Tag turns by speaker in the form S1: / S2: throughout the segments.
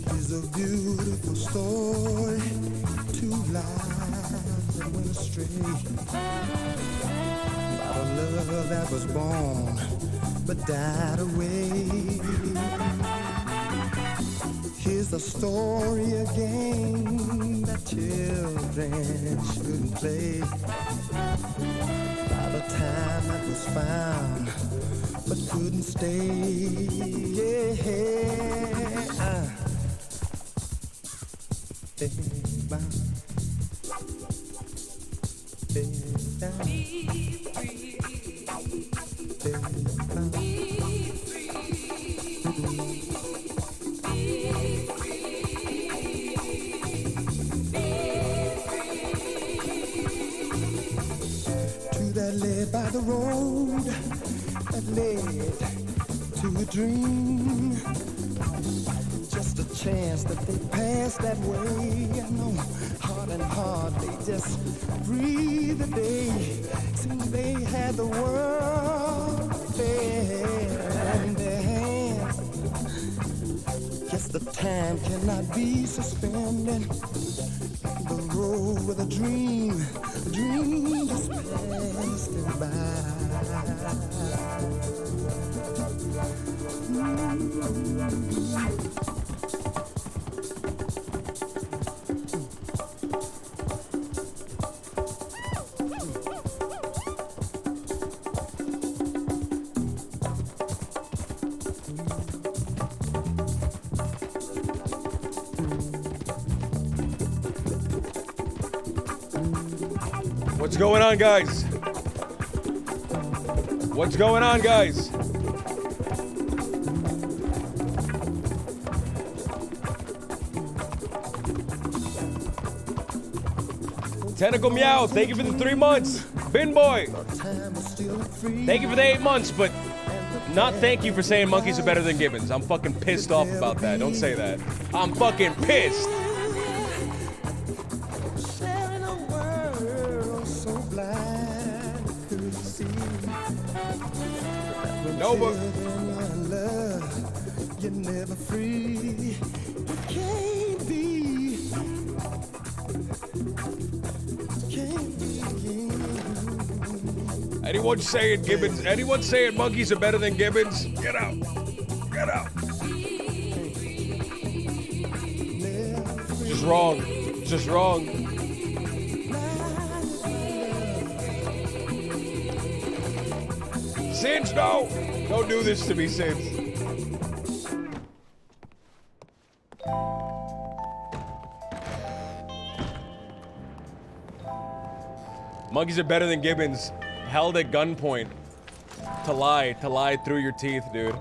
S1: Here's a beautiful story, two lives that went astray, about a love that was born but died away. Here's the story again that children shouldn't play, about a time that was found but couldn't stay. That led by the road that led to a dream. Just a chance that they passed that way. I know, hard and hard, they just breathe a day. Seemed they had the world there in their hands. Guess the time cannot be suspended. The road with a dream just passed it by.
S2: What's going on, guys? What's going on, guys? Tentacle Meow, thank you for the 3 months. Bin Boy, thank you for the 8 months, but not thank you for saying monkeys are better than gibbons. I'm fucking pissed off about that. Don't say that. I'm fucking pissed. No, but you're never free. You can't be. Anyone saying gibbons? Anyone saying monkeys are better than gibbons? Get out. Get out. Just wrong. Just wrong. Sins, no! Don't do this to me, Sins. Monkeys are better than gibbons. Held at gunpoint. To lie through your teeth, dude.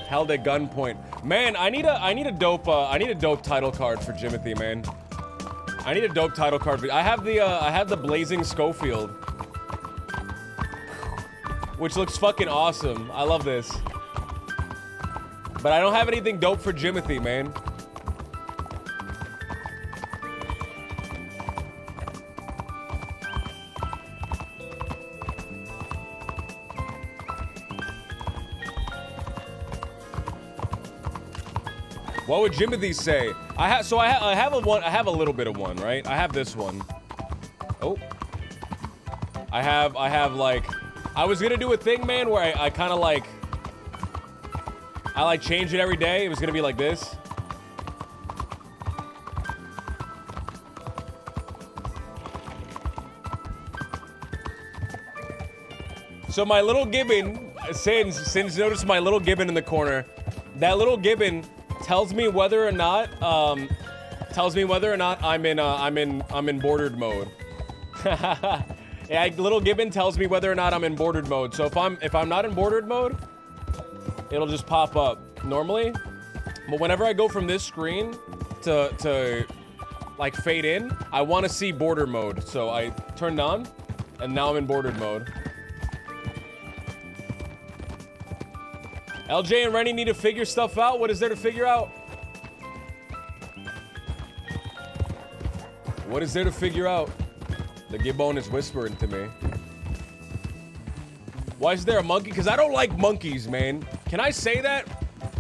S2: Held at gunpoint. Man, I need a dope title card for Jimothy, man. I need a dope title card. I have the Blazing Schofield, which looks fucking awesome. I love this. But I don't have anything dope for Jimothy, man. What would Jimothy say? I have a little bit of one, right? I have this one. Oh. I have like, I was gonna do a thing, man, where I kind of like, I change it every day. It was gonna be like this. So my little gibbon, since notice my little gibbon in the corner, that little gibbon tells me whether or not I'm in bordered mode. Yeah, little gibbon tells me whether or not I'm in bordered mode. So if I'm not in bordered mode, it'll just pop up normally. But whenever I go from this screen to like fade in, I want to see border mode. So I turned on, and now I'm in bordered mode. LJ and Rennie need to figure stuff out. What is there to figure out? What is there to figure out? The Gibbon is whispering to me. Why is there a monkey? Because I don't like monkeys, man. Can I say that?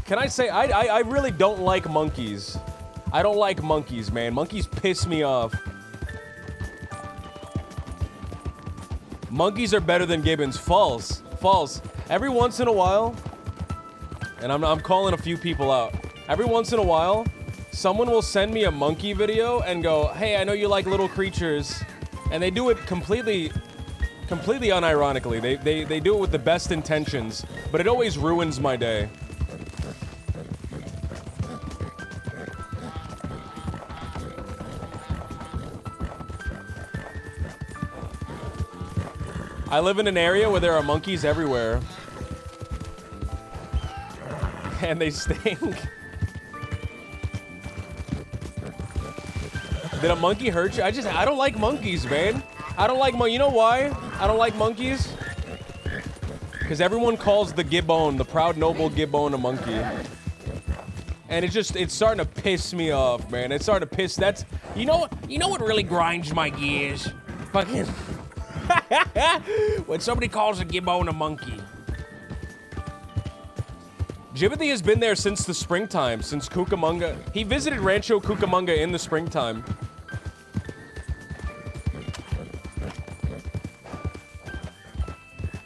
S2: Can I say I really don't like monkeys. I don't like monkeys, man. Monkeys piss me off. Monkeys are better than gibbons. False. False. Every once in a while, and I'm calling a few people out. Every once in a while, someone will send me a monkey video and go, hey, I know you like little creatures. And they do it completely unironically. They do it with the best intentions, but it always ruins my day. I live in an area where there are monkeys everywhere. And they stink. Did a monkey hurt you? I don't like monkeys, man. I don't like you know why I don't like monkeys? Because everyone calls the gibbon, the proud noble gibbon, a monkey. And it's starting to piss me off, man. It's starting to piss, you know what really grinds my gears? Fucking, when somebody calls a gibbon a monkey. Jibbathy has been there since the springtime, since Cucamonga. He visited Rancho Cucamonga in the springtime.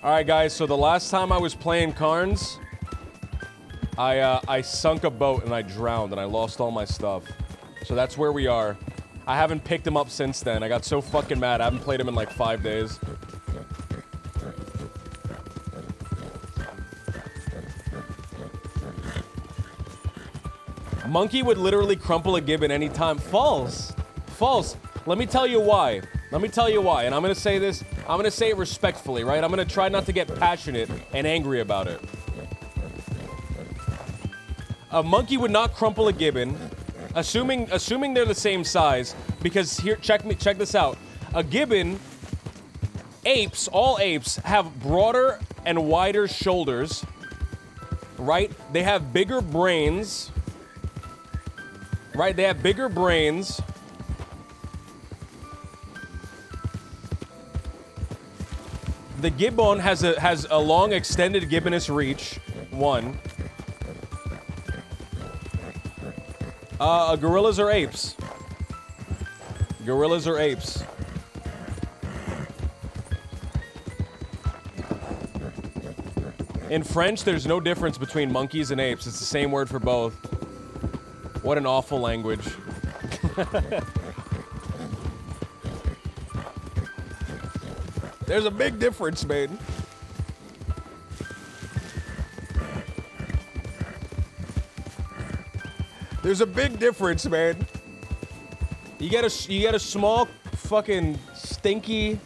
S2: Alright guys, so the last time I was playing Carnes, I sunk a boat and I drowned and I lost all my stuff. So that's where we are. I haven't picked him up since then. I got so fucking mad. I haven't played him in like 5 days. Monkey would literally crumple a gibbon anytime. False. False. Let me tell you why. Let me tell you why. And I'm gonna say this, I'm gonna say it respectfully, right? I'm gonna try not to get passionate and angry about it. A monkey would not crumple a gibbon, assuming they're the same size, because here, check this out. A gibbon, all apes have broader and wider shoulders, right? They have bigger brains, right? They have bigger brains. The gibbon has a long extended gibbonous reach. One. Gorillas or apes? Gorillas or apes? In French, there's no difference between monkeys and apes. It's the same word for both. What an awful language. There's a big difference, man. There's a big difference, man. You get a small, fucking, stinky,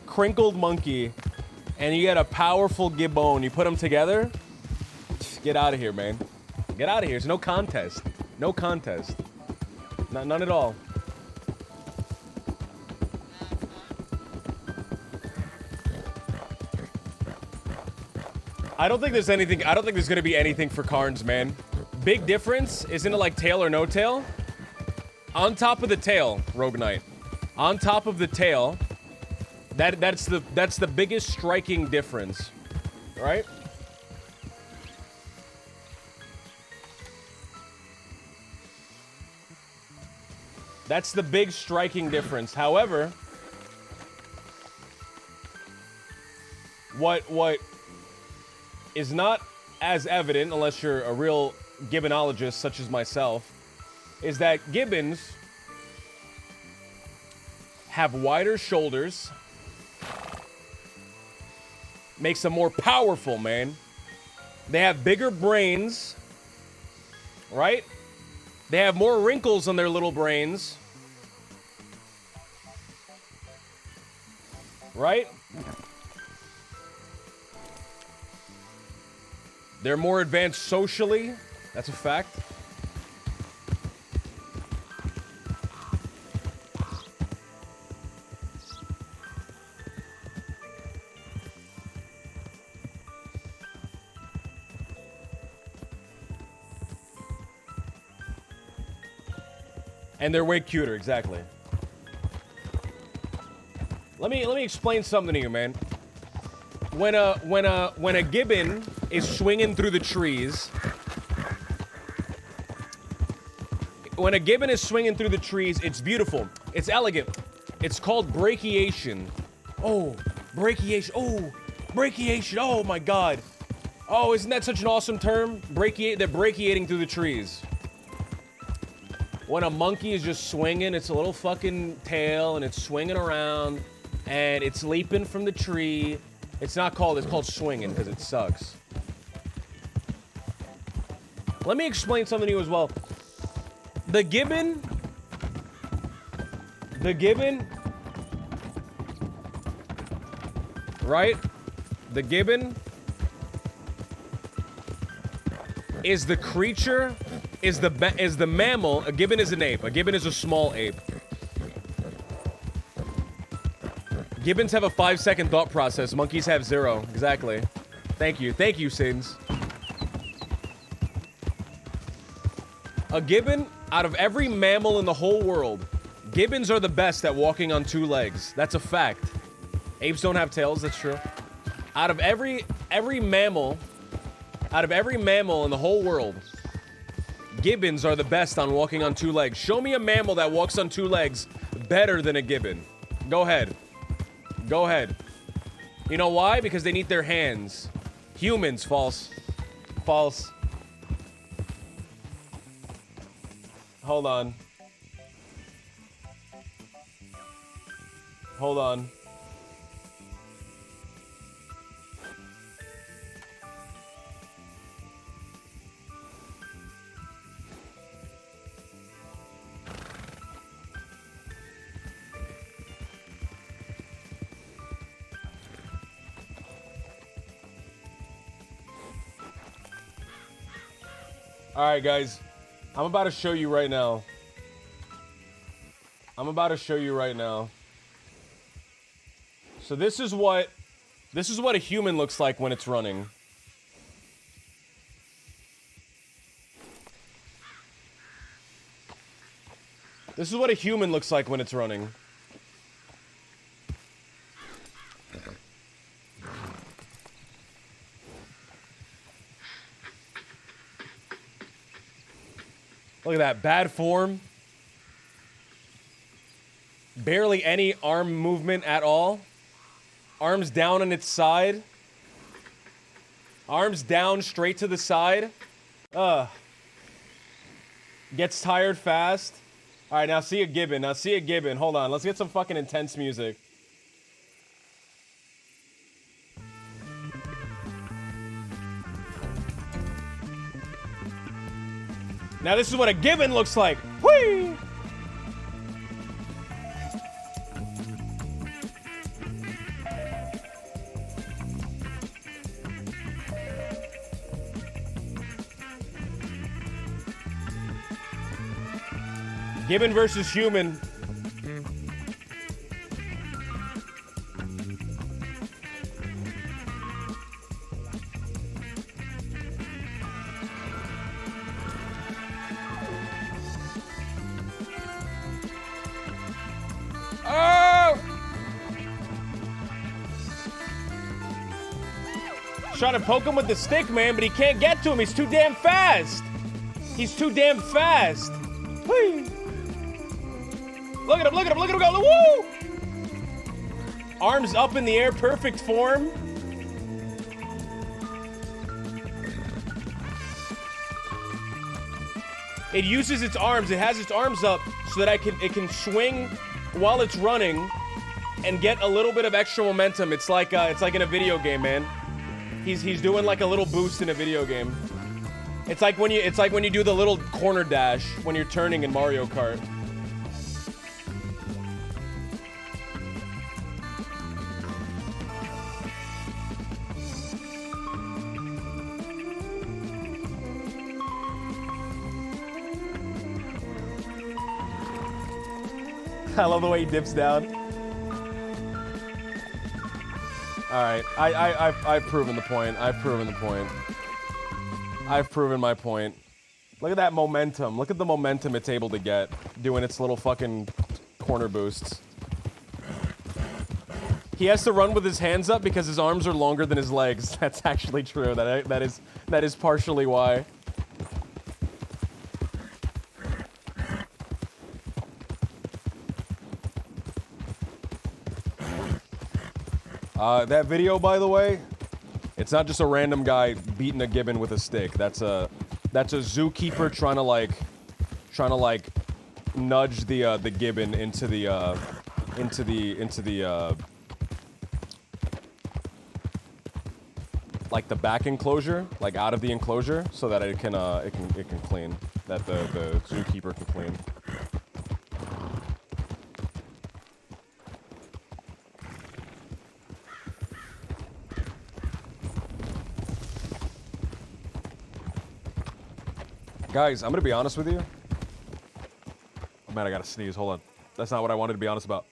S2: crinkled monkey, and you get a powerful gibbon. You put them together, get out of here, man. Get out of here. It's no contest. No contest. None at all. I don't think there's gonna be anything for Carnes, man. Big difference, isn't it like tail or no tail? On top of the tail, Rogue Knight. On top of the tail, that's the biggest striking difference, right? That's the big striking difference. However, what is not as evident, unless you're a real gibbonologist such as myself, is that gibbons have wider shoulders, makes them more powerful, man. They have bigger brains, right? They have more wrinkles on their little brains, right? They're more advanced socially. That's a fact. And they're way cuter, exactly. Let me explain something to you, man. When a gibbon is swinging through the trees, when a gibbon is swinging through the trees, it's beautiful. It's elegant. It's called brachiation. Oh, brachiation. Oh, brachiation. Oh my God. Oh, isn't that such an awesome term? They're brachiating through the trees. When a monkey is just swinging its little fucking tail and it's swinging around and it's leaping from the tree. It's called swinging because it sucks. Let me explain something to you as well. The gibbon, right? The gibbon is the creature, is the mammal. A gibbon is an ape. A gibbon is a small ape. Gibbons have a 5-second thought process. Monkeys have 0. Exactly. Thank you. Thank you, Sins. A gibbon, out of every mammal in the whole world, gibbons are the best at walking on 2 legs. That's a fact. Apes don't have tails. That's true. Out of every mammal in the whole world, gibbons are the best on walking on 2 legs. Show me a mammal that walks on 2 legs better than a gibbon. Go ahead. Go ahead. You know why? Because they need their hands. Humans, false. False. Hold on. Hold on. All right, guys. I'm about to show you right now. So this is what a human looks like when it's running. This is what a human looks like when it's running. Look at that, bad form. Barely any arm movement at all. Arms down on its side. Arms down straight to the side. Gets tired fast. All right, now see a gibbon. Hold on, let's get some fucking intense music. Now this is what a gibbon looks like. Whee! Gibbon versus human. Trying to poke him with the stick, man, but he can't get to him. He's too damn fast. Whee! Look at him go. Woo! Arms up in the air, perfect form. It uses its arms. It has its arms up so that it can swing while it's running and get a little bit of extra momentum. It's like in a video game, man. He's doing like a little boost in a video game. It's like when you do the little corner dash when you're turning in Mario Kart. I love the way he dips down. All right, I've proven the point. I've proven my point. Look at that momentum. Look at the momentum it's able to get doing its little fucking corner boosts. He has to run with his hands up because his arms are longer than his legs. That's actually true. That is partially why. That video, by the way, it's not just a random guy beating a gibbon with a stick. That's a zookeeper trying to like nudge the gibbon into the like the back enclosure, like out of the enclosure, so that it can clean. That the zookeeper can clean. Guys, I'm gonna be honest with you. Oh man, I gotta sneeze. Hold on. That's not what I wanted to be honest about.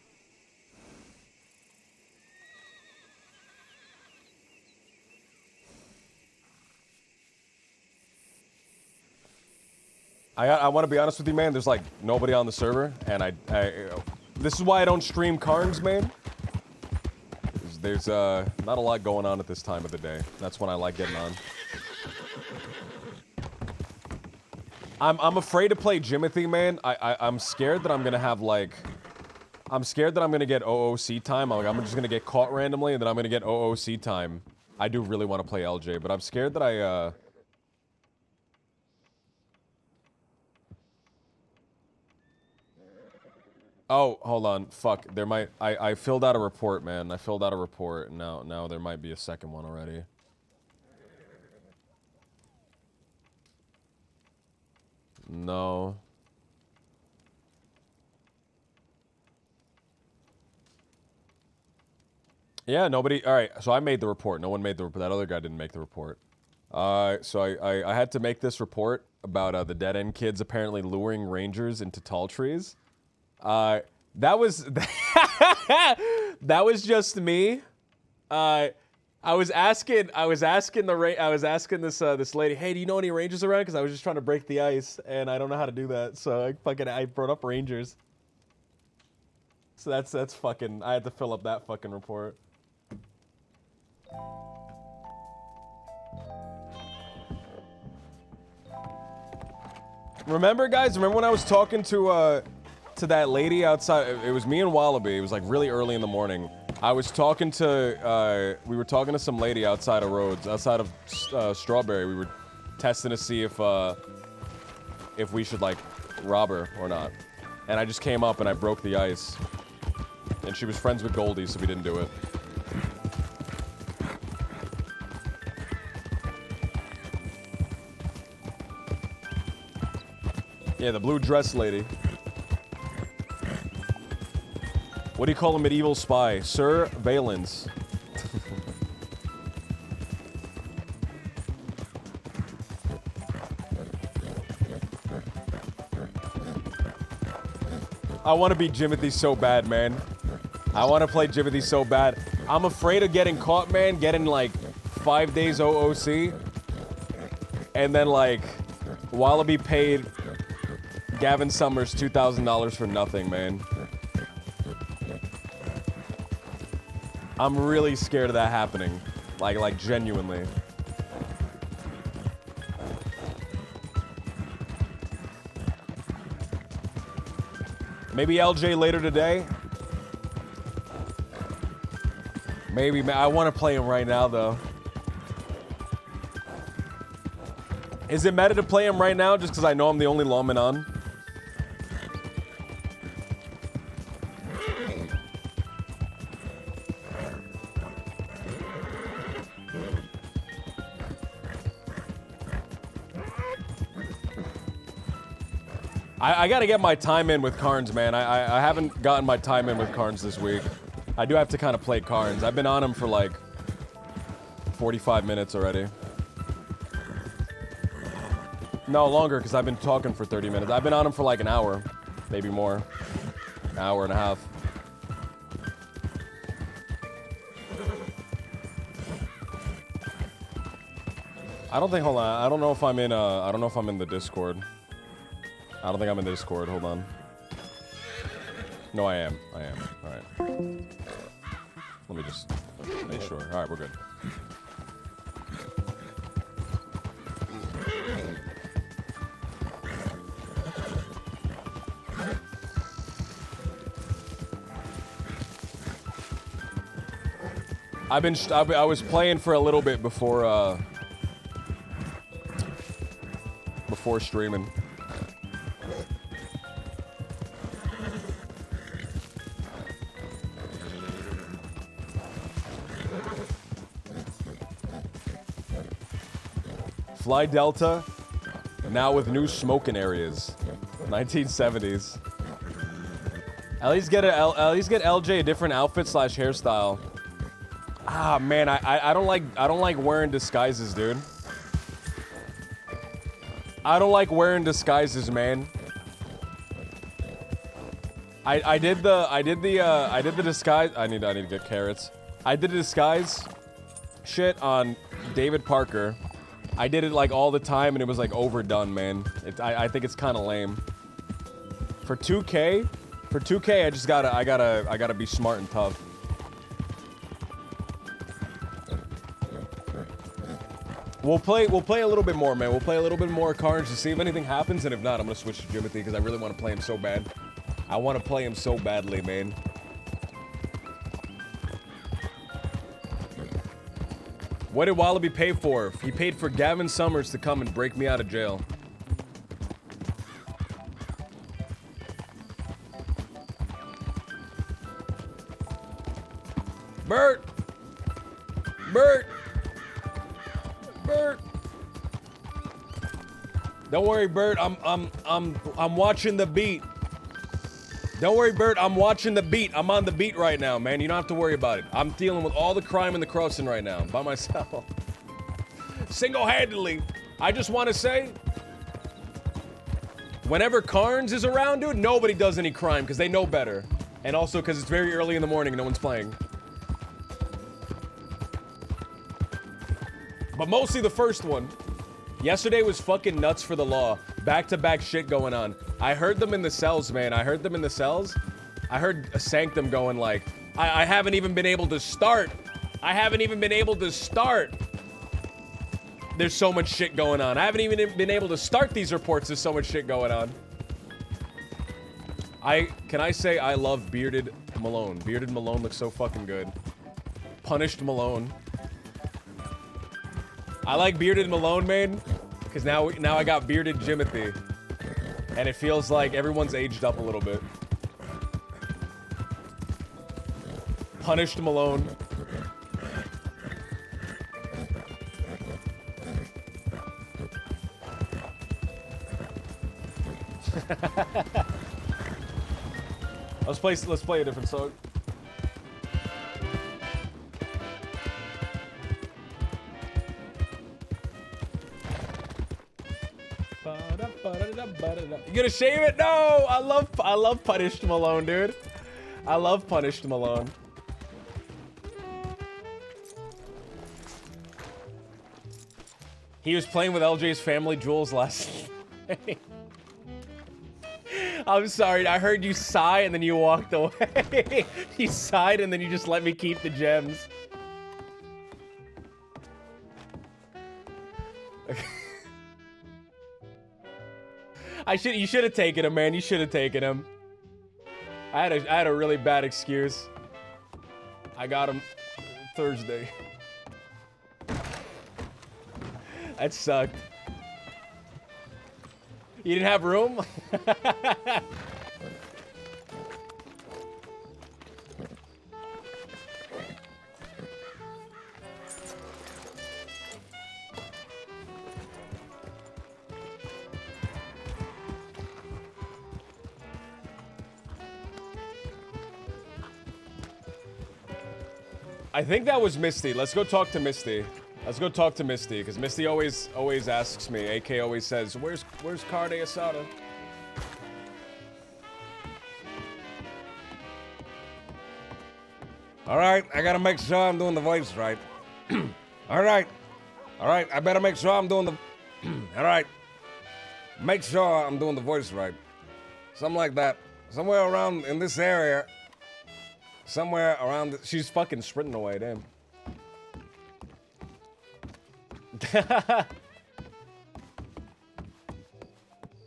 S2: I want to be honest with you, man. There's like nobody on the server, and this is why I don't stream Carnes, man. There's not a lot going on at this time of the day. That's when I like getting on. I'm afraid to play Jimothy, man. I'm scared that I'm gonna have like, I'm scared that I'm gonna get OOC time. I'm just gonna get caught randomly, and then I'm gonna get OOC time. I do really want to play LJ, but I'm scared that I Oh, hold on. Fuck. There might... I filled out a report, man. I filled out a report. Now there might be a second one already. No. Yeah, nobody... Alright, so I made the report. No one made the report. That other guy didn't make the report. So I had to make this report about the dead-end kids apparently luring rangers into tall trees. That was that was just me. I was asking this lady, hey, do you know any rangers around? Because I was just trying to break the ice, and I don't know how to do that, so I brought up rangers. So that's fucking. I had to fill up that fucking report. Remember, guys? Remember when I was talking to that lady outside? It was me and Wallaby. It was like really early in the morning. I was talking to, we were talking to some lady outside of Rhodes, outside of Strawberry. We were testing to see if we should like rob her or not. And I just came up and I broke the ice. And she was friends with Goldie, so we didn't do it. Yeah, the blue dress lady. What do you call a medieval spy? Surveillance. I want to be Jimothy so bad, man. I want to play Jimothy so bad. I'm afraid of getting caught, man. Getting like 5 days OOC. And then like, Wallaby paid Gavin Summers $2,000 for nothing, man. I'm really scared of that happening. Like genuinely. Maybe LJ later today? Maybe, man. I want to play him right now, though. Is it meta to play him right now just because I know I'm the only lawman on? I gotta get my time in with Carnes, man. I haven't gotten my time in with Carnes this week. I do have to kind of play Carnes. I've been on him for like 45 minutes already. No, longer, because I've been talking for 30 minutes. I've been on him for like an hour, maybe more. An hour and a half. I don't think. Hold on. I don't know if I'm in. I don't know if I'm in the Discord. I don't think I'm in the Discord. Hold on. No, I am. I am. All right. Let me just make sure. All right, we're good. I was playing for a little bit before streaming. Fly Delta, now with new smoking areas. 1970s. At least get LJ a different outfit / hairstyle. Ah man, I don't like wearing disguises, dude. I don't like wearing disguises, man. I did the disguise. I need to get carrots. I did the disguise shit on David Parker. I did it like all the time and it was like overdone, man. I think it's kind of lame. For 2K, I gotta be smart and tough. We'll play a little bit more, man. We'll play a little bit more Carnage to see if anything happens, and if not, I'm gonna switch to Jimothy because I really want to play him so bad. I want to play him so badly, man. What did Wallaby pay for? He paid for Gavin Summers to come and break me out of jail. Bert! Bert! Bert! Don't worry, Bert. I'm watching the beat. Don't worry, Bert. I'm watching the beat. I'm on the beat right now, man. You don't have to worry about it. I'm dealing with all the crime in the crossing right now by myself. Single-handedly. I just want to say, whenever Carnes is around, dude, nobody does any crime because they know better. And also because it's very early in the morning and no one's playing. But mostly the first one. Yesterday was fucking nuts for the law. Back-to-back shit going on. I heard them in the cells, man. I heard them in the cells. I heard Sanctum going like, I haven't even been able to start. I haven't even been able to start. There's so much shit going on. I haven't even been able to start these reports. There's so much shit going on. Can I say I love Bearded Malone? Bearded Malone looks so fucking good. Punished Malone. I like Bearded Malone, man, because now I got Bearded Jimothy. And it feels like everyone's aged up a little bit. Punished Malone. Let's play a different song. You gonna shave it? No! I love Punished Malone, dude. I love Punished Malone. He was playing with LJ's family jewels last night. I'm sorry, I heard you sigh and then you walked away. You sighed and then you just let me keep the gems. You should have taken him, man. You should have taken him. I had a really bad excuse. I got him Thursday. That sucked. You didn't have room? I think that was Misty. Let's go talk to Misty. Let's go talk to Misty, because Misty always asks me. AK always says, "Where's Carde Asada?"
S3: All right, I gotta make sure I'm doing the voice right. All right, All right, I better make sure I'm doing the... All right. Make sure I'm doing the voice right. Something like that. Somewhere around in this area. Somewhere around...
S2: She's fucking sprinting away, damn.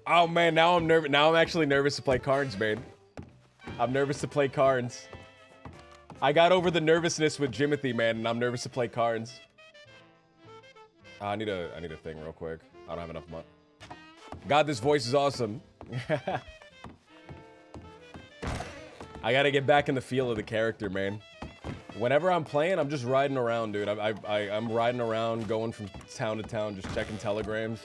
S2: Oh man, now I'm nervous. Now I'm actually nervous to play cards, man. I'm nervous to play cards. I got over the nervousness with Jimothy, man, and I'm nervous to play cards. I need a thing real quick. I don't have enough money. God, this voice is awesome. I gotta get back in the feel of the character, man. Whenever I'm playing, I'm just riding around, dude. I'm riding around, going from town to town, just checking telegrams.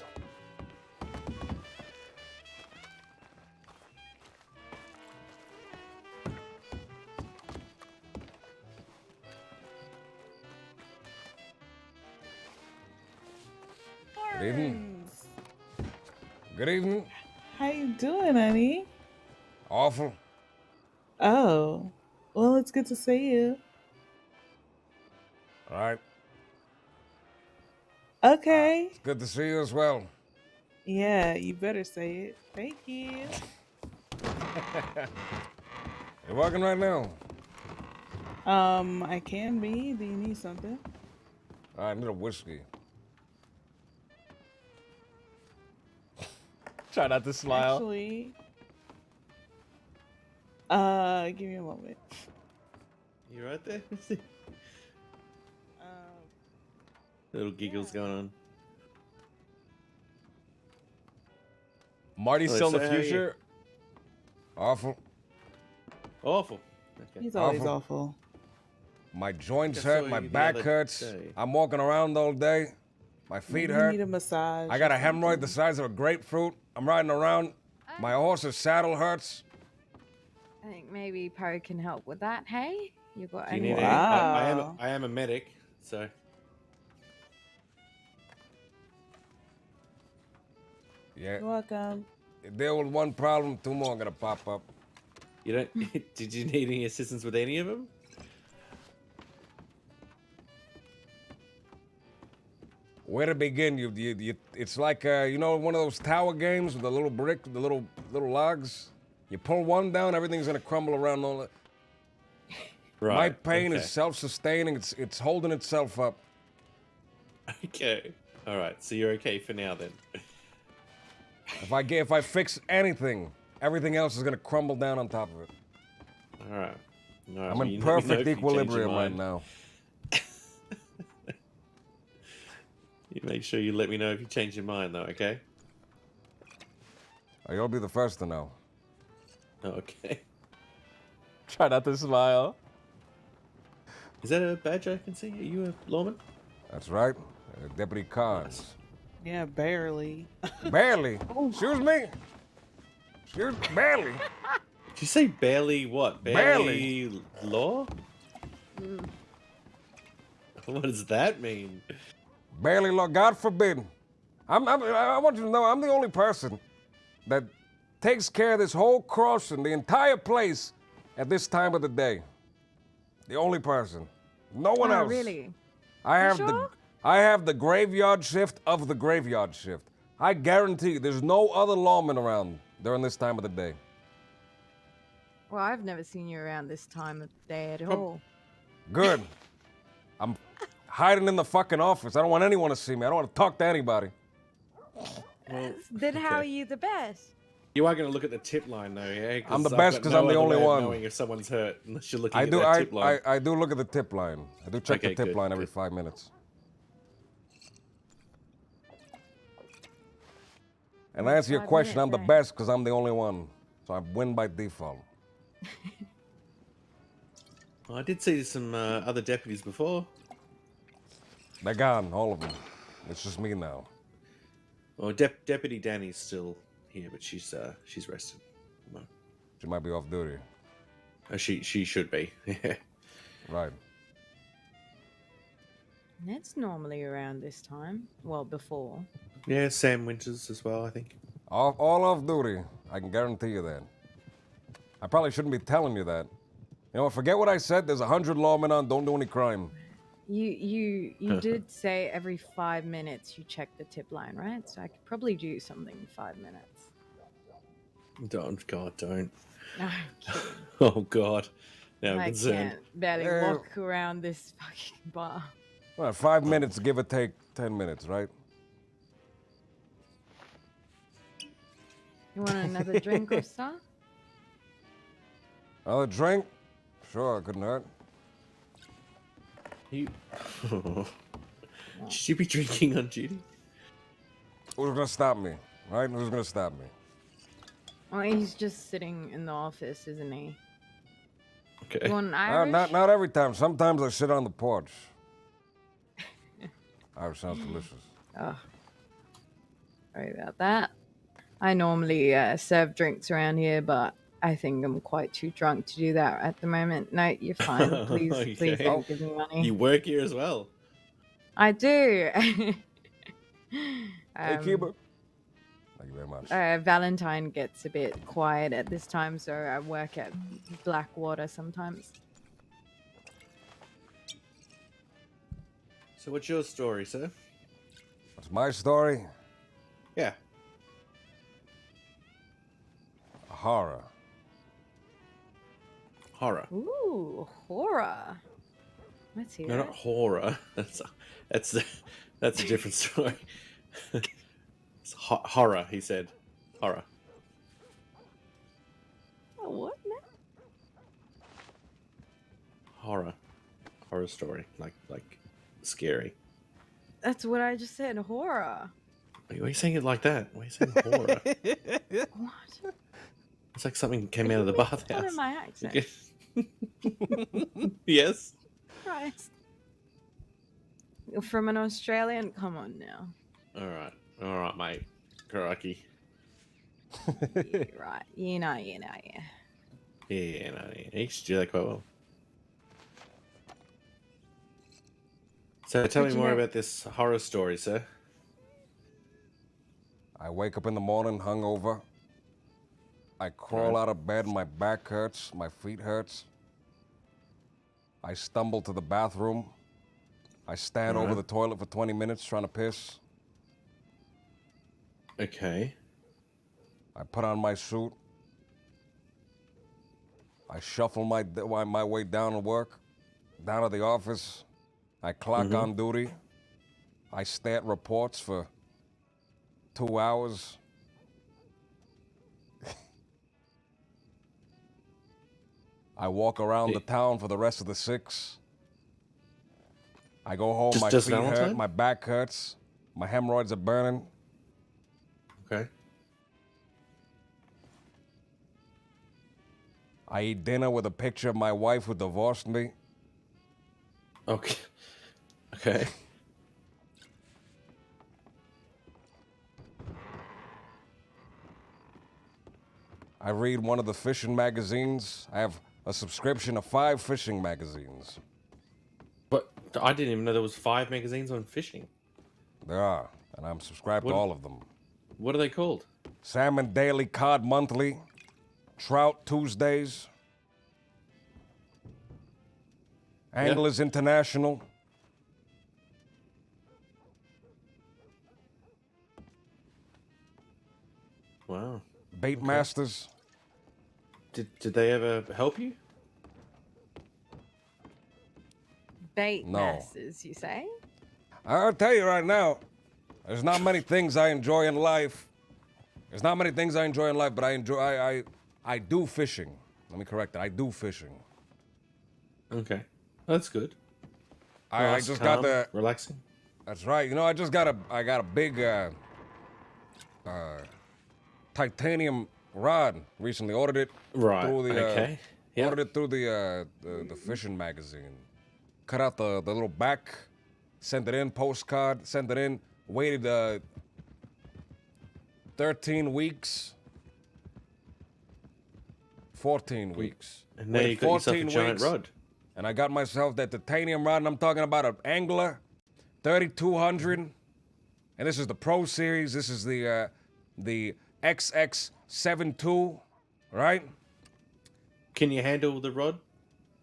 S3: Good evening. Good evening.
S4: How you doing, honey?
S3: Awful.
S4: Oh, well, it's good to see you.
S3: All right.
S4: Okay.
S3: It's good to see you as well.
S4: Yeah, you better say it. Thank you.
S3: You're working right now?
S4: I can be. Do you need something?
S3: I need a whiskey.
S2: Try not to smile.
S4: Actually, give me a moment.
S5: You right there?
S4: Um,
S5: Little giggles going on.
S2: Marty's
S5: Oh,
S2: still in
S5: so
S2: the
S5: how are you?
S2: future.
S3: Awful.
S5: Awful. Okay.
S4: he's always
S3: Awful.
S4: awful.
S3: My joints
S5: I saw
S3: hurt, my
S5: you the
S3: back
S5: other
S3: hurts.
S5: day.
S3: I'm walking around all day. My feet
S4: You
S3: hurt.
S4: need a massage.
S3: I got a
S4: or
S3: hemorrhoid
S4: something.
S3: the size of a grapefruit. I'm riding around. My horse's saddle hurts.
S6: I think maybe Poe can help with that. Hey, you got
S5: Do you
S6: any?
S5: need
S4: Wow.
S5: I am a medic, so
S3: Yeah.
S4: You're welcome.
S3: Deal with one problem, two more gonna pop up.
S5: you don't. Did you need any assistance with any of them?
S3: Where to begin? It's like you know, one of those tower games with the little brick, the little logs. You pull one down, everything's gonna crumble around all it.
S5: Right.
S3: My pain
S5: okay.
S3: is self-sustaining. It's holding itself up.
S5: Okay. All right. So you're okay for now then.
S3: If I fix anything, everything else is gonna crumble down on top of it.
S5: All right. All right.
S3: I'm
S5: well,
S3: in
S5: you let me know
S3: perfect
S5: if you change your
S3: equilibrium right
S5: mind.
S3: now.
S5: You make sure you let me know if you change your mind, though. Okay.
S3: You'll be the first to know.
S5: Okay.
S2: Try not to smile.
S5: Is that a badge I can see? Are you a lawman?
S3: That's right, Deputy Carnes.
S4: Yeah, barely.
S3: Barely. Excuse me. Barely.
S5: Did you say barely what?
S3: Barely.
S5: Law? What does that mean?
S3: Barely, Lord. God forbid. I want you to know I'm the only person that takes care of this whole crossing, the entire place, at this time of the day. The only person. No one
S6: Oh,
S3: else.
S6: really?
S3: I have
S6: sure?
S3: I have the graveyard shift of the graveyard shift. I guarantee you, there's no other lawman around during this time of the day.
S6: Well, I've never seen you around this time of day at all.
S3: Good. I'm hiding in the fucking office. I don't want anyone to see me. I don't want to talk to anybody.
S5: Well,
S6: Then how are
S5: okay.
S6: you the best?
S5: You are going to look at the tip line, though, yeah?
S3: I'm the
S5: I've
S3: best
S5: got
S3: 'cause
S5: no
S3: I'm the
S5: other
S3: only
S5: way of
S3: one.
S5: Knowing if someone's hurt, unless you're looking
S3: I
S5: at
S3: do.
S5: that tip line.
S3: I do look at the tip line. I do check
S5: Okay,
S3: the tip
S5: good,
S3: line every
S5: good.
S3: 5 minutes. And to answer your
S6: 5
S3: question, I'm the
S6: minutes, eh?
S3: best because I'm the only one. So I win by default.
S5: I did see some other deputies before.
S3: They're gone, all of them. It's just me now.
S5: Well, Deputy Danny's still here, but she's rested. No.
S3: She might be off duty.
S5: She should be. Yeah.
S3: Right.
S6: Ned's normally around this time. Well, before.
S5: Yeah, Sam Winters as well, I think.
S3: All off duty. I can guarantee you that. I probably shouldn't be telling you that. You know, forget what I said. There's 100 lawmen on. Don't do any crime.
S6: You did say every 5 minutes you check the tip line, right? So I could probably do something in 5 minutes.
S5: Don't, God, don't.
S6: No, I'm kidding.
S5: Oh, God. Now I'm
S6: I
S5: concerned.
S6: can't barely
S3: Yeah.
S6: walk around this fucking bar.
S3: Well, 5 minutes, give or take 10 minutes, right?
S6: You want another drink or stuff?
S3: Another drink? Sure, couldn't hurt.
S5: You... Should you be drinking on duty?
S3: Who's gonna stop me, right? Who's gonna stop me?
S6: Oh, he's just sitting in the office, isn't he?
S5: Okay.
S6: You want an Irish?
S3: Not every time. Sometimes I sit on the porch. Irish sounds delicious.
S6: Oh, sorry about that. I normally serve drinks around here, but I think I'm quite too drunk to do that at the moment. No, you're fine. Please, please
S5: Okay.
S6: don't give me money.
S5: You work here as well.
S6: I do.
S3: Hey, Cuba. Thank you very much.
S6: Valentine gets a bit quiet at this time, so I work at Blackwater sometimes.
S5: So what's your story, sir?
S3: What's my story?
S5: Yeah.
S3: Horror.
S5: Horror.
S6: Ooh, horror. Let's hear
S5: No,
S6: it.
S5: not horror. That's a different story. It's horror, he said. Horror.
S6: Oh, what now?
S5: Horror story. Like scary.
S6: That's what I just said. Horror.
S5: Why are you saying it like that? Why are you saying horror?
S6: What?
S5: It's like something came out of the
S6: Fun of
S5: bathhouse.
S6: my accent.
S5: Yes.
S6: Christ. You're from an Australian? Come on now.
S5: All right, mate. Crikey.
S6: Yeah, right. You know, yeah.
S5: Yeah, no, yeah. You should do that quite well. So tell me
S6: But you
S5: more
S6: know-
S5: about this horror story, sir.
S3: I wake up in the morning hungover. I crawl out of bed, my back hurts, my feet hurts. I stumble to the bathroom. I stand over the toilet for 20 minutes trying to piss.
S5: Okay.
S3: I put on my suit. I shuffle my way down to work, down to the office. I clock on duty. I stay at reports for 2 hours. I walk around the town for the rest of the 6. I go home, my
S5: Just
S3: feet hurt,
S5: Valentine?
S3: my back hurts, my hemorrhoids are burning.
S5: Okay.
S3: I eat dinner with a picture of my wife who divorced me.
S5: Okay. Okay.
S3: I read one of the fishing magazines. I have a subscription of 5 fishing magazines.
S5: But I didn't even know there was 5 magazines on fishing.
S3: There are, and I'm subscribed
S5: What-
S3: to all of them.
S5: What are they called?
S3: Salmon Daily, Cod Monthly, Trout Tuesdays, Anglers International.
S5: Wow.
S3: Bait Masters.
S5: Did they ever help you?
S6: Bait
S3: No.
S6: masters, you say?
S3: I'll tell you right now, there's not many things I enjoy in life. There's not many things I enjoy in life, but I do fishing. Let me correct that. I do fishing.
S5: Okay. That's good.
S3: I
S5: Nice,
S3: just
S5: calm,
S3: got the.
S5: relaxing.
S3: That's right. You know, I got a big titanium rod recently. Ordered it
S5: Right.
S3: through the
S5: Okay. Yep.
S3: ordered it through the fishing magazine. Cut out the little back, sent it in, postcard, sent it in, waited 13 weeks. 14 weeks.
S5: And now
S3: Waited
S5: you got yourself a
S3: 14
S5: giant
S3: weeks,
S5: rod.
S3: and I got myself that titanium rod, and I'm talking about an angler, 3200, and this is the Pro Series. This is the XX72, right?
S5: Can you handle the rod?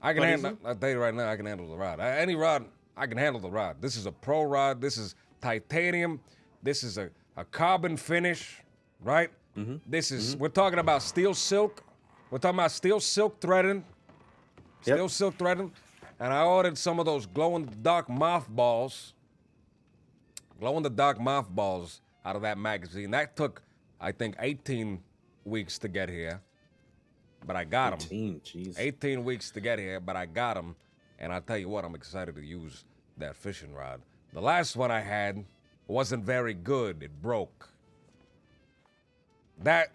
S3: I can
S5: Quite
S3: handle.
S5: easily?
S3: I'll tell you right now, I can handle the rod. Any rod, I can handle the rod. This is a pro rod. This is titanium. This is a carbon finish, right? This is, we're talking about steel silk. We're talking about steel silk threading.
S5: Yep.
S3: Steel silk threading. And I ordered some of those glow-in-the-dark mothballs. Glow-in-the-dark mothballs out of that magazine. That took, I think, 18 weeks to get here. But I got them.
S5: 18, jeez.
S3: 18 weeks to get here, but I got them. And I'll tell you what, I'm excited to use that fishing rod. The last one I had wasn't very good. It broke. That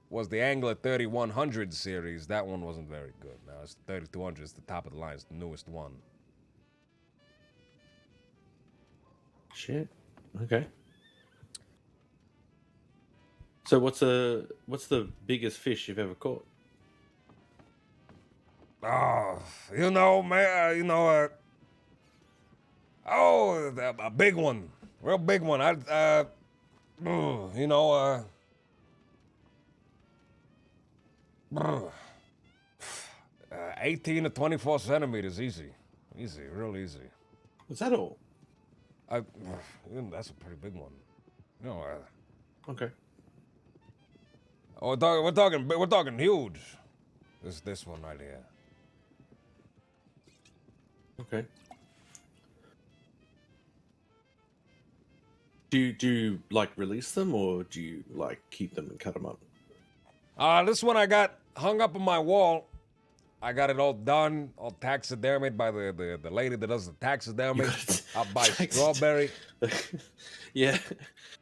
S3: was the Angler 3100 series. That one wasn't very good. Now it's 3200. It's the top of the line. It's the newest one.
S5: Shit. Okay. So what's the biggest fish you've ever caught?
S3: Oh, you know, man, a big one. Real big one. 18 to 24 centimeters, easy. Easy, real easy.
S5: Was that all?
S3: That's a pretty big one.
S5: Okay.
S3: We're talking huge. This one right here.
S5: Okay. Do you like release them, or do you like keep them and cut them up?
S3: This one I got hung up on my wall. I got it all done, all taxidermied by the lady that does the taxidermy. I buy strawberry.
S5: Yeah.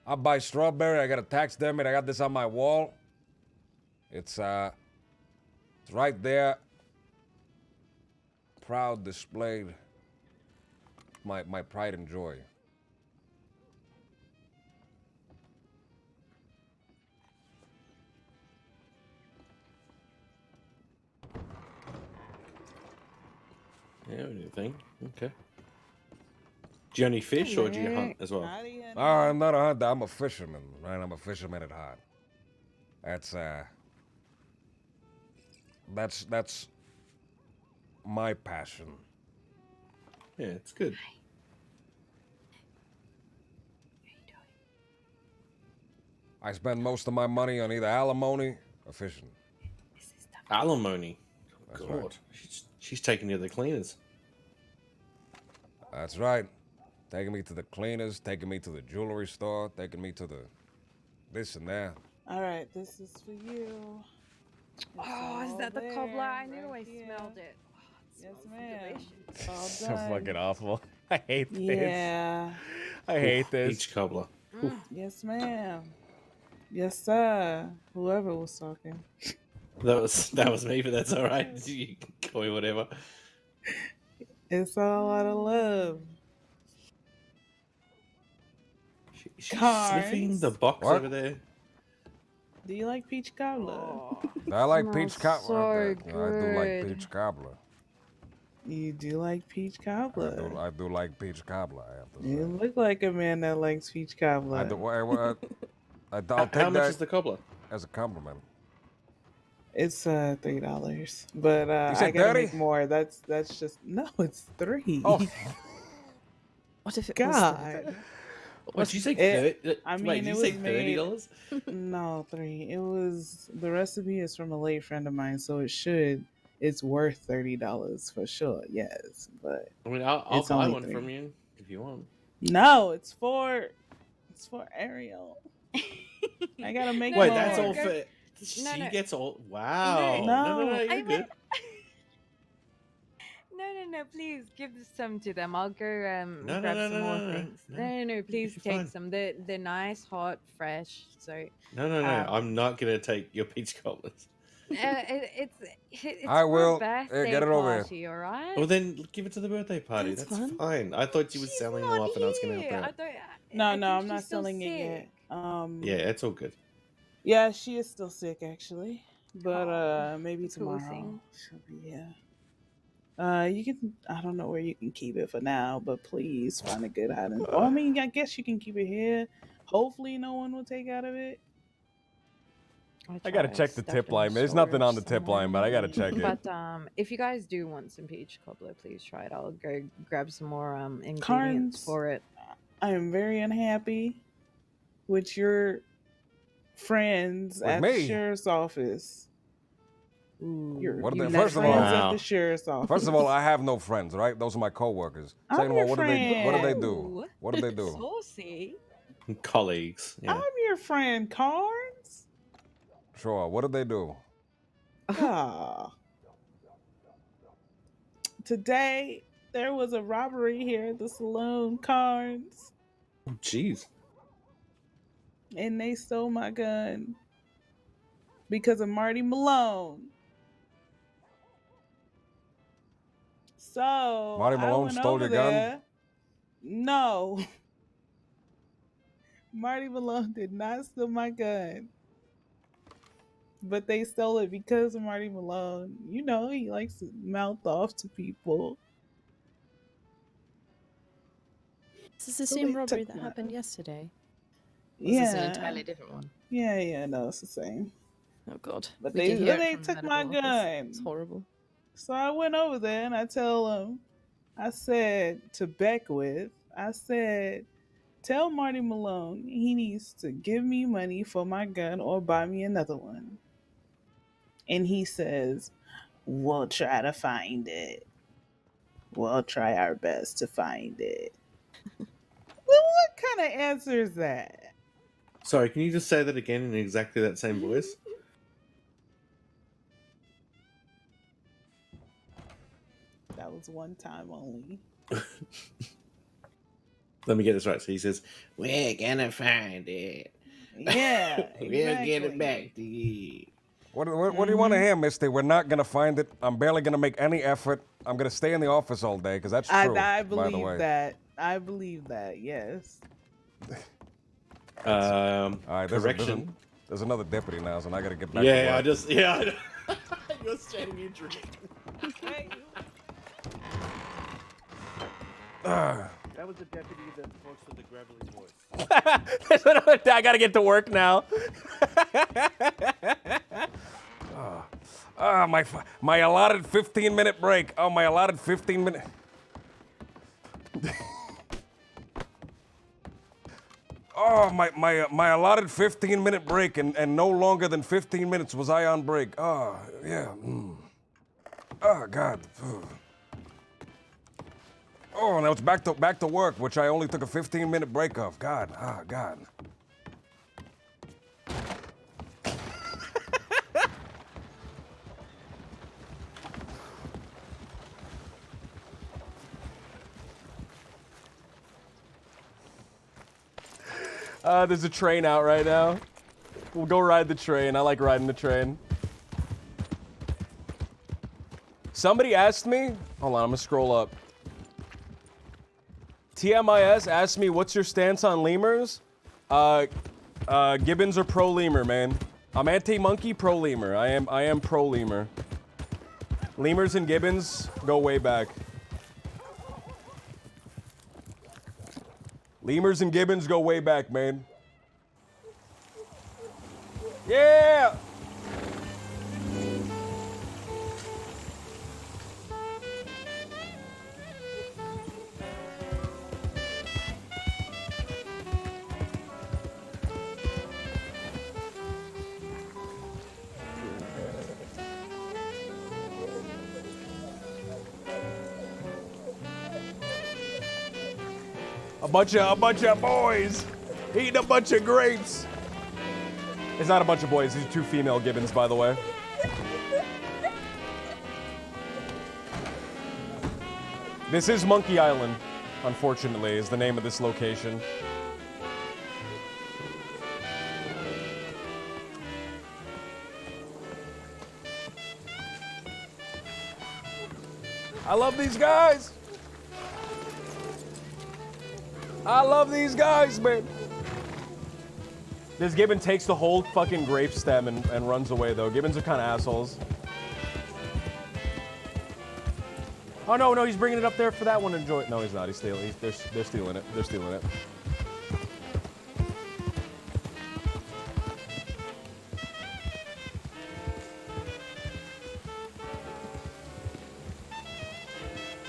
S3: I buy strawberry. I got a taxidermy. I got this on my wall. It's right there. Proud displayed. My pride and joy.
S5: Yeah, anything. Okay. Do you only fish, or do you hunt as well?
S3: I'm not a hunter. I'm a fisherman, right? I'm a fisherman at heart. That's my passion.
S5: Yeah, it's good.
S3: I spend most of my money on either alimony or fishing.
S5: Alimony.
S3: That's
S5: God,
S3: right.
S5: she's taking you to the cleaners.
S3: That's right. Taking me to the cleaners, taking me to the jewelry store, taking me to the this and that.
S4: All right, this is for you. It's
S6: Oh, is
S4: all
S6: that the
S4: there,
S6: cobbler? I knew
S4: right
S6: I
S4: here.
S6: smelled it. Oh, it
S4: Yes,
S6: smells
S4: ma'am.
S6: delicious.
S4: All
S2: So
S4: done.
S2: fucking awful. I hate this.
S4: Yeah.
S2: I hate this.
S5: Peach cobbler.
S4: Yes, ma'am. Yes, sir. Whoever was talking.
S5: That was me, but that's all right. You can call me whatever.
S4: It's all out of love.
S5: She's
S4: Cards.
S5: sniffing the box
S3: What?
S5: over there.
S4: Do you like peach cobbler?
S3: I like
S6: smells
S3: peach cobbler.
S6: so
S3: I do like
S6: good.
S3: peach cobbler.
S4: You do like peach cobbler.
S3: I do like peach cobbler. I have to say.
S4: You look like a man that likes peach cobbler.
S3: I do, I'll take
S5: How much
S3: that
S5: is the cobbler?
S3: as a compliment.
S4: It's $3, but
S3: You said
S4: I gotta
S3: 30?
S4: make more. That's just no. It's 3.
S3: Oh,
S6: What if it
S4: God.
S5: What did you say?
S4: I mean,
S5: Wait,
S4: it
S5: you
S4: was
S5: say
S4: made-
S5: $30?
S4: No, 3. It was the recipe is from a late friend of mine, so it's worth $30 for sure. Yes, but
S5: I mean, I'll
S4: It's
S5: buy
S4: only
S5: one
S4: 3.
S5: from you if you want.
S4: no, it's for Ariel. I gotta make
S5: Wait,
S4: more.
S5: that's all
S6: go-
S5: for. She
S6: no.
S5: gets all. Wow.
S4: No.
S5: No,
S6: I
S5: you're good.
S6: No, please give some to them. I'll go
S5: No,
S6: grab
S5: no,
S6: some
S5: no,
S6: more
S5: no,
S6: things.
S5: no.
S6: No, please
S5: You're
S6: take
S5: fine.
S6: some. They're nice, hot, fresh. So
S5: No. I'm not gonna take your peach cobblers.
S6: it's
S3: I
S6: for
S3: will.
S6: a birthday
S3: Get it over here.
S6: party, all right?
S5: Well, then give it to the birthday party.
S4: That's
S5: That's
S4: fine.
S5: fine. I thought you were
S6: She's
S5: selling
S6: not
S5: them off, and I was gonna help
S6: here.
S5: her
S6: I
S5: out.
S6: don't-
S4: No,
S6: I
S4: no,
S6: think
S4: I'm not
S6: she's still
S4: selling it yet.
S6: sick.
S5: Yeah, it's all good.
S4: Yeah, she is still sick actually, but maybe
S6: poor
S4: tomorrow
S6: thing.
S4: she'll be here. You can. I don't know where you can keep it for now, but please find a good hiding. Well, I mean, I guess you can keep it here. Hopefully, no one will take out of it.
S2: I gotta check the tip line. There's nothing on the tip line, but I gotta check it.
S6: But if you guys do want some peach cobbler, please try it. I'll go grab some more ingredients
S4: Carnes,
S6: for it.
S4: I am very unhappy with your friends
S3: With
S4: at
S3: me?
S4: the sheriff's office.
S3: What are
S4: You
S3: they?
S4: met
S3: First of all,
S4: friends at
S5: Wow.
S4: the sheriff's office.
S3: first of all, I have no friends, right? Those are my coworkers.
S4: I'm
S3: Second of all,
S4: your
S3: what do they do?
S6: Ooh.
S3: What do they do?
S6: Saucy.
S5: Colleagues. Yeah.
S4: I'm your friend, Carnes.
S3: Sure. What do they do?
S4: Ah. Today, there was a robbery here at the saloon, Carnes,
S5: Oh, jeez.
S4: and they stole my gun because of Marty Malone. So
S3: Marty
S4: I
S3: Malone
S4: went
S3: stole
S4: over
S3: your gun?
S4: there. No, Marty Malone did not steal my gun, but they stole it because of Marty Malone. You know, he likes to mouth off to people.
S7: This is the
S4: So
S7: same
S4: they
S7: robbery
S4: took
S7: that
S4: my-
S7: happened yesterday.
S6: This is an
S4: Yeah,
S6: entirely different one.
S4: yeah, no, it's the same.
S7: Oh god.
S4: But
S7: We
S4: they
S7: can hear it
S4: they
S7: from the
S4: took my
S7: medical office.
S4: gun.
S7: It's horrible.
S4: So I went over there and I tell him, I said to Beckwith, I said, tell Marty Malone he needs to give me money for my gun or buy me another one. And he says, we'll try to find it. We'll try our best to find it. Well, what kind of answer is that?
S5: Sorry, can you just say that again in exactly that same voice?
S4: That was one time only.
S5: Let me get this right. So he says, "We're gonna find it.
S4: Yeah,
S5: We'll get it
S4: exactly.
S5: back to you."
S3: What do you want to hear, Misty? We're not gonna find it. I'm barely gonna make any effort. I'm gonna stay in the office all day because that's true.
S4: I
S3: by the way.
S4: believe that. I believe that. Yes.
S3: All right,
S5: Correction.
S3: there's another deputy now, so I gotta get back.
S5: Yeah,
S3: to work.
S5: I know. You're standing you drink. That was the deputy that talks with the gravelly voice.
S2: There's another. I gotta get to work now.
S3: My allotted 15-minute break. Oh, my allotted 15-minute. Oh, my allotted 15-minute break, and no longer than 15 minutes was I on break. Oh, yeah. Oh, God. Oh, now it's back to work, which I only took a 15-minute break of. God. Ah, God.
S2: There's a train out right now. We'll go ride the train. I like riding the train. Somebody asked me, hold on, I'm gonna scroll up. TMIS asked me, what's your stance on lemurs? Gibbons are pro lemur, man. I'm anti-monkey, pro lemur. I am pro lemur. Lemurs and gibbons go way back. Lemurs and gibbons go way back, man. Yeah! A bunch of boys eating a bunch of grapes. It's not a bunch of boys. These are two female gibbons, by the way. This is Monkey Island, unfortunately, is the name of this location. I love these guys. I love these guys, man. This gibbon takes the whole fucking grape stem and runs away, though. Gibbons are kind of assholes. Oh, no, he's bringing it up there for that one to enjoy it. No, he's not. He's stealing. They're stealing it. They're stealing it.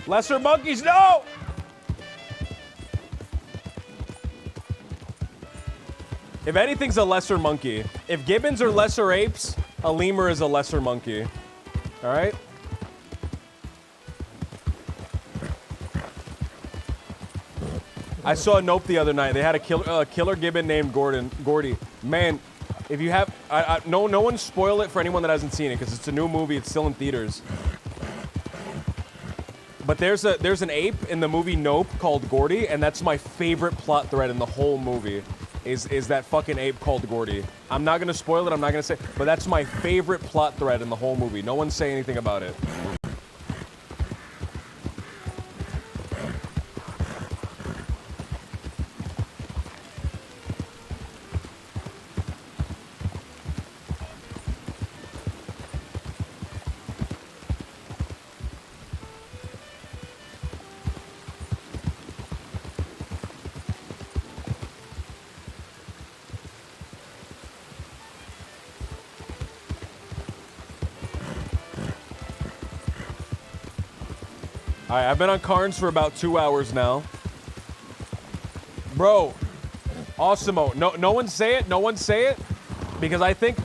S2: Lesser monkeys, no! If anything's a lesser monkey. If gibbons are lesser apes, a lemur is a lesser monkey. All right? I saw a Nope the other night. They had a killer gibbon named Gordy. Man, if you have... no one spoil it for anyone that hasn't seen it, because it's a new movie. It's still in theaters. But there's an ape in the movie Nope called Gordy, and that's my favorite plot thread in the whole movie. Is that fucking ape called Gordy. I'm not gonna spoil it, I'm not gonna say, but that's my favorite plot thread in the whole movie. No one say anything about it. Alright, I've been on Carnes for about 2 hours now. Bro, awesome-o. No one say it, no one say it. Because I think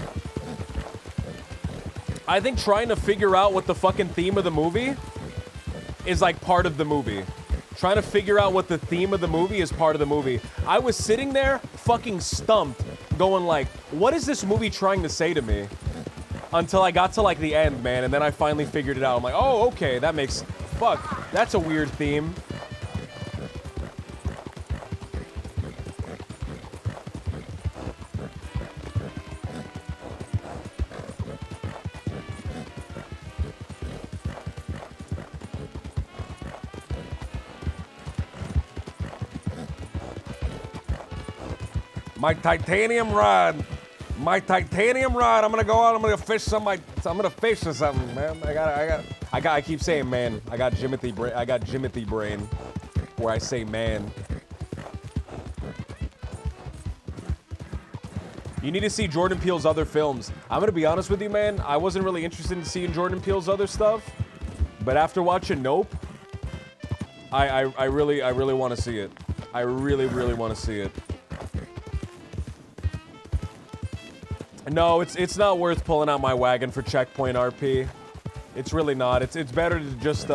S2: trying to figure out what the fucking theme of the movie is like part of the movie. Trying to figure out what the theme of the movie is part of the movie. I was sitting there fucking stumped, going like, what is this movie trying to say to me? Until I got to like the end, man, and then I finally figured it out. I'm like, oh, okay, that makes... Fuck, that's a weird theme.
S3: My titanium rod. My titanium rod. I'm gonna go out. I'm gonna fish some. I'm gonna fish or something, man. I keep saying man. I got Jimothy brain. I got Jimothy brain, where I say man.
S2: You need to see Jordan Peele's other films. I'm gonna be honest with you, man. I wasn't really interested in seeing Jordan Peele's other stuff, but after watching Nope, I really want to see it. I really want to see it. No, it's not worth pulling out my wagon for Checkpoint RP. It's really not. It's better to just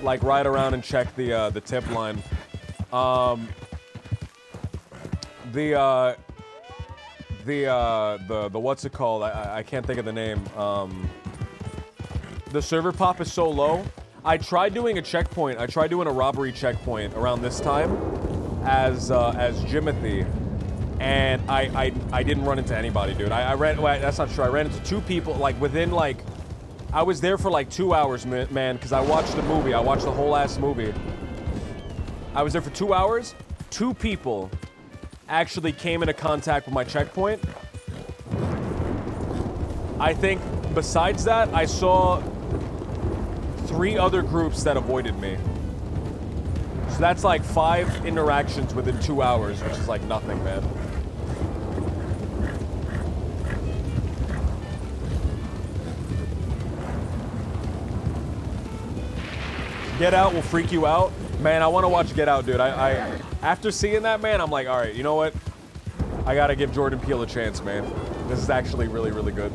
S2: like ride around and check the tip line. The what's it called? I can't think of the name. The server pop is so low. I tried doing a checkpoint. I tried doing a robbery checkpoint around this time as Jimothy. And I didn't run into anybody, dude. Well, that's not true. I ran into 2 people, like, within, like... I was there for, like, 2 hours, man, because I watched the movie. I watched the whole ass movie. I was there for 2 hours. 2 people actually came into contact with my checkpoint. I think, besides that, I saw 3 other groups that avoided me. So that's, like, 5 interactions within 2 hours, which is, like, nothing, man. Get Out will freak you out. Man, I want to watch Get Out, dude. I after seeing that, man, I'm like, all right, you know what? I got to give Jordan Peele a chance, man. This is actually really, really good.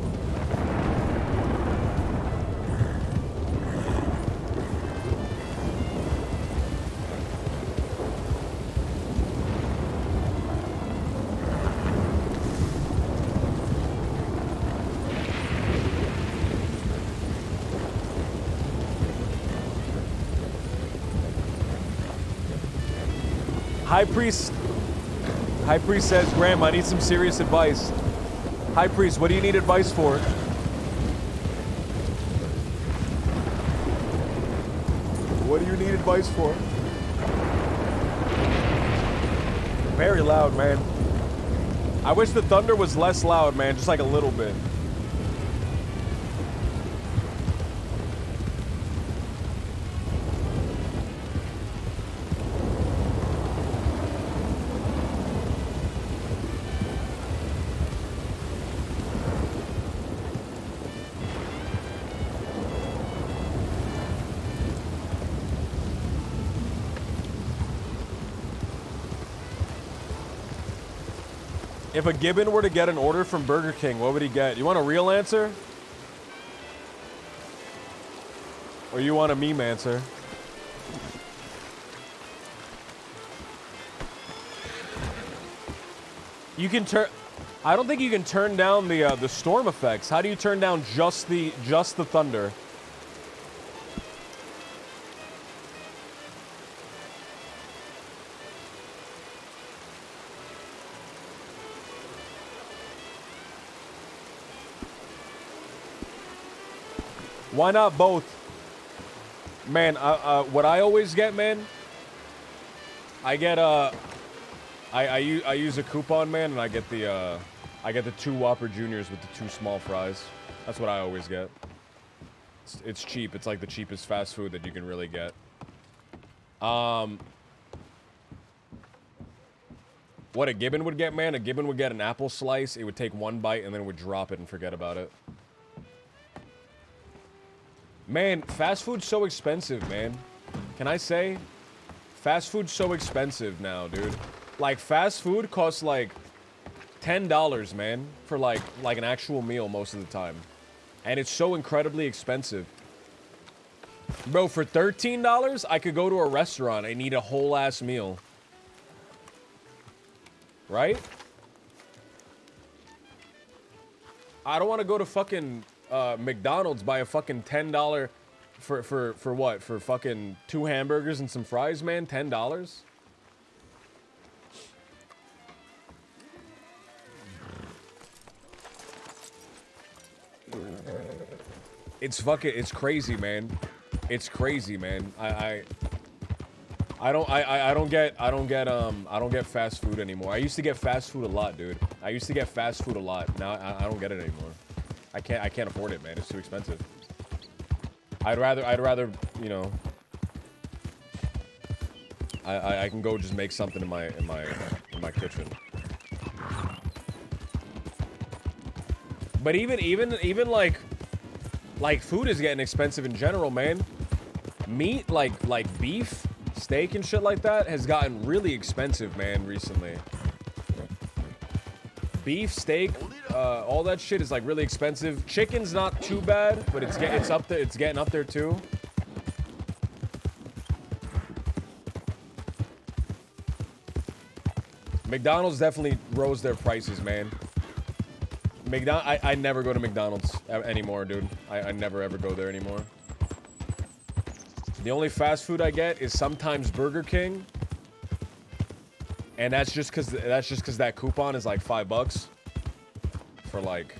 S2: High Priest says, Graham, I need some serious advice. High Priest, what do you need advice for? What do you need advice for? Very loud, man. I wish the thunder was less loud, man, just like a little bit. If a Gibbon were to get an order from Burger King, what would he get? You want a real answer? Or you want a meme answer? You can turn... I don't think you can turn down the storm effects. How do you turn down just the thunder? Why not both? Man, what I always get, man, I get I use a coupon, man, and I get the 2 Whopper Juniors with the 2 small fries. That's what I always get. It's cheap. It's like the cheapest fast food that you can really get. What a Gibbon would get, man? A Gibbon would get an apple slice. It would take 1 bite and then it would drop it and forget about it. Man, fast food's so expensive, man. Can I say? Fast food's so expensive now, dude. Like, fast food costs, like, $10, man, for, like an actual meal most of the time. And it's so incredibly expensive. Bro, for $13, I could go to a restaurant and eat a whole-ass meal. Right? I don't want to go to fucking... McDonald's buy a fucking $10 for what? For fucking 2 hamburgers and some fries, man? $10? It's crazy, man. It's crazy, man. I don't get fast food anymore. I used to get fast food a lot, dude. I used to get fast food a lot. Now I don't get it anymore. I can't afford it, man. It's too expensive. I'd rather, you know, I can go just make something in my kitchen. But even like food is getting expensive in general, man. Meat, like beef, steak and shit like that has gotten really expensive, man, recently. Beef, steak, all that shit is like really expensive. Chicken's not too bad, but it's up there. It's getting up there too. McDonald's definitely rose their prices, man. I never go to McDonald's anymore, dude. I never ever go there anymore. The only fast food I get is sometimes Burger King. And that's just cause that coupon is like $5 for like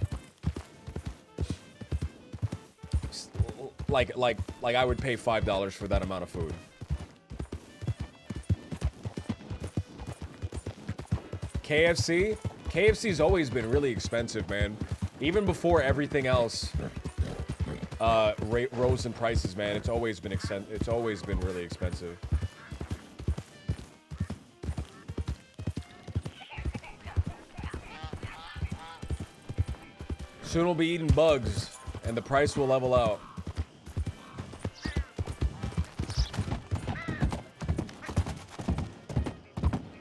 S2: I would pay $5 for that amount of food. KFC's always been really expensive, man. Even before everything else rose in prices, man. It's always been really expensive. Soon we'll be eating bugs, and the price will level out.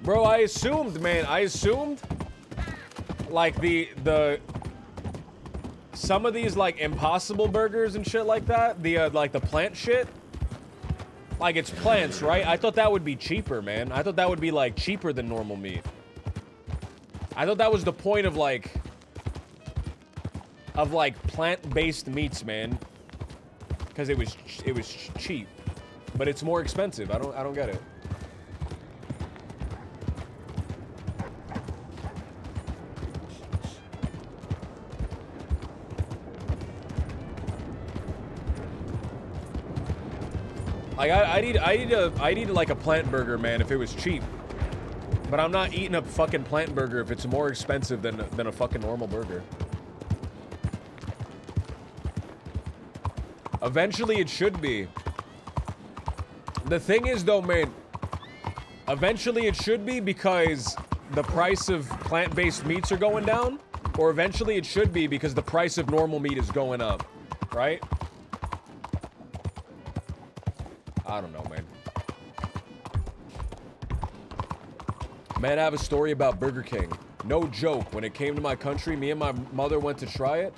S2: Bro, I assumed, like, some of these, like, Impossible Burgers and shit like that, like, the plant shit, like, it's plants, right? I thought that would be cheaper, man. I thought that would be, like, cheaper than normal meat. I thought that was the point of, like, plant-based meats, man, because it was cheap, but it's more expensive. I don't get it. Like I'd eat like a plant burger, man, if it was cheap. But I'm not eating a fucking plant burger if it's more expensive than a fucking normal burger. Eventually it should be. The thing is though, man, eventually it should be because the price of plant-based meats are going down, or eventually it should be because the price of normal meat is going up, right? I don't know, man. Man, I have a story about Burger King. No joke. When it came to my country, me and my mother went to try it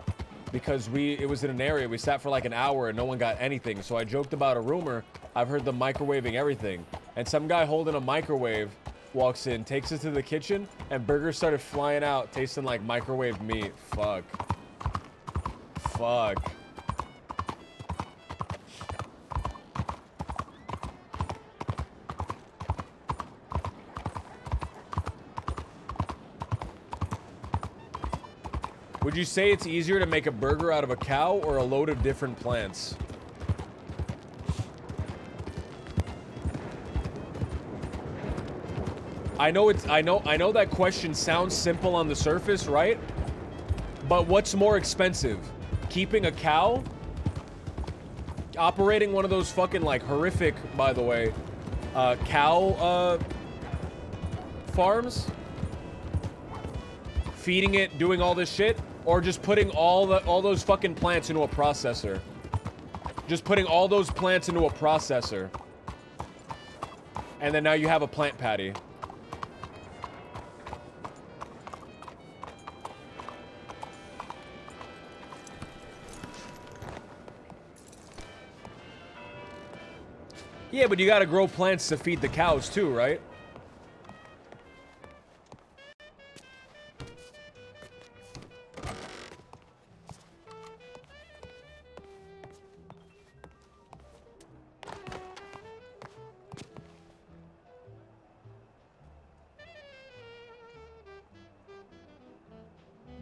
S2: because it was in an area. We sat for like an hour and no one got anything. So I joked about a rumor. I've heard them microwaving everything. And some guy holding a microwave walks in, takes it to the kitchen, and burgers started flying out, tasting like microwave meat. Fuck. Fuck. Would you say it's easier to make a burger out of a cow or a load of different plants? I know that question sounds simple on the surface, right? But what's more expensive? Keeping a cow? Operating one of those fucking, like, horrific, by the way, cow, farms? Feeding it, doing all this shit? Or just putting all those fucking plants into a processor? Just putting all those plants into a processor. And then now you have a plant patty. Yeah, but you gotta grow plants to feed the cows too, right?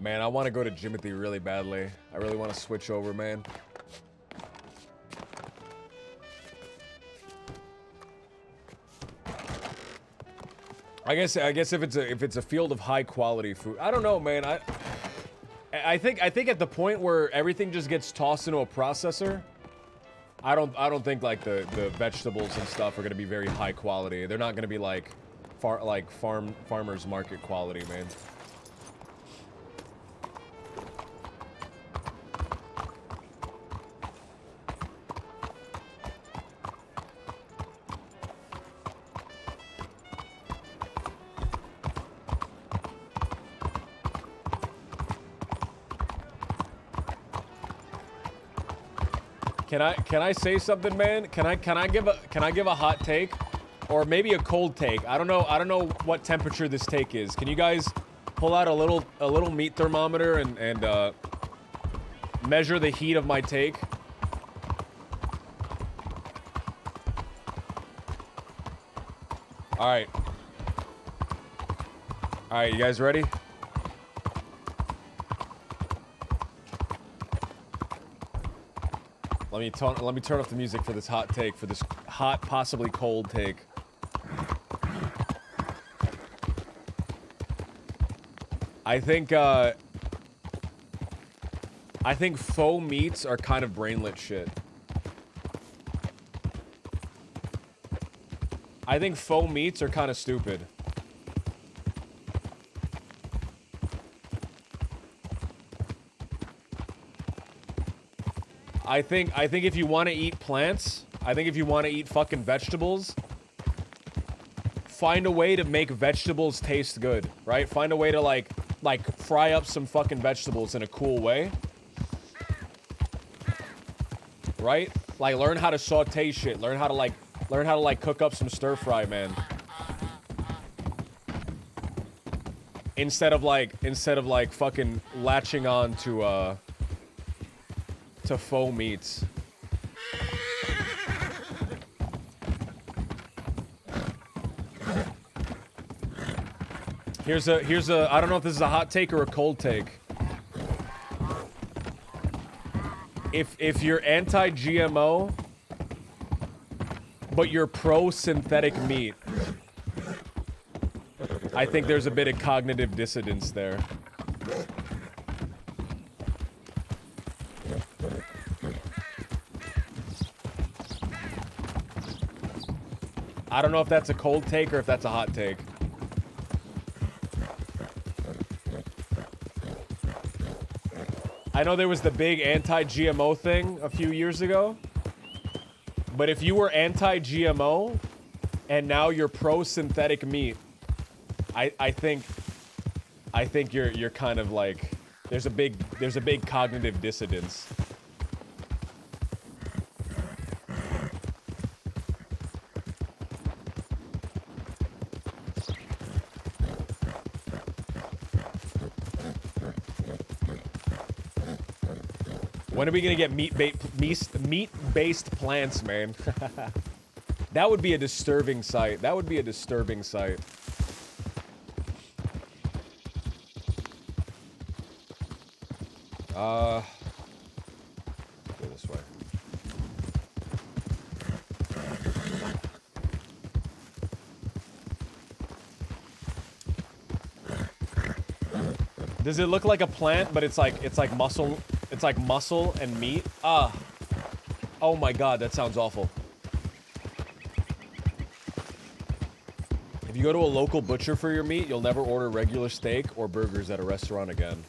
S2: Man, I want to go to Jimothy really badly. I really want to switch over, man. I guess if it's a field of high quality food, I don't know, man. I think at the point where everything just gets tossed into a processor, I don't think like the vegetables and stuff are gonna be very high quality. They're not gonna be like farmers market quality, man. Can I say something, man? Can I give a hot take, or maybe a cold take? I don't know what temperature this take is. Can you guys pull out a little meat thermometer and measure the heat of my take? All right, you guys ready? Let me turn off the music for this hot take, for this hot, possibly cold take. I think faux meats are kind of brainlet shit. I think faux meats are kind of stupid. I think if you want to eat plants, I think if you want to eat fucking vegetables, find a way to make vegetables taste good, right? Find a way to like fry up some fucking vegetables in a cool way. Right? Like learn how to saute shit, learn how to cook up some stir fry, man. Instead of like fucking latching on to faux meats. Here's a I don't know if this is a hot take or a cold take. If you're anti-GMO but you're pro synthetic meat, I think there's a bit of cognitive dissonance there. I don't know if that's a cold take or if that's a hot take. I know there was the big anti-GMO thing a few years ago. But if you were anti-GMO and now you're pro-synthetic meat, I think you're kind of like there's a big cognitive dissonance. When are we gonna get meat-based plants, man? That would be a disturbing sight. That would be a disturbing sight. Go this way. Does it look like a plant, but it's like muscle? It's like muscle and meat. Ah. Oh my god, that sounds awful. If you go to a local butcher for your meat, you'll never order regular steak or burgers at a restaurant again.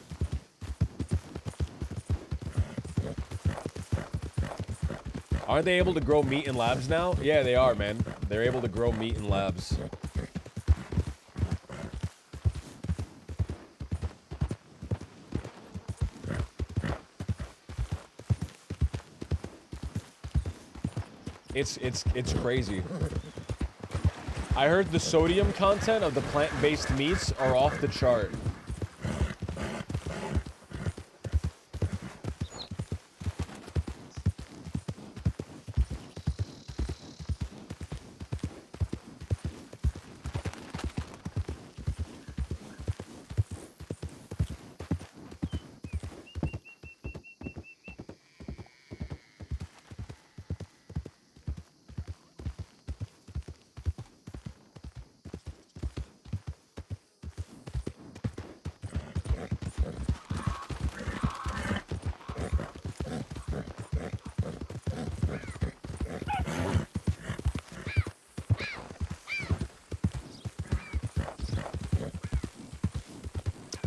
S2: Aren't they able to grow meat in labs now? Yeah, they are, man. They're able to grow meat in labs. It's crazy. I heard the sodium content of the plant-based meats are off the chart.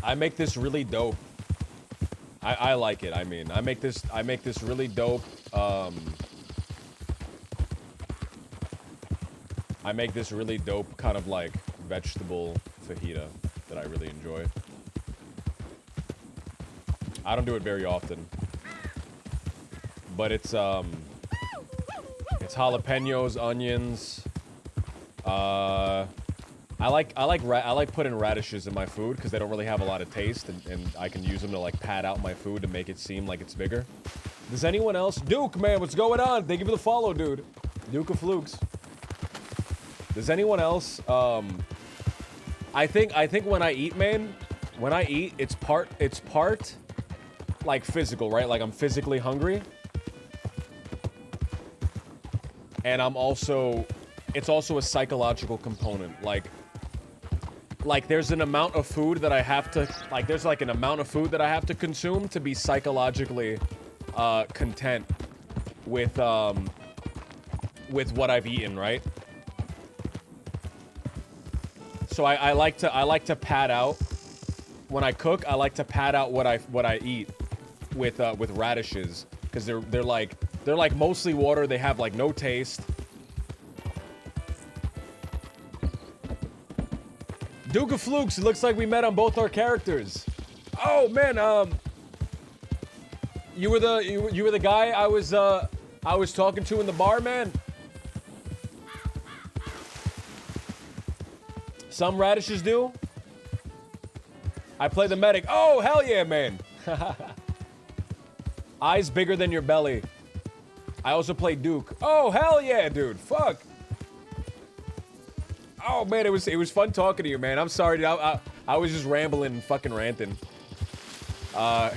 S2: I make this really dope. I like it. I mean, I make this really dope. I make this really dope kind of like vegetable fajita that I really enjoy. I don't do it very often, but it's jalapenos, onions. I like putting radishes in my food because they don't really have a lot of taste, and I can use them to like pad out my food to make it seem like it's bigger. Does anyone else? Duke, man, what's going on? Thank you for the follow, dude. Duke of Flukes. Does anyone else? I think when I eat, man, when I eat, it's part like physical, right? Like I'm physically hungry, and it's also a psychological component. Like there's an amount of food that I have to, like there's like an amount of food that I have to consume to be psychologically content with what I've eaten, right? So I like to pad out when I cook. I like to pad out what I eat with radishes because they're like mostly water. They have like no taste. Duke of Flukes, it looks like we met on both our characters. Oh man, you were the guy I was talking to in the bar, man. Some radishes do. I play the medic. Oh hell yeah, man. Eyes bigger than your belly. I also play Duke. Oh hell yeah, dude. Fuck. Oh man, it was fun talking to you, man. I'm sorry, dude. I was just rambling and fucking ranting. I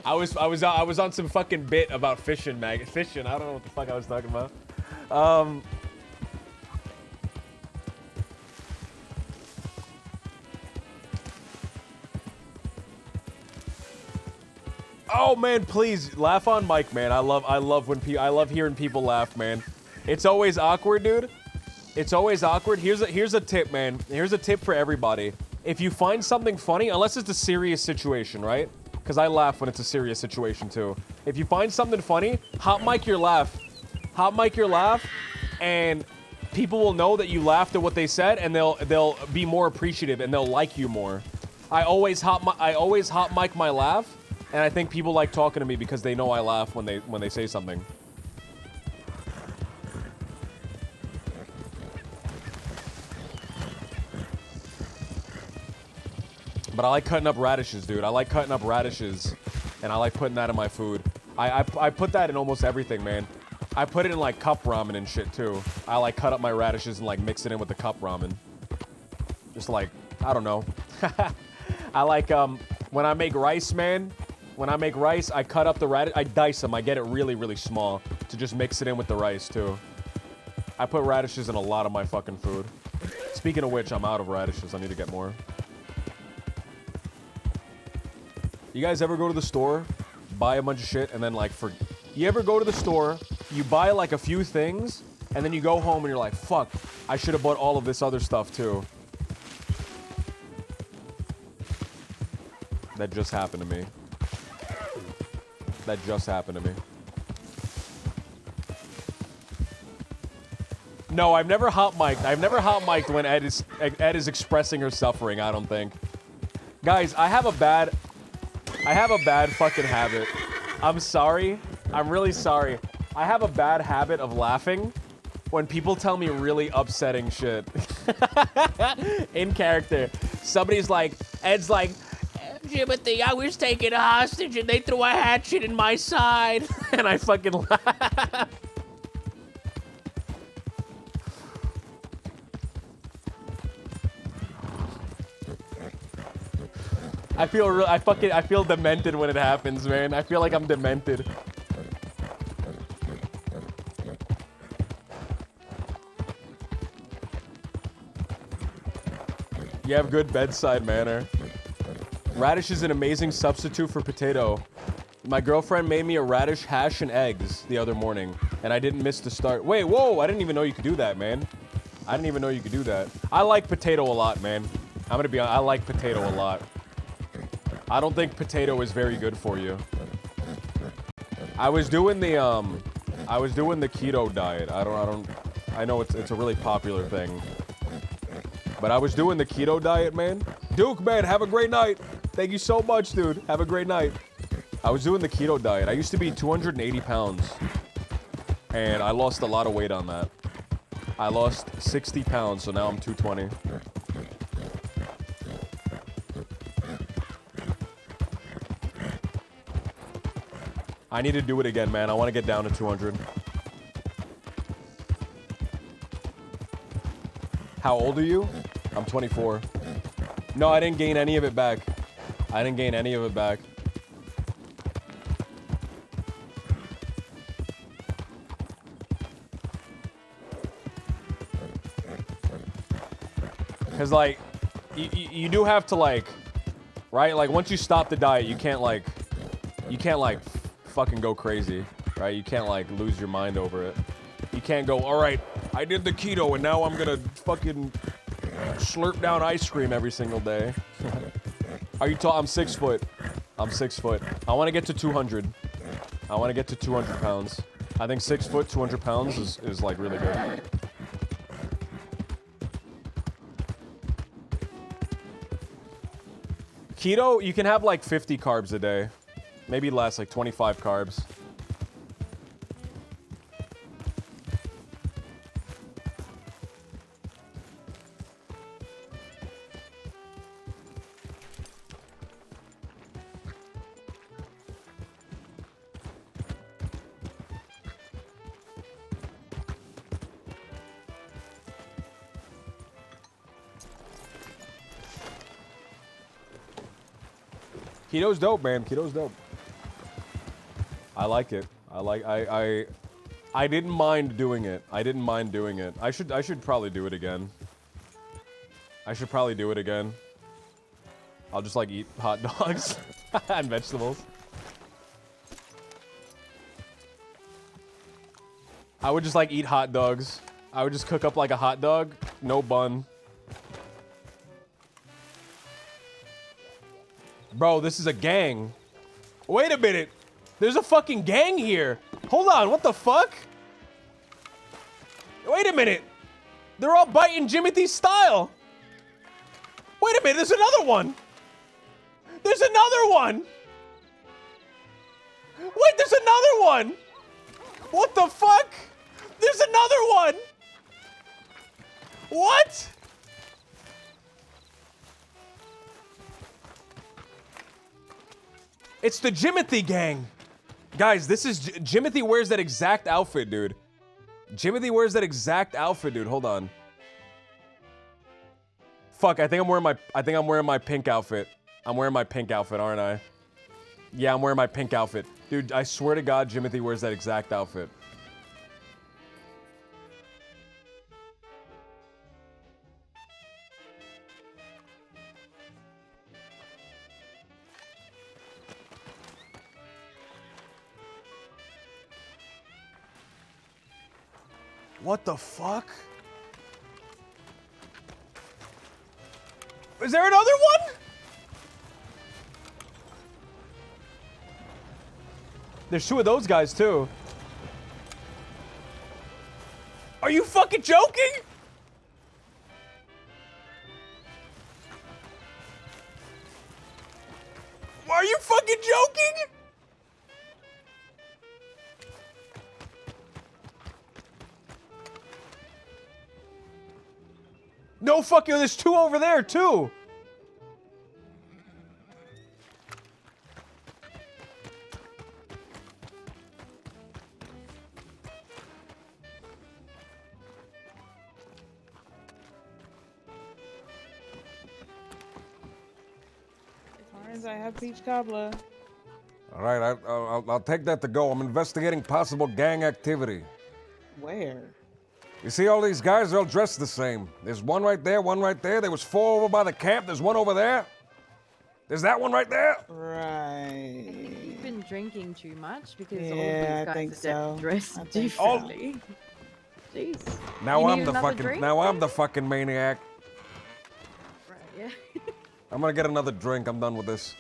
S2: was on some fucking bit about fishing, man. Fishing. I don't know what the fuck I was talking about. Oh man, please laugh on mic, man. I love hearing people laugh, man. It's always awkward, dude. It's always awkward. Here's a tip, man. Here's a tip for everybody. If you find something funny, unless it's a serious situation, right? Because I laugh when it's a serious situation too. If you find something funny, hot mic your laugh. Hot mic your laugh, and people will know that you laughed at what they said, and they'll be more appreciative and they'll like you more. I always hot mic my laugh, and I think people like talking to me because they know I laugh when they say something. But I like cutting up radishes, dude. I like cutting up radishes, and I like putting that in my food. I put that in almost everything, man. I put it in like cup ramen and shit too. I like cut up my radishes and like mix it in with the cup ramen. Just like, I don't know. I like when I make rice, man. When I make rice, I cut up the radish. I dice them. I get it really, really small to just mix it in with the rice too. I put radishes in a lot of my fucking food. Speaking of which, I'm out of radishes. I need to get more. You guys ever go to the store, buy a bunch of shit, and then like you ever go to the store, you buy like a few things, and then you go home and you're like, fuck, I should have bought all of this other stuff too. That just happened to me. That just happened to me. No, I've never hot mic'd. I've never hot mic'd when Ed is expressing her suffering, I don't think. Guys, I have a bad fucking habit. I'm sorry. I'm really sorry. I have a bad habit of laughing when people tell me really upsetting shit. In character. Somebody's like, Ed's like, Jimothy, I was taken hostage and they threw a hatchet in my side. And I fucking laugh. I feel demented when it happens, man. I feel like I'm demented. You have good bedside manner. Radish is an amazing substitute for potato. My girlfriend made me a radish hash and eggs the other morning, and I didn't miss the start. Wait, whoa, I didn't even know you could do that, man. I didn't even know you could do that. I like potato a lot, man. I'm gonna be honest, I like potato a lot. I don't think potato is very good for you. I was doing the keto diet. I know it's a really popular thing. But I was doing the keto diet, man. Duke, man, have a great night. Thank you so much, dude. Have a great night. I was doing the keto diet. I used to be 280 pounds. And I lost a lot of weight on that. I lost 60 pounds, so now I'm 220. I need to do it again, man. I want to get down to 200. How old are you? I'm 24. No, I didn't gain any of it back. I didn't gain any of it back. Because, like, you do have to, like, right? Like, once you stop the diet, you can't, like, fucking go crazy, right? You can't, like, lose your mind over it. You can't go, all right, I did the keto and now I'm gonna fucking slurp down ice cream every single day. Are you tall? I'm 6 foot. I'm 6 foot. I want to get to 200. I want to get to 200 pounds. I think 6 foot, 200 pounds is like really good. Keto, you can have like 50 carbs a day. Maybe less, like 25 carbs. Keto's dope, man. Keto's dope. I like it. I didn't mind doing it. I didn't mind doing it. I should probably do it again. I should probably do it again. I'll just like eat hot dogs and vegetables. I would just like eat hot dogs. I would just cook up like a hot dog, no bun. Bro, this is a gang. Wait a minute. There's a fucking gang here. Hold on, what the fuck? Wait a minute. They're all biting Jimothy's style. Wait a minute, there's another one. There's another one. Wait, there's another one. What the fuck? There's another one. What? It's the Jimothy gang. Guys, this is Jimothy wears that exact outfit, dude. Jimothy wears that exact outfit, dude. Hold on. Fuck, I think I'm wearing my pink outfit. I'm wearing my pink outfit, aren't I? Yeah, I'm wearing my pink outfit. Dude, I swear to God, Jimothy wears that exact outfit. What the fuck? Is there another one? There's two of those guys too. Are you fucking joking? Are you fucking joking? No fucking, there's two over there too.
S4: Orange, I have peach cobbler.
S3: All right, I'll take that to go. I'm investigating possible gang activity.
S4: Where?
S3: You see all these guys, they're all dressed the same. There's one right there, one right there. There was 4 over by the camp. There's one over there. There's that one right there.
S4: Right.
S6: You've been drinking too much because
S4: Yeah,
S6: all of
S4: I
S6: these
S4: think
S6: guys
S4: so.
S6: are dressed
S4: I think so.
S6: differently. Jeez.
S3: Now
S6: You
S3: I'm
S6: need
S3: the
S6: another
S3: fucking
S6: drink?
S3: now I'm the fucking maniac.
S6: Right, yeah.
S3: I'm gonna get another drink. I'm done with this.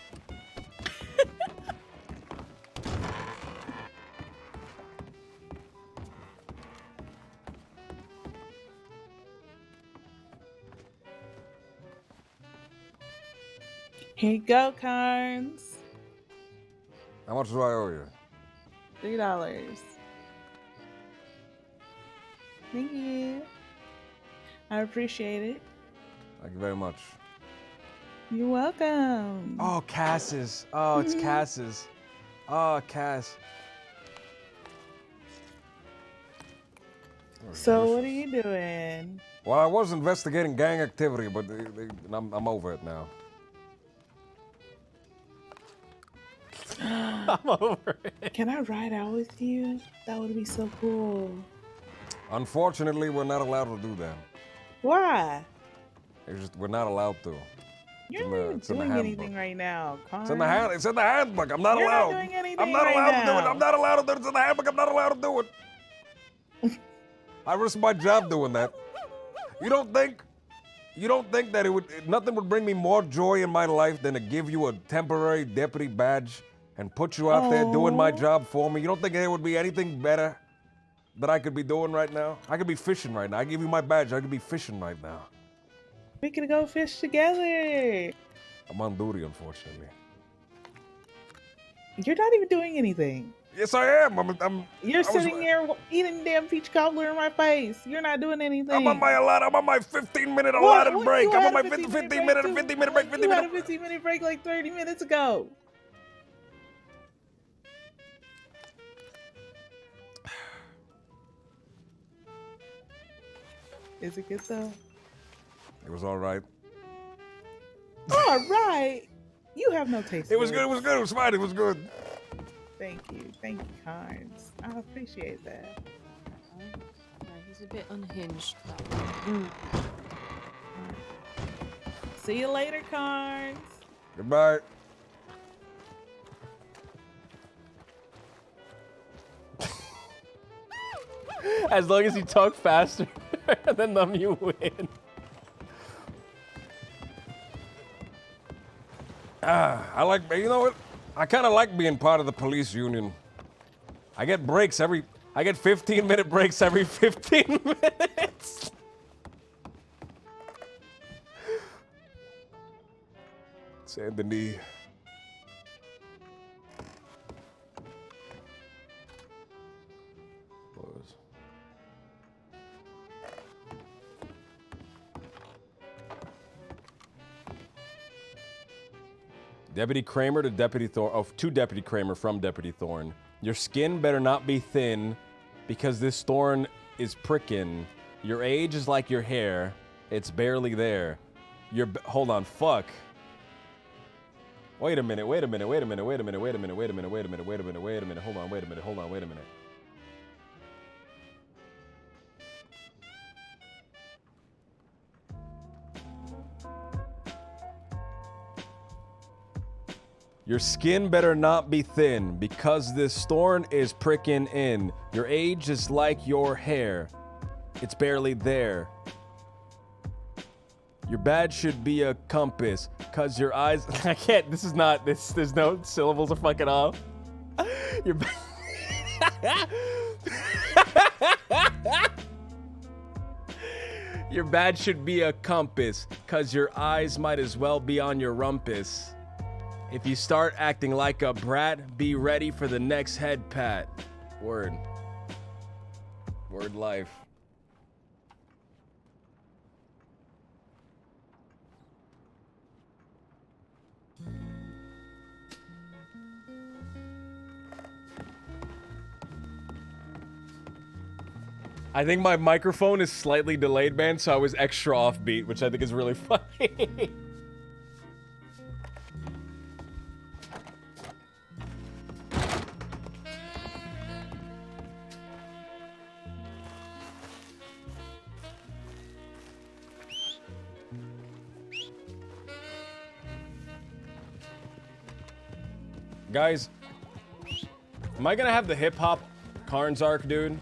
S4: Here you go, Carnes.
S3: How much do I owe you?
S4: $3. Thank you. I appreciate it.
S3: Thank you very much.
S4: You're welcome.
S2: Oh, Cass's. Oh, it's Cass's. Oh, Cass.
S4: So what are you doing?
S3: Well, I was investigating gang activity, but I'm over it now.
S2: I'm over it.
S4: Can I ride out with you? That would be so cool.
S3: Unfortunately, we're not allowed to do that.
S4: Why?
S3: We're not allowed to.
S4: You're
S3: in
S4: not
S3: the-
S4: even
S3: it's in the
S4: doing
S3: handbook.
S4: anything right now, Carnes.
S3: It's in the hand. It's in the handbook. I'm not
S4: You're
S3: allowed.
S4: not doing anything
S3: I'm not
S4: right
S3: allowed to do it.
S4: now.
S3: I'm not allowed to do it. It's in the handbook. I'm not allowed to do it. I risk my job doing that. You don't think that nothing would bring me more joy in my life than to give you a temporary deputy badge and put you out there doing my job for me? You don't think there would be anything better that I could be doing right now? I could be fishing right now. I give you my badge. I could be fishing right now.
S4: We could go fish together.
S3: I'm on duty, unfortunately.
S4: You're not even doing anything.
S3: Yes, I am.
S4: You're sitting there eating damn peach cobbler in my face. You're not doing anything.
S3: I'm on my 15-minute
S4: What?
S3: allotted
S4: What?
S3: break.
S4: You
S3: I'm
S4: had
S3: on
S4: a
S3: my
S4: 15-minute
S3: 15-minute
S4: break, too.
S3: 15-minute break.
S4: You had a 15-minute break like 30 minutes ago. Is it good though?
S3: It was all right.
S4: All right. You have no taste.
S3: It was
S4: for
S3: good. It was good. It was fine. It was good.
S4: Thank you, Carnes. I appreciate that.
S7: No, he's a bit unhinged.
S4: See you later, Carnes.
S3: Goodbye.
S2: As long as you talk faster than them, you win.
S3: You know what? I kind of like being part of the police union. I get 15-minute breaks every 15 minutes. Saint Denis. Was. Deputy Kramer to Deputy Thorne. Oh, to Deputy Kramer from Deputy Thorne. Your skin better not be thin because this thorn is pricking. Your age is like your hair. It's barely there. Hold on, fuck. Wait a minute, wait a minute, wait a minute, wait a minute, wait a minute, wait a minute, wait a minute, wait a minute, wait a minute, hold on, wait a minute, hold on, wait a minute. Your skin better not be thin because this thorn is pricking in. Your age is like your hair. It's barely there. Your badge should be a compass because your eyes... I can't... This is not... There's no syllables are fucking off. Your... Your badge should be a compass because your eyes might as well be on your rumpus. If you start acting like a brat, be ready for the next head pat. Word. Word life. I think my microphone is slightly delayed, man, so I was extra offbeat, which I think is really funny. Guys, am I gonna have the hip-hop Karn's arc, dude?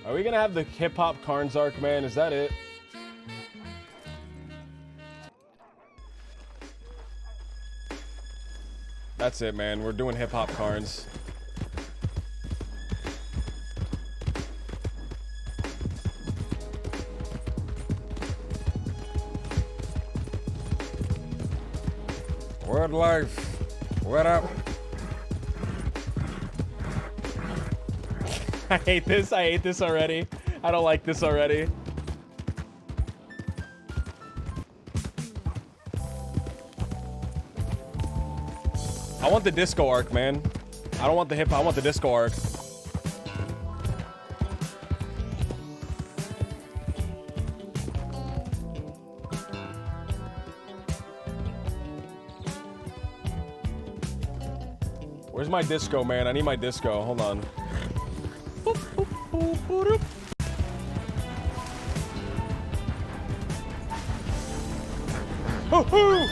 S3: Are we gonna have the hip-hop Karn's arc, man? Is that it? That's it, man. We're doing hip-hop Karn's. Word life. What up?
S2: I hate this. I hate this already. I don't like this already. I want the disco arc, man. I don't want the hip. I want the disco arc. Where's my disco, man? I need my disco. Hold on. Hoo-hoo!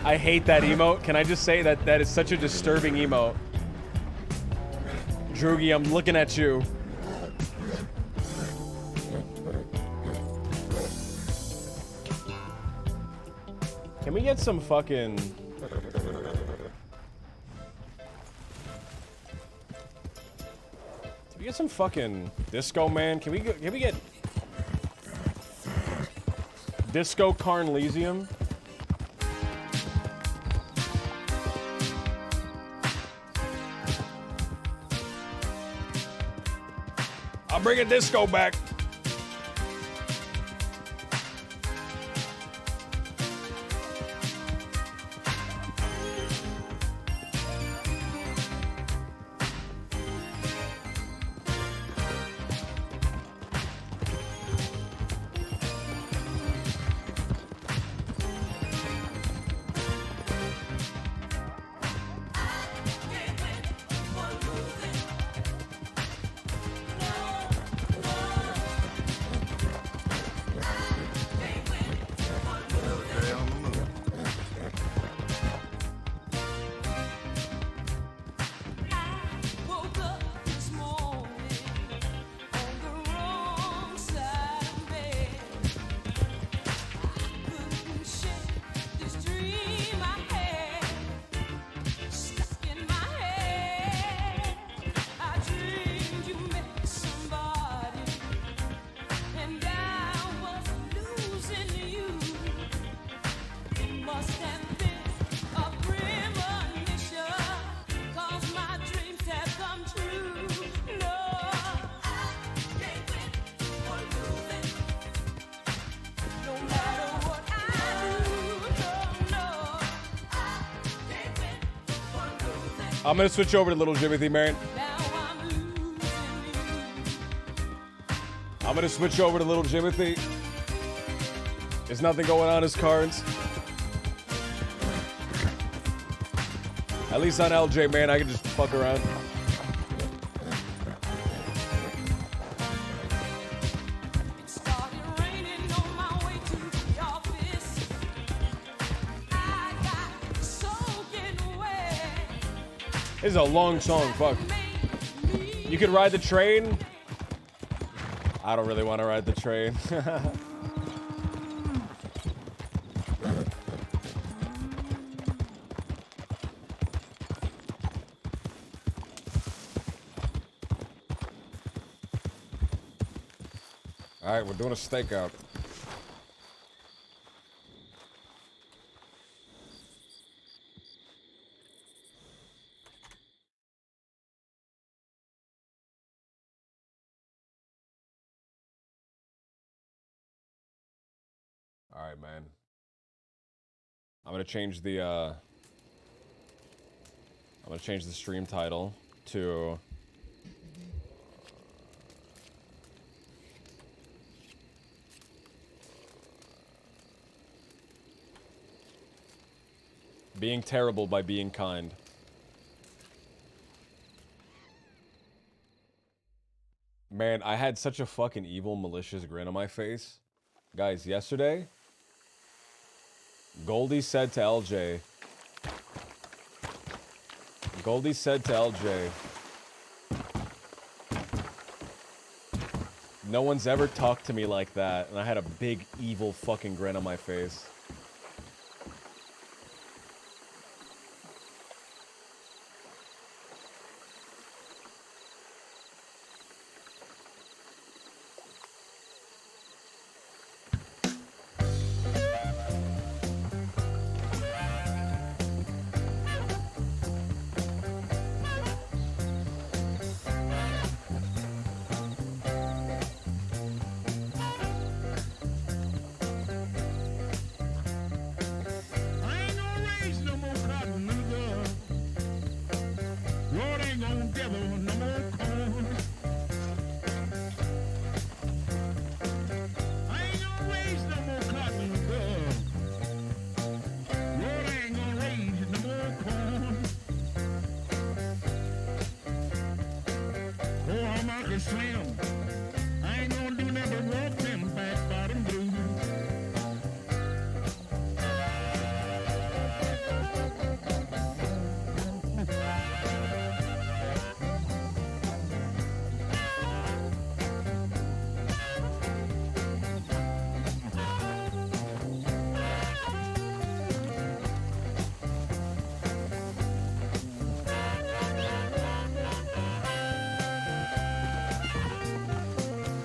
S2: I hate that emote. Can I just say that that is such a disturbing emote? Droogie, I'm looking at you. Can we get some fucking... Can we get some fucking disco, man? Can we get... Disco Carnlesium?
S3: I'll bring a disco back.
S2: I'm gonna switch over to Little Jimothy, man. I'm gonna switch over to Little Jimothy. There's nothing going on his cards. At least on LJ, man, I can just fuck around. This is a long song, fuck. You could ride the train. I don't really want to ride the train.
S3: All right, we're doing a stakeout. All right, man.
S2: I'm gonna change the stream title to Being Terrible by Being Kind. Man, I had such a fucking evil, malicious grin on my face. Guys, yesterday, Goldie said to LJ, no one's ever talked to me like that, and I had a big, evil fucking grin on my face.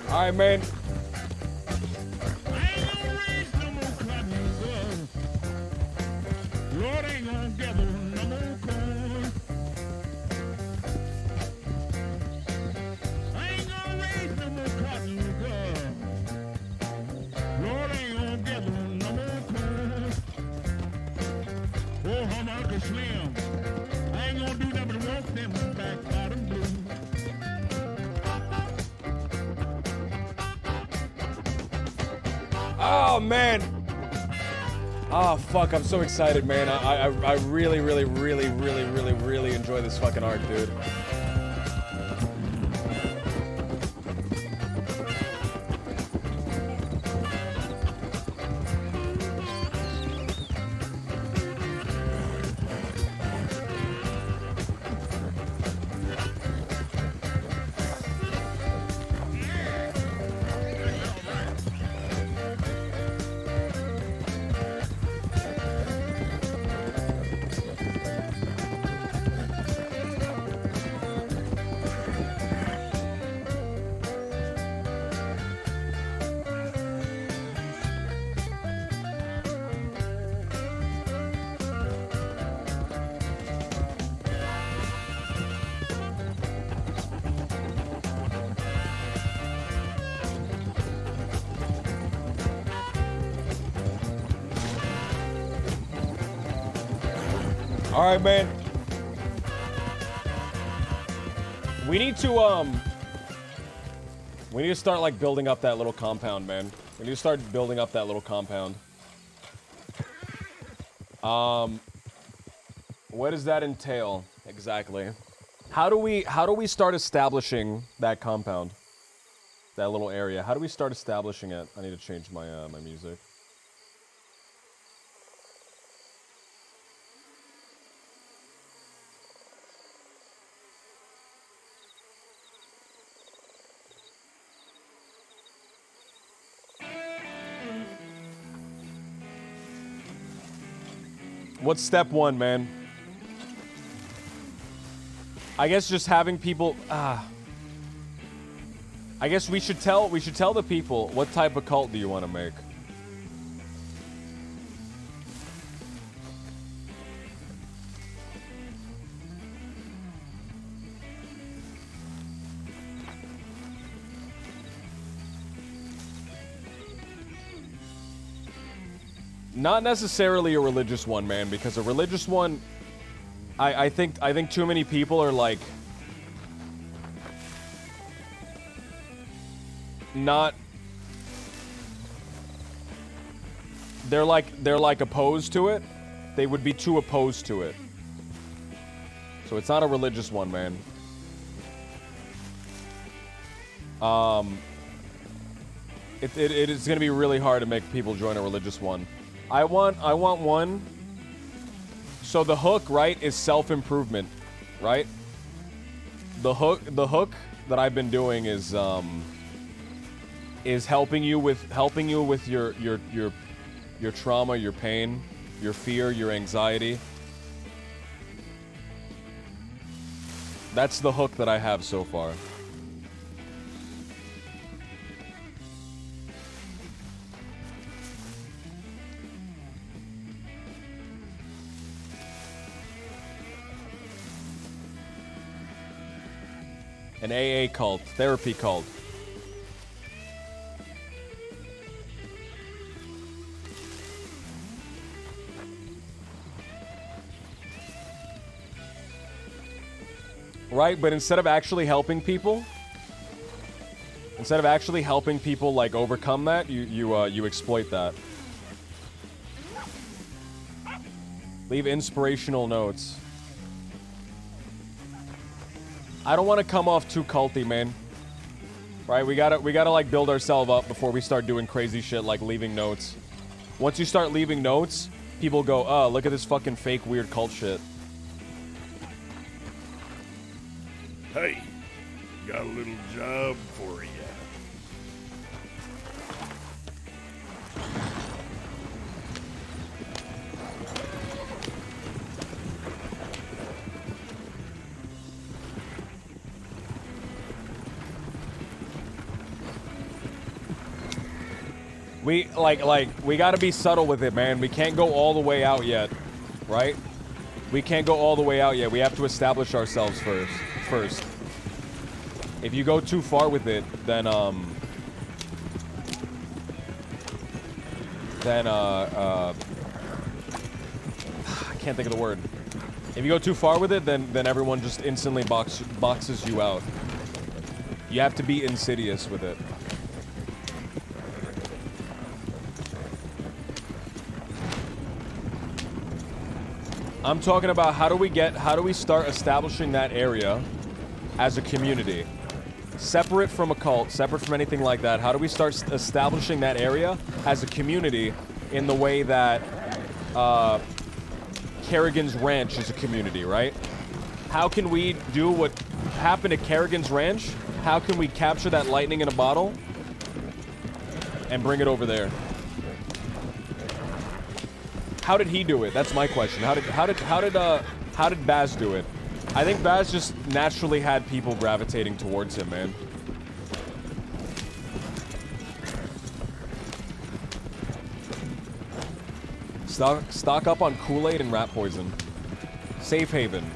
S2: All right, man. Oh, man. Oh, fuck. I'm so excited, man. I really, really, really, really, really, really enjoy this fucking art, dude. All right, man. We need to start like building up that little compound, man. We need to start building up that little compound. What does that entail exactly? How do we start establishing that compound? That little area. How do we start establishing it? I need to change my my music. What's step one, man? I guess just having people. I guess we should tell the people what type of cult do you want to make. Not necessarily a religious one, man, because a religious one, I think too many people are like not. They're like opposed to it. They would be too opposed to it. So it's not a religious one, man. It is gonna be really hard to make people join a religious one. I want one. So the hook, right, is self-improvement, right? The hook that I've been doing is helping you with your trauma, your pain, your fear, your anxiety. That's the hook that I have so far. An AA cult, therapy cult. Right, but instead of actually helping people, like overcome that, you exploit that. Leave inspirational notes. I don't want to come off too culty, man. Right, we gotta like build ourselves up before we start doing crazy shit like leaving notes. Once you start leaving notes, people go, oh, look at this fucking fake weird cult shit.
S8: Hey, got a little job for you.
S2: We gotta be subtle with it, man. We can't go all the way out yet, right? We can't go all the way out yet. We have to establish ourselves first. If you go too far with it, then I can't think of the word. If you go too far with it, then everyone just instantly boxes you out. You have to be insidious with it. I'm talking about how do we start establishing that area as a community? Separate from a cult, separate from anything like that. How do we start establishing that area as a community in the way that Kerrigan's Ranch is a community, right? How can we do what happened at Kerrigan's Ranch? How can we capture that lightning in a bottle and bring it over there? How did he do it? That's my question. How did Baz do it? I think Baz just naturally had people gravitating towards him, man. Stock up on Kool-Aid and rat poison. Safe haven.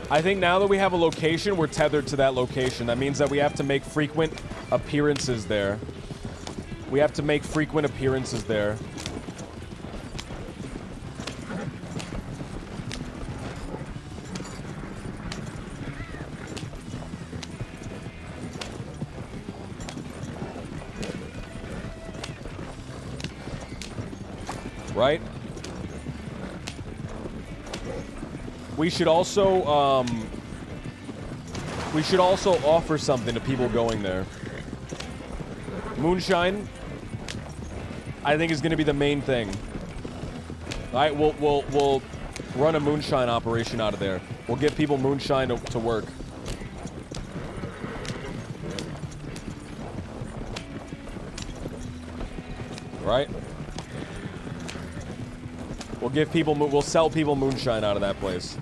S2: I think now that we have a location, we're tethered to that location. That means that we have to make frequent appearances there. We have to make frequent appearances there. Right? We should also offer something to people going there. Moonshine, I think, is going to be the main thing. All right, we'll run a moonshine operation out of there. We'll give people moonshine to work. Right? We'll sell people moonshine out of that place.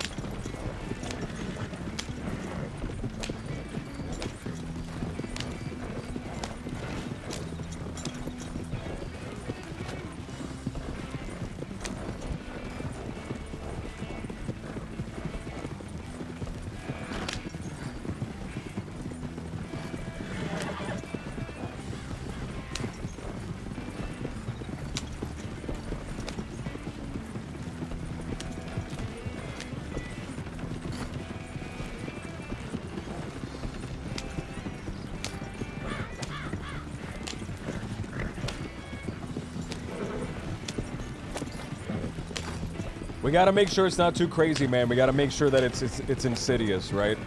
S2: We gotta make sure it's not too crazy, man. We gotta make sure that it's insidious, right?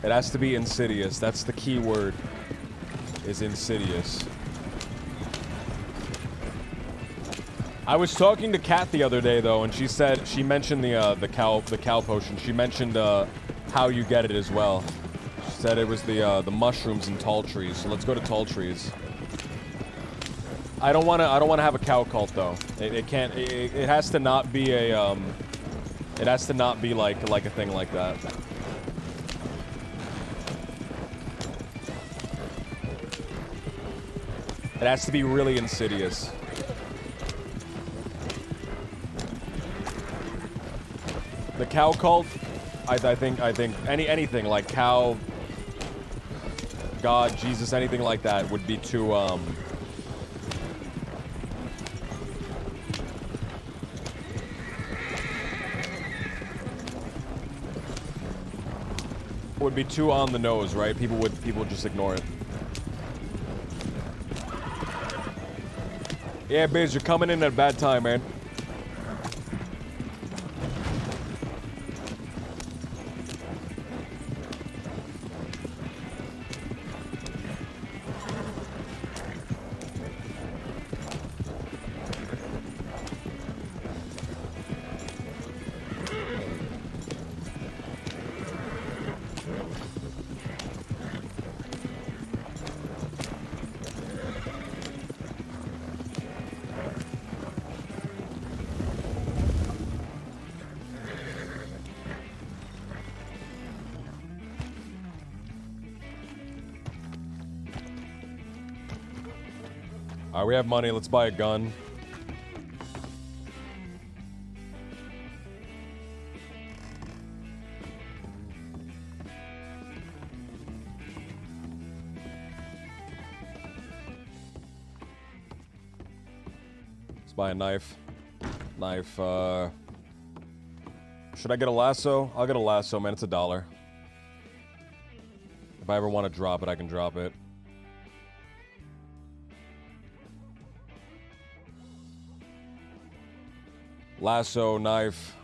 S2: It has to be insidious. That's the key word, is insidious. I was talking to Kat the other day, though, and she mentioned the cow potion. She mentioned how you get it as well. She said it was the mushrooms and tall trees. So let's go to tall trees. I don't want to have a cow cult, though. It can't. It has to not be a. It has to not be like a thing like that. It has to be really insidious. The cow cult, I think anything like cow, God, Jesus, anything like that would be too would be too on the nose, right? People would just ignore it. Yeah, Biz, you're coming in at a bad time, man. Alright, we have money. Let's buy a gun. Let's buy a knife. Should I get a lasso? I'll get a lasso, man. It's $1. If I ever want to drop it, I can drop it. Lasso, knife.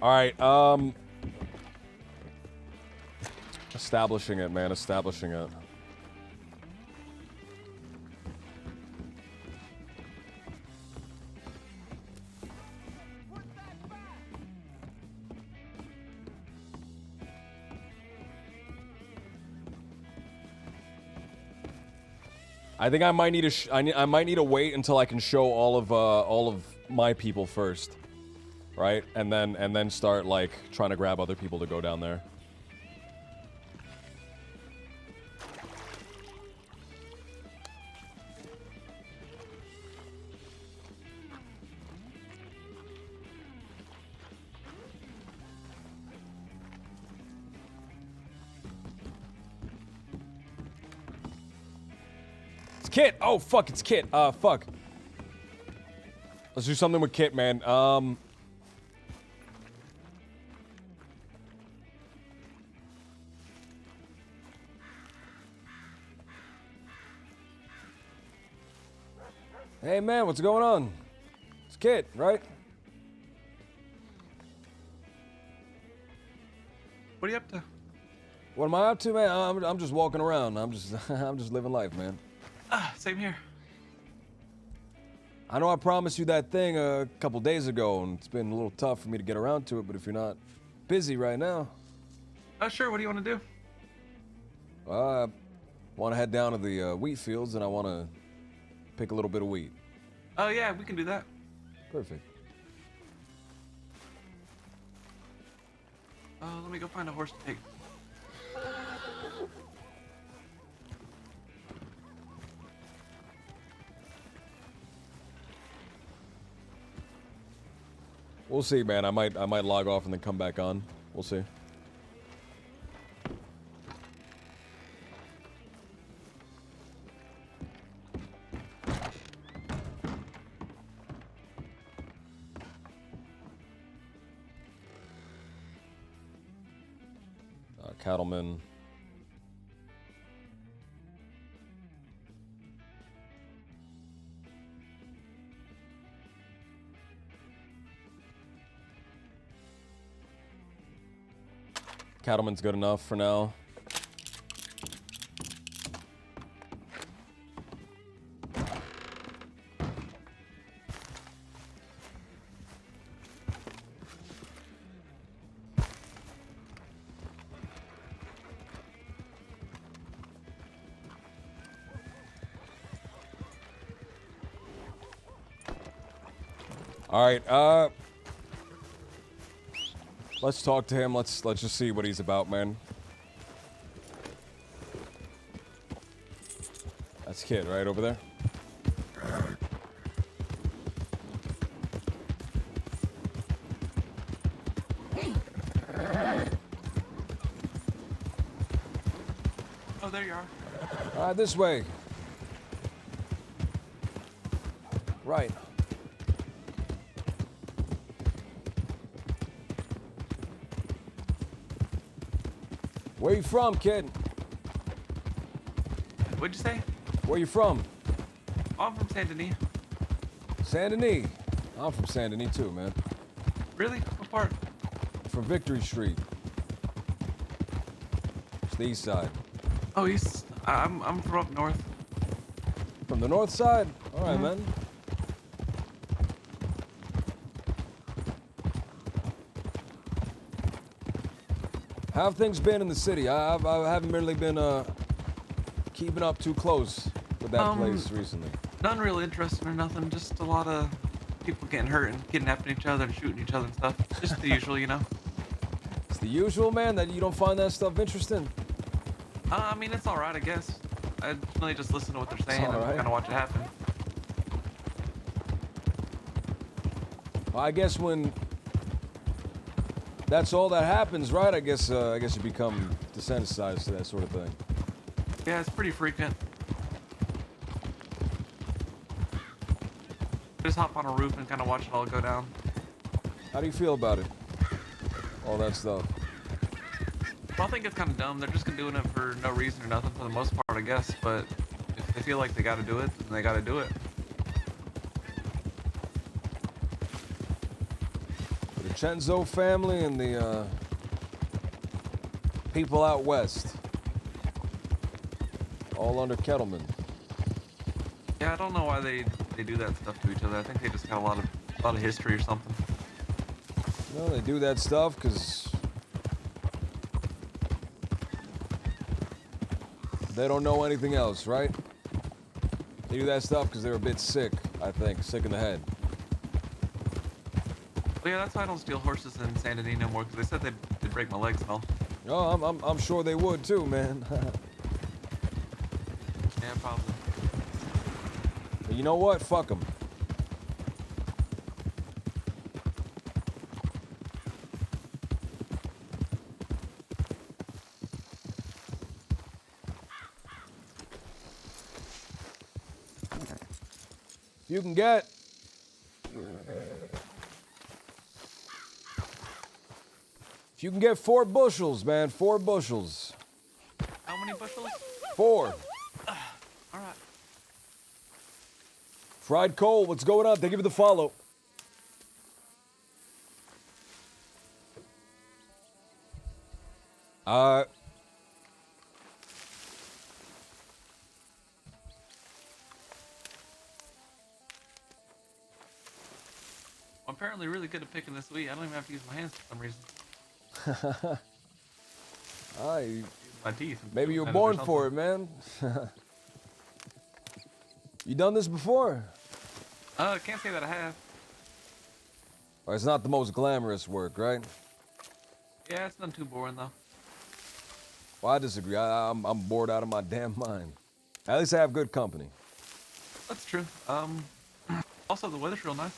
S2: All right, establishing it, man, establishing it. I think I might need to. I might need to wait until I can show all of my people first, right? And then start like trying to grab other people to go down there.
S3: Kit. Oh, fuck, it's Kit. Fuck. Let's do something with Kit, man. Hey, man, what's going on? It's Kit, right?
S9: What are you up to?
S3: What am I up to, man? I'm just walking around. I'm just living life, man.
S9: Same here.
S3: I know I promised you that thing a couple days ago, and it's been a little tough for me to get around to it, but if you're not busy right now...
S9: Sure, what do you want to do?
S3: I want to head down to the wheat fields, and I want to pick a little bit of wheat.
S9: Oh, yeah, we can do that.
S3: Perfect.
S9: Let me go find a horse to take.
S3: We'll see, man. I might log off and then come back on. We'll see. Cattleman. Cattleman's good enough for now. All right, let's talk to him. Let's just see what he's about, man. That's Kid right over there.
S9: Oh, there you are.
S3: This way. Right. Where you from, kid?
S9: What'd you say?
S3: Where you from?
S9: Oh, I'm from Saint Denis.
S3: Saint Denis. I'm from Saint Denis too, man.
S9: Really? What part?
S3: From Victory Street. It's the east side.
S9: Oh, east. I'm from up north.
S3: From the north side? All right, man. How have things been in the city? I haven't really been keeping up too close with that place recently.
S9: None real interesting or nothing. Just a lot of people getting hurt and kidnapping each other and shooting each other and stuff. Just the usual, you know.
S3: It's the usual, man. That you don't find that stuff interesting.
S9: I mean, it's all right, I guess. I really just listen to what they're saying and kind of watch it happen.
S3: Well, I guess when that's all that happens, right? I guess you become desensitized to that sort of thing.
S9: Yeah, it's pretty frequent. Just hop on a roof and kind of watch it all go down.
S3: How do you feel about it? All that stuff.
S9: Well, I think it's kind of dumb. They're just doing it for no reason or nothing for the most part, I guess. But if they feel like they got to do it, then they got to do it.
S3: The Chenzo family and the people out west, all under Kettleman.
S9: Yeah, I don't know why they do that stuff to each other. I think they just got a lot of history or something.
S3: No, they do that stuff because they don't know anything else, right? They do that stuff because they're a bit sick, I think, sick in the head.
S9: Well, yeah, that's why I don't steal horses in Saint Denis no more, because they said they'd break my legs and all.
S3: Oh, I'm sure they would too, man.
S9: Yeah, probably.
S3: But you know what? Fuck them. You can get. If you can get 4 bushels, man, 4 bushels.
S9: How many bushels?
S3: 4.
S9: All right.
S3: Fried Cole, what's going on? Thank you for the follow.
S9: I'm apparently really good at picking this wheat. I don't even have to use my hands for some reason. Use my teeth.
S3: Maybe you were born for it, man. You done this before?
S9: Can't say that I have.
S3: Well, it's not the most glamorous work, right?
S9: Yeah, it's not too boring though.
S3: Well, I disagree. I'm bored out of my damn mind. At least I have good company.
S9: That's true. Also the weather's real nice.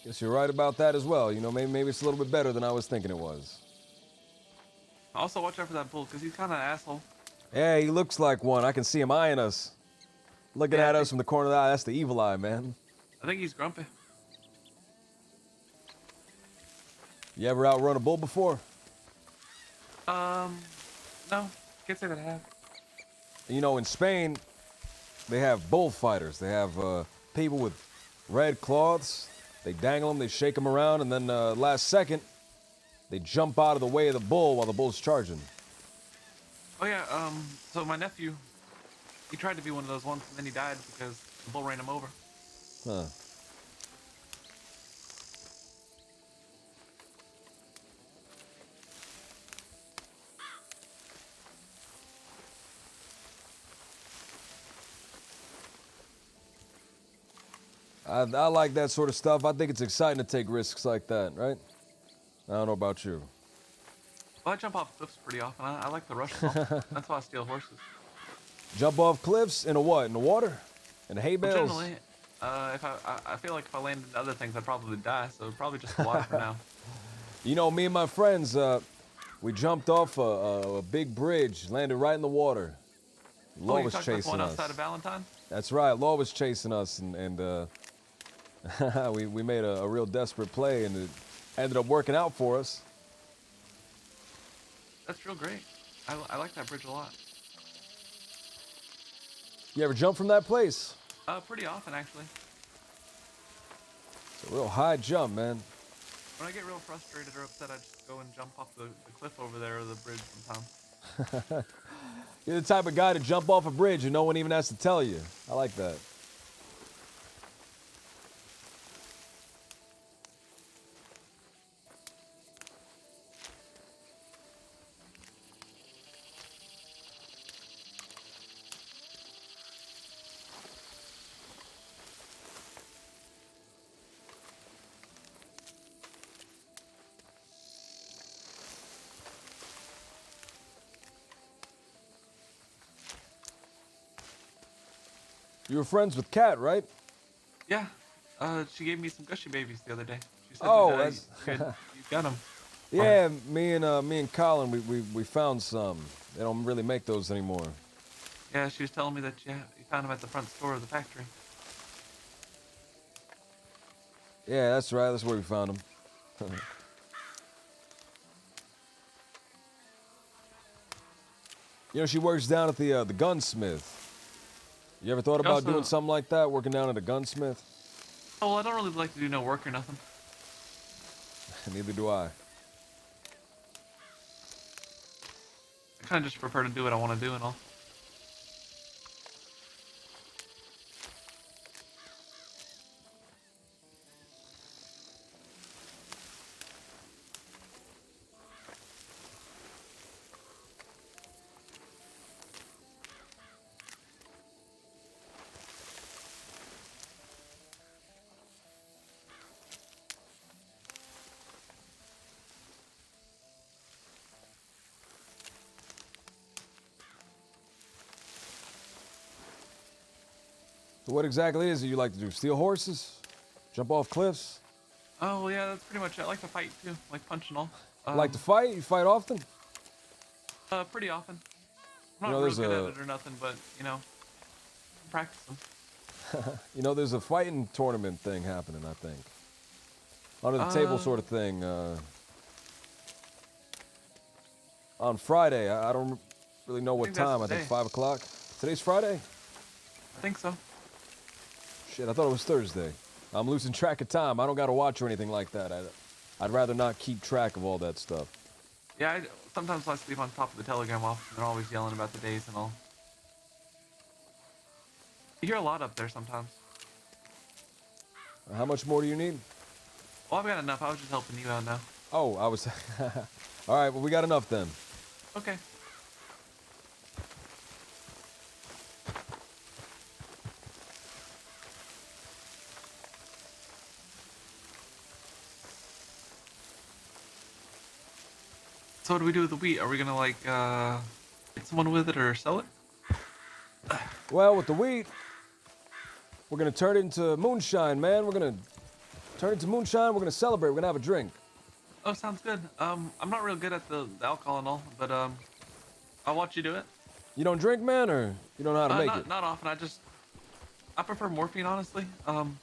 S3: Guess you're right about that as well. You know, maybe it's a little bit better than I was thinking it was.
S9: Also watch out for that bull, because he's kind of an asshole.
S3: Yeah, he looks like one. I can see him eyeing us. Looking at us from the corner of the eye. That's the evil eye, man.
S9: I think he's grumpy.
S3: You ever outrun a bull before?
S9: No. Can't say that I have.
S3: You know, in Spain, they have bullfighters. They have people with red cloths. They dangle them, they shake them around, and then last second, they jump out of the way of the bull while the bull's charging.
S9: Oh yeah, so my nephew, he tried to be one of those once, and then he died because the bull ran him over.
S3: Huh. I like that sort of stuff. I think it's exciting to take risks like that, right? I don't know about you.
S9: Well, I jump off cliffs pretty often. I like the rush. That's why I steal horses.
S3: Jump off cliffs in a what? In the water? In the hay
S9: Well,
S3: bales?
S9: generally, if I feel like if I landed in other things, I'd probably die. So probably just the water for now.
S3: You know, me and my friends, we jumped off a big bridge, landed right in the water. Law was chasing us.
S9: One outside of Valentine?
S3: That's right. Law was chasing us, and we made a real desperate play, and it ended up working out for us.
S9: That's real great. I like that bridge a lot.
S3: You ever jump from that place?
S9: Pretty often, actually.
S3: It's a real high jump, man.
S9: When I get real frustrated or upset, I just go and jump off the cliff over there or the bridge sometimes.
S3: You're the type of guy to jump off a bridge and no one even has to tell you. I like that. You were friends with Kat, right?
S9: Yeah. She gave me some gushy babies the other day. She said you got them.
S3: Yeah, me and Colin, we found some. They don't really make those anymore.
S9: Yeah, she was telling me that you found them at the front store of the factory.
S3: Yeah, that's right. That's where we found them. You know, she works down at the gunsmith. You ever thought about doing something like that, working down at a gunsmith?
S9: Oh, well, I don't really like to do no work or nothing.
S3: Neither do I.
S9: I kind of just prefer to do what I want to do and all.
S3: So what exactly is it you like to do? Steal horses? Jump off cliffs?
S9: Oh, well, yeah, that's pretty much it. I like to fight, too. Like punch and all.
S3: Like to fight? You fight often?
S9: Pretty often. I'm
S3: You
S9: not
S3: know,
S9: real good at it or nothing, but, you know, practice them.
S3: You know, there's a fighting tournament thing happening, I think. Under the table sort of thing. On Friday, I don't really know what time. I think 5 o'clock. Today's Friday?
S9: I think so.
S3: Shit, I thought it was Thursday. I'm losing track of time. I don't got to watch or anything like that. I'd rather not keep track of all that stuff.
S9: Yeah, sometimes I sleep on top of the telegram office, and they're always yelling about the days and all. You hear a lot up there sometimes.
S3: How much more do you need?
S9: Well, I've got enough. I was just helping you out now.
S3: Oh, I was... All right, well, we got enough then.
S9: Okay. So what do we do with the wheat? Are we gonna like get someone with it or sell it?
S3: Well, with the wheat, we're gonna turn it into moonshine, man. We're gonna turn it into moonshine. We're gonna celebrate. We're gonna have a drink.
S9: Oh, sounds good. I'm not real good at the alcohol and all, but I'll watch you do it.
S3: You don't drink, man, or you don't know how to make it?
S9: Not often. I prefer morphine, honestly.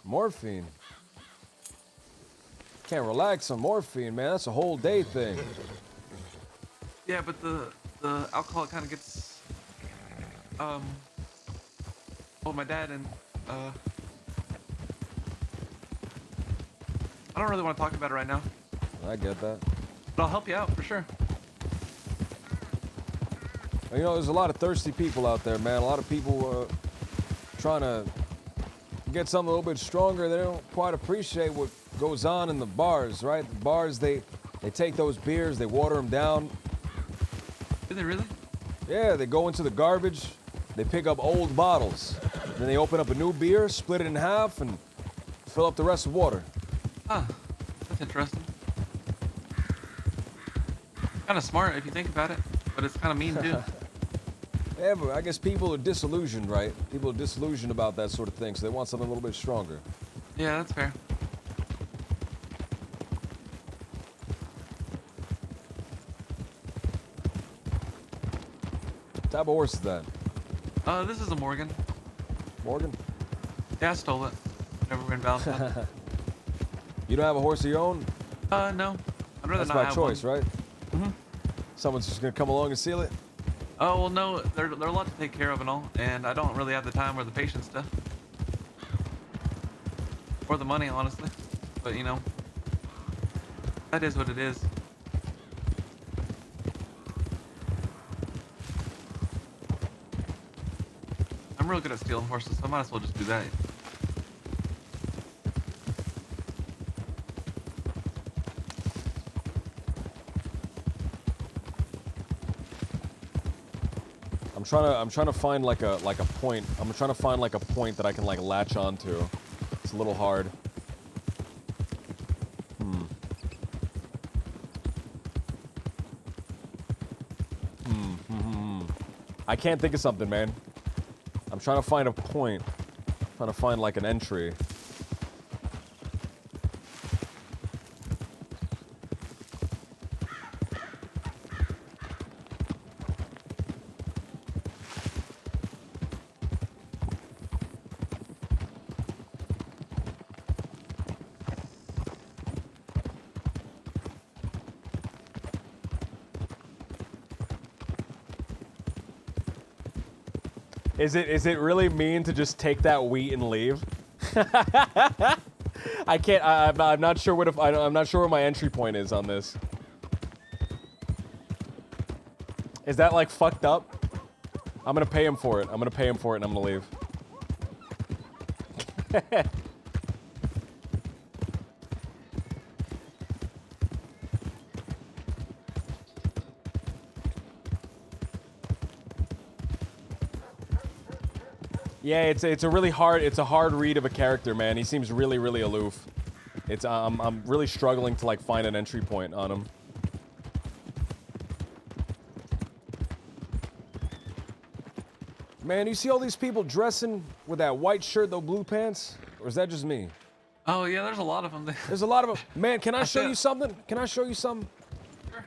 S3: Morphine. Can't relax on morphine, man. That's a whole day thing.
S9: Yeah, but the alcohol kind of gets well, my dad and I don't really want to talk about it right now.
S3: I get that.
S9: But I'll help you out for sure.
S3: You know, there's a lot of thirsty people out there, man. A lot of people trying to get something a little bit stronger. They don't quite appreciate what goes on in the bars, right? The bars, they take those beers, they water them down.
S9: Did they really?
S3: Yeah, they go into the garbage, they pick up old bottles. Then they open up a new beer, split it in half, and fill up the rest with water.
S9: Huh. That's interesting. Kind of smart if you think about it, but it's kind of mean too.
S3: Yeah, but I guess people are disillusioned, right? People are disillusioned about that sort of thing, so they want something a little bit stronger.
S9: Yeah, that's fair.
S3: What type of horse is that?
S9: This is a Morgan.
S3: Morgan?
S9: Yeah, I stole it. Never been Valentine.
S3: You don't have a horse of your own?
S9: No. I'd rather
S3: That's
S9: not
S3: by
S9: have
S3: choice,
S9: one.
S3: right?
S9: Mm-hmm.
S3: Someone's just gonna come along and steal it?
S9: Oh, well, no, they're a lot to take care of and all, and I don't really have the time or the patience to. Or the money, honestly. But, you know, that is what it is. I'm real good at stealing horses, so I might as well just do that.
S3: I'm trying to find like a point. I'm trying to find like a point that I can like latch onto. It's a little hard. I can't think of something, man. I'm trying to find a point. I'm trying to find like an entry. Is it really mean to just take that wheat and leave? I can't. I'm not sure what if I'm not sure where my entry point is on this. Is that like fucked up? I'm gonna pay him for it. I'm gonna pay him for it, and I'm gonna leave. Yeah, it's a really hard read of a character, man. He seems really aloof. It's I'm really struggling to like find an entry point on him. Man, you see all these people dressing with that white shirt, those blue pants? Or is that just me?
S9: Oh, yeah, there's a lot of them.
S3: There's a lot of them. Man, can I show you something? Can I show you something?
S9: Sure.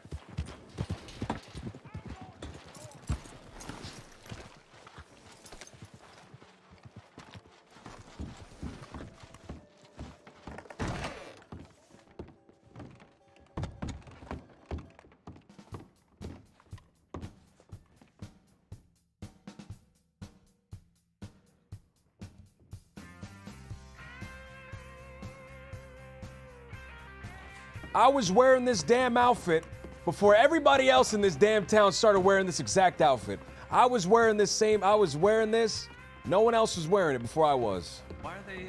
S3: I was wearing this damn outfit before everybody else in this damn town started wearing this exact outfit. I was wearing this. No one else was wearing it before I was.
S9: Why are they?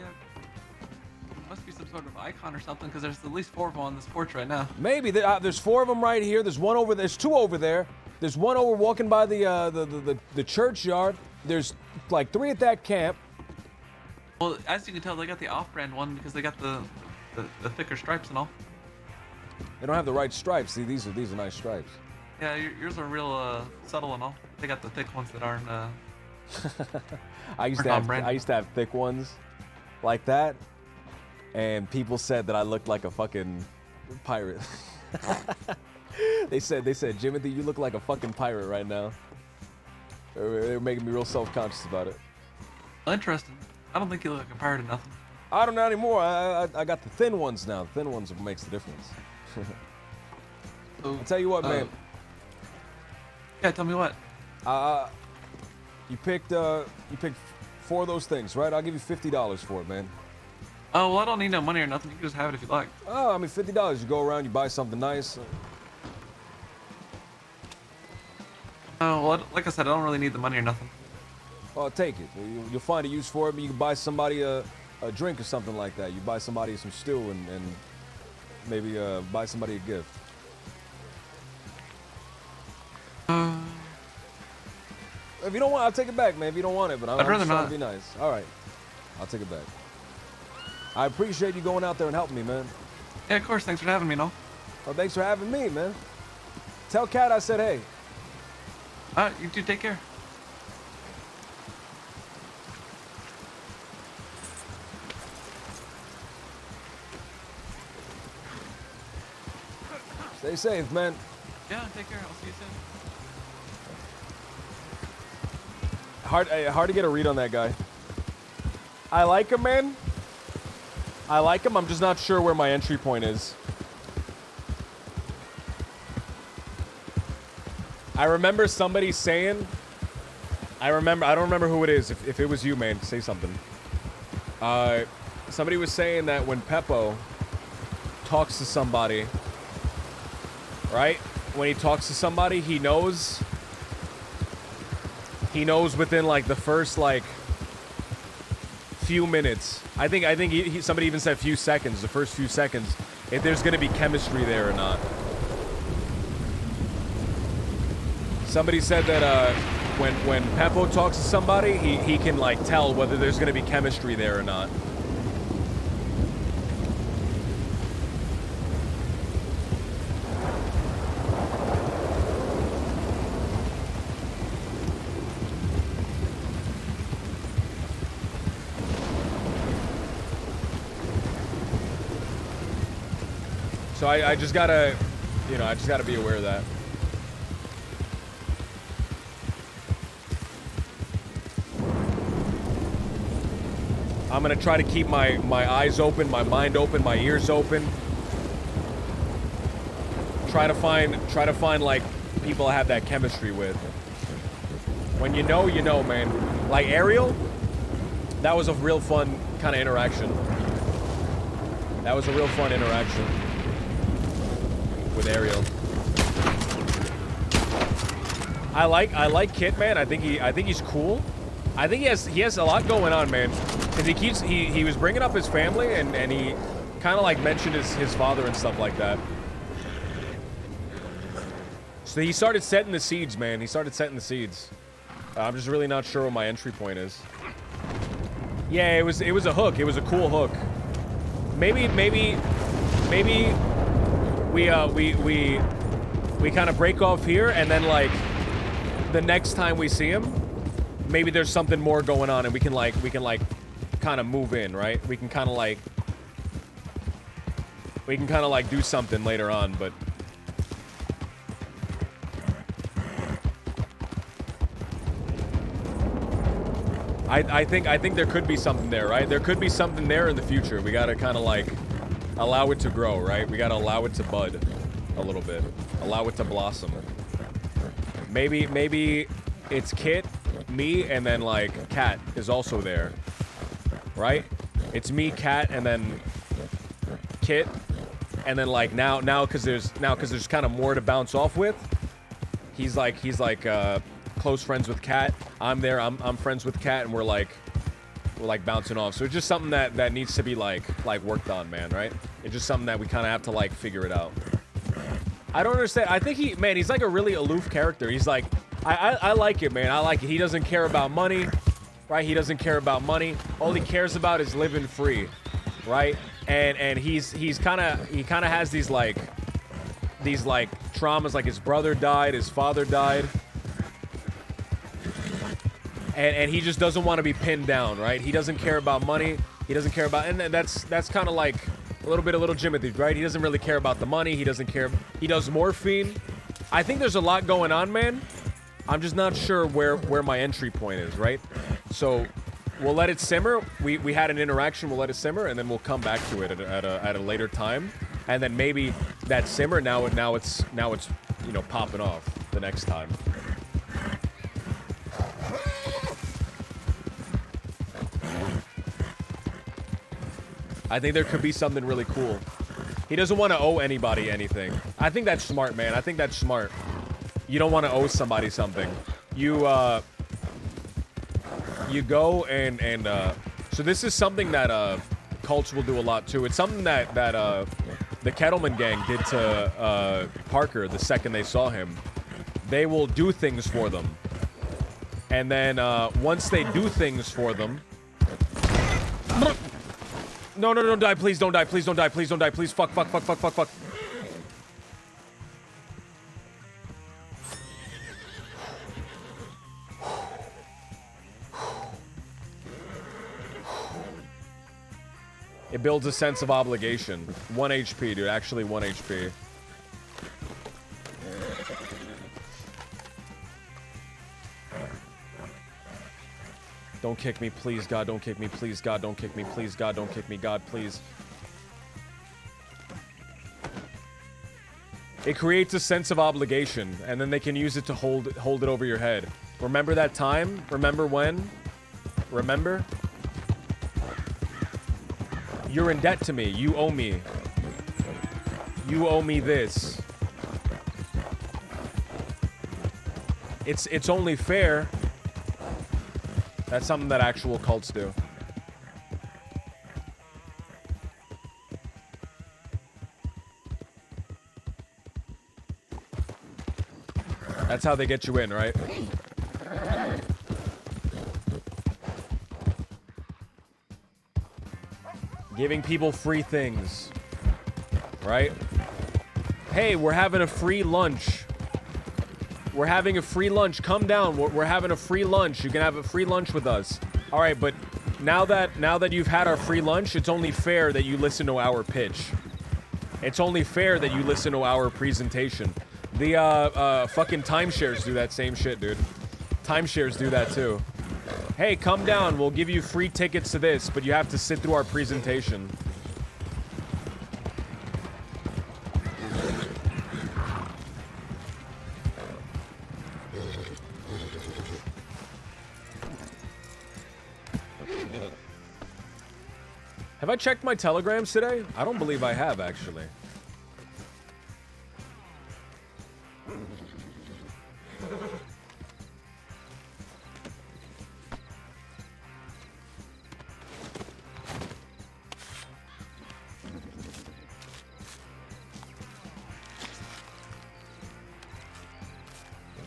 S9: Must be some sort of icon or something, because there's at least 4 of them on this porch right now.
S3: Maybe there's 4 of them right here. There's one over. There's 2 over there. There's one over walking by the churchyard. There's like 3 at that camp.
S9: Well, as you can tell, they got the off-brand one because they got the thicker stripes and all.
S3: They don't have the right stripes. See, these are nice stripes.
S9: Yeah, yours are real subtle and all. They got the thick ones that aren't.
S3: I used to have thick ones like that, and people said that I looked like a fucking pirate. They said, Jimothy, you look like a fucking pirate right now. They were making me real self-conscious about it.
S9: Interesting. I don't think you look like a pirate or nothing.
S3: I don't know anymore. I got the thin ones now. The thin ones makes the difference. I'll tell you what, man.
S9: Yeah, tell me what.
S3: You picked 4 of those things, right? I'll give you $50 for it, man.
S9: Oh, well, I don't need no money or nothing. You can just have it if you like.
S3: Oh, I mean, $50. You go around, you buy something nice.
S9: Oh, well, like I said, I don't really need the money or nothing.
S3: Oh, take it. You'll find a use for it. You can buy somebody a drink or something like that. You buy somebody some stew and maybe buy somebody a gift. If you don't want, I'll take it back, man. If you don't want it, but I'm
S9: rather
S3: just trying
S9: not.
S3: to be nice. All right, I'll take it back. I appreciate you going out there and helping me, man.
S9: Yeah, of course. Thanks for having me, no.
S3: Well, thanks for having me, man. Tell Kat I said hey.
S9: You two take care.
S3: Stay safe, man.
S9: Yeah, take care. I'll see you soon.
S2: Hard to get a read on that guy. I like him, man. I like him. I'm just not sure where my entry point is. I remember somebody saying... I don't remember who it is. If it was you, man, say something. Somebody was saying that when Peppo talks to somebody, right? When he talks to somebody, he knows within like the first like few minutes. I think somebody even said few seconds, the first few seconds, if there's gonna be chemistry there or not. Somebody said that when Peppo talks to somebody, he can like tell whether there's gonna be chemistry there or not. So I just gotta, I just gotta be aware of that. I'm gonna try to keep my eyes open, my mind open, my ears open. Try to find like people I have that chemistry with. When you know, man. Like Ariel, that was a real fun kind of interaction. That was a real fun interaction with Ariel. I like Kit, man. I think he's cool. I think he has a lot going on, man. Cause he was bringing up his family and he kind of like mentioned his father and stuff like that. So he started setting the seeds, man. He started setting the seeds. I'm just really not sure what my entry point is. Yeah, it was a hook. It was a cool hook. Maybe we kind of break off here, and then like the next time we see him, maybe there's something more going on, and we can kind of move in, right? We can kind of like do something later on, but I think there could be something there, right? There could be something there in the future. We gotta kind of like allow it to grow, right? We gotta allow it to bud a little bit, allow it to blossom. Maybe it's Kit, me, and then like Kat is also there, right? It's me, Kat, and then Kit, and then like now because there's kind of more to bounce off with. He's like close friends with Kat. I'm friends with Kat, and we're like bouncing off. So it's just something that needs to be like worked on, man, right? It's just something that we kind of have to like figure it out. I don't understand. I think he's like a really aloof character. He's like, I like it, man. I like it. He doesn't care about money, right? He doesn't care about money. All he cares about is living free, right? And he kind of has these like traumas, like his brother died, his father died. And he just doesn't want to be pinned down, right? He doesn't care about money. He doesn't care about, and that's kind of like a little Jimothy, right? He doesn't really care about the money. He doesn't care. He does morphine. I think there's a lot going on, man. I'm just not sure where my entry point is, right? So we'll let it simmer. We had an interaction. We'll let it simmer, and then we'll come back to it at a later time. And then maybe that simmer now it's you know, popping off the next time. I think there could be something really cool. He doesn't want to owe anybody anything. I think that's smart, man. I think that's smart. You don't want to owe somebody something. You go and so this is something that cults will do a lot too. It's something that the Kettleman gang did to Parker the second they saw him. They will do things for them. And then once they do things for them... No, don't die, please don't die, please don't die, please don't die, please, fuck. It builds a sense of obligation. 1 HP, dude, actually 1 HP. Don't kick me, please, God, don't kick me, please, God, don't kick me, please, God, don't kick me, God, please. It creates a sense of obligation, and then they can use it to hold it over your head. Remember that time? Remember when? Remember? You're in debt to me. You owe me. You owe me this. It's only fair. That's something that actual cults do. That's how they get you in, right? Giving people free things, right? Hey, we're having a free lunch. We're having a free lunch. Come down. We're having a free lunch. You can have a free lunch with us. All right, but now that you've had our free lunch, it's only fair that you listen to our pitch. It's only fair that you listen to our presentation. The fucking timeshares do that same shit, dude. Timeshares do that too. Hey, come down. We'll give you free tickets to this, but you have to sit through our presentation. Have I checked my telegrams today? I don't believe I have, actually.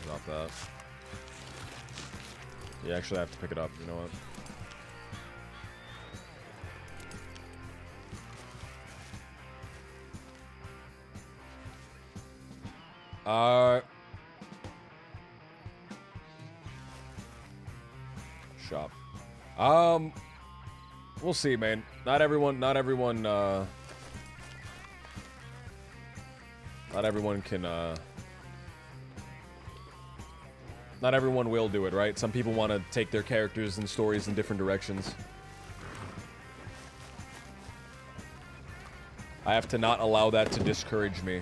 S2: Drop that. You actually have to pick it up, you know what? Shop. We'll see, man. Not everyone can, not everyone will do it, right? Some people want to take their characters and stories in different directions. I have to not allow that to discourage me.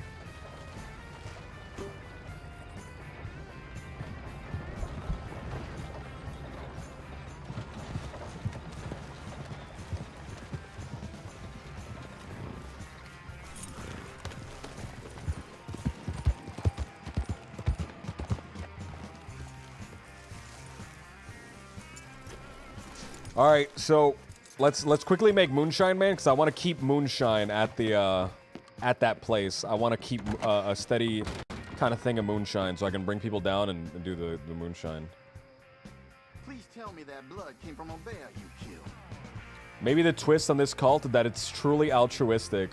S2: All right, so let's quickly make Moonshine Man because I want to keep Moonshine at the at that place. I want to keep a steady kind of thing of moonshine so I can bring people down and do the moonshine.
S10: Please tell me that blood came from a bear you killed.
S2: Maybe the twist on this cult is that it's truly altruistic.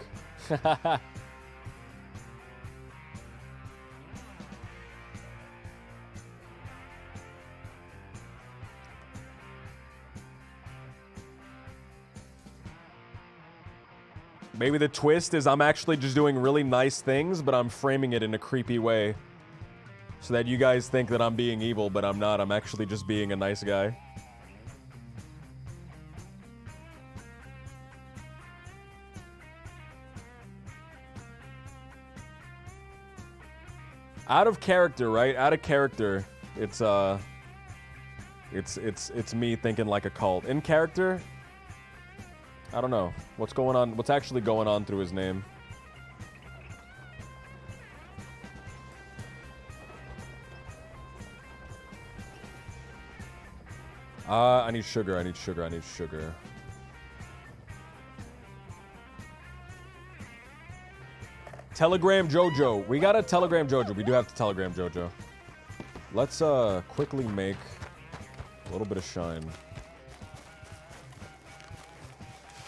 S2: Maybe the twist is I'm actually just doing really nice things, but I'm framing it in a creepy way. So that you guys think that I'm being evil, but I'm not. I'm actually just being a nice guy. Out of character, right? Out of character. It's me thinking like a cult. In character, I don't know. What's going on? What's actually going on through his name? I need sugar, I need sugar, I need sugar. Telegram Jojo. We got a Telegram Jojo. We do have to Telegram Jojo. Let's quickly make a little bit of shine.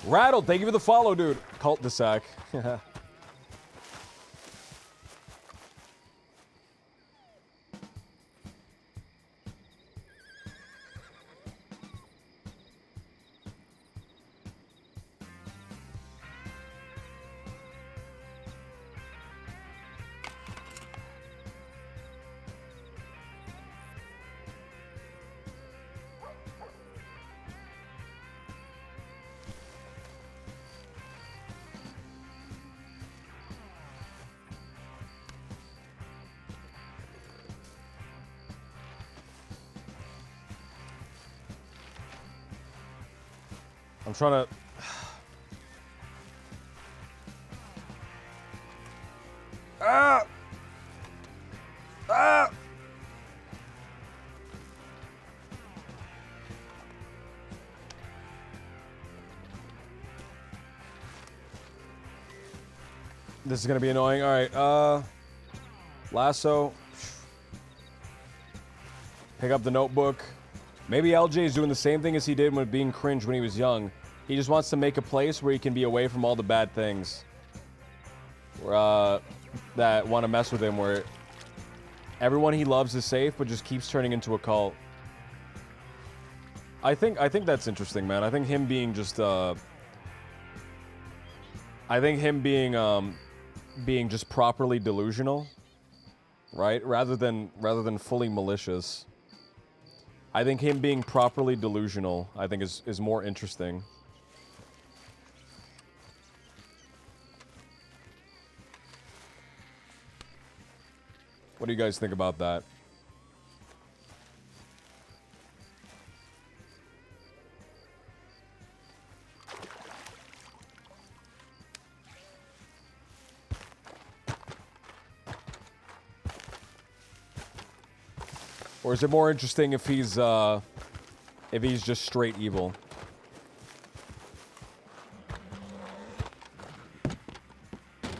S2: Rattled, thank you for the follow, dude. Cult de sac. I'm trying to... Ah! Ah! This is gonna be annoying. All right, lasso. Pick up the notebook. Maybe LJ is doing the same thing as he did with being cringe when he was young. He just wants to make a place where he can be away from all the bad things that want to mess with him, where everyone he loves is safe, but just keeps turning into a cult. I think that's interesting, man. I think him being just being just properly delusional, right? Rather than fully malicious. I think him being properly delusional, I think is more interesting. What do you guys think about that? Or is it more interesting if he's just straight evil?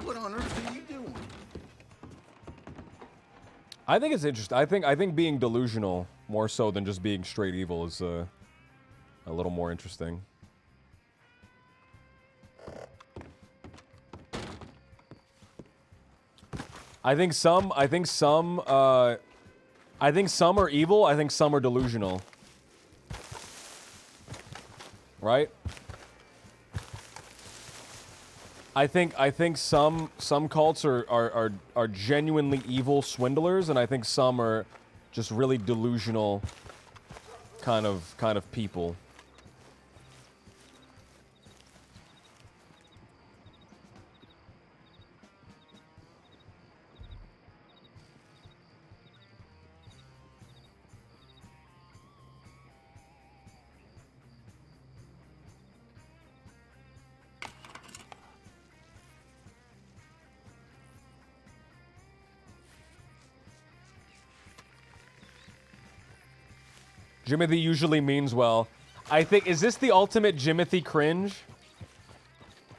S10: What on earth are you doing?
S2: I think it's interesting. I think being delusional more so than just being straight evil is a little more interesting. I think some are evil, I think some are delusional. Right? I think some cults are genuinely evil swindlers, and I think some are just really delusional kind of people. Jimothy usually means well. I think, is this the ultimate Jimothy cringe?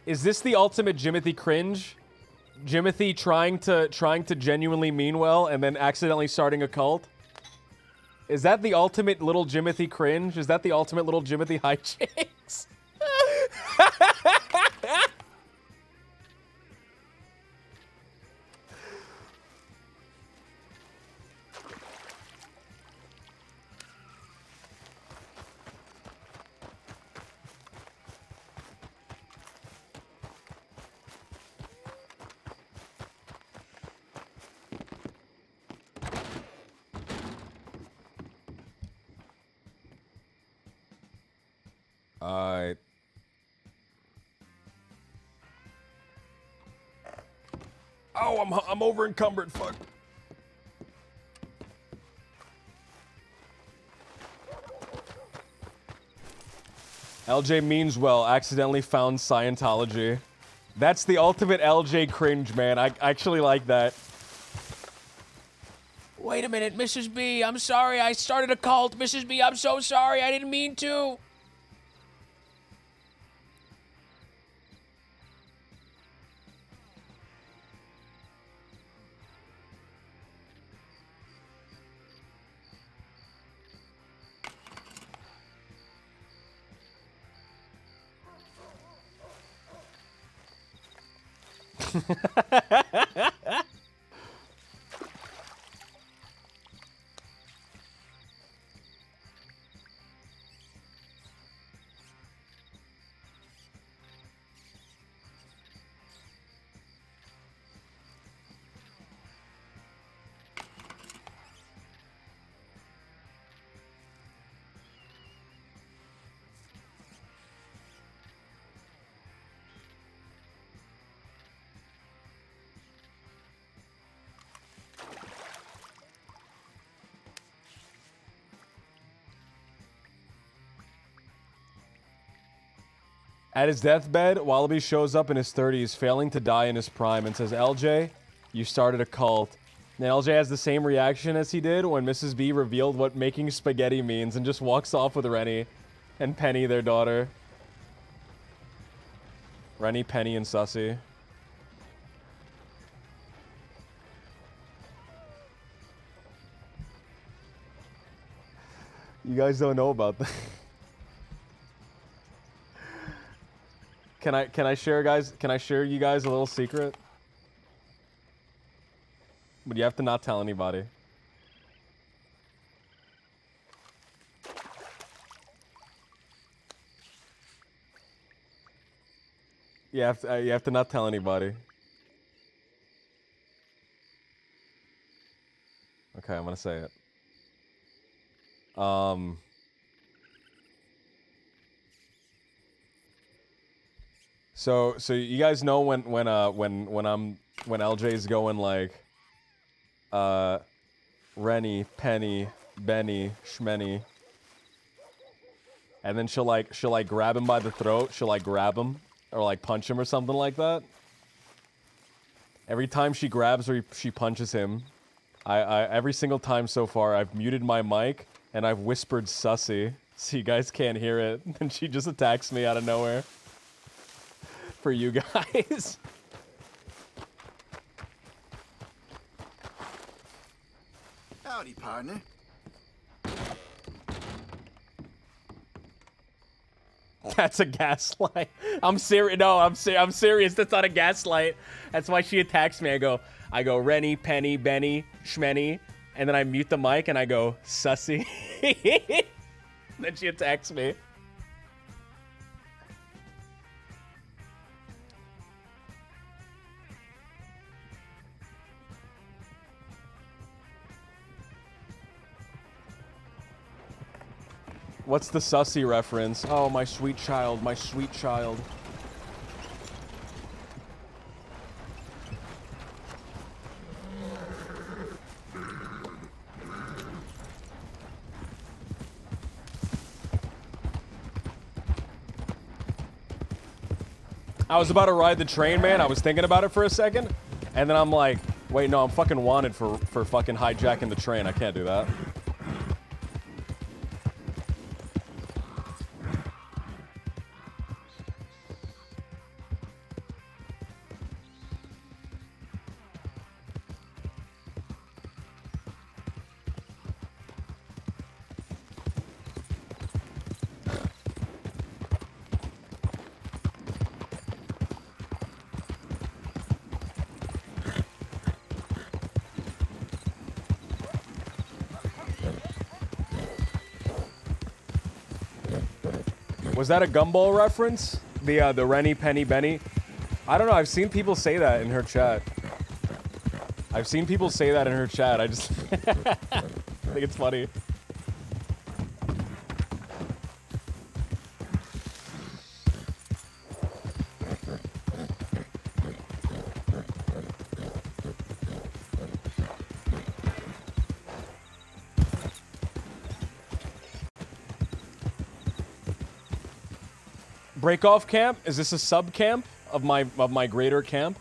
S2: Is this the ultimate Jimothy cringe? Jimothy trying to genuinely mean well and then accidentally starting a cult? Is that the ultimate little Jimothy cringe? Is that the ultimate little Jimothy hijinks? Alright. Oh, I'm over encumbered. Fuck. LJ means well. Accidentally found Scientology. That's the ultimate LJ cringe, man. I actually like that. Wait a minute, Mrs. B. I'm sorry. I started a cult. Mrs. B, I'm so sorry. I didn't mean to. At his deathbed, Wallaby shows up in his 30s, failing to die in his prime, and says, LJ, you started a cult. And LJ has the same reaction as he did when Mrs. B revealed what making spaghetti means and just walks off with Rennie and Penny, their daughter. Rennie, Penny, and Sussy. You guys don't know about that. Can I share, guys? Can I share you guys a little secret? But you have to not tell anybody. You have to not tell anybody. Okay, I'm gonna say it. So you guys know when LJ's going like Rennie, Penny, Benny, Shmenny, and then she'll like grab him by the throat, she'll like grab him or like punch him or something like that. Every time she grabs or she punches him, I every single time so far I've muted my mic and I've whispered sussy so you guys can't hear it, and she just attacks me out of nowhere. For you guys.
S10: Howdy, partner.
S2: That's a gaslight. I'm serious. No, I'm serious. That's not a gaslight. That's why she attacks me. I go Rennie, Penny, Benny, Shmenny, and then I mute the mic and I go sussy. Then she attacks me. What's the sussy reference? Oh, my sweet child, my sweet child. I was about to ride the train, man. I was thinking about it for a second, and then I'm like, wait, no, I'm fucking wanted for fucking hijacking the train. I can't do that. Was that a Gumball reference? The Rennie Penny Benny? I don't know. I've seen people say that in her chat. I think it's funny. Break off camp? Is this a sub camp of my greater camp?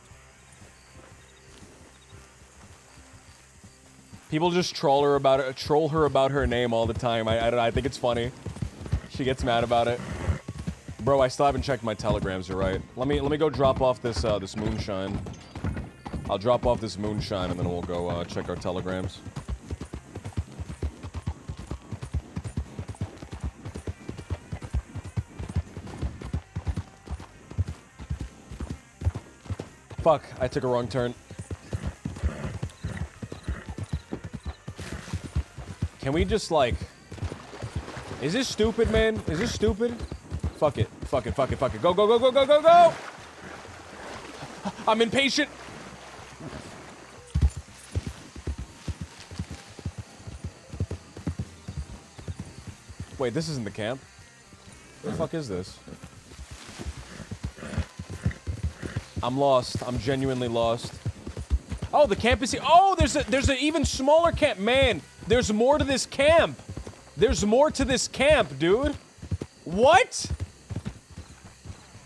S2: People just troll her about her name all the time. I think it's funny. She gets mad about it. Bro, I still haven't checked my telegrams. You're right. Let me go drop off this this moonshine. I'll drop off this moonshine and then we'll go check our telegrams. Fuck, I took a wrong turn. Can we just, like... Is this stupid, man? Is this stupid? Fuck it. Fuck it, fuck it, fuck it. Go, go, go, go, go, go, go! I'm impatient! Wait, this isn't the camp. What the fuck is this? I'm lost. I'm genuinely lost. Oh, the camp is here. Oh, there's an even smaller camp. Man, there's more to this camp. There's more to this camp, dude. What?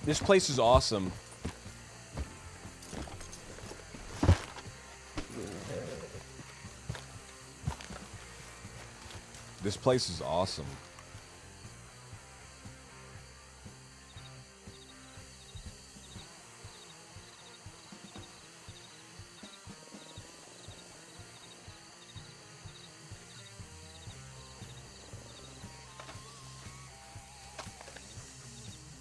S2: This place is awesome. This place is awesome.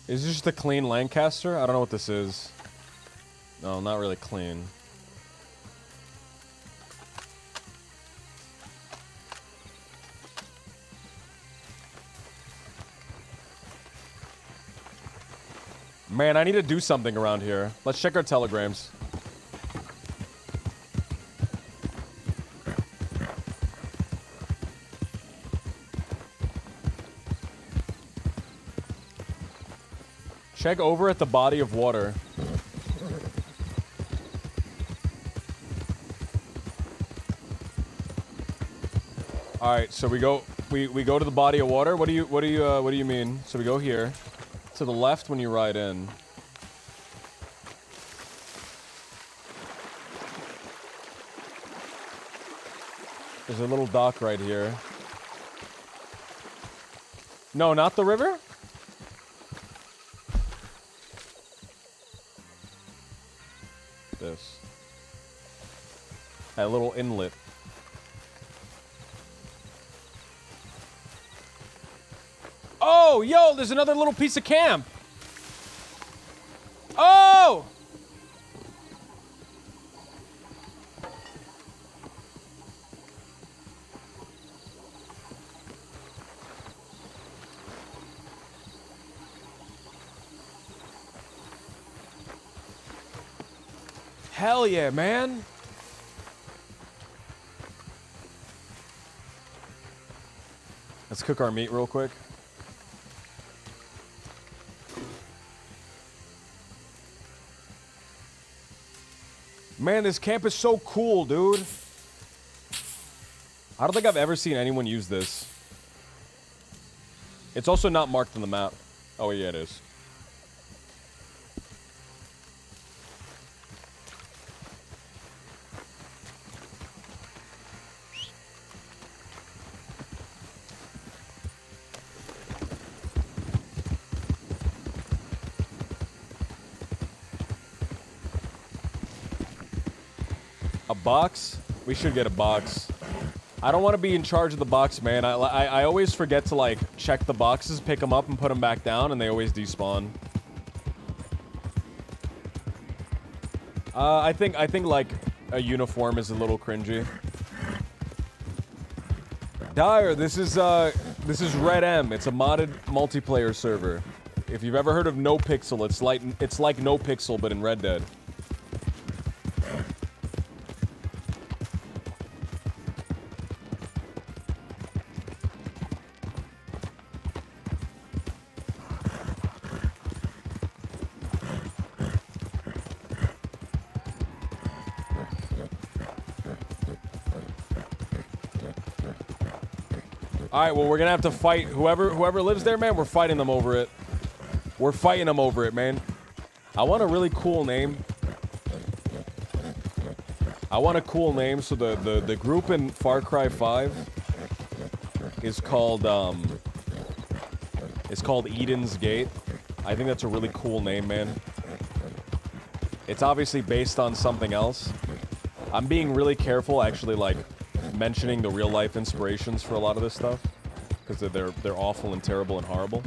S2: Is this just a clean Lancaster? I don't know what this is. No, not really clean. Man, I need to do something around here. Let's check our telegrams. Check over at the body of water. All right, so we go to the body of water. What do you mean? So we go here to the left when you ride in. There's a little dock right here. No, not the river? This. That little inlet. Oh, yo, there's another little piece of camp. Oh! Hell yeah, man. Let's cook our meat real quick. Man, this camp is so cool, dude. I don't think I've ever seen anyone use this. It's also not marked on the map. Oh, yeah, it is. A box? We should get a box. I don't want to be in charge of the box, man. I always forget to, like, check the boxes, pick them up, and put them back down, and they always despawn. I think, like, a uniform is a little cringy. Dyer, this is Red M. It's a modded multiplayer server. If you've ever heard of No Pixel, it's like No Pixel, but in Red Dead. Alright, well, we're gonna have to fight whoever lives there, man. We're fighting them over it. We're fighting them over it, man. I want a really cool name. I want a cool name, so the group in Far Cry 5 is called Eden's Gate. I think that's a really cool name, man. It's obviously based on something else. I'm being really careful, actually, like, mentioning the real-life inspirations for a lot of this stuff. Because they're awful and terrible and horrible.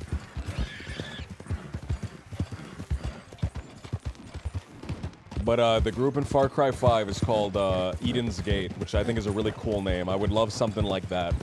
S2: But the group in Far Cry 5 is called Eden's Gate, which I think is a really cool name. I would love something like that.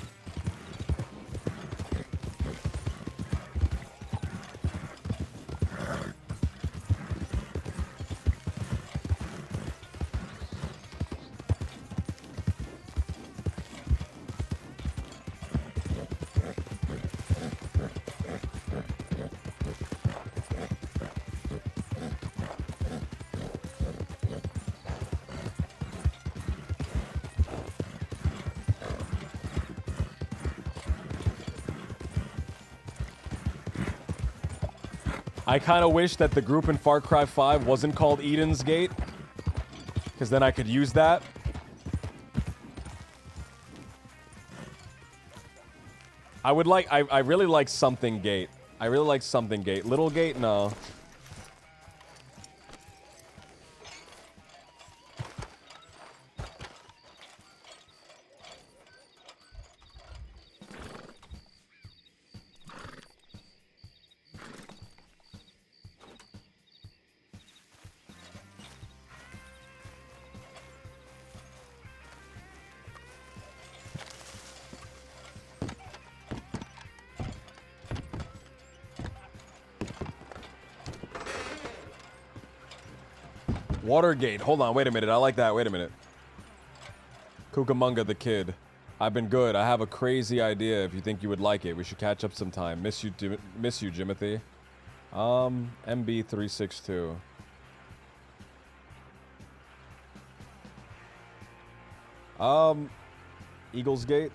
S2: I kind of wish that the group in Far Cry 5 wasn't called Eden's Gate, because then I could use that. I really like Something Gate. I really like Something Gate. Little Gate, no. Watergate. Hold on, wait a minute. I like that. Wait a minute. Cucamonga the Kid. I've been good. I have a crazy idea. If you think you would like it, we should catch up sometime. Miss you, Jimothy. MB362. Eagles Gate.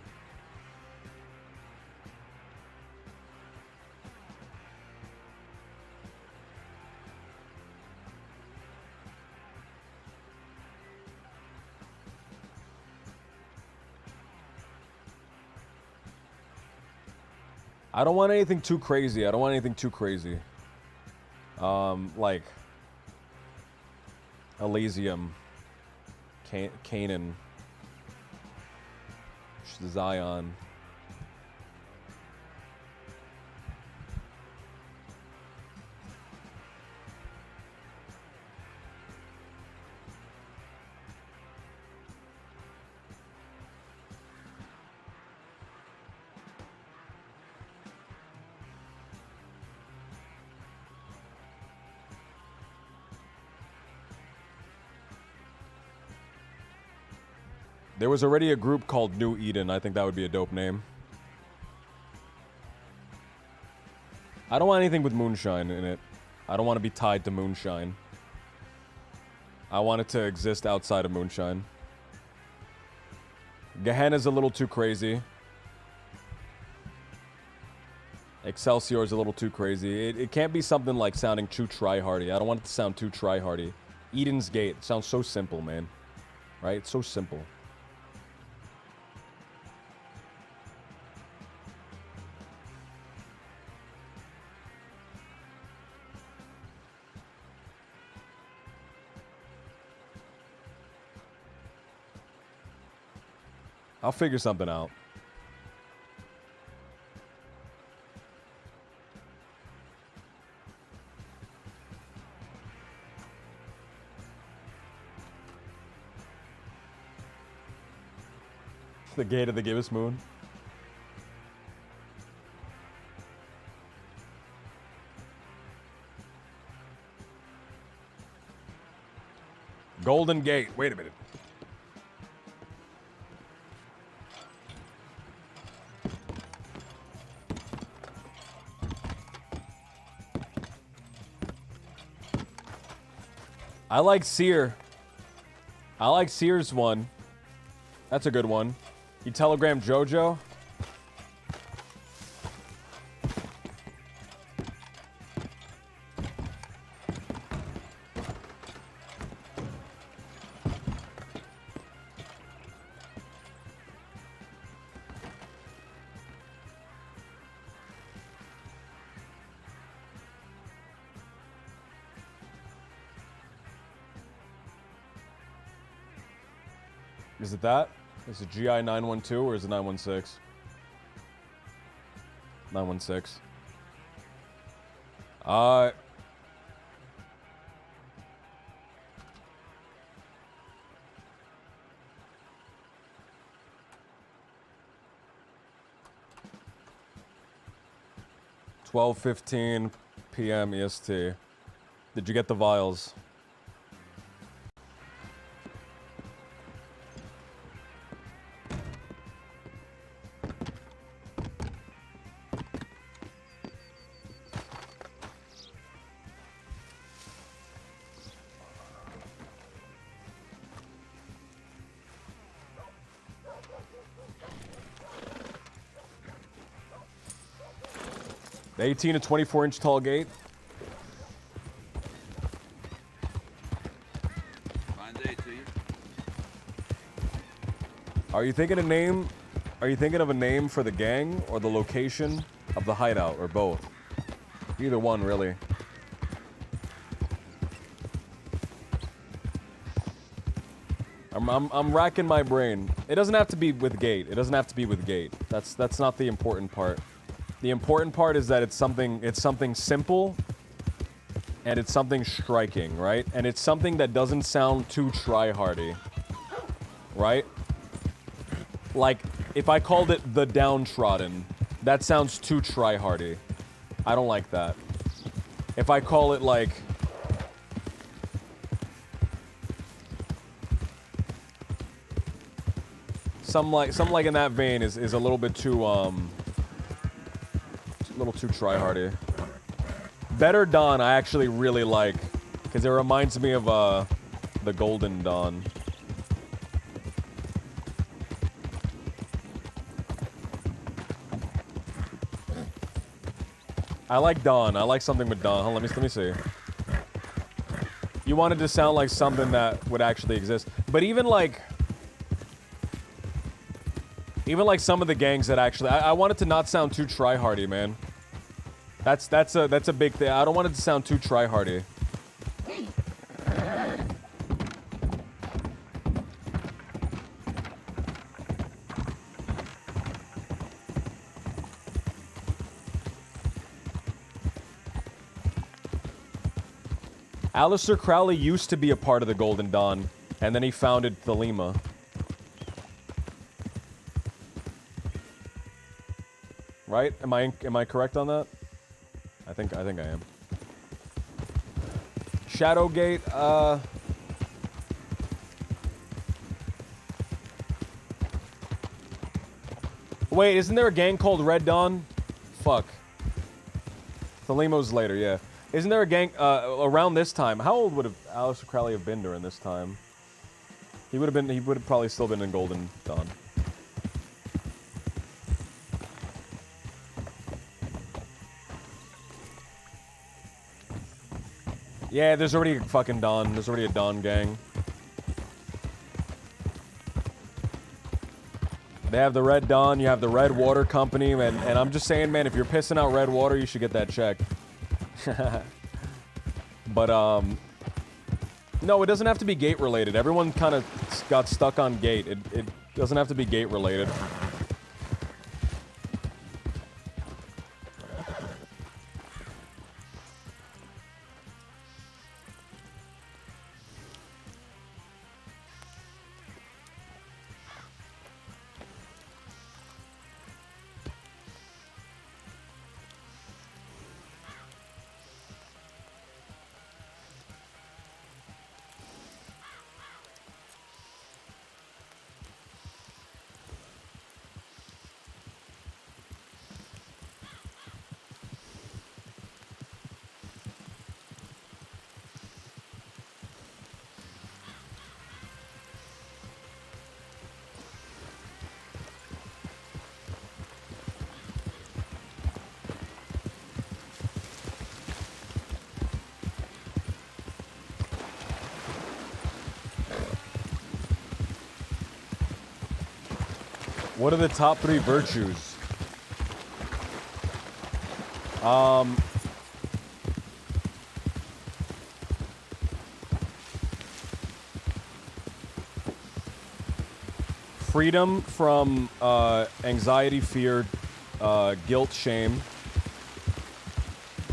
S2: I don't want anything too crazy. Like Elysium, Canaan, Zion. There was already a group called New Eden. I think that would be a dope name. I don't want anything with moonshine in it. I don't want to be tied to moonshine. I want it to exist outside of moonshine. Gehenna's a little too crazy. Excelsior is a little too crazy. It can't be something like sounding too try-hardy. I don't want it to sound too try-hardy. Eden's Gate. It sounds so simple, man. Right? It's so simple. I'll figure something out. The gate of the gibbous moon.
S3: Golden Gate. Wait a minute.
S2: I like Sear. I like Sear's one. That's a good one. You telegram Jojo? Is it that? Is it GI 912 or is it 916? 916. Uh 12:15 p.m. EST. Did you get the vials? The 18 to 24 inch tall gate.
S11: Fine day to you.
S2: Are you thinking a name? Are you thinking of a name for the gang or the location of the hideout or both? Either one, really. I'm racking my brain. It doesn't have to be with gate. It doesn't have to be with gate. That's not the important part. The important part is that it's something simple and it's something striking, right? And it's something that doesn't sound too try-hardy, right? Like, if I called it the downtrodden, that sounds too try-hardy. I don't like that. If I call it like something like in that vein is a little bit too a little too try-hardy. Better Dawn I actually really like because it reminds me of the Golden Dawn. I like Dawn. I like something with Dawn. Hold on, let me see. You wanted to sound like something that would actually exist, but even like some of the gangs that actually I want it to not sound too try-hardy, man. That's a big thing. I don't want it to sound too try-hardy. Aleister Crowley used to be a part of the Golden Dawn, and then he founded Thelema. Right? Am I correct on that? I think I am. Shadowgate, wait, isn't there a gang called Red Dawn? Fuck. Thelema's later, yeah. Isn't there a gang around this time? How old would have Aleister Crowley have been during this time? He would have probably still been in Golden Dawn. Yeah, there's already a fucking Dawn. There's already a Dawn gang. They have the Red Dawn, you have the Red Water Company, and I'm just saying, man, if you're pissing out red water, you should get that checked. But, no, it doesn't have to be gate related. Everyone kind of got stuck on gate. It doesn't have to be gate related. What are the top 3 virtues? Freedom from anxiety, fear, guilt, shame.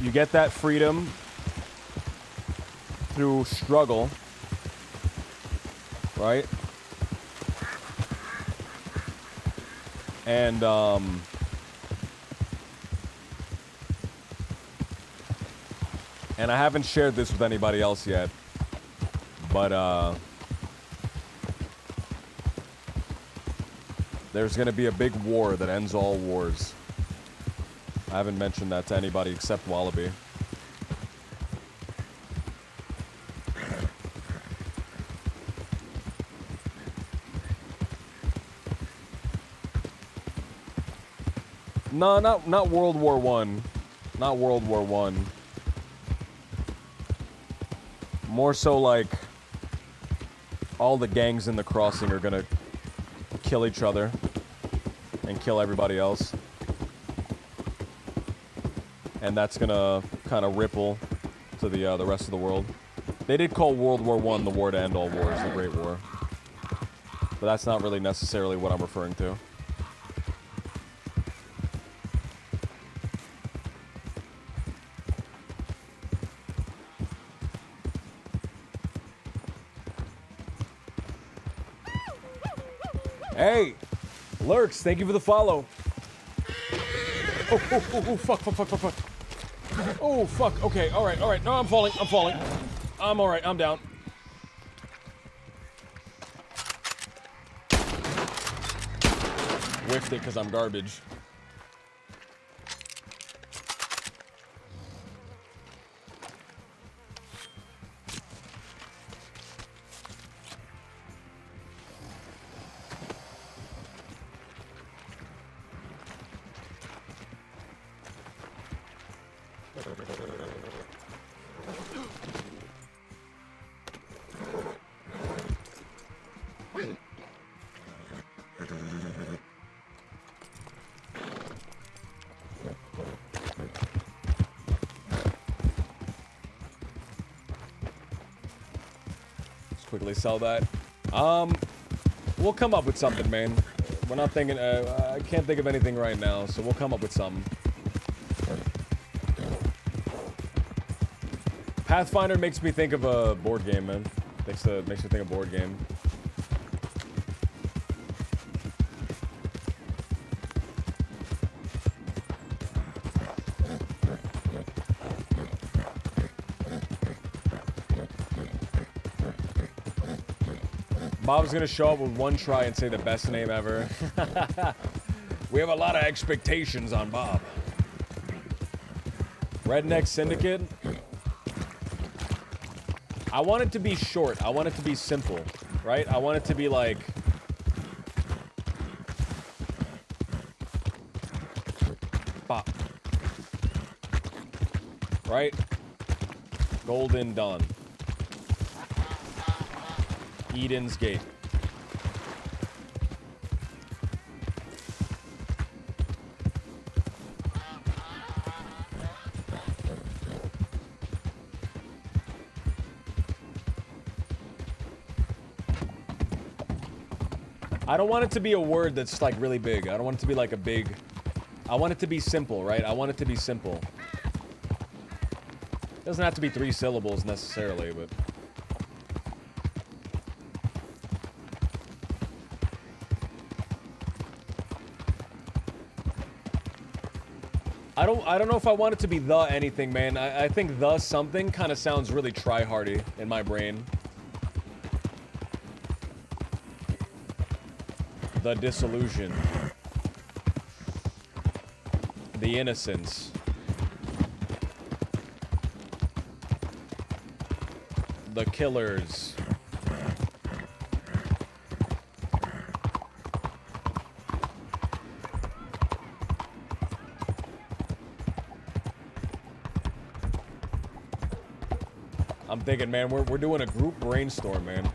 S2: You get that freedom through struggle, right? And I haven't shared this with anybody else yet, but there's gonna be a big war that ends all wars. I haven't mentioned that to anybody except Wallaby. No, not World War One. Not World War One. More so like all the gangs in the crossing are gonna kill each other and kill everybody else. And that's gonna kind of ripple to the rest of the world. They did call World War One the war to end all wars, the Great War. But that's not really necessarily what I'm referring to. Hey, Lurks, thank you for the follow. Oh, fuck. Oh, fuck, okay, alright. No, I'm falling. I'm alright, I'm down. Whiffed it because I'm garbage. Quickly sell that. We'll come up with something, man. We're not thinking, I can't think of anything right now, so we'll come up with something. Pathfinder makes me think of a board game, man. Makes me think of board game. Bob's gonna show up with one try and say the best name ever. We have a lot of expectations on Bob. Redneck Syndicate. I want it to be short. I want it to be simple, right? I want it to be like... Bop. Right? Golden Dawn. Eden's Gate. I don't want it to be a word that's like really big. I don't want it to be like a big... I want it to be simple, right? I want it to be simple. It doesn't have to be 3 syllables necessarily, but... I don't know if I want it to be the anything, man. I think the something kind of sounds really try-hardy in my brain. The disillusion. The innocence. The killers. I'm thinking, man, we're doing a group brainstorm, man.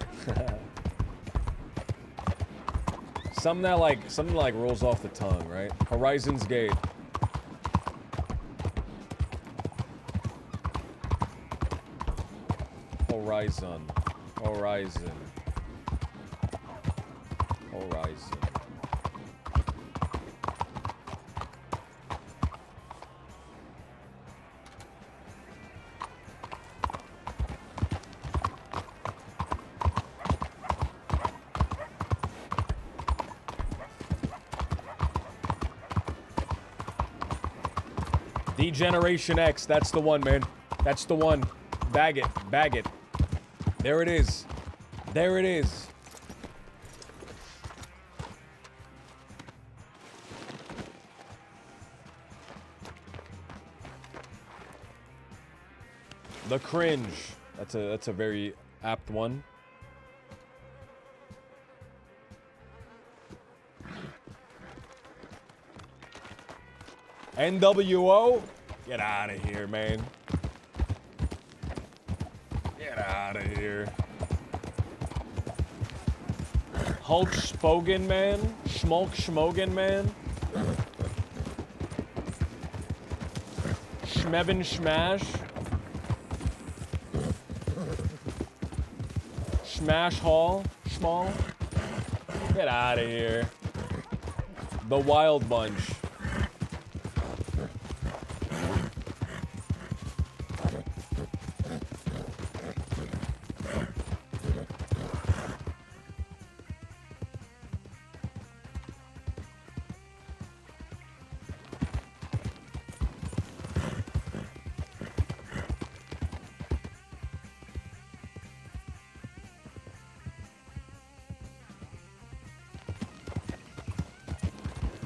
S2: Something that like rolls off the tongue, right? Horizon's Gate. Horizon. Horizon. Horizon. Degeneration X, that's the one, man. That's the one. Bag it, bag it. There it is. There it is. The Cringe. That's a very apt one. NWO? Get out of here, man. Get out of here. Hulk Spogen, man. Schmulk Schmogen, man. Schmevin Schmash. Smash Hall. Schmall. Get out of here. The Wild Bunch.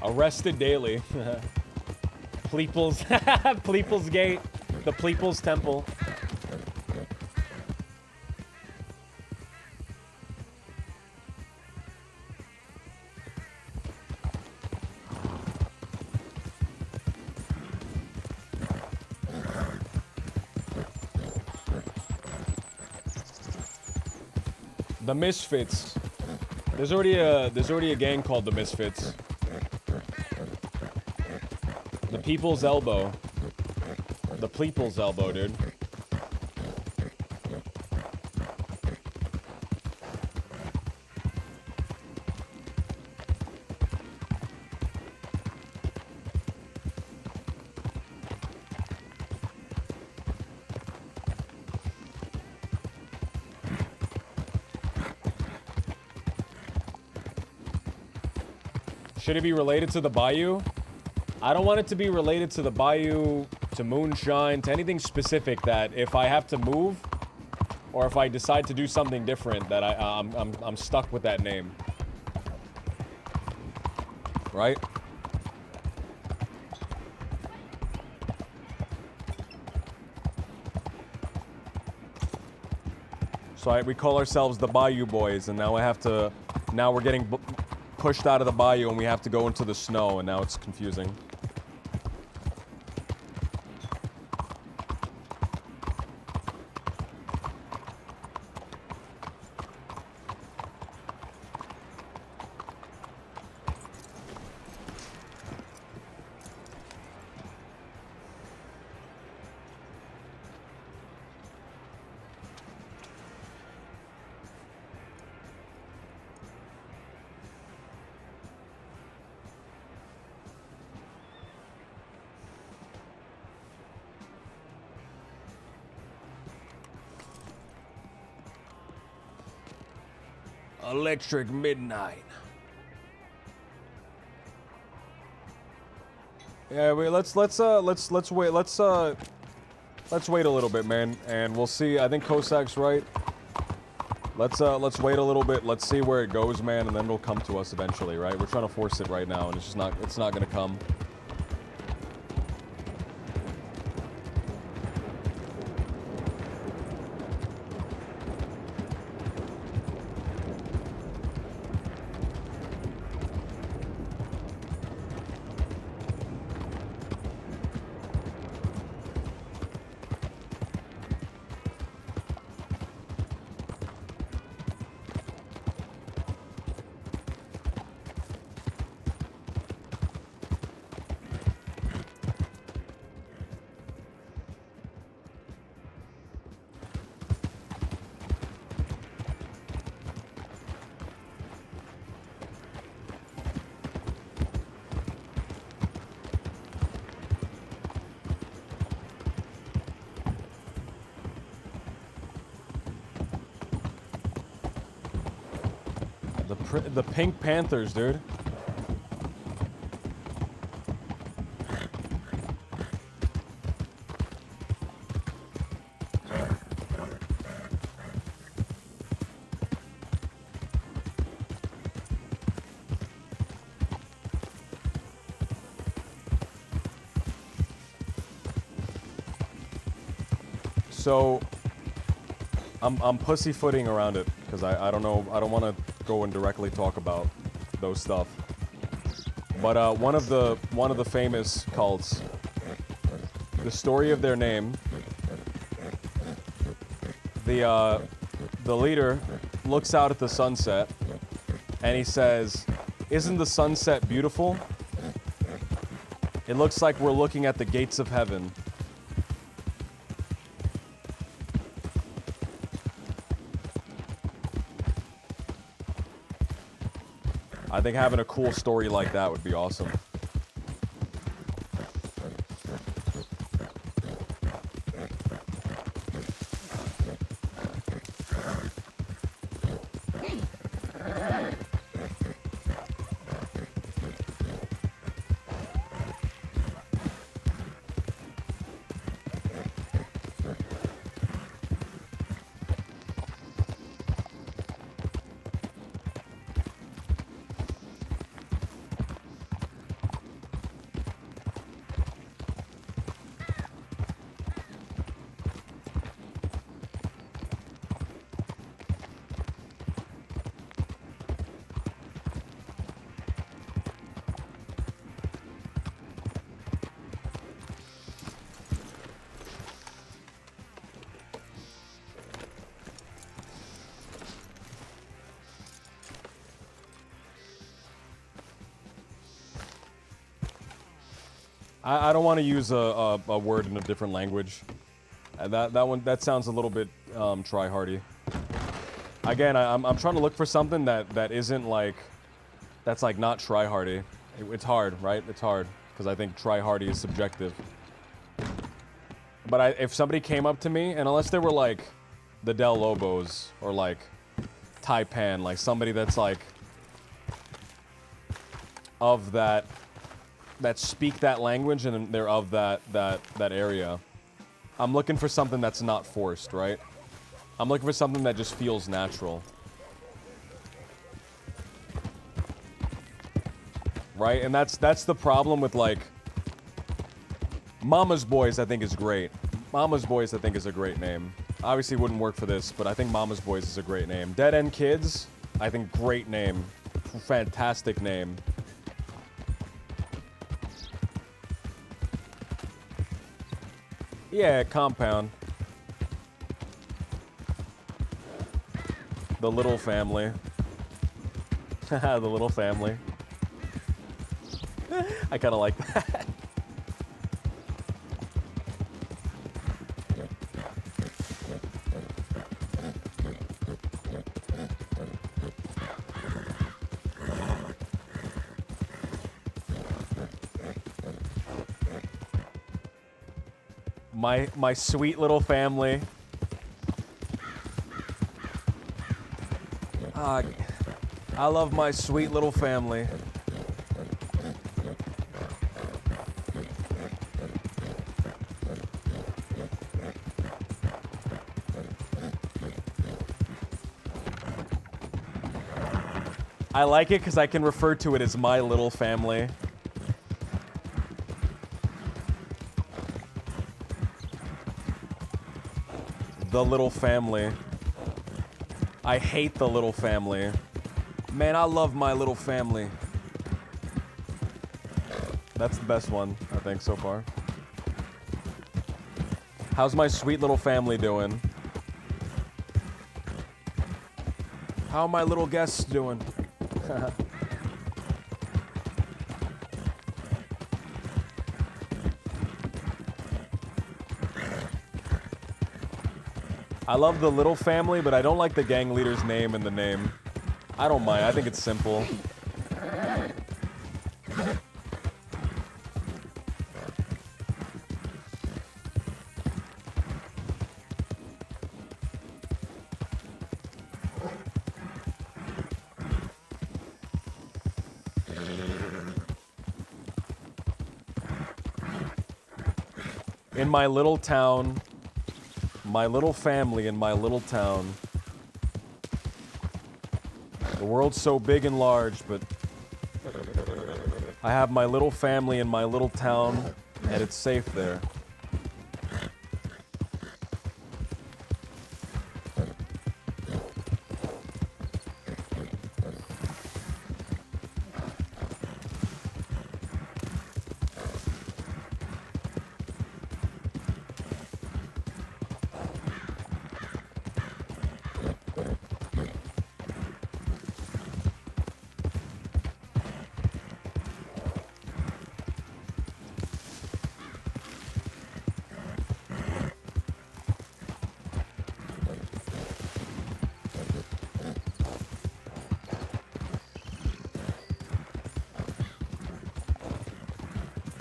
S2: Arrested daily. Pleeples. Pleeples Gate. The Pleeples Temple. The Misfits. There's already a gang called the Misfits. The People's Elbow. The Pleeple's Elbow, dude. Should it be related to the Bayou? I don't want it to be related to the Bayou, to Moonshine, to anything specific that if I have to move, or if I decide to do something different, that I'm stuck with that name. Right? So we call ourselves the Bayou Boys, and now now we're getting pushed out of the bayou and we have to go into the snow, and now it's confusing. Electric Midnight. Yeah, wait, let's wait a little bit, man, and we'll see. I think Kosak's right. Let's wait a little bit. Let's see where it goes, man, and then it'll come to us eventually, right? We're trying to force it right now, and it's not gonna come. The Pink Panthers, dude. So, I'm pussyfooting around it because I don't know, I don't want to go and directly talk about those stuff. But one of the famous cults, the story of their name, the leader looks out at the sunset and he says, "Isn't the sunset beautiful? It looks like we're looking at the gates of heaven." I think having a cool story like that would be awesome. I don't want to use a word in a different language. That sounds a little bit try-hardy. Again, I'm trying to look for something that isn't like, that's like not try-hardy. It's hard, right? It's hard because I think try-hardy is subjective. But if somebody came up to me, and unless they were like the Del Lobos or like Taipan, like somebody that's like of that speak that language and they're of that area. I'm looking for something that's not forced, right? I'm looking for something that just feels natural. Right? And that's the problem with like Mama's Boys, I think is great. Mama's Boys I think is a great name. Obviously wouldn't work for this, but I think Mama's Boys is a great name. Dead End Kids, I think great name. Fantastic name. Yeah, Compound. The Little Family. The Little Family. I kind of like that. My sweet little family. I love my sweet little family. I like it because I can refer to it as my little family. The Little Family. I hate The Little Family. Man, I love my little family. That's the best one, I think, so far. How's my sweet little family doing? How are my little guests doing? I love The Little Family, but I don't like the gang leader's name in the name. I don't mind. I think it's simple. in my little town, my little family in my little town. The world's so big and large, but I have my little family in my little town, and it's safe there.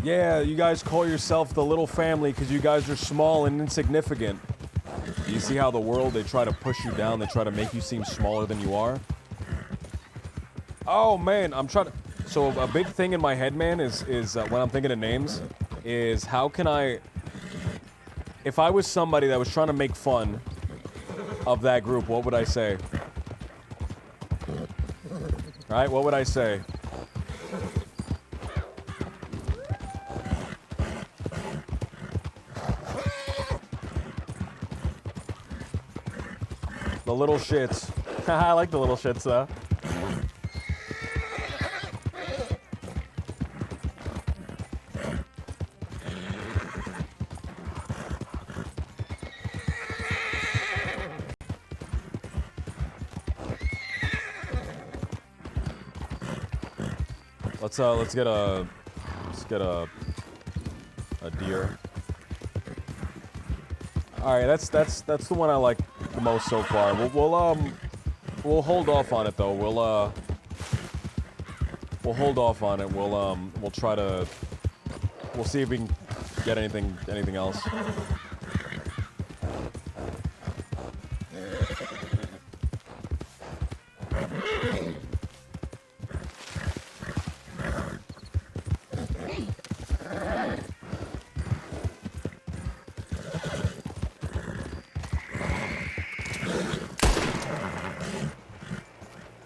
S2: Yeah, you guys call yourself the little family because you guys are small and insignificant. Do you see how the world, they try to push you down, they try to make you seem smaller than you are? Oh man, I'm trying to... So a big thing in my head, man, is when I'm thinking of names, is how can I... If I was somebody that was trying to make fun of that group, what would I say? Right, what would I say? The little shits. I like the little shits, though. Let's get a deer. All right, that's the one I like the most so far. We'll hold off on it though. We'll hold off on it. We'll try to. We'll see if we can get anything else.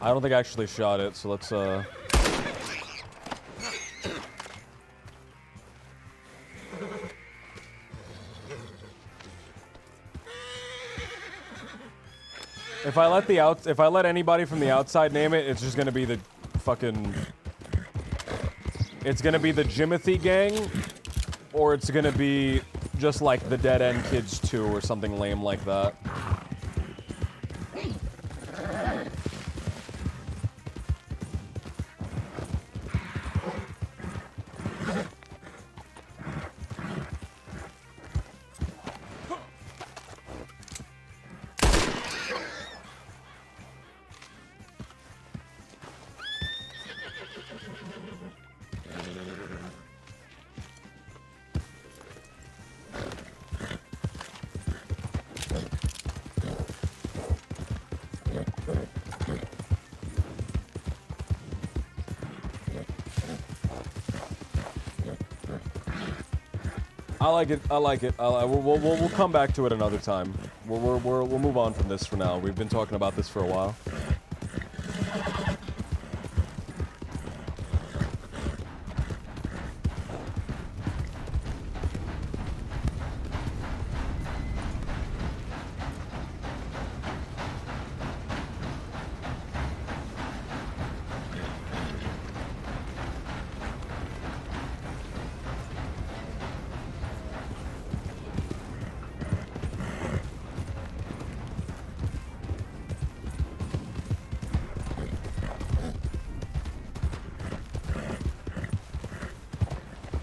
S2: I don't think I actually shot it, so let's if I let anybody from the outside name it, it's just gonna be the fucking... It's gonna be the Jimothy gang, or it's gonna be just like the Dead End Kids 2 or something lame like that. I like it. I like it. We'll come back to it another time. We'll move on from this for now. We've been talking about this for a while.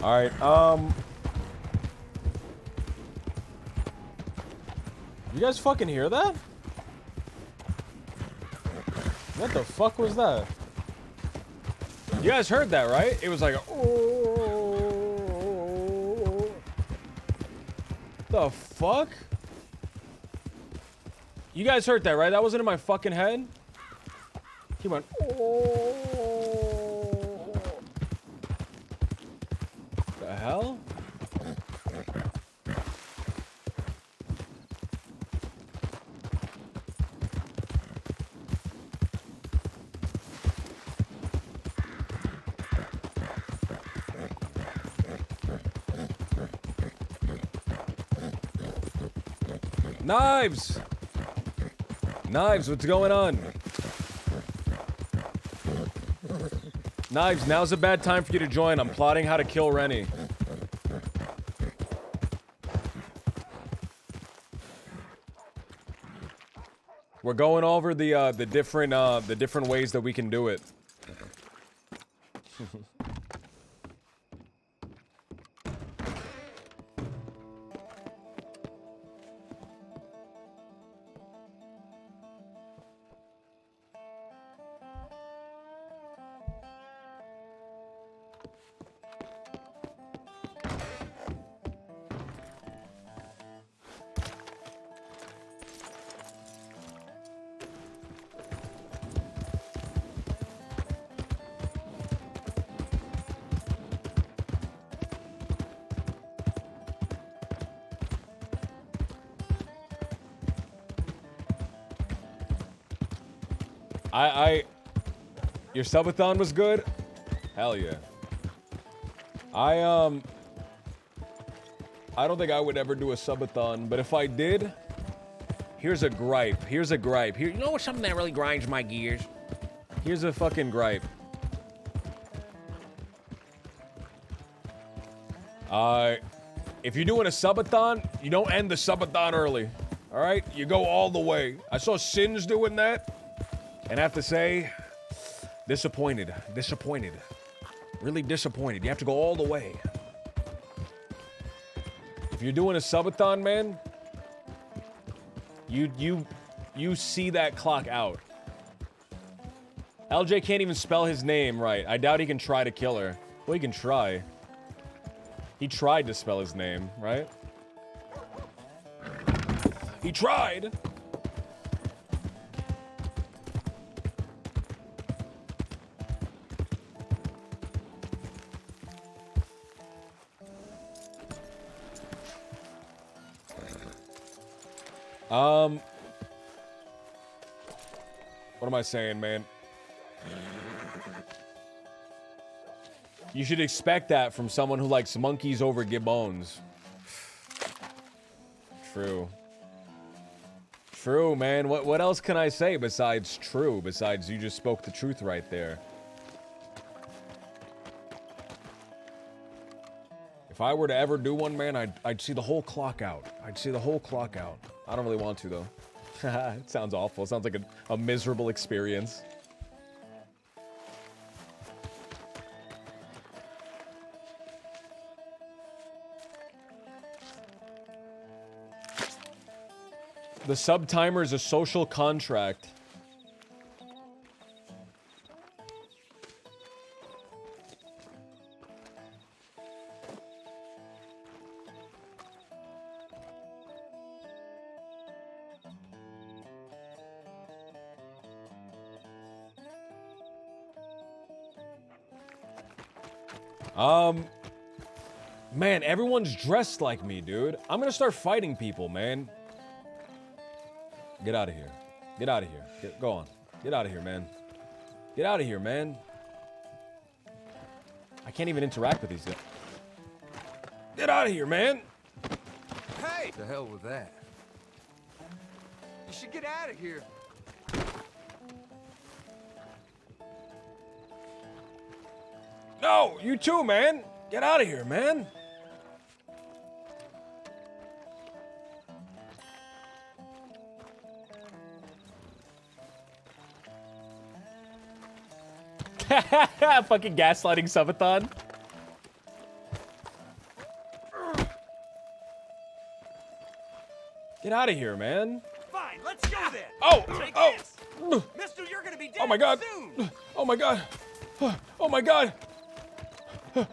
S2: Alright, you guys fucking hear that? What the fuck was that? You guys heard that, right? It was like, oh. The fuck? You guys heard that, right? That wasn't in my fucking head? He went, oh. The hell?
S3: Knives! Knives, what's going on? Knives, now's a bad time for you to join. I'm plotting how to kill Rennie. We're going over the different ways that we can do it. Your subathon was good? Hell yeah. I don't think I would ever do a subathon, but if I did, here's a gripe. Here's a gripe. Here, you know what's something that really grinds my gears? Here's a fucking gripe. If you're doing a subathon, you don't end the subathon early. All right? You go all the way. I saw Sins doing that, and I have to say, disappointed. Disappointed. Really disappointed. You have to go all the way. If you're doing a subathon, man, you see that clock out. LJ can't even spell his name right. I doubt he can try to kill her. Well, he can try. He tried to spell his name, right? He tried! What am I saying, man? You should expect that from someone who likes monkeys over gibbons. True. True, man. What else can I say besides true? Besides you just spoke the truth right there. If I were to ever do one, man, I'd see the whole clock out. I'd see the whole clock out. I don't really want to, though. It sounds awful. It sounds like a miserable experience. The sub-timer is a social contract. Man, everyone's dressed like me, dude. I'm gonna start fighting people, man. Get out of here. Get out of here. Go on. Get out of here, man. Get out of here, man. I can't even interact with these guys. Get out of here, man.
S11: Hey! The hell with that? You should get out of here.
S3: No, you too, man. Get out of here, man. Fucking gaslighting subathon. Get out of here, man.
S11: Fine, let's go then.
S3: Oh,
S11: Take
S3: oh.
S11: this. Mister, you're gonna be dead
S3: Oh my god.
S11: soon.
S3: Oh my god. Oh my god.
S11: So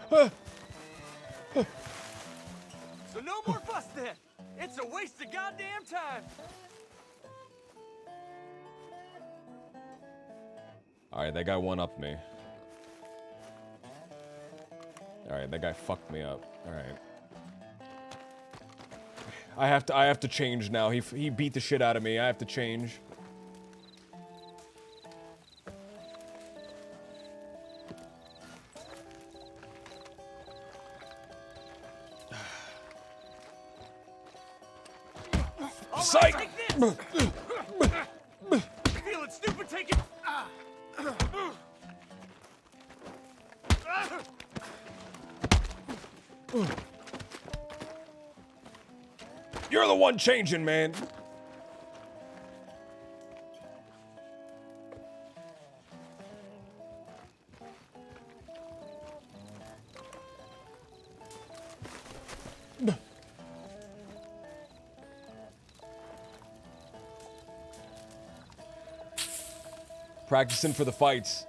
S11: no more fuss then. It's a waste of goddamn time.
S3: Alright, that guy one-upped me. Alright, that guy fucked me up. Alright. I have to change now. He beat the shit out of me. I have to change. Psych!
S8: Feel it, stupid, take it!
S3: You're the one changing, man. Practicing for the fights.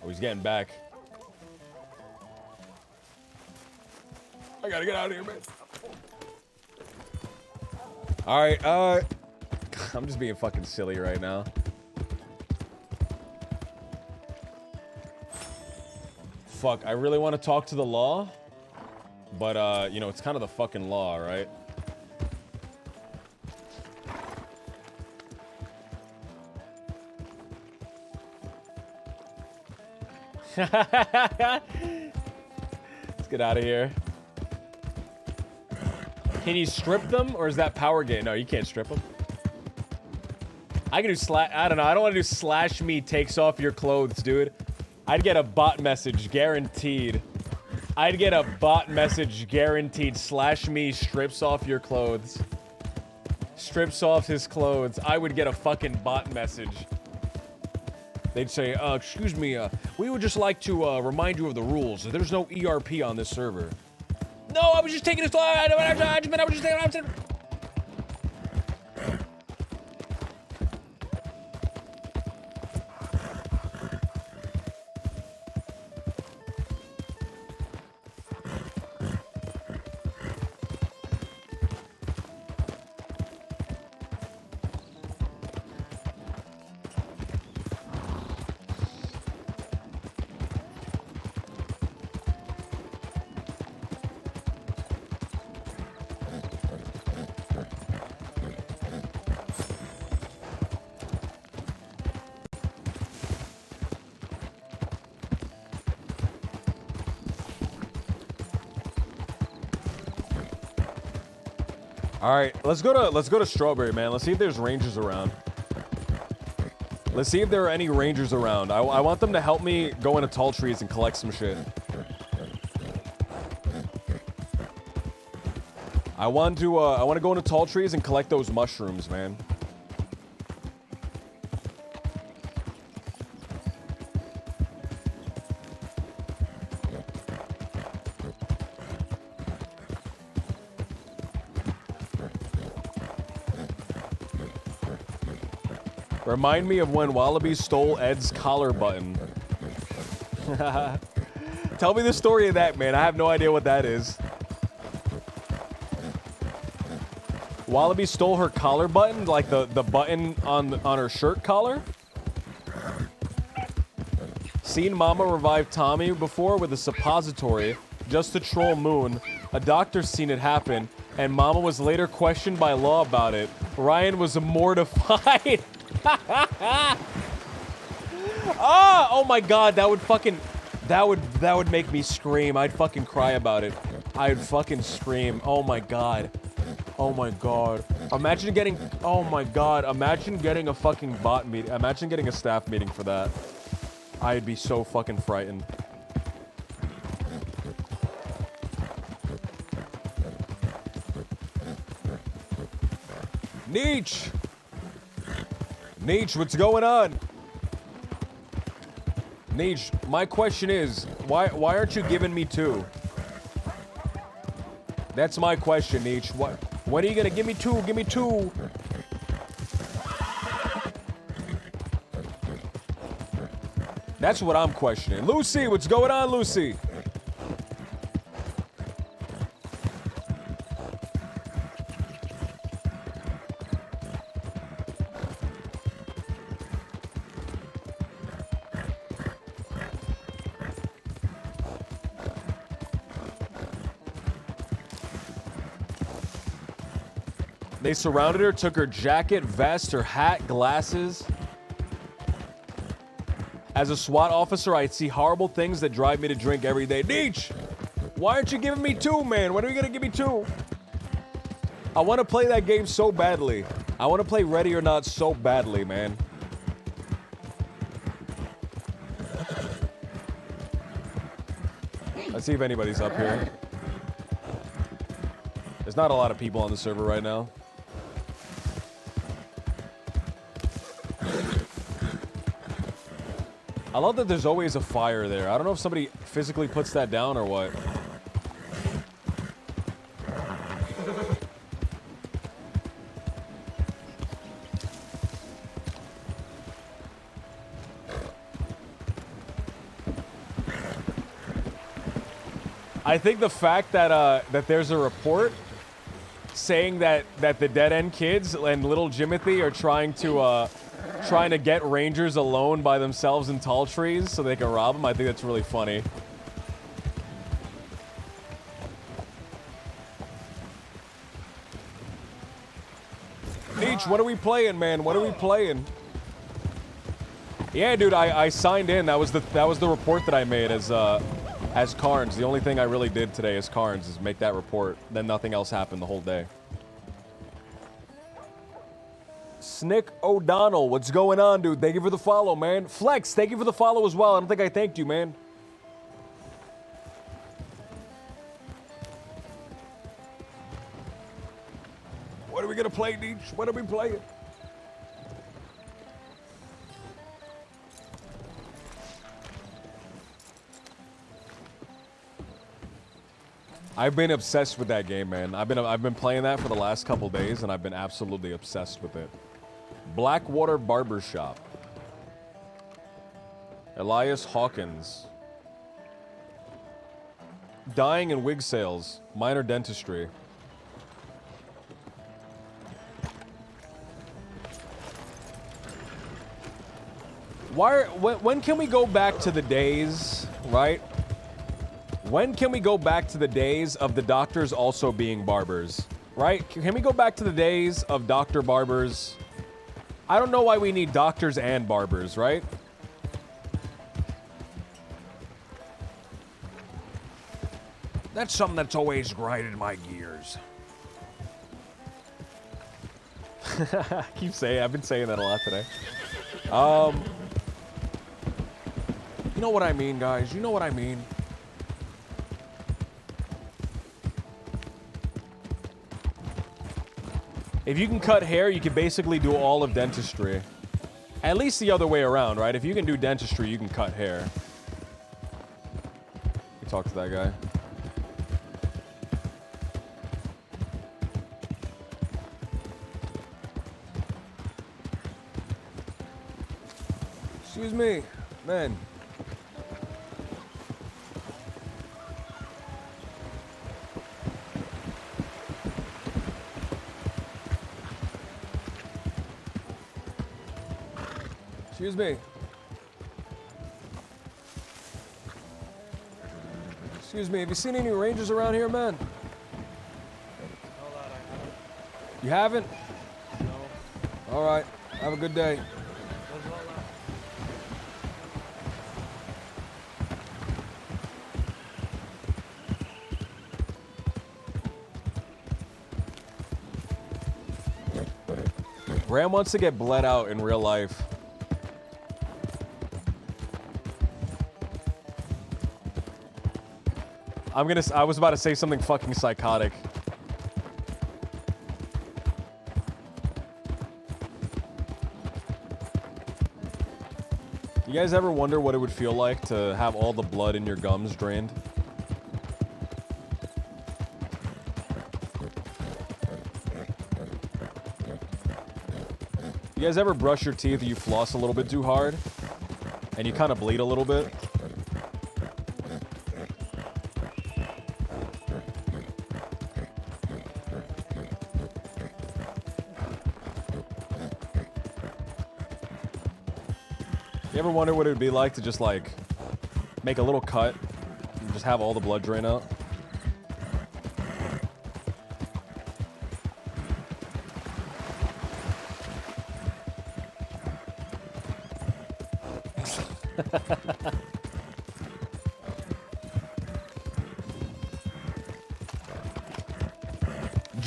S3: Oh, he's getting back. I gotta get out of here, man. Alright, I'm just being fucking silly right now. Fuck, I really want to talk to the law. But, you know, it's kind of the fucking law, right? Let's get out of here. Can you strip them, or is that power game? No, you can't strip them. I can do I don't know. I don't want to do slash me takes off your clothes, dude. I'd get a bot message guaranteed. I'd get a bot message guaranteed. Slash me strips off your clothes. Strips off his clothes. I would get a fucking bot message. They'd say, excuse me, we would just like to remind you of the rules. There's no ERP on this server. No, I was just taking a slide. I was just taking. All right, let's go to Strawberry, man. Let's see if there's rangers around. Let's see if there are any rangers around. I want them to help me go into tall trees and collect some shit. I want to go into tall trees and collect those mushrooms, man. Remind me of when Wallaby stole Ed's collar button. Tell me the story of that, man. I have no idea what that is. Wallaby stole her collar button, like the button on her shirt collar. Seen Mama revive Tommy before with a suppository just to troll Moon. A doctor's seen it happen, and Mama was later questioned by law about it. Ryan was mortified. Oh my god, that would make me scream. I'd fucking cry about it. I'd fucking scream. Oh my god. Oh my god. Imagine getting a fucking bot meeting. Imagine getting a staff meeting for that. I'd be so fucking frightened. Neech! Neech, what's going on? Neech, my question is, why aren't you giving me 2? That's my question, Neech. When are you gonna give me 2? Give me 2. That's what I'm questioning. Lucy, what's going on, Lucy? They surrounded her, took her jacket, vest, her hat, glasses. As a SWAT officer, I see horrible things that drive me to drink every day. Neech! Why aren't you giving me 2, man? When are you gonna give me 2?
S2: I want to play that game so badly. I want to play Ready or Not so badly, man. Let's see if anybody's up here. There's not a lot of people on the server right now. I love that there's always a fire there. I don't know if somebody physically puts that down or what. I think the fact that that there's a report saying that the Dead End kids and little Jimothy are trying to get rangers alone by themselves in tall trees so they can rob them. I think that's really funny. Neech, what are we playing, man? What are we playing? Yeah, dude, I signed in. That was the report that I made as Carnes. The only thing I really did today as Carnes is make that report. Then nothing else happened the whole day. Snick O'Donnell, what's going on, dude? Thank you for the follow, man. Flex, thank you for the follow as well. I don't think I thanked you, man. What are we gonna play, Deech? What are we playing? I've been obsessed with that game, man. I've been playing that for the last couple days, and I've been absolutely obsessed with it. Blackwater Barbershop. Elias Hawkins. Dyeing and wig sales. Minor dentistry. When can we go back to the days, right? When can we go back to the days of the doctors also being barbers, right? Can we go back to the days of doctor barbers? I don't know why we need doctors and barbers, right? That's something that's always grinded my gears. Keep saying, I've been saying that a lot today. You know what I mean, guys? You know what I mean? If you can cut hair, you can basically do all of dentistry. At least the other way around, right? If you can do dentistry, you can cut hair. We talk to that guy. Excuse me, man. Excuse me. Excuse me, have you seen any rangers around here, man? You haven't? No. All right, have a good day. Graham wants to get bled out in real life. I was about to say something fucking psychotic. You guys ever wonder what it would feel like to have all the blood in your gums drained? You guys ever brush your teeth and you floss a little bit too hard? And you kind of bleed a little bit? You ever wonder what it would be like to just like make a little cut and just have all the blood drain out?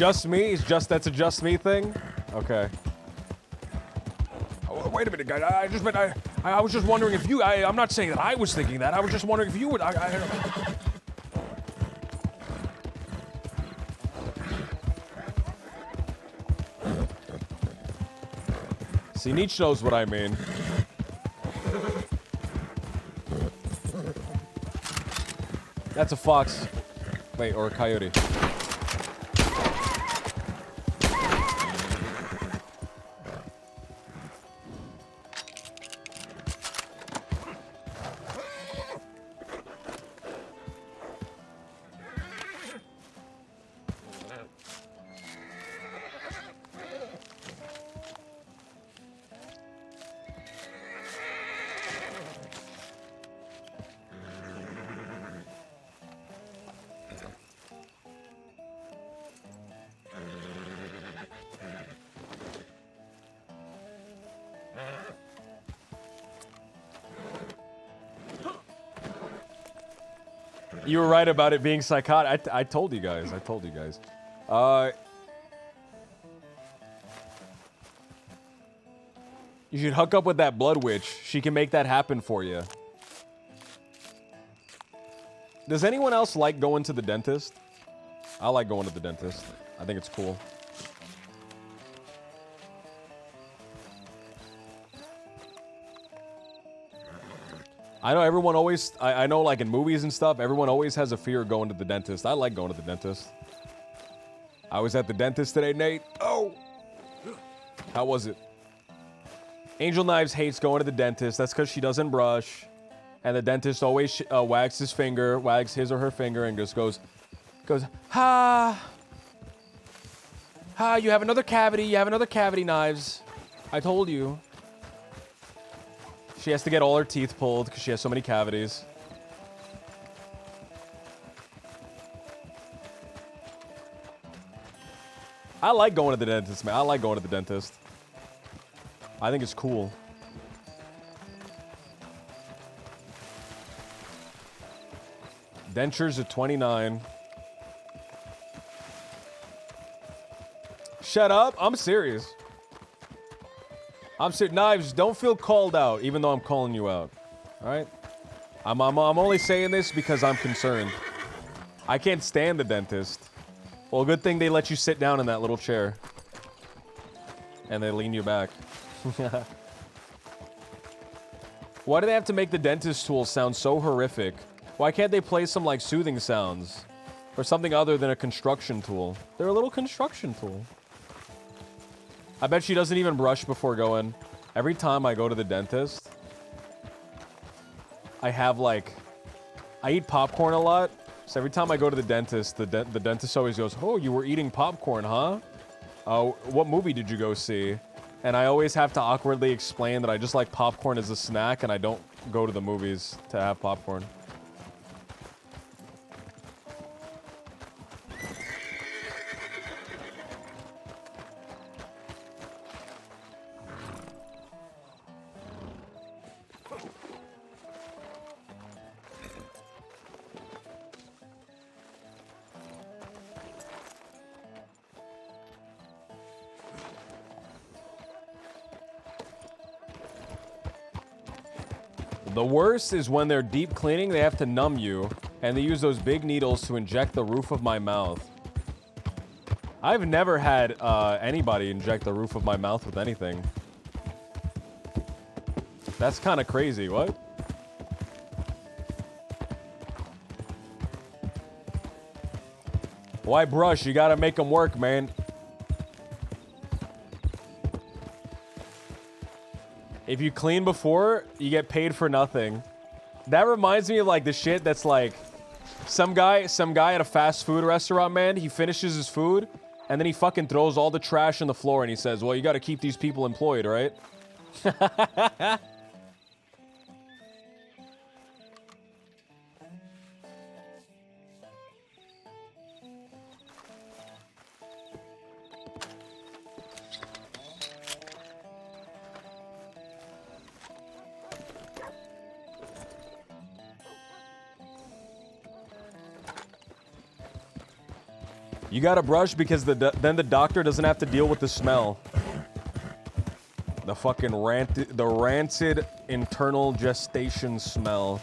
S3: Just me? That's a just me thing? Okay. Oh, wait a minute, guys. I was just wondering if you. I'm not saying that I was thinking that. I was just wondering if you would. See, Nietzsche knows what I mean. That's a fox. Wait, or a coyote. You were right about it being psychotic. I told you guys. You should hook up with that blood witch. She can make that happen for you. Does anyone else like going to the dentist? I like going to the dentist. I think it's cool. I know everyone always, I know like in movies and stuff, everyone always has a fear of going to the dentist. I like going to the dentist. I was at the dentist today, Nate. Oh! How was it? Angel Knives hates going to the dentist. That's because she doesn't brush. And the dentist always wags his or her finger, and just goes, ha! Ha, you have another cavity, Knives. I told you. She has to get all her teeth pulled because she has so many cavities. I like going to the dentist, man. I like going to the dentist. I think it's cool. Dentures at 29. Shut up. I'm serious. Knives, don't feel called out, even though I'm calling you out. Alright? I'm only saying this because I'm concerned. I can't stand the dentist. Well, good thing they let you sit down in that little chair. And they lean you back. Why do they have to make the dentist tools sound so horrific? Why can't they play some, like, soothing sounds? Or something other than a construction tool? They're a little construction tool. I bet she doesn't even brush before going. Every time I go to the dentist, I have like, I eat popcorn a lot. So every time I go to the dentist, the dentist always goes, "Oh, you were eating popcorn, huh? Oh, what movie did you go see?" And I always have to awkwardly explain that I just like popcorn as a snack and I don't go to the movies to have popcorn. The worst is when they're deep cleaning, they have to numb you, and they use those big needles to inject the roof of my mouth. I've never had anybody inject the roof of my mouth with anything. That's kind of crazy, what? Why brush? You gotta make them work, man. If you clean before, you get paid for nothing. That reminds me of like the shit that's like some guy at a fast food restaurant, man, he finishes his food and then he fucking throws all the trash on the floor and he says, "Well, you got to keep these people employed, right?"
S2: You gotta brush because then the doctor doesn't have to deal with the smell. The fucking rancid internal gestation smell.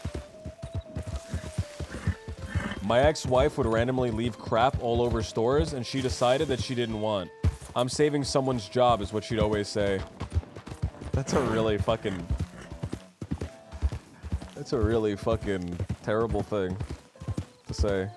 S2: My ex-wife would randomly leave crap all over stores, and she decided that she didn't want. I'm saving someone's job is what she'd always say. That's a really fucking terrible thing to say.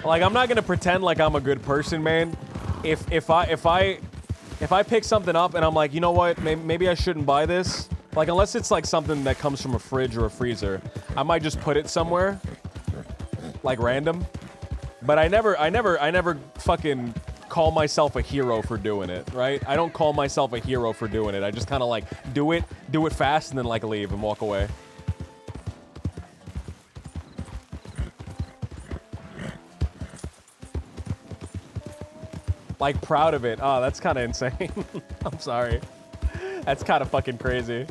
S2: Like, I'm not gonna pretend like I'm a good person, man. If I pick something up and I'm like, you know what, maybe I shouldn't buy this. Like, unless it's like something that comes from a fridge or a freezer, I might just put it somewhere, like random. But I never fucking call myself a hero for doing it, right? I don't call myself a hero for doing it. I just kind of like do it fast and then like leave and walk away. Like, proud of it. Oh, that's kind of insane. I'm sorry. That's kind of fucking crazy.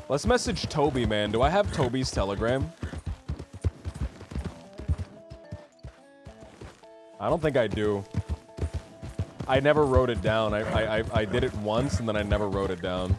S2: Let's message Toby, man. Do I have Toby's Telegram? I don't think I do. I never wrote it down. I did it once and then I never wrote it down.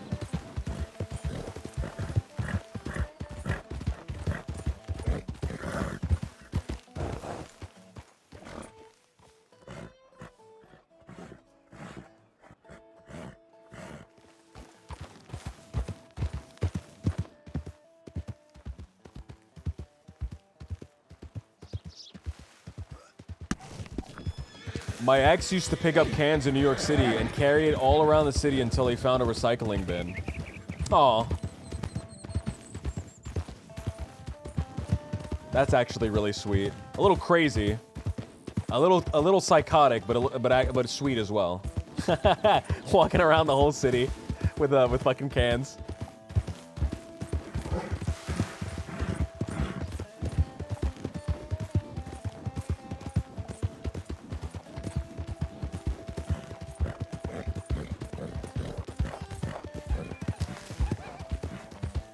S2: My ex used to pick up cans in New York City and carry it all around the city until he found a recycling bin. Aw. That's actually really sweet. A little crazy. A little psychotic, but sweet as well. Walking around the whole city with fucking cans.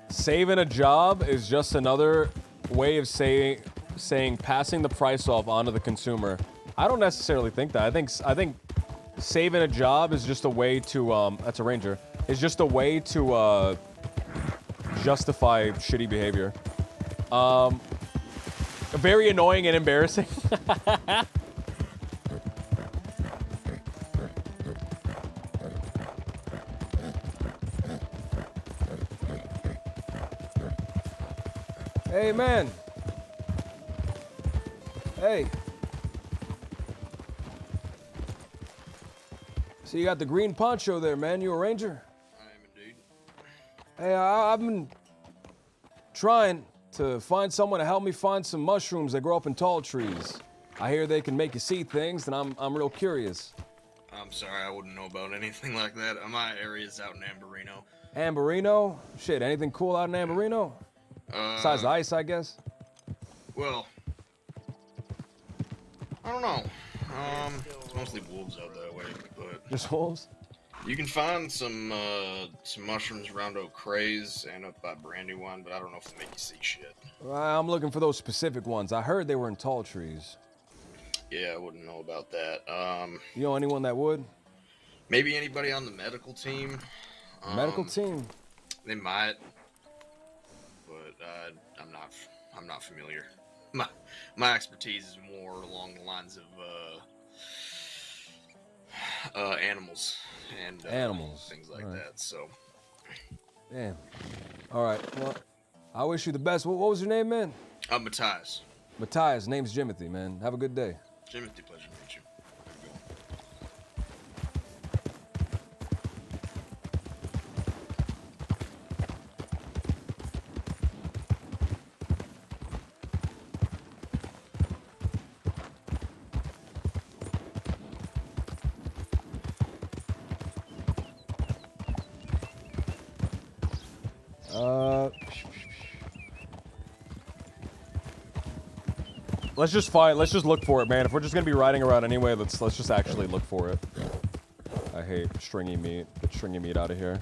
S2: Saving a job is just another way of saying passing the price off onto the consumer. I don't necessarily think that. I think saving a job is just a way to that's a ranger. Is just a way to justify shitty behavior. Very annoying and embarrassing. Hey, man. Hey. So you got the green poncho there, man. You a ranger?
S12: I am indeed.
S2: Hey, I've been trying to find someone to help me find some mushrooms that grow up in tall trees. I hear they can make you see things, and I'm real curious.
S12: I'm sorry, I wouldn't know about anything like that. My area's out in Amberino.
S2: Amberino? Shit, anything cool out in Amberino? Besides the ice, I guess?
S12: Well, I don't know. It's mostly wolves out that way, but...
S2: Just wolves?
S12: You can find some mushrooms around Oak Craze and up by Brandywine, but I don't know if they make you see shit.
S2: I'm looking for those specific ones. I heard they were in tall trees.
S12: Yeah, I wouldn't know about that.
S2: You know anyone that would?
S12: Maybe anybody on the medical team.
S2: Medical team?
S12: They might, but I'm not familiar. My expertise is more along the lines of animals and
S2: animals,
S12: things like that. So,
S2: damn. All right. Well, I wish you the best. What was your name, man?
S12: Matthias.
S2: Matthias. Name's Jimothy, man. Have a good day.
S12: Jimothy, pleasure to meet you.
S2: Let's just look for it, man. If we're just gonna be riding around anyway, let's just actually look for it. I hate stringy meat. Get stringy meat out of here.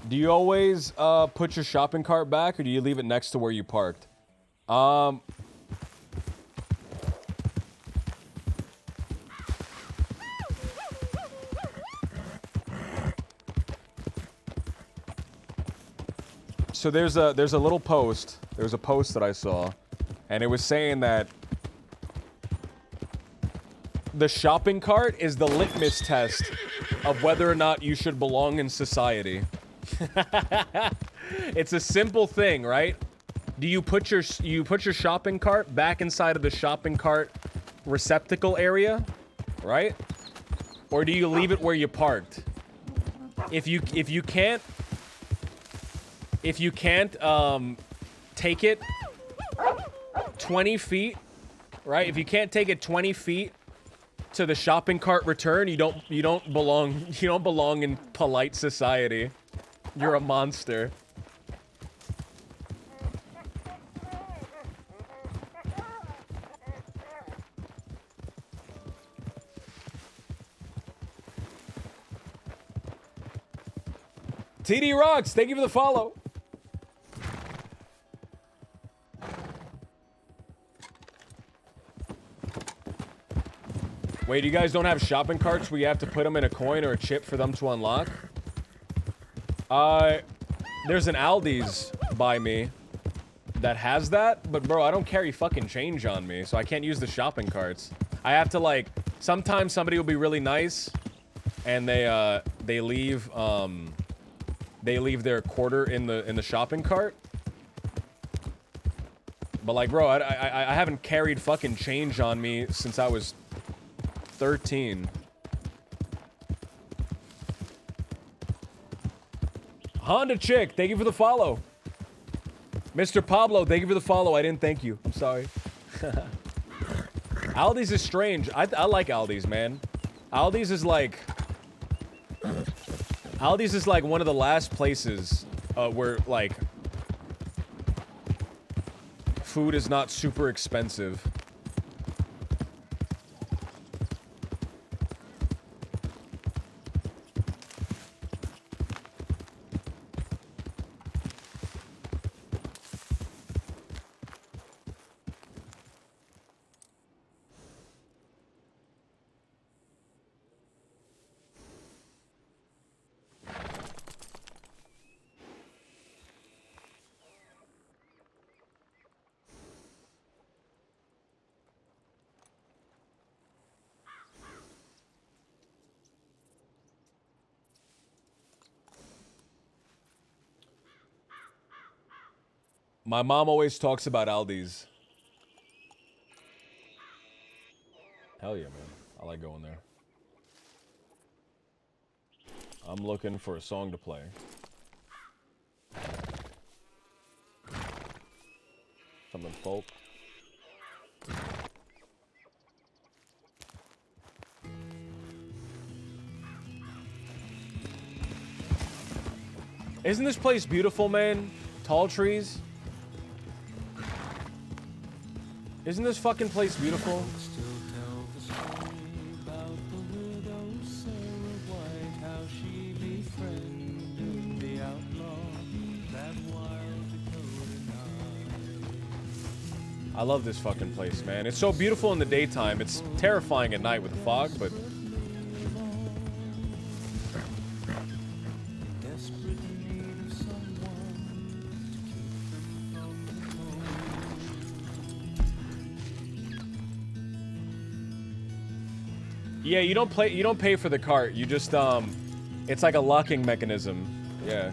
S2: Do you always put your shopping cart back, or do you leave it next to where you parked? So there's a little post. There was a post that I saw, and it was saying that the shopping cart is the litmus test of whether or not you should belong in society. It's a simple thing, right? Do you put your shopping cart back inside of the shopping cart receptacle area, right? Or do you leave it where you parked? If you can't take it 20 feet, right? If you can't take it 20 feet to the shopping cart return, you don't belong in polite society. You're a monster. TD Rocks, thank you for the follow. Wait, you guys don't have shopping carts where you have to put them in a coin or a chip for them to unlock? There's an Aldi's by me that has that, but bro, I don't carry fucking change on me, so I can't use the shopping carts. I have to, like, sometimes somebody will be really nice, and they leave their quarter in the shopping cart. But like, bro, I haven't carried fucking change on me since I was 13. Honda Chick, thank you for the follow. Mr. Pablo, thank you for the follow. I didn't thank you. I'm sorry. Aldi's is strange. I like Aldi's, man. Aldi's is like one of the last places where, like, food is not super expensive. My mom always talks about Aldi's. Hell yeah, man. I like going there. I'm looking for a song to play. Something folk. Isn't this place beautiful, man? Tall trees. Isn't this fucking place beautiful? I love this fucking place, man. It's so beautiful in the daytime. It's terrifying at night with the fog, but... Yeah, you don't pay for the cart. You just, it's like a locking mechanism. Yeah.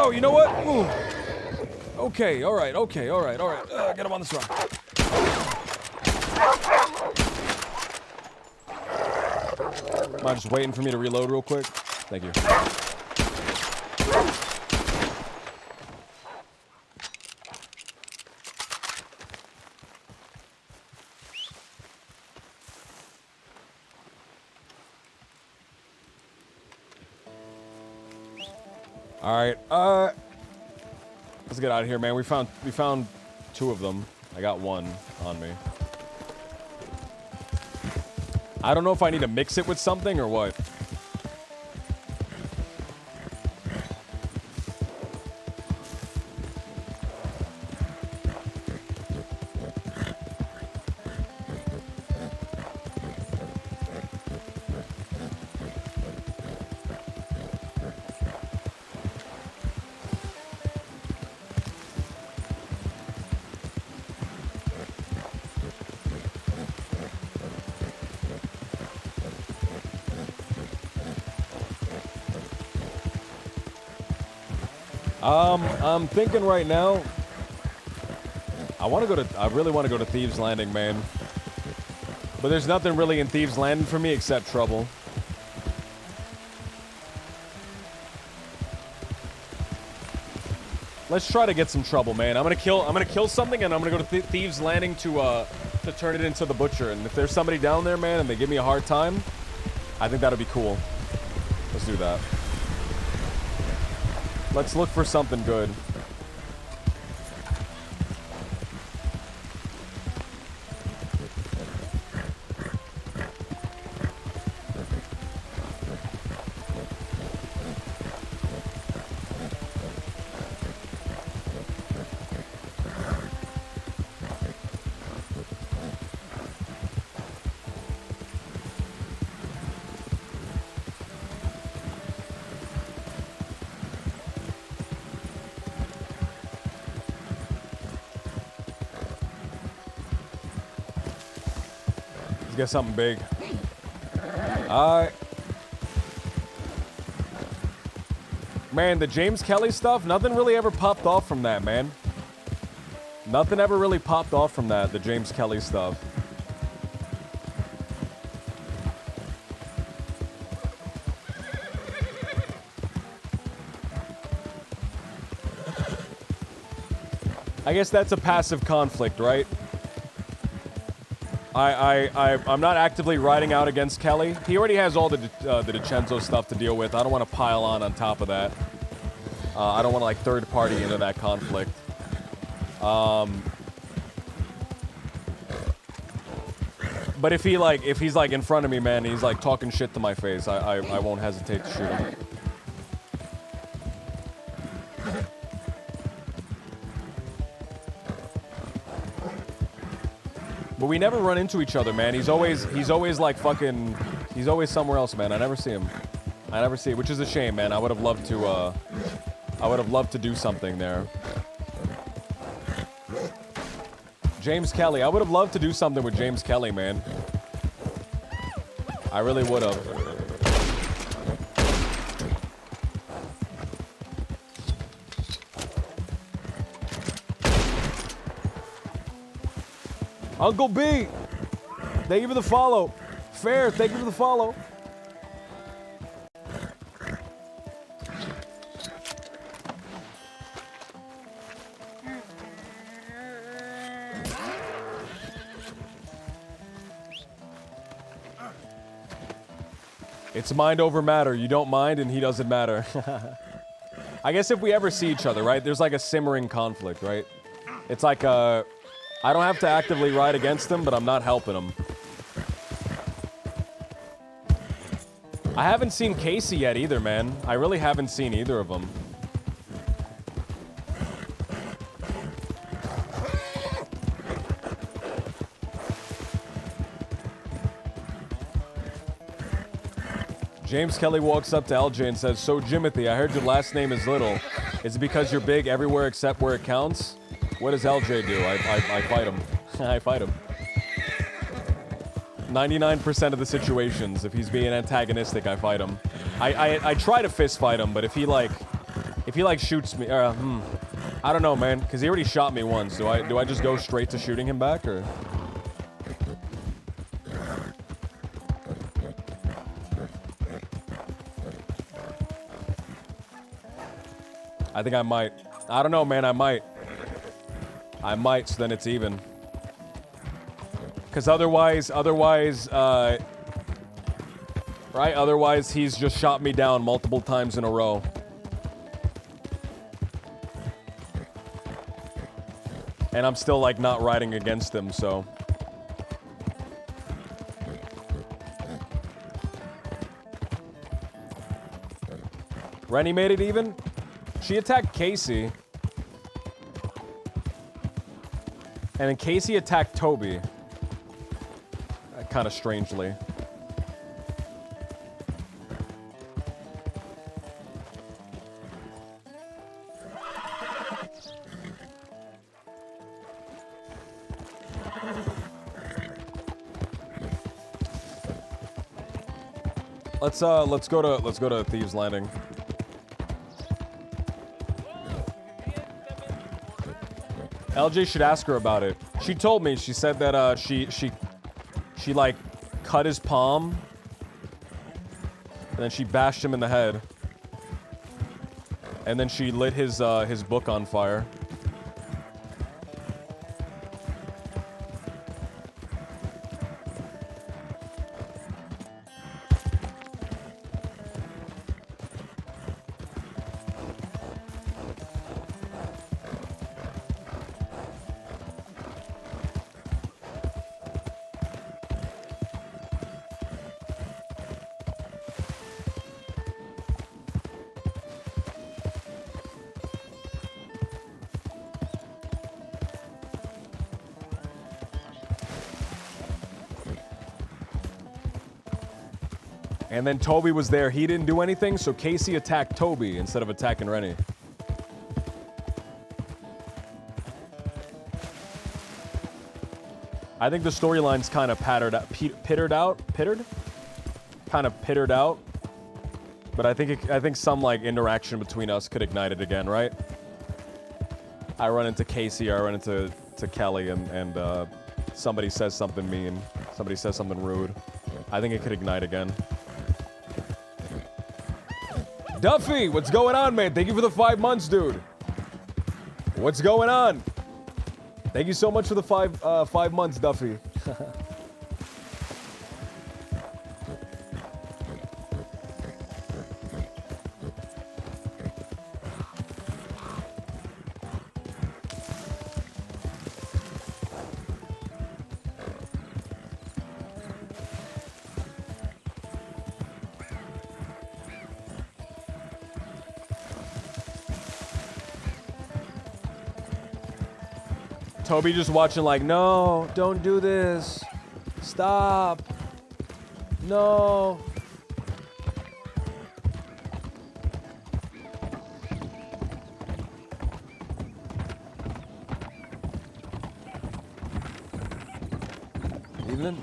S3: go. You know what? Ooh. Okay, all right, okay, all right, all right. Get him on this rock. Mind just waiting for me to reload real quick? Thank you. All right, let's get out of here, man. We found 2 of them. I got 1 on me. I don't know if I need to mix it with something or what. I'm thinking right now, I really want to go to Thieves Landing, man. But there's nothing really in Thieves Landing for me except trouble. Let's try to get some trouble, man. I'm gonna kill something, and I'm gonna go to Thieves Landing to turn it into the butcher. And if there's somebody down there, man, and they give me a hard time, I think that'd be cool. Let's do that. Let's look for something good. Get something big. Man, the James Kelly stuff, nothing really ever popped off from that, man. Nothing ever really popped off from that, the James Kelly stuff. I guess that's a passive conflict, right? I'm not actively riding out against Kelly. He already has all the DiCenzo stuff to deal with. I don't want to pile on top of that. I don't want to like third party into that conflict. But if he's like in front of me, man, and he's like talking shit to my face, I won't hesitate to shoot him. But we never run into each other, man. He's always like fucking, he's always somewhere else, man. I never see him. I never see it, which is a shame, man. I would have loved to do something there. James Kelly. I would have loved to do something with James Kelly, man. I really would have. Uncle B, thank you for the follow. Fair, thank you for the follow. It's mind over matter. You don't mind and he doesn't matter. I guess if we ever see each other, right? There's like a simmering conflict, right? It's like I don't have to actively ride against him, but I'm not helping him. I haven't seen Casey yet either, man. I really haven't seen either of them. James Kelly walks up to LJ and says, "So Jimothy, I heard your last name is Little. Is it because you're big everywhere except where it counts?" What does LJ do? I fight him. I fight him. 99% of the situations, if he's being antagonistic, I fight him. I try to fist fight him, but if he
S2: he like shoots me, I don't know, man, because he already shot me once. Do I just go straight to shooting him back, or? I think I might. I don't know, man. I might, so then it's even. Because otherwise, right? Otherwise, he's just shot me down multiple times in a row. And I'm still, like, not riding against him, so. Rennie made it even? She attacked Casey. And then Casey attacked Toby. Kind of strangely. Let's go to Thieves Landing. LJ should ask her about it. She told me. She said that she like cut his palm and then she bashed him in the head. And then she lit his book on fire. And then Toby was there. He didn't do anything, so Casey attacked Toby instead of attacking Rennie. I think the storyline's kind of pittered out. But I think some like interaction between us could ignite it again, right? I run into Casey, I run into Kelly, and somebody says something mean, somebody says something rude. I think it could ignite again. Duffy, what's going on, man? Thank you for the 5 months, dude. What's going on? Thank you so much for the 5 months, Duffy. Toby just watching like, no, don't do this. Stop. No. Evening.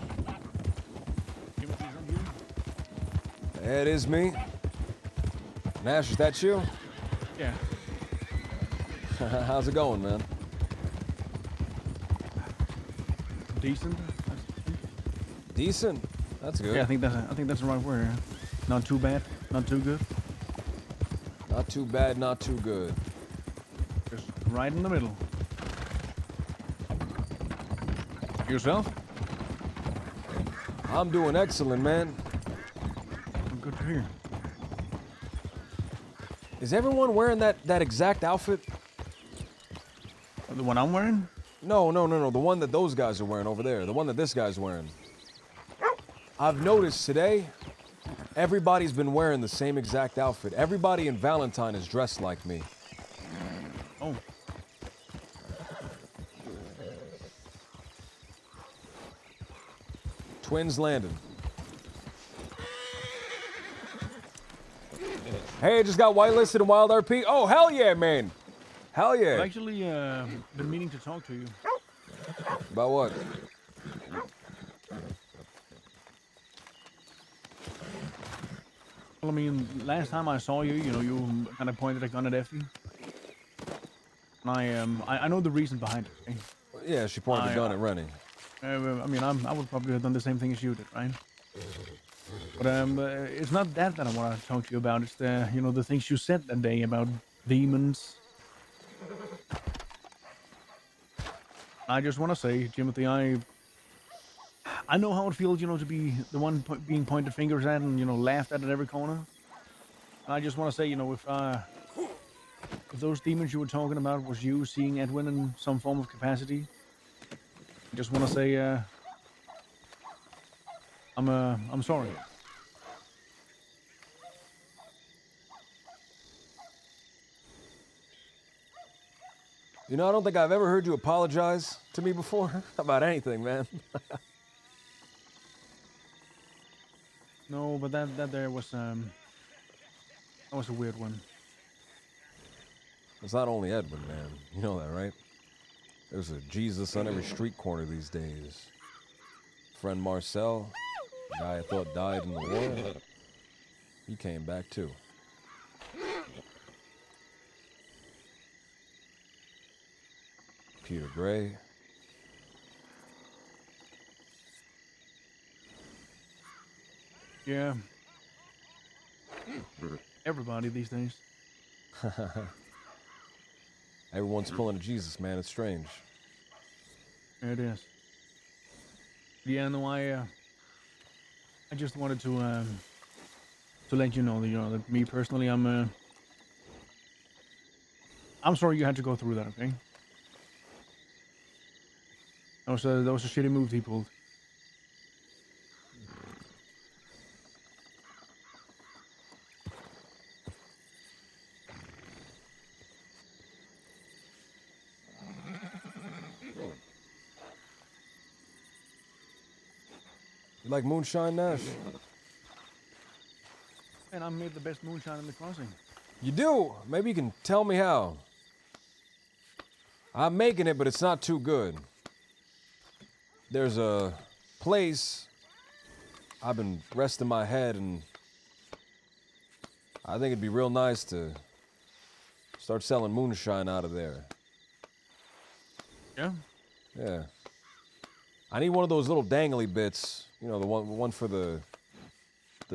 S2: It is me. Nash, is that you?
S13: Yeah.
S2: How's it going, man?
S13: Decent.
S2: Decent. That's good.
S13: Yeah, I think that's the right word. Yeah. Not too bad, not too good.
S2: Not too bad, not too good.
S13: Just right in the middle. Yourself?
S2: I'm doing excellent, man.
S13: Good to hear.
S2: Is everyone wearing that exact outfit?
S13: The one I'm wearing?
S2: No. The one that those guys are wearing over there. The one that this guy's wearing. I've noticed today, everybody's been wearing the same exact outfit. Everybody in Valentine is dressed like me.
S13: Oh.
S2: Twins Landing. Hey, just got whitelisted in Wild RP. Oh, hell yeah, man. Hell yeah.
S13: I've actually been meaning to talk to you.
S2: About what?
S13: Well, I mean, last time I saw you, you kind of pointed a gun at Effie. And I know the reason behind it. Okay?
S3: Yeah, she pointed a gun at Rennie.
S13: I mean, I would probably have done the same thing as you did, right? But it's not that I want to talk to you about. It's the things you said that day about demons. I just want to say, Timothy, I know how it feels, to be the one being pointed fingers at and laughed at every corner. And I just want to say, if those demons you were talking about was you seeing Edwin in some form of capacity, I just want to say, I'm sorry.
S3: I don't think I've ever heard you apologize to me before about anything, man.
S13: No, but that there was that was a weird one.
S3: It's not only Edwin, man. You know that, right? There's a Jesus on every street corner these days. Friend Marcel, the guy I thought died in the war, he came back too. Peter Gray.
S13: Yeah. Everybody these days.
S3: Everyone's pulling a Jesus, man. It's strange.
S13: It is. Yeah, no, I just wanted to let you know that that me personally, I'm sorry you had to go through that. Okay. That was a shitty move he pulled.
S3: You like moonshine, Nash?
S13: And I made the best moonshine in the crossing.
S3: You do? Maybe you can tell me how. I'm making it, but it's not too good. There's a place I've been resting my head, and I think it'd be real nice to start selling moonshine out of there.
S13: Yeah?
S3: Yeah. I need one of those little dangly bits, the one for the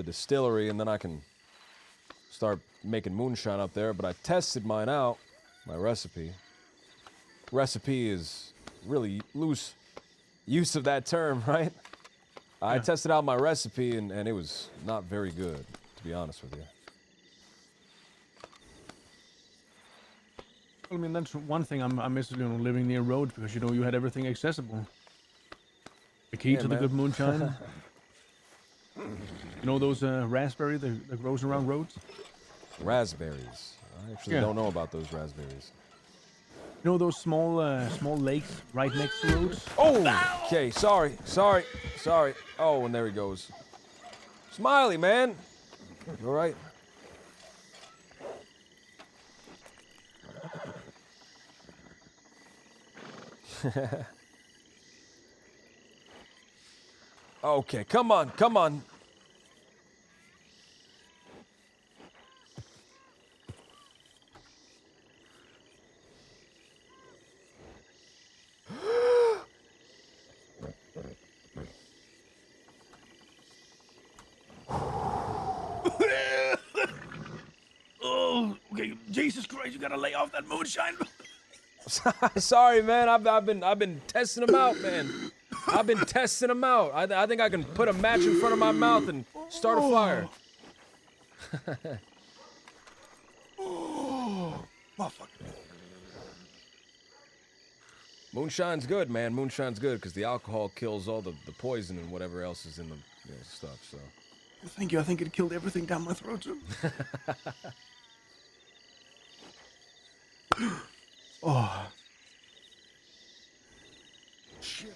S3: distillery, and then I can start making moonshine up there. But I tested mine out, my recipe. Recipe is really loose use of that term, right? I tested out my recipe, and it was not very good, to be honest with you.
S13: Well, I mean, that's one thing I miss, living near roads, because, you had everything accessible. The key to the good moonshine. Those raspberry that grows around roads?
S3: Raspberries. I actually don't know about those raspberries.
S13: Those small lakes right next to roads?
S3: Oh! Okay, sorry. Oh, and there he goes. Smiley, man. You all right? Okay, come on.
S13: Oh, okay, Jesus Christ, you gotta lay off that moonshine.
S3: Sorry, man. I've been testing them out, man. I've been testing them out. I think I can put a match in front of my mouth and start a fire.
S13: Oh, motherfucker.
S3: Moonshine's good, man. Moonshine's good because the alcohol kills all the poison and whatever else is in the stuff. So.
S13: Thank you. I think it killed everything down my throat, too. Oh. Shit.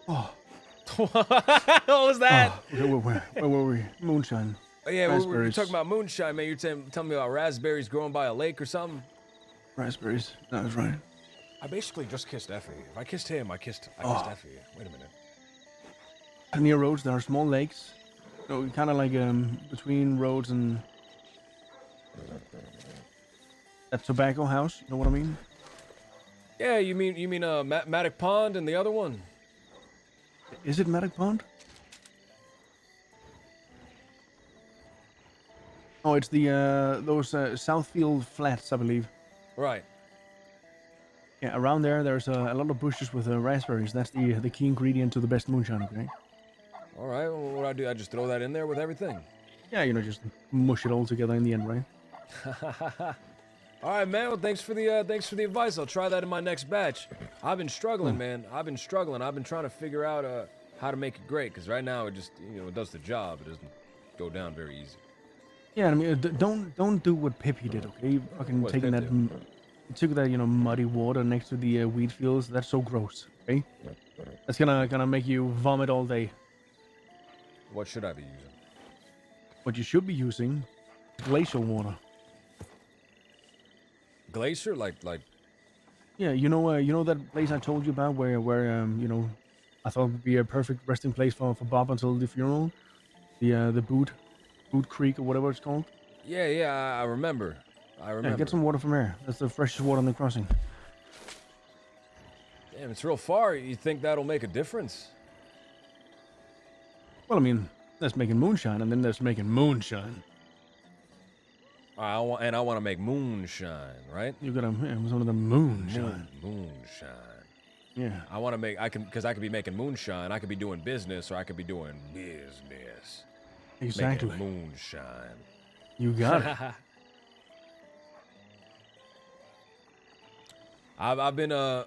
S13: Oh.
S2: What was that?
S13: Oh, where were we? Moonshine.
S3: Oh, yeah, we were talking about moonshine, man. You're telling me about raspberries growing by a lake or something?
S13: Raspberries. That was right.
S3: I basically just kissed Effie. If I kissed him, I kissed Effie. Wait a minute.
S13: Near roads, there are small lakes. So kind of like between roads and that tobacco house. You know what I mean?
S2: Yeah, you mean Matic Pond and the other one?
S13: Is it Matic Pond? Oh, it's the those Southfield Flats, I believe.
S2: Right.
S13: Yeah, around there, there's a lot of bushes with raspberries. That's the key ingredient to the best moonshine, okay?
S2: All right. Well, what do? I just throw that in there with everything.
S13: Yeah, just mush it all together in the end, right?
S2: All right, man. Well, thanks for the advice. I'll try that in my next batch. I've been struggling, man. I've been struggling. I've been trying to figure out how to make it great. Because right now, it just it does the job. It doesn't go down very easy.
S13: Yeah, I mean, don't do what Pippi did, okay? Fucking
S2: What's
S13: taking
S2: Pip
S13: that,
S2: do?
S13: took that muddy water next to the wheat fields. That's so gross, okay? That's gonna make you vomit all day.
S2: What should I be using?
S13: What you should be using, glacial water.
S2: Glacier, like.
S13: Yeah, you know that place I told you about where I thought would be a perfect resting place for Bob until the funeral, the Boot Creek or whatever it's called.
S2: Yeah. I remember.
S13: Yeah, get some water from there. That's the freshest water on the crossing.
S2: Damn, it's real far. You think that'll make a difference?
S13: Well, I mean, that's making moonshine, and then there's making moonshine.
S2: I want to make moonshine, right?
S13: You gotta some of the moonshine.
S2: Moonshine.
S13: Yeah.
S2: I want to make. Because I could be making moonshine. I could be doing business, or I could be doing business.
S13: Exactly.
S2: Making moonshine.
S13: You got it.
S2: I've been I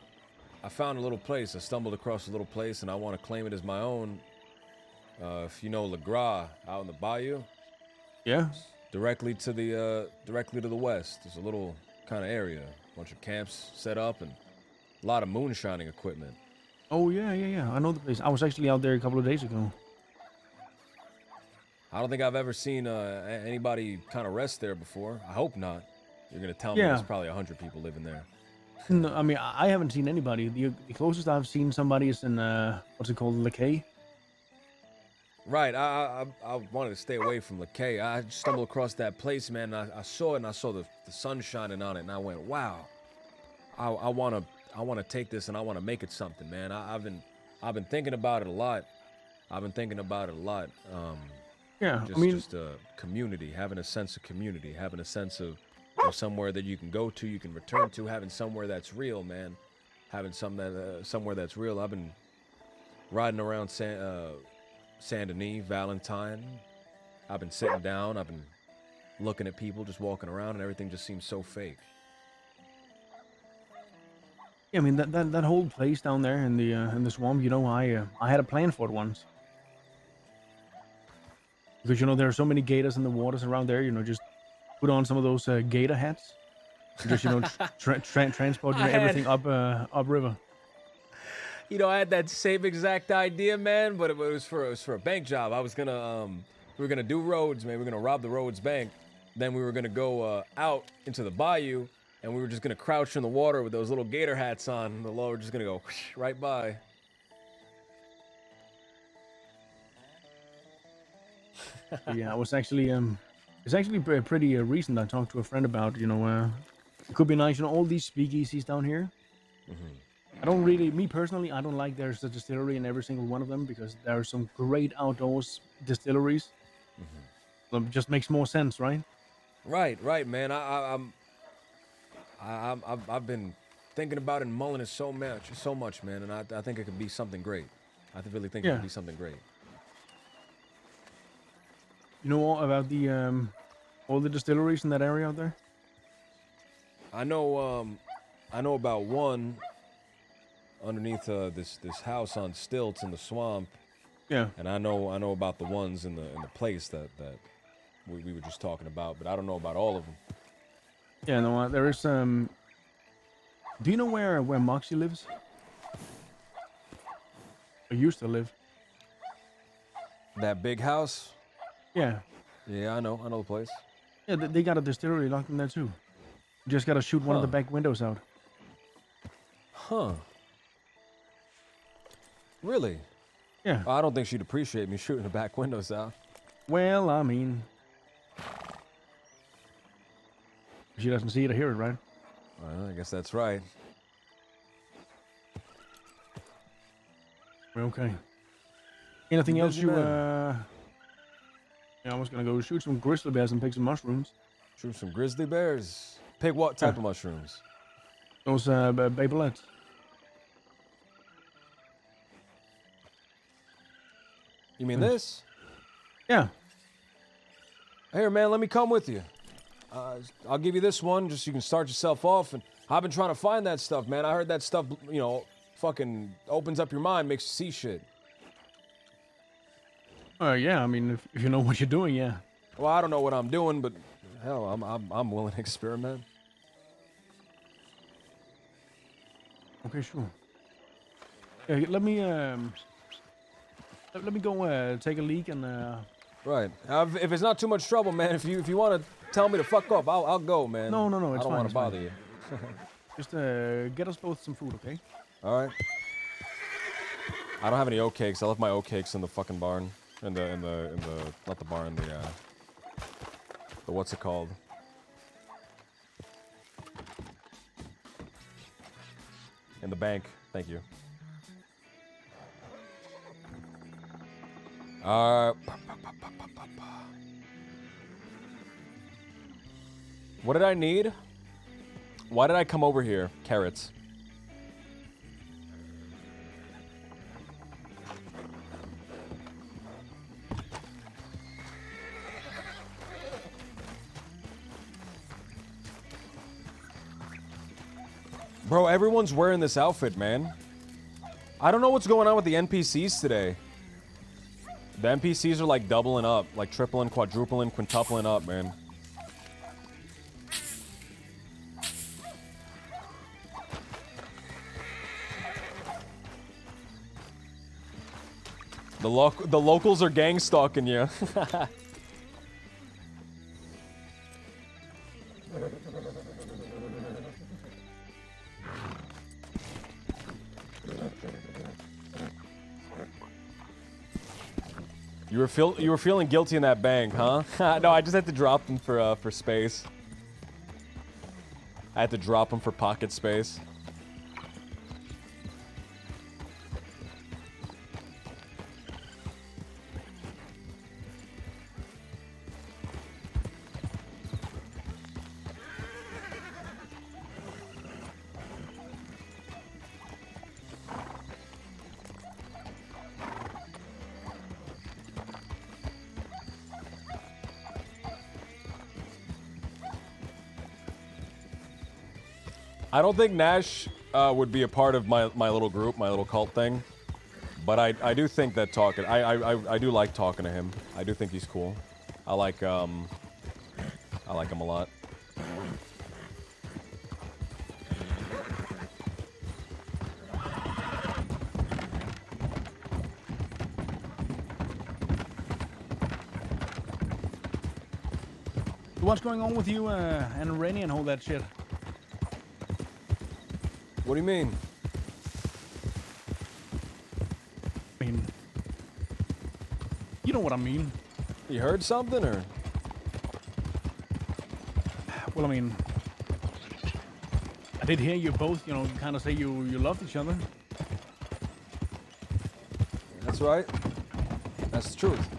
S2: found a little place. I stumbled across a little place, and I want to claim it as my own. If you know Le Gras out in the bayou.
S13: Yeah.
S2: Directly to the west. There's a little kind of area, a bunch of camps set up, and a lot of moonshining equipment.
S13: Oh yeah. I know the place. I was actually out there a couple of days ago.
S2: I don't think I've ever seen anybody kind of rest there before. I hope not. You're gonna tell me
S13: Yeah.
S2: there's probably 100 people living there.
S13: No, I mean I haven't seen anybody. The closest I've seen somebody is in what's it called, Lakay.
S2: Right. I wanted to stay away from Lakay. I stumbled across that place, man. And I saw it, and I saw the sun shining on it, and I went, wow. I wanna take this and I wanna make it something, man. I've been thinking about it a lot.
S13: Yeah,
S2: Just a community, having a sense of community, having a sense of somewhere that you can go to, you can return to, having somewhere that's real, man. Having somewhere that's real. I've been riding around Saint Denis, Valentine. I've been sitting down. I've been looking at people just walking around, and everything just seems so fake.
S13: Yeah, I mean that whole place down there in the swamp. I had a plan for it once. Because there are so many gators in the waters around there. Just put on some of those gator hats. Just transport everything upriver.
S2: I had that same exact idea, man, but it was for a bank job. I was gonna we were gonna do roads, man. We were gonna rob the roads bank. Then we were gonna go out into the bayou, and we were just gonna crouch in the water with those little gator hats on. The law were just gonna go right by.
S13: Yeah, I was actually it's actually pretty recent. I talked to a friend about it could be nice. All these speakeasies down here. I don't really, me personally, I don't like there's a distillery in every single one of them because there are some great outdoors distilleries. It just makes more sense, right?
S2: Right, man. I've been thinking about it and mulling it so much, man, and I think it could be something great. I really think it could be something great.
S13: You know all about the all the distilleries in that area out there?
S2: I know about one underneath this house on stilts in the swamp.
S13: Yeah.
S2: And I know about the ones in the place that we were just talking about, but I don't know about all of them.
S13: Yeah, no, there is do you know where Moxie lives? Or used to live?
S2: That big house?
S13: Yeah.
S2: Yeah, I know the place.
S13: Yeah, they got a distillery locked in there too. You just gotta shoot one of the back windows out.
S3: Huh. Really?
S13: Yeah.
S3: I don't think she'd appreciate me shooting the back windows out.
S13: Well, I mean, she doesn't see it or hear it, right?
S3: Well, I guess that's right.
S13: Okay. Anything else
S3: Busy
S13: you,
S3: man.
S13: Yeah, I was gonna go shoot some grizzly bears and pick some mushrooms.
S3: Shoot some grizzly bears. Pick what type of mushrooms?
S13: Those, babelets.
S3: You mean this?
S13: Yeah.
S3: Here, man, let me come with you. I'll give you this one just so you can start yourself off. And I've been trying to find that stuff, man. I heard that stuff, you know, fucking opens up your mind, makes you see shit.
S13: Yeah, I mean, if you know what you're doing, yeah.
S3: Well, I don't know what I'm doing, but hell, I'm willing to experiment.
S13: Okay, sure. Yeah, let me go take a leak and
S3: Right. If it's not too much trouble, man, if you want to tell me to fuck up, I'll go, man.
S13: No, it's
S3: I don't
S13: fine,
S3: want
S13: it's
S3: to bother
S13: fine.
S3: you.
S13: Just get us both some food, okay?
S3: All right. I don't have any oat cakes. I left my oat cakes in the fucking barn. In the not the barn, the what's it called? In the bank. Thank you. What did I need? Why did I come over here? Carrots. Bro, everyone's wearing this outfit, man. I don't know what's going on with the NPCs today. The NPCs are like doubling up, like tripling, quadrupling, quintupling up, man. The locals are gang stalking you. You were feeling guilty in that bank, huh? No, I just had to drop them for space. I had to drop them for pocket space. I don't think Nash would be a part of my little group, my little cult thing. But I do think that talking, I do like talking to him. I do think he's cool. I like him a lot.
S13: What's going on with you and Rainy and all that shit?
S3: What do you mean?
S13: I mean, you know what I mean.
S3: You heard something, or?
S13: Well, I mean, I did hear you both, you know, kind of say you loved each other.
S3: That's right. That's the truth.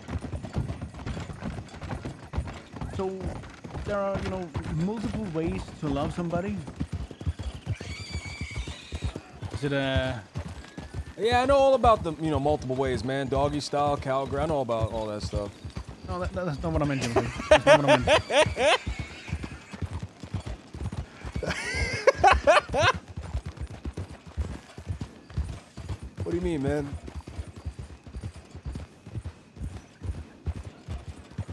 S13: So, there are, you know, multiple ways to love somebody. Is it
S3: Yeah, I know all about the, you know, multiple ways, man. Doggy style, cowgirl. I know about all that stuff.
S13: No, that's not what I meant, Timothy. That's not what I meant.
S3: What do you mean, man?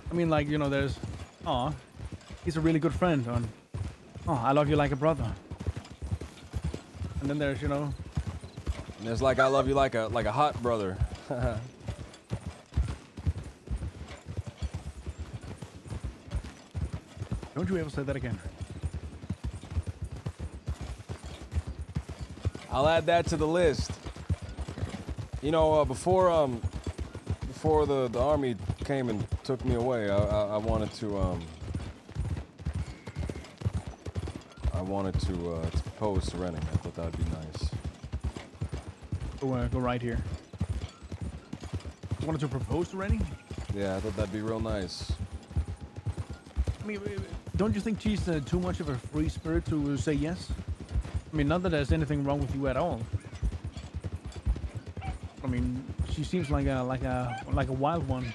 S13: I mean, like, you know, there's, aw, he's a really good friend, or, oh, I love you like a brother. And then there's, you know,
S3: And there's like I love you like a hot brother.
S13: don't you ever say that again.
S3: I'll add that to the list. You know, before the army came and took me away, I wanted to propose to Rennie. I thought that'd be nice.
S13: Go right here. You wanted to propose to Rennie?
S3: Yeah, I thought that'd be real nice.
S13: I mean, don't you think she's too much of a free spirit to say yes? I mean, not that there's anything wrong with you at all. I mean, she seems like a wild one.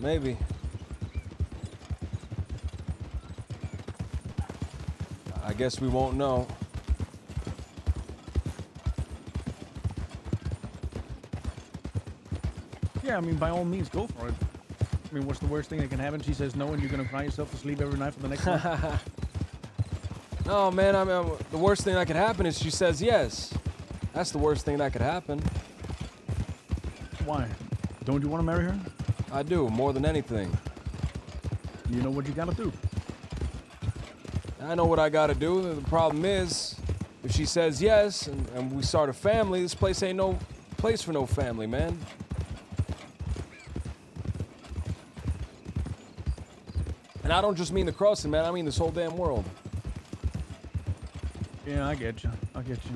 S3: Maybe. I guess we won't know.
S13: Yeah, I mean, by all means, go for it. I mean, what's the worst thing that can happen? She says no, and you're gonna cry yourself to sleep every night for the next month.
S3: No, man. I mean, the worst thing that could happen is she says yes. That's the worst thing that could happen.
S13: Why? Don't you want to marry her?
S3: I do, more than anything.
S13: You know what you gotta do.
S3: I know what I gotta do. The problem is, if she says yes and we start a family, this place ain't no place for no family, man. And I don't just mean the crossing, man. I mean this whole damn world.
S13: Yeah, I get you. I get you.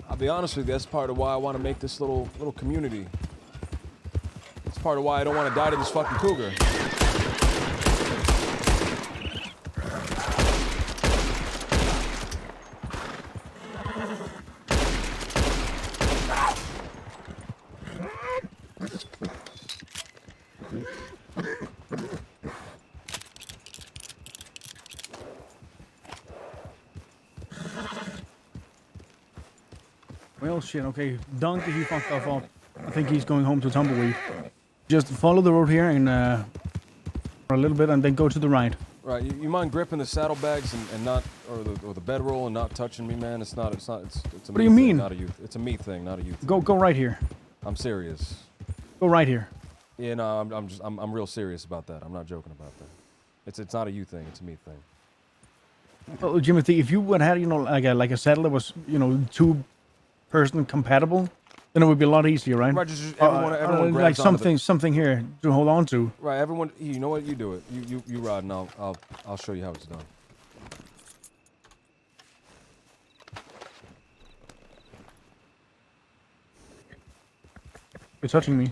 S3: I'll be honest with you, that's part of why I want to make this little community. It's part of why I don't want to die to this fucking cougar.
S13: Well, shit, okay. Donkey, he fucked off up. I think he's going home to Tumbleweed. Just follow the road here and for a little bit and then go to the right.
S3: Right, you mind gripping the saddlebags and not, or the bedroll and not touching me, man? It's a
S13: What
S3: me
S13: do you mean?
S3: thing, not a you. It's a me thing, not a you thing.
S13: Go right here.
S3: I'm serious.
S13: Go right here.
S3: Yeah, no, I'm real serious about that. I'm not joking about that. It's not a you thing, it's a me thing.
S13: Well, Jimothy, if you would have, you know, like a saddle that was, you know, two-person compatible, then it would be a lot easier, right?
S3: Right, just everyone grabs
S13: like
S3: onto
S13: something here to hold on to.
S3: Right, everyone. You know what? You do it. You ride, and I'll show you how it's done.
S13: You're touching me.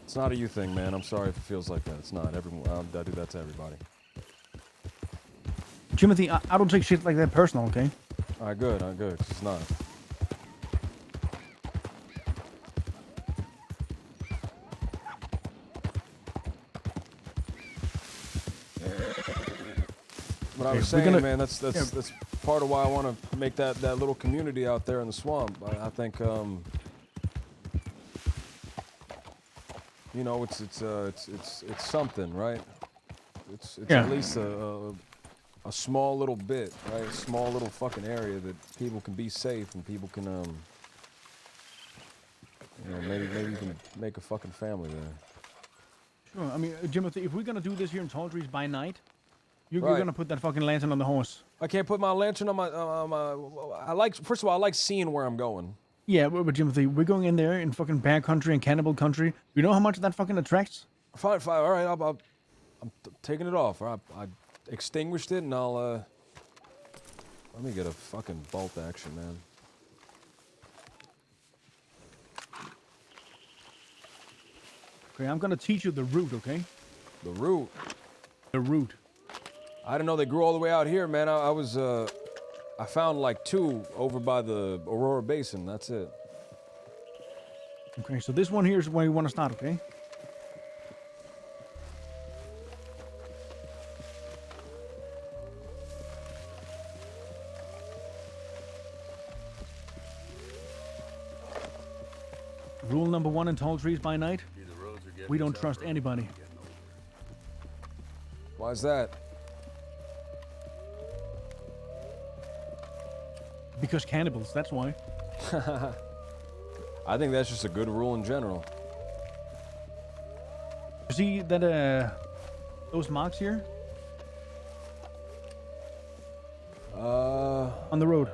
S3: It's not a you thing, man. I'm sorry if it feels like that. It's not. Everyone. I do that to everybody.
S13: Jimothy, I don't take shit like that personal, okay?
S3: All right, good. All right, good. It's not. What I was saying, man, that's part of why I want to make that little community out there in the swamp. I think, you know, it's something, right? It's at least a small little bit, right? A small little fucking area that people can be safe and people can, you know, maybe you can make a fucking family there.
S13: Sure. I mean, Jimothy, if we're gonna do this here in Tall Trees by night, you're
S3: Right.
S13: gonna put that fucking lantern on the horse.
S3: I can't put my lantern on my. First of all, I like seeing where I'm going.
S13: Yeah, but Jimothy, we're going in there in fucking bear country and cannibal country. You know how much that fucking attracts?
S3: Fine. All right, I'm taking it off. All right, I extinguished it, and I'll. Let me get a fucking bolt action, man.
S13: Okay, I'm gonna teach you the route, okay?
S3: The route.
S13: The route.
S3: I didn't know they grew all the way out here, man. I found like 2 over by the Aurora Basin. That's it.
S13: Okay, so this one here is where you want to start, okay? Rule number 1 in Tall Trees by night, we don't trust anybody.
S3: Why's that?
S13: Because cannibals, that's why.
S3: I think that's just a good rule in general.
S13: You see that, those marks here? On the road.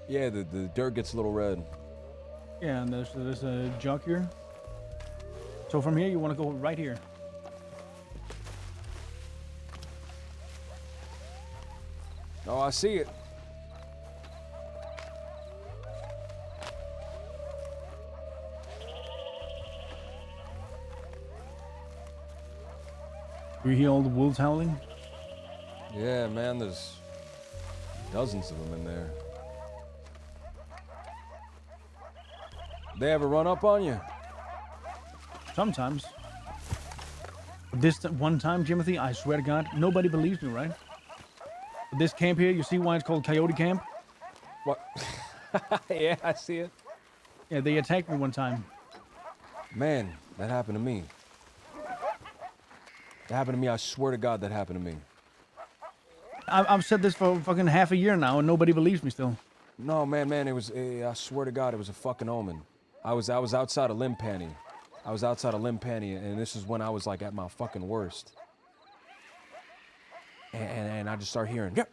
S3: Yeah, the dirt gets a little red.
S13: Yeah, and there's a jug here. So from here, you want to go right here.
S3: Oh, I see it.
S13: Do you hear all the wolves howling?
S3: Yeah, man, there's dozens of them in there. They ever run up on you?
S13: Sometimes. But this one time, Jimothy, I swear to God, nobody believes me, right? But this camp here, you see why it's called Coyote Camp?
S3: What? Yeah, I see it.
S13: Yeah, they attacked me one time.
S3: Man, that happened to me. That happened to me. I swear to God, that happened to me.
S13: I've said this for fucking half a year now, and nobody believes me still.
S3: No, man, it was. I swear to God, it was a fucking omen. I was outside of Limpani. And this is when I was like at my fucking worst. And I just start hearing yep,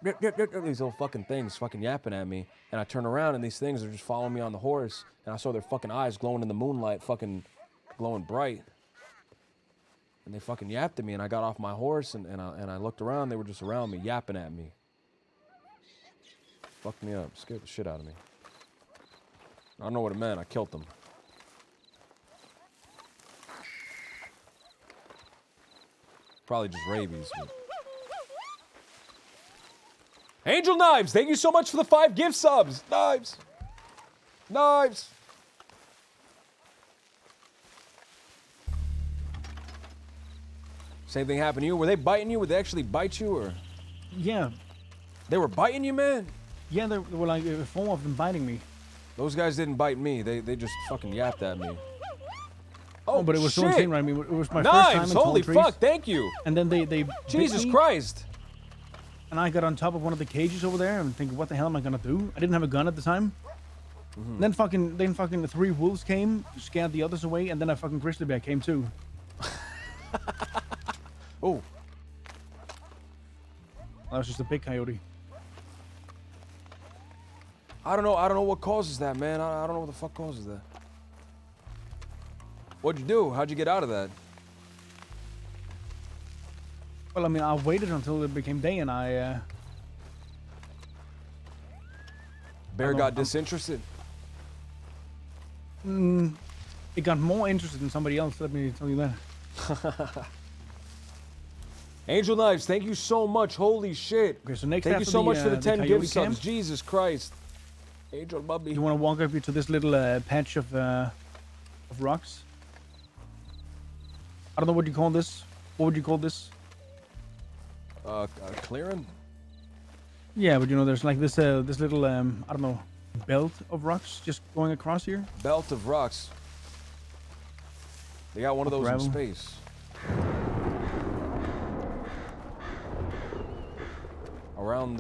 S3: these little fucking things fucking yapping at me. And I turn around and these things are just following me on the horse. And I saw their fucking eyes glowing in the moonlight, fucking glowing bright. And they fucking yapped at me, and I got off my horse, and I looked around. They were just around me, yapping at me. Fucked me up, scared the shit out of me. I don't know what it meant. I killed them. Probably just rabies. But... Angel Knives, thank you so much for the 5 gift subs. Knives. Same thing happened to you? Were they biting you? Would they actually bite you, or?
S13: Yeah.
S3: They were biting you, man?
S13: Yeah, there were like 4 of them biting me.
S3: Those guys didn't bite me. They just fucking yapped at me.
S13: Oh, but it was so
S3: shit.
S13: insane, right? I mean, it was my
S3: Knives,
S13: first time in
S3: holy
S13: tall trees.
S3: fuck, thank you.
S13: And then they
S3: Jesus
S13: bit me,
S3: Christ.
S13: And I got on top of one of the cages over there and thinking, what the hell am I gonna do? I didn't have a gun at the time.
S3: Mm-hmm.
S13: Then fucking the 3 wolves came, scared the others away, and then a fucking grizzly bear came too.
S3: Oh.
S13: That was just a big coyote.
S3: I don't know what causes that, man. I don't know what the fuck causes that. What'd you do? How'd you get out of that?
S13: Well, I mean, I waited until it became day, and I
S3: Bear got disinterested?
S13: It got more interested in somebody else, let me tell you that.
S3: Angel Knives, thank you so much. Holy shit.
S13: Okay, so next
S3: thank you
S13: after
S3: so much for the
S13: the
S3: 10
S13: coyote
S3: gift subs.
S13: camp.
S3: Jesus Christ. Angel Bubby.
S13: You want to walk up here to this little patch of rocks? I don't know what you call this. What would you call this?
S3: Clearing?
S13: Yeah, but you know, there's like this this little I don't know, belt of rocks just going across here.
S3: Belt of rocks. They got one of those
S13: gravel.
S3: in space. Around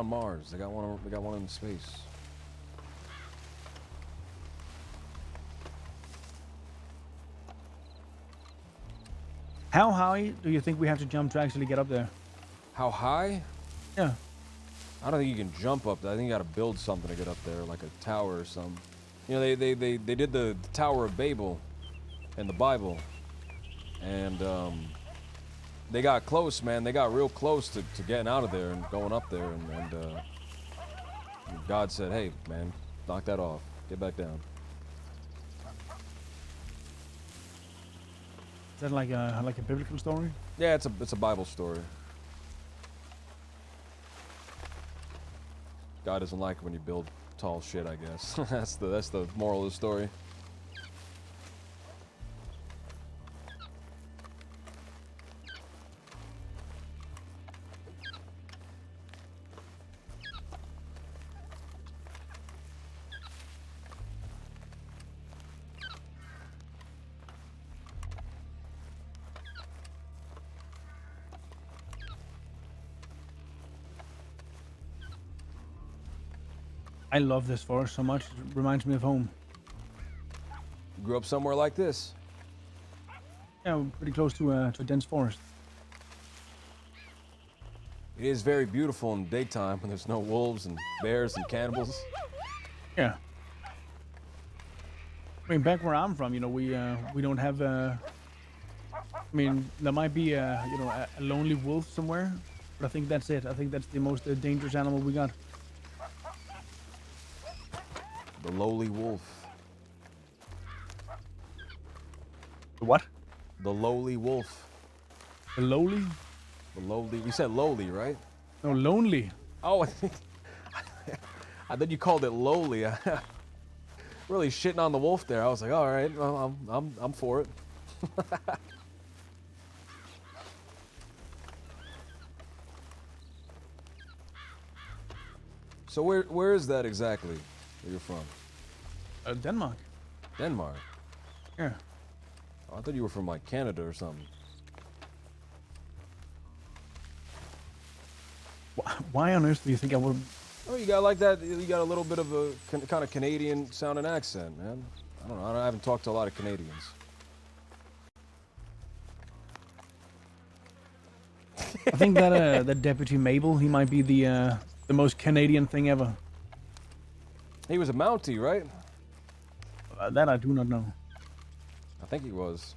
S3: Mars. They got one in space.
S13: How high do you think we have to jump to actually get up there?
S3: How high?
S13: Yeah.
S3: I don't think you can jump up there. I think you got to build something to get up there, like a tower or something. You know, they did the Tower of Babel in the Bible, and they got close, man. They got real close to getting out of there and going up there, and God said, "Hey, man, knock that off. Get back down."
S13: Is that like a biblical story?
S3: Yeah, it's a Bible story. God doesn't like it when you build tall shit, I guess. that's the moral of the story.
S13: I love this forest so much. It reminds me of home.
S3: Grew up somewhere like this.
S13: Yeah, we're pretty close to a dense forest.
S3: It is very beautiful in the daytime when there's no wolves and bears and cannibals.
S13: Yeah. I mean, back where I'm from, you know, we don't have. I mean, there might be you know, a lonely wolf somewhere, but I think that's it. I think that's the most dangerous animal we got.
S3: The lowly wolf.
S13: The what?
S3: The lowly wolf.
S13: The lowly?
S3: The lowly. You said lowly, right?
S13: No, lonely.
S3: Oh, I think. I thought you called it lowly. Really shitting on the wolf there. I was like, all right, well, I'm for it. So where is that exactly? Where you're from?
S13: Denmark.
S3: Denmark.
S13: Yeah.
S3: Oh, I thought you were from like Canada or something.
S13: Why on earth do you think I would?
S3: Oh, you got like that. You got a little bit of a kind of Canadian sounding accent, man. I don't know. I haven't talked to a lot of Canadians.
S13: I think that that Deputy Mabel, he might be the most Canadian thing ever.
S3: He was a Mountie, right?
S13: That I do not know.
S3: I think he was.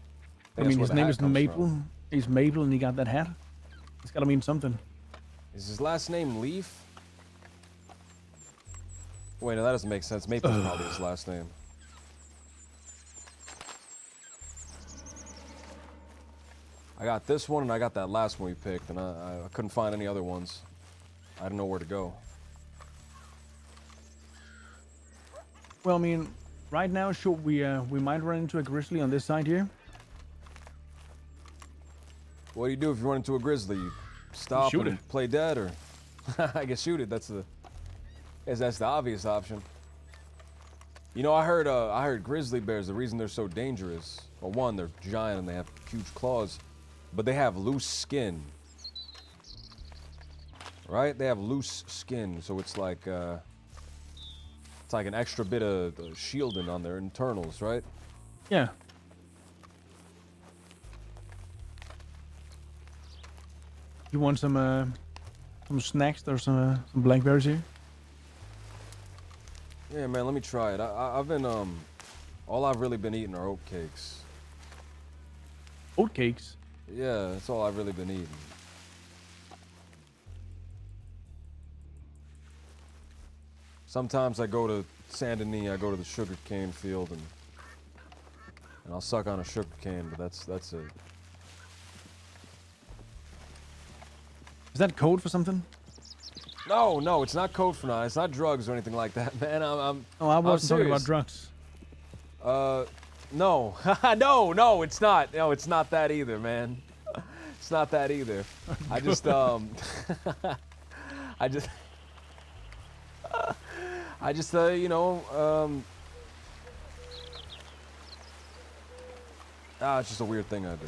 S13: I mean, his name is Maple. He's Maple, and he got that hat. It's got to mean something.
S3: Is his last name Leaf? Wait, no, that doesn't make sense. Maple's probably his last name. I got this one, and I got that last one we picked, and I couldn't find any other ones. I didn't know where to go.
S13: Well, I mean, right now, sure, we might run into a grizzly on this side here.
S3: What do you do if you run into a grizzly? You stop
S13: Shoot
S3: and
S13: it.
S3: play dead, or I guess shoot it. That's the obvious option. You know, I heard grizzly bears. The reason they're so dangerous, well, one, they're giant and they have huge claws, but they have loose skin. Right? They have loose skin, so it's like an extra bit of shielding on their internals, right?
S13: Yeah. You want some snacks? There's some blackberries here.
S3: Yeah, man, let me try it. I've been all I've really been eating are oat cakes.
S13: Oat cakes?
S3: Yeah, that's all I've really been eating. Sometimes I go to Saint Denis, I go to the sugar cane field and I'll suck on a sugar cane, but that's it.
S13: Is that code for something?
S3: No, it's not code for none. It's not drugs or anything like that, man.
S13: Oh, I wasn't talking about drugs.
S3: No. No, it's not. No, it's not that either, man. It's not that either. I just you know, it's just a weird thing I do.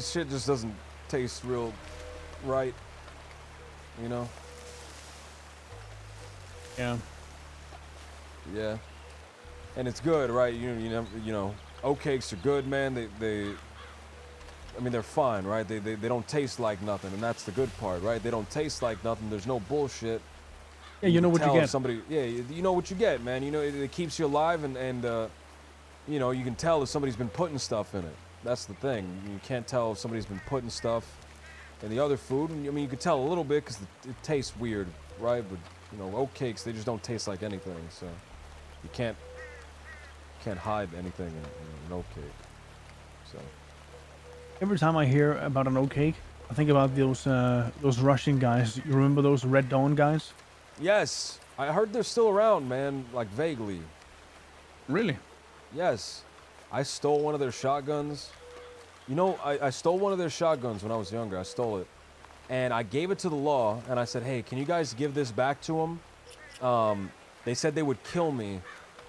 S3: Shit just doesn't taste real right, you know?
S13: Yeah.
S3: Yeah. And it's good, right? You know, oat cakes are good, man. I mean, they're fine, right? They don't taste like nothing, and that's the good part, right? They don't taste like nothing. There's no bullshit.
S13: Yeah, you know what you get.
S3: You know what you get, man. You know, it keeps you alive, and you know, you can tell if somebody's been putting stuff in it. That's the thing. You can't tell if somebody's been putting stuff in the other food. And, I mean, you can tell a little bit because it tastes weird, right? But, you know, oat cakes, they just don't taste like anything. So you can't hide anything in an oat cake. So
S13: Every time I hear about an oat cake, I think about those Russian guys. You remember those Red Dawn guys?
S3: yes, I heard they're still around, man. Like vaguely.
S13: Really?
S3: Yes. I stole one of their shotguns. You know, I stole one of their shotguns when I was younger. I stole it. And I gave it to the law, and I said, hey, can you guys give this back to them? They said they would kill me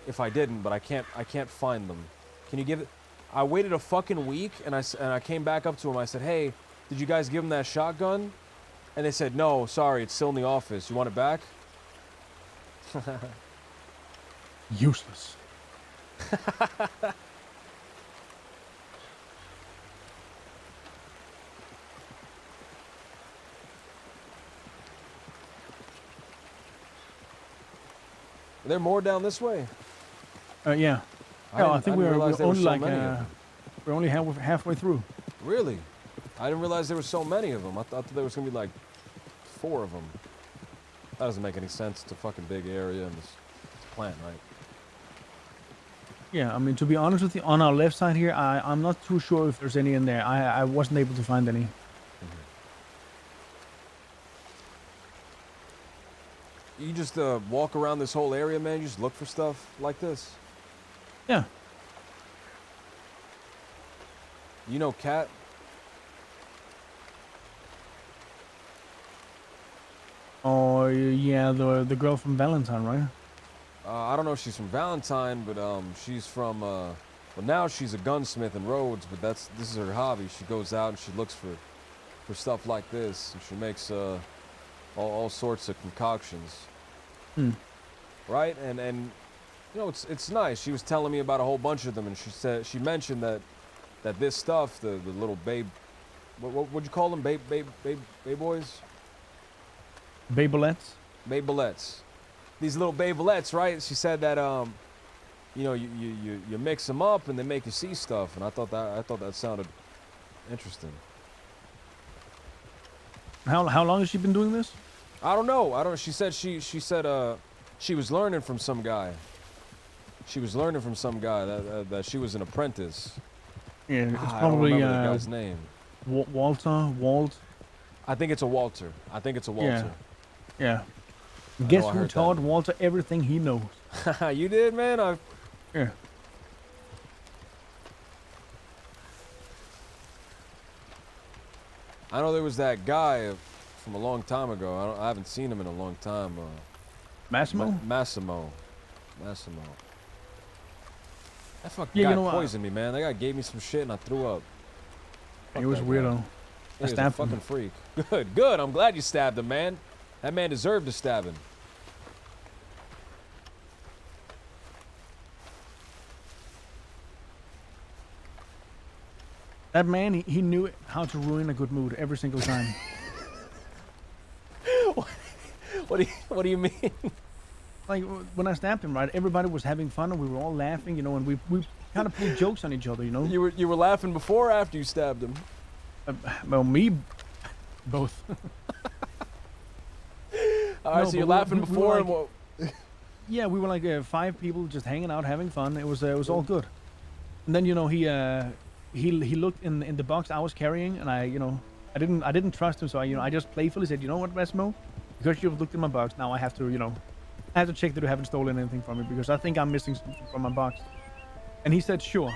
S2: if I didn't, but I can't find them. Can you give it? I waited a fucking week, and I came back up to him. I said, hey, did you guys give him that shotgun? And they said, no, sorry, it's still in the office. You want it back?
S13: Useless.
S2: Are there more down this way?
S13: Yeah. I think we're only like we're only halfway through.
S2: Really? I didn't realize there were so many of them. I thought there was gonna be like 4 of them. That doesn't make any sense. It's a fucking big area and it's a plant, right?
S13: Yeah, I mean, to be honest with you, on our left side here, I'm not too sure if there's any in there. I wasn't able to find any.
S2: You just walk around this whole area, man. You just look for stuff like this.
S13: Yeah.
S2: You know Kat?
S13: Oh yeah, the girl from Valentine, right?
S2: I don't know if she's from Valentine, but she's from well, now she's a gunsmith in Rhodes, but this is her hobby. She goes out and she looks for stuff like this, and she makes all sorts of concoctions. Right? And you know, it's nice. She was telling me about a whole bunch of them, and she mentioned that this stuff, the little babe, what'd you call them? Babe boys?
S13: Babelettes?
S2: Babelettes. These little babelettes, right? She said that you know, you mix them up and they make you see stuff, and I thought that sounded interesting.
S13: How long has she been doing this?
S2: I don't know. She said she was learning from some guy. She was learning from some guy that she was an apprentice.
S13: Yeah, it's
S2: I don't
S13: probably
S2: remember the guy's name.
S13: Walt.
S2: I think it's a Walter.
S13: Yeah. Guess who taught Walter everything he knows?
S2: You did, man.
S13: Yeah.
S2: I know there was that guy from a long time ago. I haven't seen him in a long time.
S13: Massimo?
S2: Massimo. That fucking guy poisoned me, man. That guy gave me some shit and I threw up.
S13: He was a weirdo.
S2: He was a fucking freak. Good. I'm glad you stabbed him, man. That man deserved a stabbing.
S13: That man, he knew how to ruin a good mood every single time.
S2: What do you mean?
S13: Like, when I stabbed him, right, everybody was having fun and we were all laughing, you know, and we kind of played jokes on each other, you know?
S2: You were laughing before or after you stabbed him?
S13: Well, me, both.
S2: All right, so you're laughing before and what?
S13: Yeah, we were like 5 people just hanging out, having fun. It was all good. And then, you know, he looked in the box I was carrying, and I didn't trust him, so I just playfully said, you know what, Massimo, because you've looked in my box, now I have to check that you haven't stolen anything from me, because I think I'm missing something from my box. And he said, sure.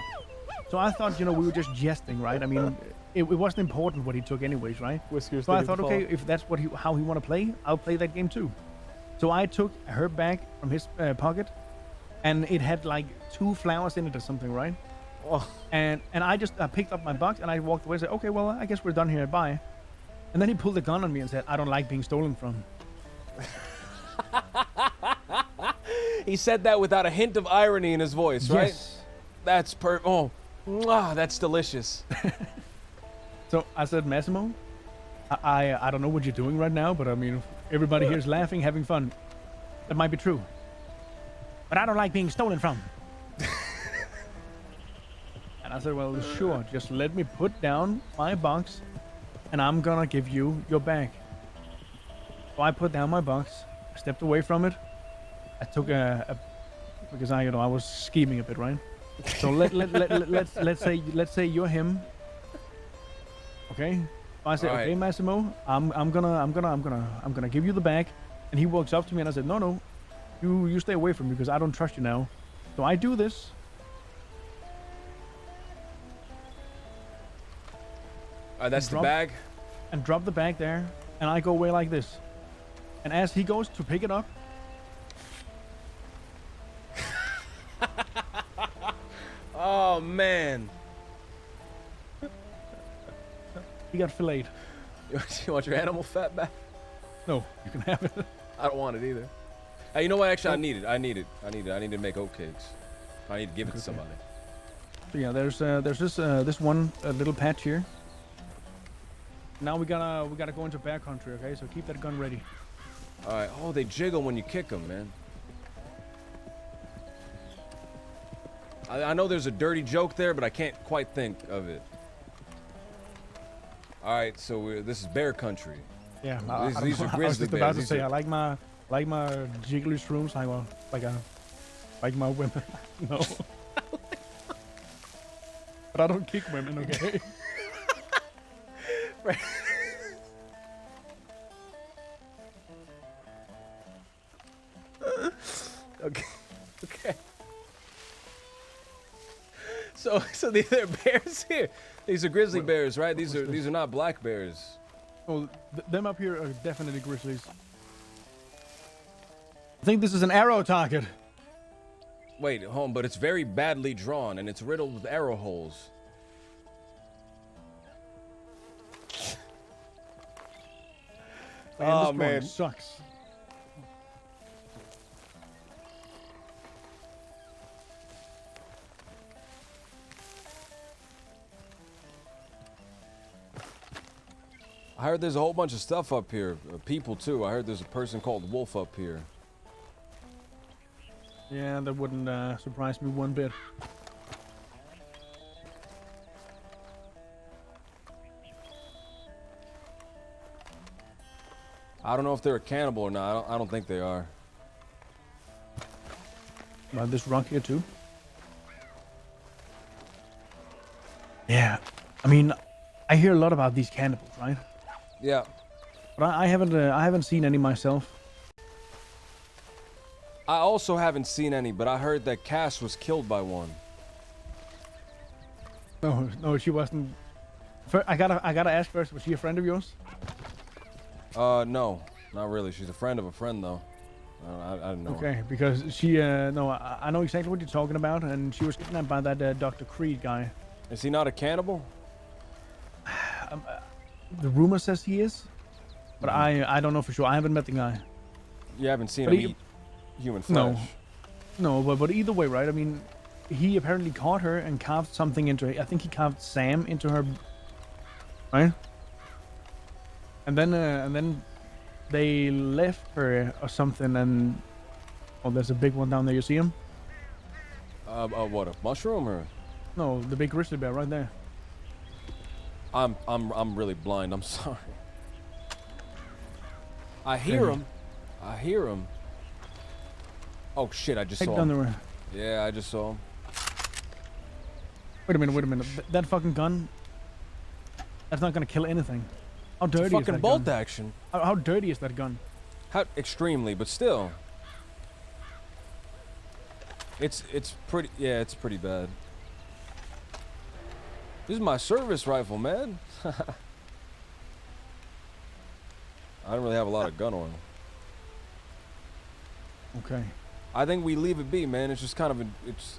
S13: So I thought, you know, we were just jesting, right? I mean, it wasn't important what he took anyways, right? So I thought, okay, if that's how he want to play, I'll play that game too. So I took her bag from his pocket, and it had like 2 flowers in it or something, right?
S2: Oh.
S13: And I just picked up my box and I walked away and said, okay, well, I guess we're done here, bye. And then he pulled a gun on me and said, I don't like being stolen from.
S2: He said that without a hint of irony in his voice, right?
S13: Yes.
S2: That's that's delicious.
S13: So I said, Massimo, I don't know what you're doing right now, but I mean, everybody here's laughing, having fun. That might be true. But I don't like being stolen from. And I said, well, sure, just let me put down my box and I'm gonna give you your bag. So I put down my box, I stepped away from it. I took because I was scheming a bit, right? So let's say you're him. Okay? I said, okay, Massimo, I'm gonna give you the bag. And he walks up to me and I said, no, you stay away from me because I don't trust you now. So I do this.
S2: That's the bag?
S13: And drop the bag there, and I go away like this. And as he goes to pick it up, He got filleted.
S2: You want your animal fat back?
S13: No, you can have it.
S2: I don't want it either. Hey, you know what? Actually, I need it. I need to make oatcakes. I need to give it to somebody.
S13: So yeah, there's this one little patch here. Now we gotta go into bear country, okay? So keep that gun ready.
S2: All right. Oh, they jiggle when you kick them, man. I know there's a dirty joke there, but I can't quite think of it. All right, so this is bear country.
S13: Yeah,
S2: these are grizzly bears.
S13: I was just about to say, I like my jiggly shrooms. Like my women. No. But I don't kick women, okay?
S2: Right. Okay. So these are bears here. These are grizzly bears, right? These are not black bears.
S13: Oh, them up here are definitely grizzlies. I think this is an arrow target.
S2: Wait, home, but it's very badly drawn and it's riddled with arrow holes.
S13: Man,
S2: oh
S13: this
S2: man,
S13: sucks.
S2: I heard there's a whole bunch of stuff up here. People too. I heard there's a person called Wolf up here.
S13: Yeah, that wouldn't surprise me one bit.
S2: I don't know if they're a cannibal or not. I don't think they are.
S13: This rock here too. Yeah, I mean, I hear a lot about these cannibals, right?
S2: Yeah.
S13: But I haven't seen any myself.
S2: I also haven't seen any, but I heard that Cass was killed by one.
S13: No, she wasn't. I gotta ask first. Was she a friend of yours?
S2: No, not really. She's a friend of a friend, though. I don't know.
S13: Okay, because she, no, I know exactly what you're talking about, and she was kidnapped by that Dr. Creed guy.
S2: Is he not a cannibal?
S13: The rumor says he is, but I don't know for sure. I haven't met the guy.
S2: You haven't seen him eat human flesh?
S13: No, but either way, right? I mean, he apparently caught her and carved something into her. I think he carved Sam into her, right? And then they left her or something, and oh, there's a big one down there. You see him?
S2: What, a mushroom or?
S13: No, the big grizzly bear right there.
S2: I'm really blind. I'm sorry. I hear him. I hear him. Oh shit! I just saw him. Yeah, I just saw him.
S13: Wait a minute. That fucking gun. That's not gonna kill anything. How dirty is that gun?
S2: Fucking bolt action.
S13: How dirty is that gun?
S2: How extremely, but still. It's pretty. Yeah, it's pretty bad. This is my service rifle, man. I don't really have a lot of gun oil.
S13: Okay.
S2: I think we leave it be, man. It's just kind of it's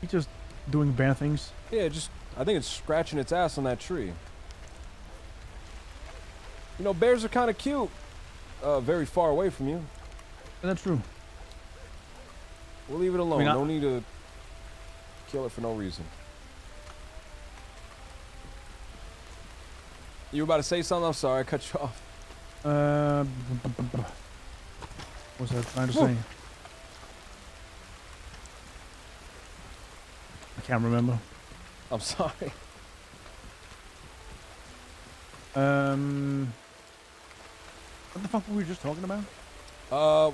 S13: He's just doing bad things.
S2: Yeah, I think it's scratching its ass on that tree. You know, bears are kind of cute. Very far away from you.
S13: That's true.
S2: We'll leave it alone. No need to kill it for no reason. You were about to say something? I'm sorry, I cut you off.
S13: What was I trying to say? I can't remember.
S2: I'm sorry.
S13: What the fuck were we just talking about?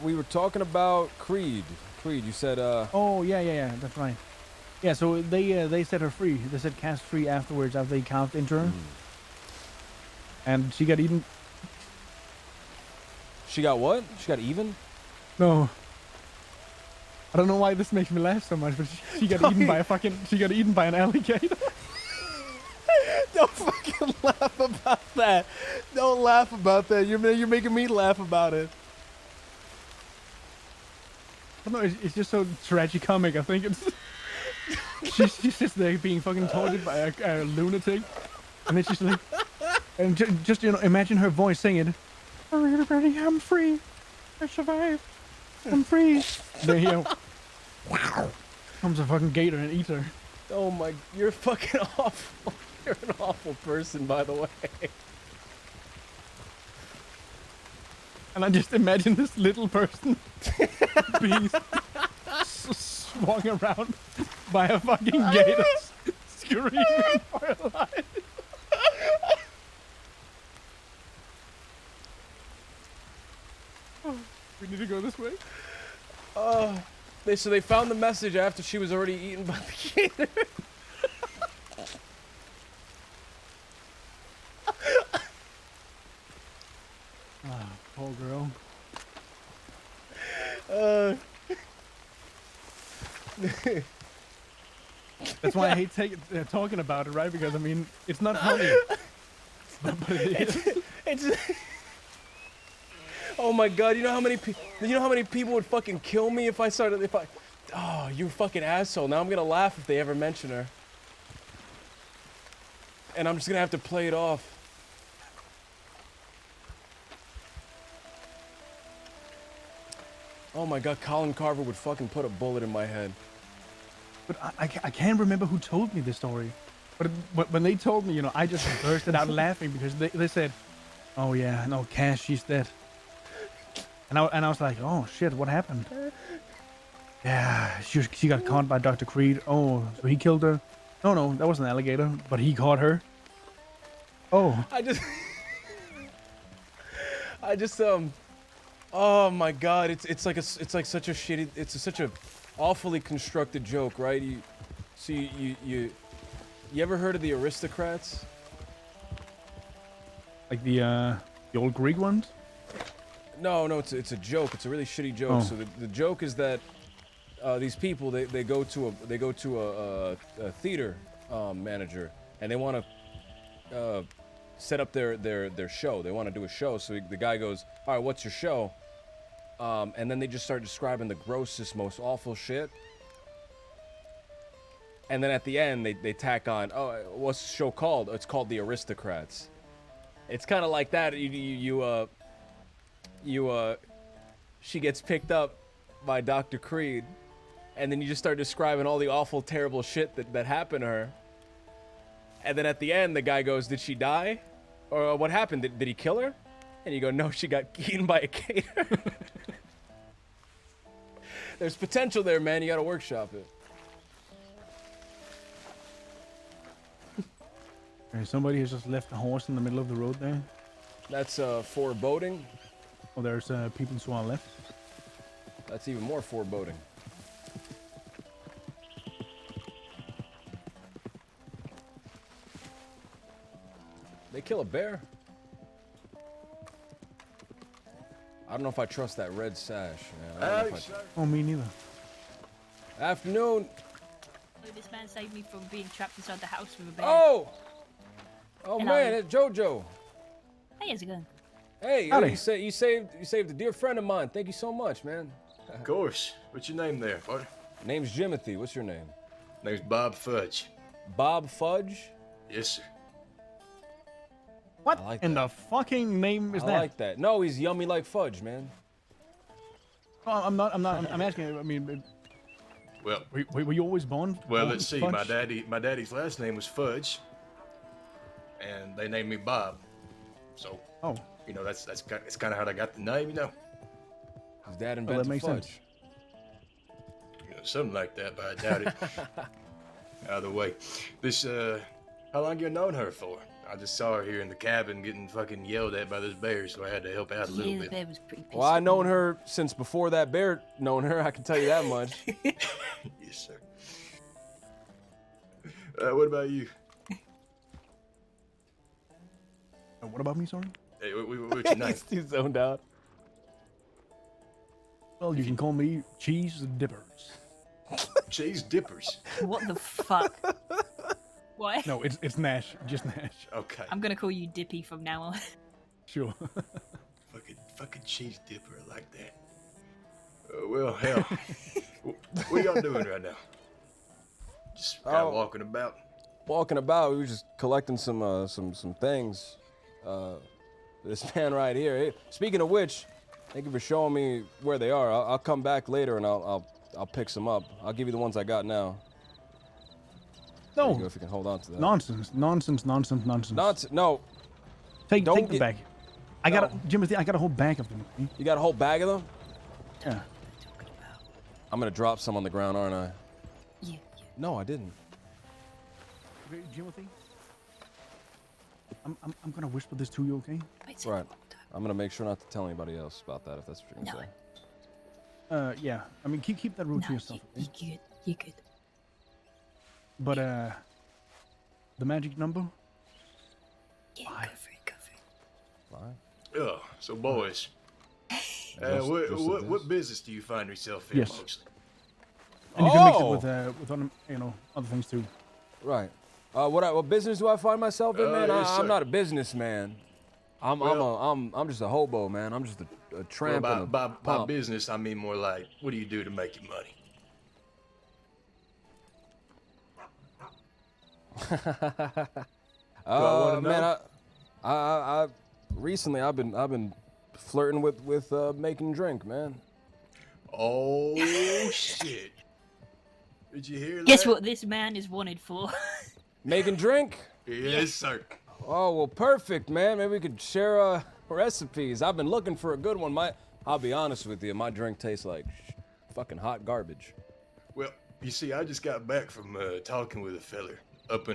S2: We were talking about Creed. Creed, you said,
S13: Oh, yeah, that's right. Yeah, so they set her free. They set Cass free afterwards after they carved into her. And she got eaten.
S2: She got what? She got even?
S13: No. I don't know why this makes me laugh so much, but she got eaten by she got eaten by an alligator.
S2: Don't fucking laugh about that. Don't laugh about that. You're making me laugh about it.
S13: I don't know, it's just so tragicomic. I think it's she's just there being fucking tortured by a lunatic. And then she's like, and just imagine her voice singing, "Oh, everybody, I'm free. I survived. I'm free." Then wow, comes a fucking gator and eats her.
S2: Oh my, you're fucking awful. You're an awful person, by the way.
S13: And I just imagine this little person being swung around by a fucking gator, screaming for her life. We need to go this way.
S2: So they found the message after she was already eaten by the gator.
S13: Poor girl. That's why I hate talking about it, right? Because I mean, it's not funny. but it is.
S2: It's oh my god! You know how many people would fucking kill me if I started oh, you fucking asshole! Now I'm gonna laugh if they ever mention her, and I'm just gonna have to play it off. Oh my god! Colin Carver would fucking put a bullet in my head.
S13: But I can't remember who told me this story. But when they told me, I just bursted out laughing because they said, "Oh yeah, no, Cash, she's dead." And I was like, "Oh shit, what happened?" Yeah, she got caught by Dr. Creed. Oh, so he killed her? No, that was an alligator, but he caught her. Oh.
S2: Oh my god, it's like such a shitty, such a awfully constructed joke, right? You ever heard of the aristocrats?
S13: Like the old Greek ones?
S2: No, it's a joke. It's a really shitty joke.
S13: Oh.
S2: So the joke is that these people they go to a theater manager and they want to set up their show. They want to do a show. So the guy goes, "All right, what's your show?" And then they just start describing the grossest, most awful shit. And then at the end, they tack on, "Oh, what's the show called?" It's called The Aristocrats. It's kind of like that. She gets picked up by Dr. Creed, and then you just start describing all the awful, terrible shit that happened to her. And then at the end, the guy goes, "Did she die? Or what happened? Did he kill her?" And you go, "No, she got eaten by a gator." There's potential there, man. You gotta workshop it.
S13: Okay, somebody has just left a horse in the middle of the road there.
S2: That's foreboding.
S13: Oh, there's people who are left.
S2: That's even more foreboding. They kill a bear. I don't know if I trust that red sash, man. I don't know if
S13: Oh, me neither.
S2: Afternoon.
S14: This man saved me from being trapped inside the house with a bear.
S2: Oh
S14: Hello.
S2: man, it's JoJo.
S14: Hey, how's it going?
S2: Hey,
S13: Howdy.
S2: you saved a dear friend of mine. Thank you so much, man.
S8: Of course. What's your name there, buddy?
S2: Name's Jimothy. What's your name?
S8: Name's Bob Fudge.
S2: Bob Fudge?
S8: Yes, sir.
S13: What
S2: I like
S13: in
S2: that.
S13: the fucking name is
S2: I
S13: that?
S2: like that. No, he's yummy like fudge, man.
S13: Oh, I'm not. I'm asking. I mean,
S8: Well,
S13: were you always born?
S8: well,
S13: born
S8: let's see.
S13: Fudge?
S8: My daddy's last name was Fudge, and they named me Bob. So,
S13: Oh,
S8: that's kind of how I got the name,
S2: His dad
S13: well,
S2: invented
S13: that makes
S2: fudge.
S13: sense.
S8: Something like that, but I doubt it. Either way, this how long you known her for? I just saw her here in the cabin getting fucking yelled at by this bear, so I had to help out a little
S14: Yeah, the
S8: bit.
S14: bear was pretty pissed.
S2: Well, I known her since before that bear known her. I can tell you that much.
S8: Yes, sir. What about you?
S13: What about me, sorry?
S8: Hey, what's your name?
S2: He's zoned out.
S13: Well, you can call me Cheese Dippers.
S8: Cheese Dippers.
S14: What the fuck? What?
S13: No, it's Nash. Just Nash.
S8: Okay.
S14: I'm gonna call you Dippy from now on.
S13: Sure.
S8: Fucking cheese dipper, I like that. Well, hell, what y'all doing right now? Just kind of walking about.
S2: walking about. We were just collecting some things. This man right here. Hey, speaking of which, thank you for showing me where they are. I'll come back later and I'll pick some up. I'll give you the ones I got now. There you
S13: No.
S2: go, if you can hold on to that.
S13: Nonsense.
S2: No.
S13: Take them back. I got Jimothy. I got a whole bag of them. Okay?
S2: You got a whole bag of them?
S13: Yeah.
S2: I'm gonna drop some on the ground, aren't I?
S14: Yeah.
S2: No, I didn't.
S13: Okay, Jimothy. I'm gonna whisper this to you, okay?
S2: Right. I'm gonna make sure not to tell anybody else about that if that's what you're gonna say.
S13: Yeah. I mean, keep that rule to yourself. Okay?
S14: You good.
S13: But the magic number.
S14: Yeah, go for it.
S8: Yeah. So boys, what business do you find yourself in
S13: Yes.
S8: mostly?
S13: And you can mix it with other things too.
S2: Right. What business do I find myself in, man?
S8: Yes,
S2: I'm
S8: sir.
S2: not a businessman. I'm just a hobo, man. I'm just a tramp and a
S8: by
S2: pump.
S8: business, I mean more like, what do you do to make your money?
S2: Man, I recently I've been flirting with making drink, man.
S8: Oh shit! Did you hear that?
S14: Guess what this man is wanted for?
S2: Making drink?
S8: Yes, sir.
S2: Oh well, perfect, man. Maybe we could share recipes. I've been looking for a good one. I'll be honest with you, my drink tastes like fucking hot garbage.
S8: Well, you see, I just got back from talking with a feller up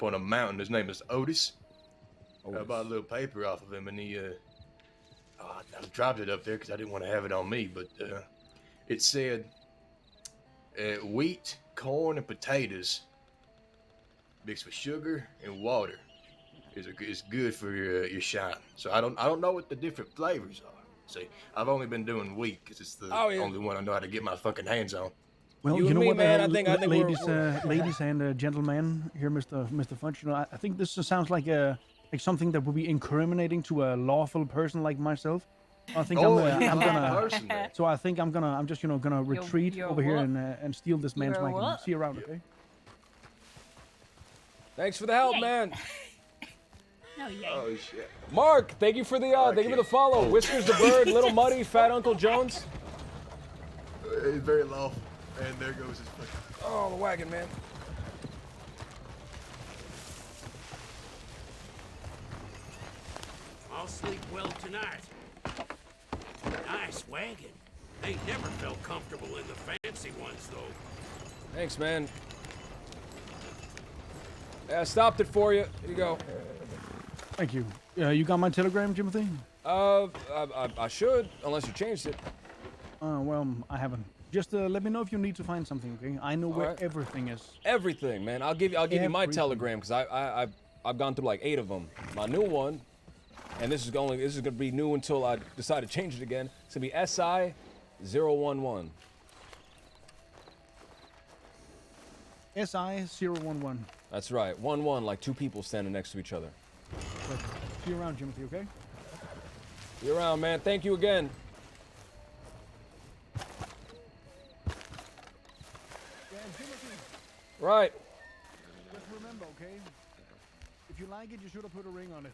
S8: on a mountain. His name is Otis. I bought a little paper off of him, and he I dropped it up there because I didn't want to have it on me, but it said wheat, corn, and potatoes mixed with sugar and water is good for your shine. So I don't know what the different flavors are. See, I've only been doing wheat because it's the only one I know how to get my fucking hands on.
S13: Well,
S2: You
S13: you
S2: and
S13: know
S2: me,
S13: what,
S2: man, I think
S13: ladies and gentlemen, here, Mr. Fudge. You know, I think this sounds like something that would be incriminating to a lawful person like myself. I think I'm gonna. So I think I'm just gonna retreat
S14: you're
S13: over here
S14: what?
S13: and steal this man's
S14: You're
S13: wagon.
S14: what?
S13: See you around, okay?
S2: Thanks for the help,
S14: Yay.
S2: man.
S14: No, yeah.
S8: Oh shit!
S2: Mark, thank you for the follow. Whiskers the Bird, Little Muddy, Fat Uncle Jones.
S8: It's very lawful, and there goes his fucking.
S2: Oh, the wagon, man.
S15: I'll sleep well tonight. Nice wagon. Ain't never felt comfortable in the fancy ones, though.
S2: Thanks, man. Yeah, I stopped it for you. Here you go.
S13: Thank you. You got my telegram, Timothy?
S2: I should, unless you changed it.
S13: Well, I haven't. Just let me know if you need to find something, okay? I know where
S2: right.
S13: everything is.
S2: Everything, man. I'll give you my
S13: Everything.
S2: telegram because I've gone through like 8 of them. My new one, and this is gonna be new until I decide to change it again. It's gonna be SI011.
S13: SI011.
S2: That's right, 11, like 2 people standing next to each other.
S13: Perfect. See you around, Timothy, okay?
S2: See you around, man. Thank you again. Right.
S13: Just remember, okay? If you like it, you should have put a ring on it.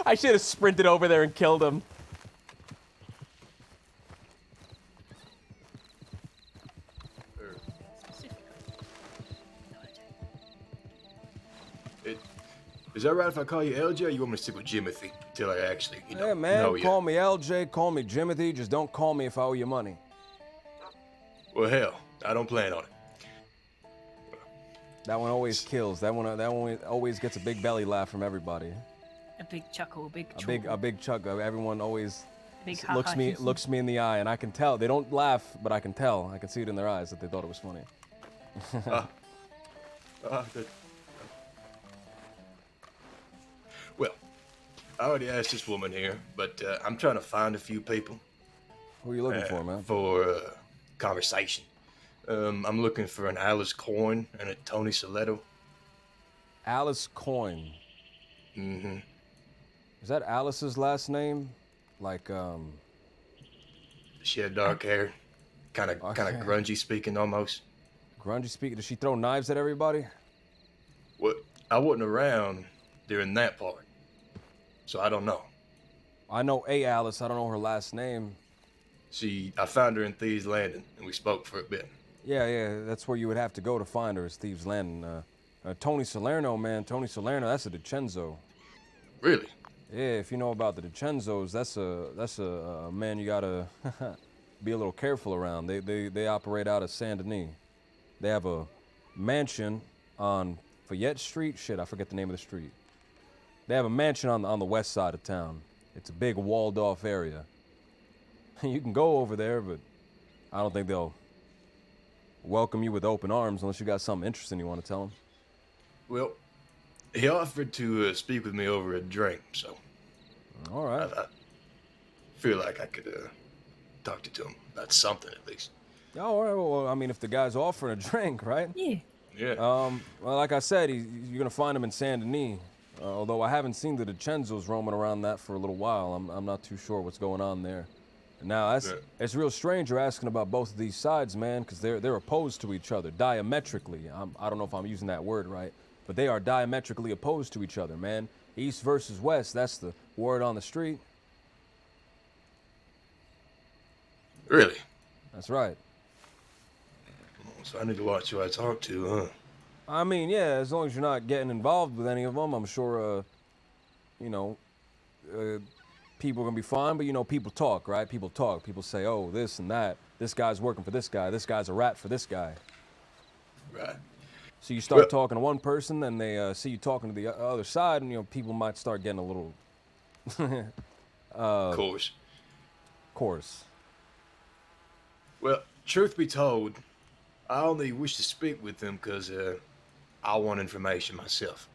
S2: I should have sprinted over there and killed him.
S8: Is that right if I call you LJ, or you want me to stick with Jimothy until I actually,
S2: Yeah, man,
S8: know you?
S2: call me LJ, call me Jimothy, just don't call me if I owe you money.
S8: Well, hell, I don't plan on it.
S2: That one always kills. That one always gets a big belly laugh from everybody.
S14: A big chuckle, a big
S2: A big chuckle. Everyone always
S14: Big
S2: looks me in the eye, and I can tell. They don't laugh, but I can tell. I can see it in their eyes that they thought it was funny.
S8: Well, I already asked this woman here, but I'm trying to find a few people.
S2: Who are you looking for, man?
S8: For conversation. I'm looking for an Alice Coin and a Tony Soletto.
S3: Alice Coin.
S8: Mm-hmm.
S3: Is that Alice's last name? Like,
S8: She had dark hair. Kind of grungy speaking almost.
S3: Grungy speaking? Did she throw knives at everybody?
S8: What? I wasn't around during that part, so I don't know.
S3: I know a Alice. I don't know her last name.
S8: I found her in Thieves Landing, and we spoke for a bit.
S3: Yeah, that's where you would have to go to find her, is Thieves Landing. Tony Salerno, man. Tony Salerno, that's a DiCenzo.
S8: Really?
S3: Yeah, if you know about the DiCenzos, that's a man you gotta be a little careful around. They operate out of Saint Denis. They have a mansion on Fayette Street. Shit, I forget the name of the street. They have a mansion on the west side of town. It's a big walled-off area. You can go over there, but I don't think they'll welcome you with open arms unless you got something interesting you want to tell them.
S8: Well, he offered to speak with me over a drink, so...
S3: All right.
S8: I feel like I could talk to him about something at least.
S3: Oh, all right. Well, I mean, if the guy's offering a drink, right?
S14: Yeah.
S8: Yeah.
S3: Well, like I said, you're gonna find him in Saint Denis. Although I haven't seen the DiCenzos roaming around that for a little while. I'm not too sure what's going on there. Now, it's real strange you're asking about both of these sides, man, because they're opposed to each other diametrically. I don't know if I'm using that word right, but they are diametrically opposed to each other, man. East versus west, that's the word on the street.
S8: Really?
S3: That's right.
S8: So I need to watch who I talk to, huh?
S3: I mean, yeah, as long as you're not getting involved with any of them, I'm sure, people are gonna be fine, but people talk, right? People talk. People say, oh, this and that. This guy's working for this guy. This guy's a rat for this guy.
S8: Right.
S3: So you start talking to one person, then they see you talking to the other side, and people might start getting a little. Course.
S8: Well, truth be told, I only wish to speak with them because I want information myself.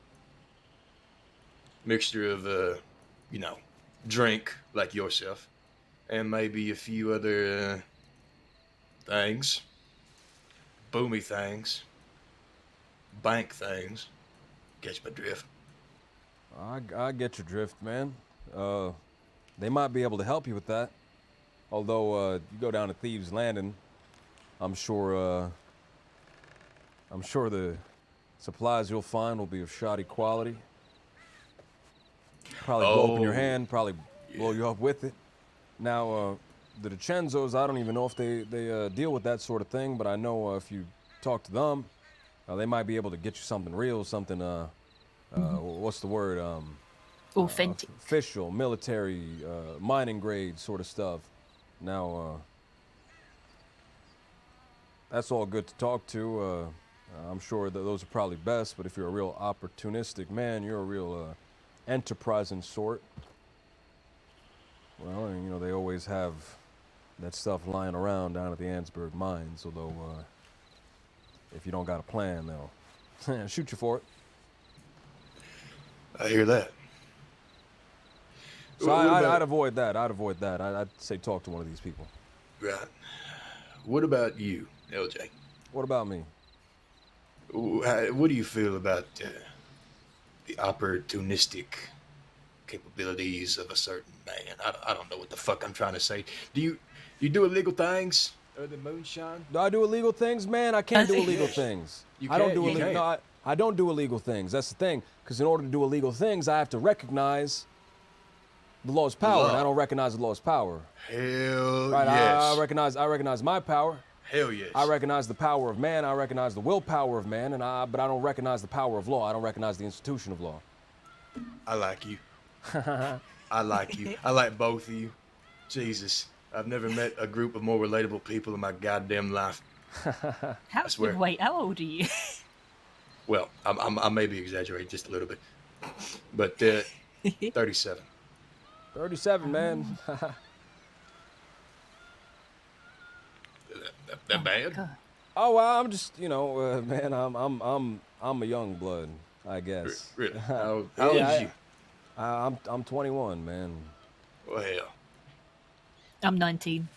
S8: Mixture of, drink like yourself, and maybe a few other things, boomy things, bank things. Catch my drift?
S3: I get your drift, man. They might be able to help you with that. Although you go down to Thieves Landing, I'm sure the supplies you'll find will be of shoddy quality. Probably blow open your hand, probably blow you up with it. Now, the DiCenzos, I don't even know if they deal with that sort of thing, but I know if you talk to them, they might be able to get you something real, something, what's the word?
S14: Authentic.
S3: Official, military, mining grade sort of stuff. Now, that's all good to talk to. I'm sure that those are probably best, but if you're a real opportunistic man, you're a real enterprising sort. Well, they always have that stuff lying around down at the Ansburg mines, although if you don't got a plan, they'll shoot you for it.
S8: I hear that.
S3: So I'd avoid that. I'd say talk to one of these people.
S8: Right. What about you, LJ?
S3: What about me?
S8: What do you feel about the opportunistic capabilities of a certain man? I don't know what the fuck I'm trying to say. Do you do illegal things? Other than moonshine?
S3: Do I do illegal things, man? I can't do illegal things.
S8: You
S3: I don't do
S8: can't.
S3: illegal. No, I don't do illegal things. That's the thing. Because in order to do illegal things, I have to recognize the law's power, and I don't recognize the law's power.
S8: Hell
S3: right,
S8: yes.
S3: I recognize my power.
S8: Hell yes.
S3: I recognize the power of man. I recognize the willpower of man, but I don't recognize the power of law. I don't recognize the institution of law.
S8: I like you. I like you. I like both of you. Jesus, I've never met a group of more relatable people in my goddamn life. I swear.
S14: Wait, how old are you?
S8: Well, I may be exaggerating just a little bit, but 37.
S3: 37, man.
S8: That bad?
S3: Oh well, I'm just, man. I'm a young blood, I guess.
S8: Really? How old is you?
S3: I'm 21, man.
S8: Well, hell.
S14: I'm 19.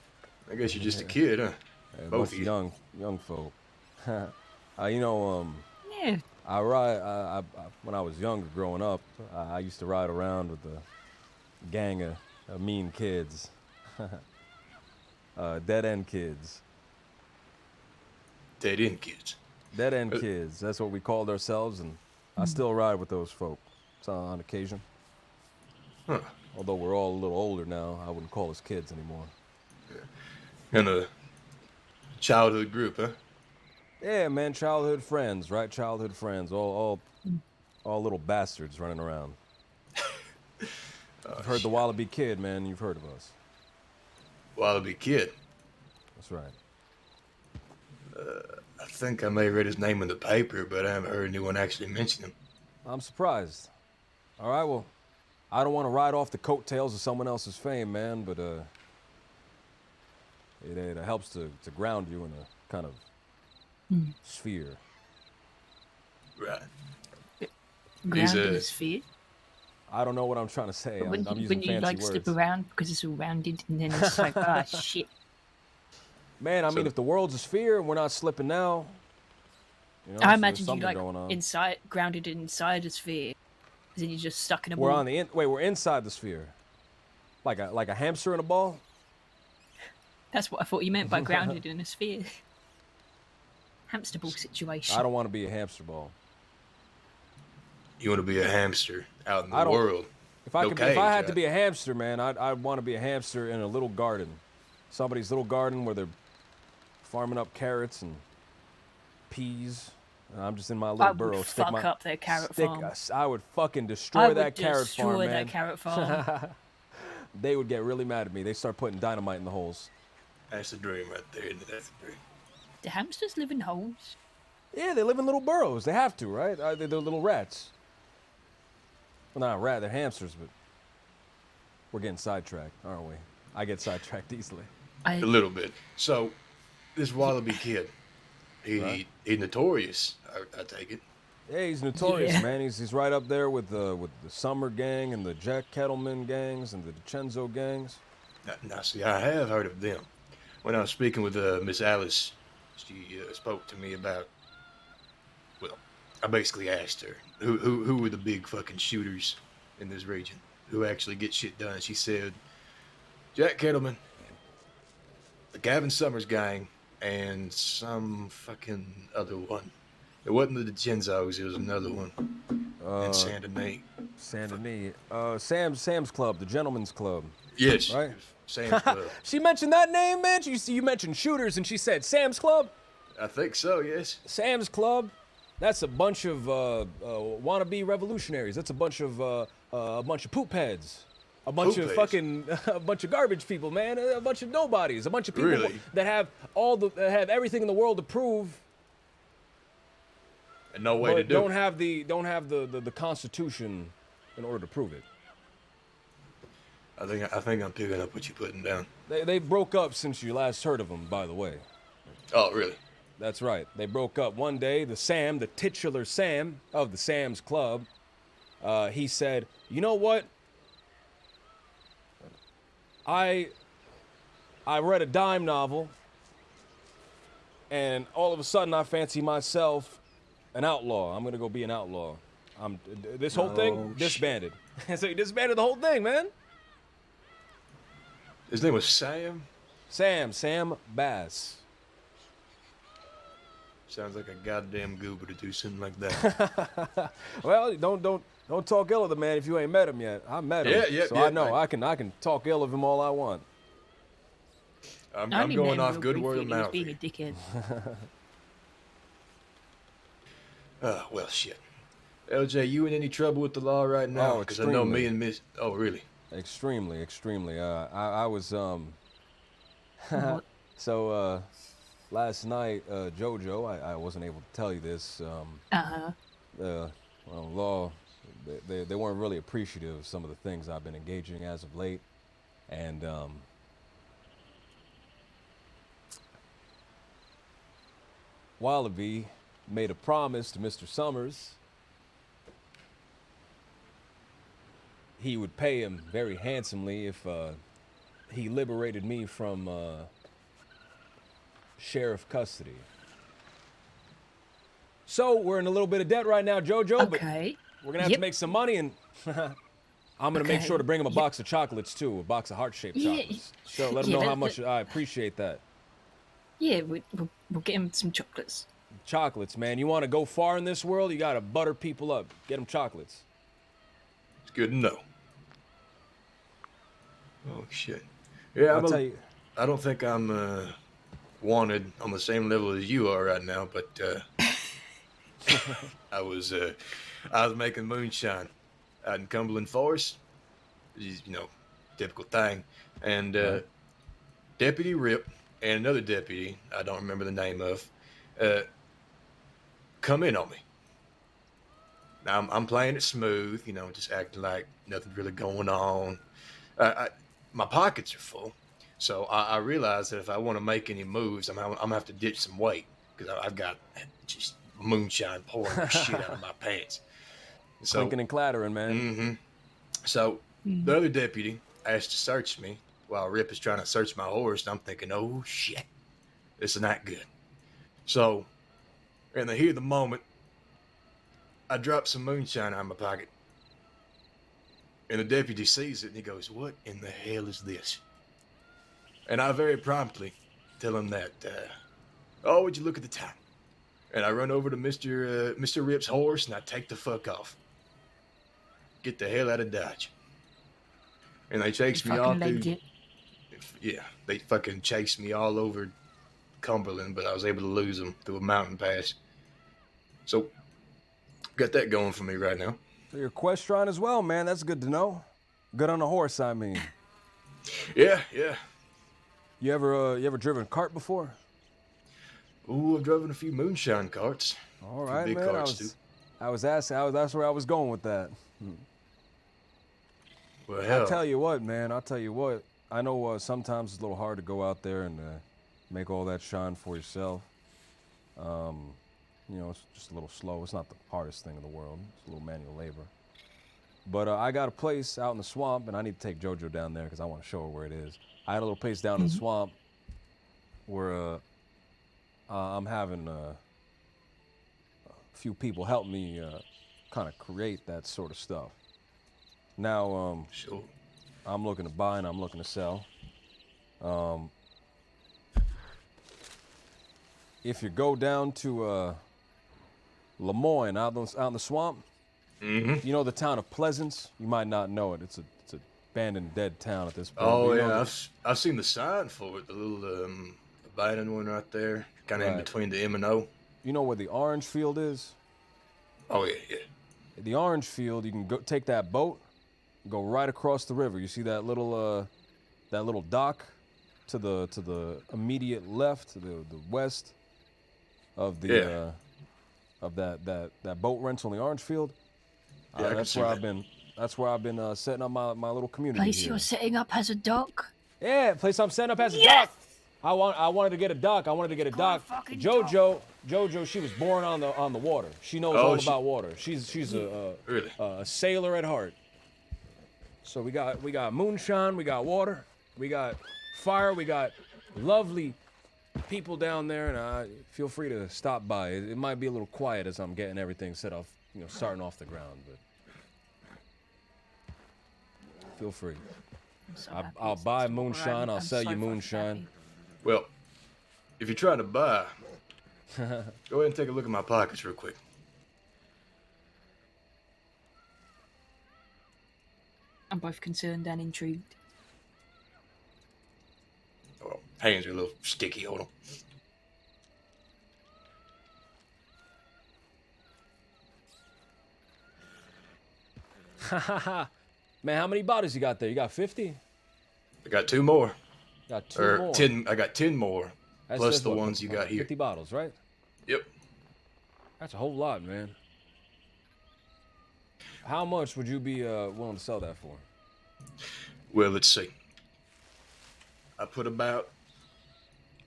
S8: I guess you're just a kid, huh?
S3: A
S8: Both
S3: bunch
S8: of
S3: of
S8: you.
S3: young folk. You know,
S14: Yeah.
S3: I ride. When I was younger, growing up, I used to ride around with a gang of mean kids, dead end kids.
S8: Dead end kids.
S3: Dead end kids. That's what we called ourselves, and I still ride with those folk on occasion.
S8: Huh.
S3: Although we're all a little older now, I wouldn't call us kids anymore.
S8: In a childhood group, huh?
S3: Yeah, man, childhood friends, right? Childhood friends, all little bastards running around. You've heard the Wallaby Kid, man. You've heard of us.
S8: Wallaby Kid.
S3: That's right.
S8: I think I may have read his name in the paper, but I haven't heard anyone actually mention him.
S3: I'm surprised. All right, well, I don't want to ride off the coattails of someone else's fame, man, but it helps to ground you in a kind of sphere.
S8: Right.
S14: Ground in a sphere.
S3: I don't know what I'm trying to say. I'm using
S14: when you
S3: fancy
S14: like
S3: words.
S14: slip around because it's all rounded and then it's like, ah, shit.
S3: Man, I mean, if the world's a sphere and we're not slipping now, you know,
S14: I
S3: so
S14: imagine
S3: there's
S14: you
S3: something
S14: like
S3: going on.
S14: inside, grounded inside a sphere, and then you're just stuck in a
S3: We're
S14: ball.
S3: on the we're inside the sphere, like a hamster in a ball.
S14: That's what I thought you meant by grounded in a sphere. Hamster ball situation.
S3: I don't want to be a hamster ball.
S8: You want to be a hamster out in
S3: I
S8: the
S3: don't-
S8: world.
S3: If I
S8: No
S3: could, if I
S8: cage,
S3: had to be a hamster, man, I'd want to be a hamster in a little garden, somebody's little garden where they're farming up carrots and peas. And I'm just in my little
S14: I would
S3: burrow.
S14: fuck up their carrot farm.
S3: I would fucking
S14: I
S3: destroy
S14: would
S3: that carrot
S14: destroy
S3: farm,
S14: that
S3: man.
S14: carrot farm.
S3: They would get really mad at me. They start putting dynamite in the holes.
S8: That's the dream right there. That's the dream.
S14: Do hamsters live in holes?
S3: Yeah, they live in little burrows. They have to, right? They're little rats. Well, not a rat. They're hamsters, but we're getting sidetracked, aren't we? I get sidetracked easily.
S8: A little bit. So, this Wallaby Kid, he's notorious. I take it.
S3: Yeah, he's notorious,
S8: Yeah.
S3: man. He's right up there with the Summer Gang and the Jack Kettleman gangs and the DiCenzo gangs.
S8: Now, see, I have heard of them. When I was speaking with Miss Alice, she spoke to me about. Well, I basically asked her who were the big fucking shooters in this region, who actually get shit done. She said, Jack Kettleman, the Gavin Summers gang, and some fucking other one. It wasn't the DiCenzos, it was another one. In Saint Denis.
S3: Saint Denis. Sam's Club, the Gentleman's Club.
S8: Yes,
S3: Right?
S8: Sam's Club.
S3: She mentioned that name, man. You mentioned shooters, and she said Sam's Club.
S8: I think so, yes.
S3: Sam's Club. That's a bunch of wannabe revolutionaries. That's a bunch of poop heads. A bunch
S8: Poop
S3: of
S8: heads?
S3: fucking, a bunch of garbage people, man. A bunch of nobodies. A bunch of people
S8: Really?
S3: that have that have everything in the world to prove,
S8: And no way
S3: but
S8: to do
S3: don't
S8: it.
S3: have the Constitution in order to prove it.
S8: I think I'm picking up what you're putting down.
S3: They broke up since you last heard of them, by the way.
S8: Oh, really?
S3: That's right. They broke up one day. The titular Sam of the Sam's Club, he said, "You know what? I read a dime novel, and all of a sudden I fancy myself an outlaw. I'm gonna go be an outlaw. This whole thing
S8: Oh,
S3: disbanded." So he disbanded the whole thing, man.
S8: His name was Sam?
S3: Sam Bass.
S8: Sounds like a goddamn goober to do something like that.
S3: Well, don't talk ill of the man if you ain't met him yet. I met him, so I know I can talk ill of him all I want.
S8: I'm
S14: I only
S8: going
S14: met him
S8: off
S14: real
S8: good word
S14: briefly
S8: of
S14: and he was
S8: mouth.
S14: being a dickhead.
S8: Well, shit. LJ, you in any trouble with the law right now?
S3: Oh,
S8: Because I know me
S3: extremely.
S8: and Miss. Oh, really?
S3: Extremely. I was
S14: What?
S3: so last night, JoJo, I wasn't able to tell you this. Law, they weren't really appreciative of some of the things I've been engaging as of late, and Wallaby made a promise to Mr. Summers. He would pay him very handsomely if he liberated me from
S2: sheriff custody. So we're in a little bit of debt right now, JoJo,
S14: Okay.
S2: but we're gonna have to make some money, and I'm gonna make sure to bring him a box of chocolates too, a box of heart-shaped chocolates. So let him know how much I appreciate that.
S14: Yeah, we'll get him some chocolates.
S2: Chocolates, man. You want to go far in this world, you gotta butter people up. Get them chocolates.
S8: It's good to know. Oh shit. Yeah,
S2: I'll tell you.
S8: I don't think I'm wanted on the same level as you are right now, but I was making moonshine out in Cumberland Forest. You know, typical thing. And Deputy Rip and another deputy, I don't remember the name of, come in on me. Now I'm playing it smooth, you know, just acting like nothing's really going on. My pockets are full, so I realize that if I want to make any moves, I'm gonna have to ditch some weight because I've got just moonshine pouring the shit out of my pants. So,
S2: Clinking and clattering, man.
S8: Mm-hmm. So the other deputy asked to search me while Rip is trying to search my horse, and I'm thinking, oh shit, this is not good. So in the heat of the moment, I drop some moonshine out of my pocket. And the deputy sees it and he goes, "What in the hell is this?" And I very promptly tell him that, "Oh, would you look at the time?" And I run over to Mr. Rip's horse and I take the fuck off. Get the hell out of Dodge. And they chased me all through. Yeah, they fucking chased me all over Cumberland, but I was able to lose them through a mountain pass. So, got that going for me right now.
S2: So you're equestrian as well, man. That's good to know. Good on a horse, I mean.
S8: Yeah.
S2: You ever driven a cart before?
S8: Ooh, I've driven a few moonshine carts.
S2: All right,
S8: big
S2: man.
S8: carts too.
S2: I was asking. That's where I was going with that.
S8: Well, hell.
S2: I'll tell you what, man. I know sometimes it's a little hard to go out there and make all that shine for yourself. You know, it's just a little slow. It's not the hardest thing in the world. It's a little manual labor. But I got a place out in the swamp, and I need to take JoJo down there because I want to show her where it is. I had a little place down in the swamp where I'm having a few people help me kind of create that sort of stuff. Now,
S8: sure.
S2: I'm looking to buy and I'm looking to sell. If you go down to Lemoyne, out in the swamp, you know the town of Pleasance? You might not know it. It's a abandoned, dead town at this point.
S8: Oh yeah, I've seen the sign for it. The little abandoned one right there, kind of in between the M and O.
S2: You know where the orange field is?
S8: Oh yeah.
S2: The orange field, you can go take that boat, go right across the river. You see that little dock to the immediate left, to the west of the of that boat rental in the orange field.
S8: Yeah,
S2: that's where I've been setting up my little community.
S14: Place
S2: here.
S14: you're setting up as a dock?
S2: Yeah, place I'm setting up as a dock. I wanted to get a dock. JoJo, she was born on the water. She knows all about water. She's a sailor at heart. So we got moonshine, we got water, we got fire, we got lovely people down there, and feel free to stop by. It might be a little quiet as I'm getting everything set off, starting off the ground, but feel free. I'll buy moonshine. I'll sell you moonshine.
S8: Well, if you're trying to buy, go ahead and take a look at my pockets real quick.
S14: I'm both concerned and intrigued.
S8: Oh, hands are a little sticky. Hold
S2: on. Man, how many bottles you got there? You got 50?
S8: I got 2 more.
S2: Got 2 more.
S8: 10. I got 10 more. Plus the ones you got here.
S2: 50 bottles, right?
S8: Yep.
S2: That's a whole lot, man. How much would you be willing to sell that for?
S8: Well, let's see. I put about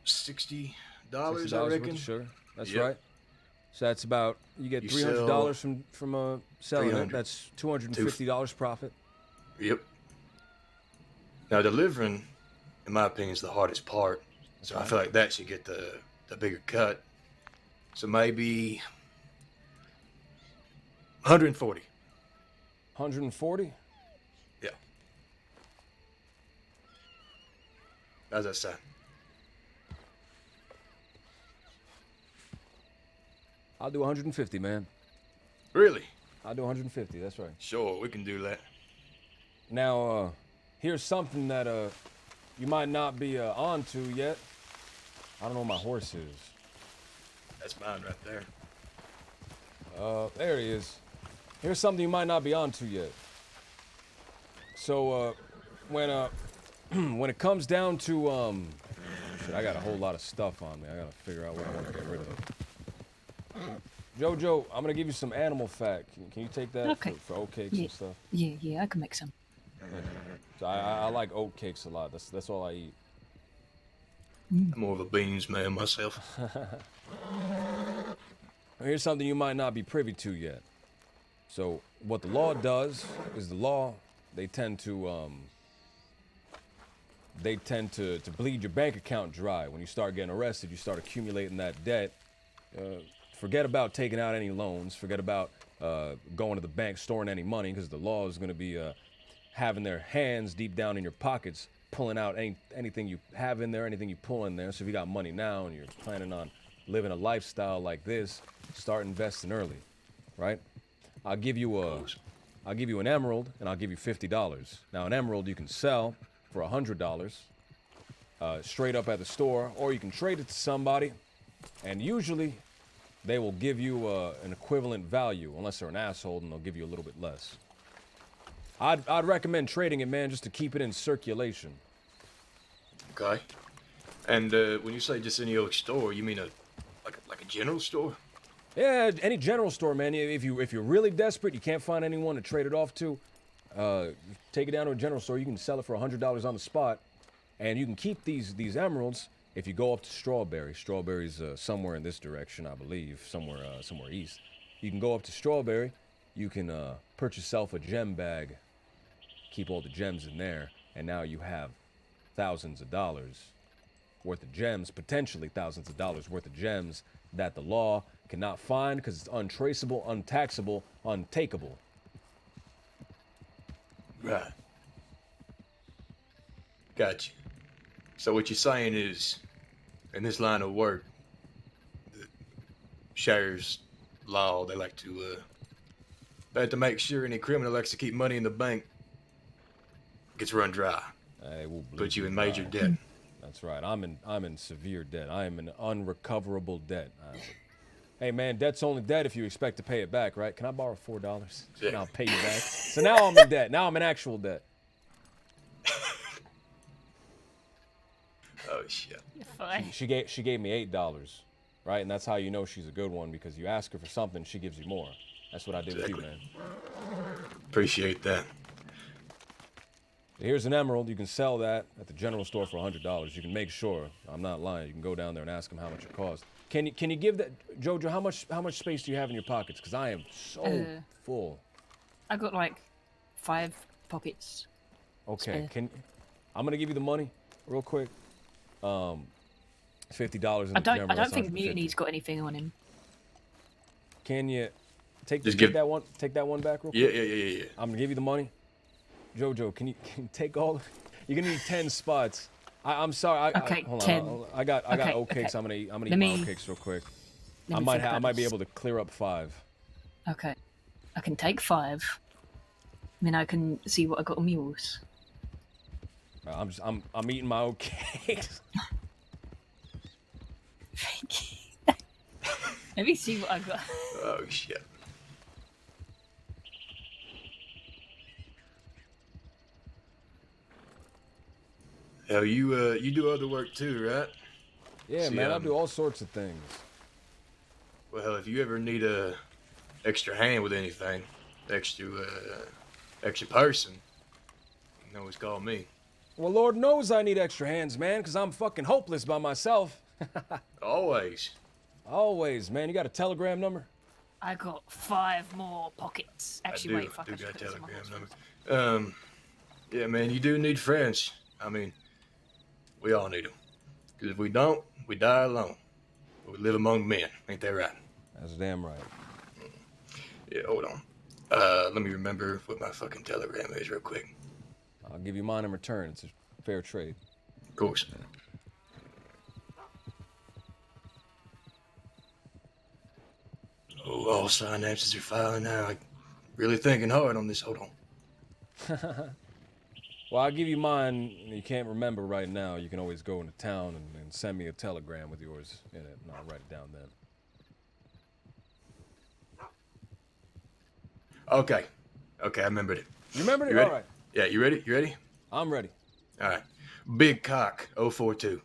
S8: $60, I reckon.
S2: Sure, that's right. So that's about, you get $300 from selling it. That's $250 profit.
S8: Yep. Now delivering, in my opinion, is the hardest part. So I feel like that should get the bigger cut. So maybe 140.
S2: 140?
S8: Yeah. How's that sound?
S2: I'll do 150, man.
S8: Really?
S2: I'll do 150, that's right.
S8: Sure, we can do that.
S2: Now, here's something that you might not be onto yet. I don't know where my horse is.
S8: That's mine right there.
S2: There he is. Here's something you might not be onto yet. So, when it comes down to, shit, I got a whole lot of stuff on me. I gotta figure out what I want to get rid of. Jojo, I'm gonna give you some animal fat. Can you take that for oat cakes and stuff?
S14: Yeah, I can make some.
S2: So I like oat cakes a lot. That's all I eat.
S8: I'm more of a beans man myself.
S2: Here's something you might not be privy to yet. So what the law does is they tend to bleed your bank account dry. When you start getting arrested, you start accumulating that debt. Forget about taking out any loans. Forget about going to the bank, storing any money, because the law is going to be having their hands deep down in your pockets, pulling out anything you have in there, anything you pull in there. So if you got money now and you're planning on living a lifestyle like this, start investing early, right? I'll give you an emerald, and I'll give you $50. Now, an emerald you can sell for $100 straight up at the store, or you can trade it to somebody, and usually they will give you an equivalent value, unless they're an asshole, and they'll give you a little bit less. I'd recommend trading it, man, just to keep it in circulation.
S8: Okay. And when you say just any old store, you mean like a general store?
S2: Yeah, any general store, man. If you're really desperate, you can't find anyone to trade it off to, take it down to a general store. You can sell it for $100 on the spot, and you can keep these emeralds if you go up to Strawberry. Strawberry's somewhere in this direction, I believe, somewhere east. You can go up to Strawberry. You can purchase yourself a gem bag, keep all the gems in there, and now you have thousands of dollars worth of gems, potentially thousands of dollars worth of gems that the law cannot find because it's untraceable, untaxable, untakeable.
S8: Right. Gotcha. So what you're saying is, in this line of work, the sheriff's law, they like to make sure any criminal likes to keep money in the bank gets run dry. Put you in major debt.
S2: That's right. I'm in severe debt. I am in unrecoverable debt. Hey man, debt's only debt if you expect to pay it back, right? Can I borrow $4?
S8: Yeah.
S2: And I'll pay you back. So now I'm in debt. Now I'm in actual debt.
S8: Oh shit.
S2: She gave me $8, right? And that's how you know she's a good one, because you ask her for something, she gives you more. That's what I did with you, man.
S8: Appreciate that.
S2: Here's an emerald. You can sell that at the general store for $100. You can make sure. I'm not lying. You can go down there and ask them how much it costs. Can you give that, Jojo? How much space do you have in your pockets? Because I am so full.
S14: I got like 5 pockets.
S2: Okay. I'm gonna give you the money real quick. $50 in the
S14: I don't think Mutiny's got anything on him.
S2: Can you take that one back real quick?
S8: Yeah.
S2: I'm gonna give you the money. Jojo, can you take all? You're gonna need 10 spots. I'm sorry. Hold
S14: 10.
S2: on. I got oat cakes. I'm gonna eat my oat cakes real quick. I might be able to clear up 5.
S14: Okay, I can take 5. Then I can see what I got on mules.
S2: I'm eating my oat cakes.
S14: Let me see what I got.
S8: Oh shit. Hell, you do other work too, right?
S2: Yeah, man, I do all sorts of things.
S8: Well, if you ever need a extra hand with anything, extra person, you can always call me.
S2: Well, Lord knows I need extra hands, man, because I'm fucking hopeless by myself.
S8: Always.
S2: Always, man. You got a telegram number?
S14: I got 5 more pockets. Actually, wait, fuck,
S8: I do got a telegram number. Yeah, man, you do need friends. I mean, we all need them. Because if we don't, we die alone. We live among men. Ain't that right?
S2: That's damn right.
S8: Yeah, hold on. Let me remember what my fucking telegram is real quick.
S2: I'll give you mine in return. It's a fair trade.
S8: Of course. Oh, all synapses are firing now. I'm really thinking hard on this. Hold on.
S2: Well, I'll give you mine. You can't remember right now. You can always go into town and send me a telegram with yours in it, and I'll write it down then.
S8: Okay. Okay, I remembered it.
S2: You remembered it?
S8: You ready?
S2: All right.
S8: Yeah, you ready? You ready?
S2: I'm ready.
S8: All right. Big Cock 042.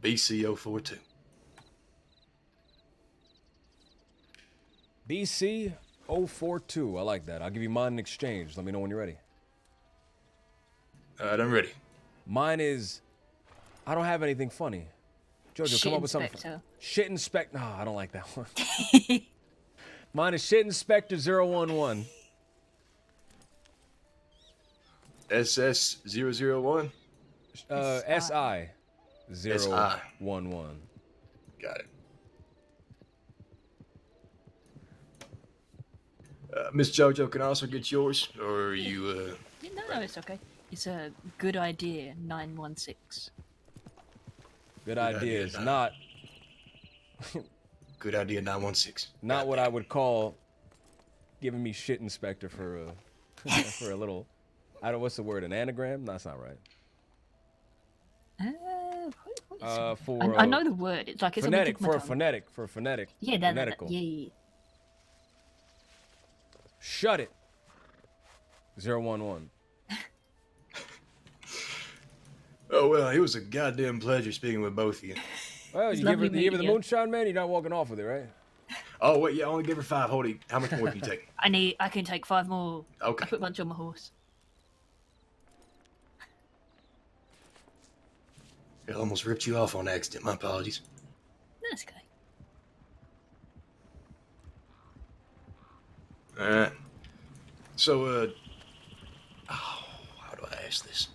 S8: BC 042.
S2: BC 042. I like that. I'll give you mine in exchange. Let me know when you're ready.
S8: All right, I'm ready.
S2: Mine is, I don't have anything funny. Jojo,
S14: Shit
S2: come up with something.
S14: Inspector.
S2: Shit Inspector. No, I don't like that one. Mine is Shit Inspector 011.
S8: SS 001.
S2: SI 011.
S8: Got it. Miss Jojo can also get yours, or are you,
S14: No, it's okay. It's a good idea, 916.
S2: Good idea is not.
S8: Good idea 916.
S2: Not what I would call giving me Shit Inspector for a for a little. I don't. What's the word? An anagram? No, that's not right.
S14: I know the word. It's like it's
S2: phonetic
S14: on the tip
S2: for
S14: of my tongue.
S2: phonetic for phonetic.
S14: Yeah, that,
S2: phonetical.
S14: yeah.
S2: Shut it. 011.
S8: Oh, well, it was a goddamn pleasure speaking with both of you.
S2: Well, you give her the moonshine, man. You're not walking off with it, right?
S8: Oh, wait, yeah, I only give her 5. Hold it. How much more can you take?
S14: I can take 5 more.
S8: Okay.
S14: I put a bunch on my horse.
S8: I almost ripped you off on accident. My apologies.
S14: That's okay.
S8: Alright. So, how do I ask this?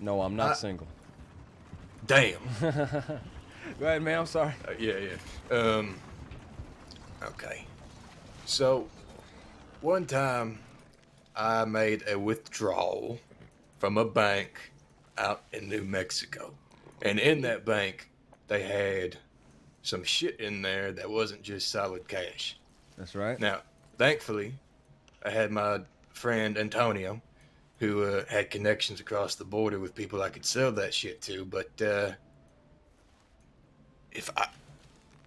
S2: No, I'm not single.
S8: Damn.
S2: Go ahead, man. I'm sorry.
S8: Yeah. Okay. So, one time, I made a withdrawal from a bank out in New Mexico. And in that bank, they had some shit in there that wasn't just solid cash.
S2: That's right.
S8: Now, thankfully, I had my friend Antonio, who had connections across the border with people I could sell that shit to. But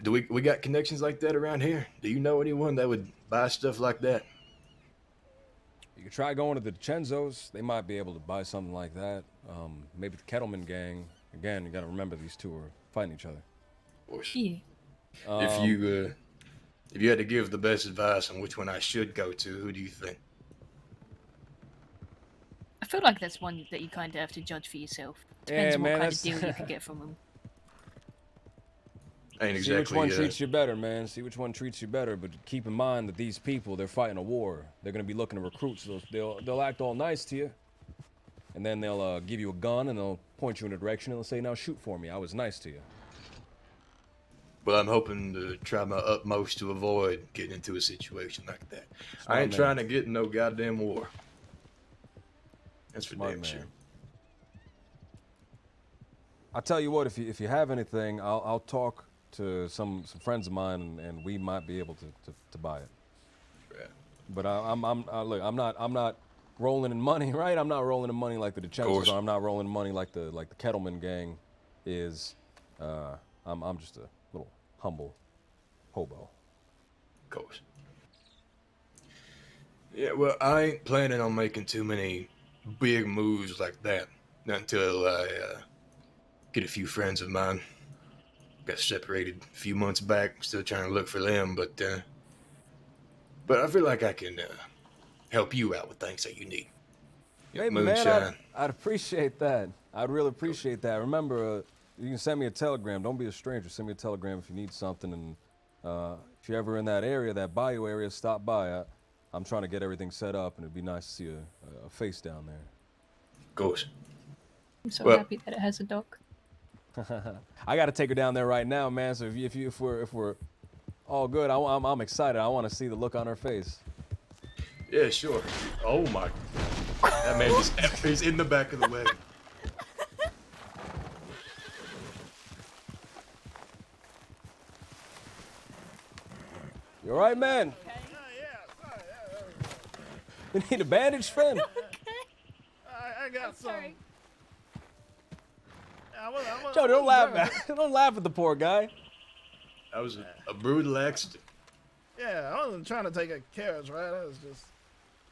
S8: we got connections like that around here? Do you know anyone that would buy stuff like that?
S2: You could try going to the DiCenzos. They might be able to buy something like that. Maybe the Kettleman gang. Again, you got to remember these two are fighting each other.
S8: Of course.
S14: Yeah.
S8: If you had to give the best advice on which one I should go to, who do you think?
S14: I feel like that's one that you kind of have to judge for yourself. Depends on what kind of deal you can get from them.
S8: Ain't
S2: See which
S8: exactly,
S2: one treats you better, man. See which one treats you better. But keep in mind that these people, they're fighting a war. They're going to be looking to recruit, so they'll act all nice to you. And then they'll give you a gun, and they'll point you in a direction, and they'll say, now shoot for me. I was nice to you.
S8: Well, I'm hoping to try my utmost to avoid getting into a situation like that.
S2: Smart
S8: I ain't
S2: man.
S8: trying to get in no goddamn war. That's for
S2: Smart
S8: damn
S2: man.
S8: sure.
S2: I'll tell you what, if you have anything, I'll talk to some friends of mine, and we might be able to buy it.
S8: Yeah.
S2: But look, I'm not rolling in money, right? I'm not rolling in money like the DiCenzos are. I'm not rolling in money like the Kettleman gang is. I'm just a little humble hobo.
S8: Of course. Yeah, well, I ain't planning on making too many big moves like that. Not until I get a few friends of mine. Got separated a few months back. Still trying to look for them, but I feel like I can help you out with things that you need.
S2: Maybe,
S8: Moonshine.
S2: man, I'd appreciate that. I'd really appreciate that. Remember, you can send me a telegram. Don't be a stranger. Send me a telegram if you need something. And if you're ever in that area, that bayou area, stop by.
S3: I'm trying to get everything set up, and it'd be nice to see a face down there.
S8: Of course.
S14: I'm so
S8: Well-
S14: happy that it has a dog.
S3: I got to take her down there right now, man. So if we're all good, I'm excited. I want to see the look on her face.
S8: Yeah, sure. Oh my. That man just he's in the back of the wagon.
S3: You all right, man? You need a bandage, friend?
S16: I got some.
S3: Joe, don't laugh don't laugh at the poor guy.
S8: That was a brutal accident.
S16: Yeah, I wasn't trying to take a carriage, right? I was just.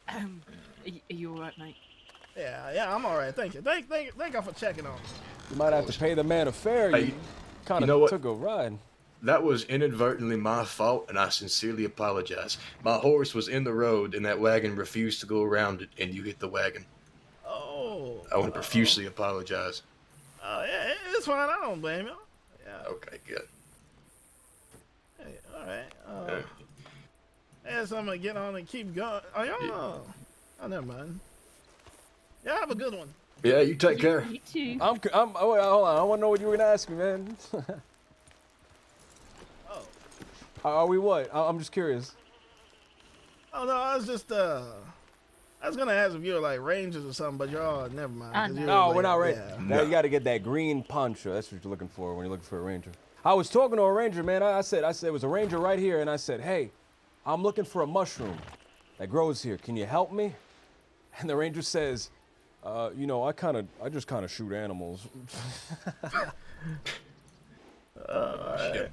S14: Are you alright, mate?
S16: Yeah, I'm alright. Thank you. Thank you for checking on me.
S3: You might have to pay the man a fare.
S8: Hey,
S3: You kind
S8: you know
S3: of
S8: what?
S3: took a ride.
S8: That was inadvertently my fault, and I sincerely apologize. My horse was in the road, and that wagon refused to go around it, and you hit the wagon.
S16: Oh.
S8: I want to profusely apologize.
S16: Yeah, it's fine. I don't blame you. Yeah.
S8: Okay, good.
S16: Hey, alright. So I'm gonna get on and keep going. Oh, y'all. Oh, never mind. Yeah, have a good one.
S8: Yeah, you take care.
S14: You too.
S3: Oh, wait, hold on. I want to know what you were gonna ask me, man.
S16: Oh.
S3: Are we what? I'm just curious.
S16: Oh no, I was just I was gonna ask if you were like Rangers or something, but you're all never mind. 'cause you're
S3: No,
S16: like,
S3: we're not
S16: yeah.
S3: Rangers. Now you got to get that green poncho. That's what you're looking for when you're looking for a Ranger. I was talking to a Ranger, man. I said it was a Ranger right here, and I said, hey, I'm looking for a mushroom that grows here. Can you help me? And the Ranger says, you know, I just kind of shoot animals.
S16: Alright.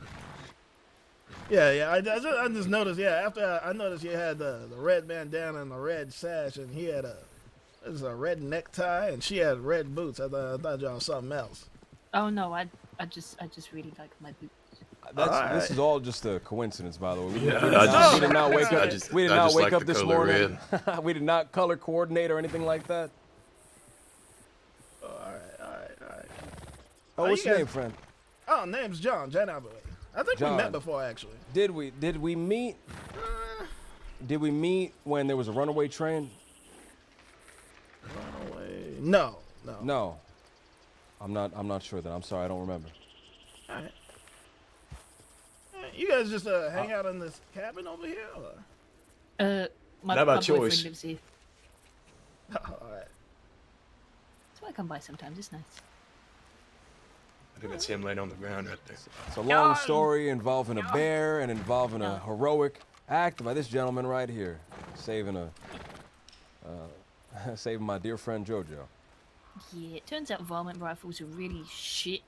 S16: Yeah. I just noticed. Yeah, after I noticed you had the red bandana and the red sash, and he had a red necktie, and she had red boots. I thought y'all was something else.
S14: Oh no, I just really like my boots.
S3: This is all just a coincidence, by the way. We
S8: I
S3: did not wake up. We did not
S8: just
S3: wake
S8: like
S3: up
S8: the
S3: this
S8: color
S3: morning. We did not color coordinate or anything like that.
S16: All right.
S3: Oh, what's
S16: you
S3: your
S16: guys-
S3: name, friend?
S16: Oh, name's John Albaway. I think we
S3: John.
S16: met before, actually.
S3: Did we meet? Did we meet when there was a runaway train?
S16: Runaway? No.
S3: No. I'm not sure then. I'm sorry, I don't remember.
S16: All right. You guys just hang out in this cabin over here? Or?
S14: My
S8: Not by
S14: boyfriend
S8: choice.
S14: lives here.
S16: All right.
S14: That's why I come by sometimes. It's nice.
S8: I think that's him laying on the ground right there.
S3: It's a long story involving a bear and involving a heroic act by this gentleman right here, saving saving my dear friend Jojo.
S14: Yeah, it turns out varmint rifles are really shit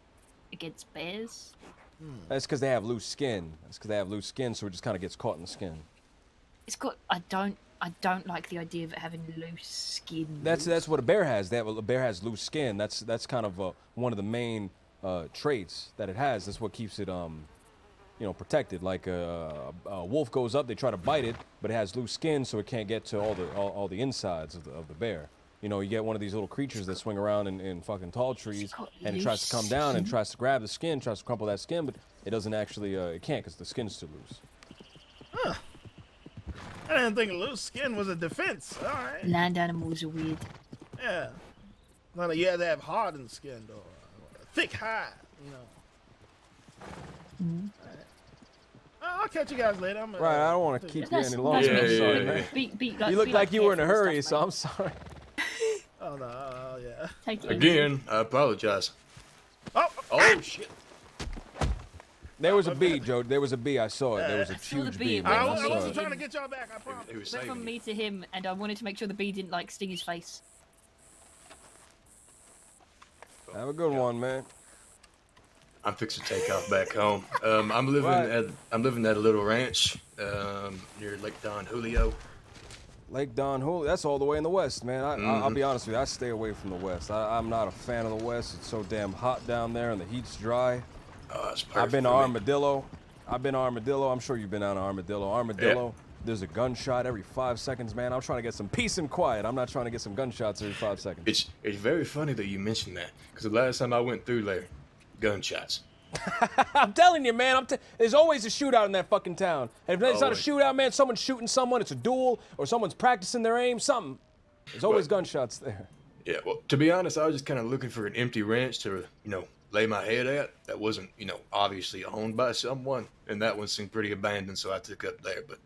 S14: against bears.
S3: That's because they have loose skin. So it just kind of gets caught in the skin.
S14: It's got. I don't like the idea of it having loose skin.
S3: That's what a bear has. A bear has loose skin. That's kind of one of the main traits that it has. That's what keeps it protected. Like a wolf goes up, they try to bite it, but it has loose skin, so it can't get to all the insides of the bear. You know, you get one of these little creatures that swing around in fucking tall trees, and it tries to come down and tries to grab the skin, tries to crumple that skin, but it doesn't actually. It can't because the skin's too loose.
S16: Huh. I didn't think loose skin was a defense. All right.
S14: Land animals are weird.
S16: Yeah. Well, you had to have hardened skin or thick hide, you know. I'll catch you guys later.
S3: Right, I don't want to keep you any longer.
S14: Nice
S3: I'm sorry,
S14: meeting
S3: man.
S14: you.
S3: You look like you were in a hurry, so I'm sorry.
S16: Oh no, yeah.
S14: Take it
S8: Again, I apologize.
S16: Oh
S8: shit.
S3: There was a bee, Joe. There was a bee. I saw it. There was a
S14: saw the
S3: huge
S14: bee.
S3: bee.
S14: It
S3: man.
S14: went
S3: I
S14: from
S3: saw
S14: me
S3: it.
S14: to
S16: trying to
S14: him.
S16: get y'all back, I promise.
S8: It was
S14: Went from me to him, and I wanted to make sure the bee didn't like sting his face.
S3: Have a good one, man.
S8: I'm fixing to take off back home. I'm living at a little ranch near Lake Don Julio.
S3: Lake Don Julio. That's all the way in the west, man. I'll be honest with you. I stay away from the west. I'm not a fan of the west. It's so damn hot down there, and the heat's dry.
S8: It's perfect
S3: I've been to
S8: for me.
S3: Armadillo. I'm sure you've been out to Armadillo. Armadillo.
S8: Yep.
S3: There's a gunshot every 5 seconds, man. I'm trying to get some peace and quiet. I'm not trying to get some gunshots every 5 seconds.
S8: It's very funny that you mentioned that, because the last time I went through there, gunshots.
S2: I'm telling you, man. There's always a shootout in that fucking town. And if it's not a
S8: Always.
S2: shootout, man, someone's shooting someone. It's a duel, or someone's practicing their aim. Something. There's always gunshots there.
S8: Yeah, well, to be honest, I was just kind of looking for an empty ranch to, lay my head at. That wasn't, obviously owned by someone. And that one seemed pretty abandoned, so I took up there. But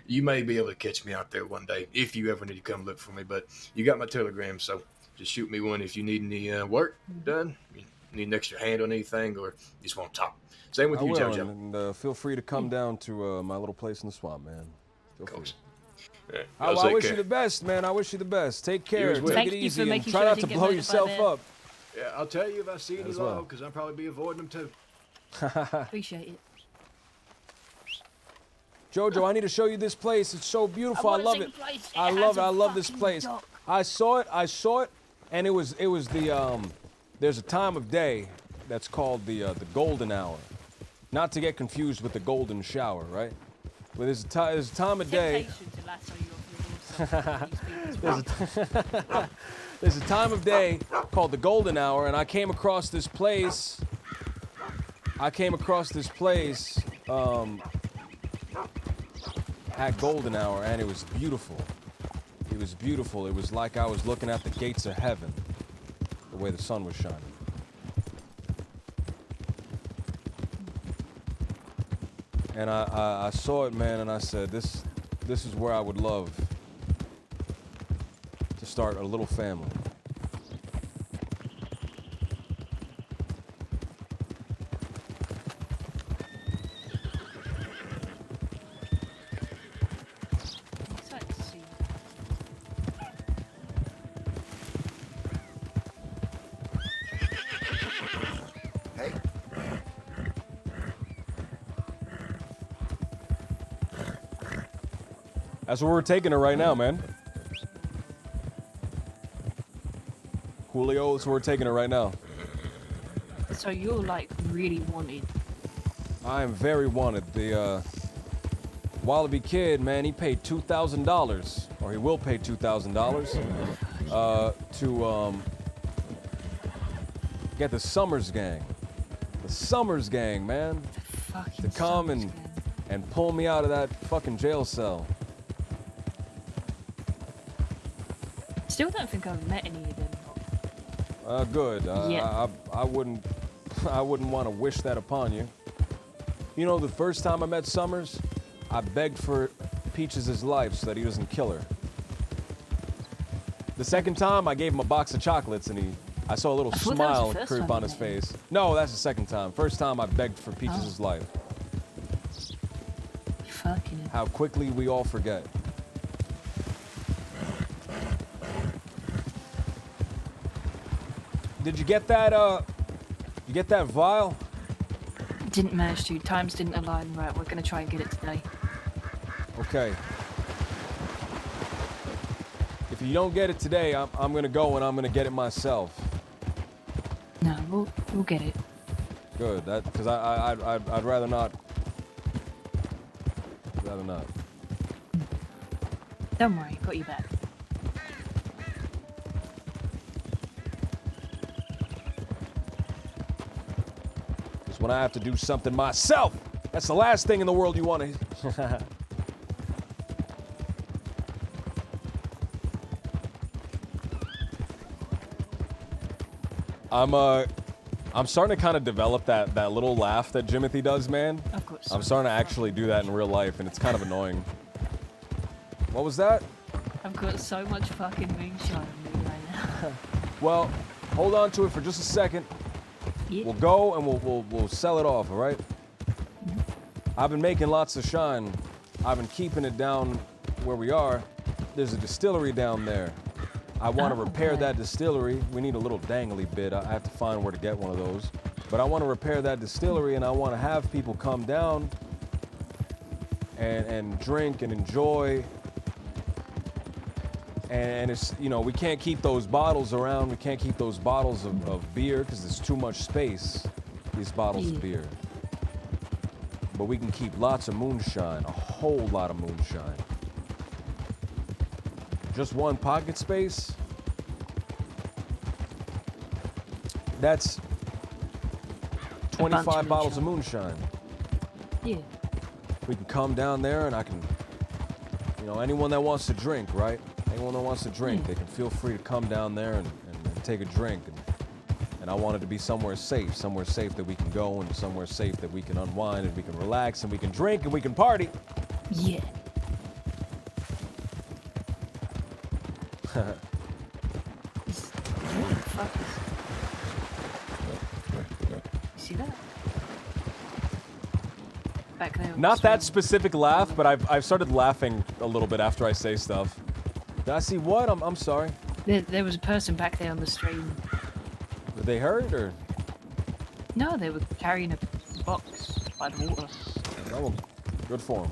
S8: you may be able to catch me out there one day if you ever need to come look for me. But you got my telegram, so just shoot me one if you need any work done. You need an extra hand on anything, or you just want to talk. Same with
S2: I
S8: you,
S2: will,
S8: JoJo.
S2: and feel free to come down to my little place in the swamp, man. Feel free.
S8: Right,
S2: I wish you the best, man. I wish you the best. Take care.
S8: well.
S2: Take it easy. And try not to blow yourself up.
S8: Yeah, I'll tell you if I see any
S2: As well.
S8: log, because I'll probably be avoiding them too.
S14: Appreciate it.
S2: Jojo, I need to show you this place. It's so beautiful. I
S14: wanna
S2: love
S14: see
S2: it.
S14: the place.
S2: I
S14: It
S2: love
S14: has
S2: it.
S14: a
S2: I love this
S14: fucking
S2: place.
S14: dock.
S2: I saw it, and it was the there's a time of day that's called the golden hour. Not to get confused with the golden shower, right? But there's a time of day. There's a time of day called the golden hour, and I came across this place. At golden hour, and it was beautiful. It was beautiful. It was like I was looking at the gates of heaven, the way the sun was shining. And I saw it, man, and I said, this is where I would love to start a little family. That's where we're taking her right now, man. Julio, that's where we're taking her right now.
S14: So you're like really wanted.
S2: I am very wanted. The Wallaby Kid, man, he paid $2,000, or he will pay $2,000 to get the Summers gang. The Summers gang, man. To come and pull me out of that fucking jail cell.
S14: Still don't think I've met any of them.
S2: Good.
S14: Yeah.
S2: I wouldn't want to wish that upon you. You know, the first time I met Summers, I begged for Peaches' life so that he doesn't kill her. The second time, I gave him a box of chocolates, and I saw a little smile creep on his face. No, that's the second time. First time, I begged for Peaches' life.
S14: Fucking it.
S2: How quickly we all forget. Did you get that, you get that vial?
S14: Didn't manage to. Times didn't align right. We're gonna try and get it today.
S2: Okay. If you don't get it today, I'm gonna go and I'm gonna get it myself.
S14: No, we'll get it.
S2: Good, because I'd rather not. Rather not.
S14: Don't worry, got you back.
S2: Because when I have to do something myself, that's the last thing in the world you want to. I'm starting to kind of develop that little laugh that Jimothy does, man.
S14: Of course.
S2: I'm starting to actually do that in real life, and it's kind of annoying. What was that?
S14: I've got so much fucking moonshine on me right now.
S2: Well, hold on to it for just a second.
S14: Yeah.
S2: We'll go and we'll sell it off, all right? I've been making lots of shine. I've been keeping it down where we are. There's a distillery down there. I want to repair that distillery. We need a little dangly bit. I have to find where to get one of those. But I want to repair that distillery, and I want to have people come down and drink and enjoy. And it's, you know, we can't keep those bottles around. We can't keep those bottles of beer because there's too much space, these bottles of beer. But we can keep lots of moonshine, a whole lot of moonshine. Just one pocket space? That's 25 bottles of moonshine.
S14: Yeah.
S2: We can come down there and I can, you know, anyone that wants to drink, right? Anyone that wants to drink, they can feel free to come down there and take a drink. And I want it to be somewhere safe that we can go and somewhere safe that we can unwind and we can relax and we can drink and we can party.
S14: Yeah. See that? Back there.
S2: Not that specific laugh, but I've started laughing a little bit after I say stuff. Did I see what? I'm sorry.
S14: There was a person back there on the stream.
S2: Were they hurt or?
S14: No, they were carrying a box by the water.
S2: Oh, well, good for them.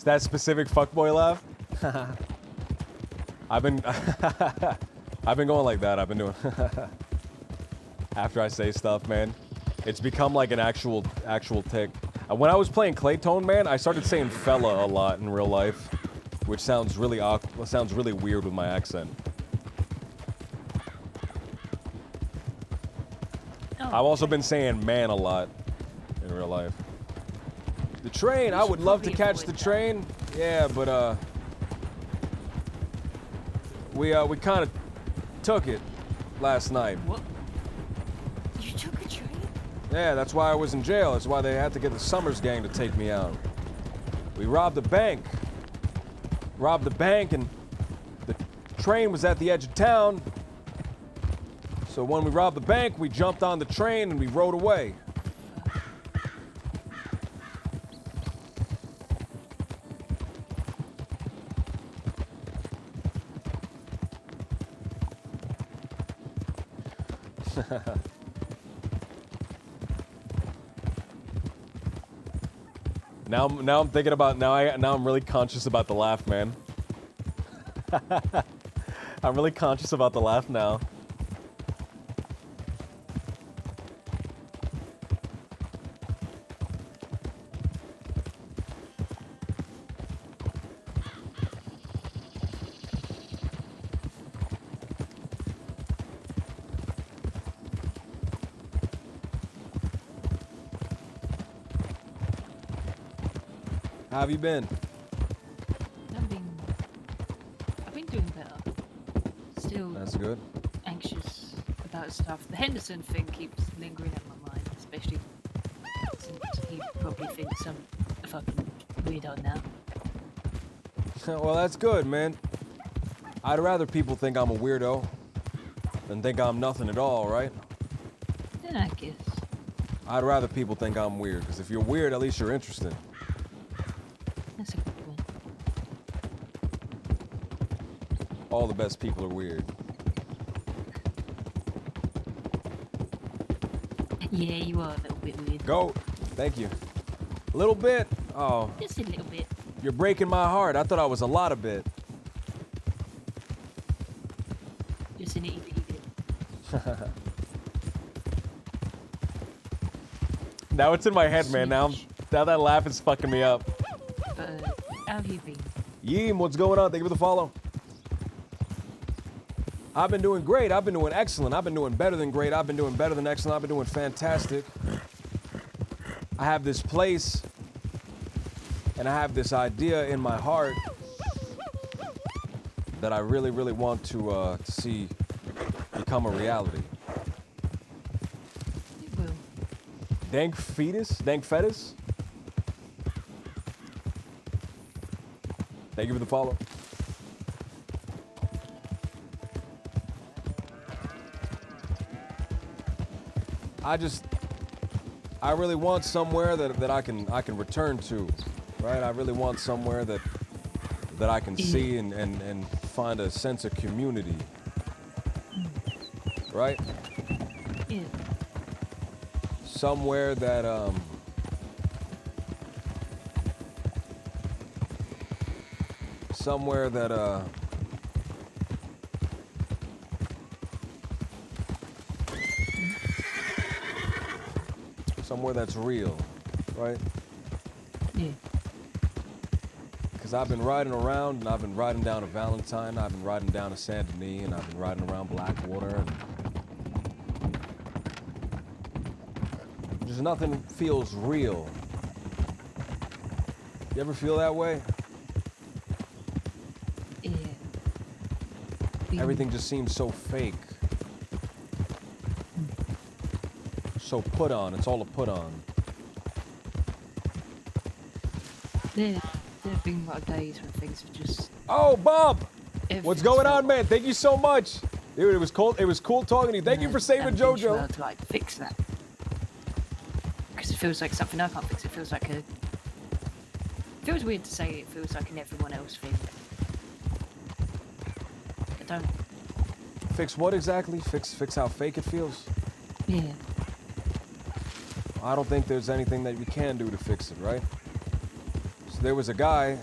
S2: That specific fuckboy laugh? I've been going like that. I've been doing after I say stuff, man. It's become like an actual tick. When I was playing Claytone, man, I started saying fella a lot in real life, which sounds really awkward, sounds really weird with my accent. I've also been saying man a lot in real life. The train, I would love to catch the train. Yeah, but we kind of took it last night.
S14: What? You took a train?
S2: Yeah, that's why I was in jail. That's why they had to get the Summers gang to take me out. We robbed a bank. And the train was at the edge of town. So when we robbed the bank, we jumped on the train and we rode away. Now I'm thinking about now I'm really conscious about the laugh, man. I'm really conscious about the laugh now. How have you been?
S14: I've been doing better. Still
S2: That's good.
S14: anxious about stuff. The Henderson thing keeps lingering in my mind, especially since he probably thinks I'm a fucking weirdo now.
S2: Well, that's good, man. I'd rather people think I'm a weirdo than think I'm nothing at all, right?
S14: Then I guess.
S2: I'd rather people think I'm weird, because if you're weird, at least you're interesting.
S14: That's a good one.
S2: All the best people are weird.
S14: Yeah, you are a little bit weird.
S2: Go. Thank you. A little bit. Oh.
S14: Just a little bit.
S2: You're breaking my heart. I thought I was a lot of bit.
S14: Just an itty bitty bit.
S2: Now it's in my head, man. Now that laugh is fucking me up.
S14: But how have you been?
S2: Yeem, what's going on? Thank you for the follow. I've been doing great. I've been doing excellent. I've been doing better than great. I've been doing better than excellent. I've been doing fantastic. I have this place and I have this idea in my heart that I really, really want to see become a reality.
S14: It will.
S2: Dank fetus? Dank fetus? Thank you for the follow. I really want somewhere that I can return to, right? I really want somewhere that I can see and find a sense of community, right?
S14: Yeah.
S2: Somewhere that
S3: somewhere that somewhere that's real, right?
S14: Yeah.
S3: Because I've been riding around, and I've been riding down to Valentine, I've been riding down to Saint Denis, and I've been riding around Blackwater, and just nothing feels real. You ever feel that way?
S14: Yeah.
S3: Everything just seems so fake. So put on, it's all a put on.
S14: There have been like days when things have just.
S3: Oh, Bob! What's
S14: everything's
S3: going
S14: felt
S3: on, man? Thank you so much. Dude, it was cool talking to you. Thank you for saving
S14: and things
S3: JoJo.
S14: were to like fix that. Because it feels like something I can't fix. It feels like a. It feels weird to say it feels like an everyone else thing. I don't.
S3: Fix what exactly? Fix how fake it feels?
S14: Yeah.
S3: I don't think there's anything that you can do to fix it, right? So there was a guy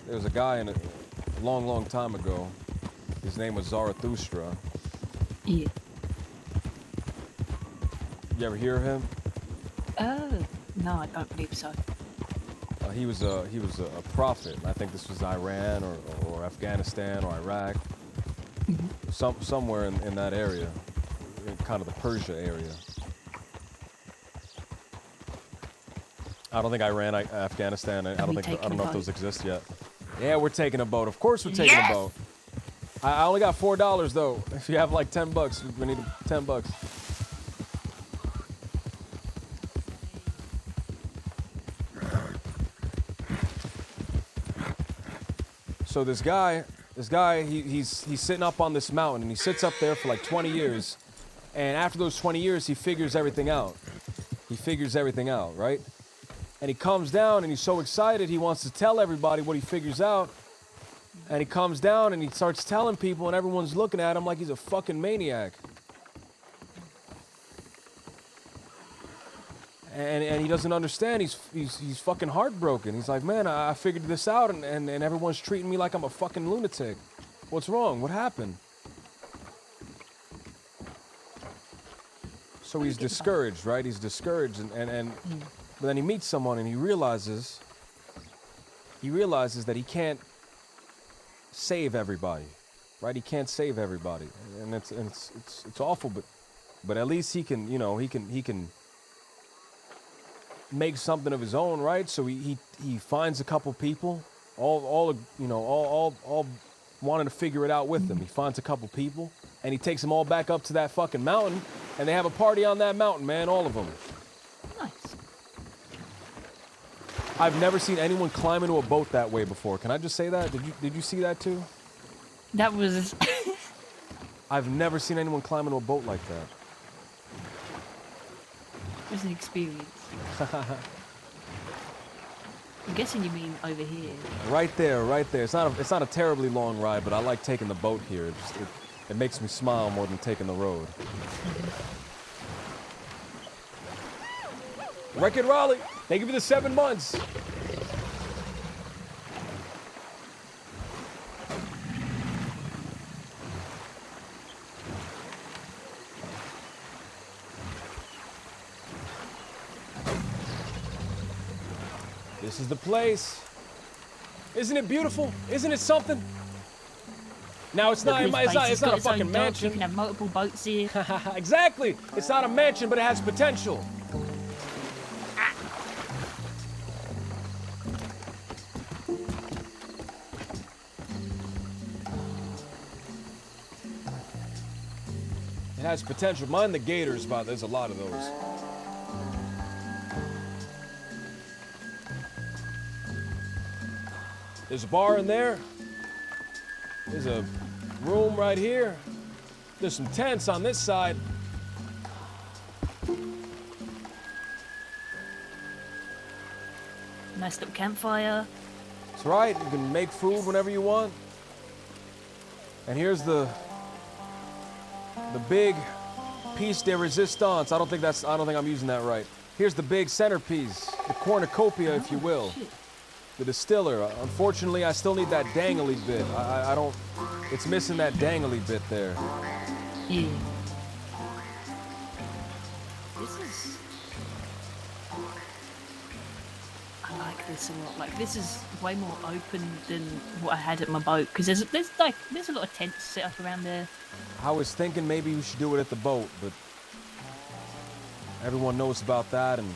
S3: in a long time ago. His name was Zarathustra.
S14: Yeah.
S3: You ever hear of him?
S14: No, I don't believe so.
S3: He was a prophet. I think this was Iran or Afghanistan or Iraq. Somewhere in that area, in kind of the Persia area. I don't think Iran, Afghanistan. I don't know if those exist yet. Yeah, we're taking a boat. Of course, we're taking a boat. I only got $4 though. If you have like $10, we need $10. So this guy, he's sitting up on this mountain, and he sits up there for like 20 years. And after those 20 years, he figures everything out. He figures everything out, right? And he comes down, and he's so excited, he wants to tell everybody what he figures out. And he comes down, and he starts telling people, and everyone's looking at him like he's a fucking maniac. And he doesn't understand. He's fucking heartbroken. He's like, man, I figured this out, and everyone's treating me like I'm a fucking lunatic. What's wrong? What happened? So he's discouraged, right? He's discouraged, but then he meets someone, and he realizes that he can't save everybody, right? He can't save everybody, and it's awful, but at least he can, he can make something of his own, right? So he finds a couple people, all wanting to figure it out with him. He finds a couple people, and he takes them all back up to that fucking mountain, and they have a party on that mountain, man, all of them.
S14: Nice.
S3: I've never seen anyone climb into a boat that way before. Can I just say that? Did you see that too?
S14: That was.
S3: I've never seen anyone climb into a boat like that.
S14: It was an experience. I'm guessing you mean over here.
S3: Right there. It's not a terribly long ride, but I like taking the boat here. It makes me smile more than taking the road. Wreck-It Raleigh, thank you for the 7 months. This is the place. Isn't it beautiful? Isn't it something? Now it's not a fucking mansion.
S14: You can have multiple boats here.
S3: Exactly. It's not a mansion, but it has potential. It has potential. Mind the gators, but there's a lot of those. There's a bar in there. There's a room right here. There's some tents on this side.
S14: Nice little campfire.
S3: That's right. You can make food whenever you want. And here's the big piece de resistance. I don't think I'm using that right. Here's the big centerpiece, the cornucopia, if you will.
S14: Shit.
S3: the distiller. Unfortunately, I still need that dangly bit. I don't. It's missing that dangly bit there.
S14: Yeah. This is. I like this a lot. Like this is way more open than what I had at my boat because there's a lot of tents set up around there.
S3: I was thinking maybe we should do it at the boat, but everyone knows about that, and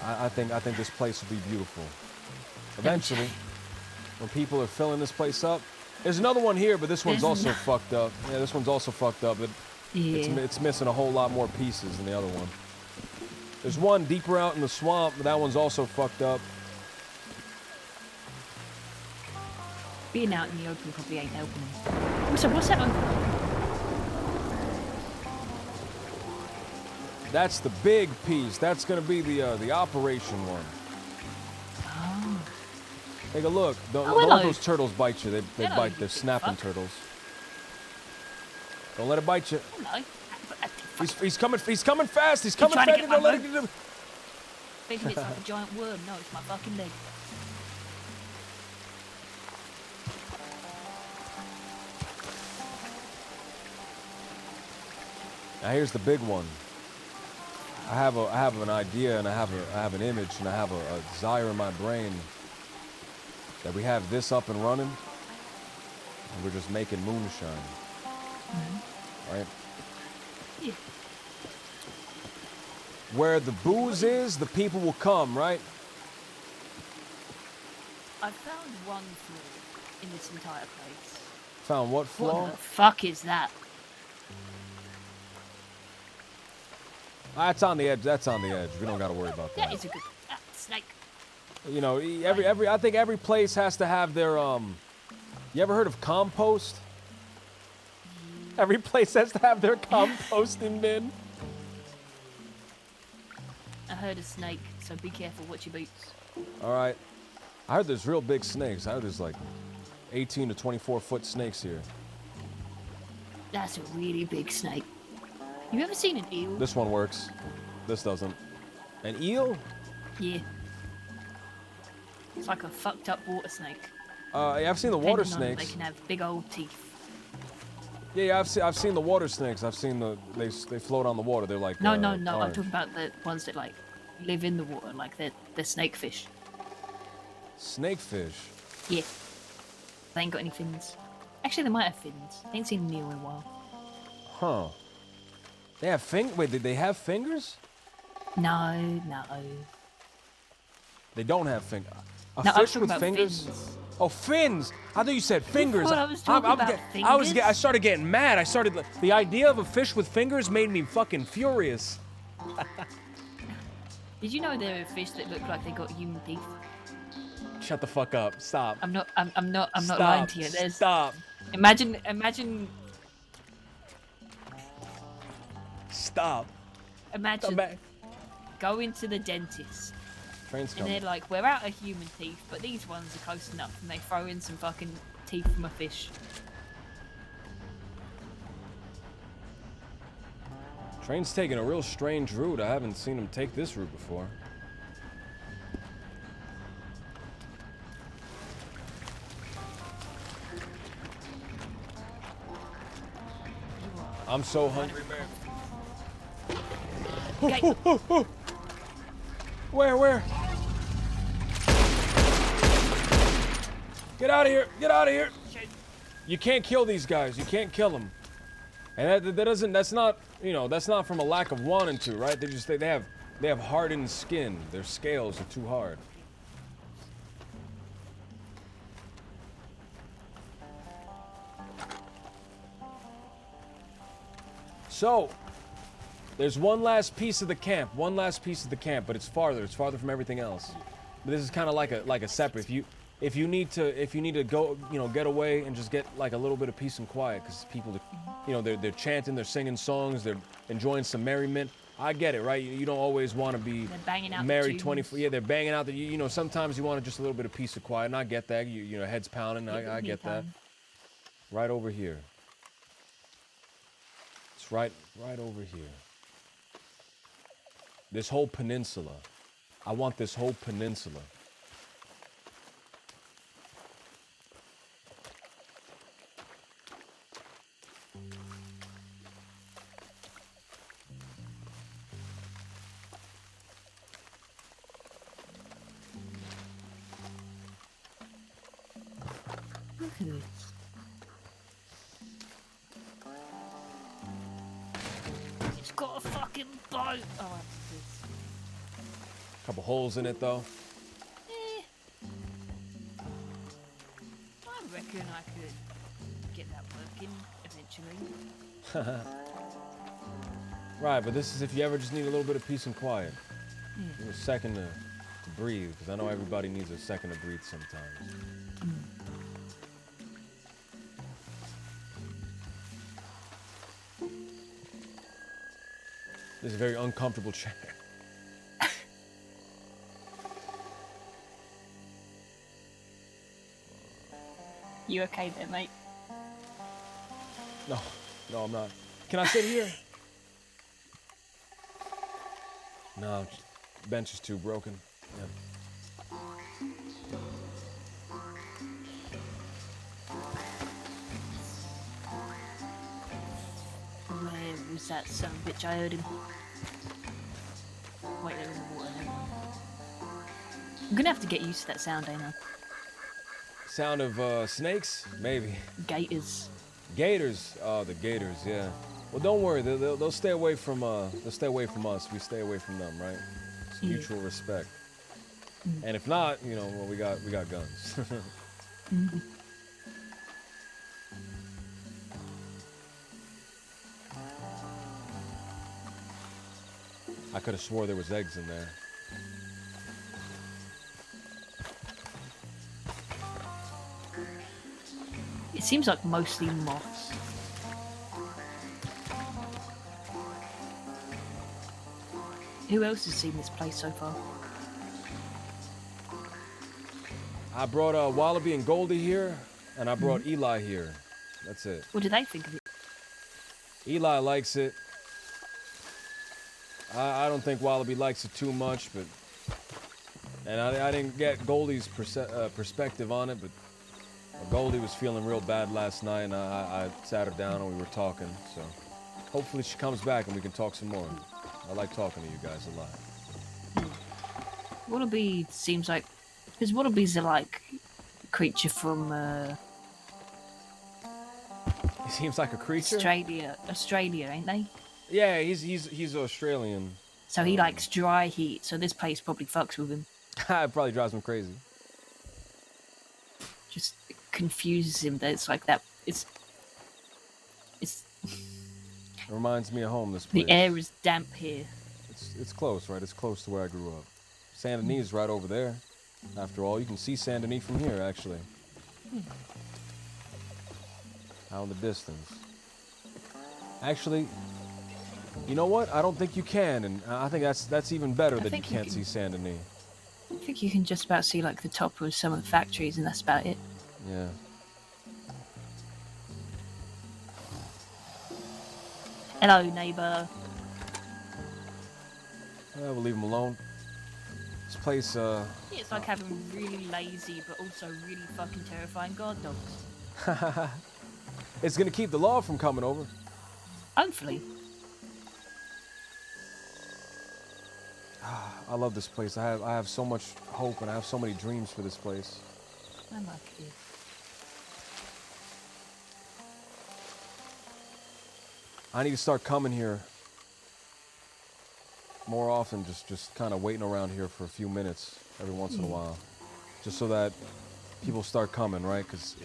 S3: I think this place will be beautiful. Eventually, when people are filling this place up. There's another one here, but this one's also fucked up. Yeah, this one's also fucked up, but it's missing a whole lot more pieces than the other one. There's one deeper out in the swamp, but that one's also fucked up.
S14: Being out in the open probably ain't helping him. So what's that over?
S3: That's the big piece. That's gonna be the operation one.
S14: Oh.
S3: Take a look. Don't let those turtles bite you. They bite. They're snapping turtles. Don't let it bite you.
S14: Hello.
S3: He's coming. He's coming fast. He's coming
S14: fast.
S3: Don't let it get him.
S14: Thinking it's like a giant worm. No, it's my fucking leg.
S3: Now here's the big one. I have an idea, and I have an image, and I have a desire in my brain that we have this up and running, and we're just making moonshine. Right?
S14: Yeah.
S3: Where the booze is, the people will come, right?
S14: I found one flaw in this entire place.
S3: Found what flaw?
S14: What the fuck is that?
S3: That's on the edge. That's on the edge. We don't got to worry about that.
S14: That is a good snake.
S3: You know, I think every place has to have their You ever heard of compost? Every place has to have their composting bin.
S14: I heard a snake, so be careful what you boots.
S3: All right. I heard there's real big snakes. I heard there's like 18 to 24 foot snakes here.
S14: That's a really big snake. You ever seen an eel?
S3: This one works. This doesn't. An eel?
S14: Yeah. It's like a fucked up water snake.
S3: Yeah, I've seen the water
S14: Depending on,
S3: snakes.
S14: They can have big old teeth.
S3: Yeah, I've seen the water snakes. I've seen they float on the water. They're like
S14: No. I'm
S3: orange.
S14: talking about the ones that like live in the water, like they're snakefish.
S3: Snakefish.
S14: Yeah. They ain't got any fins. Actually, they might have fins. I ain't seen an eel in a while.
S3: Huh. They have Wait, did they have fingers?
S14: No.
S3: They don't have fingers. A
S14: No, I was
S3: fish
S14: talking
S3: with
S14: about
S3: fingers?
S14: fins.
S3: Oh, fins! I thought you said fingers.
S14: thought I was talking about
S3: I started getting mad. The idea of a fish with fingers made me fucking furious.
S14: Did you know there are fish that look like they got human teeth?
S3: Shut the fuck up. Stop.
S14: I'm not
S3: Stop.
S14: lying to you. There's
S3: Stop.
S14: Imagine
S3: Stop.
S14: going to the dentist.
S3: Train's
S14: And
S3: coming.
S14: they're like, we're out of human teeth, but these ones are close enough, and they throw in some fucking teeth from a fish.
S3: Train's taking a real strange route. I haven't seen him take this route before. I'm so hungry, man. Where? Get out of here! Get out of here! You can't kill these guys. You can't kill them. And that's not from a lack of wanting to, right? They have hardened skin. Their scales are too hard. So, there's one last piece of the camp. But it's farther. It's farther from everything else. But this is kind of like a separate. If you need to go, get away and just get like a little bit of peace and quiet, because people, they're chanting, they're singing songs, they're enjoying some merriment. I get it, right? You don't always want to be married 24. Yeah, they're banging out. Sometimes you want just a little bit of peace and quiet, and I get that. Heads pounding. I get that. Right over here. It's right over here. This whole peninsula
S2: I want this whole peninsula.
S14: Look at this. It's got a fucking boat. Oh, that's this.
S2: Couple holes in it though.
S14: I reckon I could get that working eventually.
S2: Right, but this is if you ever just need a little bit of peace and quiet.
S14: Yeah.
S2: A second to breathe, because I know everybody needs a second to breathe sometimes. This is a very uncomfortable chair.
S14: You okay there, mate?
S2: No, I'm not. Can I sit here? No, bench is too broken. Yeah.
S14: Where was that son of a bitch? I heard him. Wait, there was a water there. I'm gonna have to get used to that sound, ain't I?
S2: Sound of snakes? Maybe.
S14: Gators.
S2: Gators? Oh, the gators, yeah. Well, don't worry. They'll stay away from us. We stay away from them, right? It's mutual respect. And if not, you know, well, we got guns. I could have swore there was eggs in there.
S14: It seems like mostly moths. Who else has seen this place so far?
S2: I brought Wallaby and Goldie here, and I brought Eli here. That's it.
S14: What do they think of it?
S2: Eli likes it. I don't think Wallaby likes it too much, but... And I didn't get Goldie's perspective on it, but Goldie was feeling real bad last night, and I sat her down and we were talking, so... Hopefully she comes back and we can talk some more. I like talking to you guys a lot.
S14: Wallaby seems like... Because Wallabies are like a creature from...
S2: He seems like a creature?
S14: Australia, ain't they?
S2: Yeah, he's Australian.
S14: So he likes dry heat, so this place probably fucks with him.
S2: It probably drives him crazy.
S14: Just confuses him that it's like that. It's
S2: It reminds me of home, this place.
S14: the air is damp here.
S2: It's close, right? It's close to where I grew up. Saint Denis is right over there. After all, you can see Saint Denis from here, actually. Out in the distance. Actually, you know what? I don't think you can, and I think that's even better that you can't see Saint Denis.
S14: I think you can just about see like the top of some of the factories, and that's about it.
S2: Yeah.
S14: Hello, neighbour.
S2: We'll leave him alone. This place,
S14: Yeah, it's like having really lazy but also really fucking terrifying guard dogs.
S2: It's gonna keep the law from coming over.
S14: Hopefully.
S2: I love this place. I have so much hope and I have so many dreams for this place.
S14: I like it.
S2: I need to start coming here more often, just kind of waiting around here for a few minutes every once in a while. Just so that people start coming, right? Because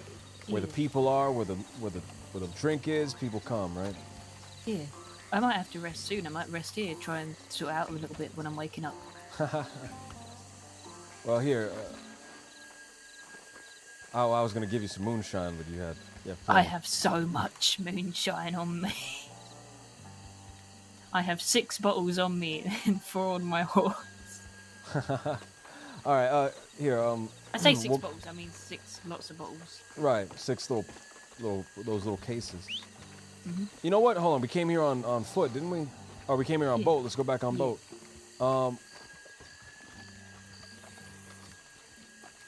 S2: where the people are, where the drink is, people come, right?
S14: Yeah. I might have to rest soon. I might rest here, try and sort out a little bit when I'm waking up.
S2: Well, here. I was going to give you some moonshine, but you had... Yeah,
S14: I have so much moonshine on me. I have 6 bottles on me and 4 on my horse.
S2: All right, here,
S14: I say 6 bottles, I mean 6 lots of bottles.
S2: Right, 6 those little cases.
S14: Mhm.
S2: You know what? Hold on, we came here on foot, didn't we? Or we came here on boat. Let's go back on boat.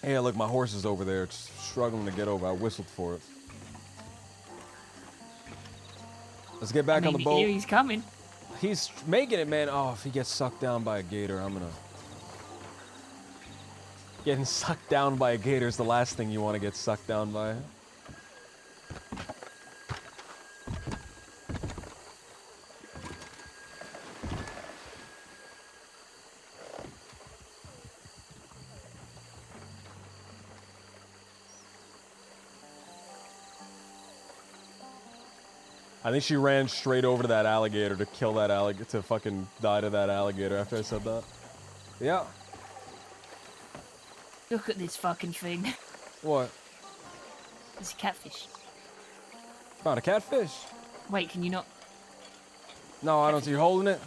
S3: Hey, look, my horse is over there. It's struggling to get over. I whistled for it. Let's get back on the boat.
S14: He's coming.
S3: He's making it, man. Oh, if he gets sucked down by a gator, I'm gonna... Getting sucked down by a gator is the last thing you want to get sucked down by. I think she ran straight over to that alligator to kill that alligator, to fucking die to that alligator after I said that. Yeah.
S14: Look at this fucking thing.
S3: What?
S14: It's a catfish.
S3: Found a catfish.
S14: Wait, can you not?
S3: No, I don't see you holding it.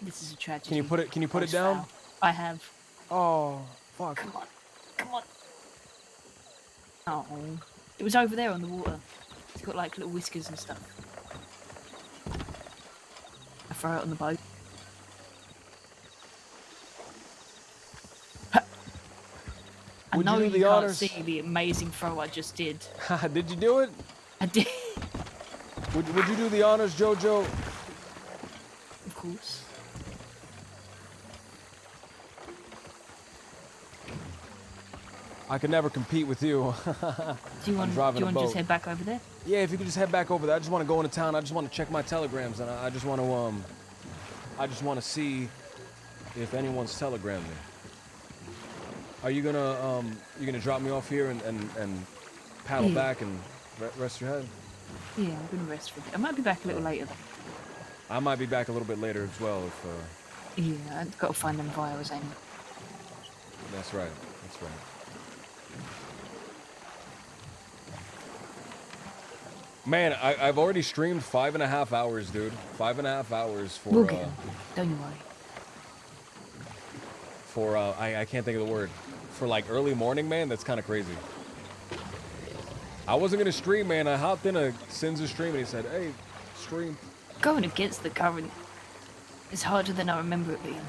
S14: This is a tragedy.
S3: Can you put it down?
S14: Foul. I have.
S3: Oh, fuck.
S14: Come on. Come on. Oh. It was over there on the water. It's got like little whiskers and stuff. I throw it on the boat. I know you can't see the amazing throw I just did.
S3: Did you do it?
S14: I did.
S3: Would you do the honors, Jojo?
S14: Of course.
S3: I could never compete with you.
S14: Do you want to just head back over there?
S3: Yeah, if you could just head back over there. I just want to go into town. I just want to check my telegrams, and I just want to see if anyone's telegrammed me. Are you gonna drop me off here and paddle back and rest your head?
S14: Yeah, I'm gonna rest for a bit. I might be back a little later.
S3: I might be back a little bit later as well if.
S14: Yeah, I've got to find them vials anyway.
S3: That's right. That's right. Man, I've already streamed 5.5 hours, dude. 5.5 hours for.
S14: We'll get them. Don't you worry.
S3: For I can't think of the word. For like early morning, man. That's kind of crazy. I wasn't gonna stream, man. I hopped in a Sin's stream and he said, "Hey, stream."
S14: Going against the current is harder than I remember it being.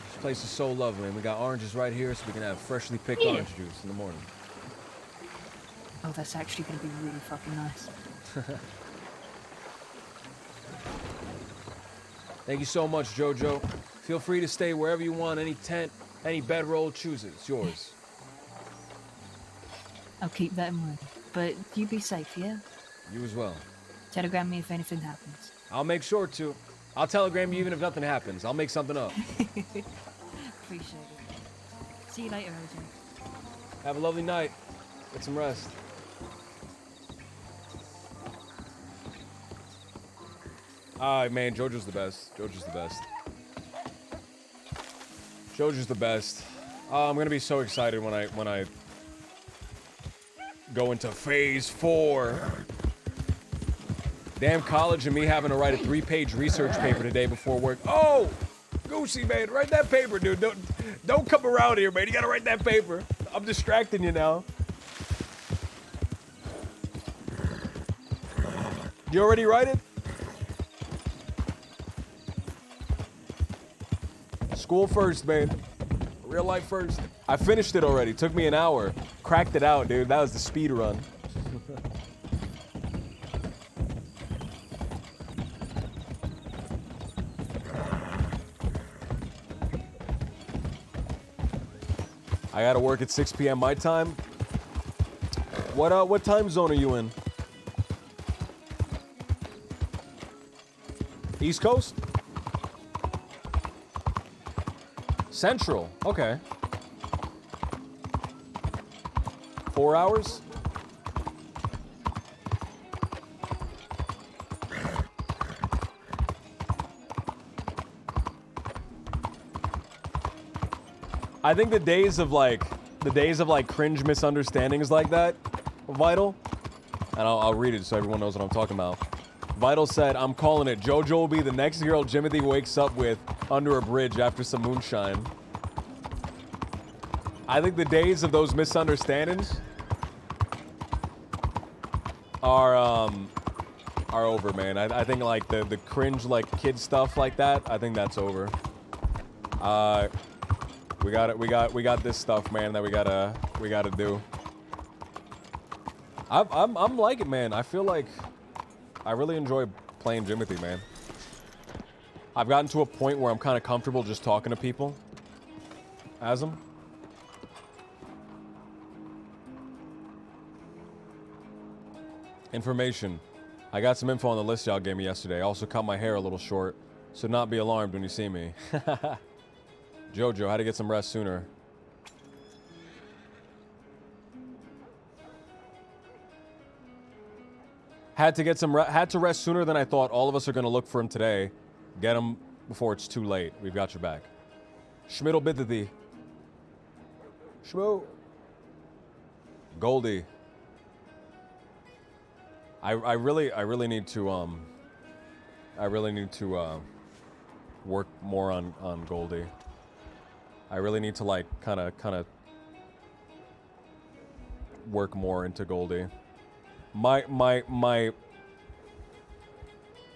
S3: This place is so lovely, and we got oranges right here, so we can have freshly picked orange juice in the morning.
S14: Oh, that's actually going to be really fucking nice.
S3: Thank you so much, Jojo. Feel free to stay wherever you want, any tent, any bedroll, choose it. It's yours.
S14: I'll keep that in mind. But you be safe, yeah?
S3: You as well.
S14: Telegram me if anything happens.
S3: I'll make sure to. I'll telegram you even if nothing happens. I'll make something up.
S14: Appreciate it. See you later, OJ.
S3: Have a lovely night. Get some rest. Alright, man, Jojo's the best. Jojo's the best. Jojo's the best. I'm gonna be so excited when I go into phase 4. Damn college and me having to write a 3-page research paper today before work. Oh, Goosey, man, write that paper, dude. Don't come around here, man. You gotta write that paper. I'm distracting you now. You already write it? School first, man. Real life first. I finished it already. Took me an hour. Cracked it out, dude. That was the speed run. I gotta work at 6 p.m. my time. What time zone are you in? East Coast? Central. Okay. 4 hours? I think the days of like cringe misunderstandings like that, Vital, and I'll read it so everyone knows what I'm talking about. Vital said, "I'm calling it. JoJo will be the next girl Jimothy wakes up with under a bridge after some moonshine." I think the days of those misunderstandings are
S2: are over, man. I think like the cringe like kid stuff like that, I think that's over. We got this stuff, man, that we gotta do. I'm like it, man. I feel like I really enjoy playing Jimothy, man. I've gotten to a point where I'm kind of comfortable just talking to people as them. Information. I got some info on the list y'all gave me yesterday. I also cut my hair a little short, so not be alarmed when you see me. Jojo, how to get some rest sooner. Had to rest sooner than I thought. All of us are gonna look for him today. Get him before it's too late. We've got your back. Schmiddle Bidthy. Schmo. Goldie. I really need to work more on Goldie. I really need to like kind of work more into Goldie. My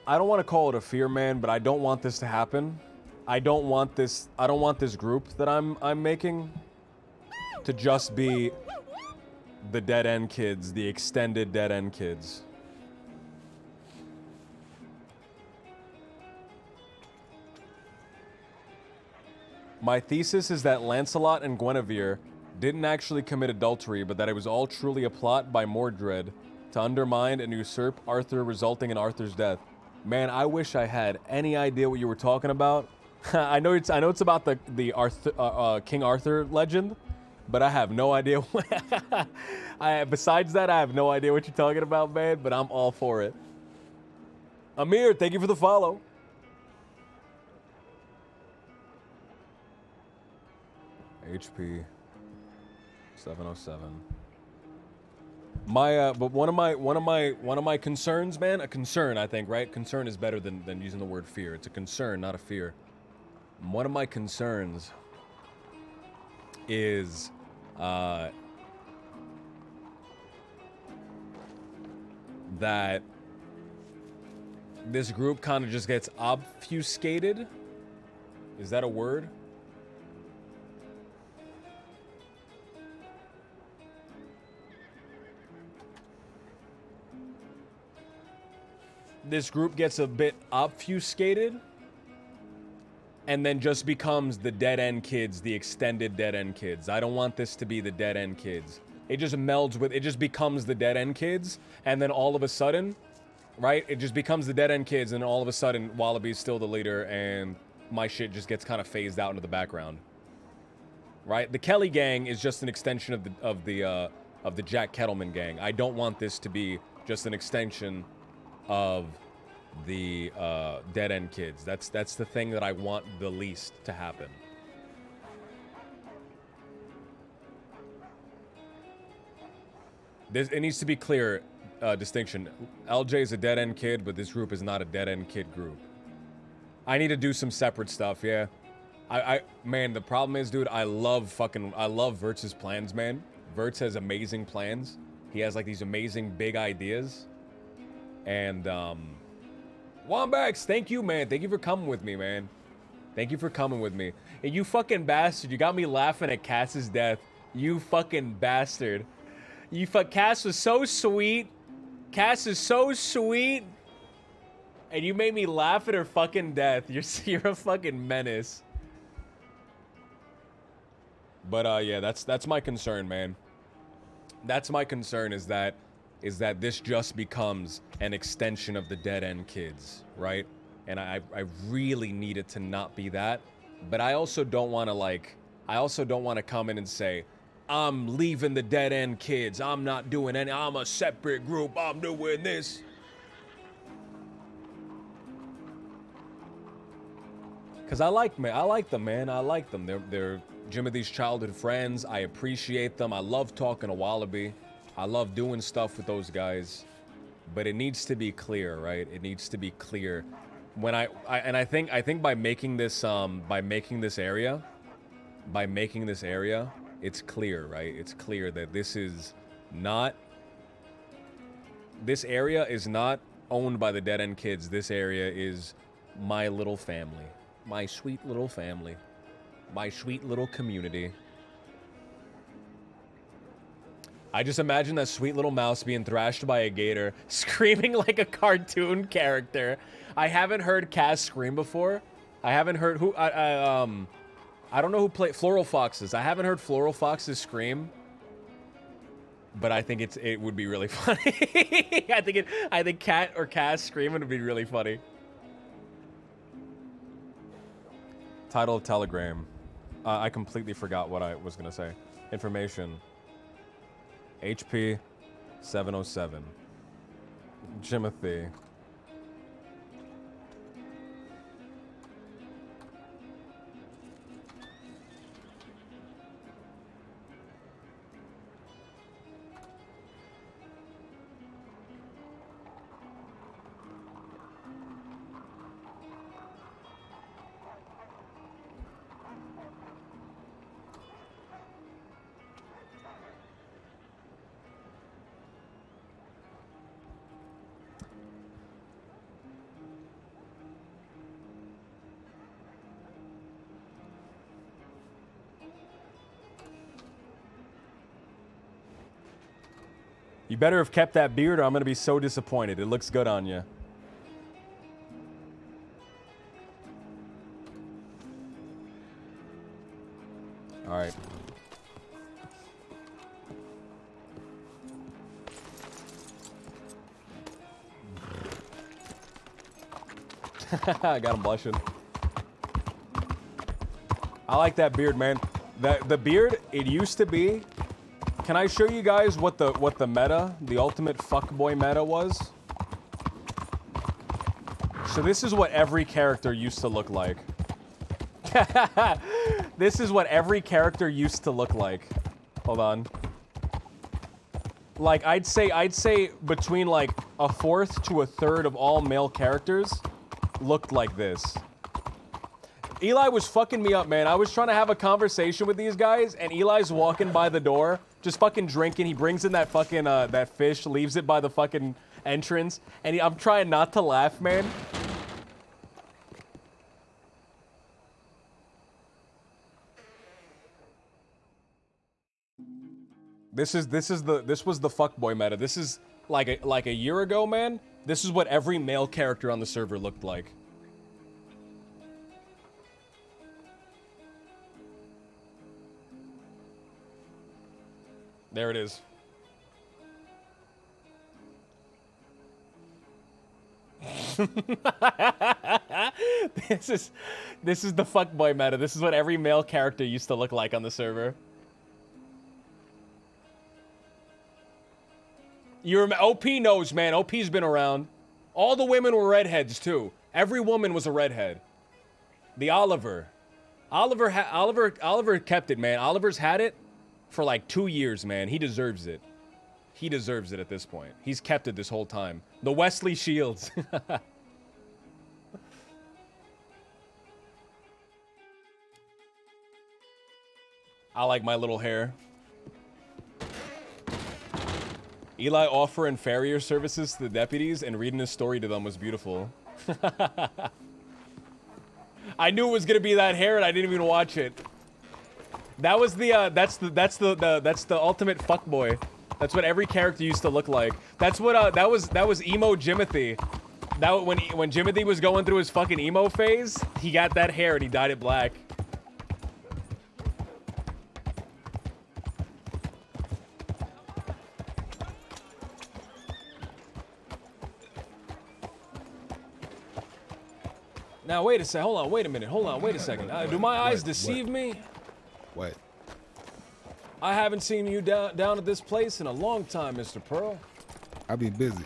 S2: I don't want to call it a fear, man, but I don't want this to happen. I don't want this group that I'm making to just be the dead end kids, the extended dead end kids. My thesis is that Lancelot and Guinevere didn't actually commit adultery, but that it was all truly a plot by Mordred to undermine and usurp Arthur, resulting in Arthur's death. Man, I wish I had any idea what you were talking about. I know it's about the Arthur, King Arthur legend, but I have no idea. Besides that, I have no idea what you're talking about, man. But I'm all for it. Amir, thank you for the follow. HP 707. But one of my concerns, man, a concern, I think, right? Concern is better than using the word fear. It's a concern, not a fear. One of my concerns is that this group kind of just gets obfuscated. Is that a word? This group gets a bit obfuscated and then just becomes the dead end kids, the extended dead end kids. I don't want this to be the dead end kids. It just melds with, it just becomes the dead end kids, and then all of a sudden, right? It just becomes the dead end kids, and all of a sudden Wallaby's still the leader and my shit just gets kind of phased out into the background. Right? The Kelly gang is just an extension of the Jack Kettleman gang. I don't want this to be just an extension of the dead end kids. That's the thing that I want the least to happen. It needs to be clear distinction. LJ is a dead end kid, but this group is not a dead end kid group. I need to do some separate stuff, yeah. Man, the problem is, dude, I love Vertz's plans, man. Vertz has amazing plans. He has like these amazing big ideas. And Wombax, thank you, man. Thank you for coming with me, man. Thank you for coming with me. And you fucking bastard, you got me laughing at Cass's death. You fucking bastard. Cass was so sweet. Cass is so sweet. And you made me laugh at her fucking death. You're a fucking menace. But yeah, that's my concern, man. That's my concern, is that this just becomes an extension of the dead end kids, right? And I really need it to not be that. But I also don't want to come in and say, I'm leaving the dead end kids. I'm not doing any, I'm a separate group. I'm doing this. Cause I like them, man. I like them. They're Jimothy's childhood friends. I appreciate them. I love talking to Wallaby. I love doing stuff with those guys, but it needs to be clear, right? It needs to be clear. When I think by making this area, it's clear, right? It's clear that this area is not owned by the Dead End Kids, this area is my little family. My sweet little family. My sweet little community. I just imagine that sweet little mouse being thrashed by a gator, screaming like a cartoon character. I haven't heard Cass scream before. I haven't heard who, I don't know who played Floral Foxes. I haven't heard Floral Foxes scream. But I think it would be really funny. I think Cat or Cass screaming would be really funny. Title of Telegram. I completely forgot what I was gonna say. Information. HP 707. Jimothy. You better have kept that beard or I'm gonna be so disappointed. It looks good on you. All right. I got him blushing. I like that beard, man. The beard, it used to be. Can I show you guys what the meta, the ultimate fuckboy meta was? So this is what every character used to look like. This is what every character used to look like. Hold on. Like I'd say between like a fourth to a third of all male characters looked like this. Eli was fucking me up, man. I was trying to have a conversation with these guys, and Eli's walking by the door, just fucking drinking. He brings in that fucking, that fish, leaves it by the fucking entrance, and I'm trying not to laugh, man. This was the fuckboy meta. This is like a year ago, man. This is what every male character on the server looked like. There it is. This is the fuckboy meta. This is what every male character used to look like on the server. You remember? OP knows, man. OP's been around. All the women were redheads too. Every woman was a redhead. The Oliver kept it, man. Oliver's had it for like 2 years, man. He deserves it. He deserves it at this point. He's kept it this whole time. The Wesley Shields. I like my little hair. Eli offering farrier services to the deputies and reading his story to them was beautiful. I knew it was gonna be that hair and I didn't even watch it. That was the that's the ultimate fuckboy. That's what every character used to look like. That's what that was emo Jimothy. That when Jimothy was going through his fucking emo phase, he got that hair and he dyed it black. Now wait a second. Hold on. Wait a minute. Hold on. Wait a second. Do my eyes deceive me?
S17: What?
S2: I haven't seen you down at this place in a long time, Mr. Pearl.
S17: I be busy,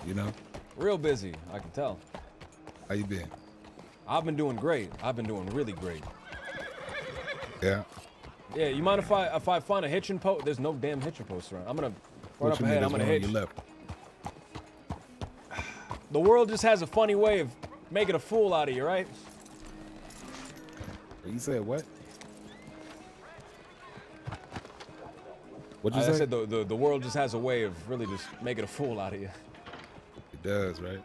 S17: you know.
S2: Real busy, I can tell.
S17: How you been?
S2: I've been doing great. I've been doing really great.
S17: Yeah.
S2: Yeah. You mind if I find a hitching post? There's no damn hitching post around. I'm gonna run up ahead. I'm gonna hitch. The world just has a funny way of making a fool out of you, right?
S17: You said what? What'd you say?
S2: I said the world just has a way of really just making a fool out of you.
S17: It does, right?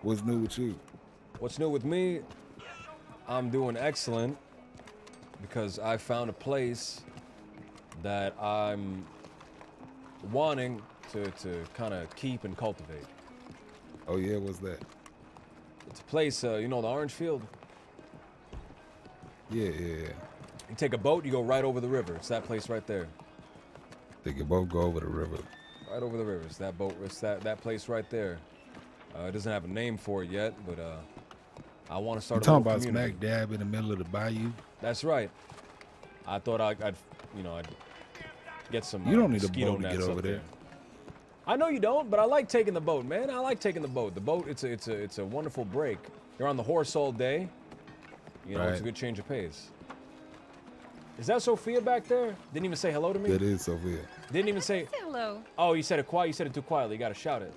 S17: What's new with you?
S2: What's new with me? I'm doing excellent because I found a place that I'm wanting to kind of keep and cultivate.
S17: Oh yeah, what's that?
S2: It's a place, you know, the orange field.
S17: Yeah.
S2: You take a boat, you go right over the river. It's that place right there.
S17: Take a boat, go over the river.
S2: Right over the river. It's that boat. It's that place right there. It doesn't have a name for it yet, but I want to start
S17: You
S2: a
S17: talking
S2: little
S17: about
S2: community.
S17: smack dab in the middle of the bayou?
S2: That's right. I thought I'd get some.
S17: You don't need a
S2: mosquito
S17: boat to
S2: nets
S17: get
S2: up
S17: over there.
S2: I know you don't, but I like taking the boat, man. I like taking the boat. The boat, it's a wonderful break. You're on the horse all day. You know, it's a
S17: Right.
S2: good change of pace. Is that Sophia back there? Didn't even say hello to me.
S17: That is Sophia.
S2: Didn't even say.
S14: Say hello.
S2: Oh, you said it quiet. You said it too quietly. You gotta shout it.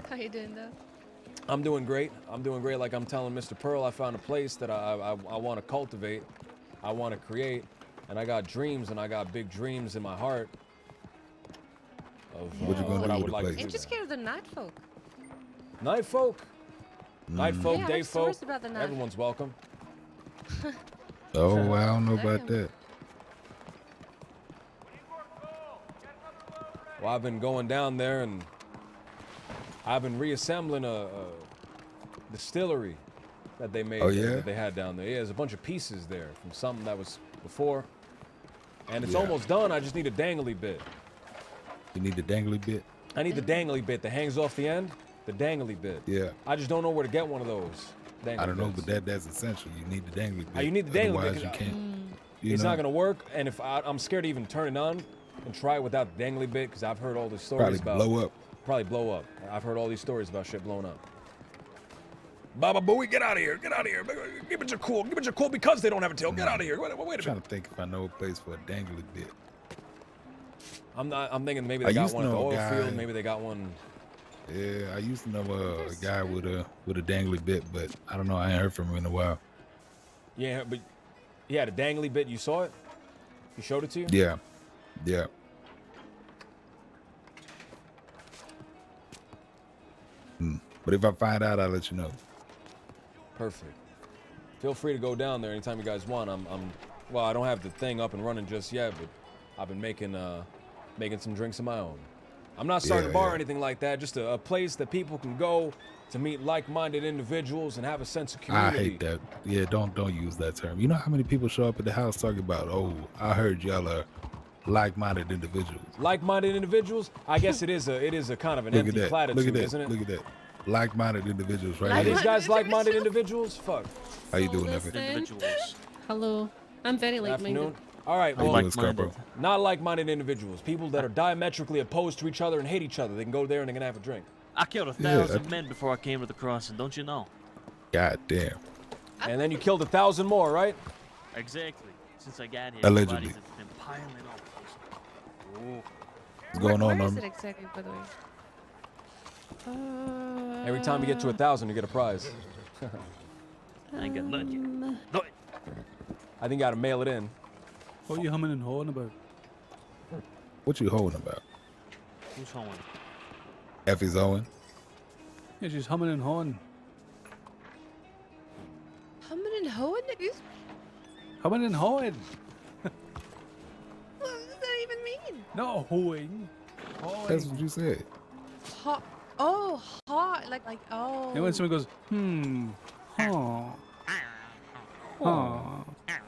S14: How you doing, though?
S2: I'm doing great. I'm doing great. Like I'm telling Mr. Pearl, I found a place that I want to cultivate. I want to create. And I got dreams, and I got big dreams in my heart of
S17: What you gonna do
S2: I
S17: with
S2: would
S17: the
S2: like
S17: place?
S2: to
S14: I'm
S2: do
S14: just
S2: there.
S14: scared of the night folk.
S2: Night folk. Night folk,
S14: Yeah, I
S2: day
S14: heard
S2: folk.
S14: stories about the night.
S2: Everyone's welcome.
S17: Oh, I don't know about that.
S2: Well, I've been going down there, and I've been reassembling a distillery that they made.
S17: Oh, yeah?
S2: That they had down there. Yeah, there's a bunch of pieces there from something that was before, and it's
S17: Yeah.
S2: almost done. I just need a dangly bit.
S17: You need the dangly bit?
S2: I need the dangly bit that hangs off the end. The dangly bit.
S17: Yeah.
S2: I just don't know where to get one of those. Dangly
S17: I don't know,
S2: bits.
S17: but that's essential. You need the dangly bit.
S2: You need the dangly bit.
S17: Otherwise, you can't. You
S2: It's
S17: know?
S2: not gonna work, and if I'm scared to even turn it on and try it without the dangly bit, because I've heard all these stories
S17: Probably
S2: about.
S17: blow up.
S2: Probably blow up. I've heard all these stories about shit blowing up. Baba Booey, get out of here! Get out of here! Give it your cool! Give it your cool because they don't have a tail. Get out of here! Wait a
S17: I'm
S2: minute.
S17: trying to think if I know a place for a dangly bit.
S2: I'm thinking maybe
S17: I
S2: they got
S17: used to
S2: one at the
S17: know a
S2: oil
S17: guy-
S2: field. Maybe they got one.
S17: Yeah, I used to know a guy with a dangly bit, but I don't know. I ain't heard from him in a while.
S2: Yeah, but he had a dangly bit. You saw it? He showed it to you?
S17: Yeah. But if I find out, I'll let you know.
S2: Perfect. Feel free to go down there anytime you guys want. Well, I don't have the thing up and running just yet, but I've been making some drinks of my own. I'm not starting a bar or anything like that. Just a place that people can go to meet like-minded individuals and have a sense of
S17: I
S2: community.
S17: hate that. Yeah, don't use that term. You know how many people show up at the house talking about, oh, I heard y'all are like-minded individuals.
S2: Like-minded individuals? I guess it is a kind of an
S17: Look at
S2: empty
S17: that.
S2: platitude,
S17: Look at that.
S2: isn't it?
S17: Look at that. Like-minded individuals right
S2: Are
S17: here.
S2: these guys like-minded individuals? Fuck.
S17: How you doing, Effie?
S18: Individuals. Hello. I'm very
S2: Good
S18: like-minded.
S2: afternoon. All right,
S17: How you
S2: well,
S17: doing, Scarborough?
S2: not like-minded individuals. People that are diametrically opposed to each other and hate each other. They can go there and they can have a drink.
S19: I killed 1,000 men before I came to the crossing, don't you know?
S17: God damn.
S2: And then you killed 1,000 more, right?
S19: Exactly. Since I got here,
S17: Allegedly.
S19: everybody's just been piling up. Oh.
S17: What's going on,
S14: Where is
S17: Norman?
S14: it exactly, by the way?
S2: Every time you get to 1,000, you get a prize.
S19: I ain't got nothing yet.
S2: I think you gotta mail it in.
S13: What are you humming and hawing about?
S17: What you holding about?
S19: Who's home?
S17: Effie's Owen?
S13: Yeah, she's humming and hawing.
S14: Humming and hoeing? Excuse me?
S13: Humming and hawing.
S14: What does that even mean?
S13: No, hawing.
S17: That's what you said.
S14: Hot. Oh, hot. Like, oh.
S13: And when someone goes, huh,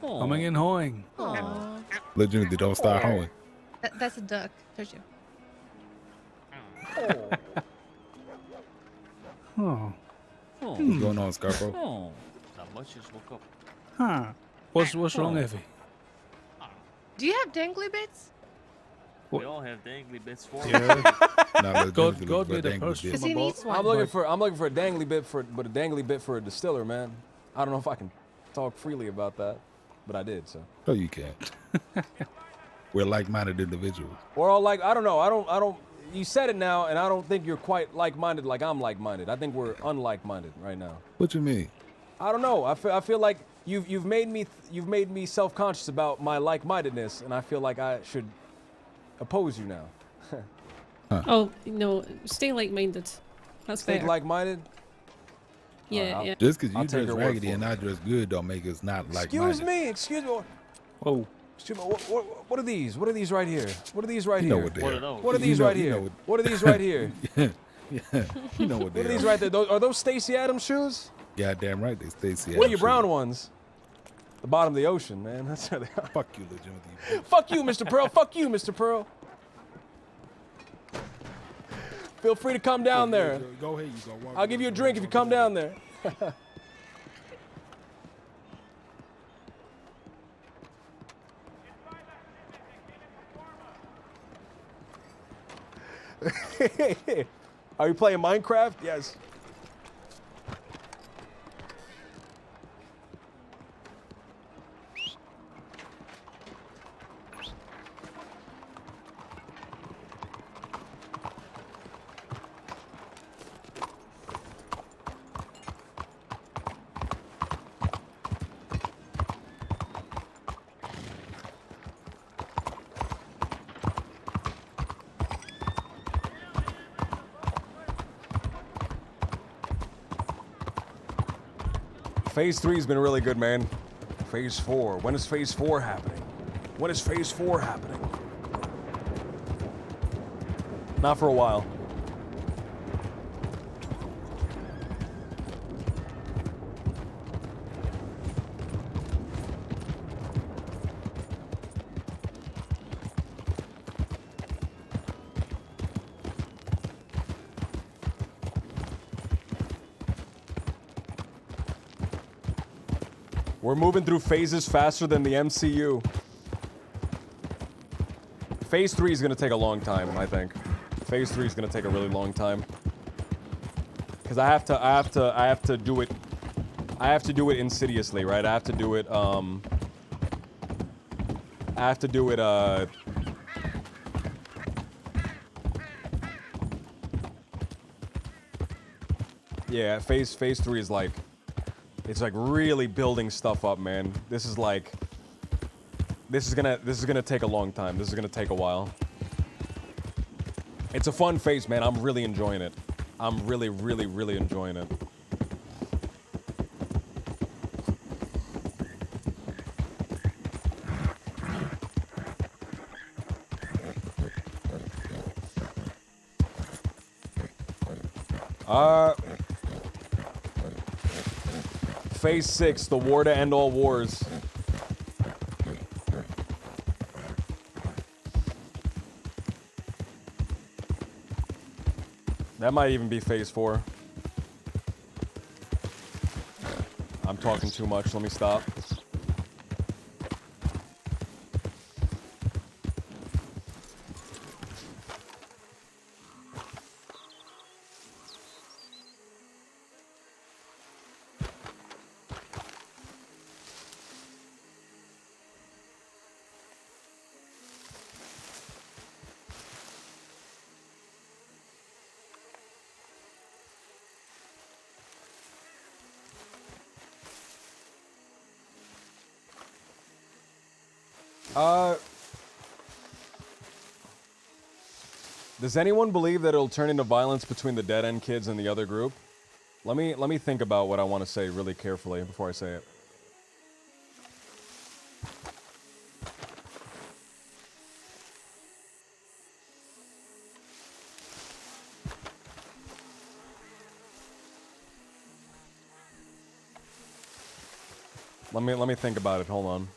S13: humming and hawing.
S14: Aw.
S17: Legitimately, don't start hoeing.
S14: That's a duck. Told you.
S13: Oh.
S19: Oh.
S17: What's going on, Scarborough?
S19: Oh. Not much, just woke up.
S13: Huh. What's wrong, Effie?
S14: Do you have dangly bits?
S19: We all have dangly bits for
S17: Nah,
S13: God made a
S17: dangly
S13: purse
S17: bit.
S13: for my boss.
S2: I'm looking for a dangly bit but a dangly bit for a distiller, man. I don't know if I can talk freely about that, but I did, so.
S17: No, you can't. We're like-minded individuals.
S2: We're all like, I don't know, I don't. You said it now, and I don't think you're quite like-minded like I'm like-minded. I think we're unlike-minded right now.
S17: What you mean?
S2: I don't know. I feel like you've made me self-conscious about my like-mindedness, and I feel like I should
S3: oppose you now.
S18: Oh, no, stay like-minded. That's
S3: Stay
S18: better.
S3: like-minded.
S18: Yeah, yeah.
S17: Just because
S3: I'll
S17: you
S3: take
S17: dress
S3: your word
S17: raggedy
S3: for
S17: and
S3: it.
S17: I dress good don't make us not like
S3: Excuse me. Excuse me.
S17: Whoa.
S3: Excuse me. What are these? What are these right here? What are these right
S17: You know
S3: here?
S17: what they
S19: What
S17: are.
S19: are those?
S3: What are these right here? What are these right here?
S17: Yeah, you know what they
S3: What are
S17: are.
S3: these right there? Are those Stacey Adams shoes?
S17: Goddamn right, they Stacey.
S3: What are your brown ones? The bottom of the ocean, man. That's where they are.
S17: Fuck you, legitimately.
S3: Fuck you, Mr. Pearl. Fuck you, Mr. Pearl. Feel free to come down there.
S17: Go ahead, you go walk.
S3: I'll give you a drink if you come down there. Are you playing Minecraft? Yes. Phase 3 has been really good, man. Phase 4. When is Phase 4 happening? When is Phase 4 happening? Not for a while. We're moving through phases faster than the MCU. Phase 3 is going to take a long time, I think. Phase 3 is going to take a really long time. Cuz I have to do it insidiously, right? I have to do it yeah, phase 3 is like, it's like really building stuff up, man. This is gonna take a long time. This is gonna take a while. It's a fun phase, man. I'm really enjoying it. I'm really, really, really enjoying it. Phase 6, the war to end all wars. That might even be Phase 4. I'm talking too much. Let me stop. Does anyone believe that it'll turn into violence between the Dead End kids and the other group? Let me think about what I want to say really carefully before I say it. Let me think about it. Hold on.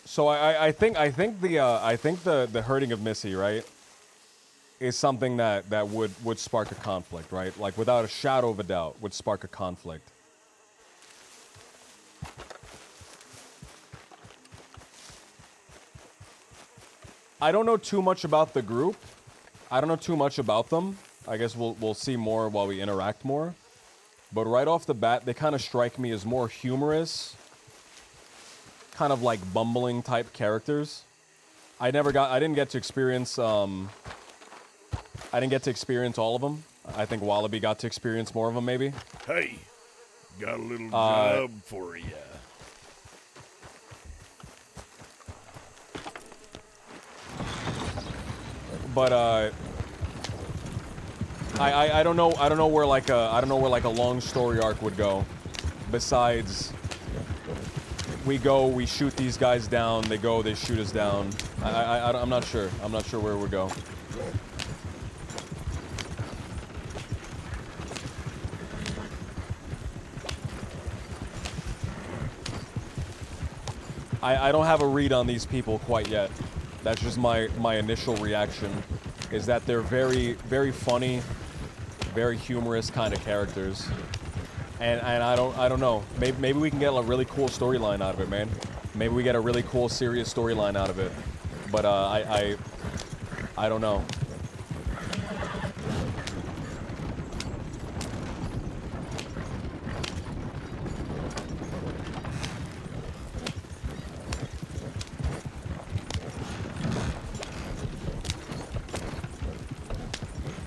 S2: So I think the hurting of Missy, right, is something that would spark a conflict, right? Like without a shadow of a doubt, would spark a conflict. I don't know too much about the group. I don't know too much about them. I guess we'll see more while we interact more. But right off the bat, they kind of strike me as more humorous, kind of like bumbling type characters. I didn't get to experience all of them. I think Wallaby got to experience more of them, maybe.
S20: Hey, got a little job for you.
S2: But I don't know where like a long story arc would go. Besides, we shoot these guys down. They shoot us down. I'm not sure. I'm not sure where it would go. I don't have a read on these people quite yet. That's just my initial reaction, is that they're very, very funny, very humorous kind of characters. And I don't know. Maybe we can get a really cool storyline out of it, man. Maybe we get a really cool, serious storyline out of it. But I don't know.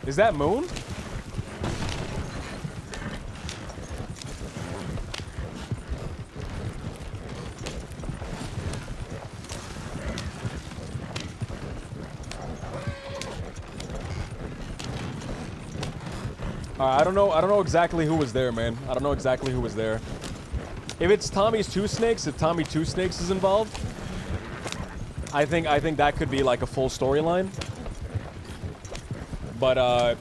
S2: Is that Moon? I don't know exactly who was there, man. I don't know exactly who was there. If it's Tommy's Two Snakes, if Tommy Two Snakes is involved, I think that could be like a full storyline. But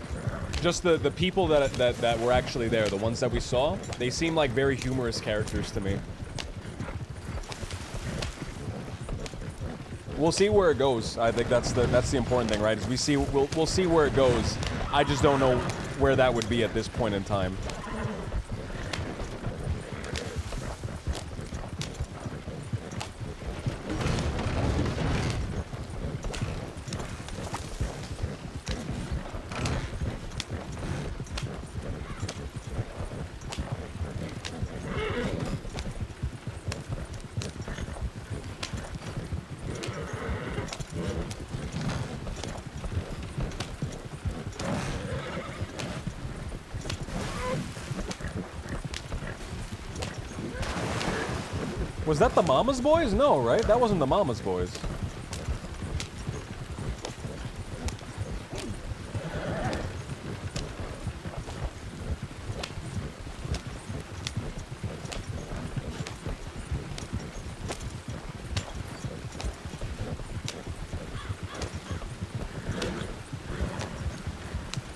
S2: just the people that were actually there, the ones that we saw, they seem like very humorous characters to me. We'll see where it goes. I think that's the important thing, right? Is we'll see where it goes. I just don't know where that would be at this point in time. Was that the Mama's Boys? No, right? That wasn't the Mama's Boys.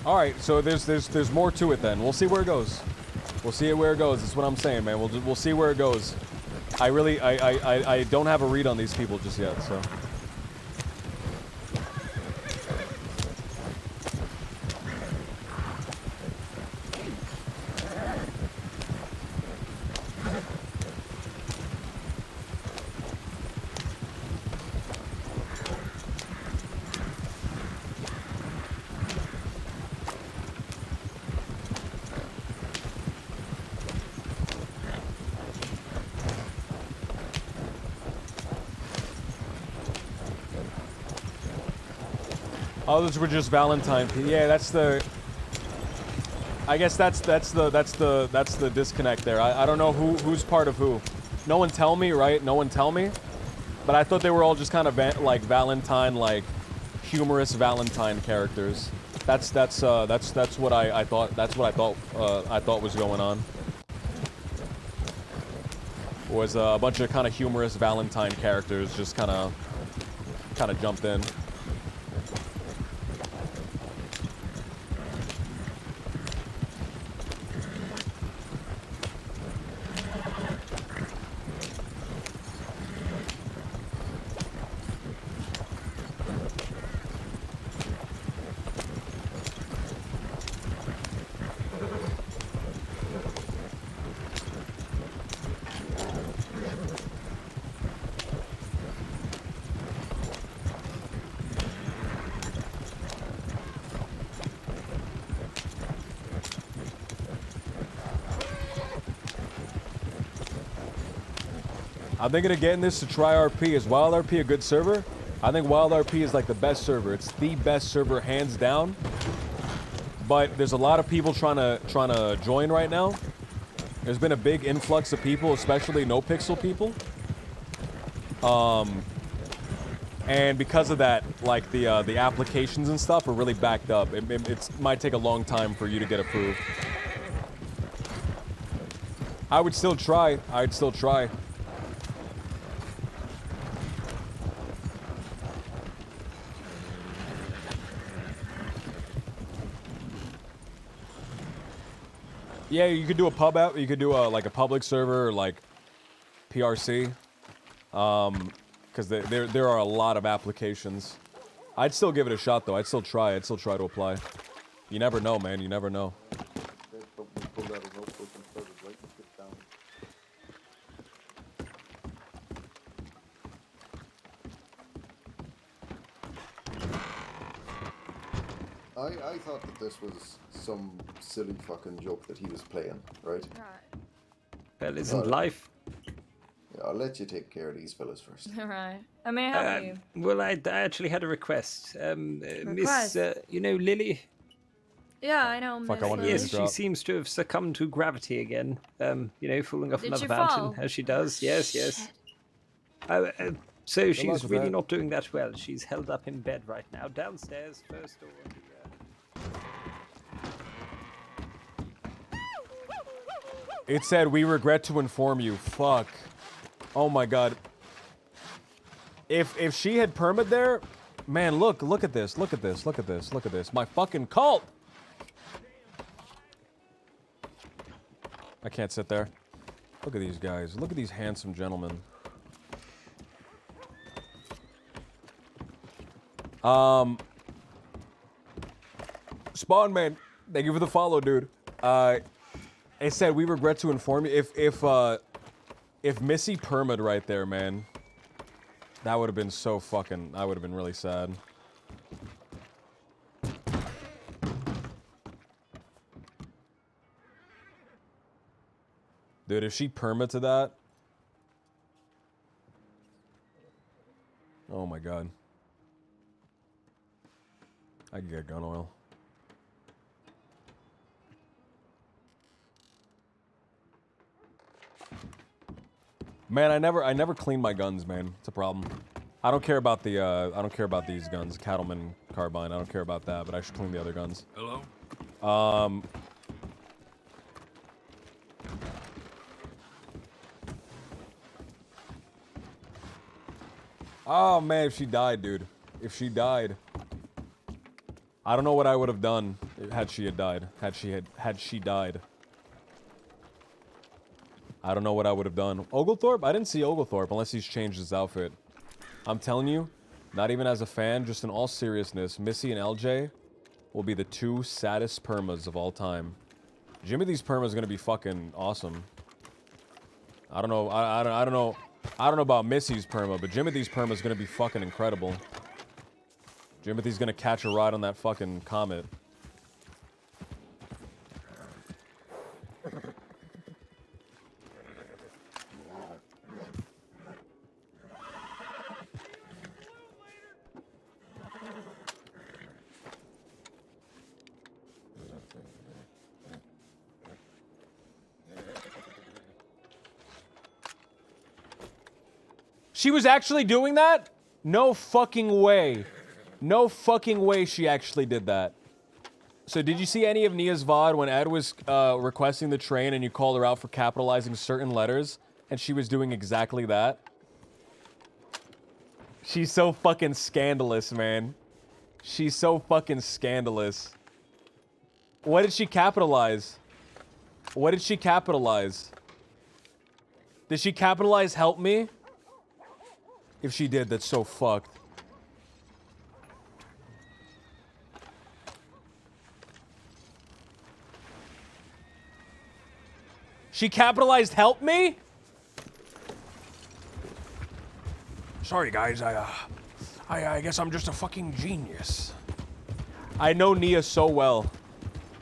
S2: All right, so there's more to it then. We'll see where it goes. We'll see where it goes. That's what I'm saying, man. We'll see where it goes. I don't have a read on these people just yet, so. Others were just Valentine. Yeah, that's the. I guess that's the disconnect there. I don't know who's part of who. No one tell me, right? No one tell me. But I thought they were all just kind of like Valentine, like humorous Valentine characters. That's what I thought. That's what I thought was going on. Was a bunch of kind of humorous Valentine characters just kind of jumped in. I'm thinking of getting this to try RP. Is Wild RP a good server? I think Wild RP is like the best server. It's the best server, hands down. But there's a lot of people trying to join right now. There's been a big influx of people, especially no pixel people. And because of that, like the applications and stuff are really backed up. It might take a long time for you to get approved. I would still try. I'd still try. Yeah, you could do a pub app. You could do like a public server or like PRC. Because there are a lot of applications. I'd still give it a shot though. I'd still try. I'd still try to apply. You never know, man. You never know.
S21: I thought that this was some silly fucking joke that he was playing, right?
S22: Well, isn't life?
S21: Yeah, I'll let you take care of these fellas first.
S23: Right. I may help you.
S22: Well, I actually had a request. Miss,
S23: Request?
S22: you know Lily?
S23: Yeah, I know.
S2: Fuck, I
S23: Miss
S2: wanted
S23: Lily.
S2: to
S22: Yes, she seems to have succumbed to gravity again. You know, falling off
S23: Did
S22: another
S23: she
S22: mountain,
S23: fall?
S22: as she does. Yes, yes. So she's
S2: luck with
S22: really
S2: that.
S22: not doing that well. She's held up in bed right now, downstairs, first door.
S2: It said, "We regret to inform you." Fuck. Oh my god. If she had permit there, man, look at this, look at this, look at this, look at this. My fucking cult. I can't sit there. Look at these guys. Look at these handsome gentlemen. Spawn man, thank you for the follow, dude. It said, "We regret to inform you." If Missy permit right there, man, that would have been so fucking. I would have been really sad. Dude, if she permitted that, oh my god, I could get gun oil. Man, I never clean my guns, man. It's a problem. I don't care about the I don't care about these guns, Cattleman carbine. I don't care about that, but I should clean the other guns.
S20: Hello?
S2: Oh man, if she died, dude. If she died. I don't know what I would have done had she died. Had she died. I don't know what I would have done. Oglethorpe? I didn't see Oglethorpe unless he's changed his outfit. I'm telling you, not even as a fan, just in all seriousness, Missy and LJ will be the two saddest permas of all time. Jimothy's perma is gonna be fucking awesome. I don't know. I don't know. I don't know about Missy's perma, but Jimothy's perma is gonna be fucking incredible. Jimothy's gonna catch a ride on that fucking comet. She was actually doing that? No fucking way. No fucking way she actually did that. So did you see any of Nia's VOD when Ed was requesting the train and you called her out for capitalizing certain letters? And she was doing exactly that? She's so fucking scandalous, man. She's so fucking scandalous. What did she capitalize? What did she capitalize? Did she capitalize help me? If she did, that's so fucked. She capitalized help me? Sorry guys, I guess I'm just a fucking genius. I know Nia so well.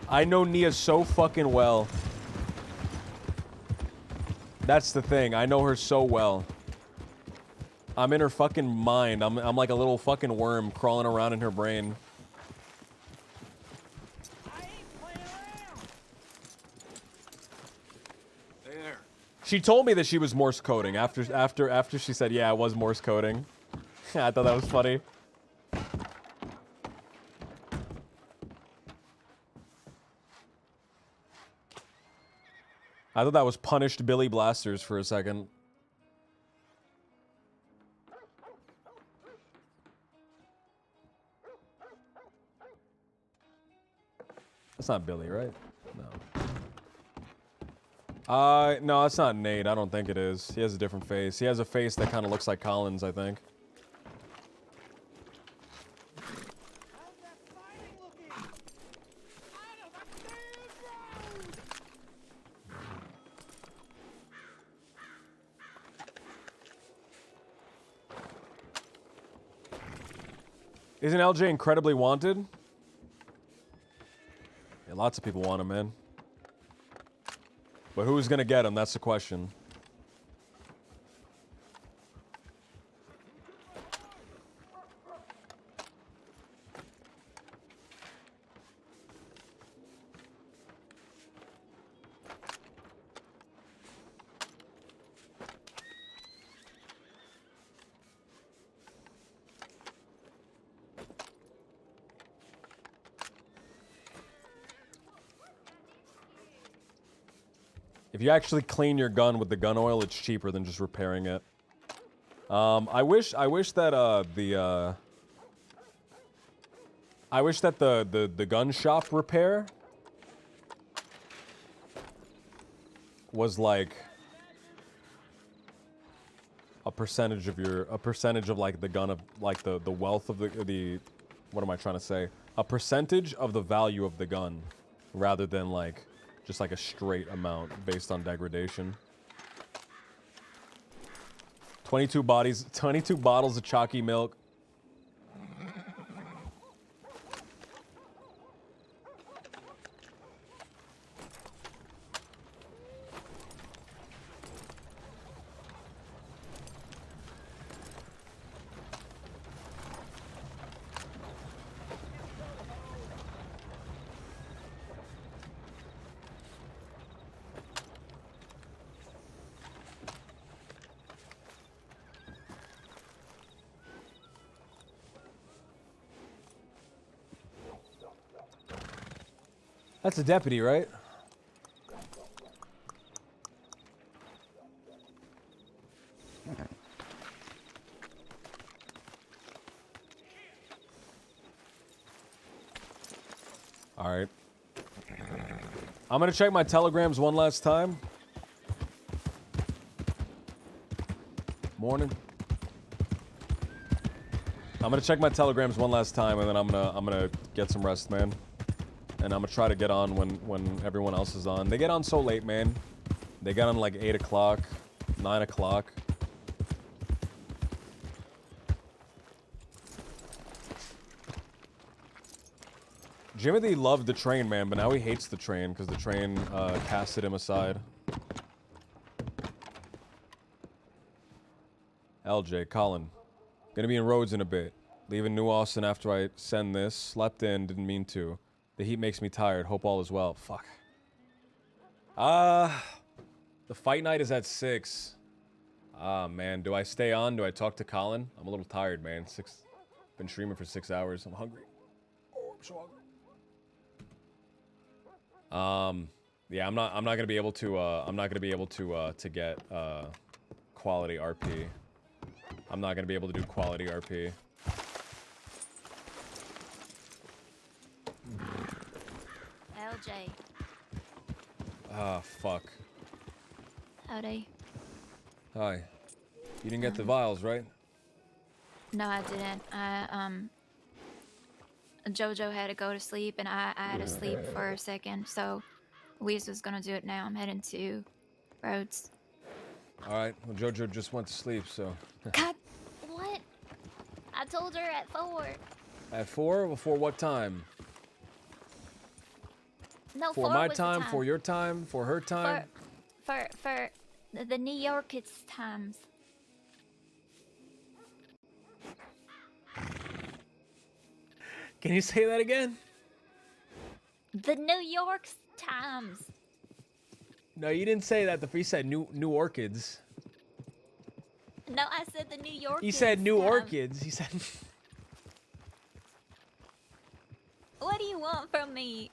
S2: I know Nia so fucking well. That's the thing, I know her so well. I'm in her fucking mind. I'm like a little fucking worm crawling around in her brain.
S11: There.
S2: She told me that she was Morse coding after she said, yeah, I was Morse coding. I thought that was funny. I thought that was punished Billy Blasters for a second. That's not Billy, right? No. No, that's not Nate. I don't think it is. He has a different face. He has a face that kind of looks like Colin's, I think. Isn't LJ incredibly wanted? Yeah, lots of people want him, man. But who's gonna get him? That's the question. If you actually clean your gun with the gun oil, it's cheaper than just repairing it. I wish that the gun shop repair was like a percentage of like the gun of like the wealth of the what am I trying to say? A percentage of the value of the gun rather than like just like a straight amount based on degradation. 22 bottles of chalky milk. That's a deputy, right? All right. I'm gonna check my telegrams one last time. Morning. I'm gonna check my telegrams one last time, and then I'm gonna get some rest, man. And I'm gonna try to get on when everyone else is on. They get on so late, man. They get on like 8 o'clock, 9 o'clock. Jimothy loved the train, man, but now he hates the train because the train casted him aside. LJ, Colin. Gonna be in Rhodes in a bit. Leaving New Austin after I send this. Slept in, didn't mean to. The heat makes me tired. Hope all is well. Fuck. The fight night is at 6. Man. Do I stay on? Do I talk to Colin? I'm a little tired, man. Been streaming for 6 hours. I'm hungry. Oh, I'm so hungry. Yeah, I'm not gonna be able to get quality RP. I'm not gonna be able to do quality RP.
S1: LJ.
S2: Ah, fuck.
S1: Howdy.
S2: Hi. You didn't get the vials, right?
S1: No, I didn't. Jojo had to go to sleep, and I had to sleep for a second, so Louise was gonna do it now. I'm heading to Rhodes.
S2: Alright, well, Jojo just went to sleep, so...
S1: God, what? I told her at 4.
S2: At 4? Before what time?
S1: No,
S2: for
S1: 4
S2: my
S1: was
S2: time,
S1: the time,
S2: for your time, for her time?
S1: For the New Yorkers times.
S2: Can you say that again?
S1: The New York Times.
S2: No, you didn't say that. You said new orchids.
S1: No, I said the New York.
S2: He said new orchids. He said.
S1: What do you want from me?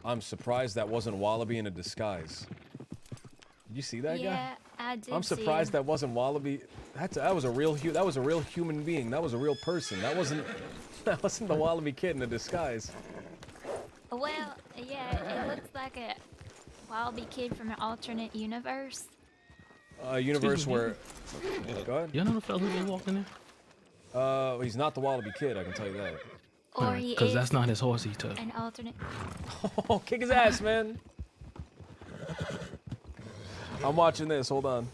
S2: I'm surprised that wasn't Wallaby in a disguise. Did you see that guy?
S1: Yeah, I did.
S2: I'm surprised that wasn't Wallaby. That was a real human being. That was a real person. That wasn't the Wallaby kid in a disguise.
S1: Well, yeah, it looks like a Wallaby kid from an alternate universe.
S2: Universe where. Go ahead.
S5: You know the fella who just walked in there?
S2: He's not the Wallaby kid. I can tell you that.
S1: Or he
S5: Because
S1: is
S5: that's not his horse he took.
S1: an alternate.
S2: Oh, kick his ass, man. I'm watching this. Hold on.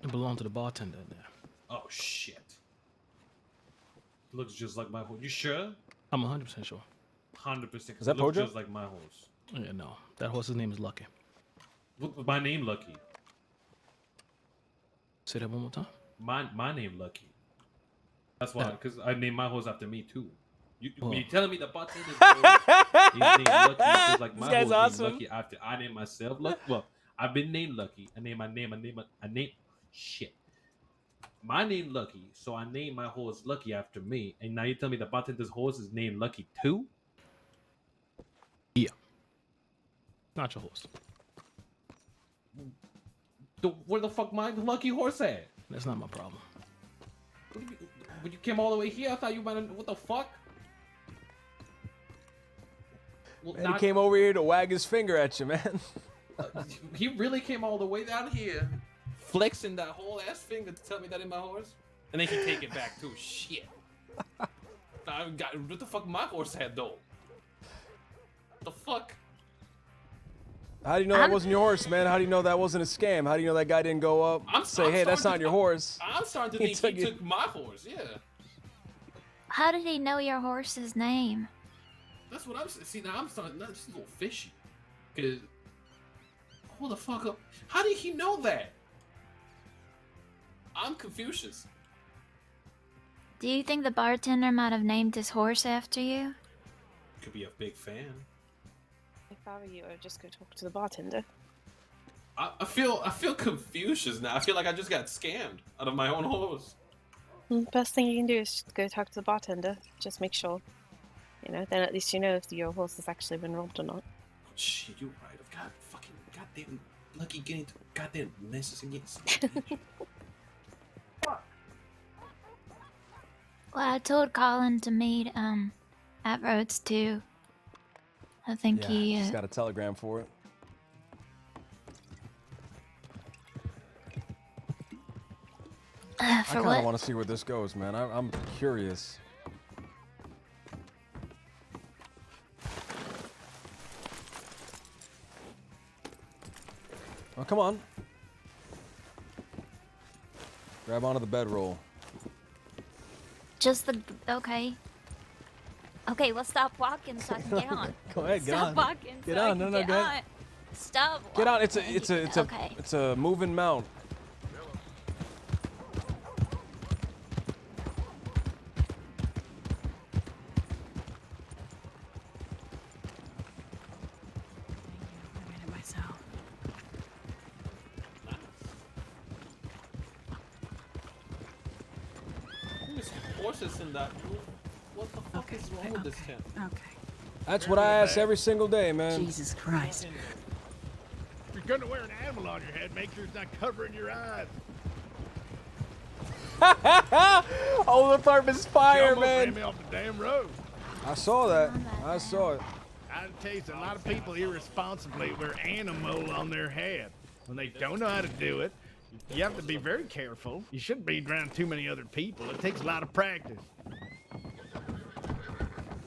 S5: It belonged to the bartender in there.
S6: Oh shit. Looks just like my horse. You sure?
S5: I'm 100% sure.
S6: 100%.
S2: Is that
S6: looks
S2: Pojo?
S6: just like my horse.
S5: Yeah, no. That horse's name is Lucky.
S6: My name Lucky.
S5: Say that one more time.
S6: My name Lucky. That's why, because I named my horse after me too. You telling me the bartender's named Lucky because like my
S2: guy's
S6: horse
S2: awesome.
S6: named Lucky after I named myself Lucky? Well, I've been named Lucky. I name shit. My name Lucky, so I named my horse Lucky after me. And now you tell me the bartender's horse is named Lucky too?
S5: Yeah. Not your horse.
S6: Where the fuck my lucky horse at?
S5: That's not my problem.
S6: When you came all the way here, I thought you might have. What the fuck? Well,
S2: Man, he came over here to wag his finger at you, man.
S6: He really came all the way down here, flexing that whole ass finger to tell me that in my horse, and then he take it back too. Shit. What the fuck my horse had though? The fuck?
S2: How do you know that wasn't your horse, man? How do you know that wasn't a scam? How do you know that guy didn't go up and say, hey, that's not your horse?
S6: I'm starting to think he took my horse. Yeah.
S1: How did he know your horse's name?
S6: That's what I'm. See now I'm starting. This is a little fishy. Cause hold the fuck up. How did he know that? I'm Confucius.
S1: Do you think the bartender might have named his horse after you?
S6: Could be a big fan.
S14: If I were you, I would just go talk to the bartender.
S6: I feel Confucius now. I feel like I just got scammed out of my own horse.
S14: Best thing you can do is just go talk to the bartender. Just make sure. You know, then at least you know if your horse has actually been robbed or not.
S6: Shit, you're right. I've got fucking goddamn Lucky getting to goddamn messes and getting.
S1: Well, I told Colin to meet at Rhodes too. I think he.
S2: Just got a telegram for it. I
S1: For
S2: kind
S1: what?
S2: of want to see where this goes, man. I'm curious. Oh, come on. Grab onto the bedroll.
S1: Just the okay. Okay, well stop walking so I can get on.
S2: Go ahead, get
S1: stop
S2: on.
S1: walking.
S2: Get
S1: so I
S2: on.
S1: can
S2: No,
S1: get
S2: go ahead.
S1: on. Stop.
S2: Get on.
S1: Okay.
S2: It's a moving mount.
S6: There's horses in that room. What the fuck is wrong with this tent?
S7: Okay.
S2: That's what I ask every single day, man.
S7: Jesus Christ.
S16: If you're gonna wear an animal on your head, make sure it's not covering your eyes.
S2: Oh, the tarp is fire,
S16: She almost
S2: man.
S16: ran me off the damn road.
S2: I saw that. I saw it.
S16: I'd tell you, a lot of people irresponsibly wear animal on their head when they don't know how to do it. You have to be very careful. You shouldn't be around too many other people. It takes a lot of practice.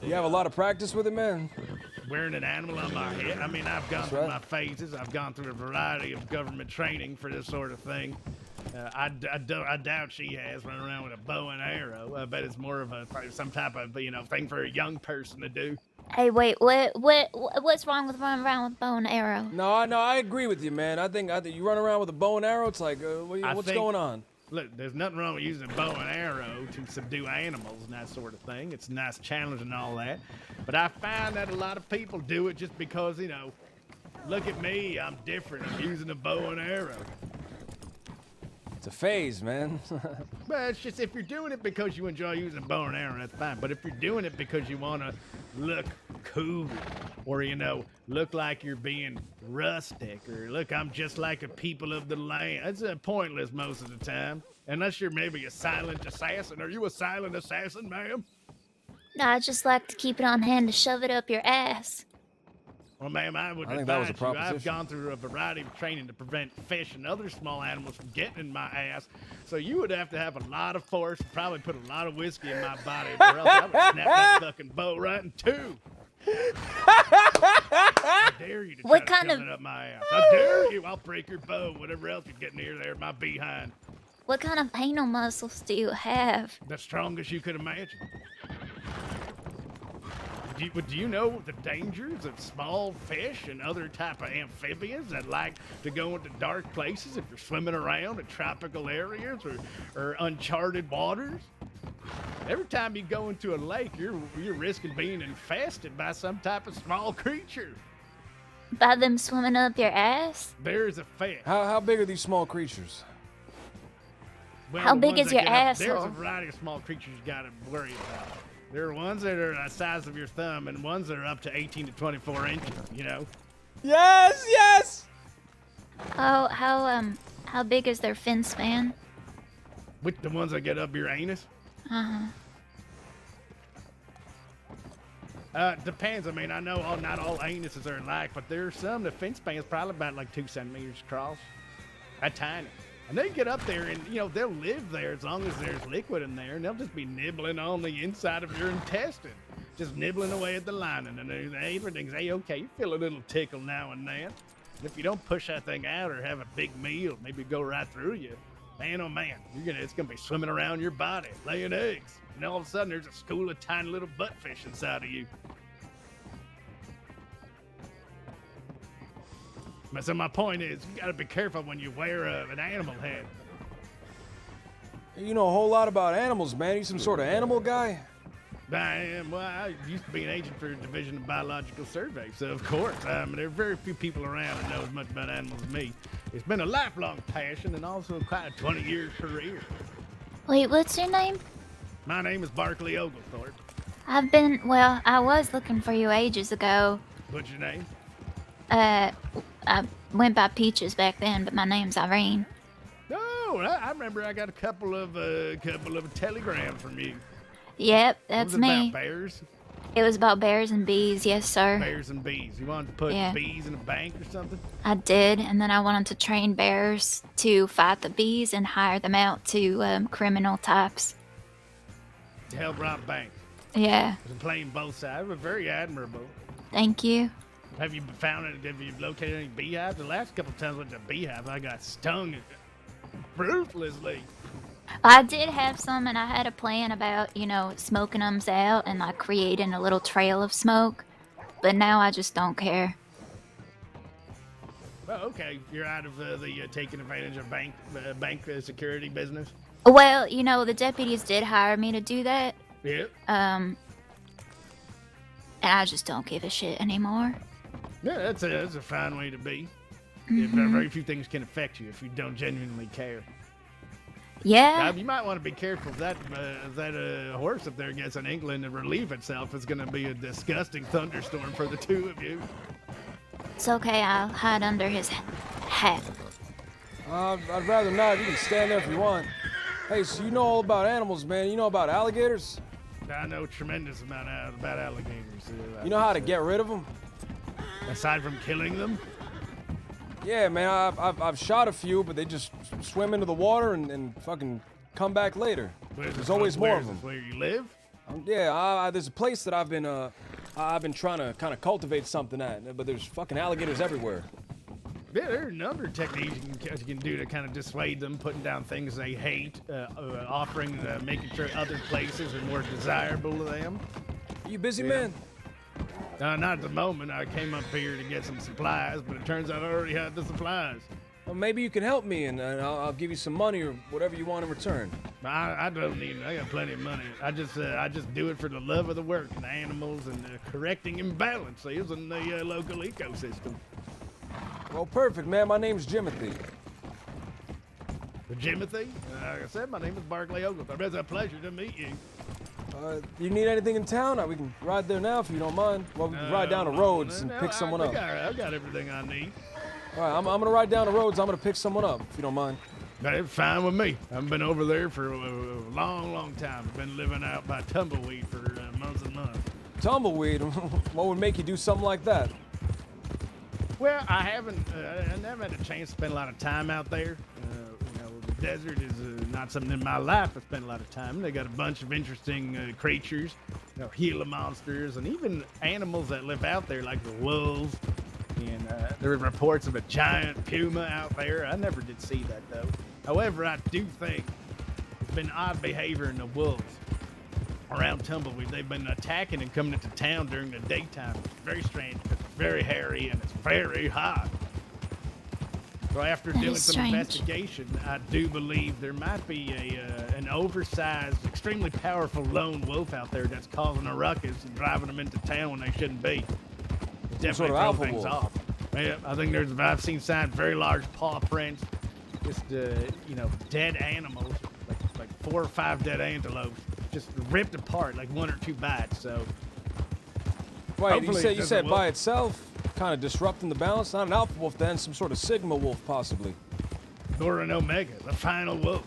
S2: You have a lot of practice with it, man.
S16: Wearing an animal on my head. I mean, I've gone through my phases. I've gone through a variety of government training for this sort of thing. I doubt she has running around with a bow and arrow. I bet it's more of some type of thing for a young person to do.
S1: Hey, wait, what's wrong with running around with bow and arrow?
S2: No, I agree with you, man. I think you run around with a bow and arrow. It's like, what's going on?
S16: Look, there's nothing wrong with using a bow and arrow to subdue animals and that sort of thing. It's a nice challenge and all that. But I find that a lot of people do it just because, look at me, I'm different. I'm using a bow and arrow.
S2: It's a phase, man.
S16: But it's just if you're doing it because you enjoy using a bow and arrow, that's fine. But if you're doing it because you want to look cool or, look like you're being rustic or look, I'm just like the people of the land, that's pointless most of the time. Unless you're maybe a silent assassin. Are you a silent assassin, ma'am?
S1: No, I just like to keep it on hand to shove it up your ass.
S16: Well, ma'am, I would
S2: think that was a
S16: advise you. I've
S2: proposition.
S16: gone through a variety of training to prevent fish and other small animals from getting in my ass. So you would have to have a lot of force, probably put a lot of whiskey in my body, or else I would snap that fucking bow right in two. I dare you to try to shove it up my ass. I dare you. I'll break your bow, whatever else you're getting near there, my behind.
S1: What kind of anal muscles do you have?
S16: The strongest you could imagine. Do you know the dangers of small fish and other type of amphibians that like to go into dark places if you're swimming around in tropical areas or uncharted waters? Every time you go into a lake, you're risking being infested by some type of small creature.
S1: By them swimming up your ass?
S16: There's a fish.
S2: How big are these small creatures?
S16: Well,
S1: How
S16: the
S1: big
S16: ones
S1: is
S16: that
S1: your
S16: get up- There's
S1: asshole?
S16: a variety of small creatures you gotta worry about. There are ones that are the size of your thumb and ones that are up to 18 to 24 inches,
S2: Yes, yes!
S1: Oh, how big is their fin span?
S16: With the ones that get up your anus?
S1: Uh-huh.
S16: Depends. I mean, I know not all anuses are alike, but there are some, the fin span is probably about like 2 centimeters across. That's tiny. And they get up there and, they'll live there as long as there's liquid in there, and they'll just be nibbling on the inside of your intestine. Just nibbling away at the lining, and everything's A-okay. You feel a little tickle now and then. And if you don't push that thing out or have a big meal, maybe go right through you, man, oh man, it's gonna be swimming around your body, laying eggs. And all of a sudden, there's a school of tiny little buttfish inside of you. So my point is, you gotta be careful when you wear an animal head.
S2: You know a whole lot about animals, man. You some sort of animal guy?
S16: I am. Well, I used to be an agent for the Division of Biological Survey, so of course, there are very few people around that know as much about animals as me. It's been a lifelong passion and also quite a 20-year career.
S1: Wait, what's your name?
S16: My name is Barkley Oglethorpe.
S1: I was looking for you ages ago.
S16: What's your name?
S1: I went by Peaches back then, but my name's Irene.
S16: Oh, I remember I got a couple of telegrams from you.
S1: Yep,
S16: What
S1: that's
S16: was it
S1: me.
S16: about bears?
S1: It was about bears and bees, yes, sir.
S16: Bears and bees. You wanted to put
S1: Yeah.
S16: bees in a bank or something?
S1: I did, and then I wanted to train bears to fight the bees and hire them out to criminal types.
S16: To help rob banks.
S1: Yeah,
S16: It was playing both sides. It was very admirable.
S1: thank you.
S16: Have you found it? Have you located any beehives? The last couple times I went to a beehive, I got stung ruthlessly.
S1: I did have some, and I had a plan about, smoking them out and like creating a little trail of smoke. But now I just don't care.
S16: Oh, okay. You're out of the taking advantage of bank security business.
S1: Well, the deputies did hire me to do that.
S16: Yeah.
S1: And I just don't give a shit anymore.
S16: Yeah, that's a fine way to be.
S1: Mhm.
S16: Very few things can affect you if you don't genuinely care.
S1: Yeah.
S16: You might want to be careful if that horse up there gets in England to relieve itself. It's going to be a disgusting thunderstorm for the two of you.
S1: It's okay, I'll hide under his hat.
S2: I'd rather not. You can stand there if you want. Hey, so you know all about animals, man. You know about alligators?
S16: I know a tremendous amount about alligators.
S2: You know how to get rid of them?
S16: Aside from killing them?
S2: Yeah, man, I've shot a few, but they just swim into the water and fucking come back later. There's always more of them.
S16: Where you live?
S2: Yeah, there's a place that I've been trying to kind of cultivate something at, but there's fucking alligators everywhere.
S16: Yeah, there are a number of techniques you can do to kind of dissuade them, putting down things they hate, offering, making sure other places are more desirable to them.
S3: You busy, man?
S16: Not at the moment. I came up here to get some supplies, but it turns out I already had the supplies.
S3: Well, maybe you can help me, and I'll give you some money or whatever you want in return.
S16: I don't need it. I got plenty of money. I just do it for the love of the work and the animals and correcting imbalances in the local ecosystem.
S3: Well, perfect, man. My name's Jimothy.
S16: Jimothy? Like I said, my name is Barclay Oglethorpe. It's a pleasure to meet you.
S3: You need anything in town? We can ride there now if you don't mind. Well, we can ride down the roads and pick someone up.
S16: I've got everything I need.
S3: All right, I'm going to ride down the roads. I'm going to pick someone up if you don't mind.
S16: That's fine with me. I've been over there for a long, long time. I've been living out by Tumbleweed for months and months.
S3: Tumbleweed? What would make you do something like that?
S16: Well, I never had a chance to spend a lot of time out there. The desert is not something in my life I spend a lot of time. They got a bunch of interesting creatures, Gila monsters, and even animals that live out there, like the wolves. And there were reports of a giant puma out there. I never did see that, though. However, I do think there's been odd behavior in the wolves around Tumbleweed. They've been attacking and coming into town during the daytime. It's very strange. It's very hairy and it's very hot. So after doing some investigation, I do believe there might be an oversized, extremely powerful lone wolf out there that's causing a ruckus and driving them into town when they shouldn't be. Definitely throw things off. Yeah, I think I've seen signs, very large paw prints, just dead animals, like 4 or 5 dead antelopes, just ripped apart, like 1 or 2 bites. So,
S3: wait, you said by itself, kind of disrupting the balance? Not an alpha wolf, then some sort of sigma wolf, possibly.
S16: Or an omega, the final wolf.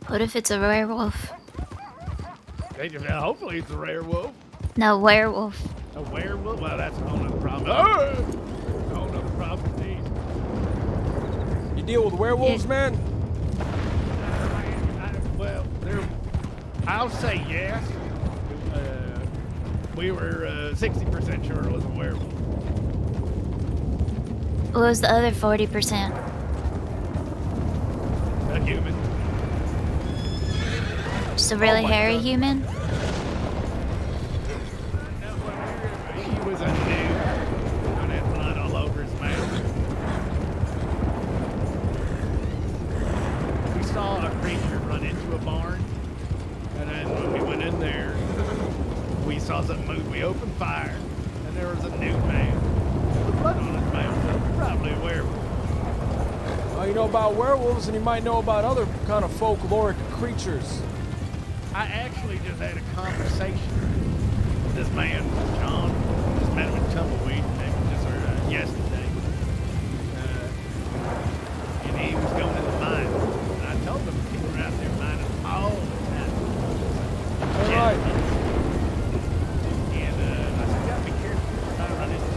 S1: What if it's a werewolf?
S16: Hopefully, it's a rare wolf.
S1: No, werewolf.
S16: A werewolf? Well, that's a whole nother problem. A whole nother problem, indeed.
S3: You deal with werewolves, man?
S16: Well, I'll say yes. We were 60% sure it was a werewolf.
S1: What was the other 40%?
S16: A human.
S1: Just a really hairy human?
S16: He was a dude. And had blood all over his mouth. We saw a creature run into a barn. And then when we went in there, we saw something move. We opened fire. And there was a nude man with blood on his mouth. Probably a werewolf.
S3: Well, you know about werewolves, and you might know about other kind of folkloric creatures.
S16: I actually just had a conversation with this man, John. Just met him in Tumbleweed yesterday. And he was going to the mine. And I told him people are out there mining all the time.
S3: Right.
S16: And I said, you gotta be careful. I run into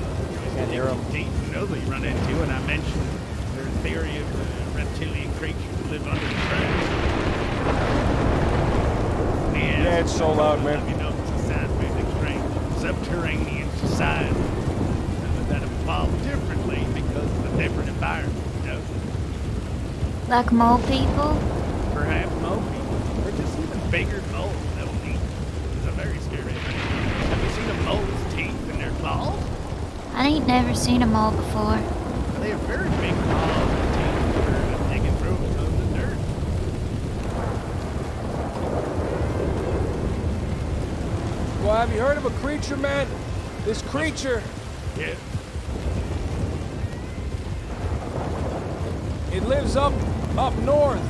S22: Can't hear him.
S16: deep nose that you run into, and I mentioned their theory of reptilian creatures who live under the ground.
S3: Yeah, it's so loud, man.
S16: You know, it's a scientific strange subterranean society that evolved differently because of the different environment,
S1: Like mole people?
S16: Perhaps mole people. Or just even bigger moles that will eat. It's a very scary thing. Have you seen a mole's teeth and their claws?
S1: I ain't never seen a mole before.
S16: They have very big claws and teeth for digging through them into the dirt.
S3: Well, have you heard of a creature, man? This creature.
S16: Yeah.
S3: It lives up north,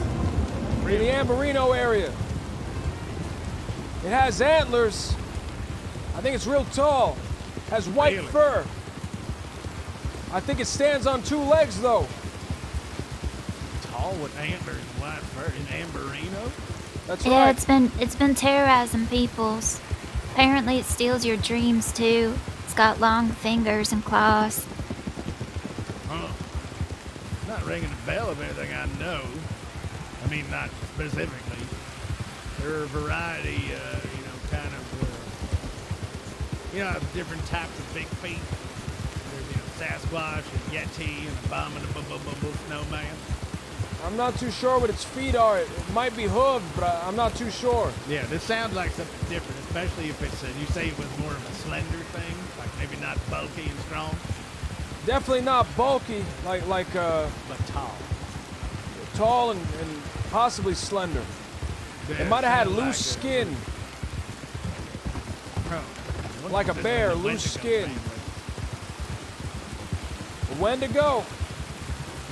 S3: in the Ambarino area. It has antlers. I think it's real tall. Has white fur. I think it stands on 2 legs, though.
S16: Tall with antlers and white fur in Ambarino?
S3: That's
S1: Yeah,
S3: right.
S1: it's been terrorizing peoples. Apparently it steals your dreams too. It's got long fingers and claws.
S16: Huh. Not ringing a bell of anything I know. I mean, not specifically. There are a variety, different types of big feet. There's, Sasquatch and Yeti and Abominable Snowman?
S3: I'm not too sure what its feet are. It might be hooved, but I'm not too sure.
S16: Yeah, this sounds like something different, especially if it's, you say it was more of a slender thing, like maybe not bulky and strong.
S3: Definitely not bulky, like
S16: but tall.
S3: Tall and possibly slender.
S16: Yeah,
S3: it might have had
S16: sounded
S3: loose
S16: like
S3: skin. Like a bear, loose skin. Wendigo.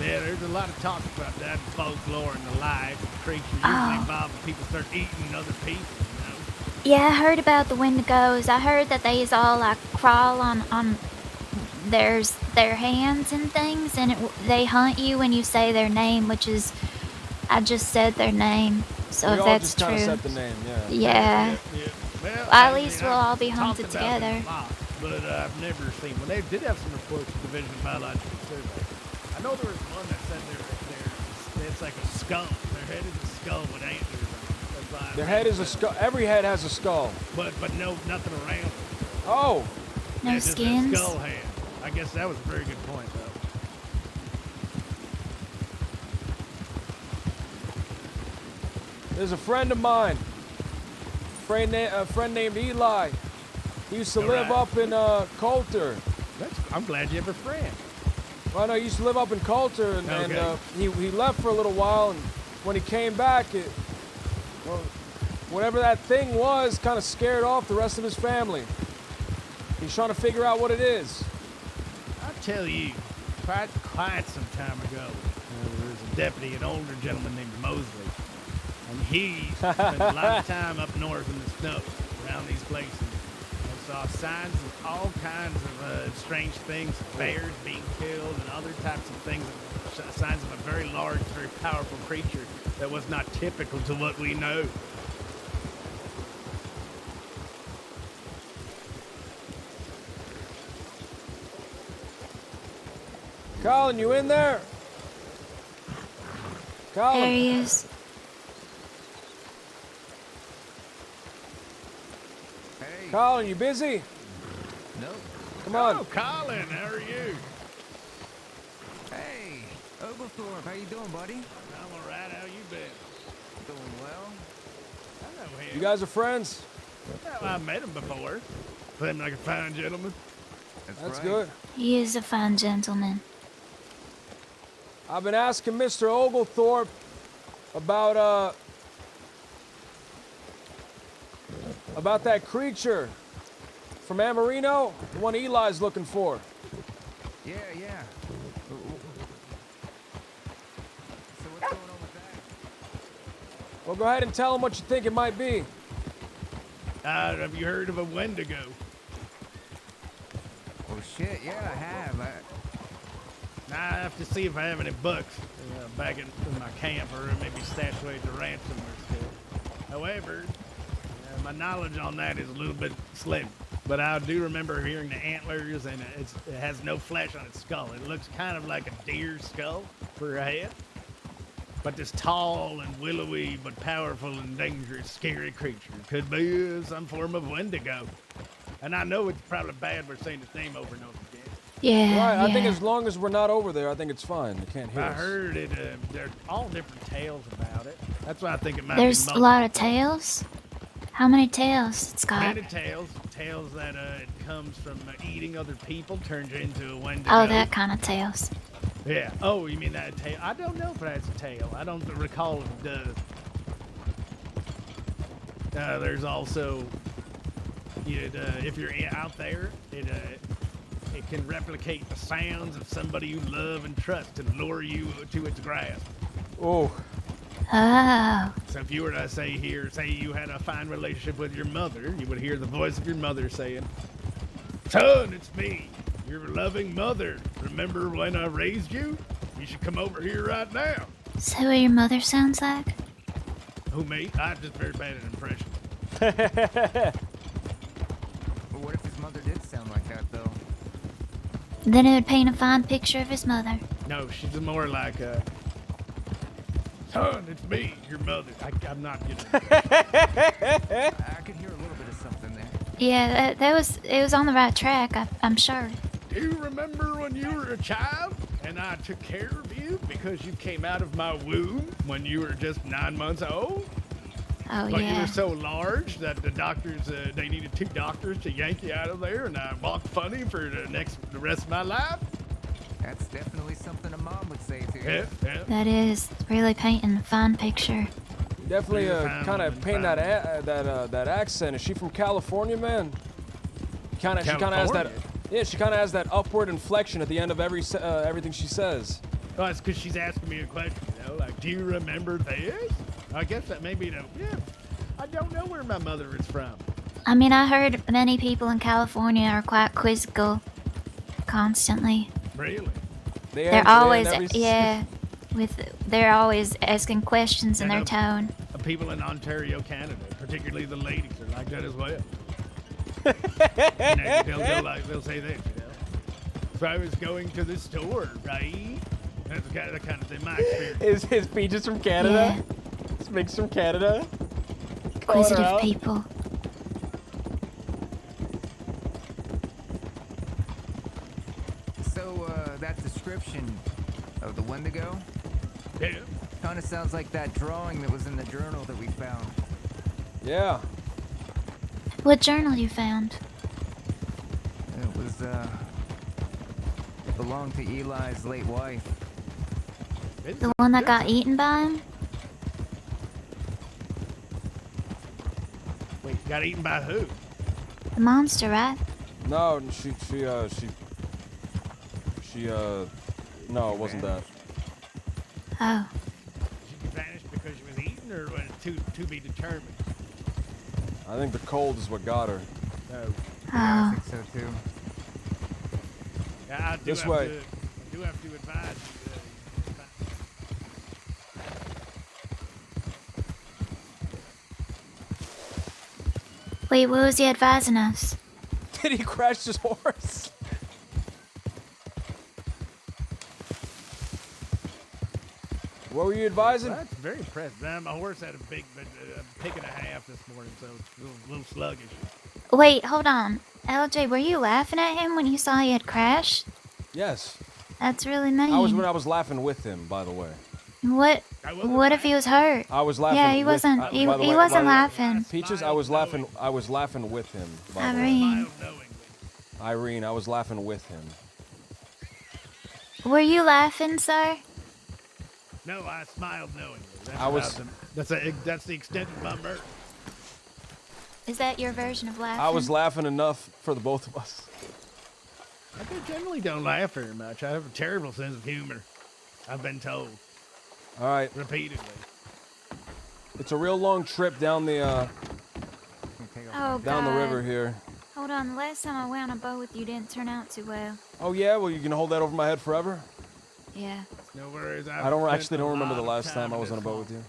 S16: Yeah, there's a lot of talk about that in folklore and the life of creatures usually involved when people start eating other people, you know?
S1: Yeah, I heard about the Wendigos. I heard that they all like crawl on their hands and things, and they hunt you when you say their name, which is, I just said their name. So
S3: We
S1: if
S3: all
S1: that's
S3: just
S1: true,
S3: kinda said the name, yeah.
S1: Yeah.
S16: Well,
S1: At
S16: I
S1: least
S16: mean,
S1: we'll
S16: I've
S1: all be
S16: talked
S1: hunted
S16: about
S1: together.
S16: them a lot, but I've never seen one. They did have some reports of Division of Biological Survey. I know there was one that said it's like a skull. Their head is a skull with antlers on it. That's why I
S3: Their
S16: read
S3: head is a
S16: that.
S3: skull. Every head has a skull.
S16: But no, nothing around it.
S3: Oh.
S1: No
S16: Yeah, just a
S1: skins?
S16: skull head. I guess that was a very good point, though.
S3: There's a friend of mine. A friend named Eli. He used to live up in Coulter.
S16: I'm glad you have a friend.
S3: Well, no, he used to live up in Coulter, and
S16: Okay.
S3: he left for a little while, and when he came back, whatever that thing was kind of scared off the rest of his family. He's trying to figure out what it is.
S16: I'll tell you, quite some time ago, there was a deputy, an older gentleman named Mosley, and he spent a lot of time up north in the snow, around these places, and saw signs of all kinds of strange things, bears being killed, and other types of things, signs of a very large, very powerful creature that was not typical to what we know.
S3: Colin, you in there? Colin.
S1: There he is.
S3: Colin, you busy?
S11: No.
S3: Come on.
S16: Oh, Colin, how are you?
S11: Hey, Oglethorpe, how you doing, buddy?
S16: I'm all right. How you been?
S11: Doing well.
S16: I know him.
S3: You guys are friends?
S16: Well, I met him before. Seemed like a fine gentleman.
S3: That's good.
S1: He is a fine gentleman.
S3: I've been asking Mr. Oglethorpe about that creature from Amarino, the one Eli's looking for.
S11: Yeah. So what's going on with that?
S3: Well, go ahead and tell him what you think it might be.
S16: Have you heard of a Wendigo?
S11: Oh shit, yeah, I have.
S16: I have to see if I have any bucks back in my camp, or maybe stashed away at the ranch somewhere still. However, my knowledge on that is a little bit slim. But I do remember hearing the antlers, and it has no flesh on its skull. It looks kind of like a deer skull for a head. But this tall and willowy, but powerful and dangerous, scary creature could be some form of Wendigo. And I know it's probably bad we're saying its name over and over again.
S1: Yeah,
S3: Right, I think
S1: yeah.
S3: as long as we're not over there, I think it's fine. They can't hear
S16: I
S3: us.
S16: heard it. There are all different tales about it. That's why I think it might
S1: There's
S16: be
S1: a lot of tails. How many tails it's got?
S16: many tales. Tales that it comes from eating other people, turns you into a Wendigo.
S1: Oh, that kind of tails.
S16: Yeah. Oh, you mean that tail? I don't know if that's a tail. I don't recall if it does. There's also, if you're out there, it can replicate the sounds of somebody you love and trust and lure you to its grasp.
S3: Oh.
S1: Oh.
S16: So if you were to say you had a fine relationship with your mother, you would hear the voice of your mother saying, "Son, it's me, your loving mother. Remember when I raised you? You should come over here right now."
S1: Is that what your mother sounds like?
S16: Who, me? I'm just very bad at impression.
S11: But what if his mother did sound like that, though?
S1: Then it would paint a fine picture of his mother.
S16: No, she's more like, "Son, it's me, your mother." I'm not getting
S11: I could hear a little bit of something there.
S1: Yeah, it was on the right track, I'm sure.
S4: Do you remember when you were a child and I took care of you because you came out of my womb when you were just 9 months old?
S1: Oh,
S4: But you
S1: yeah.
S4: were so large that the doctors, they needed 2 doctors to yank you out of there, and I walked funny for the rest of my life.
S11: That's definitely something a mom would say to you.
S4: Yeah, yeah.
S1: That is really painting a fine picture.
S3: You definitely kind of paint that accent. Is she from California, man? She kind of has that. Yeah, she kind of has that upward inflection at the end of everything she says.
S4: Well, it's because she's asking me a question, you know, like, do you remember this? I guess that may be I don't know where my mother is from.
S1: I mean, I heard many people in California are quite quizzical constantly.
S4: Really?
S1: They're always, they're always asking questions in their tone.
S4: People in Ontario, Canada, particularly the ladies, are like that as well. And they'll say this, you know. So I was going to the store, right? That's the kind of thing my experience.
S2: Is his speech is from Canada? This makes from Canada?
S1: Inquisitive people.
S11: So, that description of the Wendigo?
S4: Yeah.
S11: Kind of sounds like that drawing that was in the journal that we found.
S3: Yeah.
S1: What journal you found?
S11: It was, belonged to Eli's late wife.
S1: The one that got eaten by him?
S4: Wait, got eaten by who?
S1: The monster, right?
S3: No, no, it wasn't that.
S1: Oh.
S4: She vanished because she was eaten, or was it to be determined?
S3: I think the cold is what got her.
S4: No.
S11: Yeah, I think so too.
S4: Yeah, I do have to advise you.
S1: Wait, what was he advising us?
S2: Did he crash his horse?
S3: What were you advising?
S4: Well, that's very impressive. My horse had a big pick and a half this morning, so it's a little sluggish.
S1: Wait, hold on. LJ, were you laughing at him when you saw he had crashed?
S3: Yes.
S1: That's really mean.
S3: I was laughing with him, by the way.
S1: What if he was hurt?
S3: I was laughing.
S1: Yeah, he wasn't. He wasn't laughing.
S3: Peaches, I was laughing with him. By the
S1: Irene.
S3: way. Irene, I was laughing with him.
S1: Were you laughing, sir?
S4: No, I smiled knowingly. That's the extent of my mirth.
S1: Is that your version of laughing?
S3: I was laughing enough for the both of us.
S4: I generally don't laugh very much. I have a terrible sense of humor. I've been told.
S3: All right.
S4: Repeatedly.
S3: It's a real long trip down the
S1: God.
S3: river here.
S1: Hold on, the last time I went on a boat with you didn't turn out too well.
S3: Oh yeah, well you can hold that over my head forever.
S1: Yeah.
S4: No worries.
S3: I don't remember the last time I was on a boat with you.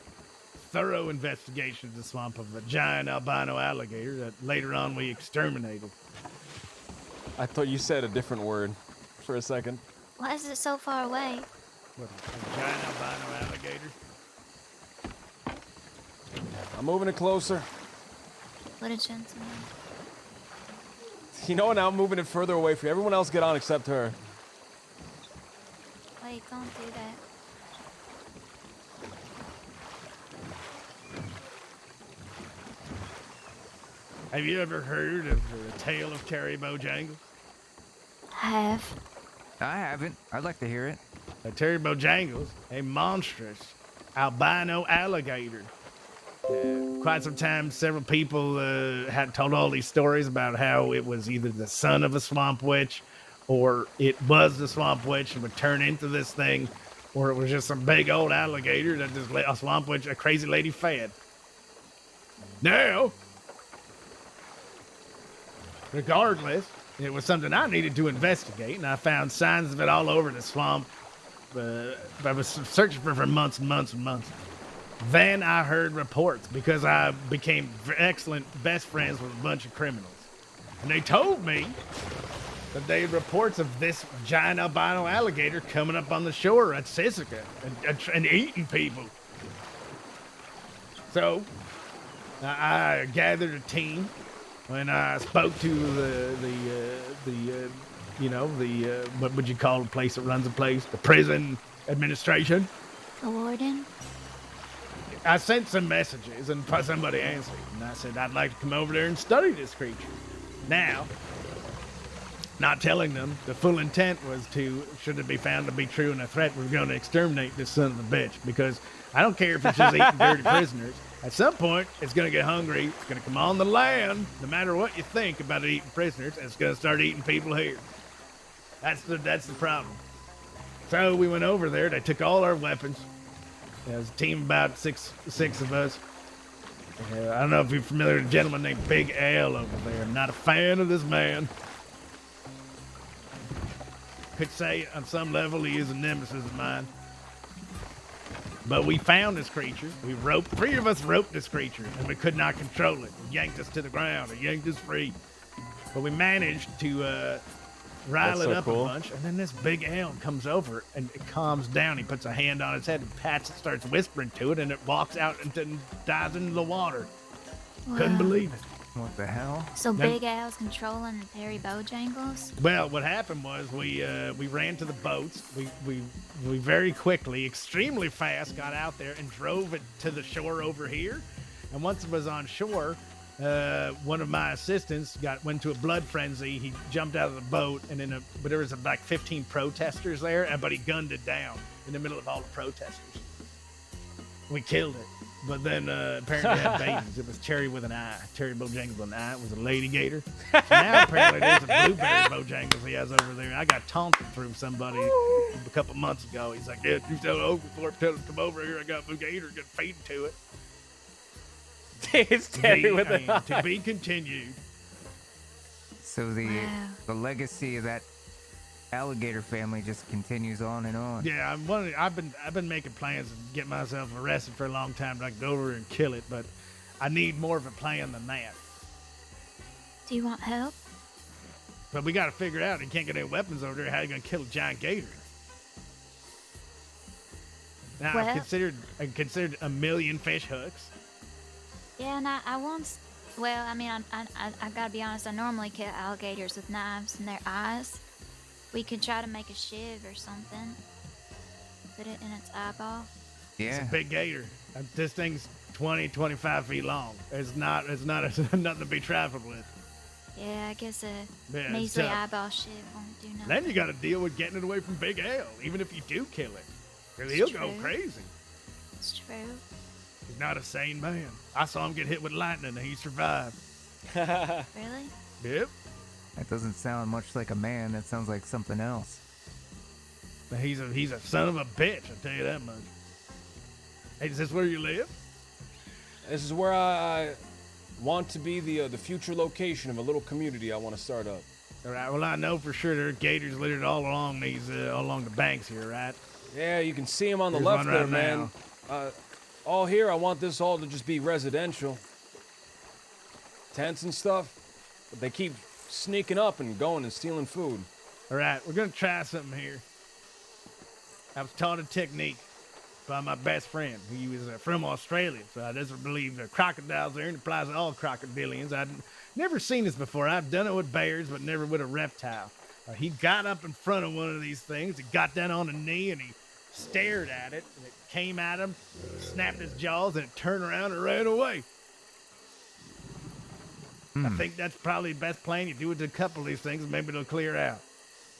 S4: Thorough investigation of the swamp of a giant albino alligator that later on we exterminated.
S3: I thought you said a different word for a second.
S1: Why is it so far away?
S4: What, a giant albino alligator?
S3: I'm moving it closer.
S1: What a gentleman.
S3: You know what? Now I'm moving it further away from you. Everyone else get on except her.
S1: Wait, don't do that.
S4: Have you ever heard of the tale of Terry Bojangles?
S1: I have.
S11: I haven't. I'd like to hear it.
S4: Terry Bojangles, a monstrous albino alligator. Quite some time, several people had told all these stories about how it was either the son of a swamp witch, or it was the swamp witch and would turn into this thing, or it was just some big old alligator that this a swamp witch, a crazy lady, fed. Now, regardless, it was something I needed to investigate, and I found signs of it all over the swamp. I was searching for months and months and months. Then I heard reports because I became excellent best friends with a bunch of criminals. And they told me that they had reports of this giant albino alligator coming up on the shore at Sisika and eating people. So I gathered a team and I spoke to the you know, the what would you call the place that runs a place? The prison administration.
S1: The warden?
S4: I sent some messages and somebody answered, and I said I'd like to come over there and study this creature. Now, not telling them the full intent was to, should it be found to be true and a threat, we're going to exterminate this son of a bitch, because I don't care if it's just eating dirty prisoners. At some point, it's going to get hungry. It's going to come on the land, no matter what you think about it eating prisoners, and it's going to start eating people here. That's the problem. So we went over there. They took all our weapons. There was a team of about six of us. I don't know if you're familiar with a gentleman named Big L over there. I'm not a fan of this man. Could say on some level he is a nemesis of mine. But we found this creature. Three of us roped this creature, and we could not control it. It yanked us to the ground. It yanked us free. But we managed to rile it up a bunch, and then this big elm comes over, and it calms down. He puts a hand on its head and pats it, starts whispering to it, and it walks out and then dives into the water.
S1: Wow.
S4: Couldn't believe it.
S21: What the hell?
S1: So Big Al's controlling Perry Bojangles?
S4: Well, what happened was we ran to the boats. We very quickly, extremely fast, got out there and drove it to the shore over here. And once it was on shore, one of my assistants went to a blood frenzy. He jumped out of the boat, and but there was like 15 protesters there, but he gunned it down in the middle of all the protesters. We killed it. But then apparently it had babies. It was Cherry with an eye. Terry Bojangles with an eye. It was a lady gator. So now apparently there's a blueberry Bojangles he has over there. I got taunted from somebody a couple months ago. He's like, yeah, you tell Overthorpe, tell him to come over here. I got a blue gator, get feed to it.
S2: It's Terry with an eye.
S4: To be continued.
S21: So the legacy of that alligator family just continues on and on.
S4: Yeah, I've been making plans to get myself arrested for a long time. I can go over and kill it, but I need more of a plan than that.
S1: Do you want help?
S4: But we got to figure out. You can't get any weapons over there. How are you gonna kill a giant gator? Now
S1: Well,
S4: I considered a million fish hooks.
S1: Yeah, and I once, well, I mean, I gotta be honest, I normally kill alligators with knives in their eyes. We could try to make a shiv or something. Put it in its eyeball.
S4: Yeah. It's a big gator. This thing's 20, 25 feet long. It's nothing to be trifled with.
S1: Yeah, I guess a
S4: Yeah,
S1: measly
S4: tough.
S1: eyeball shiv won't do nothing.
S4: Then you got to deal with getting it away from Big L, even if you do kill it. Because he'll go
S1: true.
S4: crazy.
S1: It's true.
S4: He's not a sane man. I saw him get hit with lightning and he survived.
S1: Really?
S4: Yep.
S21: That doesn't sound much like a man. That sounds like something else.
S4: But he's a son of a bitch, I'll tell you that much. Hey, is this where you live?
S2: This is where I want to be the future location of a little community I want to start up.
S4: All right. Well, I know for sure there are gators littered all along all along the banks here, right?
S2: Yeah, you can see them on the
S4: There's
S2: left
S4: one
S2: there,
S4: right
S2: man. All here, I want this all to just be residential. Tents and stuff. But they keep sneaking up and going and stealing food.
S4: All right, we're going to try something here. I was taught a technique by my best friend. He was from Australia, so I just believe the crocodiles there, and it applies to all crocodilians. I'd never seen this before. I've done it with bears, but never with a reptile. He got up in front of one of these things. He got down on a knee, and he stared at it, and it came at him, snapped his jaws, and it turned around and ran away. I think that's probably the best plan. You do it to a couple of these things, and maybe it'll clear out.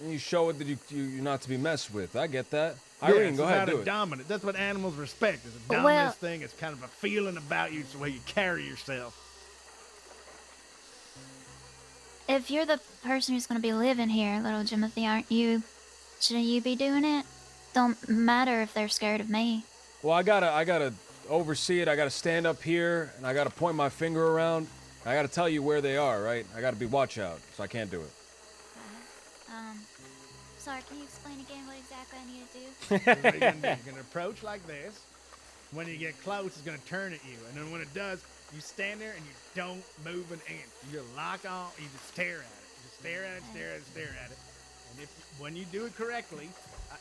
S2: And you show it that you're not to be messed with. I get that.
S4: Yeah,
S2: Irene, go ahead, do it.
S4: Dominant. That's what animals respect. It's a
S1: Well-
S4: dominant thing. It's kind of a feeling about you. It's the way you carry yourself.
S1: If you're the person who's gonna be living here, little Jimothy, shouldn't you be doing it? Don't matter if they're scared of me.
S2: Well, I gotta oversee it. I gotta stand up here and I gotta point my finger around. I gotta tell you where they are, right? I gotta be watch out, so I can't do it.
S1: Sorry, can you explain again what exactly I need to do?
S4: So what are you gonna do? You're gonna approach like this. When you get close, it's gonna turn at you, and then when it does, you stand there and you don't move an inch. You just lock on. You just stare at it. You just stare at it, stare at it, stare at it. And when you do it correctly,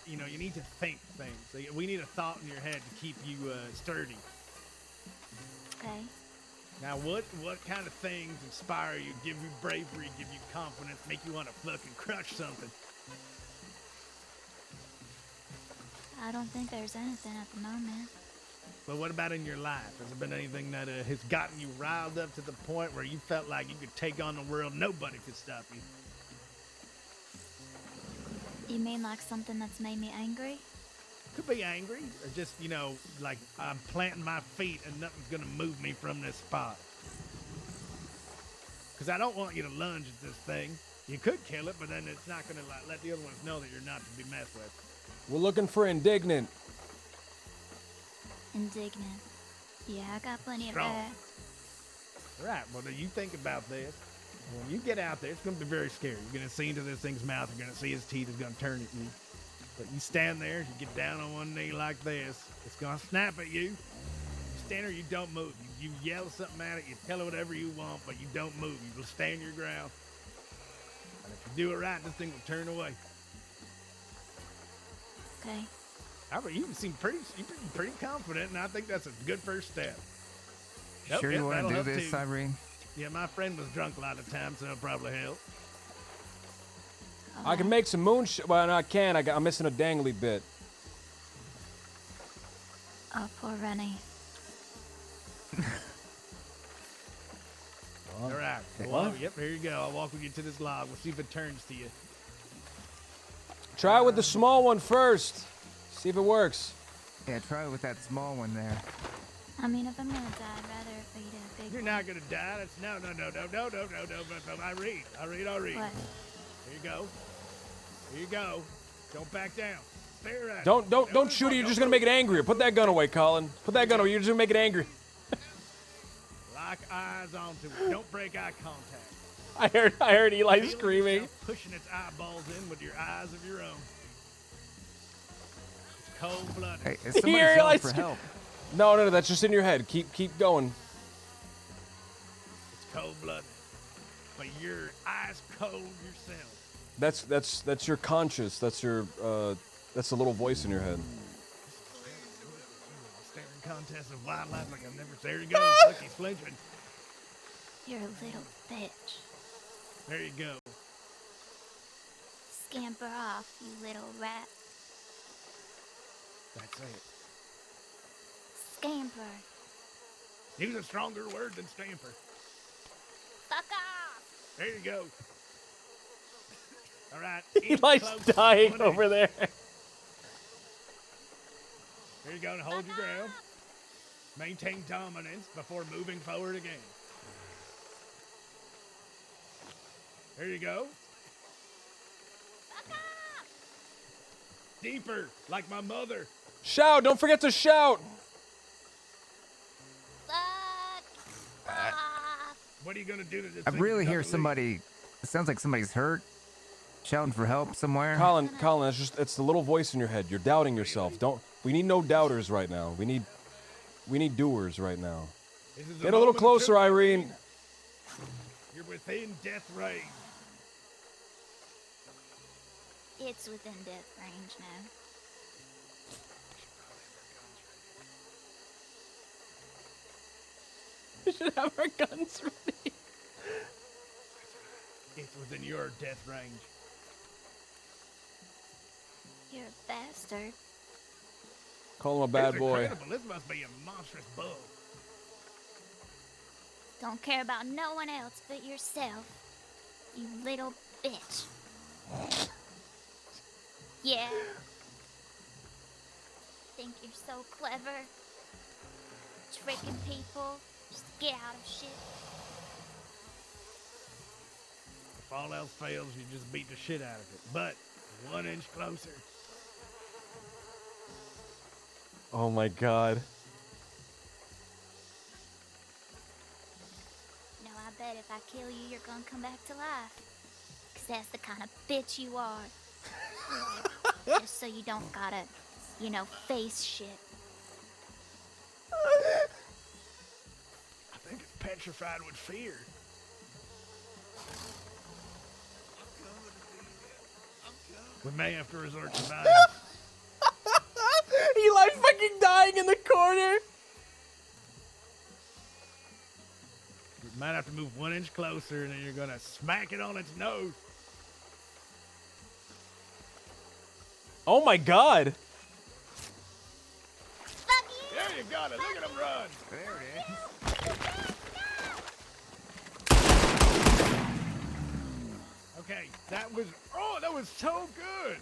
S4: you need to think things. So we need a thought in your head to keep you sturdy.
S1: Okay.
S4: Now, what kind of things inspire you, give you bravery, give you confidence, make you want to fucking crush something?
S1: I don't think there's anything at the moment.
S4: But what about in your life? Has there been anything that has gotten you riled up to the point where you felt like you could take on the world, nobody could stop you?
S1: You mean like something that's made me angry?
S4: Could be angry, or just, you know, like I'm planting my feet and nothing's gonna move me from this spot. Because I don't want you to lunge at this thing. You could kill it, but then it's not gonna like let the other ones know that you're not to be messed with.
S2: We're looking for indignant.
S1: Indignant. Yeah, I got plenty
S4: Strong.
S1: of that.
S4: Right, well, then you think about this. When you get out there, it's going to be very scary. You're going to see into this thing's mouth. You're going to see his teeth. It's going to turn at you. But you stand there. You get down on one knee like this. It's going to snap at you. You stand there. You don't move. You yell something at it. You tell it whatever you want, but you don't move. You will stand your ground. And if you do it right, this thing will turn away.
S1: Okay.
S4: You seem pretty confident, and I think that's a good first step.
S21: Sure you want to do this, Irene?
S4: Yeah, my friend was drunk a lot of times, so it'll probably help.
S2: I can make some moonshine. Well, no, I can't. I'm missing a dangly bit.
S1: Oh, poor Rennie.
S4: All right. Well, yep, here you go. I'll walk with you to this log. We'll see if it turns to you.
S2: Try with the small one first. See if it works.
S21: Yeah, try it with that small one there.
S1: I mean, if I'm gonna die, I'd rather if I eat a big
S4: You're
S1: one.
S4: not gonna die. That's no. Irene.
S1: What?
S4: Here you go. Here you go. Don't back down. Stare at it.
S2: Don't shoot it. You're just gonna make it angrier. Put that gun away, Colin. Put that gun away. You're just gonna make it angry.
S4: Lock eyes onto it. Don't break eye contact.
S2: I heard Eli
S4: Feel
S2: screaming.
S4: yourself pushing its eyeballs in with your eyes of your own. It's cold-blooded.
S21: Hey, is somebody yelling for help?
S2: No, that's just in your head. Keep going.
S4: It's cold-blooded. But you're ice cold yourself.
S2: That's your conscious. That's your that's the little voice in your head.
S4: Staring contest of wildlife like I've never. There you go. Slicky's flinching.
S1: You're a little bitch.
S4: There you go.
S1: Scamper off, you little rat.
S4: That's it.
S1: Scamper.
S4: Use a stronger word than scamper.
S1: Fuck off!
S4: There you go. All right.
S2: Eli's dying over there.
S4: There you go. And hold your ground. Maintain dominance before moving forward again. There you go. Deeper, like my mother.
S2: Shout! Don't forget to shout.
S4: What are you gonna do to this?
S21: I really hear somebody. It sounds like somebody's hurt, shouting for help somewhere.
S2: Colin, it's the little voice in your head. You're doubting yourself. We need no doubters right now. We need doers right now. Get a little closer, Irene.
S4: You're within death range.
S1: It's within death range now.
S2: We should have our guns ready.
S4: It's within your death range.
S1: You're a bastard.
S2: Call him a bad
S4: It's
S2: boy.
S4: incredible. This must be a monstrous bug.
S1: Don't care about no one else but yourself. You little bitch. Yeah. Think you're so clever? Tricking people? Just get out of shit.
S4: If all else fails, you just beat the shit out of it. But 1 inch closer.
S2: Oh my God.
S1: No, I bet if I kill you, you're gonna come back to life. 'Cause that's the kind of bitch you are. Just so you don't gotta, face shit.
S4: I think it's petrified with fear. We may have to resort to violence.
S2: Eli fucking dying in the corner.
S4: have to move 1 inch closer, and then you're gonna smack it on its nose.
S2: Oh my god!
S4: There you got it. Look at him run.
S21: There it is.
S4: Okay, that was so good.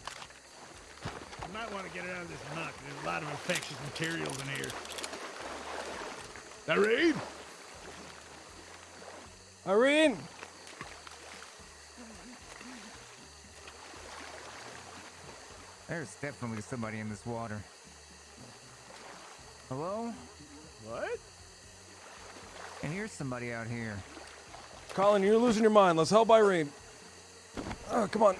S4: You might want to get it out of this muck. There's a lot of infectious materials in here. Irene?
S2: Irene!
S21: There's definitely somebody in this water. Hello?
S4: What?
S21: And here's somebody out here.
S2: Colin, you're losing your mind. Let's help Irene. Oh, come on.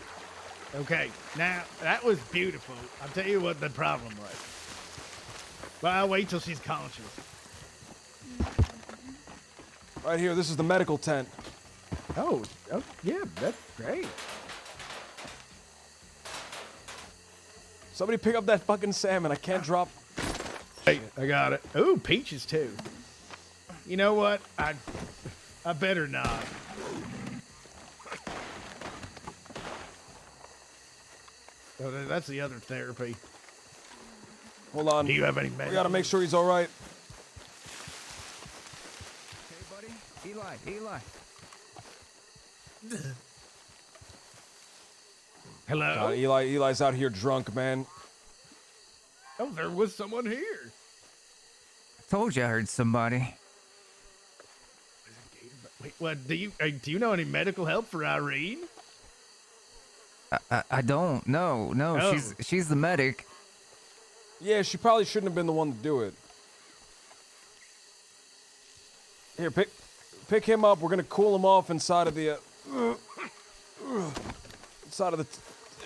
S4: Okay, now, that was beautiful. I'll tell you what the problem was. Well, I'll wait till she's conscious.
S2: Right here, this is the medical tent.
S4: Oh, yeah, that's great.
S2: Somebody pick up that fucking salmon. I can't drop.
S4: Hey, I got it. Ooh, peaches too. You know what? I better not. Oh, that's the other therapy.
S2: Hold on.
S4: Do you have any medicine?
S2: We gotta make sure he's all right.
S21: Hey, buddy. Eli.
S4: Hello?
S2: God, Eli's out here drunk, man.
S4: Oh, there was someone here.
S21: I told you I heard somebody.
S4: Wait, what? Do you know any medical help for Irene?
S21: I don't. No.
S4: Oh.
S21: She's the medic.
S2: Yeah, she probably shouldn't have been the one to do it. Here, pick him up. We're gonna cool him off inside of the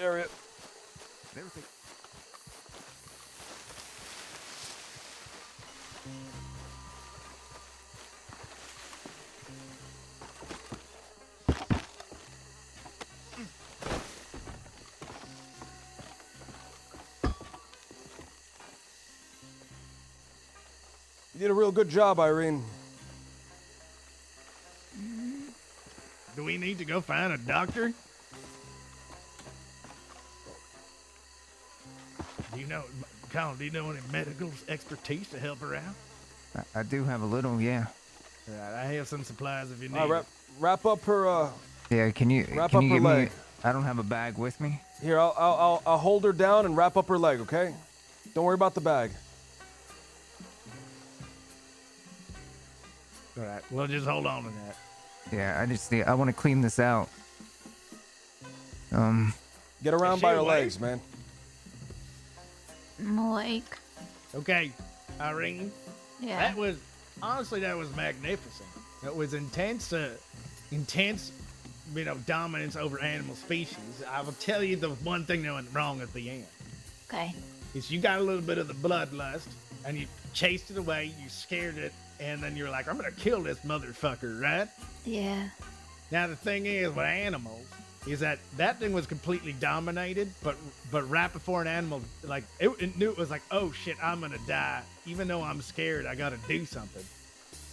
S2: area. You did a real good job, Irene.
S4: Do we need to go find a doctor? Do you know, Colin, do you know any medical expertise to help her out?
S21: I do have a little, yeah.
S4: Right, I have some supplies if you need.
S2: All right, wrap up her.
S21: Yeah, can you
S2: wrap
S21: can
S2: up
S21: you
S2: her
S21: give
S2: leg?
S21: me? I don't have a bag with me.
S2: Here, I'll hold her down and wrap up her leg, okay? Don't worry about the bag.
S4: All right, well, just hold on to that.
S21: Yeah, I want to clean this out.
S2: Get around by her legs, man.
S1: I'm awake.
S4: Okay, Irene.
S1: Yeah.
S4: That was magnificent. It was intense, dominance over animal species. I will tell you the one thing that went wrong at the end.
S1: Okay.
S4: Is you got a little bit of the bloodlust, and you chased it away, you scared it, and then you're like, I'm gonna kill this motherfucker, right?
S1: Yeah.
S4: Now the thing is with animals is that thing was completely dominated, but right before an animal, like it knew it was like, oh shit, I'm gonna die. Even though I'm scared, I gotta do something.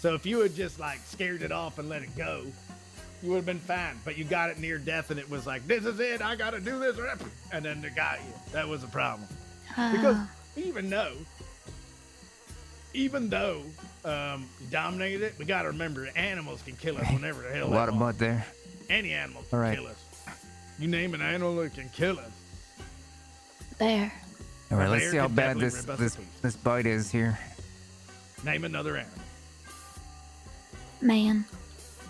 S4: So if you had just like scared it off and let it go, you would have been fine. But you got it near death, and it was like, this is it, I gotta do this, and then it got you. That was a problem. Because even though you dominated it, we gotta remember animals can kill us whenever the hell
S21: A
S4: they
S21: lot of
S4: want.
S21: mud there.
S4: Any animal can
S21: All right.
S4: kill us. You name an animal that can kill us.
S1: Bear.
S21: All right,
S4: A
S21: let's
S4: bear
S21: see how
S4: could
S21: bad
S4: definitely rip us to
S21: this bite is here.
S4: Name another animal.
S1: Man.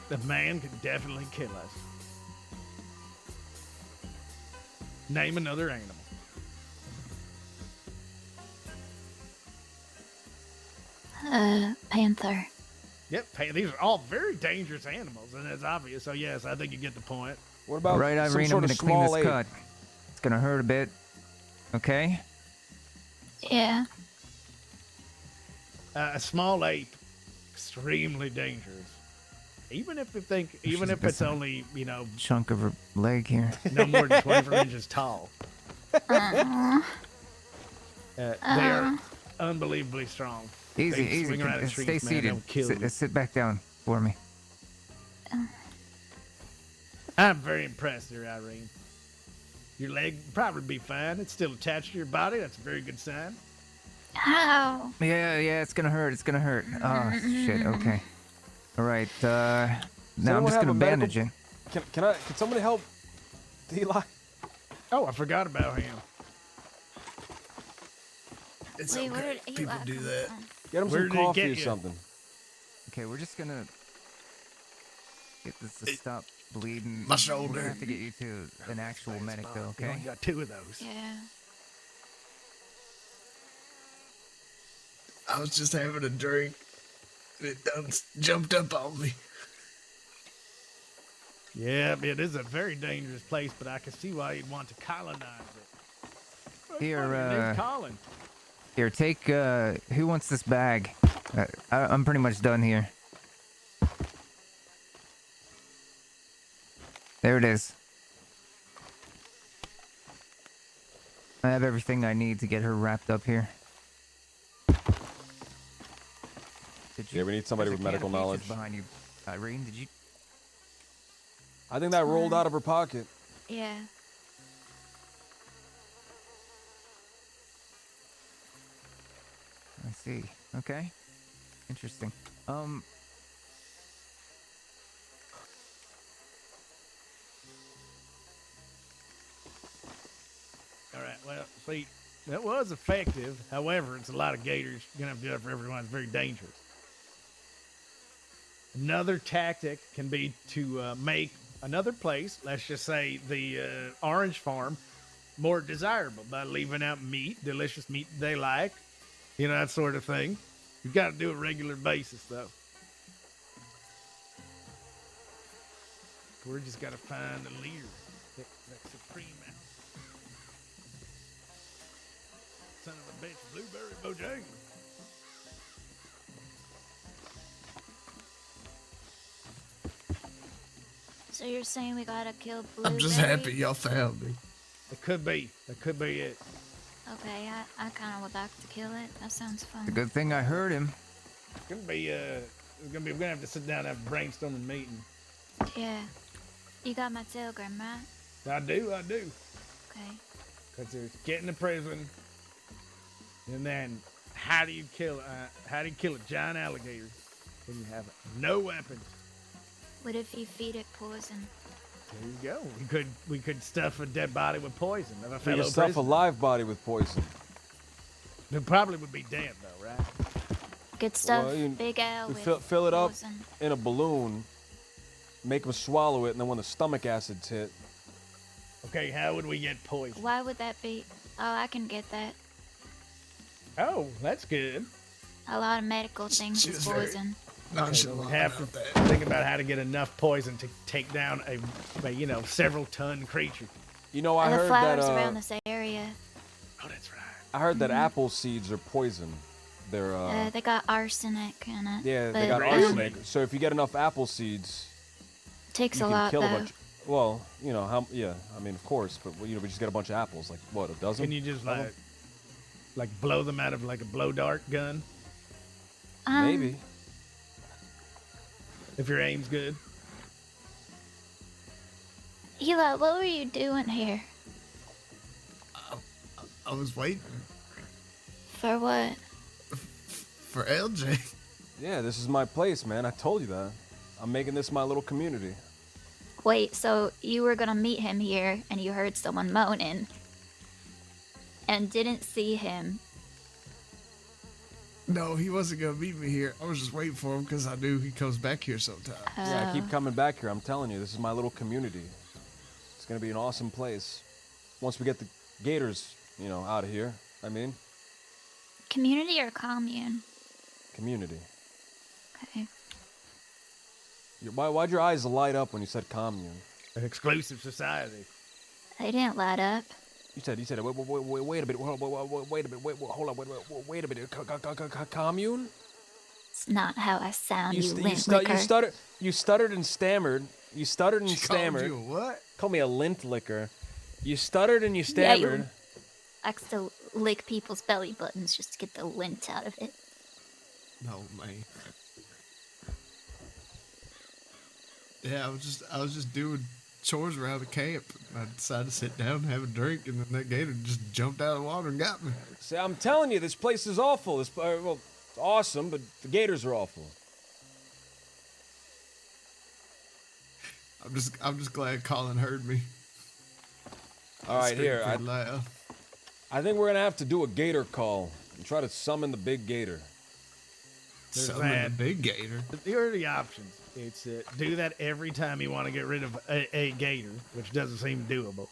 S4: The man can definitely kill us. Name another animal.
S1: Panther.
S4: Yep, these are all very dangerous animals, and it's obvious. So yes, I think you get the point.
S2: What
S21: All right, Irene, I'm gonna clean this cut. It's gonna hurt a bit. Okay.
S1: Yeah.
S4: A small ape, extremely dangerous. Even if
S21: She's
S4: it's
S21: got
S4: only,
S21: chunk of her leg here.
S4: no more than 24 inches tall. They are unbelievably strong.
S21: Easy,
S4: They
S21: easy.
S4: swing around in
S21: Stay
S4: trees, man,
S21: seated.
S4: they'll kill you.
S21: Sit back down for me.
S4: I'm very impressed there, Irene. Your leg probably be fine. It's still attached to your body. That's a very good sign.
S1: Ow.
S21: Yeah, it's gonna hurt. It's gonna hurt. Oh, shit, okay. All right, now I'm
S3: anyone
S21: just
S3: have
S21: gonna
S3: a medical-
S21: bandage it.
S3: Can somebody help Eli?
S4: Oh, I forgot about him.
S16: It's
S1: Wait, where
S16: okay.
S1: did
S16: People
S1: Eli
S16: do
S1: come
S16: that.
S1: from?
S3: Get him
S4: Where
S3: some
S4: did he
S3: coffee
S4: get
S3: or
S4: you?
S3: something.
S21: Okay, we're just gonna get this to stop bleeding.
S16: My
S21: We're
S16: shoulder.
S21: gonna have to get you to an actual medic, though,
S4: You
S21: okay?
S4: only got 2 of those.
S1: Yeah.
S16: I was just having a drink. And it done jumped up on me.
S4: Yeah, it is a very dangerous place, but I can see why you'd want to colonize it.
S21: Here,
S4: Colin.
S21: Here, take, who wants this bag? I'm pretty much done here. There it is. I have everything I need to get her wrapped up here.
S3: Yeah, we need somebody
S21: There's
S3: with
S21: a can
S3: medical
S21: of peaches
S3: knowledge.
S21: behind you. Irene, did you?
S3: I think that rolled out of her pocket.
S1: Yeah.
S21: I see. Okay. Interesting.
S4: All right, well, see, that was effective. However, it's a lot of gators. You're going to have to do that for everyone. It's very dangerous. Another tactic can be to make another place, let's just say the orange farm, more desirable by leaving out meat, delicious meat they like, you know, that sort of thing. You've got to do it regular basis, though. We're just got to find a leader, that supreme son of a bitch, Blueberry Bojangles.
S1: So you're saying we gotta kill Blueberry?
S16: I'm just happy y'all found me.
S4: It could be. That could be it.
S1: Okay, I kind of would like to kill it. That sounds fun.
S21: It's a good thing I heard him.
S4: It's gonna be. We're gonna have to sit down and have a brainstorming meeting.
S1: Yeah. You got my telegram, right?
S4: I do.
S1: Okay.
S4: Because there's getting to prison, and then how do you kill a giant alligator when you have no weapons?
S1: What if you feed it poison?
S4: There you go. We could stuff a dead body with poison of a
S3: We
S4: fellow
S3: can stuff a
S4: prisoner.
S3: live body with poison.
S4: It probably would be dead though, right?
S1: Good stuff.
S3: Well, you-
S1: Big Al
S3: you
S1: with
S3: fill it up
S1: poison.
S3: in a balloon, make them swallow it, and then when the stomach acids hit,
S4: Okay, how would we get poison?
S1: Why would that be? Oh, I can get that.
S4: Oh, that's good.
S1: A lot of medical things is poison.
S4: Okay, we have to think about how to get enough poison to take down a several ton creature.
S3: you know, I
S1: the
S3: heard that
S1: flowers around this area,
S4: Oh, that's right.
S3: I heard that apple seeds are poison. They're
S1: they got arsenic in it.
S3: yeah, they
S1: but,
S3: got arsenic. So if you get enough apple seeds,
S1: Takes
S3: you
S1: a
S3: can
S1: lot
S3: kill
S1: though.
S3: a bunch. Well, you know how? Yeah, I mean, of course, but we just get a bunch of apples. Like what, a dozen?
S4: Can you just
S3: of them?
S4: like blow them out of like a blow dart gun
S3: Maybe.
S4: if your aim's good?
S1: Eli, what were you doing here?
S16: I was waiting
S1: For what?
S16: for LJ.
S3: Yeah, this is my place, man. I told you that. I'm making this my little community.
S1: Wait, so you were gonna meet him here and you heard someone moaning and didn't see him.
S16: No, he wasn't gonna meet me here. I was just waiting for him because I knew he comes back here sometime.
S3: Yeah, I keep coming back here. I'm telling you, this is my little community. It's gonna be an awesome place. Once we get the gators, out of here. I mean,
S1: Community or commune?
S3: community.
S1: Okay.
S3: Why'd your eyes light up when you said commune?
S4: An exclusive society.
S1: They didn't light up.
S3: You said wait a minute, wait a minute, hold on, wait a minute, commune?
S1: It's not how I sound, you lint
S3: You
S1: licker.
S3: stuttered and stammered. You stuttered and stammered.
S16: You what?
S3: Call me a lint licker. You stuttered and you
S1: Yeah,
S3: stammered.
S1: you likes to lick people's belly buttons just to get the lint out of it.
S16: No, man.
S7: Yeah, I was just doing chores around the camp. I decided to sit down and have a drink, and then that gator just jumped out of the water and got me.
S2: See, I'm telling you, this place is awful. Well, it's awesome, but the gators are awful.
S7: I'm just glad Colin heard me.
S2: All right, here.
S7: I
S2: I think we're gonna have to do a gator call and try to summon the big gator.
S7: Summon the big gator.
S4: Here are the options. It's do that every time you want to get rid of a gator, which doesn't seem doable.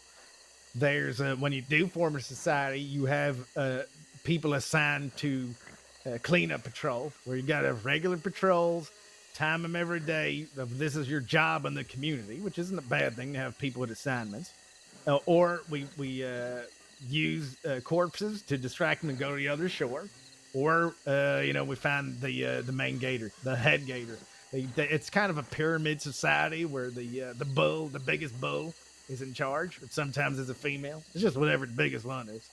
S4: There's when you do form a society, you have people assigned to cleanup patrol, where you got to have regular patrols, time them every day. This is your job in the community, which isn't a bad thing to have people with assignments. Or we use corpses to distract them and go to the other shore. Or, we find the main gator, the head gator. It's kind of a pyramid society where the biggest bull is in charge, but sometimes it's a female. It's just whatever the biggest one is.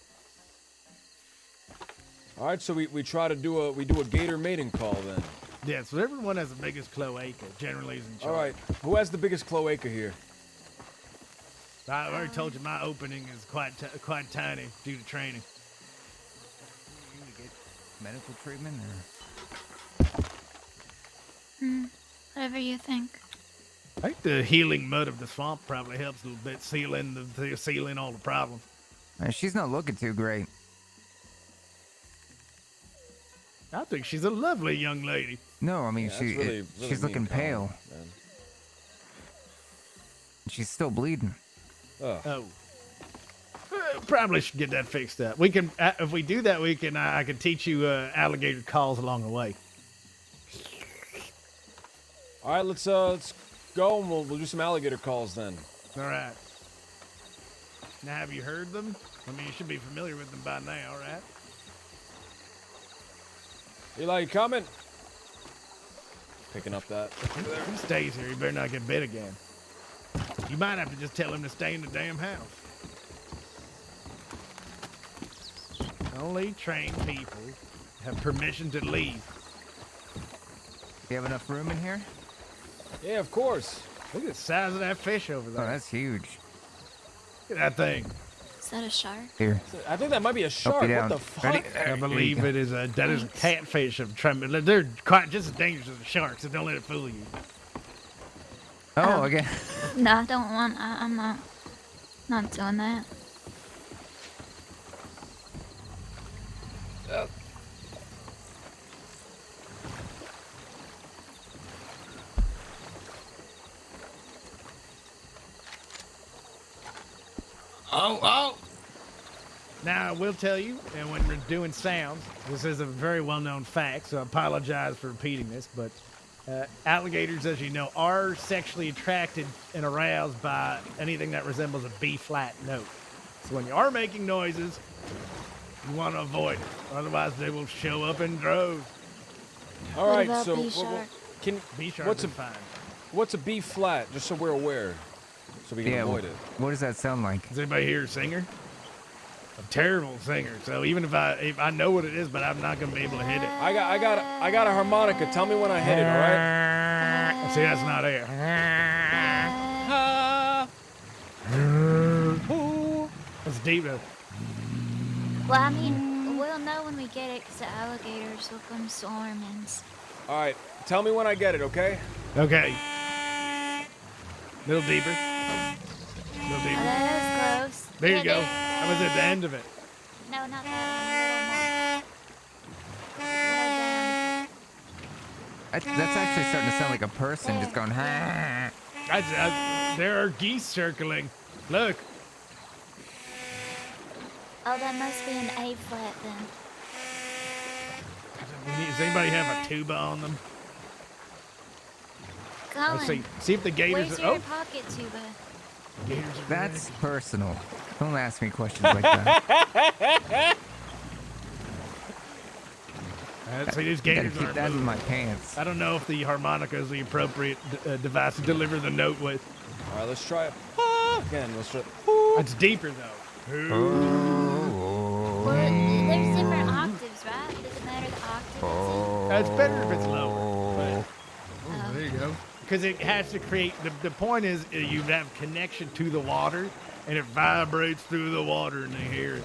S2: All right, so we try to do a gator mating call then.
S4: Yeah, so everyone has the biggest cloaca generally is in charge.
S2: All right, who has the biggest cloaca here?
S4: I already told you my opening is quite tiny due to training.
S21: Medical treatment or?
S1: Whatever you think.
S4: I think the healing mud of the swamp probably helps a little bit, sealing all the problems.
S21: She's not looking too great.
S4: I think she's a lovely young lady.
S21: No, I mean
S2: really
S21: she's looking pale.
S2: Man.
S21: She's still bleeding.
S4: Oh. Probably should get that fixed up. We can, if we do that, I can teach you alligator calls along the way.
S2: All right, let's go and we'll do some alligator calls then.
S4: All right. Now, have you heard them? I mean, you should be familiar with them by now, right?
S2: Eli, you coming? Picking up that.
S4: If he stays here, he better not get bit again. You might have to just tell him to stay in the damn house. Only trained people have permission to leave.
S21: You have enough room in here?
S2: Yeah, of course.
S4: Look at the size of that fish over there.
S21: Oh, that's huge.
S4: Look at that thing.
S1: Is that a shark?
S21: Here.
S2: I think that might be a shark. What the fuck?
S21: Ready?
S4: I believe it is a catfish of trembling. They're quite just as dangerous as a shark, so don't let it fool you.
S21: Oh, again.
S1: No, I don't want. I'm not doing that.
S7: Oh!
S4: Now, I will tell you, and when we're doing sounds, this is a very well-known fact, so I apologize for repeating this, but alligators, as you know, are sexually attracted and aroused by anything that resembles a B-flat note. So when you are making noises, you want to avoid it. Otherwise, they will show up in droves.
S2: All right,
S1: about
S2: so
S1: B-shark?
S2: what's a B flat? Just so we're aware, so we can avoid it.
S21: What does that sound like?
S4: Is anybody here a singer? A terrible singer. So even if I know what it is, but I'm not gonna be able to hit it.
S2: I got a harmonica. Tell me when I hit it. All right.
S4: See, that's not it. That's deep though.
S1: Well, I mean, we'll know when we get it because the alligators will come swarming.
S2: All right. Tell me when I get it, okay?
S4: Okay. Little deeper. Little deeper.
S1: That was close.
S4: There you go. That was at the end of it.
S1: No, not that
S21: That's actually starting to sound like a person just going, ha.
S4: There are geese circling. Look.
S1: one. Oh, that must be an A flat then.
S4: Does anybody have a tuba on them?
S1: Colin,
S4: see if the gators
S1: where's
S4: are.
S1: your pocket tuba?
S4: Gators are
S21: That's personal. Don't ask me questions like that.
S4: See, these
S21: I gotta
S4: gators
S21: keep
S4: aren't
S21: that in
S4: moving.
S21: my pants.
S4: I don't know if the harmonica is the appropriate device to deliver the note with.
S2: All right, let's try it again. Let's try.
S4: It's deeper though.
S1: Well, there's different octaves, right? Does it matter the octave?
S4: It's better if it's lower. But,
S7: there you go.
S4: because it has to create. The point is you have connection to the water, and it vibrates through the water, and they hear it.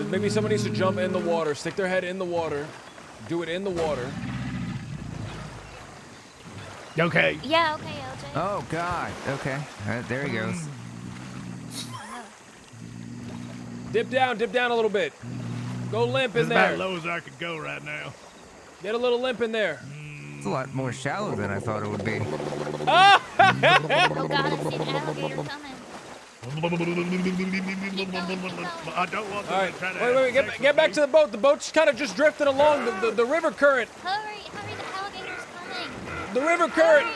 S2: Maybe somebody needs to jump in the water, stick their head in the water, do it in the water.
S4: Okay.
S1: Yeah, okay, LJ.
S21: Oh, God. Okay. All right, there he goes.
S2: Dip down a little bit. Go limp in
S4: It's
S2: there.
S4: about low as I could go right now.
S2: Get a little limp in there.
S21: It's a lot more shallow than I thought it would be.
S2: Ah!
S1: Oh God, I see an alligator coming.
S4: I don't want them
S2: All right,
S4: to try to
S2: wait, get back to the boat. The boat's kind of just drifting along the river current.
S1: Hurry, the alligator's coming.
S2: The river current.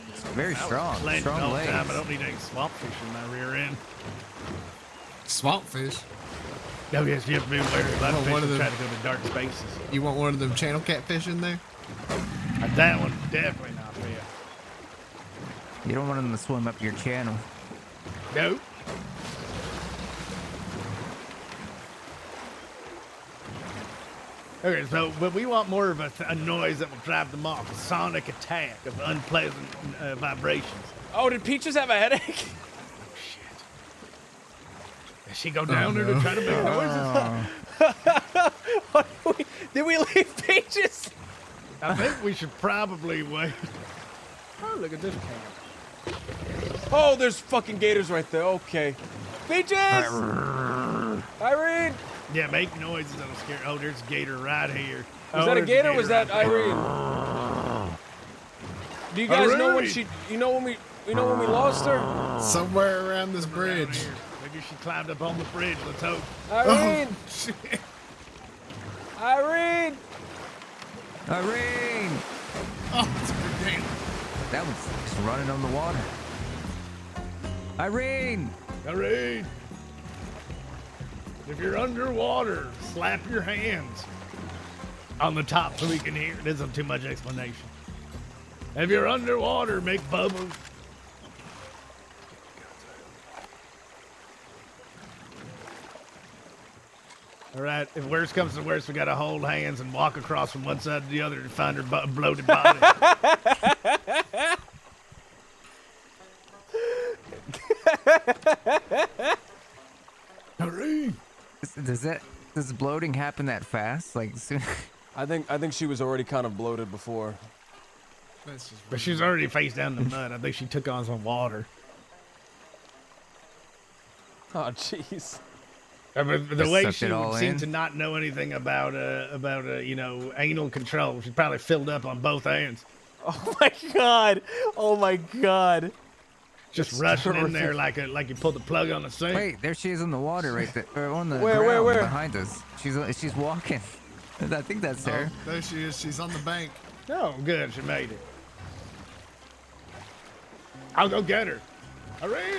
S21: It's very strong. Strong legs.
S4: I don't need any swamp fish in my rear end.
S7: Swamp fish?
S4: Oh, yes, you have to be aware of a lot of fish
S7: one of
S4: that
S7: them-
S4: try to go to dark spaces.
S7: You want one of them channel catfish in there?
S4: That one's definitely not fair.
S21: You don't want them to swim up your channel.
S4: No. Okay, so, but we want more of a noise that will drive them off. A sonic attack of unpleasant vibrations.
S2: Oh, did Peaches have a headache?
S4: Did she go down there to try to make noises?
S2: Did we leave Peaches?
S4: I think we should probably wait. Oh, look at this camp.
S2: Oh, there's fucking gators right there. Okay. Peaches! Irene!
S4: Yeah, make noises that'll scare. Oh, there's a gator right here.
S2: Was that a gator or was that Irene? Do you guys know when when we lost her?
S7: Somewhere around this bridge.
S4: Maybe she climbed up on the bridge. Let's hope.
S2: Irene!
S7: Oh, shit.
S2: Irene!
S21: Irene!
S7: Oh, it's a good game.
S21: That one's just running on the water. Irene!
S4: Irene! If you're underwater, slap your hands on the top so we can hear. This isn't too much explanation. If you're underwater, make bubbles. All right, if worst comes to worst, we gotta hold hands and walk across from one side to the other to find her bloated body. Irene!
S21: Does bloating happen that fast? Like soon?
S2: I think she was already kind of bloated before.
S4: But she was already face down in the mud. I think she took on some water.
S2: Oh, jeez.
S4: But the way
S21: sucked
S4: she
S21: it all
S4: would seem
S21: in?
S4: to not know anything about anal control, she's probably filled up on both ends.
S2: Oh my god! Oh my god!
S4: Just
S2: That's
S4: rushing in
S2: terrific.
S4: there like you pulled the plug on the sink.
S21: Wait, there she is in the water right there. Or on the
S2: Where,
S21: ground
S2: where?
S21: behind us. She's walking. I think that's her.
S7: Oh, there she is. She's on the bank.
S4: Oh, good, she made it. I'll go get her. Irene!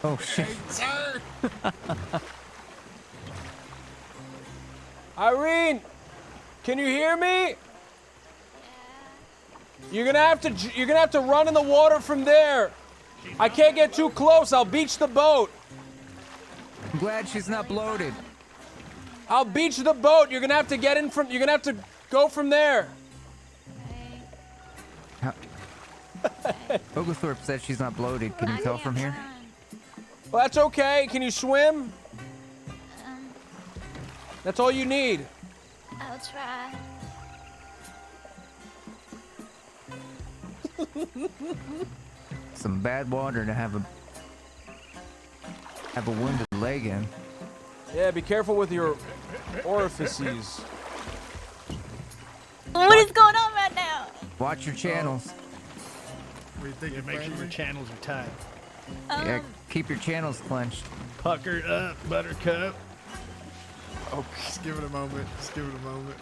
S21: Oh shit.
S7: Sir!
S2: Irene! Can you hear me? You're gonna have to run in the water from there. I can't get too close. I'll beach the boat.
S21: I'm glad she's not bloated.
S2: I'll beach the boat. You're gonna have to get in from. You're gonna have to go from there.
S21: Oglethorpe said she's not bloated. Can you tell from here?
S2: Well, that's okay. Can you swim? That's all you need.
S1: I'll try.
S21: Some bad water to have a wounded leg in.
S2: Yeah, be careful with your orifices.
S1: What is going on right now?
S21: Watch your channels.
S4: What do you think? Make sure your channels are tight.
S21: Yeah, keep your channels clenched.
S4: Pucker up, buttercup.
S2: Okay.
S7: Just give it a moment. Just give it a moment.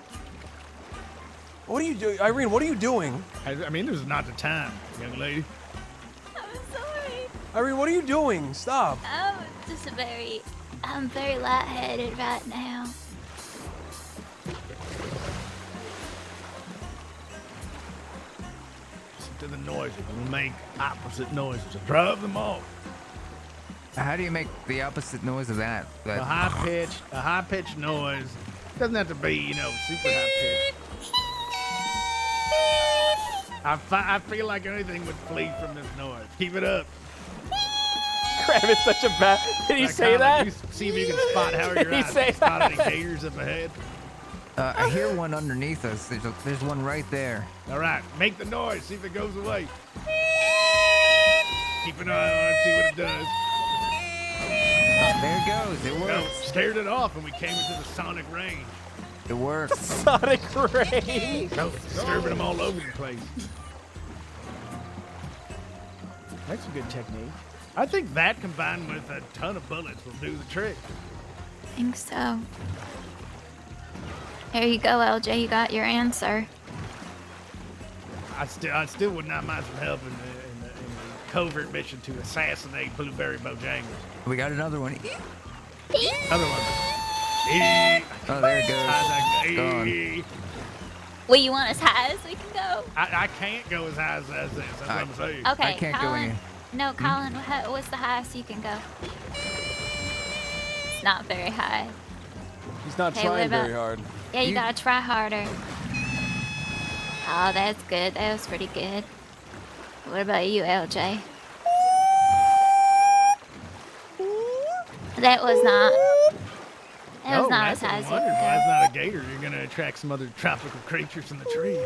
S2: What are you doing, Irene? What are you doing?
S4: I mean, this is not the time, young lady.
S1: I'm sorry.
S2: Irene, what are you doing? Stop.
S1: I'm very lightheaded right now.
S4: Listen to the noises. We'll make opposite noises to drive them off.
S21: How do you make the opposite noise of that?
S4: A high pitched noise. Doesn't have to be, super high pitched. I feel like anything would flee from this noise. Keep it up.
S2: Crab is such a bad. Did he say that?
S4: You see if you can spot how
S2: Did
S4: your
S2: he
S4: eyes
S2: say
S4: spot any
S2: that?
S4: gators up ahead.
S21: I hear one underneath us. There's one right there.
S4: All right, make the noise. See if it goes away. Keep an eye on it. See what it does.
S21: Oh, there it goes. It
S4: No,
S21: works.
S4: scared it off, and we came into the sonic range.
S21: It works.
S2: Sonic range.
S4: No, disturbing them all over the place. That's a good technique. I think that combined with a ton of bullets will do the trick.
S1: I think so. Here you go, LJ. You got your answer.
S4: I still would not mind some help in the covert mission to assassinate Blueberry Bojangles.
S21: We got another one.
S4: Other one.
S21: Oh, there it goes.
S4: Gone.
S1: Well, you want as high as we can go?
S4: I can't go as high as this. That's what I'm saying.
S1: Okay,
S21: I can't go
S1: Colin.
S21: in.
S1: No, Colin, what's the highest you can go? It's not very high.
S3: He's not
S1: Hey, what
S3: trying
S1: about-
S3: very hard.
S1: Yeah, you gotta try harder. Oh, that's good. That was pretty good. What about you, LJ? That was not. That was not as high as you
S4: wondered
S1: can
S4: why it's
S1: go.
S4: not a gator. You're gonna attract some other tropical creatures in the trees.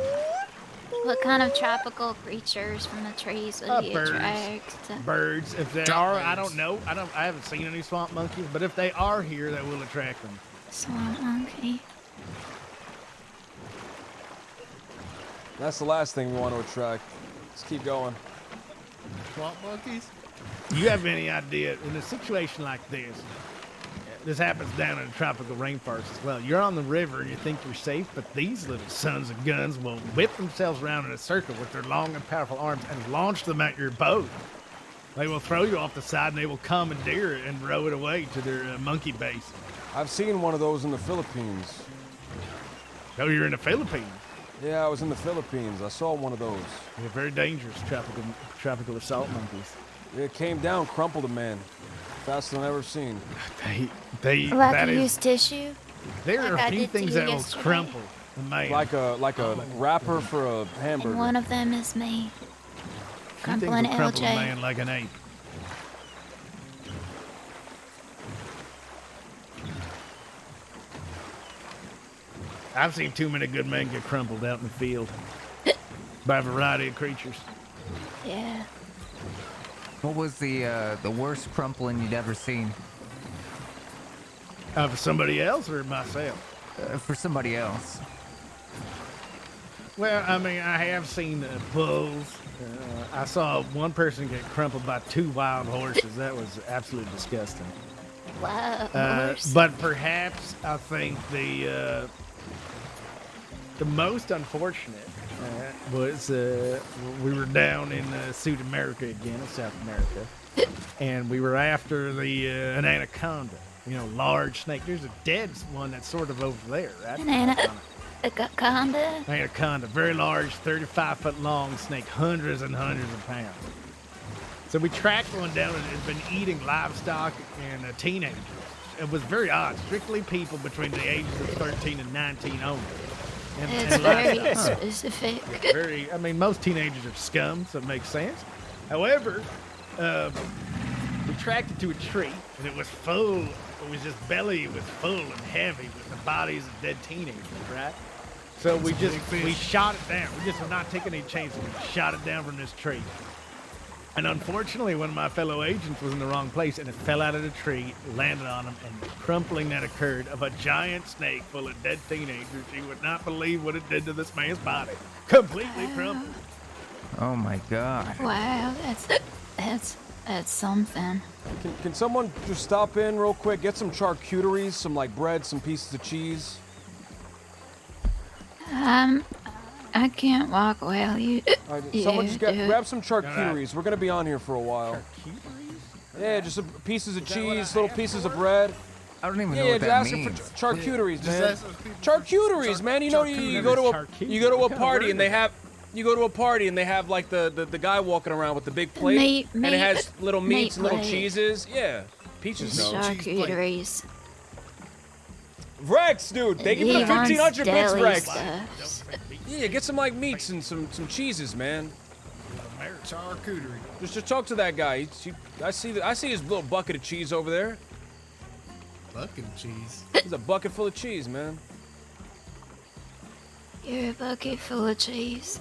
S1: What kind of tropical creatures from the trees would you
S4: Birds.
S1: attract?
S4: Birds, if they are, I don't know. I haven't seen any swamp monkeys, but if they are here, that will attract them.
S1: Swamp monkey.
S3: That's the last thing we want to attract. Let's keep going.
S4: Swamp monkeys? Do you have any idea in a situation like this? This happens down in the tropical rainforest as well. You're on the river and you think you're safe, but these little sons of guns will whip themselves around in a circle with their long and powerful arms and launch them at your boat. They will throw you off the side and they will commandeer it and row it away to their monkey base.
S3: I've seen one of those in the Philippines.
S4: Oh, you're in the Philippines?
S3: Yeah, I was in the Philippines. I saw one of those.
S4: They're very dangerous tropical assault monkeys.
S3: It came down, crumpled a man. Faster than I've ever seen.
S4: They
S1: Will I
S4: that
S1: have to
S4: is-
S1: use tissue?
S4: There
S1: Like
S4: are
S1: I
S4: a few
S1: did to
S4: things
S1: you
S4: that will
S1: yesterday?
S4: crumple a man.
S3: Like a wrapper for a hamburger.
S1: And one of them is me.
S4: Few things
S1: Crumpling
S4: will crumple a
S1: LJ.
S4: man like an ape. I've seen too many good men get crumpled out in the field by a variety of creatures.
S1: Yeah.
S21: What was the worst crumpling you'd ever seen?
S4: For somebody else or myself?
S21: For somebody else.
S4: Well, I mean, I have seen bulls. I saw one person get crumpled by 2 wild horses. That was absolutely disgusting.
S1: Wow.
S4: But perhaps I think the most unfortunate was we were down in South America again, in South America, and we were after an anaconda. You know, large snake. There's a dead one that's sort of over there, right?
S1: Anaconda?
S4: Anaconda, very large, 35-foot long snake, hundreds and hundreds of pounds. So we tracked one down and it had been eating livestock and teenagers. It was very odd. Strictly people between the ages of 13 and 19 only.
S1: It's very
S4: livestock.
S1: specific.
S4: Yeah, very. I mean, most teenagers are scum, so it makes sense. However, we tracked it to a tree, and it was full. It was just belly was full and heavy with the bodies of dead teenagers, right? So we shot it down. We just were not taking any chances. We shot it down from this tree. And unfortunately, one of my fellow agents was in the wrong place, and it fell out of the tree, landed on him, and the crumpling that occurred of a giant snake full of dead teenagers. You would not believe what it did to this man's body. Completely crumpled.
S21: Oh my God.
S1: Wow, that's something.
S3: Can someone just stop in real quick, get some charcuteries, some like bread, some pieces of cheese?
S1: I can't walk well. You.
S3: Someone
S1: you
S3: just
S1: do it.
S3: grab some charcuteries. We're gonna be on here for a while. Yeah, just some pieces of cheese, little pieces of bread.
S21: I don't even know
S3: Yeah,
S21: what
S3: just
S21: that
S3: ask them
S21: means.
S3: for charcuteries,
S21: Just
S3: man.
S21: ask those people
S3: Charcuteries, man. You know, you go to a party and they have. You go to a party and they have like the guy walking around with the big plate, and it has little meats and little
S1: plate.
S3: cheeses. Yeah, peaches though.
S1: Charcuteries.
S3: Rex, dude, thank you for
S1: He
S3: the
S1: wants
S3: 1,500 bits,
S1: deli
S3: Rex.
S1: stuff.
S2: Yeah, get some like meats and some cheeses, man.
S7: Charcuterie.
S2: Just talk to that guy. I see his little bucket of cheese over there.
S7: Bucket of cheese.
S2: There's a bucket full of cheese, man.
S1: You're a bucket full of cheese.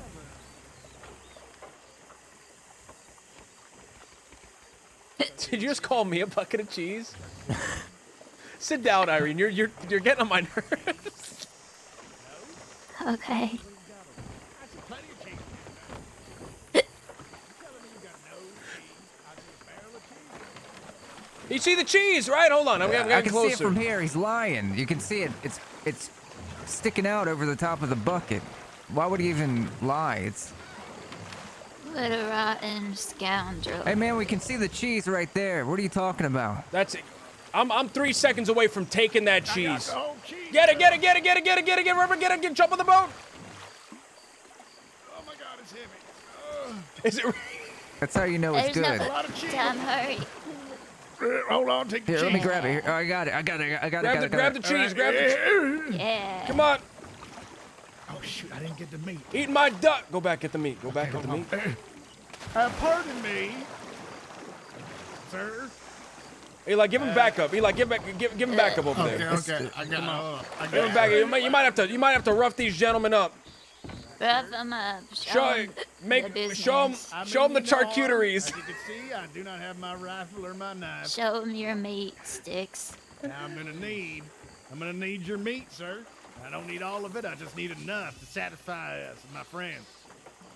S2: Did you just call me a bucket of cheese? Sit down, Irene. You're getting on my nerves.
S1: Okay.
S2: You see the cheese, right? Hold on, I'm getting
S21: I can
S2: closer.
S21: see it from here. He's lying. You can see it. It's sticking out over the top of the bucket. Why would he even lie? It's.
S1: What a rotten scoundrel.
S21: Hey man, we can see the cheese right there. What are you talking about?
S2: That's it. I'm 3 seconds away from taking that cheese. Get it, jump on the boat.
S16: Oh my God, it's heavy.
S2: Is it?
S21: That's how you know it's
S1: There's
S21: good.
S1: no time, hurry.
S16: Hold on, take the
S21: Here,
S16: cheese.
S21: let me grab it. Here. Oh, I got it.
S2: Grab the cheese. Grab the cheese.
S1: Yeah.
S2: Come on.
S16: Oh shoot, I didn't get the meat.
S2: Eat my duck. Go back, get the meat. Go back, get the meat.
S16: Pardon me, sir.
S2: Eli, give him back up. Eli, give him back up over there.
S16: Okay. I got
S2: Give him back. You might have to rough these gentlemen up.
S1: Rough them up.
S2: Show them the charcuteries.
S16: As you can see, I do not have my rifle or my knife.
S1: Show them your meat sticks.
S16: Now I'm gonna need your meat, sir. I don't need all of it. I just need enough to satisfy us, my friends.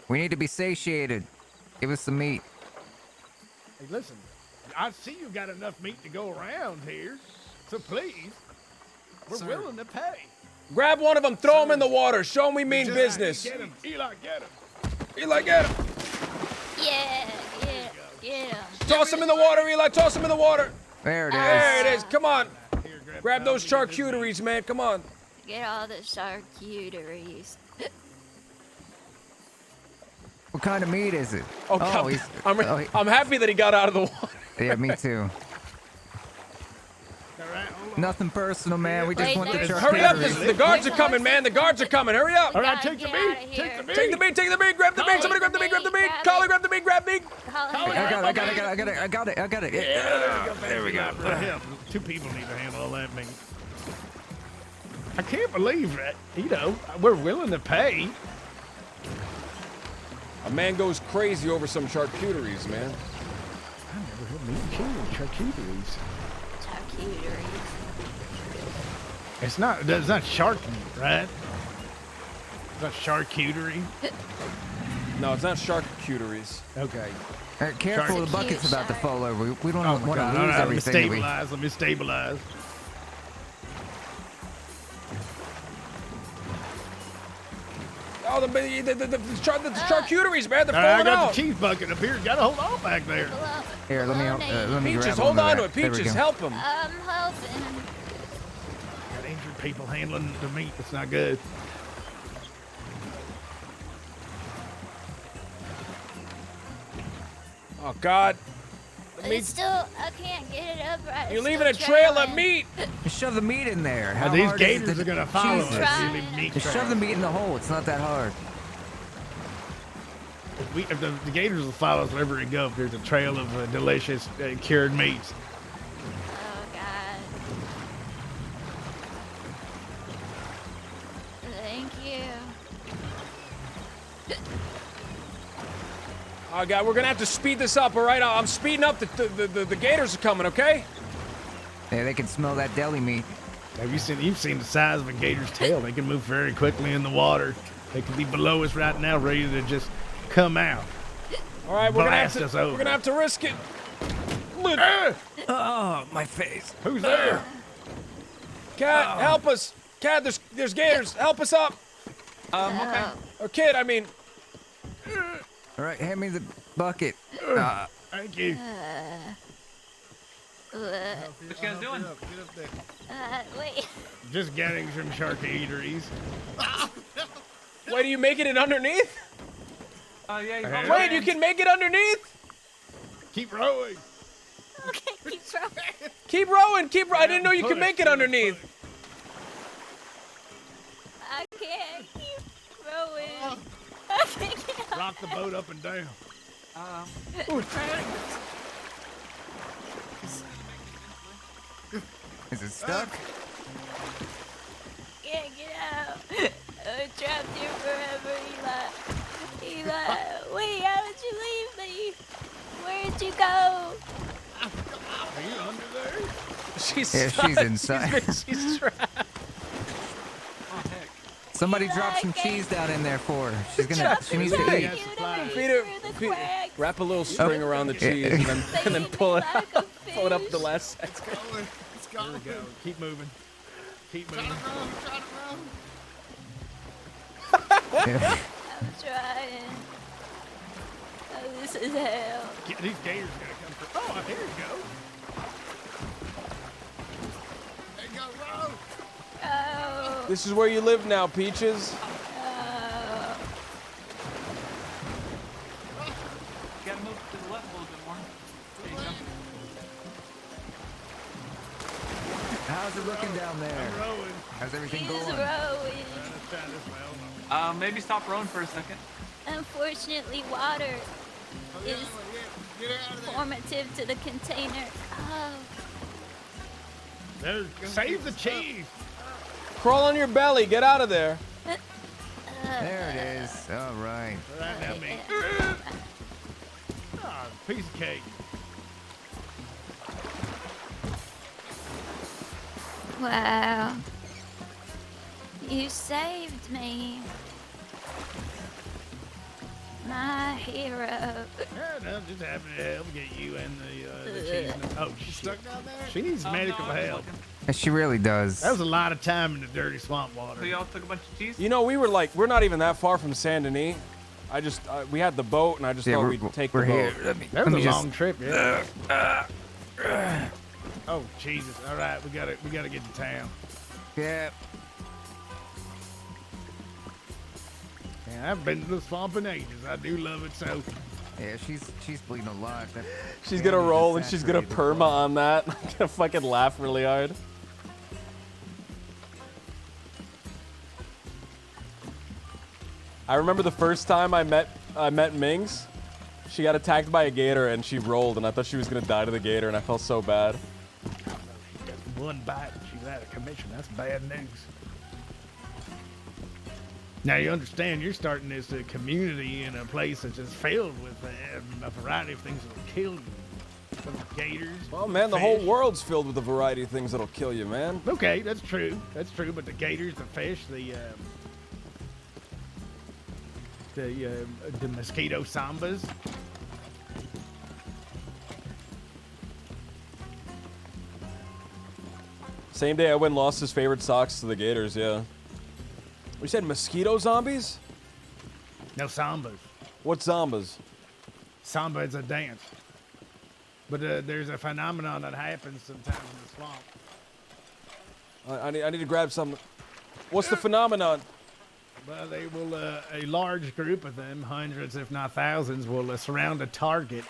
S21: We need to be satiated. Give us some meat.
S16: Hey, listen. I see you got enough meat to go around here, so please, we're willing to pay.
S2: Grab one of them, throw him in the water. Show him we mean business.
S16: Get him, Eli, get him.
S2: Eli, get him.
S1: Yeah, get him.
S2: Toss him in the water, Eli. Toss him in the water.
S21: There it is.
S2: There it is. Come on. Grab those charcuteries, man. Come on.
S1: Get all the charcuteries.
S21: What kind of meat is it?
S2: Oh, I'm happy that he got out of the water.
S21: Yeah, me too. Nothing personal, man. We just want the charcuterie.
S2: Hurry up! The guards are coming, man. The guards are coming. Hurry up!
S16: All right, take the meat. Take the meat.
S2: Take the meat. Take the meat. Grab the meat. Somebody grab the meat. Grab the meat. Collie, grab the meat. Grab meat.
S21: I got it.
S16: Yeah,
S21: there we go.
S16: Two people need to handle all that meat. I can't believe that. We're willing to pay.
S2: A man goes crazy over some charcuteries, man.
S16: I never heard meat charcuteries.
S1: Charcuteries.
S16: It's not shark meat, right? It's not charcuterie.
S2: No, it's not charcuteries.
S16: Okay.
S21: Careful, the bucket's about to fall over. We don't want to lose everything.
S16: Let me stabilize.
S2: Oh, the charcuteries, man. They're falling
S16: I got
S2: out.
S16: the cheese bucket up here. Got to hold on back there.
S21: Here, let me
S2: Peaches,
S21: grab
S2: hold
S21: one
S2: on
S21: of
S2: to it.
S21: that. There we
S2: Peaches,
S21: go.
S2: help him.
S1: I'm helping.
S16: Got injured people handling the meat. It's not good.
S2: Oh, God.
S1: It's still, I can't get it up right.
S2: You're leaving a trail of meat.
S21: Just shove the meat in there. How
S16: These
S21: hard is it
S16: gators
S21: to-
S16: are gonna follow
S21: Jesus.
S16: us.
S21: Just shove the meat in the hole. It's not that hard.
S16: If the gators will follow us wherever we go, if there's a trail of delicious cured meats.
S1: Oh, God. Thank you.
S2: Oh, God, we're going to have to speed this up, all right? I'm speeding up. The gators are coming, okay?
S21: Yeah, they can smell that deli meat.
S16: You've seen the size of a gator's tail. They can move very quickly in the water. They could be below us right now, ready to just come out.
S2: All right, we're
S16: Blast
S2: going
S16: us over.
S2: to have to risk it.
S21: Oh, my face.
S16: Who's there?
S2: Cat, help us. Cat, there's gators. Help us up.
S21: Okay.
S2: Or kid, I mean.
S21: All right, hand me the bucket.
S16: Thank you.
S1: What
S19: you guys doing?
S1: Wait.
S16: Just getting some charcuteries.
S2: Wait, are you making it underneath?
S19: Yeah.
S2: Wait, you can make it underneath?
S16: Keep rowing.
S1: Okay, keep rowing.
S2: Keep rowing. I didn't know you could make it underneath.
S1: I can't keep rowing.
S4: Rock the boat up and down.
S21: Is it stuck?
S1: Can't get out. I'm trapped here forever, Eli. Eli, wait, how did you leave me? Where'd you go?
S4: Are you under there?
S21: She's inside.
S2: She's trapped.
S21: Somebody drop some cheese down in there for her. She needs to eat.
S2: Peter, wrap a little string around the cheese and then pull it up the last second.
S4: There we go. Keep moving. Keep moving.
S1: I'm trying. Oh, this is hell.
S4: These gators are gonna come through. Oh, here you go. There you go, row.
S1: Oh.
S2: This is where you live now, Peaches.
S1: Oh.
S9: You gotta move to the left a little bit more. There you go.
S21: How's it looking down there?
S4: I'm rowing.
S21: How's everything
S1: He's
S21: going?
S1: rowing.
S4: Let's try this way.
S9: Maybe stop rowing for a second.
S1: Unfortunately, water is formative to the container. Oh.
S4: Save the cheese.
S2: Crawl on your belly. Get out of there.
S21: There it is. All right.
S4: Right now, me. Oh, piece of cake.
S1: Wow. You saved me. My hero.
S4: Yeah, no, just happy to help get you and the cheese. Oh, she's stuck down there? She needs medical help.
S21: She really does.
S4: That was a lot of time in the dirty swamp water.
S9: So y'all took a bunch of cheese?
S2: You know, we're not even that far from Saint Denis. We had the boat, and I just thought we'd take the boat.
S21: Here.
S4: That was a long trip, yeah. Oh Jesus! All right, we gotta get to town.
S21: Yeah.
S4: Yeah, I've been to the swamp in ages. I do love it so.
S21: Yeah, she's bleeding a lot.
S2: She's gonna roll and she's gonna perma on that. I'm gonna fucking laugh really hard. I remember the first time I met Minx. She got attacked by a gator and she rolled, and I thought she was gonna die to the gator, and I felt so bad.
S4: Just one bite and she's out of commission. That's bad news. Now you understand, you're starting this community in a place that's just filled with a variety of things that'll kill you. Some gators.
S2: Well, man, the
S4: fish.
S2: whole world's filled with a variety of things that'll kill you, man.
S4: Okay, that's true. That's true. But the gators, the fish, the mosquito sambas.
S2: Same day, I went and lost his favorite socks to the gators. Yeah. We said mosquito zombies?
S4: No, sambas.
S2: What zombies?
S4: Samba is a dance. But there's a phenomenon that happens sometimes in the swamp.
S2: I need to grab some. What's the phenomenon?
S4: Well, they will, a large group of them, hundreds if not thousands, will surround a target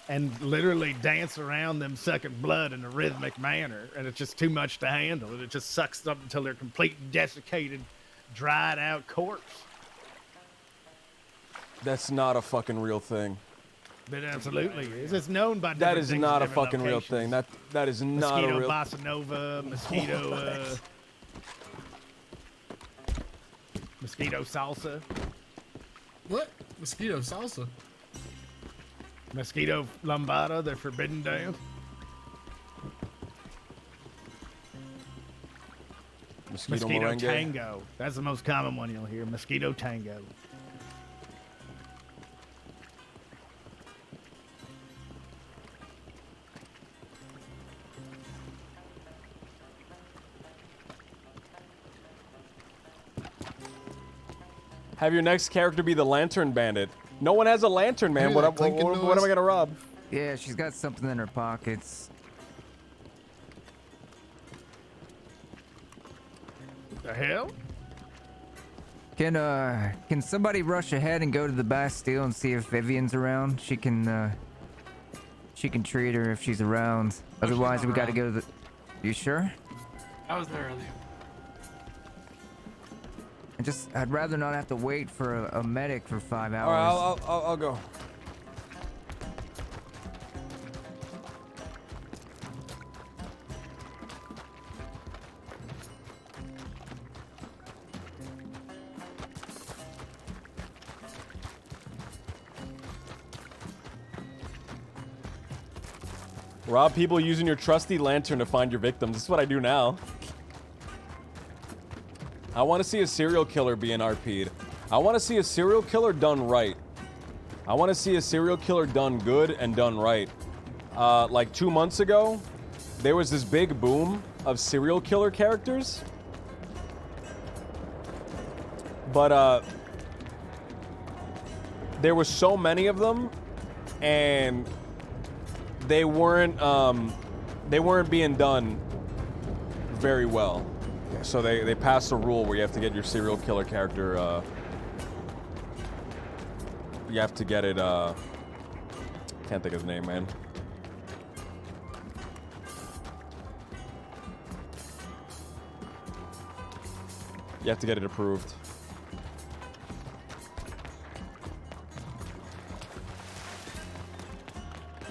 S4: and literally dance around them, sucking blood in a rhythmic manner. And it's just too much to handle. And it just sucks them until they're completely desiccated, dried out corpse.
S2: That's not a fucking real thing.
S4: But absolutely is. It's known by
S2: That
S4: different
S2: is
S4: things
S2: not
S4: in
S2: a fucking
S4: different
S2: real
S4: locations.
S2: thing. That is not
S4: Mosquito
S2: a real.
S4: bossa nova, mosquito, mosquito salsa.
S7: What? Mosquito salsa?
S4: Mosquito lambada, the forbidden dance.
S2: Mosquito
S4: Mosquito
S2: merengue.
S4: tango. That's the most common one you'll hear. Mosquito tango.
S2: Have your next character be the Lantern Bandit. No one has a lantern, man.
S21: Hear
S2: What
S21: that clinking
S2: am
S21: noise?
S2: I gonna rob?
S21: Yeah, she's got something in her pockets.
S4: The hell?
S21: Can somebody rush ahead and go to the Bastille and see if Vivian's around? She can treat her if she's around. Otherwise, we gotta go to the... You sure?
S9: I was there earlier.
S21: I'd rather not have to wait for a medic for 5 hours.
S3: All right, I'll go.
S2: Rob people using your trusty lantern to find your victims. This is what I do now. I want to see a serial killer being RP'd. I want to see a serial killer done right. I want to see a serial killer done good and done right. Like 2 months ago, there was this big boom of serial killer characters. But there were so many of them, and they weren't being done very well. So they passed a rule where you have to get your serial killer character. You have to get it. Can't think of his name, man. You have to get it approved.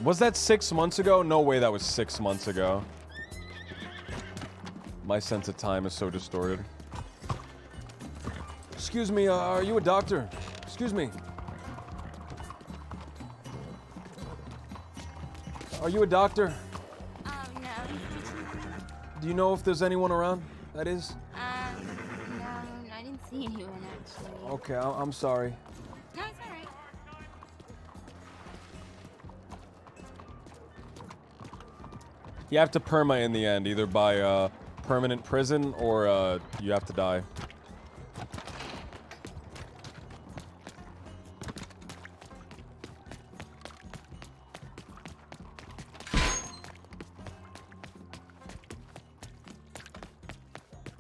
S2: Was that 6 months ago? No way that was 6 months ago. My sense of time is so distorted. Excuse me, are you a doctor? Excuse me. Are you a doctor?
S10: No.
S3: Do you know if there's anyone around? That is?
S10: No, I didn't see anyone actually.
S3: Okay, I'm sorry.
S10: No, it's alright.
S2: You have to perma in the end, either by permanent prison or you have to die.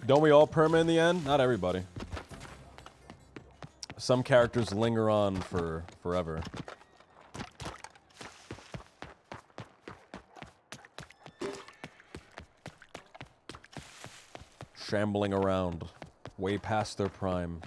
S2: Don't we all perma in the end? Not everybody. Some characters linger on for forever. Shambling around, way past their prime.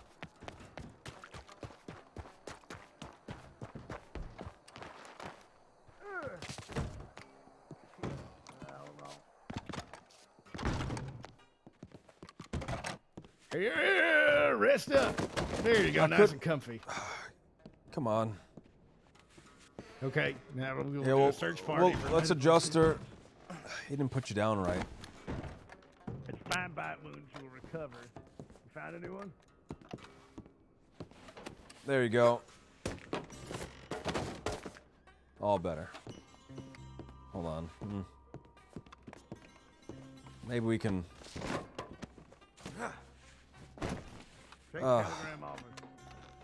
S4: Yeah, rest up. There you go, nice and comfy.
S3: Come on.
S4: Okay, now we'll
S3: Yeah,
S4: do a search party.
S3: well,
S4: for
S3: let's adjust her. He didn't put you down right.
S4: It's fine bite wounds you will recover. You found a new one?
S3: There you go. All better. Hold on. Maybe we can...
S4: Take the telegram off.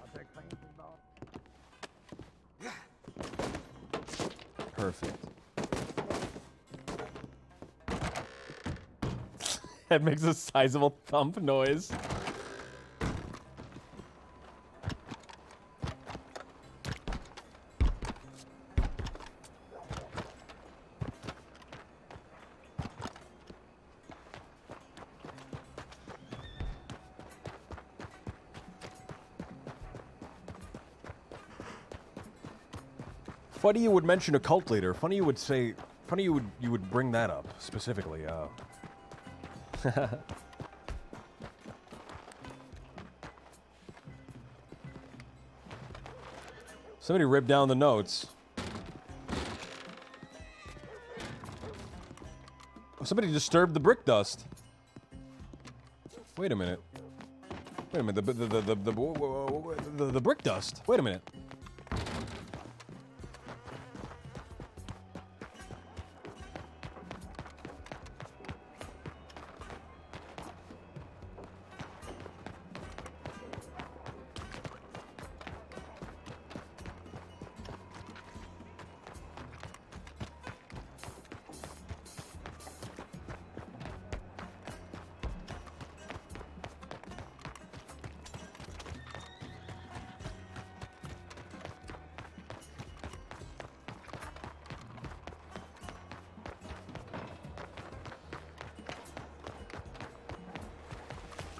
S4: I'll take things.
S2: Perfect. That makes a sizable thump noise. Funny you would mention a cult leader. Funny you would say. Funny you would bring that up specifically. Somebody ripped down the notes. Somebody disturbed the brick dust. Wait a minute. Wait a minute. The brick dust. Wait a minute.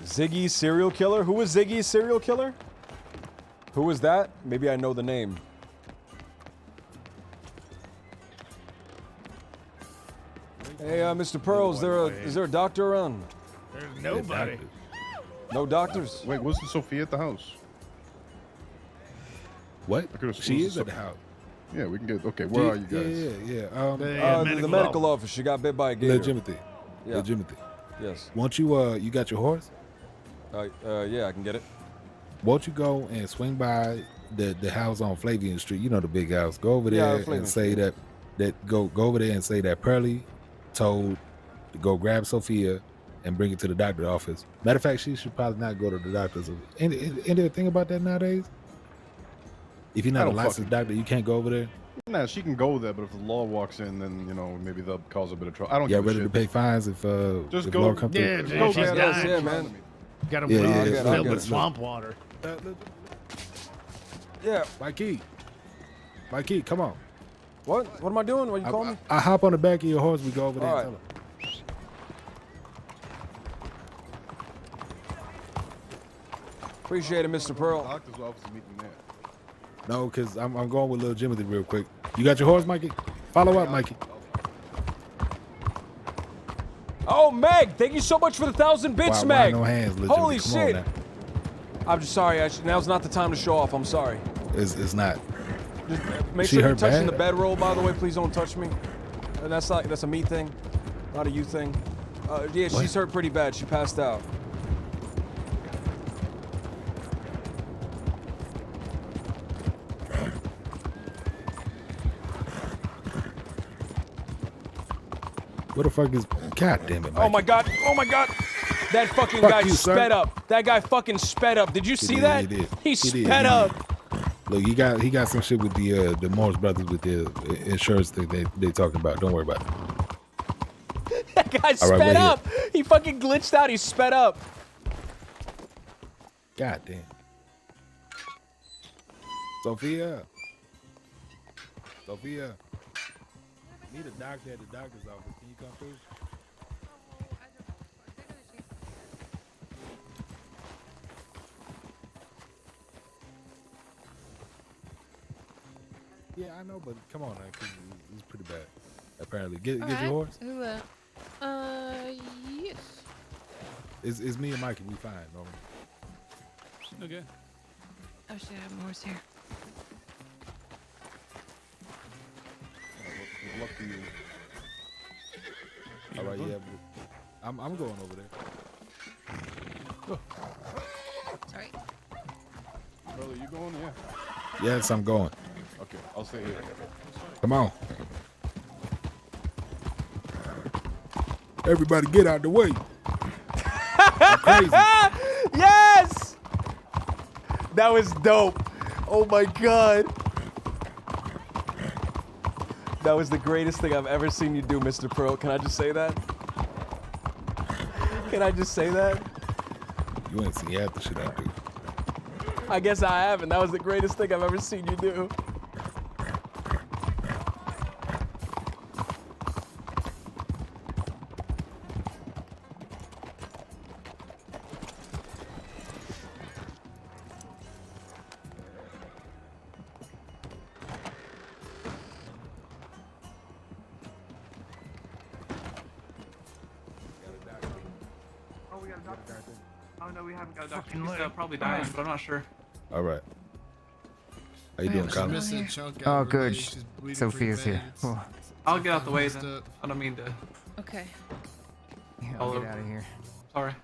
S3: Ziggy serial killer? Who was Ziggy's serial killer? Who was that? Maybe I know the name. Hey, Mr. Pearl, is there a doctor around?
S4: There's nobody.
S3: No doctors?
S8: Wait, wasn't Sophia at the house?
S17: What?
S8: I
S17: She is at the house.
S8: Yeah, we can get. Okay, where are you guys?
S17: Yeah.
S3: The medical office. She got bit by a gator.
S17: Legitimately.
S3: Yeah.
S17: Legitimately.
S3: Yes.
S17: Won't you, you got your horse?
S3: Yeah, I can get it.
S17: Won't you go and swing by the house on Flavian Street? You know the big house. Go over there and say that go over there and say that Pearlie told to go grab Sophia and bring it to the doctor's office. Matter of fact, she should probably not go to the doctor's. Any thing about that nowadays? If you're not a licensed doctor, you can't go over there.
S8: Nah, she can go there, but if the law walks in, then maybe they'll cause a bit of trouble. I don't.
S17: Yeah,
S8: give a
S17: ready
S8: shit.
S17: to pay fines if
S8: Just
S17: if
S8: go.
S17: law come through.
S4: Yeah, she's dying.
S3: Yeah, man.
S4: Got him
S17: Yeah,
S4: filled with swamp water.
S3: Yeah.
S17: Mikey, come on.
S3: What? What am I doing? What you calling me?
S17: I hop on the back of your horse. We go over there.
S3: All
S17: And
S3: right.
S17: tell her.
S3: Appreciate it, Mr. Pearl.
S8: Doctor's office is meeting there.
S17: No, because I'm going with Lil Jimothy real quick. You got your horse, Mikey? Follow up, Mikey.
S3: Oh, Meg! Thank you so much for the 1,000 bits,
S17: Why
S3: Meg.
S17: no hands, Lil
S3: Holy
S17: Jimothy? Come on
S3: shit!
S17: now.
S3: I'm just sorry. Now's not the time to show off. I'm sorry.
S17: It's not.
S3: Just make
S17: She
S3: sure you're
S17: hurt
S3: touching
S17: bad?
S3: the bedroll. By the way, please don't touch me. And that's a me thing, not a you thing. Yeah,
S17: What?
S3: she's hurt pretty bad. She passed out.
S17: What the fuck is? God damn it, Mikey.
S3: Oh my god! Oh my god! That fucking
S17: Fuck
S3: guy
S17: you, sir.
S3: sped up. That guy fucking sped up. Did you see
S17: did,
S3: that?
S17: he did.
S3: He
S17: He
S3: sped
S17: did.
S3: up.
S17: Look, he got some shit with the Morris brothers with the insurance thing they talking about. Don't worry about it.
S3: That guy
S17: All right,
S3: sped
S17: we're here.
S3: up. He fucking glitched out. He sped up.
S17: God damn. Sophia. Need a doctor at the doctor's office. Can you come through? Yeah, I know, but come on, it was pretty bad. Apparently, get your horse.
S18: Yes.
S17: It's me and Mikey. We fine, Norman.
S18: Okay. Oh shit, I have more here.
S8: Luck to you.
S17: All right, yeah. But I'm going over there. Oh.
S18: Sorry.
S8: Brother, you going? Yeah.
S17: Yes, I'm going.
S8: Okay, I'll stay here.
S17: Come on. Everybody get out the way. Crazy.
S3: Yes! That was dope. Oh my god. That was the greatest thing I've ever seen you do, Mr. Pearl. Can I just say that? Can I just say that?
S17: You ain't seen half the shit I do.
S3: I guess I haven't. That was the greatest thing I've ever seen you do.
S9: Oh no, we haven't got a doctor. He's probably dying, but I'm not sure.
S17: All right. How you doing,
S7: She's
S17: Colin?
S7: missing a chunk out
S21: Oh,
S7: of her
S21: good.
S7: leg. She's bleeding
S21: Sophia's
S7: pretty
S21: here.
S7: bad. It's-
S21: Oh.
S9: I'll get out the way
S7: messed
S9: then.
S7: up.
S9: I don't mean to.
S18: Okay.
S21: Yeah,
S9: All
S21: I'll get
S9: over.
S21: out of here.
S9: Sorry.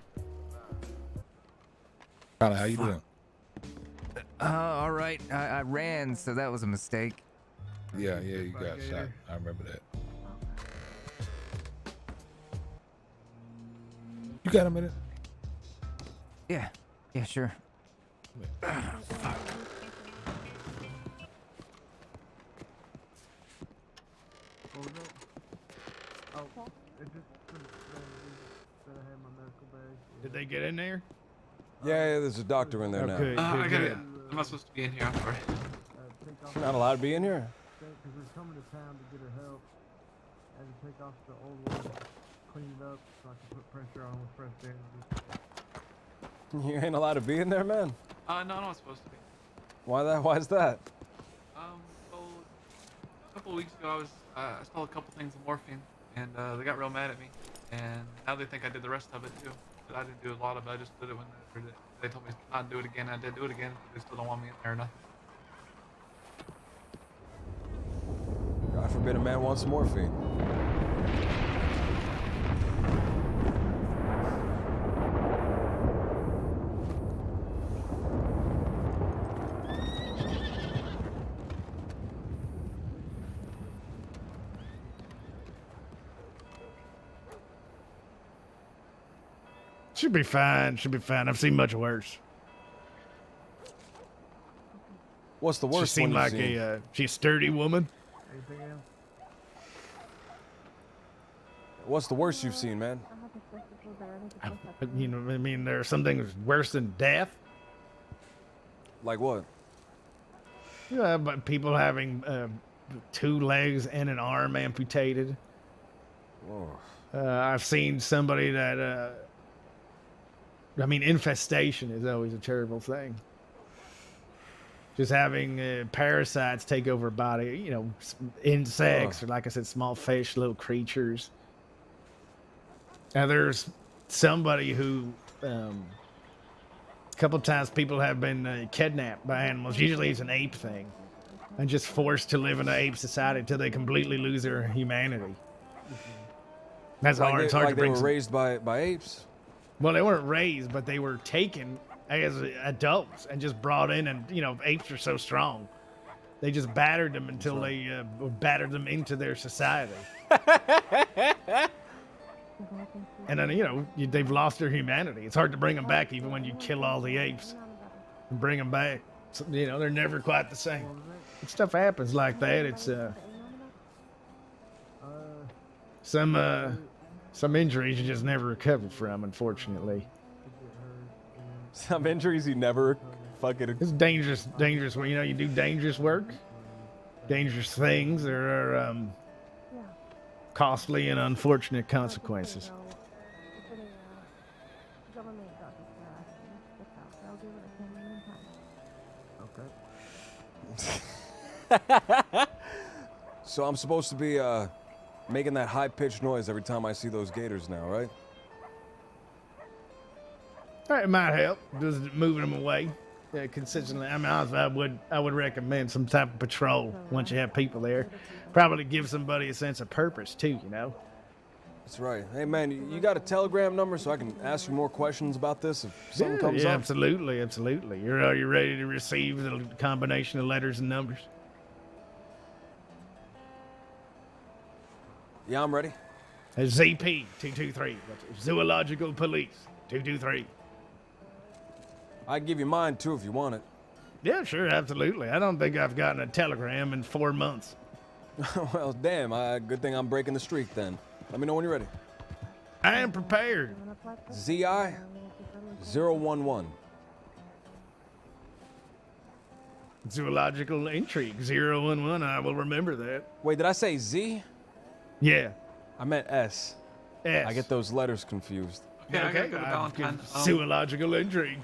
S17: Colin, how you doing?
S21: All right. I ran, so that was a mistake.
S17: Yeah, you got shot. I remember that. You got a minute?
S21: Yeah. Yeah, sure.
S4: Did they get in there?
S3: Yeah, there's a doctor in there
S4: Okay.
S3: now.
S9: I got it. I'm not supposed to be in here. I'm sorry.
S3: You're not allowed to be in here?
S12: Because we're coming to town to get her help. I had to take off the old one, clean it up so I can put pressure on with fresh bandages.
S3: You ain't allowed to be in there, man.
S9: No, I'm not supposed to be.
S3: Why that? Why's that?
S9: Well, a couple of weeks ago, I stole a couple things of morphine, and they got real mad at me. And now they think I did the rest of it too. But I didn't do a lot of it. I just did it when they told me not to do it again. I did do it again. They still don't want me in there or nothing.
S3: God forbid a man wants some morphine.
S16: Should be fine. Should be fine. I've seen much worse.
S3: What's the worst?
S16: She seemed
S3: one
S16: like she's a sturdy woman.
S3: What's the worst you've seen, man?
S16: You know, I mean, there are some things worse than death.
S3: Like what?
S16: Yeah, but people having 2 legs and an arm amputated.
S3: Whoa.
S16: I've seen somebody that. I mean, infestation is always a terrible thing. Just having parasites take over a body, you know, insects, or like I said, small fish, little creatures. Now, there's somebody who, a couple times people have been kidnapped by animals. Usually it's an ape thing. And just forced to live in an ape society until they completely lose their humanity. That's hard. It's hard to bring.
S3: They were raised by apes.
S16: Well, they weren't raised, but they were taken as adults and just brought in. And, you know, apes are so strong. They just battered them until they battered them into their society. And then, you know, they've lost their humanity. It's hard to bring them back even when you kill all the apes and bring them back. So, you know, they're never quite the same. When stuff happens like that, it's some injuries you just never recover from, unfortunately.
S3: Some injuries you never fucking...
S16: It's dangerous when, you know, you do dangerous work, dangerous things. There are costly and unfortunate consequences.
S3: So I'm supposed to be making that high-pitched noise every time I see those gators now, right?
S16: It might help, just moving them away consistently. I mean, honestly, I would recommend some type of patrol once you have people there. Probably give somebody a sense of purpose too, you know.
S3: That's right. Hey man, you got a telegram number so I can ask you more questions about this if something comes up?
S16: Absolutely. Are you ready to receive the combination of letters and numbers?
S3: Yeah, I'm ready.
S16: ZP 223, Zoological Police 223.
S3: I can give you mine too if you want it.
S16: Yeah, sure, absolutely. I don't think I've gotten a telegram in 4 months.
S3: Well, damn. Good thing I'm breaking the streak then. Let me know when you're ready.
S16: I am prepared.
S3: ZI 011.
S16: Zoological Intrigue 011. I will remember that.
S3: Wait, did I say Z?
S16: Yeah.
S3: I meant S.
S16: S.
S3: I get those letters confused.
S9: Yeah, I gotta go to Valentine.
S16: Zoological Intrigue.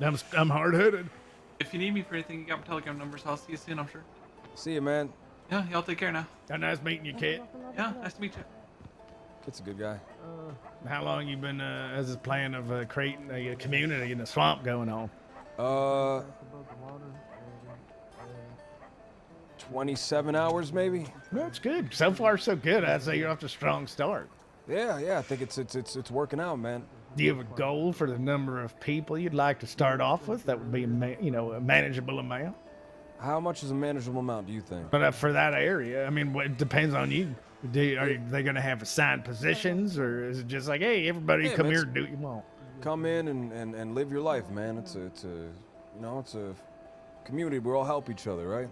S16: I'm hard-headed.
S9: If you need me for anything, you got my telegram number, so I'll see you soon, I'm sure.
S3: See you, man.
S9: Yeah, y'all take care now.
S16: Nice meeting you, Kit.
S9: Yeah, nice to meet you.
S3: Kit's a good guy.
S16: How long you been has this plan of creating a community in the swamp going on?
S3: 27 hours maybe.
S16: That's good. So far, so good. I'd say you're off to a strong start.
S3: Yeah. I think it's working out, man.
S16: Do you have a goal for the number of people you'd like to start off with? That would be, a manageable amount.
S3: How much is a manageable amount, do you think?
S16: But for that area, I mean, it depends on you. Are they going to have assigned positions, or is it just like, hey, everybody come here and do what you want?
S3: Come in and live your life, man. It's a community. We all help each other, right?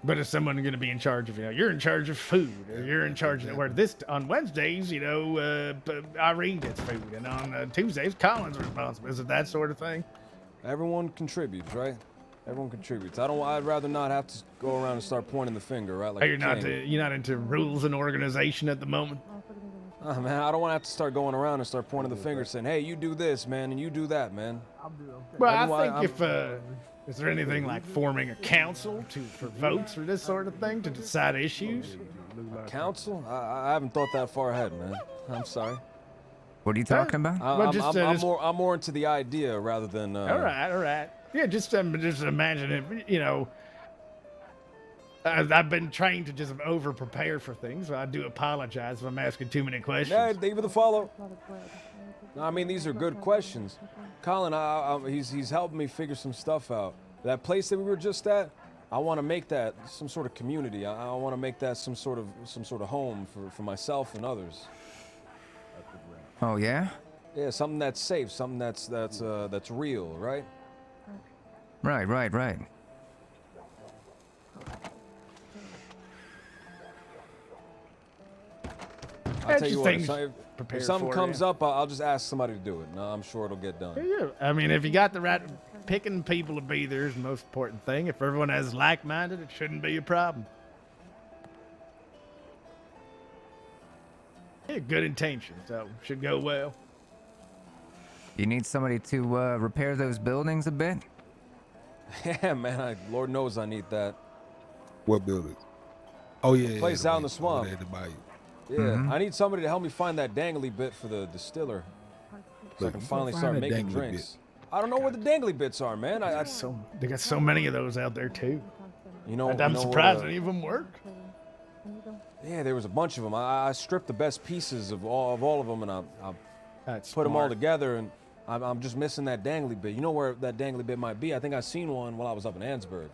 S16: But is someone going to be in charge of, you're in charge of food, or you're in charge of, where on Wednesdays, Irene gets food, and on Tuesdays, Colin's responsible. Is it that sort of thing?
S3: Everyone contributes, right? Everyone contributes. I'd rather not have to go around and start pointing the finger, right? Like
S16: You're not into rules and organization at the moment?
S3: Oh, man, I don't want to have to start going around and start pointing the finger saying, hey, you do this, man, and you do that, man.
S4: Well, I think is there anything like forming a council for votes or this sort of thing to decide issues?
S3: A council? I haven't thought that far ahead, man. I'm sorry.
S21: What are you talking about?
S3: I'm more into the idea rather than.
S4: All right. Yeah, just imagine it. You know, I've been trained to just over prepare for things. So I do apologize if I'm asking too many questions.
S3: Yeah, David the follow. No, I mean these are good questions. Colin, he's helping me figure some stuff out. That place that we were just at, I want to make that some sort of community. I want to make that some sort of home for myself and others.
S21: Oh yeah.
S3: Yeah, something that's safe, something that's real, right?
S21: Right.
S3: I'll tell you what, if something comes up, I'll just ask somebody to do it. No, I'm sure it'll get done.
S4: Yeah, I mean, if you got the right, picking people to be there is the most important thing. If everyone has like-minded, it shouldn't be a problem. Yeah, good intentions, so should go well.
S21: You need somebody to repair those buildings a bit?
S3: Yeah, man, Lord knows I need that.
S17: What buildings? Oh, yeah.
S3: Place out in the swamp.
S17: Yeah,
S3: I need somebody to help me find that dangly bit for the distiller, so I can finally start making drinks. I don't know where the dangly bits are, man.
S4: They got so many of those out there too.
S3: You know,
S4: I'm surprised any of them work.
S3: Yeah, there was a bunch of them. I stripped the best pieces of all of them, and I put them all together, and I'm just missing that dangly bit. You know where that dangly bit might be? I think I seen one while I was up in Ansburg.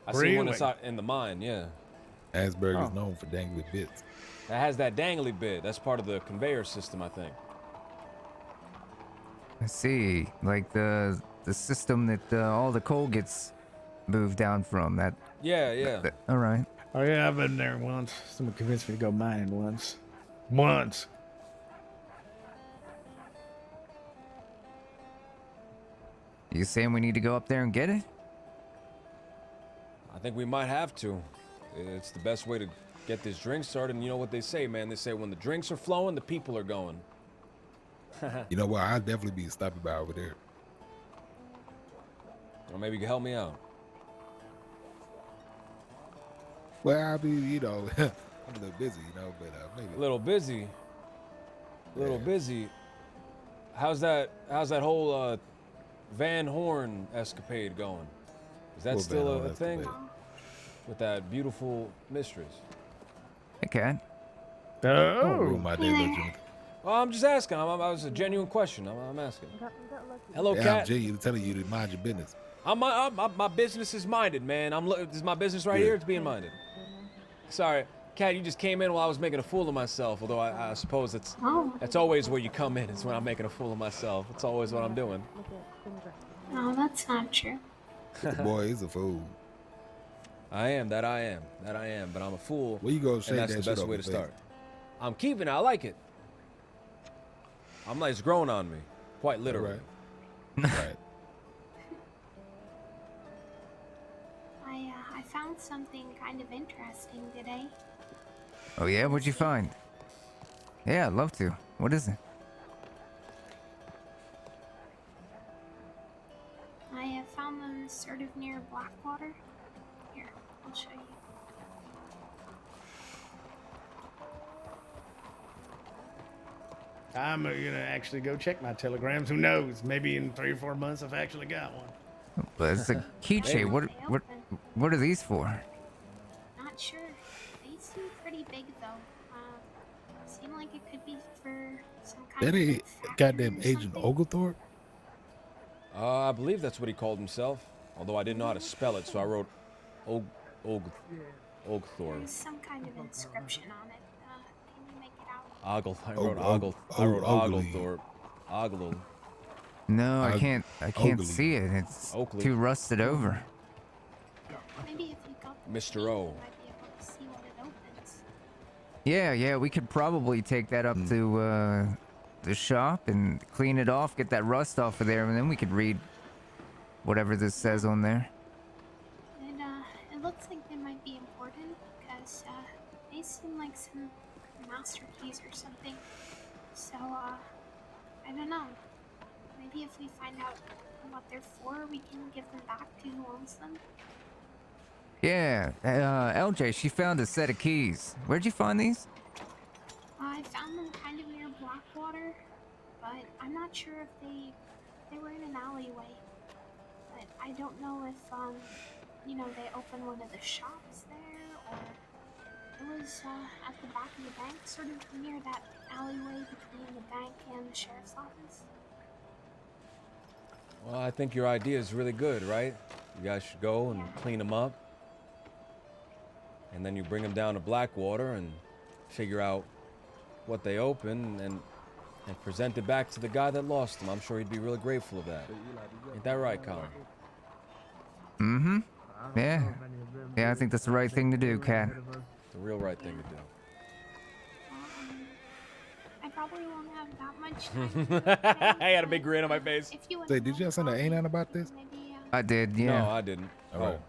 S3: I seen one inside in the mine, yeah.
S17: Ansburg is known for dangly bits.
S3: That has that dangly bit. That's part of the conveyor system, I think.
S21: I see. Like the system that all the coal gets moved down from. That.
S3: Yeah.
S21: All right.
S4: Oh yeah, I've been there once. Someone convinced me to go mining once.
S21: You saying we need to go up there and get it?
S3: I think we might have to. It's the best way to get this drink started. And you know what they say, man? They say when the drinks are flowing, the people are going.
S17: You know what? I'll definitely be stopping by over there.
S3: Or maybe you can help me out.
S17: Well, I'll be, I'm a little busy, but maybe.
S3: A little busy? Busy. How's that whole Van Horn escapade going? Is that still a thing? With that beautiful mistress.
S21: Hey, Cat.
S4: Oh.
S3: Well, I'm just asking. I was a genuine question. I'm asking. Hello, Cat.
S17: I'm genuinely telling you to mind your business.
S3: My business is minded, man. This is my business right here. It's being minded. Sorry, Cat. You just came in while I was making a fool of myself. Although I suppose that's always where you come in. It's when I'm making a fool of myself. It's always what I'm doing.
S10: No, that's not true.
S17: The boy is a fool.
S3: I am. But I'm a fool.
S17: Where you go?
S3: And that's the best way to start. I'm keeping it. I like it. I'm like, it's growing on me, quite literally.
S17: Right.
S10: I found something kind of interesting today.
S21: Oh yeah, what'd you find? Yeah, I'd love to. What is it?
S10: I found them sort of near Blackwater. Here, I'll show you.
S4: I'm gonna actually go check my telegrams. Who knows? Maybe in 3 or 4 months I've actually got one.
S21: But it's a keychain. What are these for?
S10: Not sure. They seem pretty big though. Seem like it could be for some kind
S17: That ain't
S10: of
S17: goddamn Agent Oglethorpe?
S3: I believe that's what he called himself. Although I didn't know how to spell it, so I wrote Oglethorpe.
S10: There's some kind of inscription on it. Can you make it out?
S3: I wrote Oglethorpe. Ogle.
S21: No, I can't see it. It's too rusted over.
S10: Maybe if you got the
S3: Mr. O.
S10: you might be able to see when it opens.
S21: Yeah, we could probably take that up to the shop and clean it off, get that rust off of there, and then we could read whatever this says on there.
S10: It looks like they might be important because they seem like some master keys or something. So, I don't know. Maybe if we find out what they're for, we can give them back to who owns them.
S21: Yeah, LJ, she found a set of keys. Where'd you find these?
S10: I found them kind of near Blackwater, but I'm not sure if they were in an alleyway. But I don't know if they opened one of the shops there, or it was at the back of the bank, sort of near that alleyway between the bank and the sheriff's office.
S2: Well, I think your idea is really good, right? You guys should go and clean them up. And then you bring them down to Blackwater and figure out what they open and present it back to the guy that lost them. I'm sure he'd be really grateful of that. Ain't that right, Colin?
S21: Mm-hmm. Yeah. Yeah, I think that's the right thing to do, Cat.
S2: The real right thing to do.
S10: I probably won't have that much time.
S2: I had a big grin on my face.
S17: Say, did you send an ain't about this?
S21: I did, yeah.
S2: No, I didn't.
S17: All right.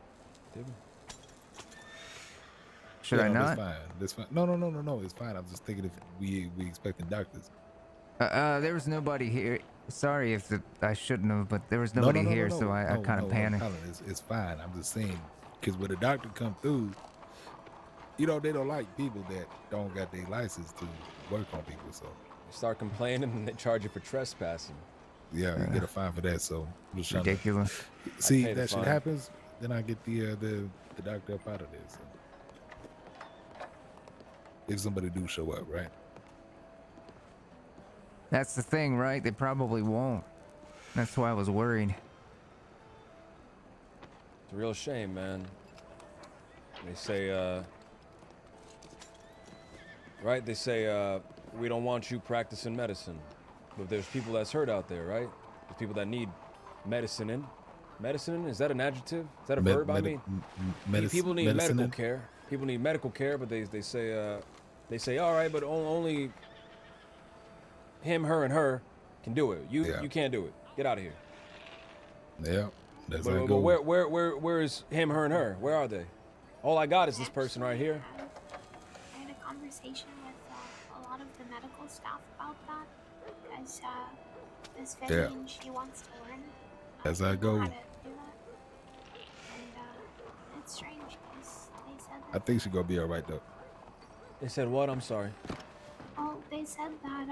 S2: Did we?
S21: Should I not?
S17: That's fine. That's fine. No. It's fine. I'm just thinking if we expecting doctors.
S21: There was nobody here. Sorry if I shouldn't have, but there was nobody here, so I kind of panicked.
S17: Colin, it's fine. I'm just saying, because when the doctor come through, they don't like people that don't got their license to work on people. So
S2: you start complaining and they charge you for trespassing.
S17: Yeah, you get a fine for that. So I'm just
S21: ridiculous.
S17: See, that shit happens, then I get the doctor up out of this. So. If somebody do show up, right?
S21: That's the thing, right? They probably won't. That's why I was worried.
S2: It's a real shame, man. They say, right? They say, we don't want you practicing medicine. But there's people that's hurt out there, right? There's people that need medicine in. Medicine in? Is that an adjective? Is that a verb? I mean, people need medical care. People need medical care, but they say, all right, but only him, her, and her can do it. You can't do it. Get out of here.
S17: Yeah, that's
S2: but where is him, her, and her? Where are they? All I got is this person right here.
S10: I had a conversation with a lot of the medical staff about that, because this Vivian, she wants to learn
S17: as I go.
S10: how to do that. And it's strange because they said that.
S17: I think she's gonna be all right though.
S2: They said what? I'm sorry.
S10: Well, they said that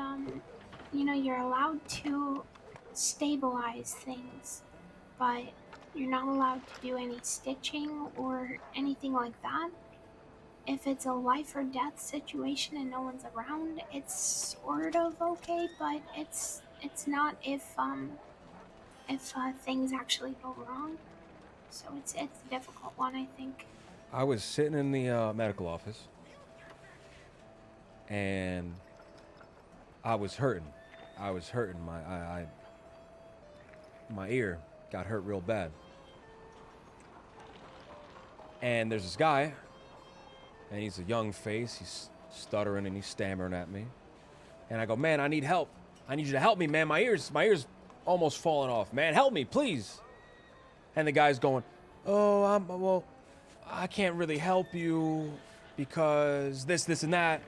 S10: you're allowed to stabilize things, but you're not allowed to do any stitching or anything like that. If it's a life or death situation and no one's around, it's sort of okay, but it's not if things actually go wrong. So it's a difficult one, I think.
S2: I was sitting in the medical office, and I was hurting. My ear got hurt real bad. And there's this guy, and he's a young face. He's stuttering and he's stammering at me. And I go, man, I need help. I need you to help me, man. My ear's almost falling off. Man, help me, please. And the guy's going, well, I can't really help you because this, and that.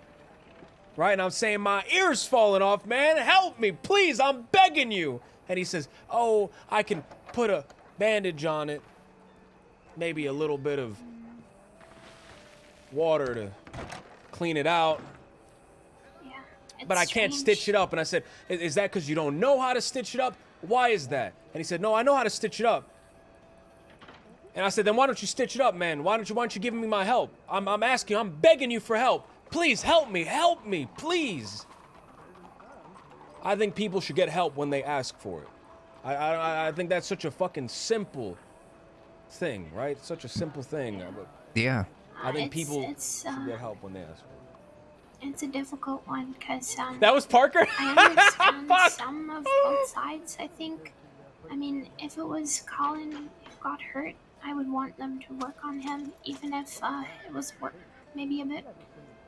S2: Right? And I'm saying, my ear's falling off, man. Help me, please. I'm begging you. And he says, oh, I can put a bandage on it. Maybe a little bit of water to clean it out.
S10: Yeah,
S2: but I can't stitch it up. And I said, is that because you don't know how to stitch it up? Why is that? And he said, no, I know how to stitch it up. And I said, then why don't you stitch it up, man? Why don't you give me my help? I'm asking you, I'm begging you for help. Please help me, please. I think people should get help when they ask for it. I think that's such a fucking simple thing, right? Such a simple thing.
S21: Yeah.
S2: I think people should get help when they ask for it.
S10: It's a difficult one because
S2: that was Parker.
S10: I understand some of both sides. I think. I mean, if it was Colin who got hurt, I would want them to work on him, even if it was maybe a bit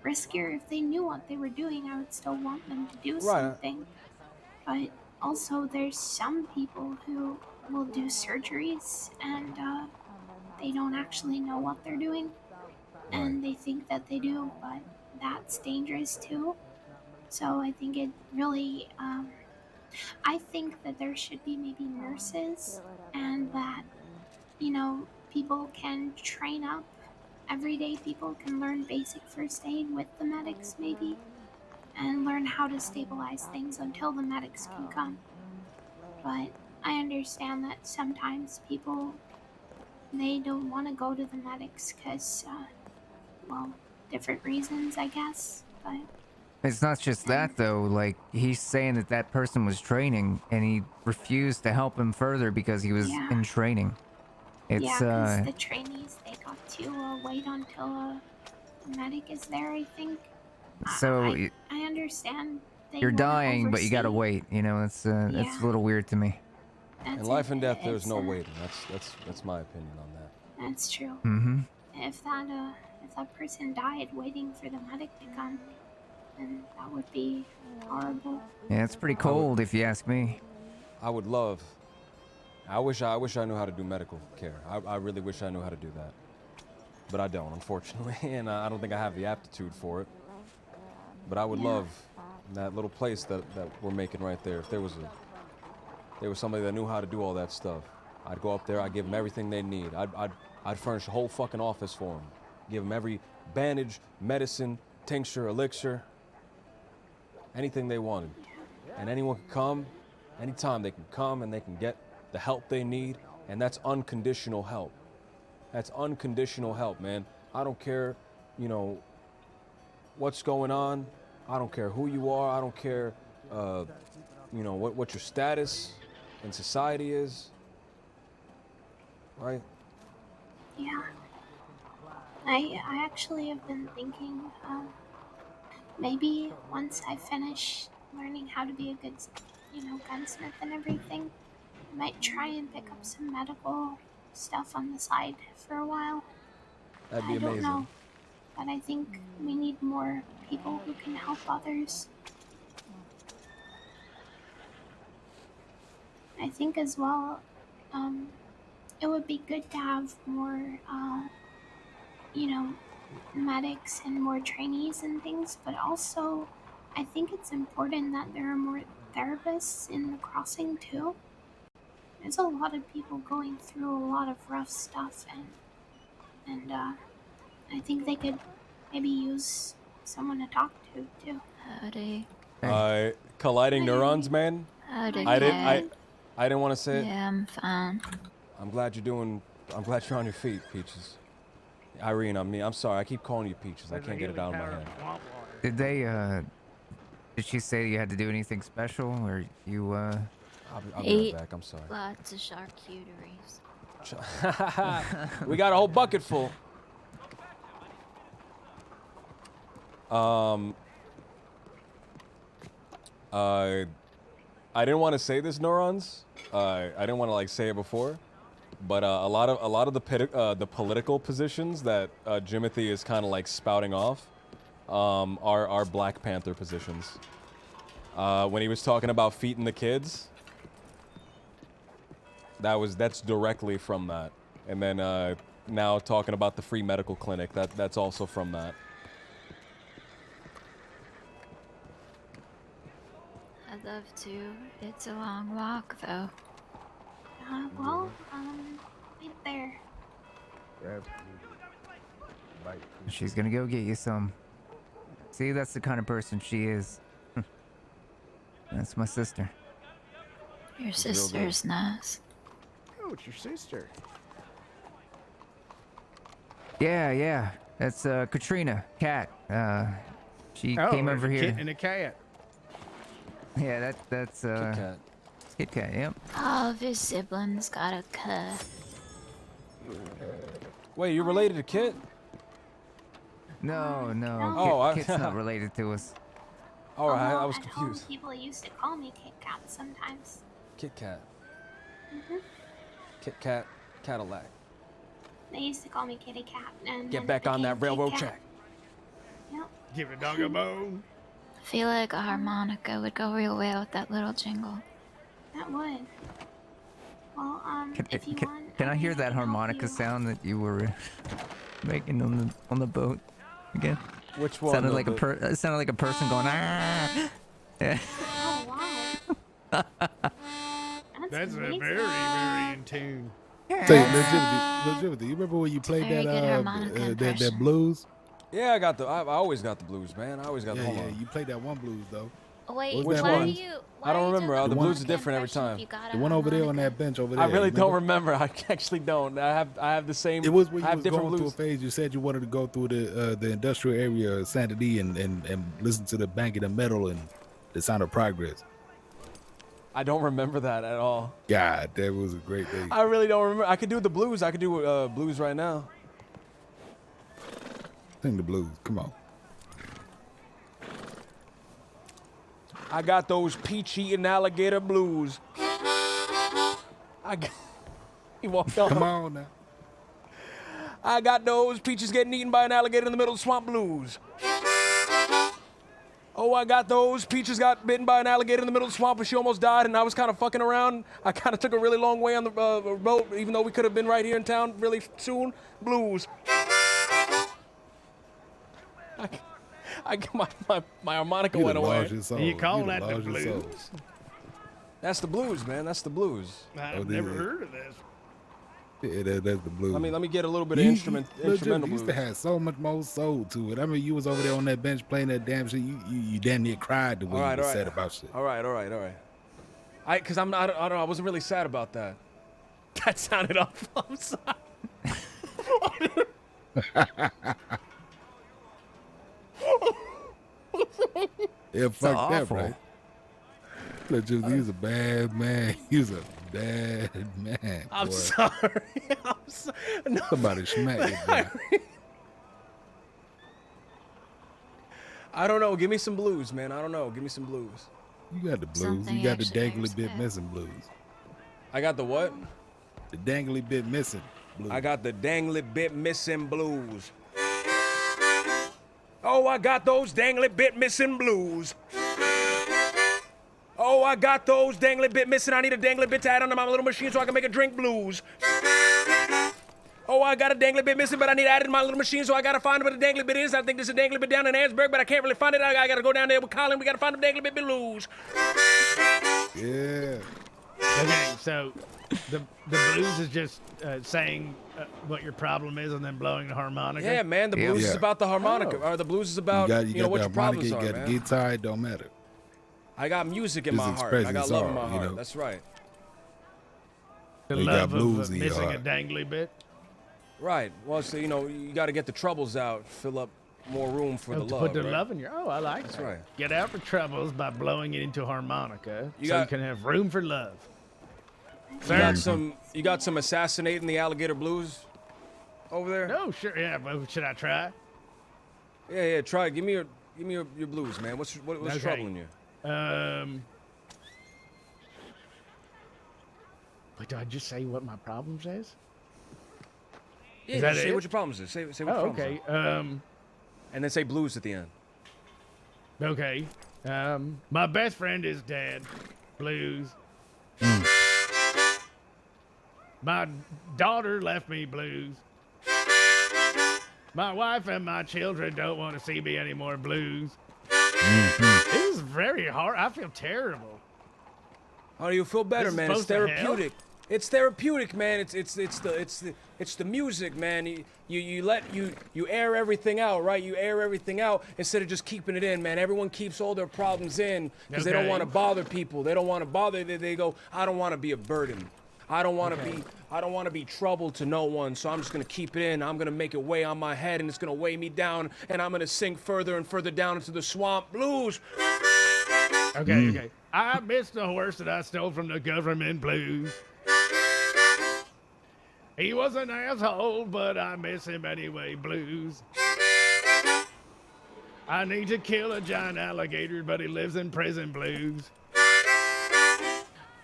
S10: riskier. If they knew what they were doing, I would still want them to do something. But also, there's some people who will do surgeries and they don't actually know what they're doing, and they think that they do, but that's dangerous too. So I think it really, I think that there should be maybe nurses, and that, people can train up. Everyday people can learn basic first aid with the medics, maybe, and learn how to stabilize things until the medics can come. But I understand that sometimes people, they don't want to go to the medics because, well, different reasons, I guess. But
S21: It's not just that though. Like he's saying that that person was training and he refused to help him further because he was
S10: Yeah.
S21: in training. It's
S10: yeah, because the trainees, they got to wait until a medic is there, I think.
S21: so
S10: I understand they
S21: you're
S10: wanna
S21: dying, but you gotta
S10: oversee.
S21: wait. You know, it's that's
S10: Yeah.
S21: a little weird to me.
S10: That's
S3: In life and death,
S10: it's,
S3: there's no waiting. That's my opinion on that.
S10: That's true.
S21: Mm-hmm.
S10: If that person died waiting for the medic to come, then that would be horrible.
S21: Yeah, it's pretty cold if you ask me.
S3: I would love. I wish I knew how to do medical care. I really wish I knew how to do that, but I don't, unfortunately, and I don't think I have the aptitude for it. But I would love that little place that we're making right there. If there was somebody that knew how to do all that stuff, I'd go up there. I'd give them everything they need. I'd furnish a whole fucking office for them. Give them every bandage, medicine, tincture, elixir, anything they wanted. And anyone can come, anytime they can come and they can get the help they need, and that's unconditional help. That's unconditional help, man. I don't care, what's going on. I don't care who you are. I don't care, what your status in society is, right?
S10: Yeah. I actually have been thinking, maybe once I finish learning how to be a good, gunsmith and everything, I might try and pick up some medical stuff on the side for a while.
S3: That'd be
S10: I don't
S3: amazing.
S10: know, but I think we need more people who can help others. I think as well, it would be good to have more, medics and more trainees and things, but also I think it's important that there are more therapists in the crossing too. There's a lot of people going through a lot of rough stuff, and I think they could maybe use someone to talk to too.
S1: Howdy.
S3: Colliding neurons, man.
S1: Howdy,
S3: I
S1: Cat.
S3: didn't want to say it.
S1: Yeah, I'm fine.
S3: I'm glad you're on your feet, Peaches. Irene, I'm sorry. I keep calling you Peaches. I can't get it out of my head.
S21: Did she say you had to do anything special, or you,
S3: I'll be
S1: Eat
S3: right back. I'm sorry.
S1: lots of charcuteries.
S3: We got a whole bucket full. I didn't want to say this, neurons. I didn't want to say it before, but a lot of the political positions that Jimothy is kind of spouting off are Black Panther positions. When he was talking about feeding the kids, that's directly from that. And then now talking about the free medical clinic, that's also from that.
S1: I'd love to. It's a long walk, though.
S10: Well, right there.
S21: she's gonna go get you some. See, that's the kind of person she is. That's my sister.
S1: Your sister's nice.
S16: Oh, it's your sister.
S21: Yeah. That's Katrina, Cat. She came over
S4: there's a
S21: here.
S4: Kit and a cat.
S21: Yeah, that's
S3: Kit Kat.
S21: Kit Kat, yep.
S1: All of his siblings got a cut.
S3: Wait, you related to Kit?
S21: No.
S3: Oh,
S21: Kit's not related to us.
S3: All right, I was
S10: At home,
S3: confused.
S10: people used to call me Kit Kat sometimes.
S3: Kit Kat.
S10: Hmm.
S3: Kit Kat. Cadillac.
S10: They used to call me Kitty Cat, and
S3: Get
S10: then
S3: back
S10: it
S3: on that
S10: became Kit
S3: railroad
S10: Kat.
S3: track.
S10: Yep.
S16: Give a dog a bone.
S1: I feel like a harmonica would go real well with that little jingle.
S10: That would. Well, if you want,
S21: Can I hear that harmonica sound that you were making on the boat again?
S2: Which one?
S21: Sounded like it sounded like a person going ah. Yeah.
S10: Oh wow.
S4: That's
S10: amazing.
S4: very in tune.
S17: Say, legitimately, you remember when you played
S1: Very good
S17: that
S1: harmonica
S17: that
S1: impression.
S17: blues?
S3: Yeah, I always got the blues, man. I always got the
S17: Yeah,
S3: hold on.
S17: you played that one blues though.
S1: Wait,
S17: What was
S3: Which
S17: that
S1: why are
S3: one?
S1: you?
S3: I don't remember.
S17: The
S3: The
S17: one-
S3: blues are different every time.
S1: If you got a
S17: The one over there on
S1: harmonica?
S17: that bench over there.
S3: I really don't
S17: remember?
S3: remember. I actually don't. I have the same.
S17: It was when
S3: I
S17: you
S3: have
S17: was
S3: different
S17: going
S3: blues.
S17: through a phase. You said you wanted to go through the industrial area of Sanity and listen to the banging of metal and the sound of progress.
S3: I don't remember that at all.
S17: God, that was a great day.
S3: I really don't remember. I could do the blues. I could do blues right now.
S17: Sing the blues. Come on.
S3: I got those peach eating alligator blues. I got. He walked off.
S17: Come on now.
S3: I got those peaches getting eaten by an alligator in the middle of the swamp blues. Oh, I got those peaches got bitten by an alligator in the middle of the swamp and she almost died and I was kind of fucking around. I kind of took a really long way on the boat, even though we could have been right here in town really soon. Blues. My harmonica
S17: You
S3: went
S17: done
S3: away.
S17: lost your soul.
S4: You call
S17: done
S4: that the
S17: lost your soul.
S4: blues?
S3: That's the blues, man. That's the blues.
S4: I've never heard of this.
S17: Yeah, that's the blues.
S3: Let me get a little bit of instrumental
S17: used
S3: blues.
S17: to have so much more soul to it. I mean, you was over there on that bench playing that damn shit. You damn near cried the way you was sad about shit.
S3: All right. Cause I don't know. I wasn't really sad about that. That sounded awful. I'm sorry.
S17: Yeah, fuck that,
S21: awful.
S17: right? Legitimately, he was a bad man. He was a bad man.
S3: I'm
S17: boy.
S3: sorry. No.
S17: Somebody smacked it, boy.
S3: I don't know. Give me some blues, man. I don't know. Give me some blues.
S17: You got the blues.
S1: Something
S17: You got the
S1: actually
S17: dangly bit missing blues.
S3: I got the what?
S17: The dangly bit missing blues.
S3: I got the dangly bit missing blues. Oh, I got those dangly bit missing blues. Oh, I got those dangly bit missing. I need a dangly bit to add onto my little machine so I can make a drink blues. Oh, I got a dangly bit missing, but I need to add it to my little machine, so I gotta find what the dangly bit is. I think there's a dangly bit down in Ansburg, but I can't really find it. I gotta go down there with Colin. We gotta find the dangly bit blues.
S17: Yeah.
S4: Okay, so the blues is just saying what your problem is and then blowing the harmonica.
S3: Yeah, man, the blues is about the harmonica,
S4: Oh.
S3: or the blues is about
S17: you got
S3: what
S17: the
S3: your problems
S17: harmonica,
S3: are,
S17: you got
S3: man.
S17: the guitar, it don't matter.
S3: I got music in
S17: Just
S3: my heart.
S17: express
S3: I got
S17: it's
S3: love in
S17: all,
S3: my
S17: you
S3: heart.
S17: know.
S3: That's right.
S4: The
S17: You got
S4: love
S17: blues
S4: of
S17: in your
S4: missing a
S17: heart.
S4: dangly bit.
S3: Right. Well, so you got to get the troubles out, fill up more room for the
S4: to
S3: love.
S4: put the
S3: right?
S4: love in your. Oh, I like
S3: That's
S4: that.
S3: right.
S4: Get out the troubles by blowing it into harmonica,
S3: You
S4: so
S3: got-
S4: you can have room for love.
S3: You got some assassinating the alligator blues over there?
S4: No, sure, yeah, but should I try?
S3: Yeah, try it. Give me your blues, man. What's
S4: Okay.
S3: troubling you?
S4: Wait, did I just say what my problems is?
S3: Yeah,
S4: Is that
S3: just say
S4: it?
S3: what your problems is. Say what your
S4: Oh,
S3: problems
S4: okay.
S3: are. And then say blues at the end.
S4: Okay. My best friend is dead. Blues. My daughter left me blues. My wife and my children don't want to see me anymore blues. This is very hard. I feel terrible.
S3: How do you feel better,
S4: This is
S3: man? It's
S4: supposed to help?
S3: therapeutic. It's therapeutic, man. It's the music, man. You air everything out, right? You air everything out instead of just keeping it in, man. Everyone keeps all their problems in because they don't
S4: Okay.
S3: want to bother people. They don't want to bother. They go, I don't want to be a burden. I don't want to be trouble to no one. So I'm just gonna keep it in. I'm gonna make it weigh on my head, and it's gonna weigh me down, and I'm gonna sink further and further down into the swamp blues.
S4: Okay. I missed the horse that I stole from the government blues. He was an asshole, but I miss him anyway, blues. I need to kill a giant alligator, but he lives in prison, blues.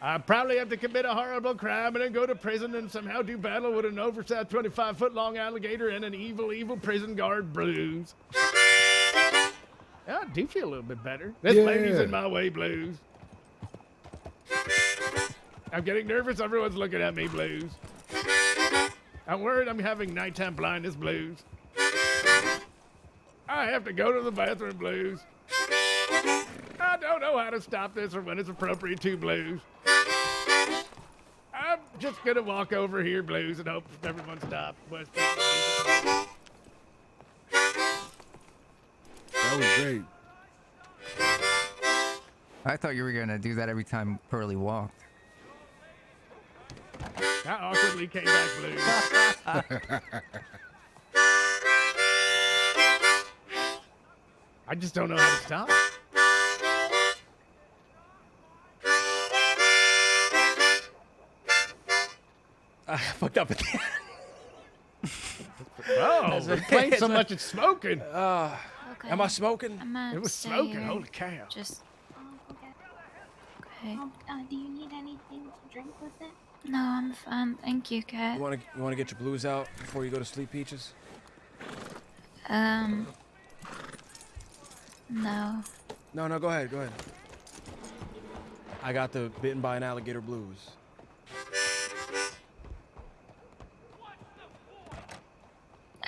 S4: I probably have to commit a horrible crime and then go to prison and somehow do battle with an oversized 25-foot-long alligator and an evil, evil prison guard, blues. Yeah, I do feel a little bit better. This lady's in my way, blues. I'm getting nervous. Everyone's looking at me, blues. I'm worried I'm having nighttime blindness, blues. I have to go to the bathroom, Blues. I don't know how to stop this or when it's appropriate to, Blues. I'm just gonna walk over here, Blues, and hope everyone stops.
S17: That was great.
S21: I thought you were gonna do that every time Pearly walked.
S4: I awkwardly came back, Blues. I just don't know how to stop.
S2: I fucked up again.
S4: Oh,
S2: That's
S4: we're playing so much it's smoking.
S1: Okay.
S2: Am I smoking?
S1: I'm gonna
S4: It was
S1: stay
S4: smoking.
S1: here.
S4: Holy cow.
S1: Just
S10: Okay.
S1: okay.
S10: Do you need anything to drink with it?
S1: No, I'm fine. Thank you, Kat.
S2: You wanna get your blues out before you go to sleep, Peaches?
S1: No.
S2: No, go ahead. I got the bitten by an alligator blues.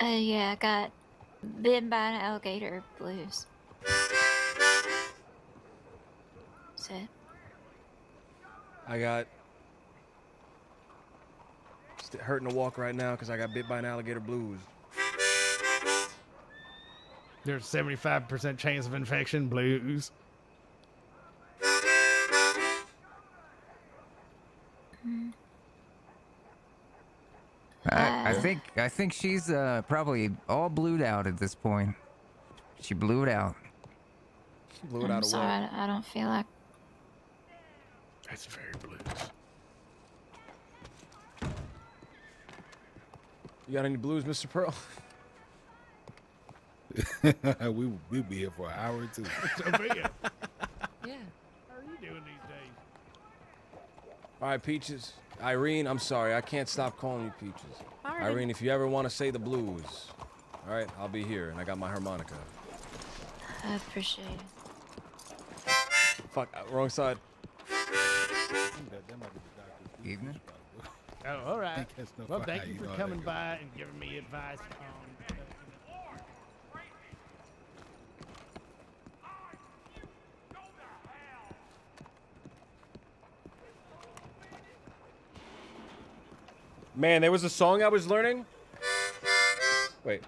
S1: Yeah, I got bitten by an alligator blues. That's it.
S2: I got hurting to walk right now because I got bit by an alligator blues.
S4: There's 75% chance of infection, Blues.
S21: I think she's probably all blued out at this point. She blew it out.
S2: Blew it
S1: I'm
S2: out of
S1: sorry,
S2: what?
S1: I don't feel like.
S4: That's very Blues.
S2: You got any blues, Mr. Pearl?
S17: We'll be here for an hour or two.
S4: So be it.
S14: Yeah.
S4: How are you doing these days?
S2: All right, Peaches. Irene, I'm sorry. I can't stop calling you Peaches.
S14: All right.
S2: Irene, if you ever want to say the blues, all right, I'll be here, and I got my harmonica.
S1: I appreciate it.
S2: Fuck, wrong side.
S21: Evening.
S4: Oh, all right.
S17: That's no
S4: Well,
S17: fun.
S4: thank
S17: How
S4: you
S17: you
S4: for
S17: know
S4: coming
S17: that
S4: by and giving me advice on.
S2: Man, there was a song I was learning. Wait.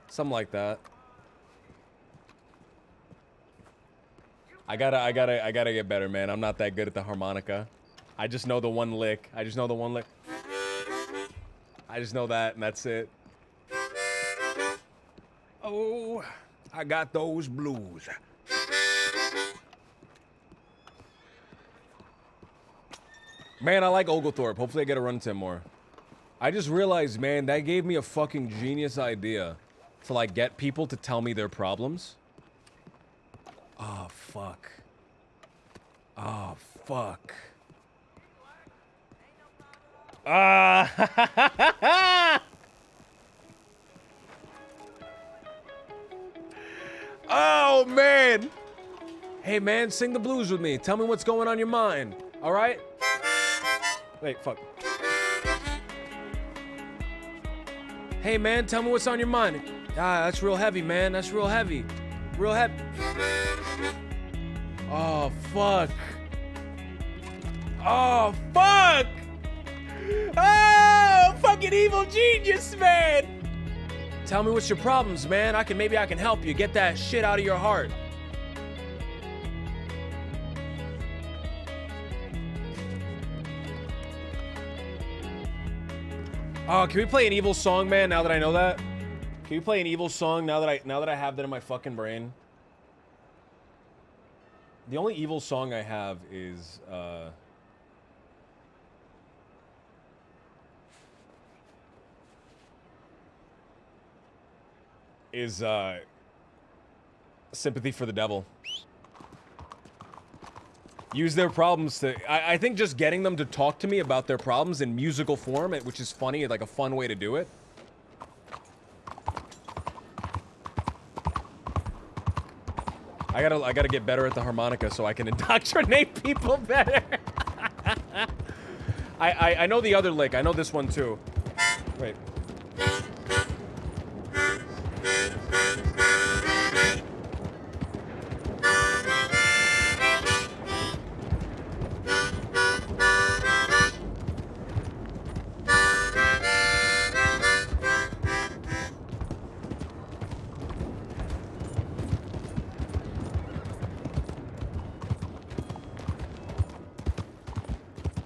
S2: Something like that. I gotta get better, man. I'm not that good at the harmonica. I just know the one lick. I just know that, and that's it. Oh, I got those blues. Man, I like Oglethorpe. Hopefully I get to run into him more. I just realized, man, that gave me a fucking genius idea to, like, get people to tell me their problems. Oh, fuck. Oh, fuck. Oh, man. Hey, man, sing the blues with me. Tell me what's going on your mind. All right? Wait, fuck. Hey, man, tell me what's on your mind. Ah, that's real heavy, man. That's real heavy. Real heavy. Oh, fuck. Oh, fuck. Oh, fucking evil genius, man. Tell me what's your problems, man. Maybe I can help you. Get that shit out of your heart. Oh, can we play an evil song, man, now that I know that? Can we play an evil song now that I have that in my fucking brain? The only evil song I have is Sympathy for the Devil. Use their problems to... I think just getting them to talk to me about their problems in musical form, which is funny, like a fun way to do it. I gotta get better at the harmonica so I can indoctrinate people better. I know the other lick. I know this one too. Wait.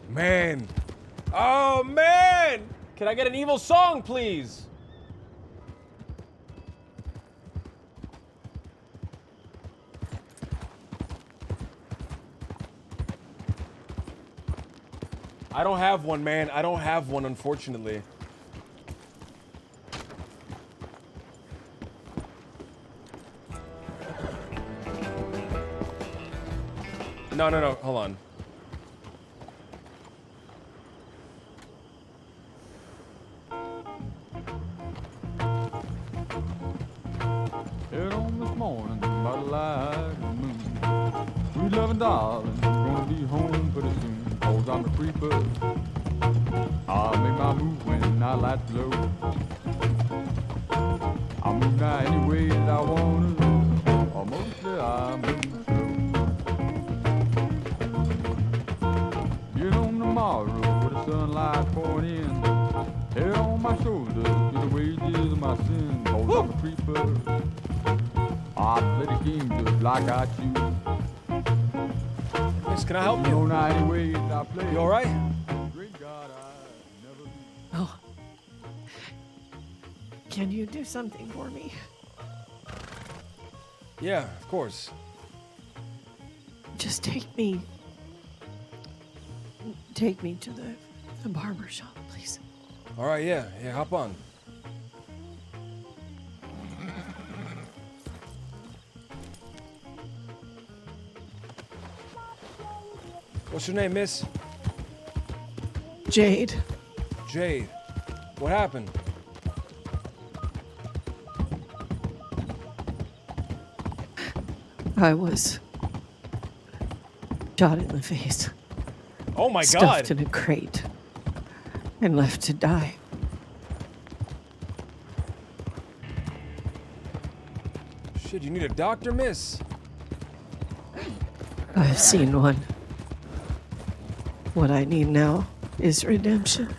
S2: Man. Oh, man! Can I get an evil song, please? I don't have one, man. I don't have one, unfortunately. No, no, no. Hold on.
S13: Head on this morning by the light of the moon. Sweet loving darling, gonna be home pretty soon. Cause I'm a creeper. I'll make my move when I light low. I'll move now any way that I wanna. Or mostly I move slow. Get on tomorrow with the sunlight pouring in. Head on my shoulders, get the wages of my sin. Cause I'm a creeper. I play the game just like I choose.
S2: Miss, can I help you?
S13: You know any way that I play.
S2: You alright?
S13: Great God, I never lose.
S15: Oh. Can you do something for me?
S2: Yeah, of course.
S15: Just take me to the barber shop, please.
S2: Alright, yeah, hop on. What's your name, miss?
S15: Jade.
S2: Jade. What happened?
S15: I was shot in the face.
S2: Oh my God.
S15: Stuffed in a crate and left to die.
S2: Shit, you need a doctor, miss?
S15: I've seen one. What I need now is redemption.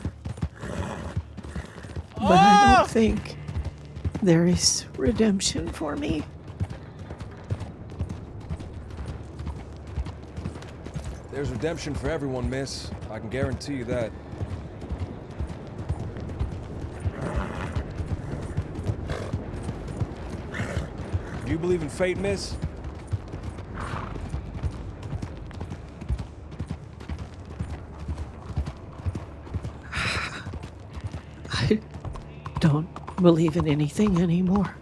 S15: But I don't think there is redemption for me.
S2: There's redemption for everyone, miss. I can guarantee you that. Do you believe in fate, miss?
S15: I don't believe in anything anymore.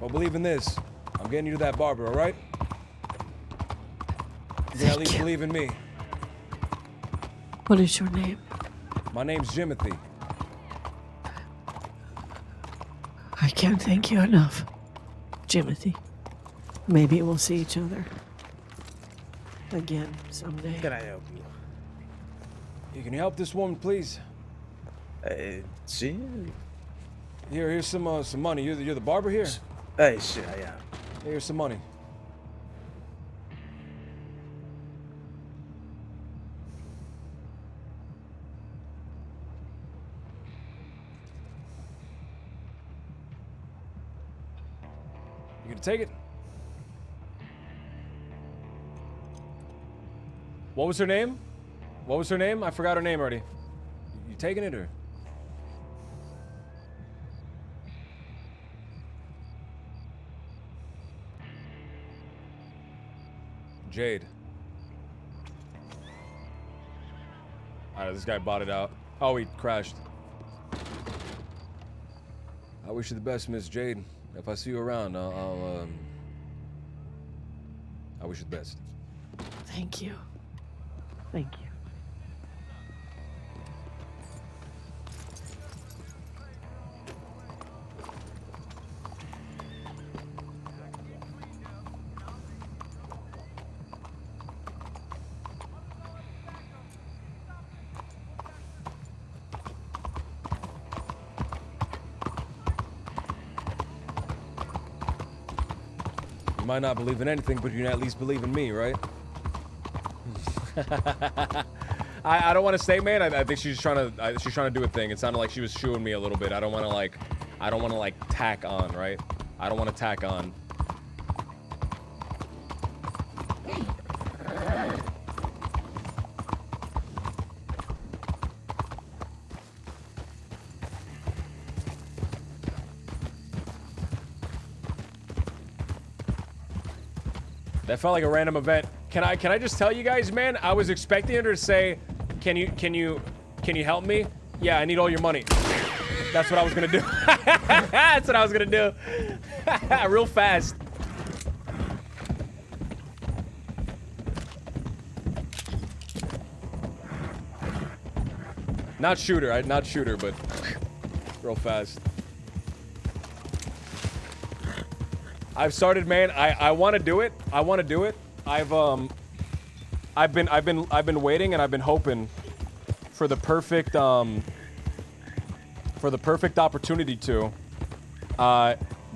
S2: Well, believe in this. I'm getting you to that barber, all right? You can at least believe in me.
S15: What is your name?
S2: My name's Jimothy.
S15: I can't thank you enough, Jimothy. Maybe we'll see each other again someday.
S23: Can I help you?
S2: Can you help this woman, please?
S23: See?
S2: Here's some money. You're the barber here?
S23: Hey, shit, yeah.
S2: Here's some money. You gonna take it? What was her name? What was her name? I forgot her name already. You taking it or? Jade. Alright, this guy bought it out. Oh, he crashed. I wish you the best, Miss Jade. If I see you around, I wish you the best.
S15: Thank you. Thank you.
S2: might not believe in anything, but you can at least believe in me, right? I don't want to say, man. I think she's trying to do a thing. It sounded like she was shooing me a little bit. I don't want to like tack on, right? I don't want to tack on. That felt like a random event. Can I just tell you guys, man? I was expecting her to say, "Can you help me?" Yeah, I need all your money. That's what I was gonna do. That's what I was gonna do. Real fast. Not shooter, but real fast. I've started, man. I want to do it. I want to do it. I've been waiting and I've been hoping for the perfect opportunity to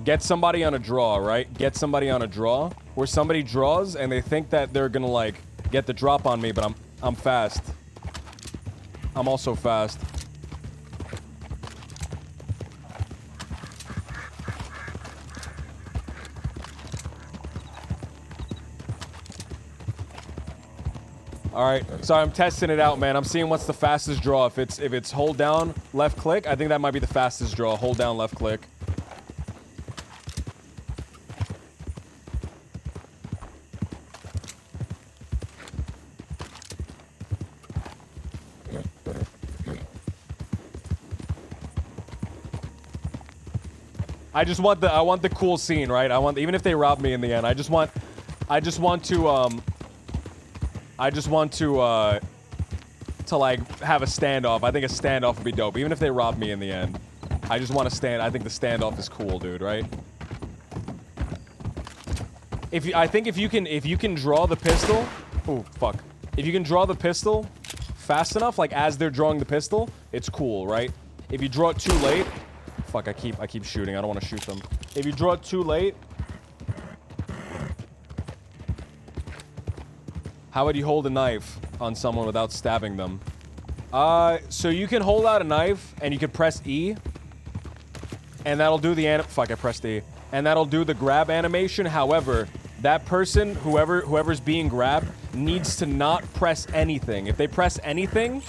S2: get somebody on a draw, right? Get somebody on a draw where somebody draws and they think that they're gonna like get the drop on me, but I'm fast. I'm also fast. All right, so I'm testing it out, man. I'm seeing what's the fastest draw. If it's hold down, left click, I think that might be the fastest draw. Hold down, left click. I want the cool scene, right? Even if they rob me in the end, I just want to like have a standoff. I think a standoff would be dope. Even if they rob me in the end, I just want to stand. I think the standoff is cool, dude. Right? I think if you can draw the pistol, oh fuck! If you can draw the pistol fast enough, like as they're drawing the pistol, it's cool, right? If you draw it too late, fuck! I keep shooting. I don't want to shoot them. If you draw it too late. How would you hold a knife on someone without stabbing them? So you can hold out a knife and you can press E. And that'll do the fuck, I pressed E. And that'll do the grab animation. However, that person, whoever's being grabbed, needs to not press anything. If they press anything,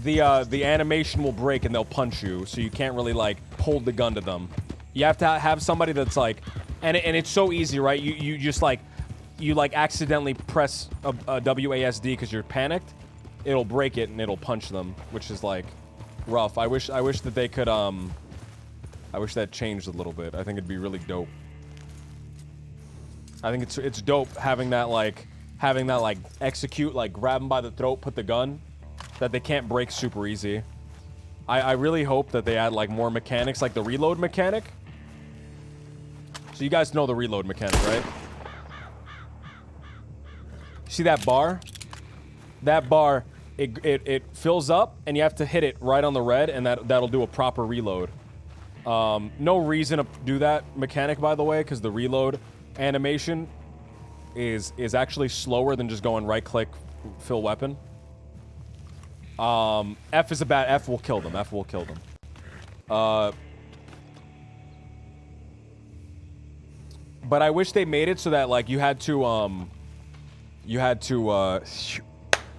S2: the animation will break and they'll punch you. So you can't really like hold the gun to them. You have to have somebody that's like, and it's so easy, right? You just like, you like accidentally press a WASD because you're panicked, it'll break it and it'll punch them, which is like rough. I wish that they could I wish that changed a little bit. I think it'd be really dope. I think it's dope having that like execute, like grab them by the throat, put the gun, that they can't break super easy. I really hope that they add like more mechanics, like the reload mechanic. So you guys know the reload mechanic, right? See that bar? That bar, it fills up, and you have to hit it right on the red, and that'll do a proper reload. No reason to do that mechanic, by the way, because the reload animation is actually slower than just going right-click, fill weapon. F is a bad... F will kill them. F will kill them. But I wish they made it so that, like, you had to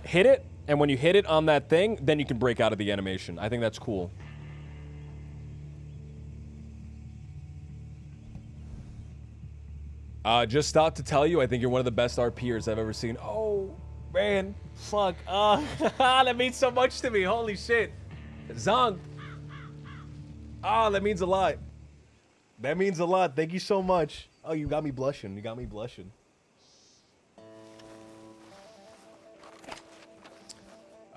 S2: hit it, and when you hit it on that thing, then you can break out of the animation. I think that's cool. Just thought to tell you, I think you're one of the best RPers I've ever seen. Oh, man. Fuck. That means so much to me. Holy shit. Zong. That means a lot. That means a lot. Thank you so much. Oh, you got me blushing. You got me blushing.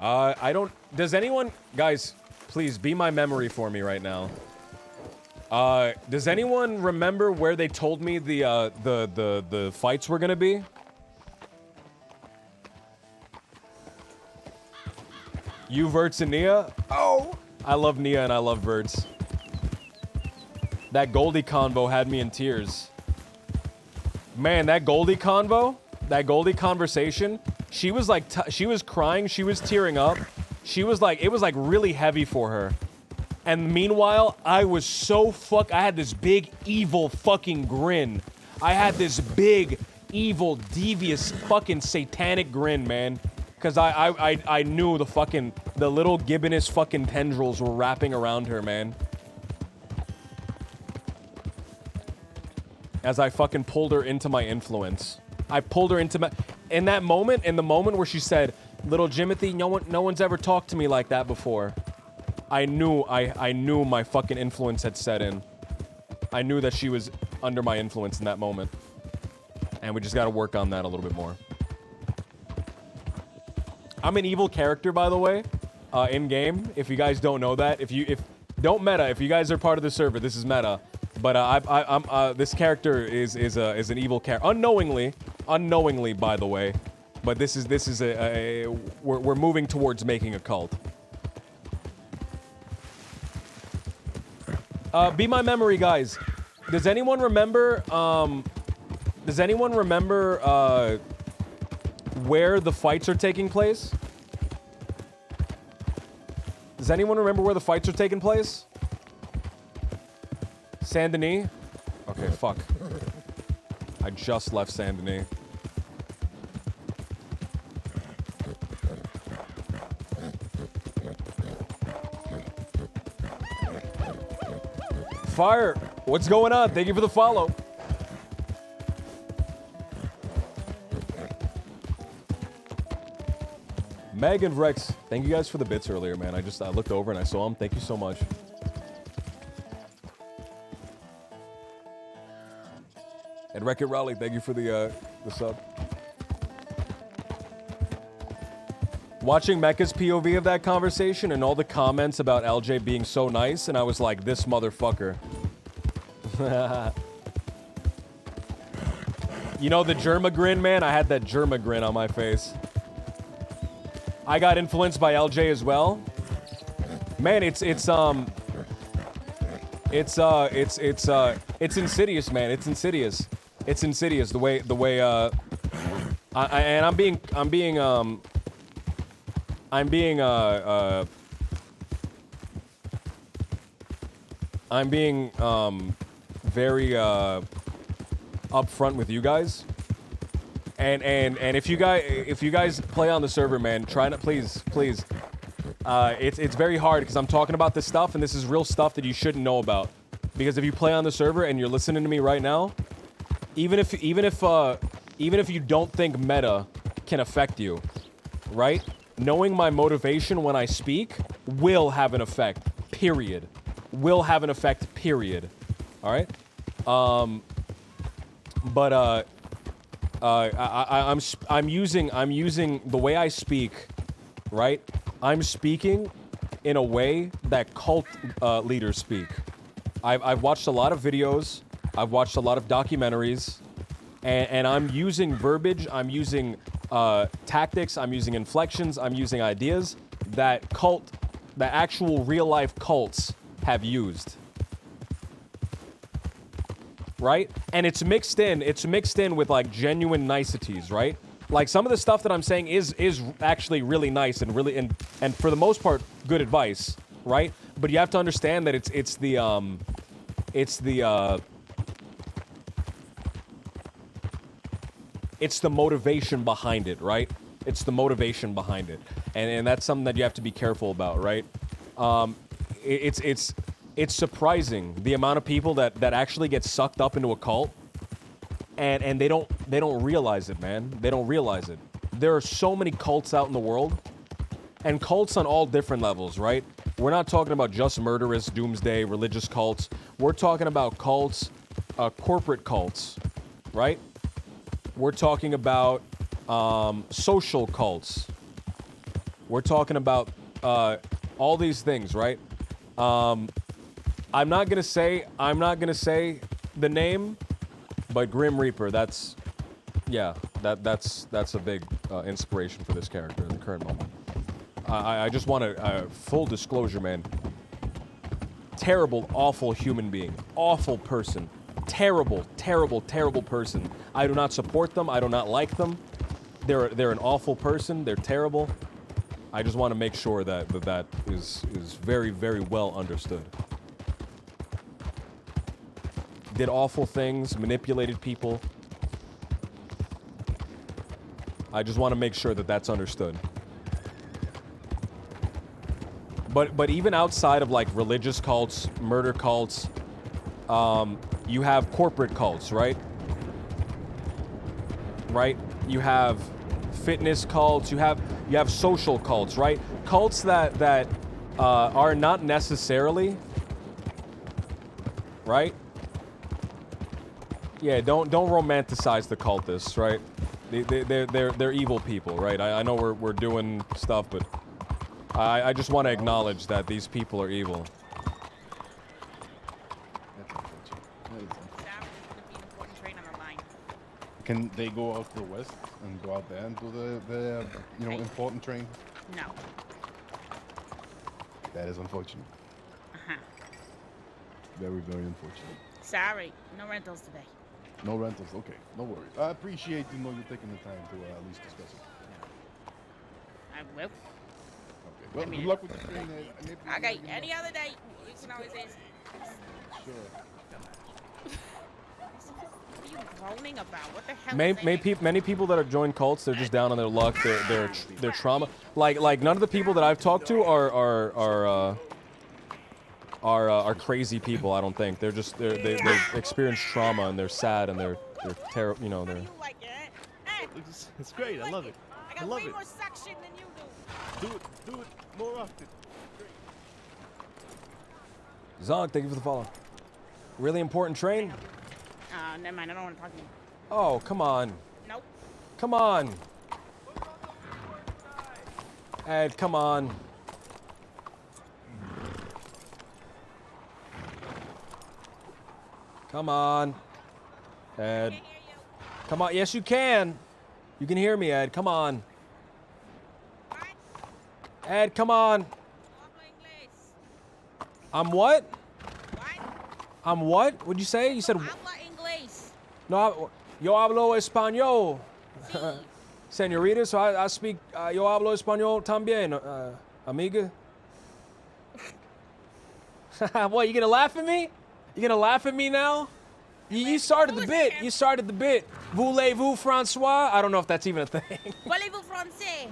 S2: I don't... Does anyone... Guys, please, be my memory for me right now. Does anyone remember where they told me the fights were gonna be? You, Verts, and Nia? Oh! I love Nia and I love Verts. That Goldie convo had me in tears. Man, that Goldie convo, that Goldie conversation, she was like, she was crying, she was tearing up. She was like, it was like really heavy for her. And meanwhile, I was so I had this big, evil fucking grin. I had this big, evil, devious, fucking satanic grin, man. Cause I knew the little gibbonous fucking tendrils were wrapping around her, man. As I fucking pulled her into my influence. I pulled her into in the moment where she said, "Little Jimothy, no one's ever talked to me like that before." I knew my fucking influence had set in. I knew that she was under my influence in that moment. And we just gotta work on that a little bit more. I'm an evil character, by the way, in game. If you guys don't know that, don't meta. If you guys are part of the server, this is meta. But this character is an evil character, unknowingly, by the way. But this is we're moving towards making a cult. Be my memory, guys. Does anyone remember? Where the fights are taking place? Does anyone remember where the fights are taking place? Saint Denis? Okay, fuck. I just left Saint Denis. Fire! What's going on? Thank you for the follow. Meg and Rex, thank you guys for the bits earlier, man. I looked over and I saw them. Thank you so much. And Wreck-It Raleigh, thank you for the sub. Watching Mecca's POV of that conversation and all the comments about LJ being so nice, and I was like, this motherfucker. You know the Germa grin, man? I had that Germa grin on my face. I got influenced by LJ as well. Man, it's insidious, man. It's insidious. It's insidious the way I'm being very upfront with you guys. And if you guys play on the server, man, try not, please. It's very hard because I'm talking about this stuff, and this is real stuff that you shouldn't know about. Because if you play on the server and you're listening to me right now, even if you don't think meta can affect you, right? Knowing my motivation when I speak will have an effect. Period. Will have an effect. Period. All right. I'm using the way I speak, right? I'm speaking in a way that cult leaders speak. I've watched a lot of videos, I've watched a lot of documentaries, and I'm using verbiage, I'm using tactics, I'm using inflections, I'm using ideas that actual real life cults have used. Right? And it's mixed in with like genuine niceties, right? Like some of the stuff that I'm saying is actually really nice and really and for the most part good advice, right? But you have to understand that it's the motivation behind it, right? It's the motivation behind it. And that's something that you have to be careful about, right? It's surprising the amount of people that actually get sucked up into a cult and they don't realize it, man. They don't realize it. There are so many cults out in the world, and cults on all different levels, right? We're not talking about just murderous, doomsday, religious cults. We're talking about cults, corporate cults, right? We're talking about social cults. We're talking about all these things, right? I'm not gonna say the name, but Grim Reaper. That's a big inspiration for this character in the current moment. I just want a full disclosure, man. Terrible, awful human being, awful person, Terrible, terrible, terrible person. I do not support them. I do not like them. They're an awful person. They're terrible. I just want to make sure that that is very, very well understood. Did awful things, manipulated people. I just want to make sure that that's understood. But even outside of like religious cults, murder cults, you have corporate cults, right? Right? You have fitness cults. You have social cults, right? Cults that are not necessarily, right? Yeah, don't romanticize the cultists, right? They're evil people, right? I know we're doing stuff, but I just want to acknowledge that these people are evil.
S8: Can they go out to the west and go out there and do the important train?
S5: No.
S8: That is unfortunate.
S5: Uh-huh.
S8: Very, very unfortunate.
S5: Sorry, no rentals today.
S8: No rentals, okay, no worries. I appreciate you taking the time to at least discuss it.
S5: I will.
S8: Okay, well, good luck with the train.
S5: Okay, any other day, you can always ask.
S8: Sure.
S5: What are you groaning about? What the hell
S2: Many people that are joined cults, they're just down on their luck. They're trauma. Like none of the people that I've talked to are crazy people. I don't think they've experienced trauma and they're sad and they're terrible. You know, they're.
S19: It's great. I love it.
S5: I got way more suction than you do.
S19: Do it more often.
S2: Zonk, thank you for the follow. Really important train.
S5: Never mind. I don't want to talk to you.
S2: Oh, come on.
S5: Nope.
S2: Come on. Ed, come on. Come on. Ed. Come on. Yes, you can. You can hear me, Ed. Come on. Ed, come on. I'm what? I'm what? What'd you say? You said... No, yo hablo español. Señorita, so I speak... yo hablo español también, amiga. What, you gonna laugh at me? You gonna laugh at me now? You started the bit. You started the bit. Voulez-vous, Francois? I don't know if that's even a thing.
S5: Voulez-vous français?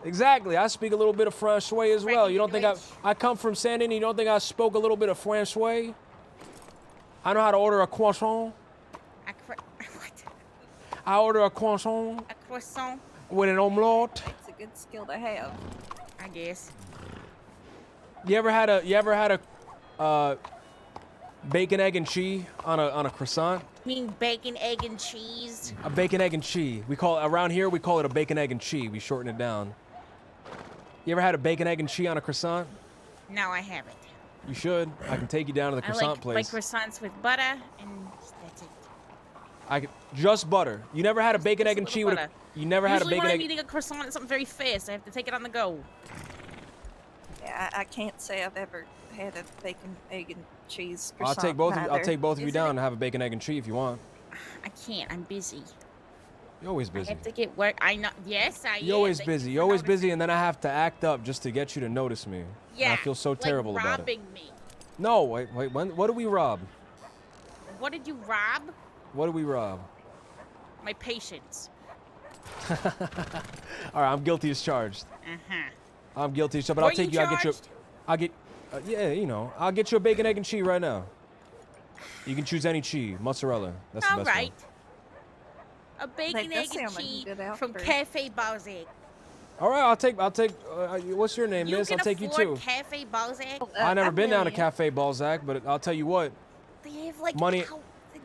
S2: Exactly. I speak a little bit of François as well. You don't think I come from San Diego? You don't think I spoke a little bit of François? I know how to order a croissant.
S5: What?
S2: I order a croissant.
S5: A croissant?
S2: With an omelette.
S6: It's a good skill to have.
S5: I guess.
S2: You ever had a bacon, egg, and cheese on a croissant?
S5: You mean bacon, egg, and cheese?
S2: A bacon, egg, and cheese. Around here we call it a bacon, egg, and cheese. We shorten it down. You ever had a bacon, egg, and cheese on a croissant?
S5: No, I haven't.
S2: You should. I can take you down to the croissant place.
S5: I like croissants with butter, and that's it.
S2: Just butter. You never had a bacon, egg, and cheese with you never had a bacon,
S5: when
S2: egg.
S5: I'm eating a croissant, it's something very fast. I have to take it on the go.
S6: Yeah, I can't say I've ever had a bacon, egg, and cheese
S2: I'll
S6: croissant.
S2: take both of you down and have a bacon, egg, and cheese if you want.
S5: I can't. I'm busy.
S2: You're always busy.
S5: I have to get work. I know. Yes, I am.
S2: You're always busy. You're always busy, and then I have to act up just to get you to notice me.
S5: Yeah.
S2: And I feel so terrible about it.
S5: Robbing me.
S2: No, wait. What did we rob?
S5: What did you rob?
S2: What did we rob?
S5: My patience.
S2: All right, I'm guilty as charged. I'm guilty as charged, but I'll take you. I'll get you a bacon, egg, and cheese right now. You can choose any cheese, mozzarella. That's the best
S5: All right.
S2: one.
S5: A bacon, egg, and cheese from Cafe Balzac.
S2: All right, I'll take. What's your name, miss? I'll take you too.
S5: Cafe Balzac.
S2: I've never been down to Cafe Balzac, but I'll tell you what.
S5: They have like
S2: money.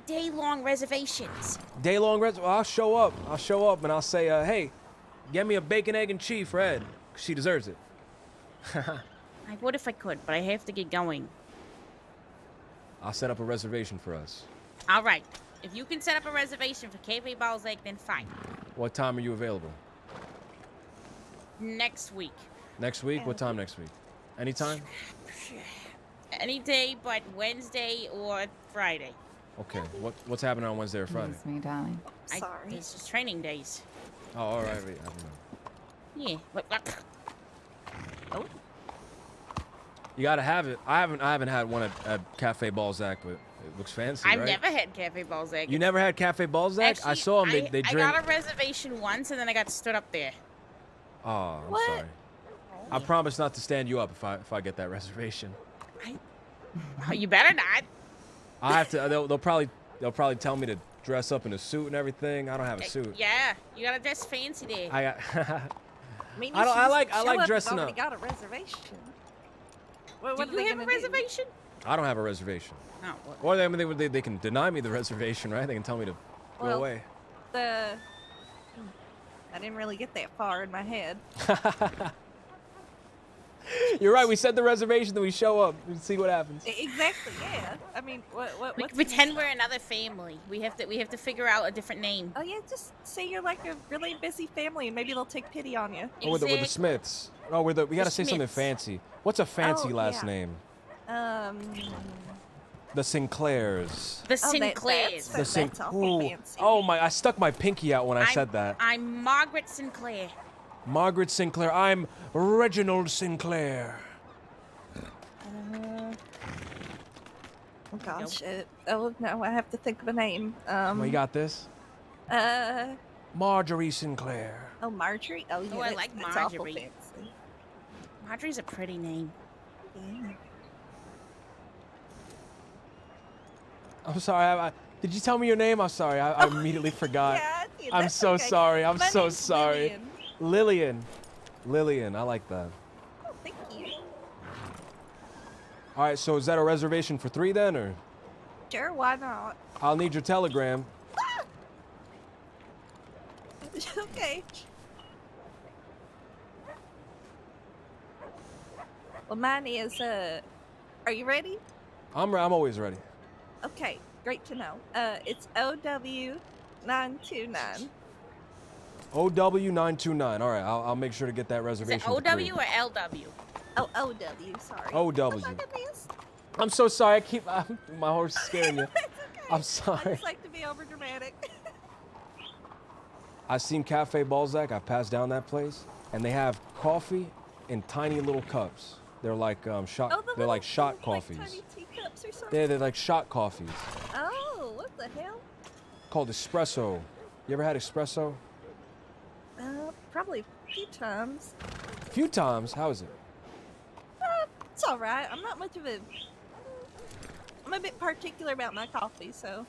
S5: Day-long reservations.
S2: Day-long I'll show up. I'll show up and I'll say, hey, get me a bacon, egg, and cheese for Ed. She deserves it.
S5: I would if I could, but I have to get going.
S2: I'll set up a reservation for us.
S5: All right. If you can set up a reservation for Cafe Balzac, then fine.
S2: What time are you available?
S5: Next week.
S2: Next week? What time next week? Anytime?
S5: Any day but Wednesday or Friday.
S2: Okay. What's happening on Wednesday or Friday?
S11: It's me, darling.
S5: Sorry. It's just training days.
S2: Oh, all right. Wait, I don't know.
S5: Yeah. Oh.
S2: You gotta have it. I haven't had one at Cafe Balzac, but it looks fancy,
S5: I've
S2: right?
S5: never had Cafe Balzac.
S2: You never had Cafe Balzac?
S5: Actually,
S2: I saw them. They drink.
S5: I got a reservation once, and then I got stood up there.
S2: Oh, I'm sorry. I promise not to stand you up if I get that reservation.
S5: Oh, you better not.
S2: I have to. They'll probably tell me to dress up in a suit and everything. I don't have a suit.
S5: Yeah, you gotta dress fancy there.
S2: I got.
S6: I mean,
S2: I like dressing
S6: up.
S2: up.
S6: Got a reservation. What
S5: Do you have a reservation?
S2: I don't have a reservation.
S5: No.
S2: Or they can deny me the reservation, right? They can tell me to go away.
S6: I didn't really get that far in my head.
S2: You're right. We set the reservation, then we show up and see what happens.
S6: Exactly. Yeah. I mean,
S5: We
S6: what's
S5: pretend we're another family. We have to figure out a different name.
S6: Oh yeah, just say you're like a really busy family, and maybe they'll take pity on you.
S2: Oh, with the Smiths. Oh, we gotta say something
S6: Smiths.
S2: fancy. What's a fancy last
S6: yeah.
S2: name?
S6: Um.
S2: The Sinclairs.
S5: The Sinclairs.
S6: That's awful fancy.
S2: Oh my! I stuck my pinky out when I said that.
S5: I'm Margaret Sinclair.
S2: Margaret Sinclair. I'm Reginald Sinclair.
S6: Oh gosh. Oh no, I have to think of a name.
S2: Well, you got this. Marjorie Sinclair.
S6: Oh, Marjorie. Oh yeah.
S5: I like
S6: that's awful
S5: Marjorie.
S6: fancy.
S5: Marjorie's a pretty name.
S6: Yeah.
S2: I'm sorry. Did you tell me your name? I'm sorry. I immediately forgot.
S6: Yeah, dude,
S2: I'm
S6: that's
S2: so
S6: okay.
S2: sorry. I'm
S6: My
S2: so
S6: name's
S2: sorry.
S6: Lillian.
S2: Lillian. I like that.
S6: Oh, thank you.
S2: All right. So is that a reservation for 3 then, or?
S6: Sure, why not?
S2: I'll need your telegram.
S6: Okay. Well, mine is, are you ready?
S2: I'm always ready.
S6: Okay, great to know. It's OW929.
S2: OW929. All right, I'll make sure to get that
S5: Is
S2: reservation.
S5: it
S2: for 3.
S5: OW or LW?
S6: Oh, OW, sorry.
S2: OW.
S6: Oh my goodness.
S2: I'm so sorry. My horse is scaring you. I'm
S6: I
S2: sorry.
S6: just like to be over dramatic.
S2: I've seen Cafe Balzac. I've passed down that place, and they have coffee in tiny little cups. They're like shot.
S6: Oh,
S2: they're like shot coffees.
S6: Tiny teacups or something?
S2: They're like shot coffees.
S6: Oh, what the hell?
S2: Called espresso. You ever had espresso?
S6: Probably a few times.
S2: A few times. How is it?
S6: It's all right. I'm not much of a. I'm a bit particular about my coffee, so.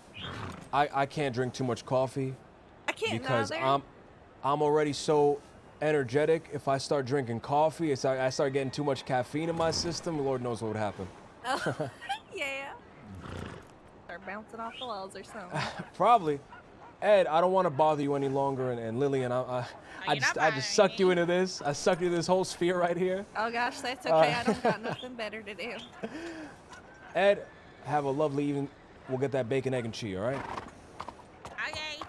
S2: I can't drink too much coffee.
S6: I can't
S2: because
S6: neither.
S2: I'm already so energetic. If I start drinking coffee, I start getting too much caffeine in my system. Lord knows what would happen.
S6: Oh, yeah. Start bouncing off the walls or something.
S2: Probably. Ed, I don't want to bother you any longer, and Lillian, I just sucked you into this. I sucked you into this whole sphere right here.
S6: Oh gosh, that's okay. I don't got nothing better to do.
S2: Ed, have a lovely evening. We'll get that bacon, egg, and cheese, all right?
S5: Okay.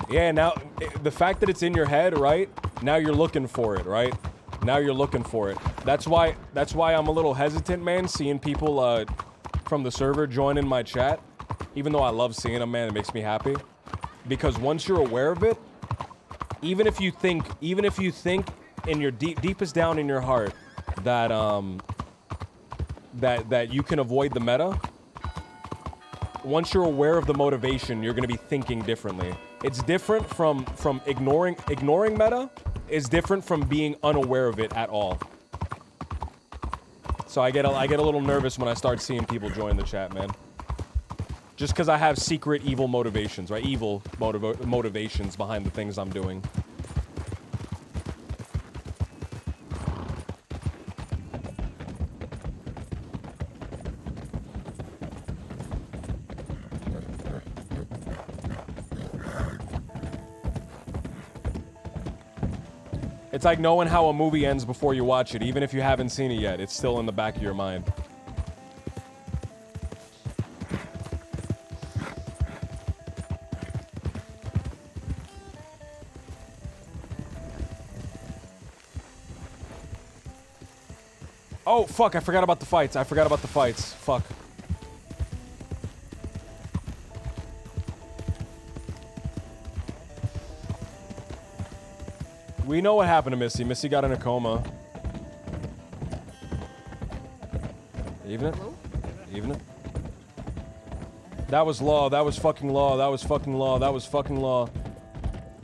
S2: Yeah, now, the fact that it's in your head, right? Now you're looking for it, right? Now you're looking for it. That's why I'm a little hesitant, man, seeing people from the server join in my chat. Even though I love seeing them, man, it makes me happy. Because once you're aware of it, even if you think in your deepest down in your heart that that you can avoid the meta, once you're aware of the motivation, you're gonna be thinking differently. It's different from ignoring meta is different from being unaware of it at all. So I get a little nervous when I start seeing people join the chat, man. Just because I have secret evil motivations, right? Evil motivations behind the things I'm doing. It's like knowing how a movie ends before you watch it. Even if you haven't seen it yet, it's still in the back of your mind. Oh, fuck, I forgot about the fights. Fuck. We know what happened to Missy. Missy got in a coma. Even it? Even it? That was law. That was fucking law. That was fucking law. That was fucking law.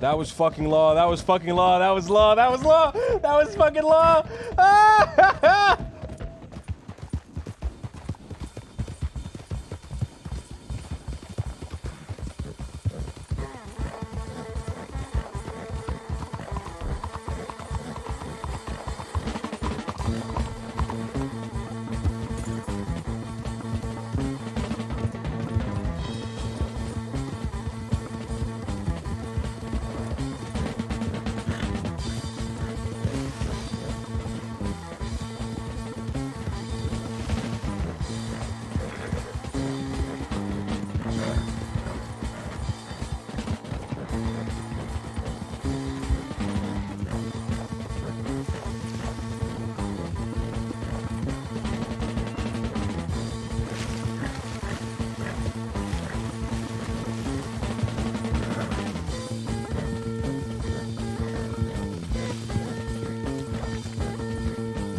S2: That was fucking law. That was fucking law. That was law. That was law. That was fucking law. Ah!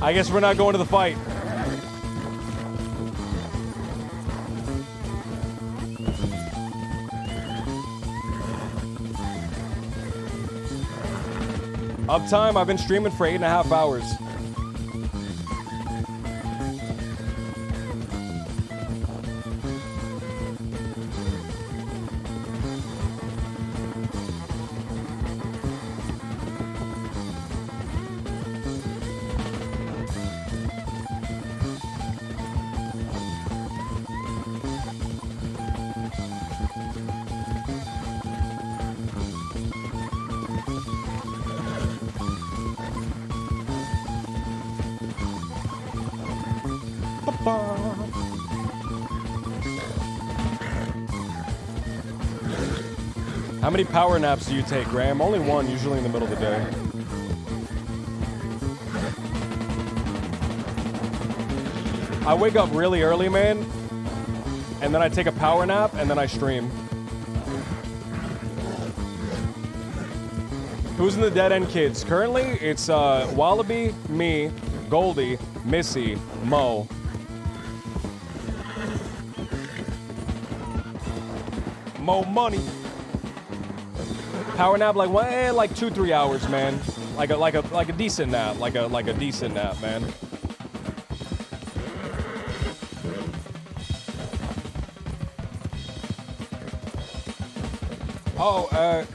S2: I guess we're not going to the fight. Uptime, I've been streaming for 8.5 hours. How many power naps do you take, Graham? Only one, usually in the middle of the day. I wake up really early, man, and then I take a power nap, and then I stream. Who's in the Dead End Kids? Currently, it's Wallaby, me, Goldie, Missy, Mo. Mo money. Power nap like what? Like 2-3 hours, man. Like a decent nap. Like a decent nap, man. Oh,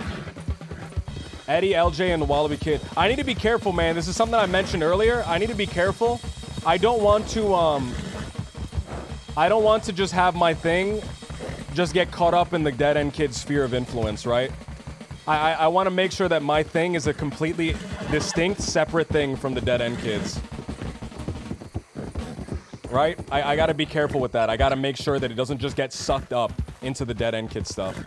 S2: Eddie, LJ, and the Wallaby Kid. I need to be careful, man. This is something I mentioned earlier. I need to be careful. I don't want to just have my thing just get caught up in the Dead End Kid sphere of influence, right? I want to make sure that my thing is a completely distinct, separate thing from the Dead End Kids. Right? I gotta be careful with that. I gotta make sure that it doesn't just get sucked up into the Dead End Kid stuff.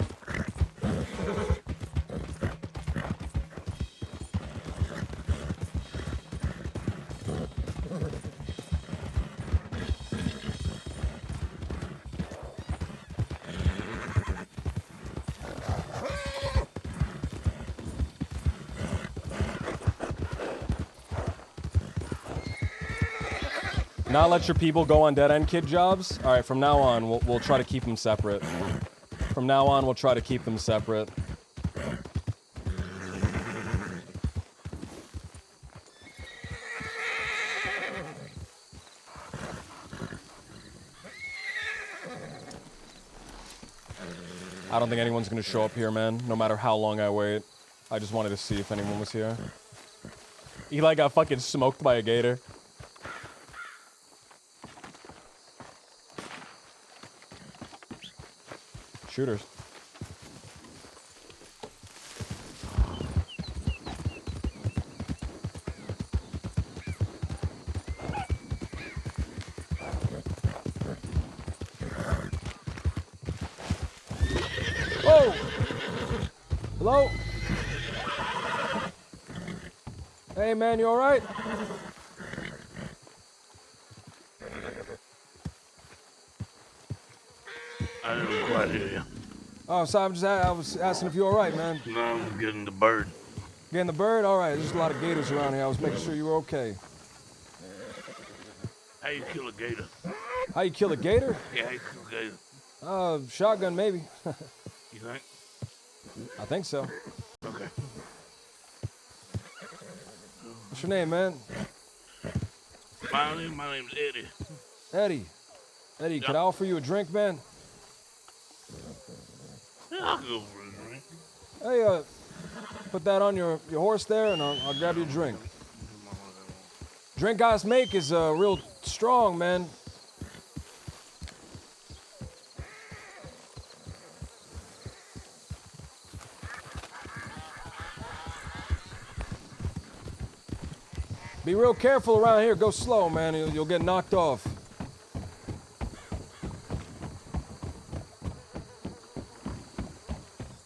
S2: Not let your people go on Dead End Kid jobs? Alright, from now on, we'll try to keep them separate. From now on, we'll try to keep them separate. I don't think anyone's gonna show up here, man, no matter how long I wait. I just wanted to see if anyone was here. Eli got fucking smoked by a gator. Shooters. Oh! Hello? Hey man, you alright?
S11: I hear you.
S3: Oh, so I was asking if you're all right, man.
S11: No, I'm getting the bird.
S3: Getting the bird? All right, there's a lot of gators around here. I was making sure you were okay.
S11: How you kill a gator?
S3: How you kill a gator?
S11: Yeah, how you kill a gator?
S3: Shotgun maybe.
S11: You think?
S3: I think so.
S11: Okay.
S3: What's your name, man?
S11: My name's Eddie.
S3: Eddie. Eddie,
S11: Yeah.
S3: could I offer you a drink, man?
S11: Yeah, I'll go for a drink.
S3: Hey, put that on your horse there, and I'll grab you a drink. Drink guys make is real strong, man. Be real careful around here. Go slow, man. You'll get knocked off.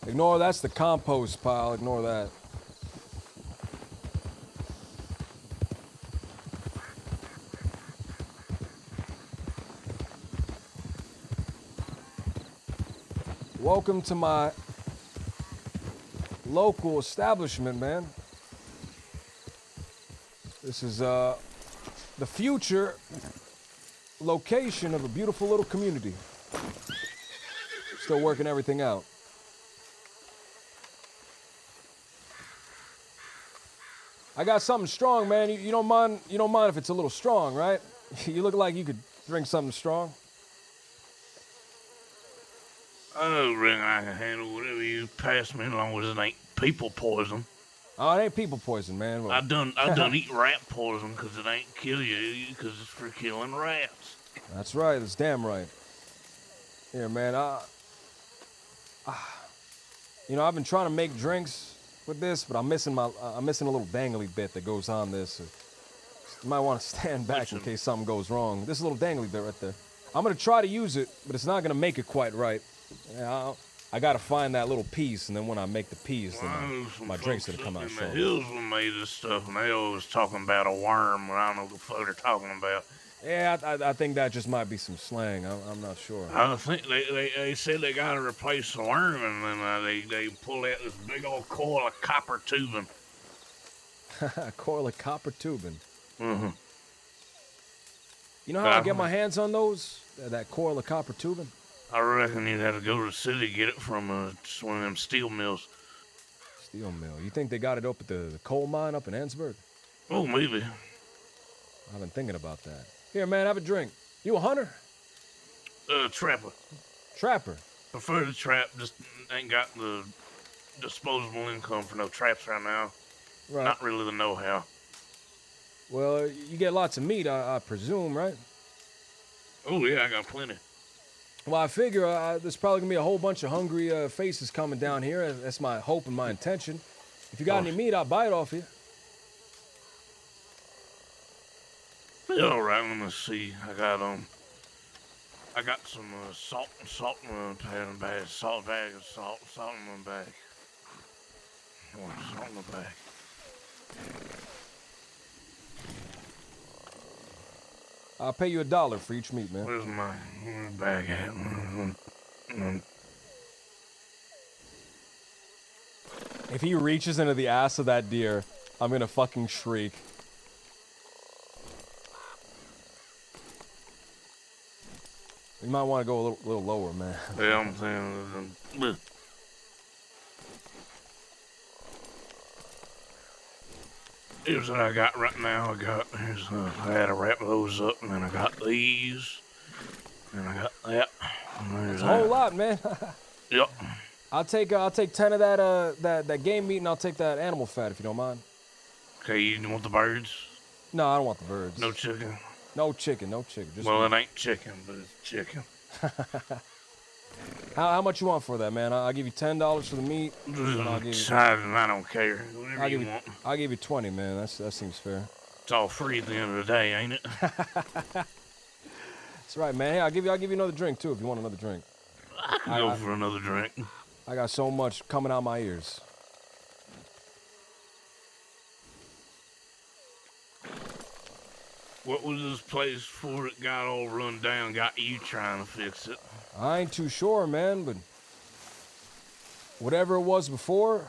S3: Ignore that's the compost pile. Ignore that. Welcome to my local establishment, man. This is the future location of a beautiful little community. Still working everything out. I got something strong, man. You don't mind if it's a little strong, right? You look like you could drink something strong.
S11: I reckon I can handle whatever you pass me as long as it ain't people poison.
S3: Oh, it ain't people poison, man. Well,
S11: I done eat rat poison because it ain't kill you because it's for killing rats.
S3: That's right. That's damn right. Here, man. I've been trying to make drinks with this, but I'm missing a little dangly bit that goes on this. You might want to stand back in case something goes wrong. This little dangly bit right there. I'm gonna try to use it, but it's not gonna make it quite right. Yeah, I gotta find that little piece, and then when I make the piece, then my drink's gonna come out
S11: In
S3: short.
S11: the hills when made this stuff, and they always talking about a worm, and I don't know what the fuck they're talking about.
S3: Yeah, I think that just might be some slang. I'm not sure.
S11: I think they said they gotta replace the worm, and then they pull out this big old coil of copper tubing.
S3: A coil of copper tubing.
S11: Mm-hmm.
S3: You know how I get my hands on those? That coil of copper tubing?
S11: I reckon you'd have to go to the city to get it from one of them steel mills.
S3: Steel mill. You think they got it up at the coal mine up in Ansburg?
S11: Oh, maybe.
S3: I've been thinking about that. Here, man, have a drink. You a hunter?
S11: Trapper.
S3: Trapper?
S11: Prefer to trap, just ain't got the disposable income for no traps right now.
S3: Right.
S11: Not really the know-how.
S3: Well, you get lots of meat, I presume, right?
S11: Oh, yeah, I got plenty.
S3: Well, I figure there's probably going to be a whole bunch of hungry faces coming down here. That's my hope and my intention. If you got any meat, I'll buy it off you.
S11: Yeah, all right, let me see. I got some salt in my bag, salt in my bag. Salt in the bag.
S3: I'll pay you $1 for each meat, man.
S11: Where's my bag at?
S3: If he reaches into the ass of that deer, I'm gonna fucking shriek. You might want to go a little lower, man.
S11: Yeah, I'm saying. Here's what I got right now. I had to wrap those up, and then I got these, and I got that.
S3: That's a whole lot, man.
S11: Yep.
S3: I'll take 10 of that game meat, and I'll take that animal fat if you don't mind.
S11: Okay, you want the birds?
S3: No, I don't want the birds.
S11: No chicken?
S3: No chicken, no chicken. Just
S11: Well,
S3: meat.
S11: it ain't chicken, but it's chicken.
S3: How much you want for that, man? I'll give you $10 for the meat.
S11: I don't care. Whatever you want.
S3: I'll give you 20, man. That seems fair.
S11: It's all free at the end of the day, ain't it?
S3: That's right, man. Hey, I'll give you another drink too if you want another drink.
S11: I can go for another drink.
S3: I got so much coming out my ears.
S11: What was this place before it got all run down, got you trying to fix it?
S3: I ain't too sure, man, but whatever it was before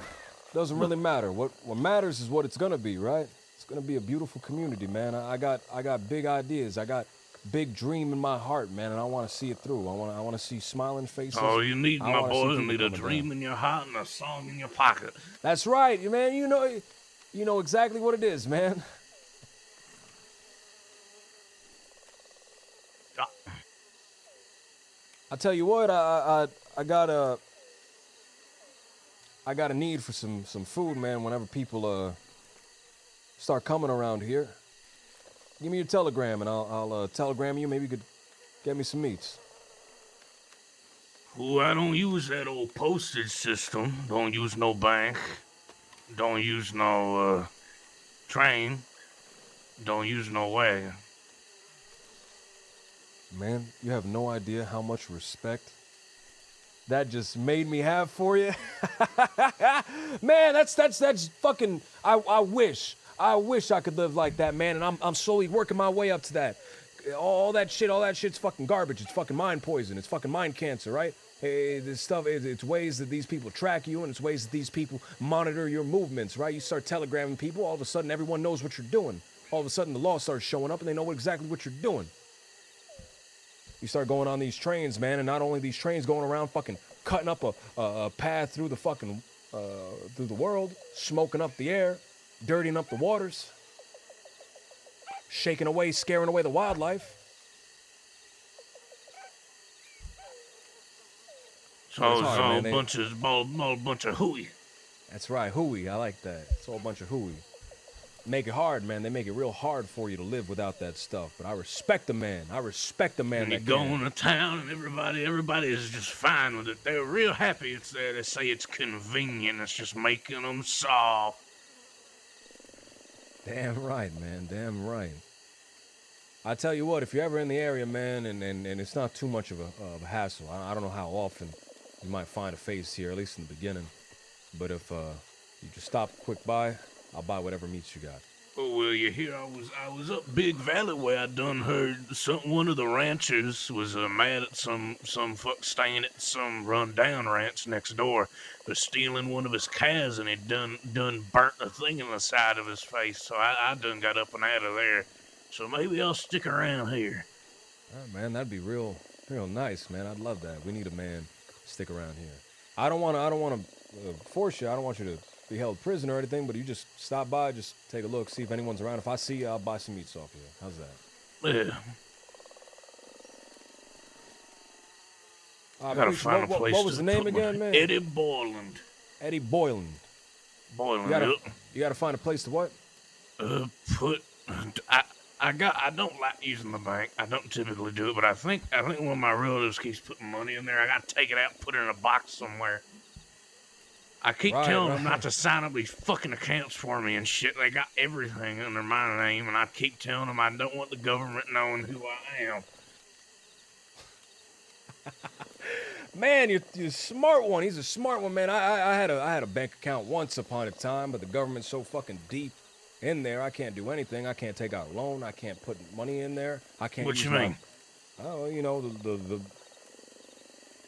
S3: doesn't really matter. What matters is what it's gonna be, right? It's gonna be a beautiful community, man. I got big ideas. I got big dream in my heart, man, and I want to see it through. I want to see smiling faces.
S11: All you need,
S3: I
S11: my
S3: wanna see
S11: boy, you
S3: people
S11: need a
S3: coming
S11: dream
S3: down.
S11: in your heart and a song in your pocket.
S3: That's right, man. You know exactly what it is, man. I tell you what, I got a need for some food, man. Whenever people start coming around here, give me your telegram and I'll telegram you. Maybe you could get me some meats.
S11: Well, I don't use that old postage system. Don't use no bank. Don't use no train. Don't use no wagon.
S3: Man, you have no idea how much respect that just made me have for you. Man, that's fucking. I wish I could live like that, man. And I'm slowly working my way up to that. All that shit's fucking garbage. It's fucking mind poison. It's fucking mind cancer, right? Hey, this stuff, it's ways that these people track you, and it's ways that these people monitor your movements, right? You start telegramming people, all of a sudden everyone knows what you're doing. All of a sudden the law starts showing up and they know exactly what you're doing. You start going on these trains, man, and not only these trains going around fucking cutting up a path through the fucking, through the world, smoking up the air, dirtying up the waters, shaking away, scaring away the wildlife.
S11: So
S3: It's
S11: it's
S3: hard,
S11: all
S3: man.
S11: all a bunch of hooey.
S3: That's right, hooey. I like that. It's all a bunch of hooey. Make it hard, man. They make it real hard for you to live without that stuff. But I respect the man. I respect the man
S11: And you
S3: that
S11: go
S3: can.
S11: into town and everybody is just fine with it. They're real happy it's there. They say it's convenient. It's just making them soft.
S3: Damn right, man. Damn right. I tell you what, if you're ever in the area, man, and it's not too much of a hassle. I don't know how often you might find a face here, at least in the beginning. But if you just stop quick by, I'll buy whatever meats you got.
S11: Oh, well, you hear I was up Big Valley where I done heard one of the ranchers was mad at some fuck staying at some run-down ranch next door for stealing one of his calves, and he done burnt a thing in the side of his face, so I done got up and out of there. So maybe I'll stick around here.
S3: Oh, man, that'd be real nice, man. I'd love that. We need a man to stick around here. I don't want to force you. I don't want you to be held prisoner or anything, but you just stop by, just take a look, see if anyone's around. If I see you, I'll buy some meats off you. How's that?
S11: Yeah. I gotta find a place
S3: what was
S11: to
S3: the name
S11: put
S3: again, man?
S11: Eddie Boyland.
S3: Eddie Boyland. You gotta find a place to what?
S11: I don't like using the bank. I don't typically do it, but I think one of my relatives keeps putting money in there. I gotta take it out and put it in a box somewhere. I keep telling them not to sign up these fucking accounts for me and shit. They got everything under my name, and I keep telling them I don't want the government knowing who I am.
S3: Man, you're a smart one. He's a smart one, man. I had a bank account once upon a time, but the government's so fucking deep in there, I can't do anything. I can't take out a loan. I can't put money in there. I can't.
S11: What you mean?
S3: Oh, you know, the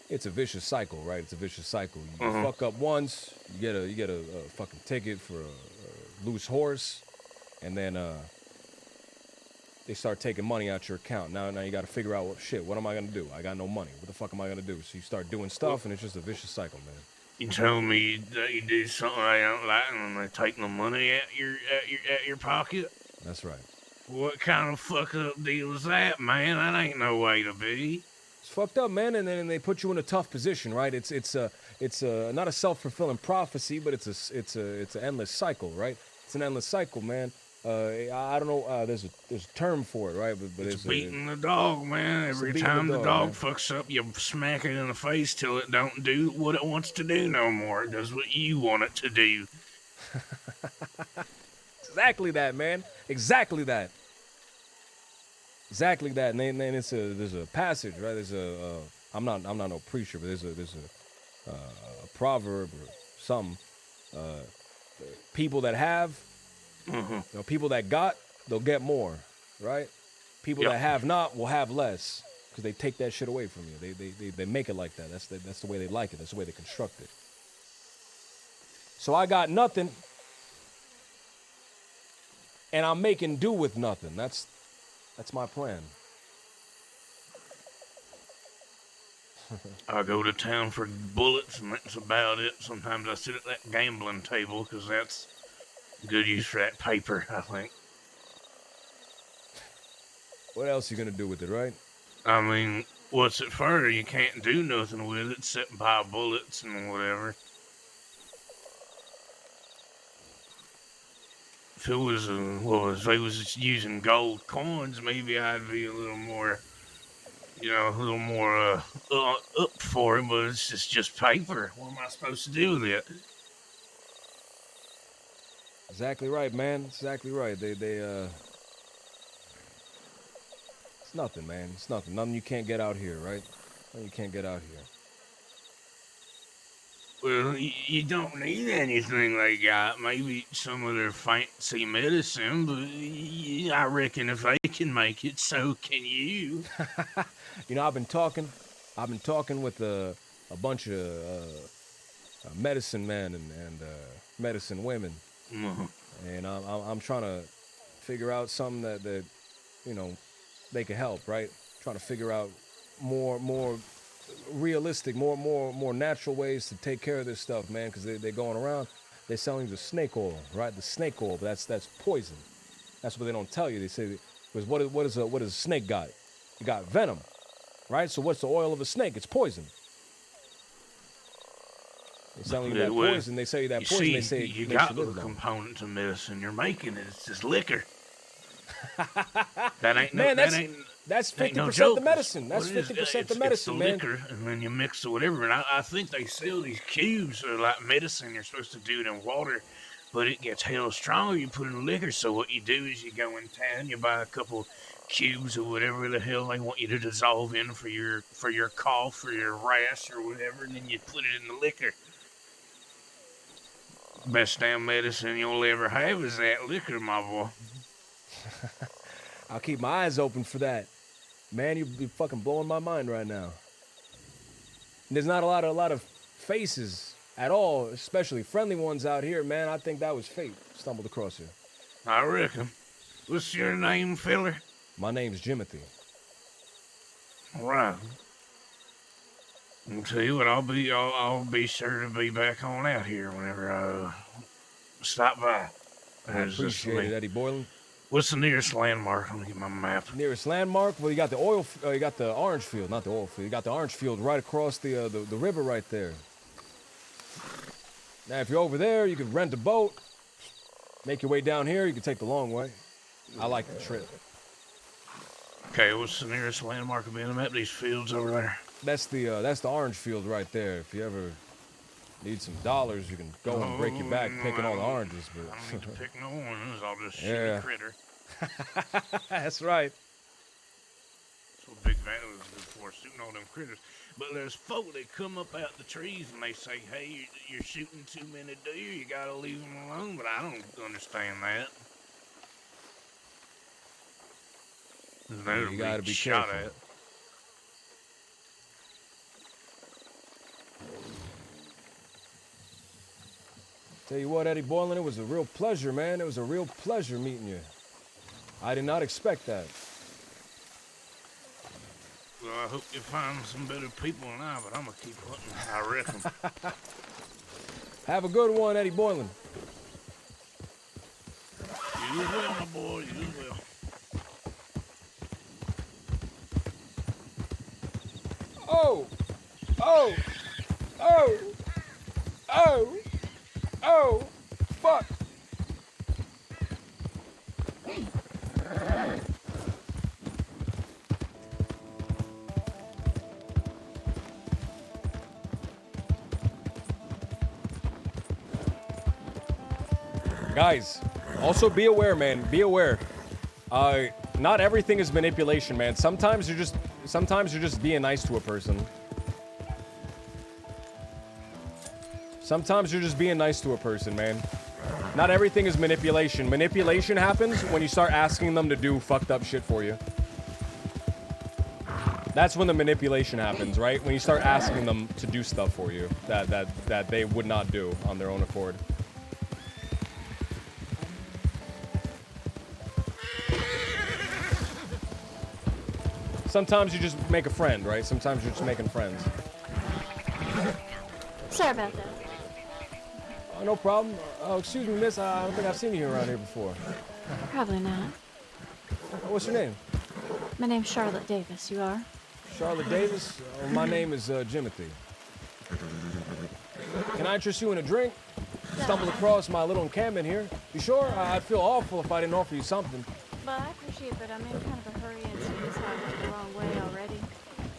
S3: it's a vicious cycle, right? It's a vicious cycle. You fuck up once, you get a fucking ticket for a loose horse, and then they start taking money out your account. Now you got to figure out what am I gonna do? I got no money. What the fuck am I gonna do? So you start doing stuff, and it's just a vicious cycle, man.
S11: You tell me that you do something I don't like, and they take the money out your pocket.
S3: That's right.
S11: What kind of fuck up deal is that, man? That ain't no way to be.
S3: It's fucked up, man, and then they put you in a tough position, right? It's not a self-fulfilling prophecy, but it's an endless cycle, right? It's an endless cycle, man. I don't know. There's a term for it, right? But
S11: it's beating the dog, man. Every time the dog fucks up, you smack it in the face till it don't do what it wants to do no more. It does what you want it to do.
S3: Exactly that, man. Exactly that. Exactly that. And then there's a passage, right? There's I'm not no preacher, but there's a proverb or something. People that have, people that got, they'll get more, right? People that have not will have less. because they take that shit away from you. They make it like that. That's the way they like it. That's the way they construct it. So I got nothing, and I'm making do with nothing. That's my plan.
S11: I go to town for bullets, and that's about it. Sometimes I sit at that gambling table, because that's good use for that paper, I think.
S3: What else you gonna do with it, right?
S11: I mean, what's it for? You can't do nothing with it except buy bullets and whatever. If it was, if they was just using gold coins, maybe I'd be a little more, up for it, but it's just paper. What am I supposed to do with it?
S3: Exactly right, man. Exactly right. It's nothing, man. It's nothing. Nothing you can't get out here, right? Nothing you can't get out here.
S11: Well, you don't need anything they got. Maybe some of their fancy medicine, but I reckon if they can make it, so can you.
S3: You know, I've been talking with a bunch of medicine men and medicine women, and I'm trying to figure out something that they can help, right? Trying to figure out more realistic, more natural ways to take care of this stuff, man, because they're going around, they're selling the snake oil, right? The snake oil, but that's poison. That's what they don't tell you. They say, because what does a snake got? You got venom, right? So what's the oil of a snake? It's poison. They're selling you that poison. They sell you that poison. They say
S11: you got the component of medicine you're making, and it's just liquor. That ain't
S3: man. That's 50% the medicine. That's 50% the medicine,
S11: it's
S3: man.
S11: Liquor, and then you mix it whatever. And I think they sell these cubes that are like medicine. You're supposed to do it in water, but it gets hell stronger. You put it in liquor. So what you do is you go in town, you buy a couple cubes or whatever the hell they want you to dissolve in for your cough or your rash or whatever, and then you put it in the liquor. Best damn medicine you'll ever have is that liquor, my boy.
S3: I'll keep my eyes open for that. Man, you'd be fucking blowing my mind right now. And there's not a lot of faces at all, especially friendly ones out here, man. I think that was fate. Stumbled across you.
S11: I reckon. What's your name, filler?
S3: My name's Jimothy.
S11: All right. I'll tell you what, I'll be sure to be back on out here whenever I stop by.
S3: I appreciate it, Eddie Boylan.
S11: What's the nearest landmark? Let me get my map.
S3: Nearest landmark? Well, you got the you got the orange field, not the oil field. You got the orange field right across the river right there. Now, if you're over there, you can rent a boat, make your way down here. You can take the long way. I like the trip.
S11: Okay, what's the nearest landmark of being map? These fields over there.
S3: That's the orange field right there. If you ever need some dollars, you can go and break your back picking all the oranges. But
S11: I don't need to pick no oranges. I'll just shoot a critter.
S3: That's right.
S11: That's what Big Vanna was good for, shooting all them critters. But there's folk that come up out the trees and they say, hey, you're shooting too many deer. You gotta leave them alone. But I don't understand that.
S3: You gotta be careful.
S11: At.
S3: Tell you what, Eddie Boylan, it was a real pleasure, man. It was a real pleasure meeting you. I did not expect that.
S11: Well, I hope you find some better people than I, but I'm gonna keep hunting, I reckon.
S3: Have a good one, Eddie Boylan.
S11: You will, my boy, you will.
S3: Oh! Oh! Oh! Oh! Oh! Fuck! Guys, also be aware, man. Be aware. Not everything is manipulation, man. Sometimes you're just being nice to a person. Sometimes you're just being nice to a person, man. Not everything is manipulation. Manipulation happens when you start asking them to do fucked up shit for you.
S2: That's when the manipulation happens, right? When you start asking them to do stuff for you that they would not do on their own accord. Sometimes you just make a friend, right? Sometimes you're just making friends.
S10: Sorry about that.
S2: Oh, no problem. Oh, excuse me, miss. I don't think I've seen you around here before.
S10: Probably not.
S2: What's your name?
S10: My name's Charlotte Davis. You are?
S2: Charlotte Davis. My name is Jimothy. Can I interest you in a drink? Stumbled across my little encampment here. You sure? I'd feel awful if I didn't offer you something.
S10: Well, I appreciate it, but I'm in kind of a hurry and seems like I went the wrong way already.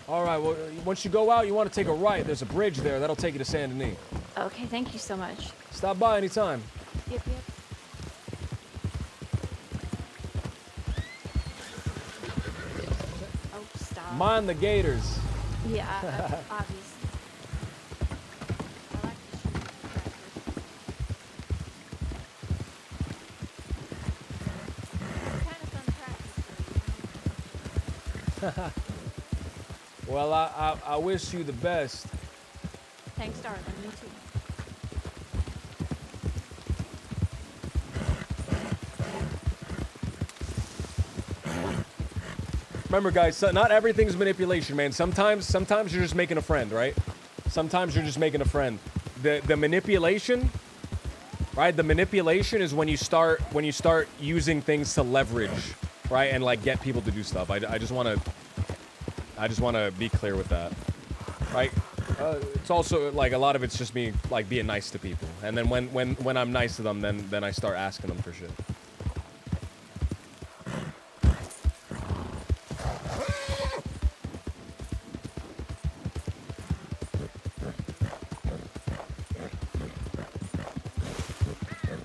S2: All right, well, once you go out, you want to take a right. There's a bridge there. That'll take you to Saint Denis.
S10: Okay, thank you so much.
S2: Stop by anytime.
S10: Yep, yep. Oh, stop.
S2: Mind the gators.
S10: Yeah, obviously.
S2: Well, I wish you the best.
S10: Thanks, darling. Me too.
S2: Remember, guys, so not everything's manipulation, man. Sometimes you're just making a friend, right? Sometimes you're just making a friend. The manipulation, right? The manipulation is when you start using things to leverage, right? And like get people to do stuff. I just want to be clear with that, right? It's also like a lot of it's just me like being nice to people, and then when I'm nice to them, then I start asking them for shit.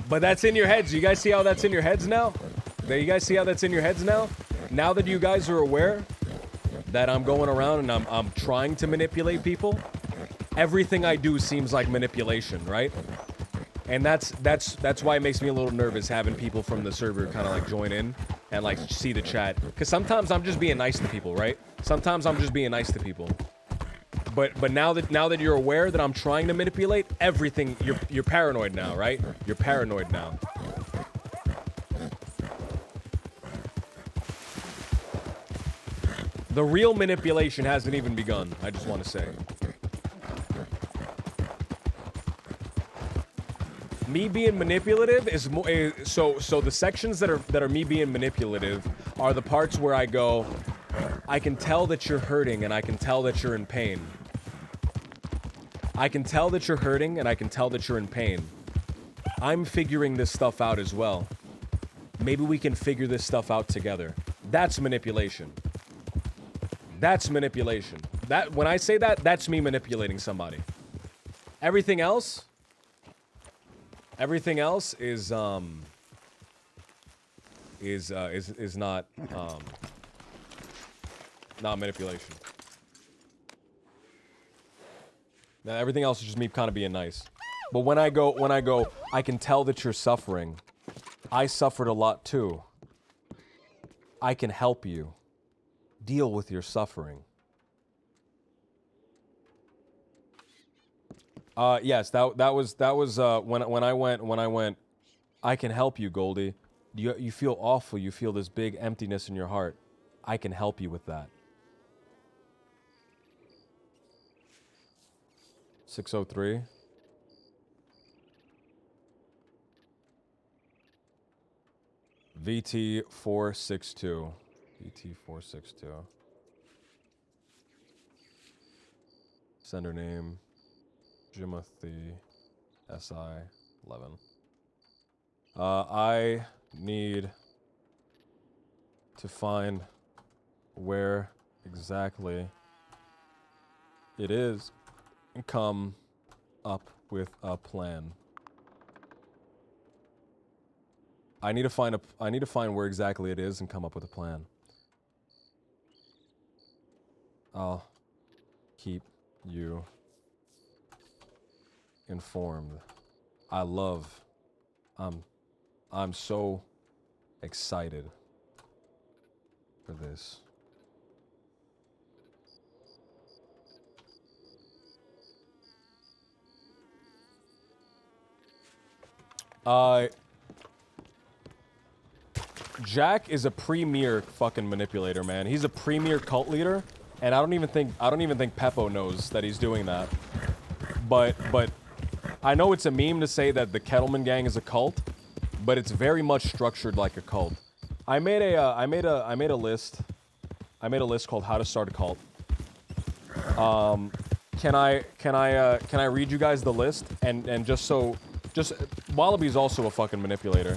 S2: But that's in your heads. You guys see how that's in your heads now? You guys see how that's in your heads now? Now that you guys are aware that I'm going around and I'm trying to manipulate people, everything I do seems like manipulation, right? And that's why it makes me a little nervous having people from the server kind of like join in and like see the chat. Because sometimes I'm just being nice to people, right? Sometimes I'm just being nice to people. But now that you're aware that I'm trying to manipulate everything, you're paranoid now, right? You're paranoid now. The real manipulation hasn't even begun, I just want to say. Me being manipulative is more so the sections that are me being manipulative are the parts where I go, I can tell that you're hurting and I can tell that you're in pain. I can tell that you're hurting and I can tell that you're in pain. I'm figuring this stuff out as well. Maybe we can figure this stuff out together. That's manipulation. That's manipulation. When I say that, that's me manipulating somebody. Everything else is not manipulation. Now everything else is just me kind of being nice. But when I go, I can tell that you're suffering. I suffered a lot too. I can help you deal with your suffering. Yes, that was when I went, I can help you, Goldie. You feel awful. You feel this big emptiness in your heart. I can help you with that. 603. VT462. VT462. Sender name Jimothy SI11. I need to find where exactly it is and come up with a plan. I need to find where exactly it is and come up with a plan. I'll keep you informed. I'm so excited for this. Jack is a premier fucking manipulator, man. He's a premier cult leader, and I don't even think Peppo knows that he's doing that. But I know it's a meme to say that the Kettleman gang is a cult, but it's very much structured like a cult. I made a list. I made a list called How to Start a Cult. Can I read you guys the list? And just Wallaby's also a fucking manipulator.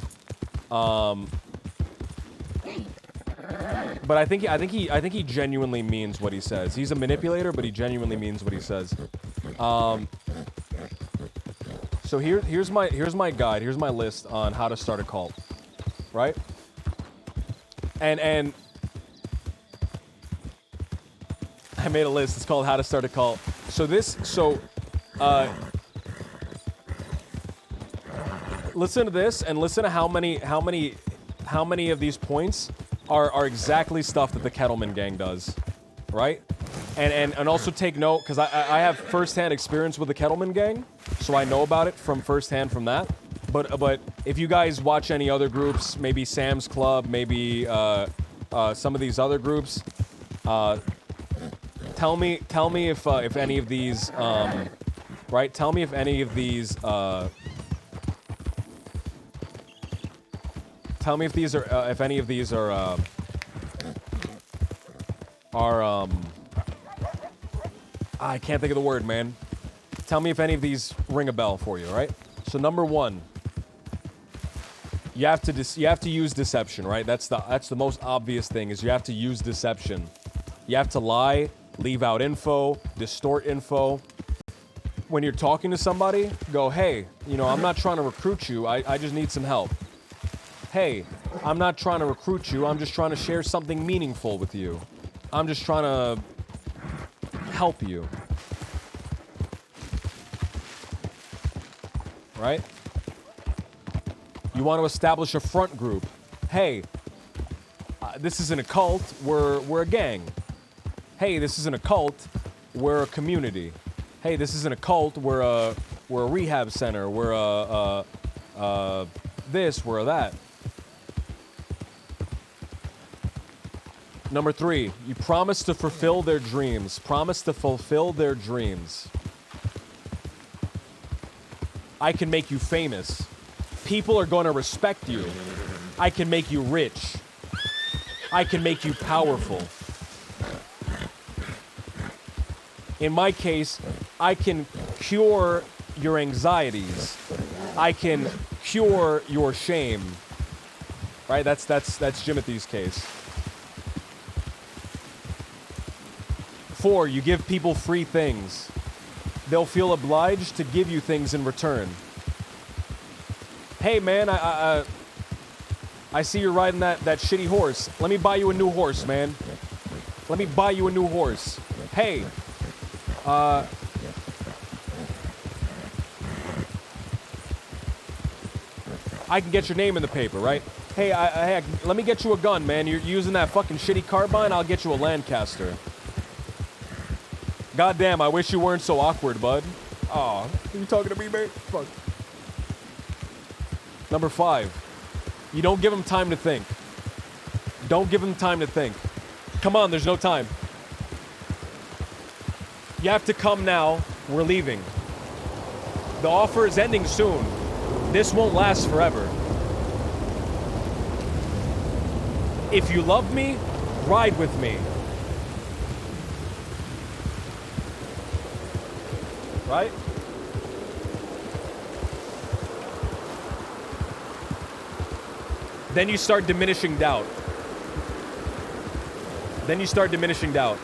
S2: But I think he genuinely means what he says. He's a manipulator, but he genuinely means what he says. So here's my guide. Here's my list on how to start a cult, right? And I made a list. It's called How to Start a Cult. Listen to this and listen to how many of these points are exactly stuff that the Kettleman gang does, right? And also take note, because I have firsthand experience with the Kettleman gang, so I know about it from firsthand from that. But if you guys watch any other groups, maybe Sam's Club, maybe some of these other groups, tell me if any of these, right? Tell me if any of these, tell me if these are, if any of these are I can't think of the word, man. Tell me if any of these ring a bell for you, right? So number one, you have to use deception, right? That's the most obvious thing, is you have to use deception. You have to lie, leave out info, distort info. When you're talking to somebody, go, hey, I'm not trying to recruit you. I just need some help. Hey, I'm not trying to recruit you. I'm just trying to share something meaningful with you. I'm just trying to help you. Right? You want to establish a front group. Hey, this isn't a cult. We're a gang. Hey, this isn't a cult. We're a community. Hey, this isn't a cult. We're a rehab center. We're a this. We're a that. Number 3, you promise to fulfill their dreams. Promise to fulfill their dreams. I can make you famous. People are going to respect you. I can make you rich. I can make you powerful. In my case, I can cure your anxieties. I can cure your shame. Right? That's Jimothy's case. 4, you give people free things. They'll feel obliged to give you things in return. Hey man, I see you're riding that shitty horse. Let me buy you a new horse, man. Let me buy you a new horse. Hey, I can get your name in the paper, right? Hey, let me get you a gun, man. You're using that fucking shitty carbine, I'll get you a Lancaster. Goddamn, I wish you weren't so awkward, bud. Aw, are you talking to me, mate? Fuck. Number 5, you don't give them time to think. Don't give them time to think. Come on, there's no time. You have to come now. We're leaving. The offer is ending soon. This won't last forever. If you love me, ride with me. Right? Then you start diminishing doubt. Then you start diminishing doubt.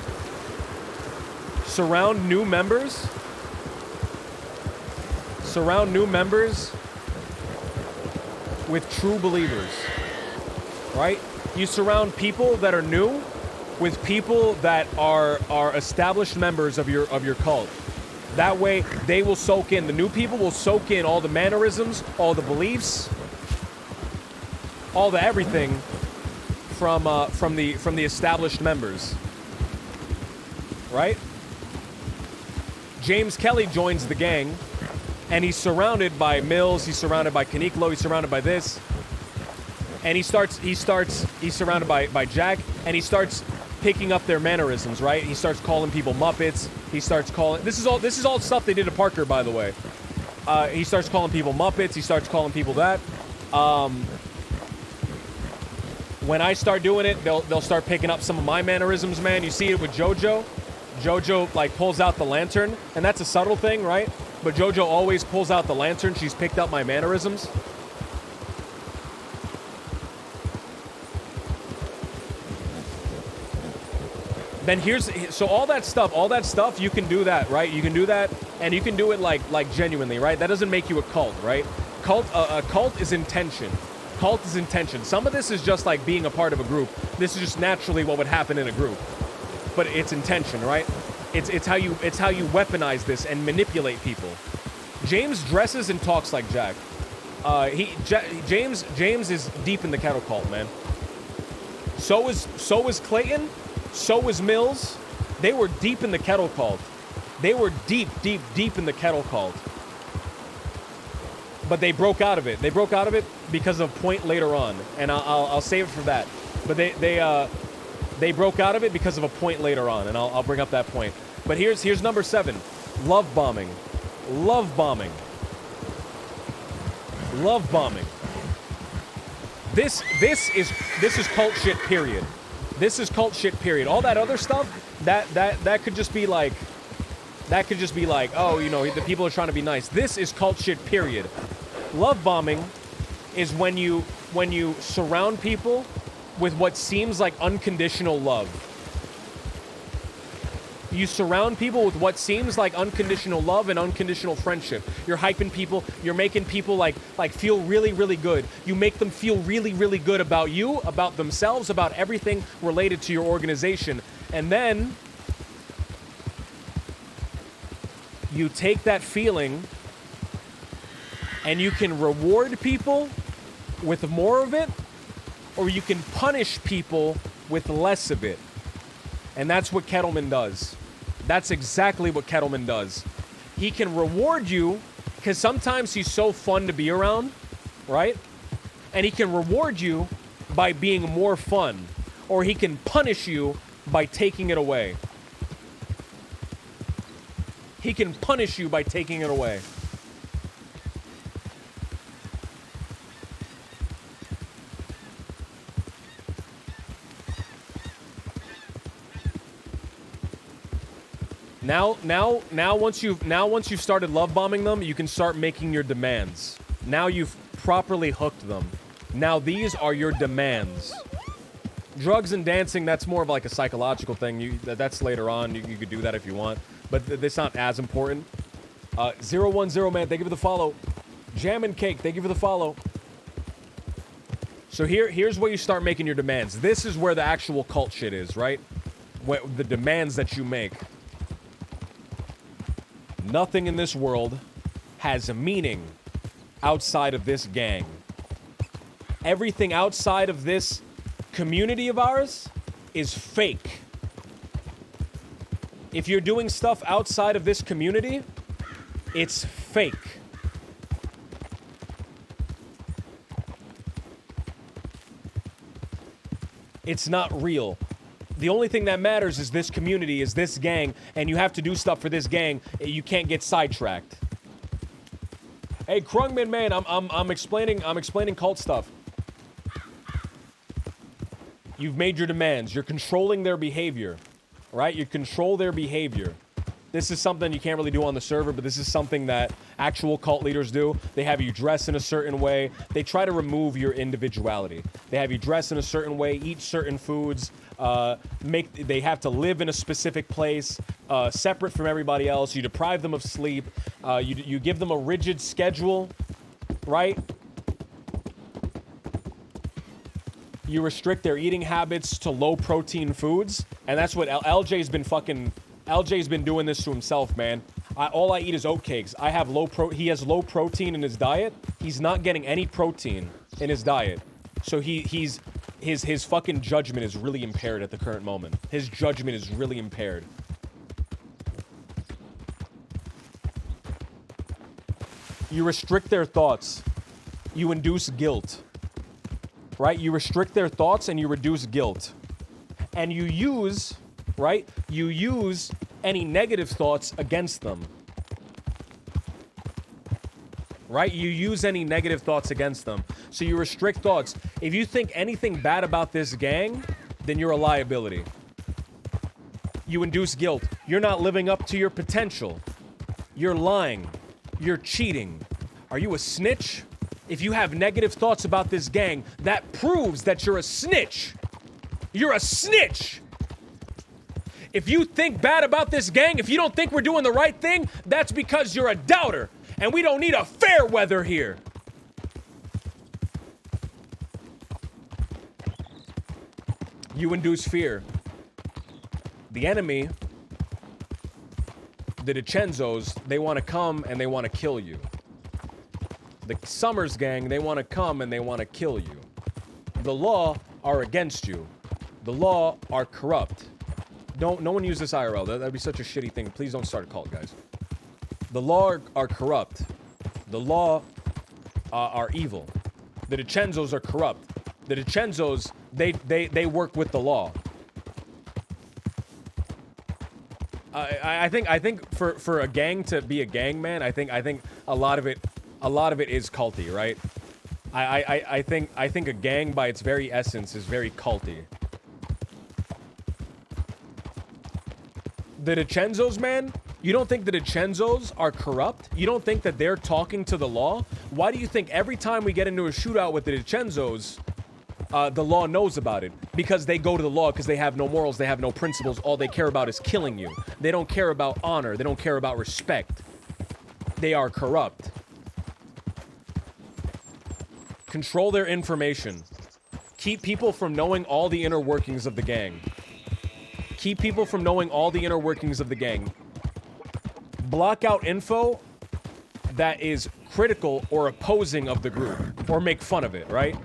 S2: Surround new members. Surround new members with true believers. Right? You surround people that are new with people that are established members of your cult. That way, they will soak in. The new people will soak in all the mannerisms, all the beliefs, all the everything from the established members. Right? James Kelly joins the gang, And he's surrounded by Mills, he's surrounded by Kaniklo, he's surrounded by this. And he's surrounded by Jack, and he starts picking up their mannerisms, right? He starts calling people Muppets. He starts calling, this is all stuff they did to Parker, by the way. He starts calling people Muppets, he starts calling people that. When I start doing it, they'll start picking up some of my mannerisms, man. You see it with JoJo. JoJo, like, pulls out the lantern, and that's a subtle thing, right? But JoJo always pulls out the lantern. She's picked up my mannerisms. Then so all that stuff, you can do that, right? You can do that, and you can do it like genuinely, right? That doesn't make you a cult, right? A cult is intention. Cult is intention. Some of this is just like being a part of a group. This is just naturally what would happen in a group. But it's intention, right? It's how you weaponize this and manipulate people. James dresses and talks like Jack. James is deep in the cattle cult, man. So is Clayton. So was Mills. They were deep in the kettle cult. They were deep in the kettle cult. But they broke out of it. They broke out of it because of a point later on, and I'll save it for that. But they broke out of it because of a point later on, and I'll bring up that point. But here's number 7, love bombing. Love bombing. Love bombing. This is cult shit, period. This is cult shit, period. All that other stuff, that could just be like, oh, you know, the people are trying to be nice. This is cult shit, period. Love bombing is when you surround people with what seems like unconditional love. You surround people with what seems like unconditional love and unconditional friendship. You're hyping people. You're making people like feel really, really good. You make them feel really, really good about you, about themselves, about everything related to your organization. And then you take that feeling and you can reward people with more of it, or you can punish people with less of it. And that's what Kettleman does. That's exactly what Kettleman does. He can reward you, because sometimes he's so fun to be around, right? And he can reward you by being more fun. Or he can punish you by taking it away. He can punish you by taking it away. Now once you've started love bombing them, you can start making your demands. Now you've properly hooked them. Now these are your demands. Drugs and dancing, that's more of like a psychological thing. That's later on. You could do that if you want, but it's not as important. 010 man, thank you for the follow. Jam and Cake, thank you for the follow. So here's where you start making your demands. This is where the actual cult shit is, right? The demands that you make. Nothing in this world has a meaning outside of this gang. Everything outside of this community of ours is fake. If you're doing stuff outside of this community, it's fake. It's not real. The only thing that matters is this community, is this gang, and you have to do stuff for this gang. You can't get sidetracked. Hey, Krungman, man, I'm explaining cult stuff. You've made your demands. You're controlling their behavior, right? You control their behavior. This is something you can't really do on the server, but this is something that actual cult leaders do. They have you dress in a certain way. They try to remove your individuality. They have you dress in a certain way, eat certain foods, they have to live in a specific place, separate from everybody else. You deprive them of sleep. You give them a rigid schedule, right? You restrict their eating habits to low protein foods, and that's what LJ's been doing this to himself, man. All I eat is oatcakes. He has low protein in his diet. He's not getting any protein in his diet. So his fucking judgment is really impaired at the current moment. His judgment is really impaired. You restrict their thoughts. You induce guilt. Right? You restrict their thoughts and you reduce guilt. And you use, right? You use any negative thoughts against them. Right? You use any negative thoughts against them. So you restrict thoughts. If you think anything bad about this gang, then you're a liability. You induce guilt. You're not living up to your potential. You're lying. You're cheating. Are you a snitch? If you have negative thoughts about this gang, that proves that you're a snitch. You're a snitch. If you think bad about this gang, if you don't think we're doing the right thing, that's because you're a doubter. And we don't need a fair weather here. You induce fear. The enemy, the DiCenzos, they want to come and they want to kill you. The Summers gang, they want to come and they want to kill you. The law are against you. The law are corrupt. No one use this IRL. That'd be such a shitty thing. Please don't start a cult, guys. The law are corrupt. The law are evil. The DiCenzos are corrupt. The DiCenzos, they work with the law. I think for a gang to be a gang, man, I think a lot of it is culty, right? I think a gang by its very essence is very culty. The DiCenzos, man, you don't think the DiCenzos are corrupt? You don't think that they're talking to the law? Why do you think every time we get into a shootout with the DiCenzos, the law knows about it? Because they go to the law because they have no morals, they have no principles, all they care about is killing you. They don't care about honor, they don't care about respect. They are corrupt. Control their information. Keep people from knowing all the inner workings of the gang. Keep people from knowing all the inner workings of the gang. Block out info that is critical or opposing of the group, or make fun of it, right?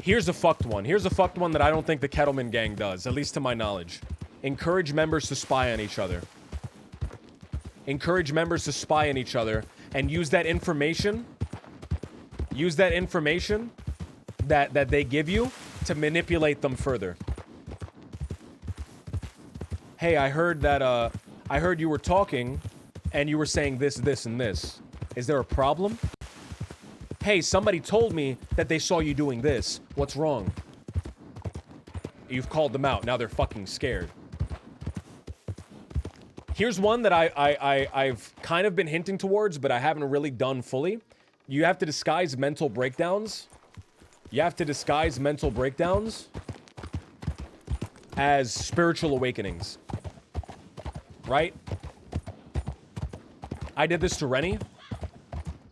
S2: Here's a fucked one. Here's a fucked one that I don't think the Kettleman gang does, at least to my knowledge. Encourage members to spy on each other. Encourage members to spy on each other and use that information that they give you to manipulate them further. Hey, I heard you were talking and you were saying this, this, and this. Is there a problem? Hey, somebody told me that they saw you doing this. What's wrong? You've called them out. Now they're fucking scared. Here's one that I've kind of been hinting towards, but I haven't really done fully. You have to disguise mental breakdowns. You have to disguise mental breakdowns as spiritual awakenings. Right? I did this to Rennie.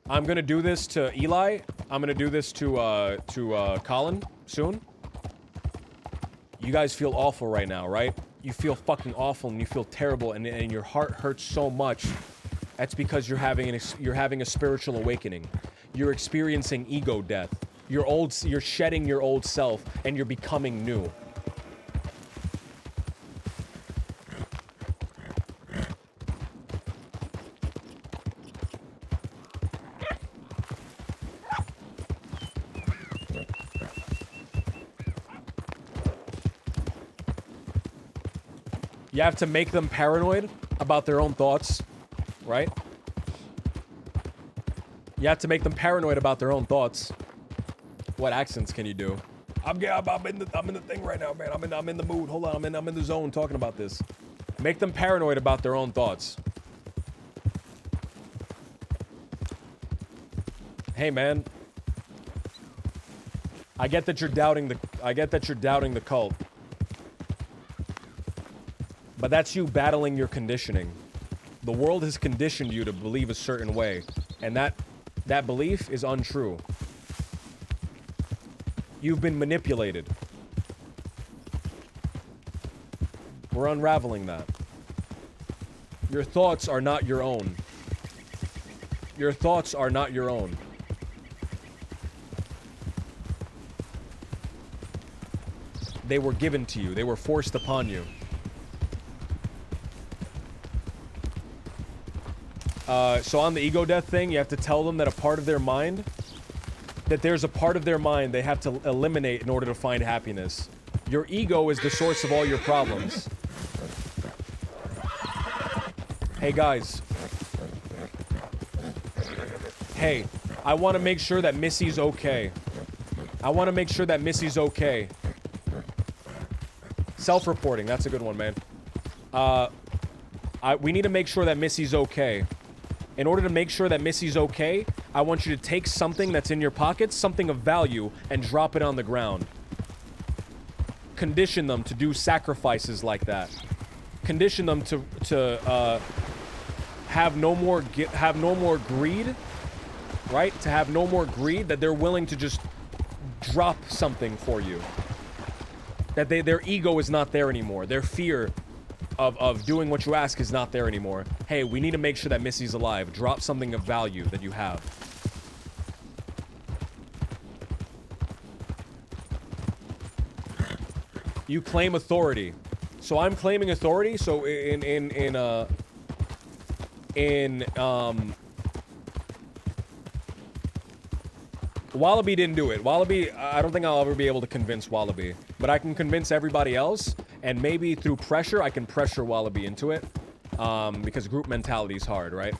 S2: I'm gonna do this to Eli. I'm gonna do this to Colin soon. You guys feel awful right now, right? You feel fucking awful and you feel terrible and your heart hurts so much. That's because you're having a spiritual awakening. You're experiencing ego death. You're shedding your old self and you're becoming new. You have to make them paranoid about their own thoughts, right? You have to make them paranoid about their own thoughts. What accents can you do? I'm in the thing right now, man. I'm in the mood. Hold on, I'm in the zone talking about this. Make them paranoid about their own thoughts. Hey, man. I get that you're doubting the cult. But that's you battling your conditioning. The world has conditioned you to believe a certain way, and that belief is untrue. You've been manipulated. We're unraveling that. Your thoughts are not your own. Your thoughts are not your own. They were given to you. They were forced upon you. So on the ego death thing, you have to tell them that there's a part of their mind they have to eliminate in order to find happiness. Your ego is the source of all your problems. Hey guys. Hey, I want to make sure that Missy's okay. I want to make sure that Missy's okay. Self-reporting, that's a good one, man. We need to make sure that Missy's okay. In order to make sure that Missy's okay, I want you to take something that's in your pockets, something of value, and drop it on the ground. Condition them to do sacrifices like that. Condition them to have no more greed, right? To have no more greed, that they're willing to just drop something for you. That their ego is not there anymore. Their fear of doing what you ask is not there anymore. Hey, we need to make sure that Missy's alive. Drop something of value that you have. You claim authority. So I'm claiming authority. So Wallaby didn't do it. Wallaby, I don't think I'll ever be able to convince Wallaby. But I can convince everybody else, and maybe through pressure, I can pressure Wallaby into it. Because group mentality is hard, right?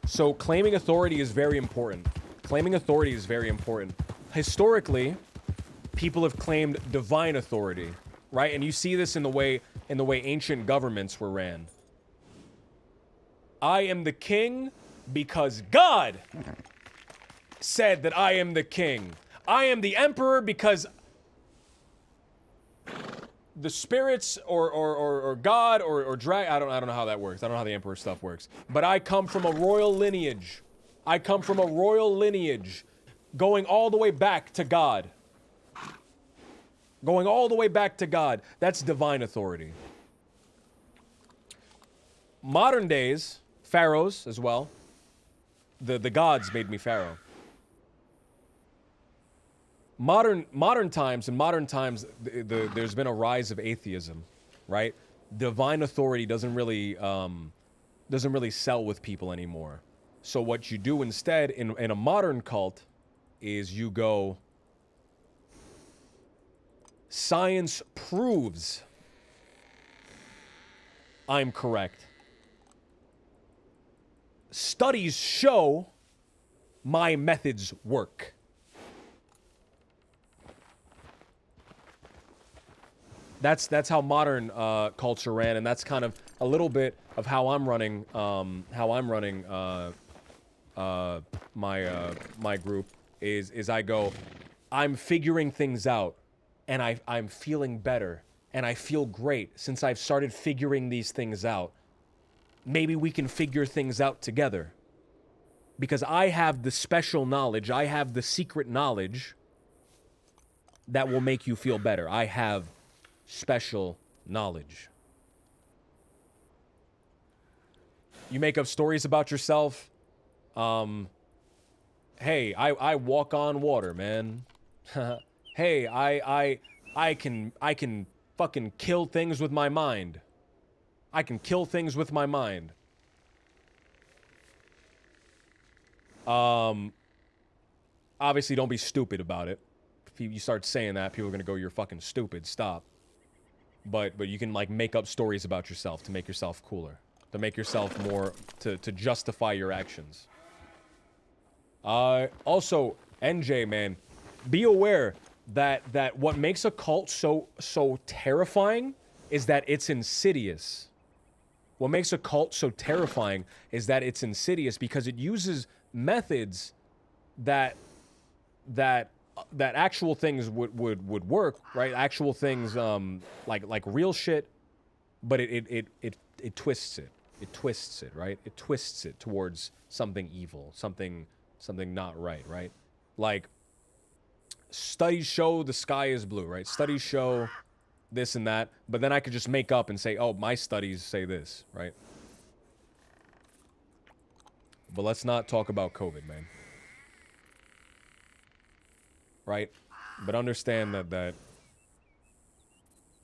S2: So claiming authority is very important. Claiming authority is very important. Historically, people have claimed divine authority, right? And you see this in the way ancient governments were ran. I am the king because God said that I am the king. I am the emperor because the spirits or God or drag. I don't know how that works. I don't know how the emperor stuff works. But I come from a royal lineage. I come from a royal lineage, going all the way back to God. Going all the way back to God. That's divine authority. Modern days, pharaohs as well. The gods made me pharaoh. Modern times, there's been a rise of atheism, right? Divine authority doesn't really sell with people anymore. So what you do instead in a modern cult is you go, science proves I'm correct. Studies show my methods work. That's how modern culture ran, and that's kind of a little bit of how I'm running my group is I go, I'm figuring things out, and I'm feeling better, and I feel great since I've started figuring these things out. Maybe we can figure things out together. Because I have the special knowledge, I have the secret knowledge that will make you feel better. I have special knowledge. You make up stories about yourself. Hey, I walk on water, man. Hey, I can fucking kill things with my mind. I can kill things with my mind. Obviously don't be stupid about it. If you start saying that, people are gonna go, you're fucking stupid, stop. But you can like make up stories about yourself to make yourself cooler. To make yourself more, to justify your actions. Also, NJ, man, be aware that what makes a cult so terrifying is that it's insidious. What makes a cult so terrifying is that it's insidious because it uses methods that actual things would work, right? Actual things like real shit, but it twists it. It twists it, right? It twists it towards something evil, something not right, right? Like studies show the sky is blue, right? Studies show this and that, but then I could just make up and say, oh, my studies say this, right? But let's not talk about COVID, man. Right? But understand that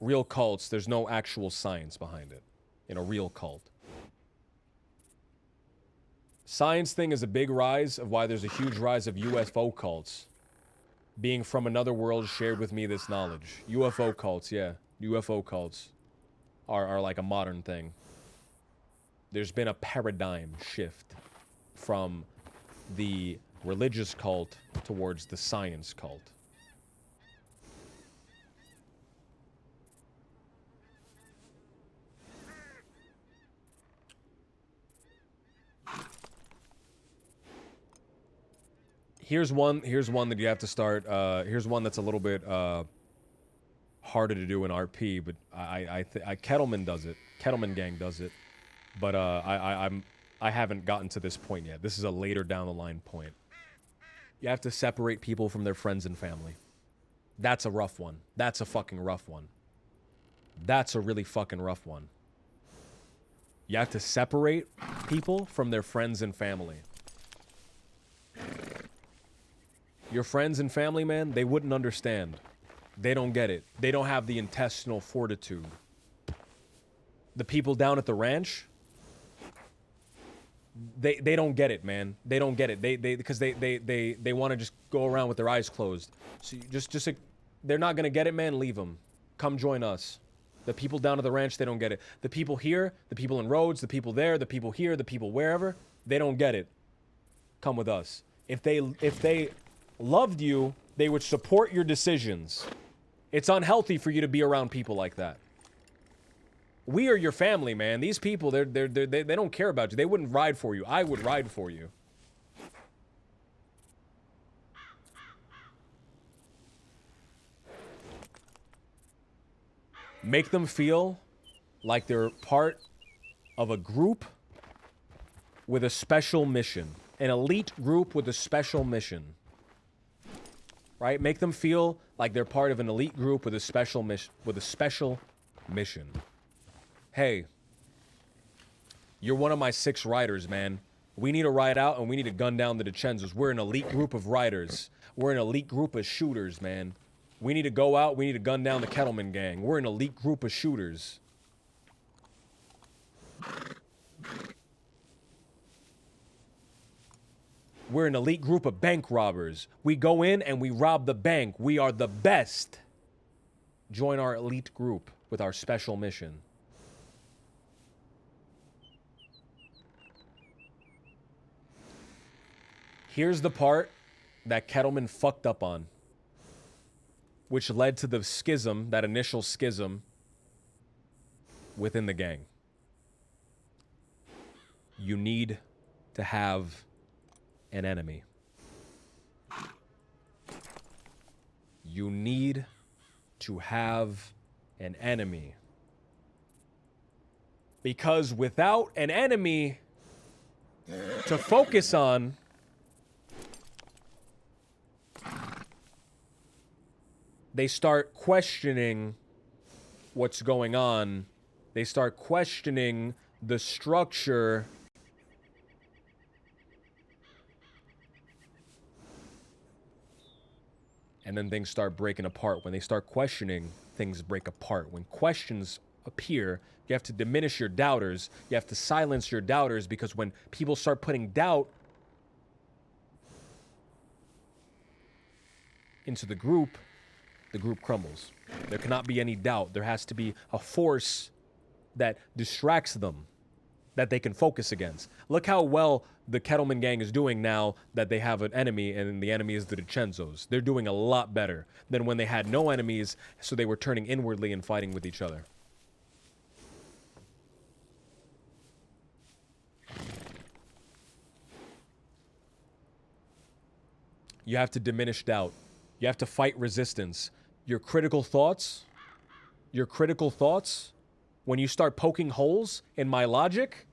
S2: real cults, there's no actual science behind it. In a real cult. Science thing is a big rise of why there's a huge rise of UFO cults. Being from another world shared with me this knowledge. UFO cults, yeah. UFO cults are like a modern thing. There's been a paradigm shift from the religious cult towards the science cult. Here's one that you have to start. Here's one that's a little bit harder to do in RP, but Kettleman does it. Kettleman Gang does it, but I haven't gotten to this point yet. This is a later down the line point. You have to separate people from their friends and family. That's a rough one. That's a fucking rough one. That's a really fucking rough one. You have to separate people from their friends and family. Your friends and family, man, they wouldn't understand. They don't get it. They don't have the intestinal fortitude. The people down at the ranch, they don't get it, man. They don't get it. Because they want to just go around with their eyes closed. So just they're not gonna get it, man. Leave them. Come join us. The people down at the ranch, they don't get it. The people here, the people in Rhodes, the people there, the people here, the people wherever, they don't get it. Come with us. If they loved you, they would support your decisions. It's unhealthy for you to be around people like that. We are your family, man. These people, they don't care about you. They wouldn't ride for you. I would ride for you. Make them feel like they're part of a group with a special mission. An elite group with a special mission. Right? Make them feel like they're part of an elite group with a special mission. Hey, you're one of my 6 riders, man. We need to ride out and we need to gun down the DiCenzos. We're an elite group of riders. We're an elite group of shooters, man. We need to go out, we need to gun down the Kettleman Gang. We're an elite group of shooters. We're an elite group of bank robbers. We go in and we rob the bank. We are the best. Join our elite group with our special mission. Here's the part that Kettleman fucked up on, which led to the schism, that initial schism within the gang. You need to have an enemy. You need to have an enemy. Because without an enemy to focus on, they start questioning what's going on. They start questioning the structure. And then things start breaking apart. When they start questioning, things break apart. When questions appear, you have to diminish your doubters. You have to silence your doubters, because when people start putting doubt into the group crumbles. There cannot be any doubt. There has to be a force that distracts them, that they can focus against. Look how well the Kettleman Gang is doing now that they have an enemy, and the enemy is the DiCenzos. They're doing a lot better than when they had no enemies, so they were turning inwardly and fighting with each other. You have to diminish doubt. You have to fight resistance. Your critical thoughts, when you start poking holes in my logic,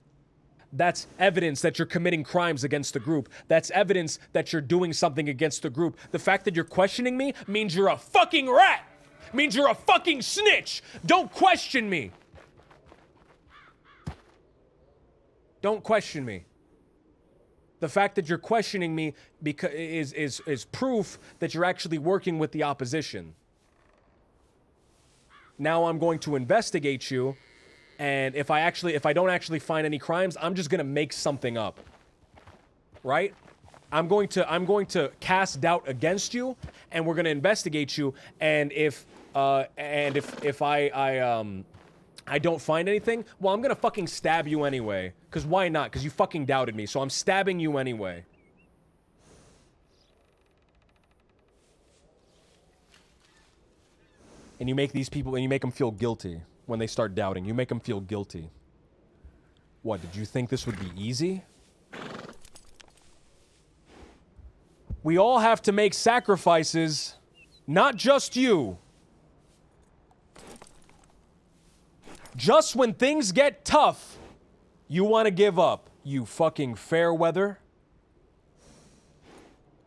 S2: that's evidence that you're committing crimes against the group. That's evidence that you're doing something against the group. The fact that you're questioning me means you're a fucking rat. Means you're a fucking snitch. Don't question me. Don't question me. The fact that you're questioning me is proof that you're actually working with the opposition. now I'm going to investigate you, and if I don't actually find any crimes, I'm just gonna make something up. Right? I'm going to cast doubt against you, and we're gonna investigate you, and if I don't find anything, well, I'm gonna fucking stab you anyway. Cause why not? Cause you fucking doubted me, so I'm stabbing you anyway. And you make these people, and you make them feel guilty when they start doubting. You make them feel guilty. What, did you think this would be easy? We all have to make sacrifices, not just you. Just when things get tough, you want to give up. You fucking fair weather.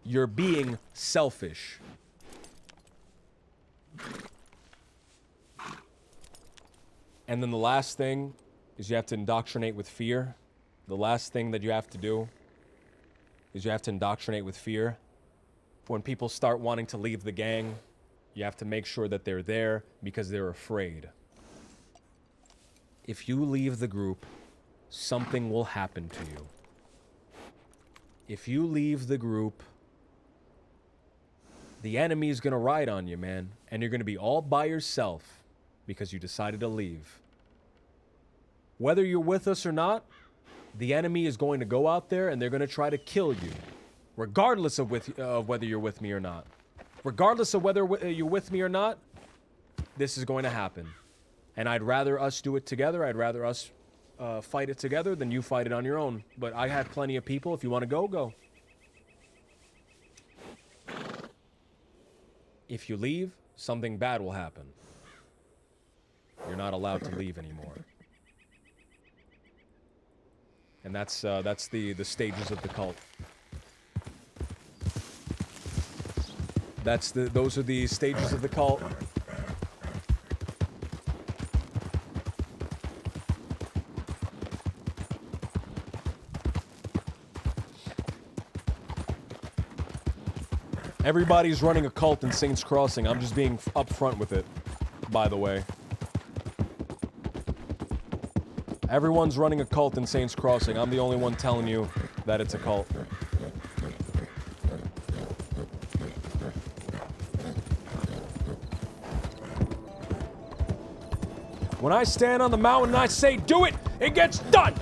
S2: You're being selfish. And then the last thing is you have to indoctrinate with fear. The last thing that you have to do is you have to indoctrinate with fear. When people start wanting to leave the gang, you have to make sure that they're there because they're afraid. If you leave the group, something will happen to you. If you leave the group, the enemy is gonna ride on you, man. And you're gonna be all by yourself because you decided to leave. Whether you're with us or not, the enemy is going to go out there and they're gonna try to kill you. Regardless of whether you're with me or not. Regardless of whether you're with me or not, this is going to happen. And I'd rather us do it together. I'd rather us fight it together than you fight it on your own. But I have plenty of people. If you want to go, go. If you leave, something bad will happen. You're not allowed to leave anymore. And that's the stages of the cult. Those are the stages of the cult. Everybody's running a cult in Saints Crossing. I'm just being upfront with it, by the way. Everyone's running a cult in Saints Crossing. I'm the only one telling you that it's a cult. When I stand on the mountain and I say, do it, it gets done!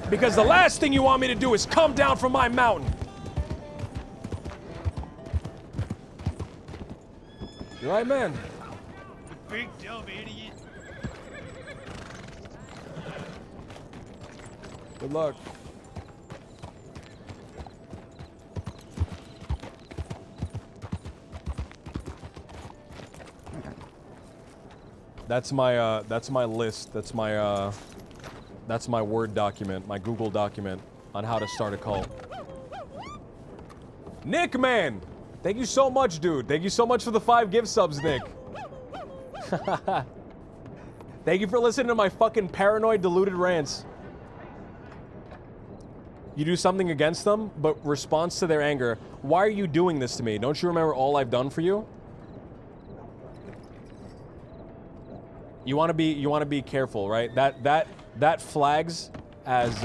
S2: Because the last thing you want me to do is come down from my mountain. You're right, man.
S12: Big dumb idiot.
S2: Good luck. That's my list. That's my Word document, my Google document on how to start a cult. Nick, man! Thank you so much, dude. Thank you so much for the 5 gift subs, Nick. Thank you for listening to my fucking paranoid, deluded rants. You do something against them, but response to their anger. Why are you doing this to me? Don't you remember all I've done for you? You want to be careful, right? That flags as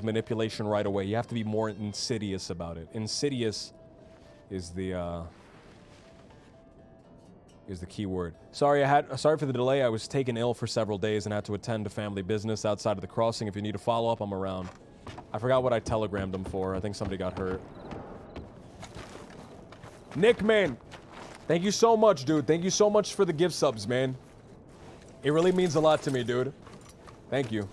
S2: manipulation right away. You have to be more insidious about it. Insidious is the key word. Sorry for the delay. I was taken ill for several days and had to attend to family business outside of the crossing. If you need a follow-up, I'm around. I forgot what I telegrammed them for. I think somebody got hurt. Nick, man. Thank you so much, dude. Thank you so much for the gift subs, man. It really means a lot to me, dude. Thank you.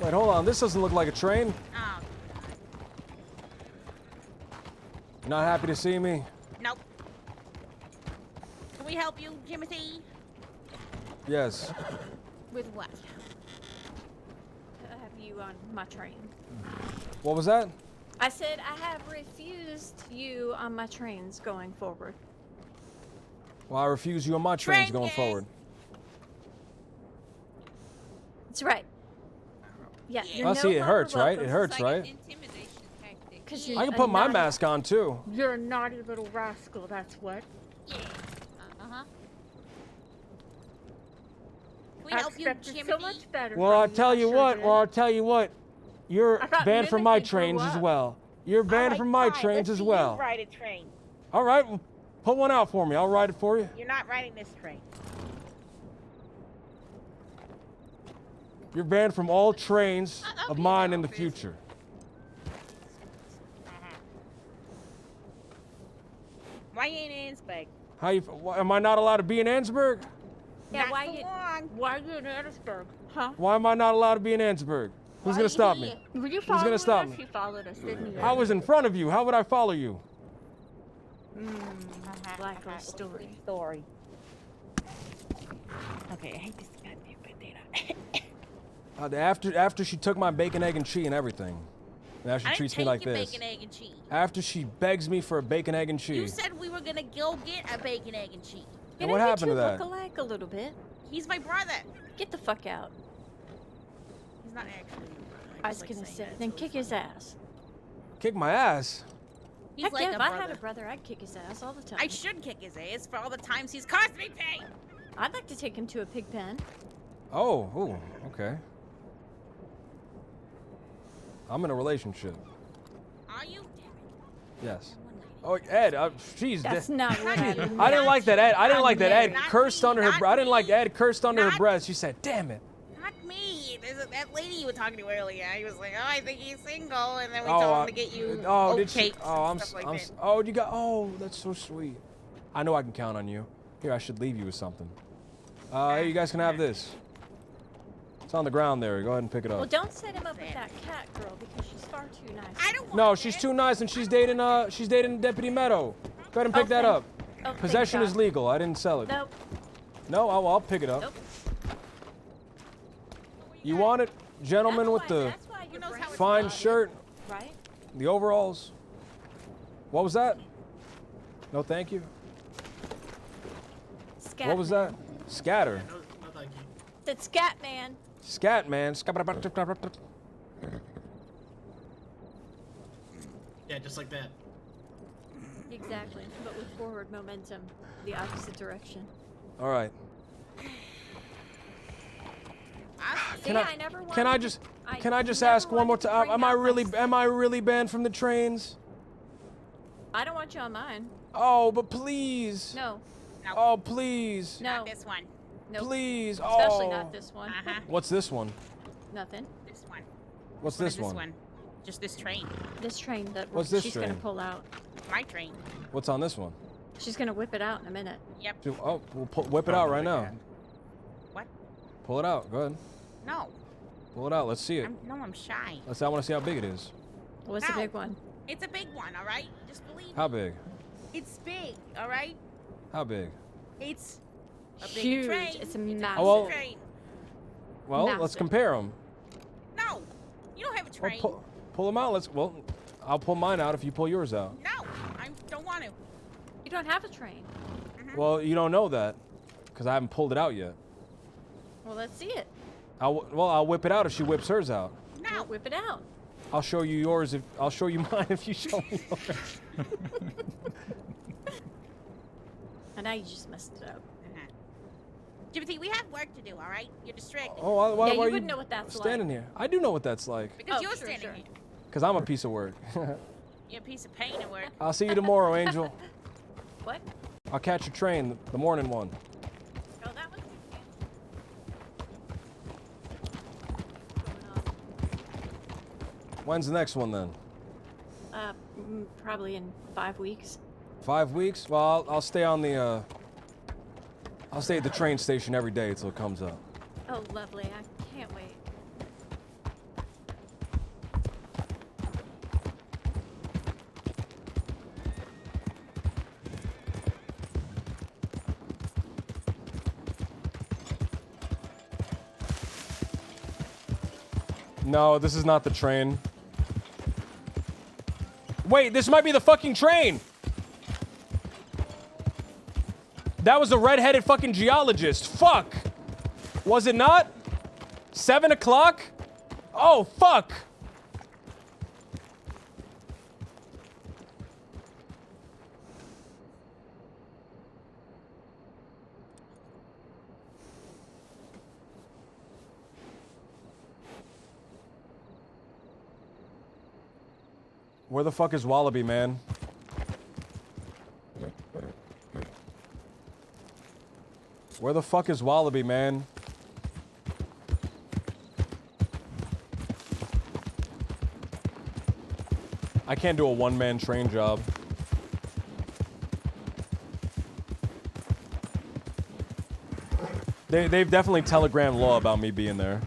S2: Wait, hold on. This doesn't look like a train. You're not happy to see me?
S5: Nope. Can we help you, Timothy?
S2: Yes.
S5: With what?
S7: on my train.
S3: What was that?
S7: I said I have refused you on my trains going forward.
S3: Well, I refuse you on my trains going forward.
S7: That's right. Yeah, you're
S3: I
S7: no
S3: see it hurts,
S7: longer
S3: right?
S7: welcome.
S3: It hurts, right?
S7: Because you're
S3: I can
S7: a
S3: put my
S7: naughty-
S3: mask on too.
S7: You're a naughty little rascal, that's what.
S5: Yeah. Uh-huh. We
S7: I
S5: help you,
S7: expected so
S5: Jimmy.
S7: much better.
S3: Well, I'll tell you what. You're
S7: I thought
S3: banned from my
S7: Mimic would grow
S3: trains as
S7: up.
S3: well. You're banned from my trains as well.
S20: Ride a train.
S3: All right, well, put one out for me. I'll ride it for you.
S20: You're not riding this train.
S3: You're banned from all trains of mine in the future.
S20: Why you in Annesburg?
S3: How you? Am I not allowed to be in Annesburg?
S7: Yeah,
S20: Not
S7: why
S20: for
S7: you?
S20: long.
S7: Why you in Annesburg? Huh?
S3: Why am I not allowed to be in Annesburg? Who's gonna stop me?
S7: Were you
S3: Who's
S7: following
S3: gonna stop
S7: us?
S3: me?
S7: You followed us, didn't you?
S3: I was in front of you. How would I follow you?
S7: Likely story.
S20: Story. Okay, I hate this goddamn potato.
S3: After she took my bacon, egg, and cheese and everything. Now she
S5: I
S3: treats
S5: didn't
S3: me like
S5: take your
S3: this.
S5: bacon, egg, and cheese.
S3: After she begs me for a bacon, egg, and
S5: You
S3: cheese.
S5: said we were gonna go get a bacon, egg, and cheese.
S3: And what happened to that?
S7: Look alike a little bit.
S5: He's my brother.
S7: Get the fuck out.
S5: He's not actually.
S7: I was gonna say, then kick his ass.
S3: Kick my ass.
S5: He's
S7: Heck
S5: like
S7: yeah,
S5: a
S7: if I had
S5: brother.
S7: a brother, I'd kick his ass all the time.
S5: I should kick his ass for all the times he's caused me pain.
S7: I'd like to take him to a pig pen.
S3: Oh, ooh, okay. I'm in a relationship.
S5: Are you?
S3: Yes. Oh, Ed, jeez.
S7: That's not what happened.
S3: I didn't like that Ed. I didn't like that Ed
S5: Not
S3: cursed
S5: me,
S3: under her.
S5: not
S3: I didn't like Ed cursed under her
S5: Not-
S3: breath. She said, "Damn it."
S5: Not me. There's that lady you were talking to earlier. He was like, "Oh, I think he's single," and then we
S3: Oh,
S5: told him to get you
S3: oh,
S5: oat
S3: did she?
S5: cakes
S3: Oh,
S5: and stuff like that.
S3: oh, you got. Oh, that's so sweet. I know I can count on you. Here, I should leave you with something. Hey, you guys can have this. It's on the ground there. Go ahead and pick it up.
S7: Well, don't set him up with that cat girl because she's far too nice.
S5: I don't.
S3: No, she's too nice, and she's dating Deputy Meadow. Go ahead and pick that up.
S7: thank
S3: Possession is
S7: God.
S3: legal. I didn't sell it.
S7: Nope.
S3: No, I'll pick it up.
S7: Nope.
S3: You want it, gentleman with the fine shirt,
S7: Right?
S3: the overalls? What was that? No, thank you.
S7: Scat
S3: What was that? Scatter.
S7: Said scat man.
S3: Scat man.
S22: Yeah, just like that.
S7: Exactly, but with forward momentum, the opposite direction.
S3: All right.
S7: See, I never wanted
S3: Can I
S7: to-
S3: just
S7: I
S3: can I just
S7: never
S3: ask one more
S7: wanted to
S3: time?
S7: bring
S3: Am I
S7: out my
S3: really banned from the trains?
S7: I don't want you on mine.
S3: Oh, but please.
S7: No.
S3: Oh, please.
S7: No.
S5: Not this one.
S7: Nope.
S3: Please.
S7: Especially
S3: Oh.
S7: not this one.
S3: What's this one?
S7: Nothing.
S5: This one.
S3: What's
S5: What is
S3: this one?
S5: Just this train.
S7: This train that
S3: What's this
S7: she's
S3: train?
S7: gonna pull out.
S5: My train.
S3: What's on this one?
S7: She's gonna whip it out in a minute.
S5: Yep.
S3: Oh, we'll whip it out right now.
S5: What?
S3: Pull it out. Go ahead.
S5: No.
S3: Pull it out. Let's see it.
S5: I'm shy.
S3: I want to see how big it is.
S7: What's the
S5: No.
S7: big one?
S5: It's a big one, all right? Just believe me.
S3: How big?
S5: It's big, all right?
S3: How big?
S5: It's a big
S7: Huge.
S5: train.
S7: It's a
S5: a
S7: massive
S3: Oh, well-
S5: train.
S3: Well, let's
S7: Massive.
S3: compare them.
S5: No, you don't have a train.
S3: Pull them out. I'll pull mine out if you pull yours out.
S5: No, I don't want to.
S7: You don't have a train.
S3: Well, you don't know that, because I haven't pulled it out yet.
S7: Well, let's see it.
S3: I'll whip it out if she whips hers out.
S7: No. Whip it out.
S3: I'll show you yours if I'll show you mine if you show me yours.
S7: And now you just messed it up.
S5: Jimothy, we have work to do, all right? You're distracted.
S3: Oh, why
S7: Yeah, you
S3: are
S7: wouldn't know what that's
S3: standing here? I do know what that's like,
S5: Because
S7: Oh,
S5: you're
S7: sure,
S5: standing
S7: sure.
S5: here.
S3: because I'm a piece of work.
S5: You're a piece of pain at work.
S3: I'll see you tomorrow, Angel.
S7: What?
S3: I'll catch your train, the morning one.
S7: Oh, that was
S3: When's the next one then?
S7: probably in 5 weeks.
S3: 5 weeks? Well, I'll stay on the. I'll stay at the train station every day until it comes up.
S7: Oh, lovely. I can't wait.
S2: No, this is not the train. Wait, this might be the fucking train! That was a red-headed fucking geologist. Fuck! Was it not? 7 o'clock? Oh, fuck! Where the fuck is Wallaby, man? Where the fuck is Wallaby, man? I can't do a one-man train job. They've definitely telegrammed law about me being there.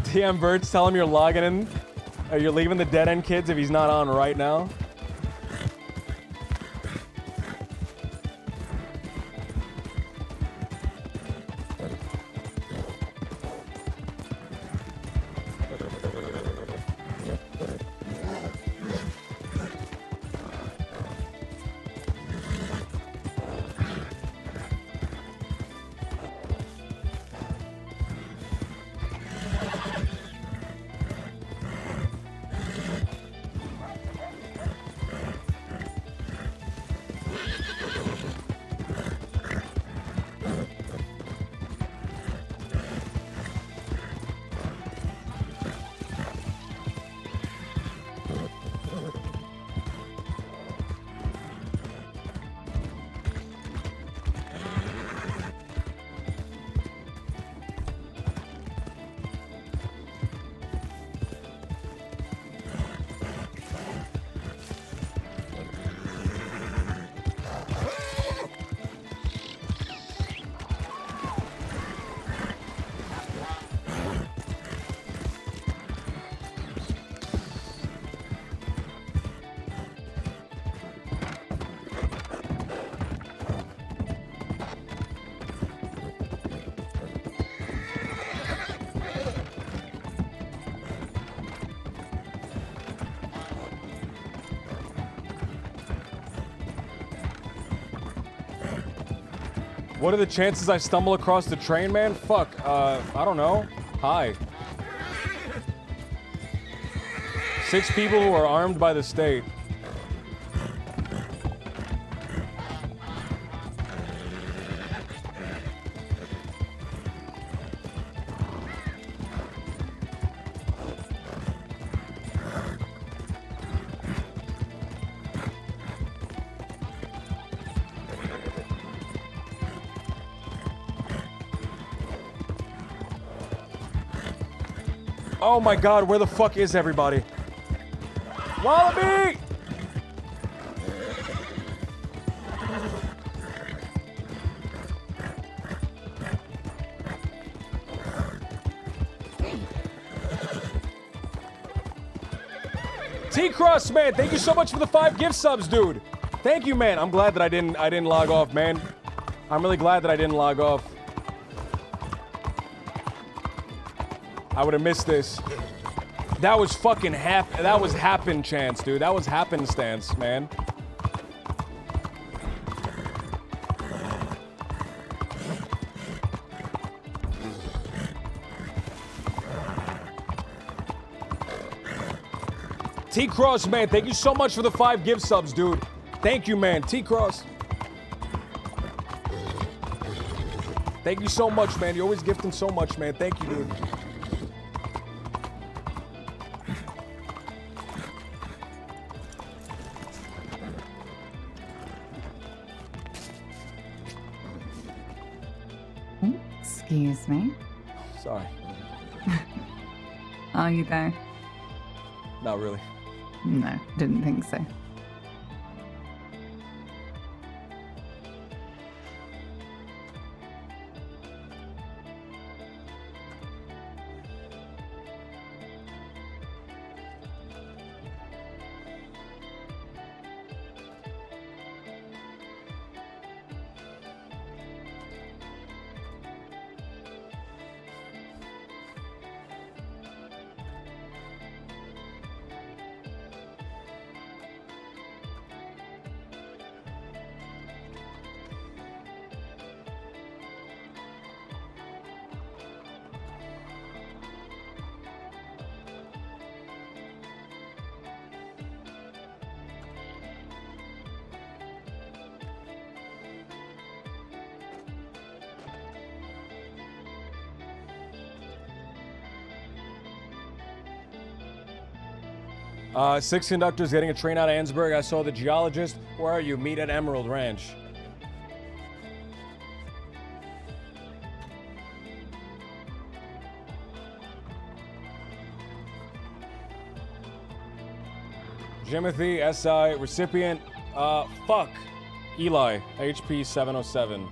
S2: TM Birds, tell him you're logging in. Or you're leaving the dead end kids if he's not on right now. What are the chances I stumble across the train, man? Fuck, I don't know. Hi. 6 people who are armed by the state. Oh my god, where the fuck is everybody? Wallaby! T-Cross, man, thank you so much for the 5 gift subs, dude. Thank you, man. I'm glad that I didn't log off, man. I'm really glad that I didn't log off. I would have missed this. That was fucking that was happen chance, dude. That was happenstance, man. T-Cross, man, thank you so much for the 5 gift subs, dude. Thank you, man. T-Cross.
S3: Thank you so much, man. You're always gifting so much, man. Thank you, dude.
S9: Excuse me.
S3: Sorry.
S9: Are you there?
S3: Not really.
S9: No, didn't think so.
S3: Six conductors getting a train out of Ansburg. I saw the geologist. Where are you? Meet at Emerald Ranch. Jimothy, SI, recipient, fuck. Eli, HP 707.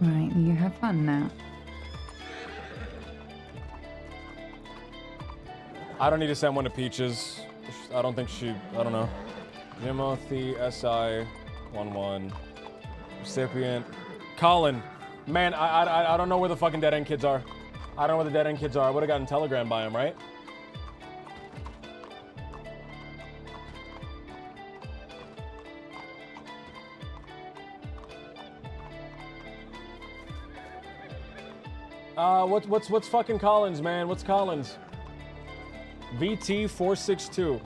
S9: Right, you have fun now.
S3: I don't need to send one to Peaches. I don't think she, I don't know. Jimothy, SI, 11. Recipient. Colin. Man, I don't know where the fucking dead end kids are. I don't know where the dead end kids are. I would have gotten a telegram by him, right? What's fucking Collins, man? What's Collins? VT 462.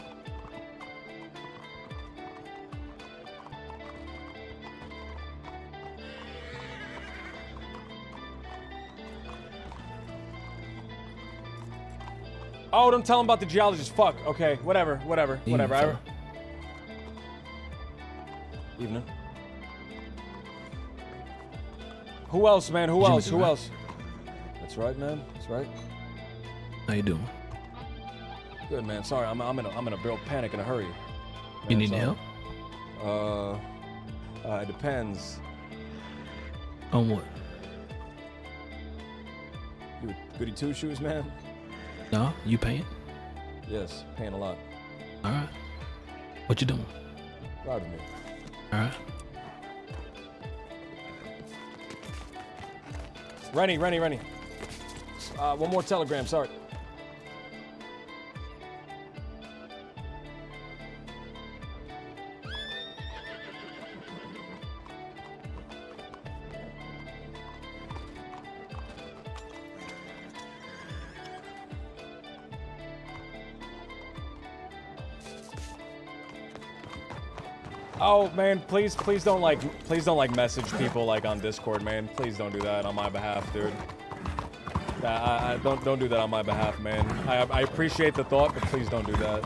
S3: Oh, don't tell him about the geologist. Fuck. Okay, whatever. Evening. Who else, man? Who else? That's right, man. That's right.
S18: How you doing?
S3: Good, man. Sorry, I'm in a real panic and a hurry.
S18: You need help?
S3: It depends.
S18: On what?
S3: You with goody two shoes, man?
S18: No, you paying?
S3: Yes, paying a lot.
S18: All right. What you doing?
S3: Proud of me.
S18: All right.
S3: Rennie. One more telegram, sorry. Oh man, please don't message people like on Discord, man. Please don't do that on my behalf, dude. I don't do that on my behalf, man. I appreciate the thought, but please don't do that.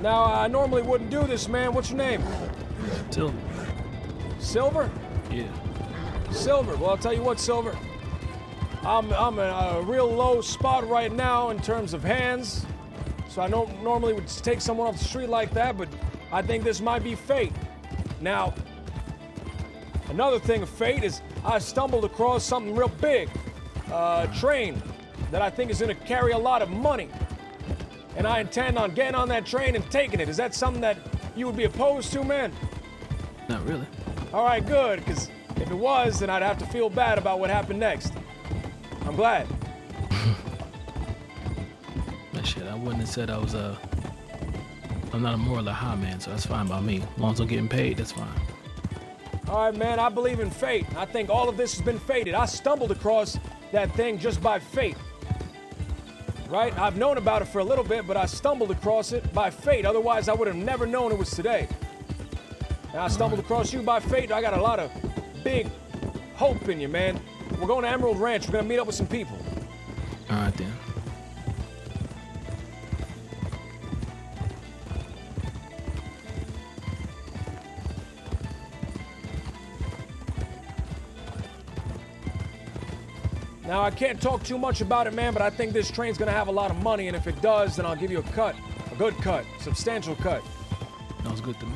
S3: Now, I normally wouldn't do this, man. What's your name?
S18: Silver.
S3: Silver?
S18: Yeah.
S3: Silver. Well, I'll tell you what, Silver. I'm in a real low spot right now in terms of hands. So I don't normally would take someone off the street like that, but I think this might be fate. Now, another thing of fate is I stumbled across something real big. A train that I think is gonna carry a lot of money. And I intend on getting on that train and taking it. Is that something that you would be opposed to, man?
S18: Not really.
S3: All right, good, because if it was, then I'd have to feel bad about what happened next. I'm glad.
S18: Shit, I wouldn't have said I was I'm not a moral or high man, so that's fine by me. As long as I'm getting paid, that's fine.
S2: All right, man, I believe in fate. I think all of this has been fated. I stumbled across that thing just by fate. Right? I've known about it for a little bit, but I stumbled across it by fate. Otherwise, I would have never known it was today. And I stumbled across you by fate. I got a lot of big hope in you, man. We're going to Emerald Ranch. We're going to meet up with some people.
S18: All right, then.
S2: Now, I can't talk too much about it, man, but I think this train's gonna have a lot of money, and if it does, then I'll give you a cut. A good cut. Substantial cut.
S18: Sounds good to me.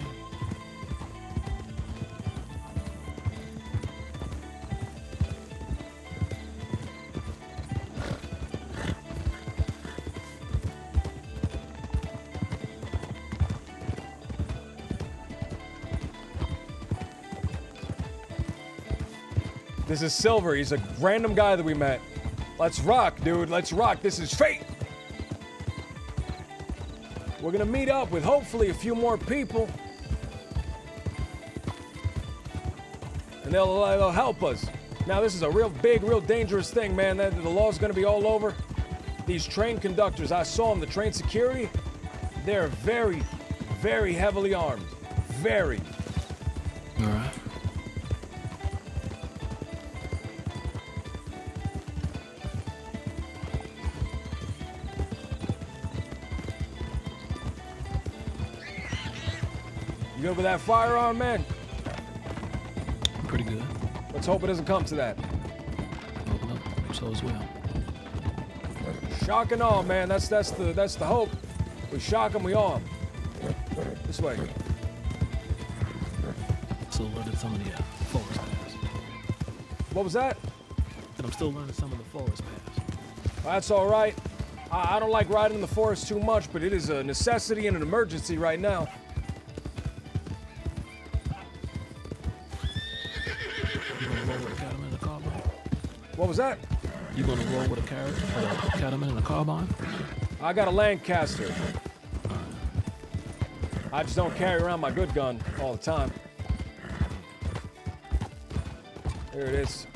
S2: This is Silver. He's a random guy that we met. Let's rock, dude. Let's rock. This is fate. We're gonna meet up with hopefully a few more people. And they'll help us. Now, this is a real big, real dangerous thing, man. The law's gonna be all over. These train conductors, I saw them, the train security, they're very, very heavily armed. Very.
S18: All right.
S2: You good with that firearm, man?
S18: Pretty good.
S2: Let's hope it doesn't come to that.
S18: Well, so as well.
S2: Shock and awe, man. That's the hope. We shock them, we awe them. This way.
S18: Still learning some of the forest paths.
S2: What was that?
S18: And I'm still learning some of the forest paths.
S2: Well, that's all right. I don't like riding in the forest too much, but it is a necessity and an emergency right now. What was that?
S18: You gonna roll with a cattleman and a carbine?
S2: I got a Lancaster. I just don't carry around my good gun all the time. Here it is.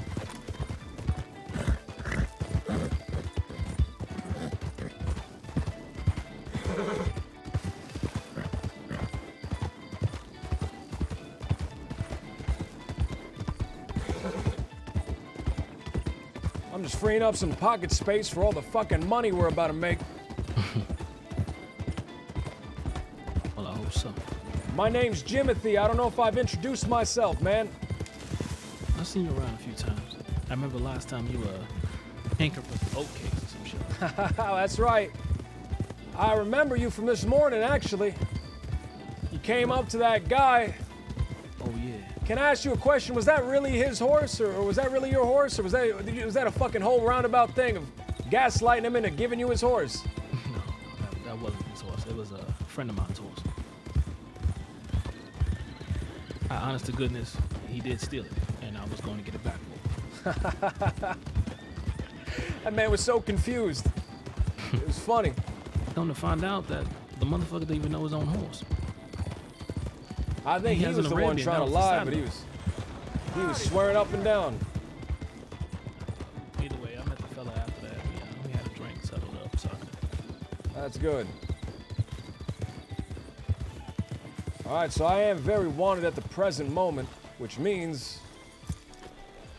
S2: I'm just freeing up some pocket space for all the fucking money we're about to make.
S18: Well, I hope so.
S2: My name's Jimothy. I don't know if I've introduced myself, man.
S18: I've seen you around a few times. I remember last time you anchored for some oatcakes or some shit.
S2: That's right. I remember you from this morning, actually. You came up to that guy.
S18: Oh, yeah.
S2: Can I ask you a question? Was that really his horse, or was that really your horse, or was that a fucking whole roundabout thing of gaslighting him into giving you his horse?
S18: No, that wasn't his horse. It was a friend of mine's horse. Honest to goodness, he did steal it, and I was going to get it back for him.
S2: That man was so confused. It was funny.
S18: Come to find out that the motherfucker didn't even know his own horse.
S2: I think he was the one trying to lie, but he was swearing up and down.
S18: Either way, I met the fella after that. We had a drink, settled up, so.
S2: That's good. All right, so I am very wanted at the present moment, which means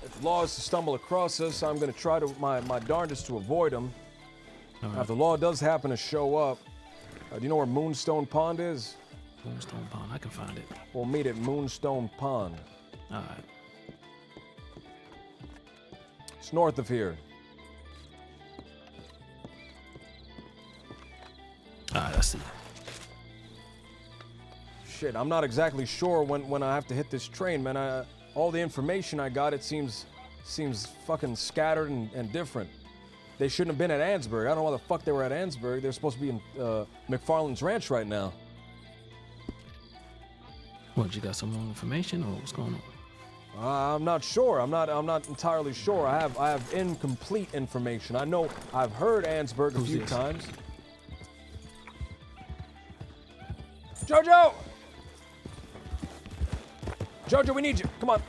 S2: if the law is to stumble across us, I'm going to try to my darndest to avoid them. Now, if the law does happen to show up, do you know where Moonstone Pond is?
S18: Moonstone Pond, I can find it.
S2: We'll meet at Moonstone Pond.
S18: All right.
S2: It's north of here.
S18: All right, I see.
S2: Shit, I'm not exactly sure when I have to hit this train, man. All the information I got, it seems fucking scattered and different. They shouldn't have been at Ansburg. I don't know why the fuck they were at Ansburg. They're supposed to be in McFarland's ranch right now.
S18: What, you got some wrong information, or what's going on?
S2: I'm not sure. I'm not entirely sure. I have incomplete information. I know I've heard Ansburg a few times.
S3: Jojo! Jojo, we need you. Come on.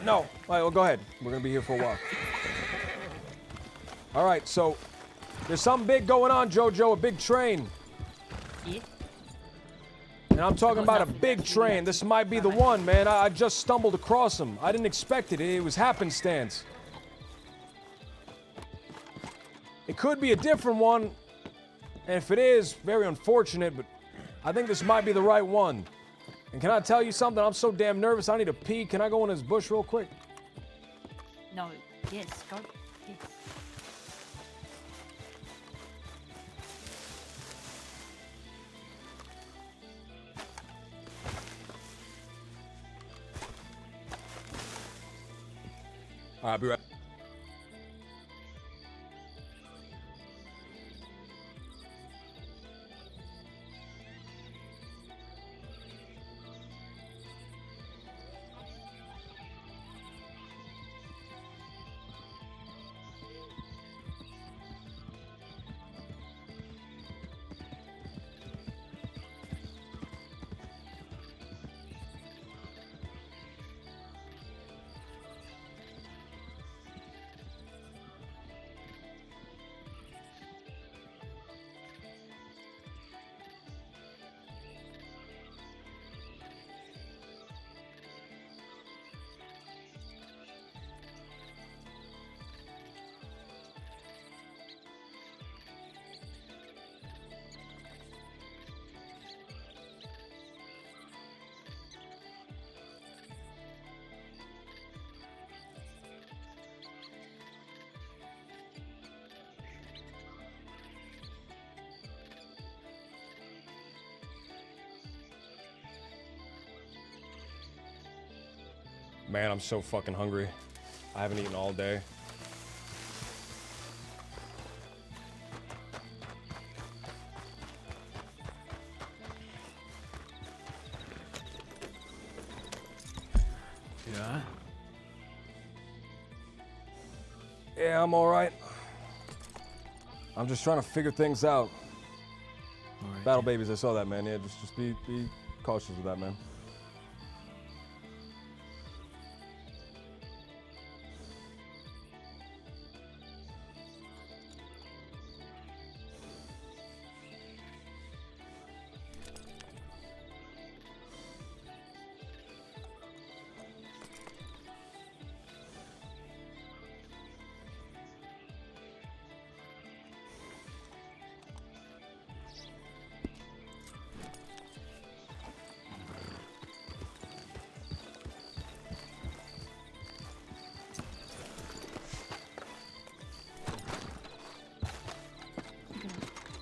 S3: No. All right, well, go ahead. We're going to be here for a while. All right, so there's something big going on, Jojo, a big train.
S20: Yeah.
S3: And I'm talking about a big train. This might be the one, man. I just stumbled across him. I didn't expect it. It was happenstance. It could be a different one. And if it is, very unfortunate, but I think this might be the right one. And can I tell you something? I'm so damn nervous. I need to pee. Can I go in this bush real quick?
S20: No, yes, go. Yes.
S3: I'll be right. Man, I'm so fucking hungry. I haven't eaten all day.
S18: Yeah.
S3: Yeah, I'm all right. I'm just trying to figure things out.
S18: All right,
S3: Battle babies, I saw that, man. Yeah, just be cautious with that, man.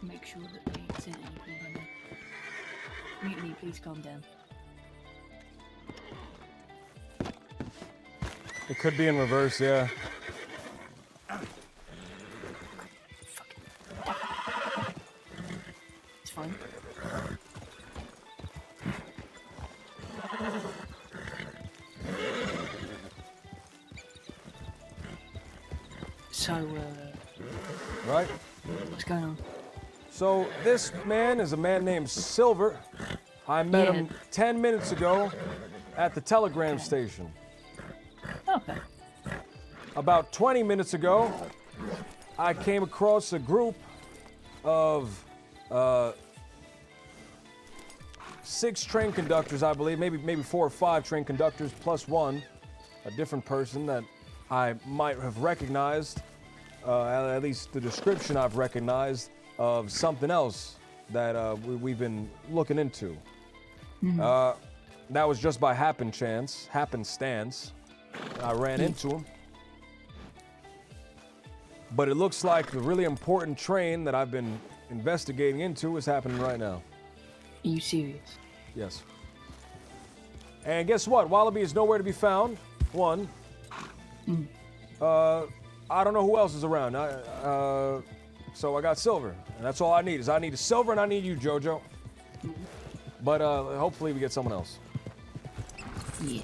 S20: Make sure that they ain't sent anything in. Mutiny, please calm down.
S3: It could be in reverse, yeah.
S20: It's fine. So,
S3: Right?
S20: what's going on?
S3: So this man is a man named Silver. I met him 10 minutes ago at the telegram station.
S20: Okay.
S3: About 20 minutes ago, I came across a group of 6 train conductors, I believe, maybe 4 or 5 train conductors plus one, a different person that I might have recognized, at least the description I've recognized of something else that we've been looking into. That was just by happenstance. I ran into him. But it looks like the really important train that I've been investigating into is happening right now.
S20: Are you serious?
S3: Yes. And guess what? Wallaby is nowhere to be found. One. I don't know who else is around. So I got Silver. And that's all I need. I need a Silver and I need you, Jojo. But hopefully we get someone else.
S20: Yes.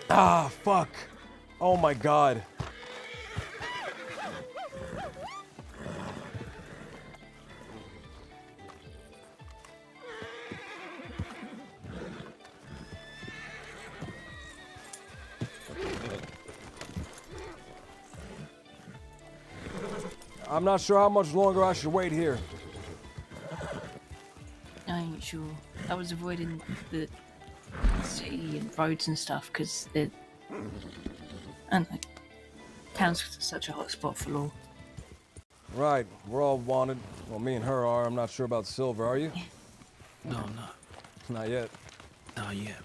S2: Ah, fuck. Oh my god. I'm not sure how much longer I should wait here.
S20: I ain't sure. I was avoiding the city and roads and stuff because it. I don't know. Town's such a hot spot for law.
S2: Right, we're all wanted. Well, me and her are. I'm not sure about Silver, are you?
S18: No, I'm not.
S2: Not yet.
S18: Not yet.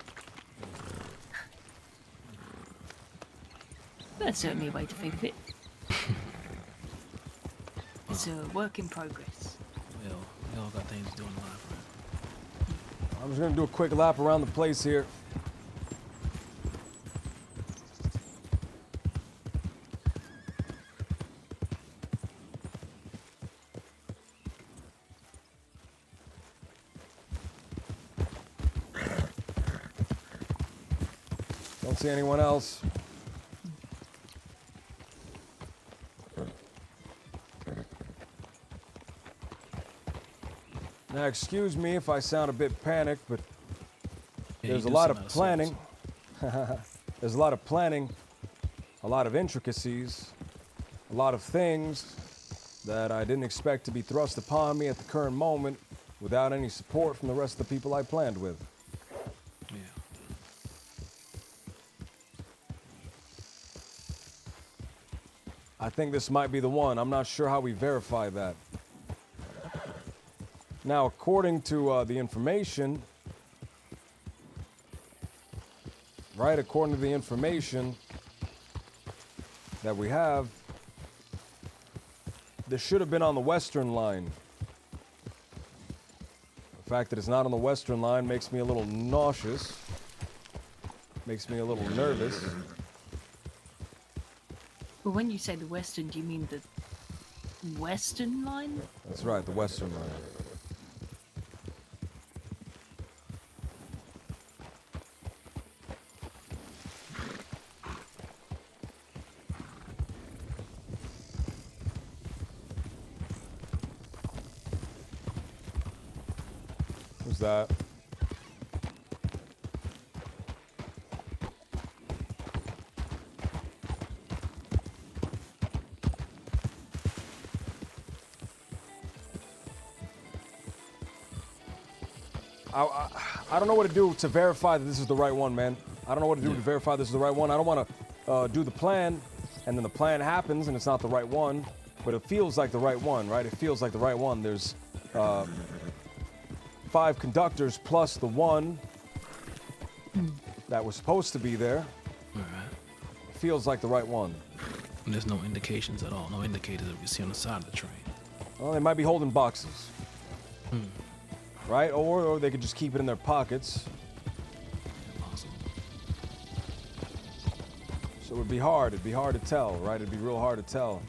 S20: That's certainly a way to think of it. It's a work in progress.
S18: Well, we all got things to do in life, right?
S2: I'm just gonna do a quick lap around the place here. Don't see anyone else. Now, excuse me if I sound a bit panicked, but there's a lot of planning. There's a lot of planning, a lot of intricacies, a lot of things that I didn't expect to be thrust upon me at the current moment without any support from the rest of the people I planned with.
S18: Yeah.
S2: I think this might be the one. I'm not sure how we verify that. Now, according to the information, right, according to the information that we have, this should have been on the Western line. The fact that it's not on the Western line makes me a little nauseous, makes me a little nervous.
S20: Well, when you say the Western, do you mean the Western line?
S2: That's right, the Western line. Who's that? I don't know what to do to verify that this is the right one, man. I don't know what to do to verify this is the right one. I don't want to do the plan, and then the plan happens, and it's not the right one. But it feels like the right one, right? It feels like the right one. There's 5 conductors plus the one that was supposed to be there.
S18: All right.
S2: It feels like the right one.
S18: And there's no indications at all. No indicators that we see on the side of the train.
S2: Well, they might be holding boxes. Right? Or they could just keep it in their pockets.
S18: Possible.
S2: So it would be hard. It'd be hard to tell, right? It'd be real hard to tell.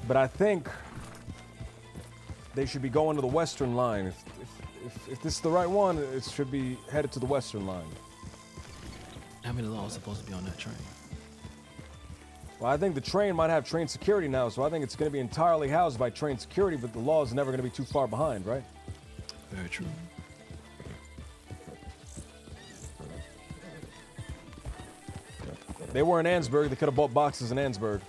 S2: But I think they should be going to the Western line. If this is the right one, it should be headed to the Western line.
S18: How many laws are supposed to be on that train?
S2: Well, I think the train might have train security now, so I think it's going to be entirely housed by train security, but the law is never going to be too far behind, right?
S18: Very true.
S2: They were in Ansburg. They could have bought boxes in Ansburg.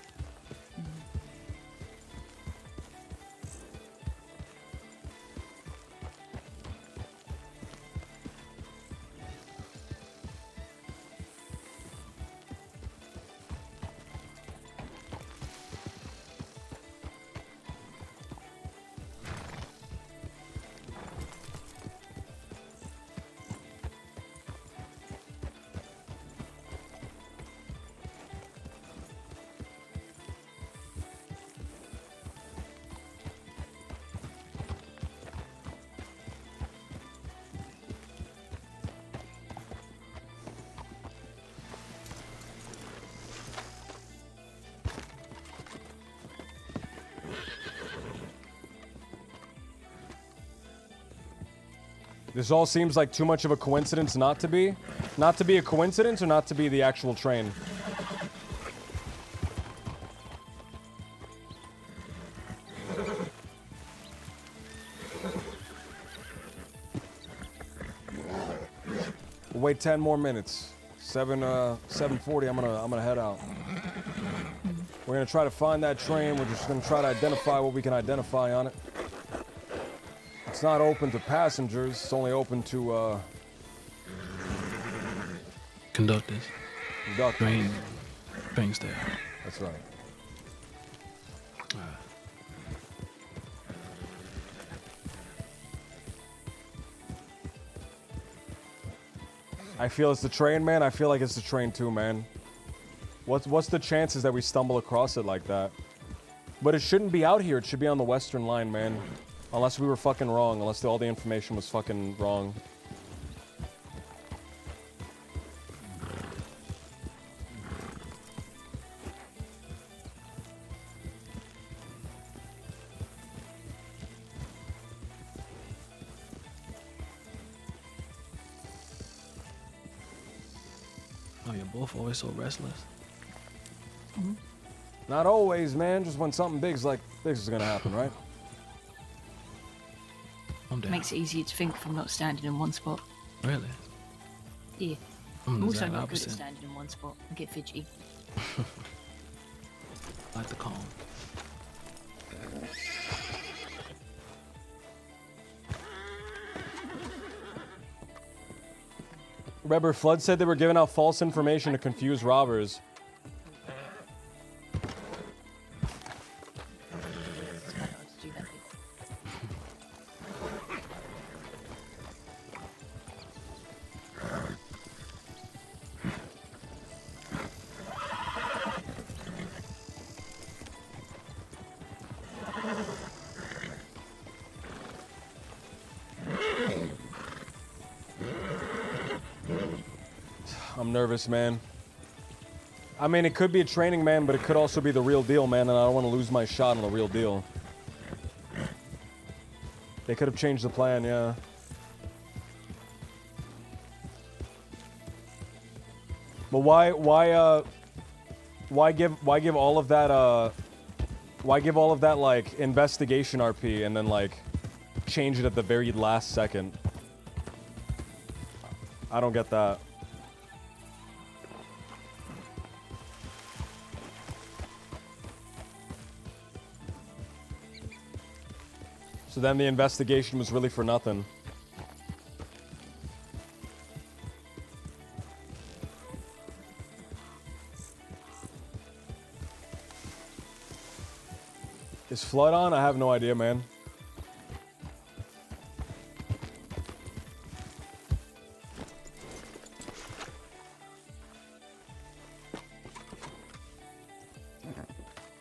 S2: This all seems like too much of a coincidence not to be. Not to be a coincidence or not to be the actual train. We'll wait 10 more minutes. 7:40. I'm gonna head out. We're gonna try to find that train. We're just gonna try to identify what we can identify on it. It's not open to passengers. It's only open to
S18: Conductors.
S2: Conductors.
S18: Train staff.
S2: That's right. I feel it's the train, man. I feel like it's the train too, man. What's the chances that we stumble across it like that? But it shouldn't be out here. It should be on the Western line, man. Unless we were fucking wrong. Unless all the information was fucking wrong.
S18: Oh, you're both always so restless.
S2: Not always, man. Just when something big's is gonna happen, right?
S20: Makes it easier to think if I'm not standing in one spot.
S18: Really?
S20: Yeah.
S18: I'm the
S20: Also
S18: exact
S20: not good
S18: opposite.
S20: at standing in one spot. I get fidgety.
S18: I like the calm.
S2: Remember, Flood said they were giving out false information to confuse robbers. I'm nervous, man. I mean, it could be a training, man, but it could also be the real deal, man, and I don't want to lose my shot on the real deal. They could have changed the plan, yeah. But why give all of that, like, investigation RP and then, like, change it at the very last second? I don't get that. So then the investigation was really for nothing. Is Flood on? I have no idea, man.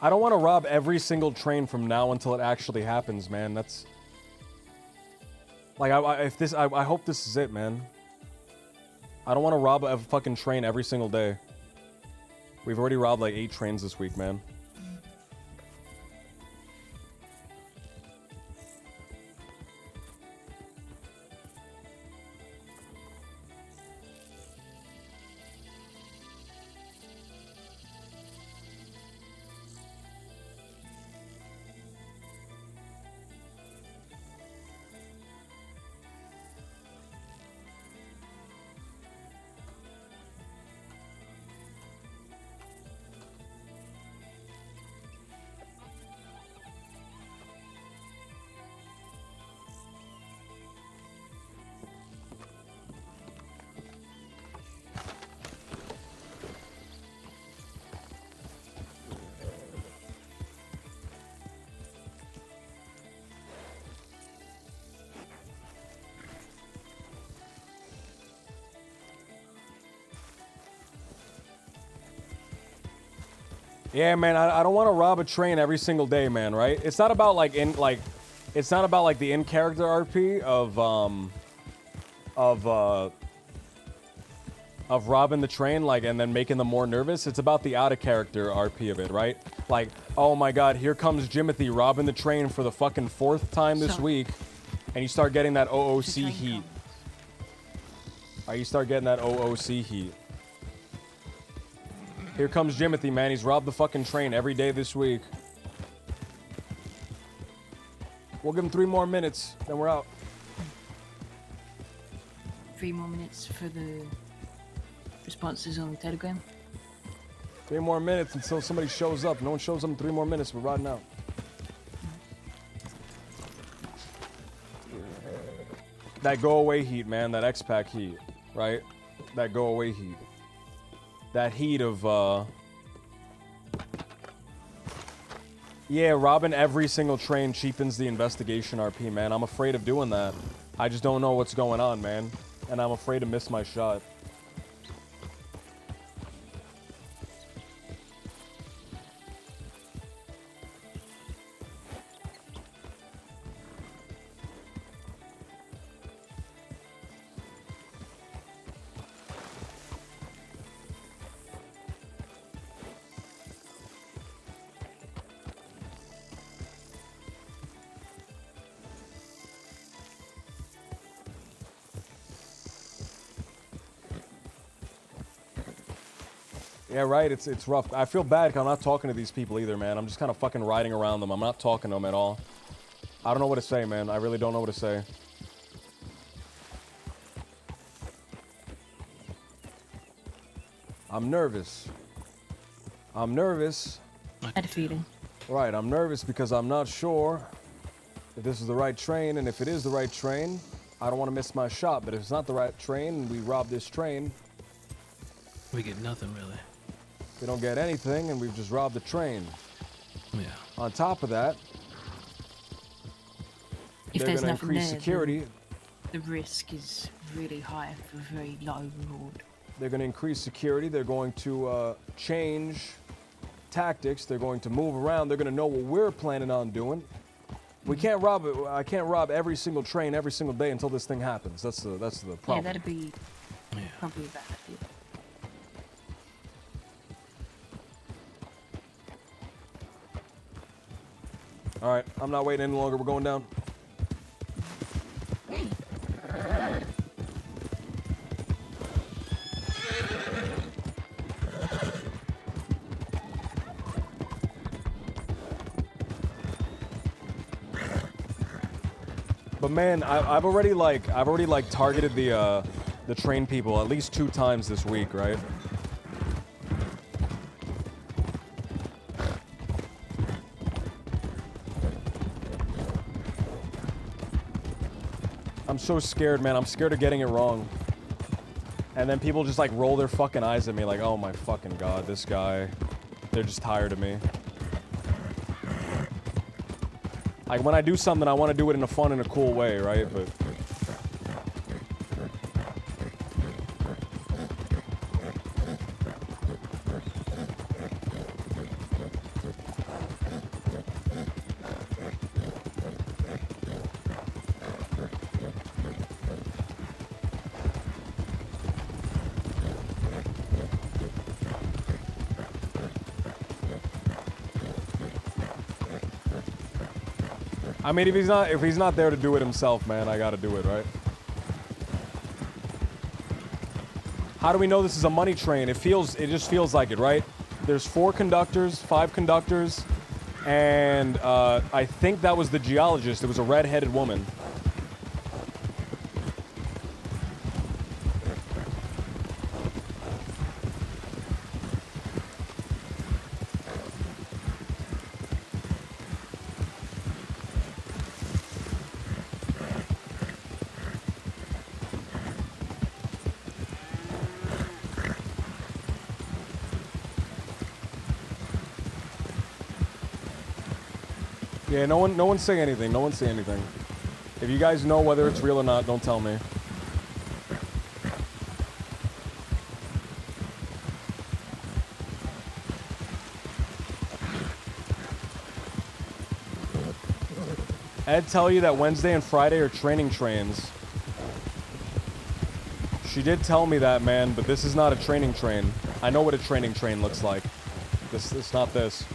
S2: I don't want to rob every single train from now until it actually happens, man. That's like, I hope this is it, man. I don't want to rob a fucking train every single day. We've already robbed like 8 trains this week, man. Yeah, man, I don't want to rob a train every single day, man, right? It's not about like it's not about like the in-character RP of robbing the train, like, and then making them more nervous. It's about the out-of-character RP of it, right? Like, oh my god, here comes Jimothy robbing the train for the fucking 4th time this week, and you start getting that OOC heat. Alright, you start getting that OOC heat. Here comes Jimothy, man. He's robbed the fucking train every day this week. We'll give him 3 more minutes, then we're out.
S20: 3 more minutes for the responses on the Telegram.
S2: 3 more minutes until somebody shows up. No one shows up in 3 more minutes. We're riding out. That go away heat, man. That X-Pac heat, right? That go away heat. That heat of, yeah, robbing every single train cheapens the investigation RP, man. I'm afraid of doing that. I just don't know what's going on, man. And I'm afraid to miss my shot. Yeah, right, it's rough. I feel bad because I'm not talking to these people either, man. I'm just kind of fucking riding around them. I'm not talking to them at all. I don't know what to say, man. I really don't know what to say. I'm nervous. I'm nervous.
S20: I had a feeling.
S2: Right, I'm nervous because I'm not sure if this is the right train, and if it is the right train, I don't want to miss my shot. But if it's not the right train, and we rob this train,
S18: we get nothing, really.
S2: We don't get anything, and we've just robbed the train.
S18: Yeah.
S2: On top of that,
S20: If
S2: they're
S20: there's
S2: gonna
S20: nothing
S2: increase
S20: there,
S2: security.
S20: the risk is really high for a very low reward.
S2: They're going to increase security. They're going to change tactics. They're going to move around. They're going to know what we're planning on doing. We can't rob it. I can't rob every single train every single day until this thing happens. That's the problem.
S20: Yeah, that'd be probably a bad idea.
S2: All right, I'm not waiting any longer. We're going down. But man, I've already targeted the train people at least 2 times this week, right? I'm so scared, man. I'm scared of getting it wrong. And then people just like roll their fucking eyes at me like, oh my fucking god, this guy. They're just tired of me. Like when I do something, I want to do it in a fun and a cool way, right? But I mean, if he's not there to do it himself, man, I gotta do it, right? How do we know this is a money train? It just feels like it, right? There's 4 conductors, 5 conductors, and I think that was the geologist. It was a red-headed woman. Yeah, no one say anything. No one say anything. If you guys know whether it's real or not, don't tell me. Ed tell you that Wednesday and Friday are training trains. She did tell me that, man, but this is not a training train. I know what a training train looks like. It's not this.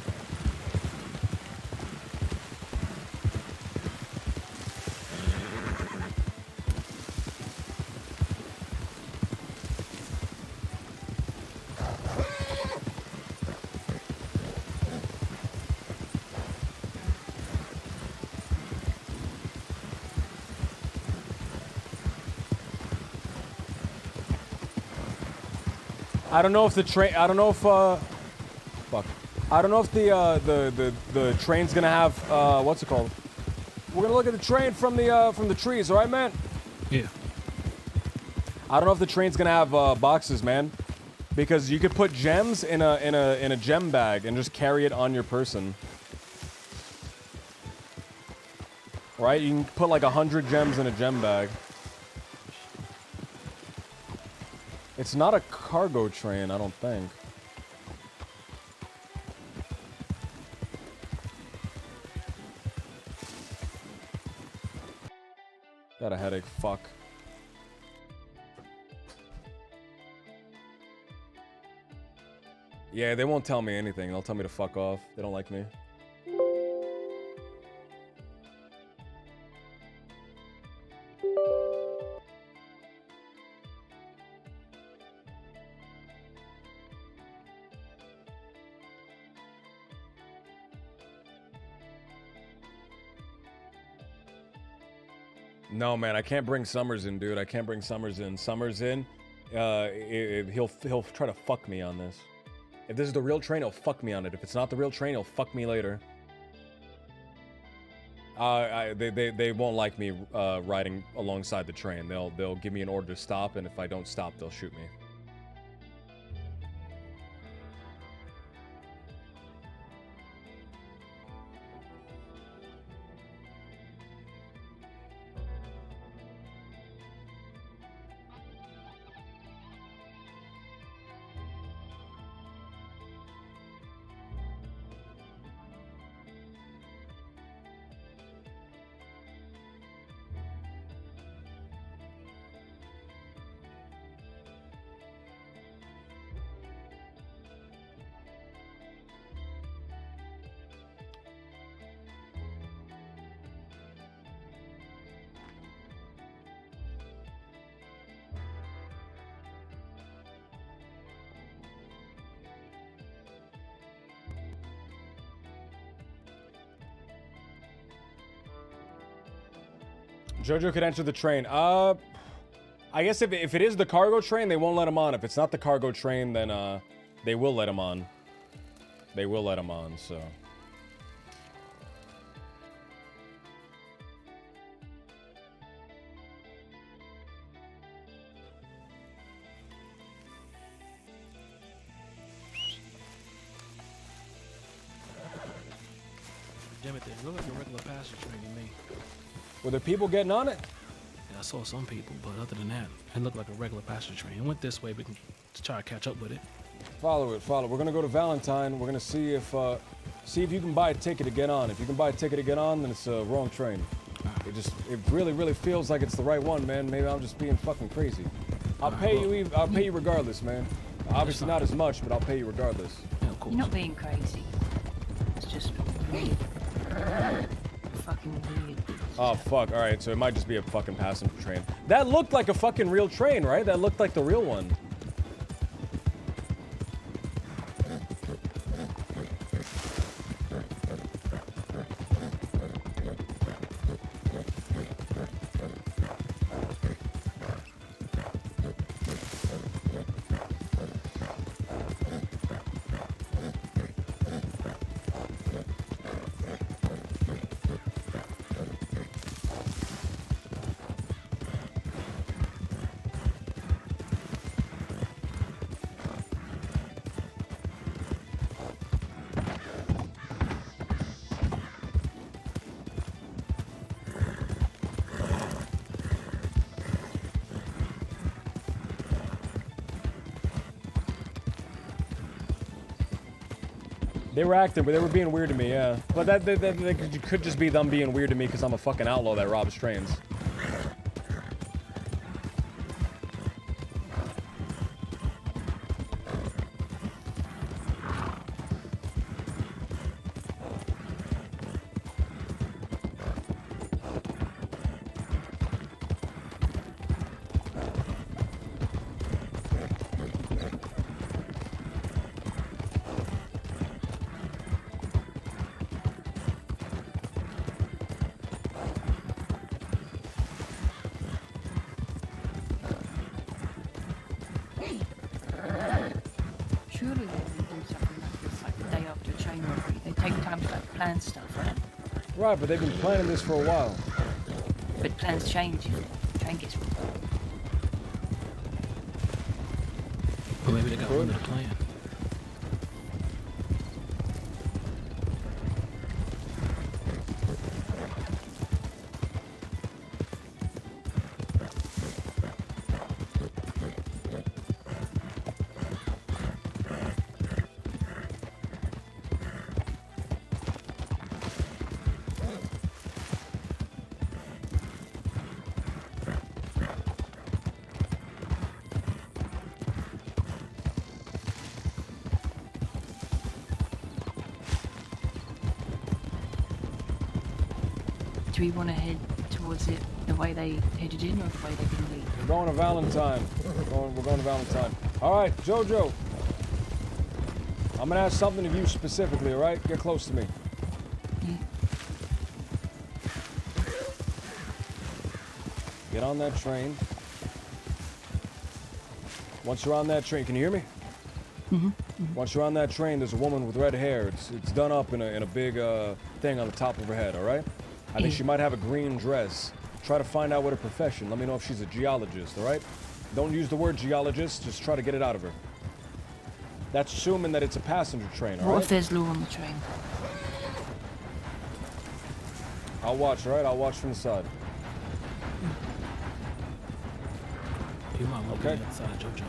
S2: I don't know if the train. I don't know if fuck. I don't know if the train's gonna have what's it called? We're gonna look at the train from the trees, all right, man?
S18: Yeah.
S2: I don't know if the train's gonna have boxes, man, because you could put gems in a gem bag and just carry it on your person. Right? You can put like 100 gems in a gem bag. It's not a cargo train, I don't think. Got a headache, fuck. Yeah, they won't tell me anything. They'll tell me to fuck off. They don't like me. No, man, I can't bring Summers in, dude. I can't bring Summers in. Summers in, he'll try to fuck me on this. If this is the real train, he'll fuck me on it. If it's not the real train, he'll fuck me later. They won't like me riding alongside the train. They'll give me an order to stop, and if I don't stop, they'll shoot me. Jojo could enter the train. I guess if it is the cargo train, they won't let him on. If it's not the cargo train, then they will let him on. They will let him on, so.
S18: Damn it, it looked like a regular passenger train to me.
S2: Were there people getting on it?
S18: Yeah, I saw some people, but other than that, it looked like a regular passenger train. It went this way, we can try to catch up with it.
S2: Follow it, follow it. We're gonna go to Valentine. We're gonna see if you can buy a ticket to get on. If you can buy a ticket to get on, then it's a wrong train. It really feels like it's the right one, man. Maybe I'm just being fucking crazy. I'll pay you regardless, man. Obviously not as much, but I'll pay you regardless.
S18: Yeah, of course.
S20: You're not being crazy. It's just weird. Fucking weird.
S2: Oh, fuck. All right, so it might just be a fucking passenger train. That looked like a fucking real train, right? That looked like the real one. They were acting, but they were being weird to me, yeah. But that could just be them being weird to me because I'm a fucking outlaw that robs trains.
S20: surely they would do something like this, like the day after a train robbery. They take time to like plan stuff, right?
S3: Right, but they've been planning this for a while.
S20: But plans change if the train gets robbed.
S18: Or maybe they got one of the plan.
S20: Do we want to head towards it the way they headed in, or the way they didn't leave?
S3: We're going to Valentine. We're going to Valentine. All right, Jojo. I'm gonna ask something of you specifically. All right, get close to me. Get on that train. Once you're on that train, can you hear me? Once you're on that train, there's a woman with red hair. It's done up in a big thing on the top of her head. All right. I think she might have a green dress. Try to find out what her profession. Let me know if she's a geologist, all right? Don't use the word geologist, just try to get it out of her. That's assuming that it's a passenger train, all right?
S20: What if there's law on the train?
S3: I'll watch, all right? I'll watch from the side.
S18: You might want to be outside Jojo.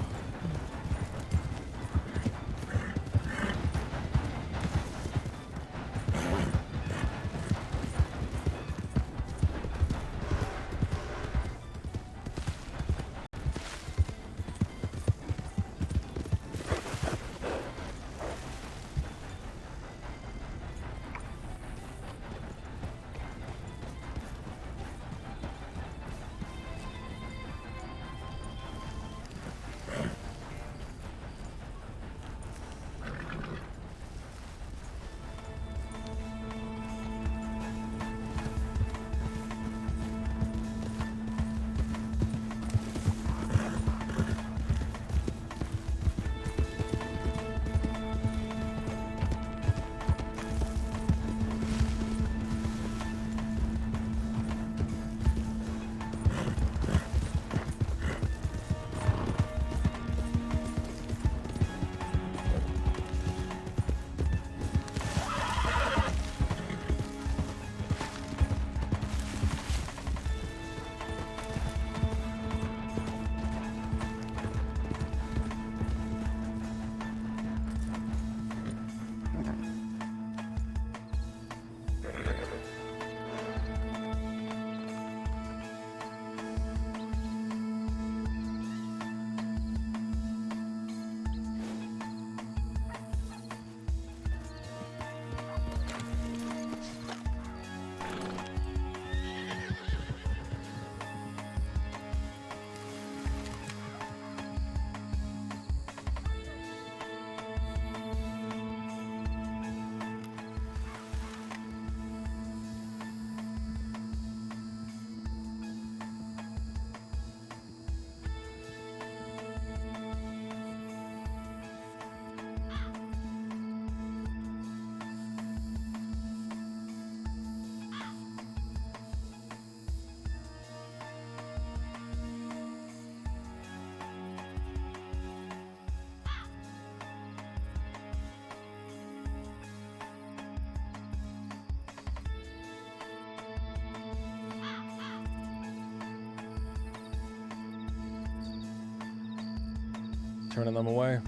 S3: Turning them away.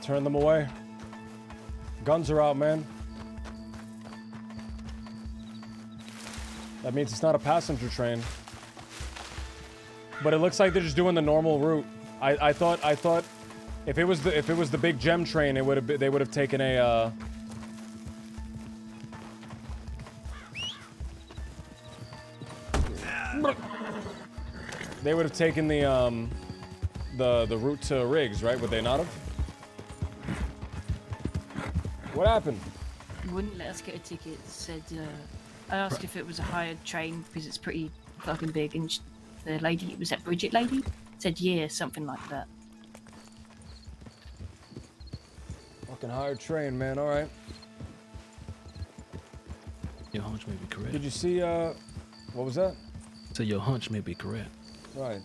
S3: Turn them away. Guns are out, man. That means it's not a passenger train. But it looks like they're just doing the normal route. I thought
S2: If it was the big gem train, they would have taken a. They would have taken the route to Riggs, right? Would they not have? What happened?
S20: You wouldn't let us get a ticket. Said I asked if it was a hired train because it's pretty fucking big, and the lady, was that Bridget lady, said yeah, something like that.
S2: Fucking hired train, man. All right.
S18: Your hunch may be correct.
S2: Did you see? What was that?
S18: So your hunch may be correct.
S2: Right.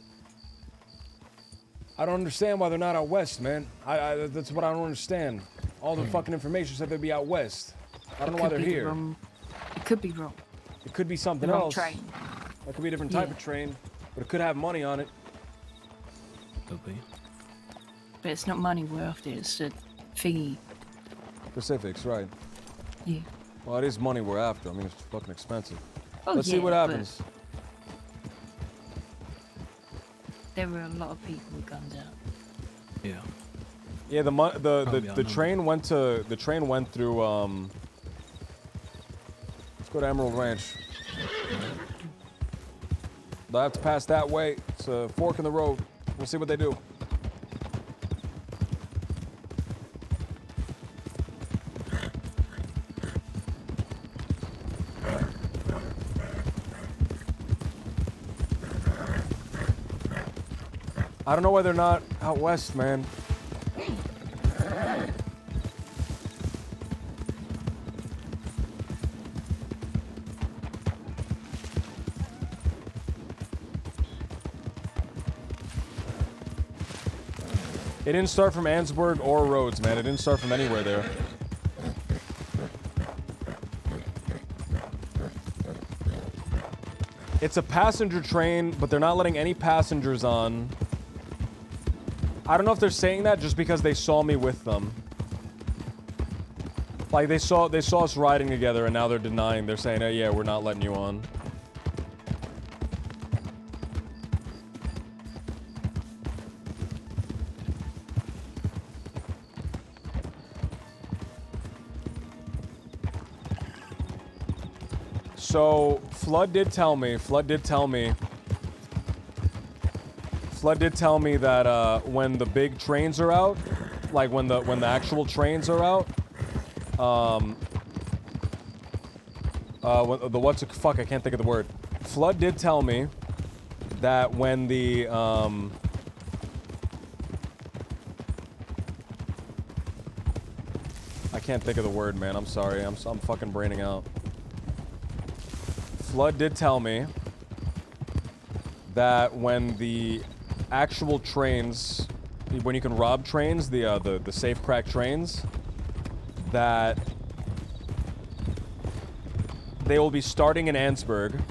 S2: I don't understand why they're not out west, man. That's what I don't understand. All the fucking information said they'd be out west. I don't know why they're here.
S20: It could be wrong.
S2: It could be something
S20: The wrong
S2: else.
S20: train.
S2: It could be a different type
S20: Yeah.
S2: of train, but it could have money on it.
S18: Could be.
S20: But it's not money we're after. It's a thingy.
S2: Specifics, right?
S20: Yeah.
S2: Well, it is money we're after. I mean, it's fucking expensive.
S20: Oh,
S2: Let's see
S20: yeah,
S2: what
S20: but-
S2: happens.
S20: There were a lot of people with guns out.
S18: Yeah.
S2: Yeah,
S18: Probably
S2: the
S18: outnumbered.
S2: train went through let's go to Emerald Ranch. They'll have to pass that way. It's a fork in the road. We'll see what they do. I don't know why they're not out west, man. It didn't start from Ansburg or Rhodes, man. It didn't start from anywhere there. It's a passenger train, but they're not letting any passengers on. I don't know if they're saying that just because they saw me with them. Like they saw us riding together, and now they're denying. They're saying, "Oh yeah, we're not letting you on." So Flood did tell me that when the big trains are out, like when the actual trains are out, I can't think of the word. Flood did tell me that when the I can't think of the word, man. I'm sorry. I'm fucking braining out. Flood did tell me that when the actual trains, when you can rob trains, the safe crack trains, that they will be starting in Ansburg,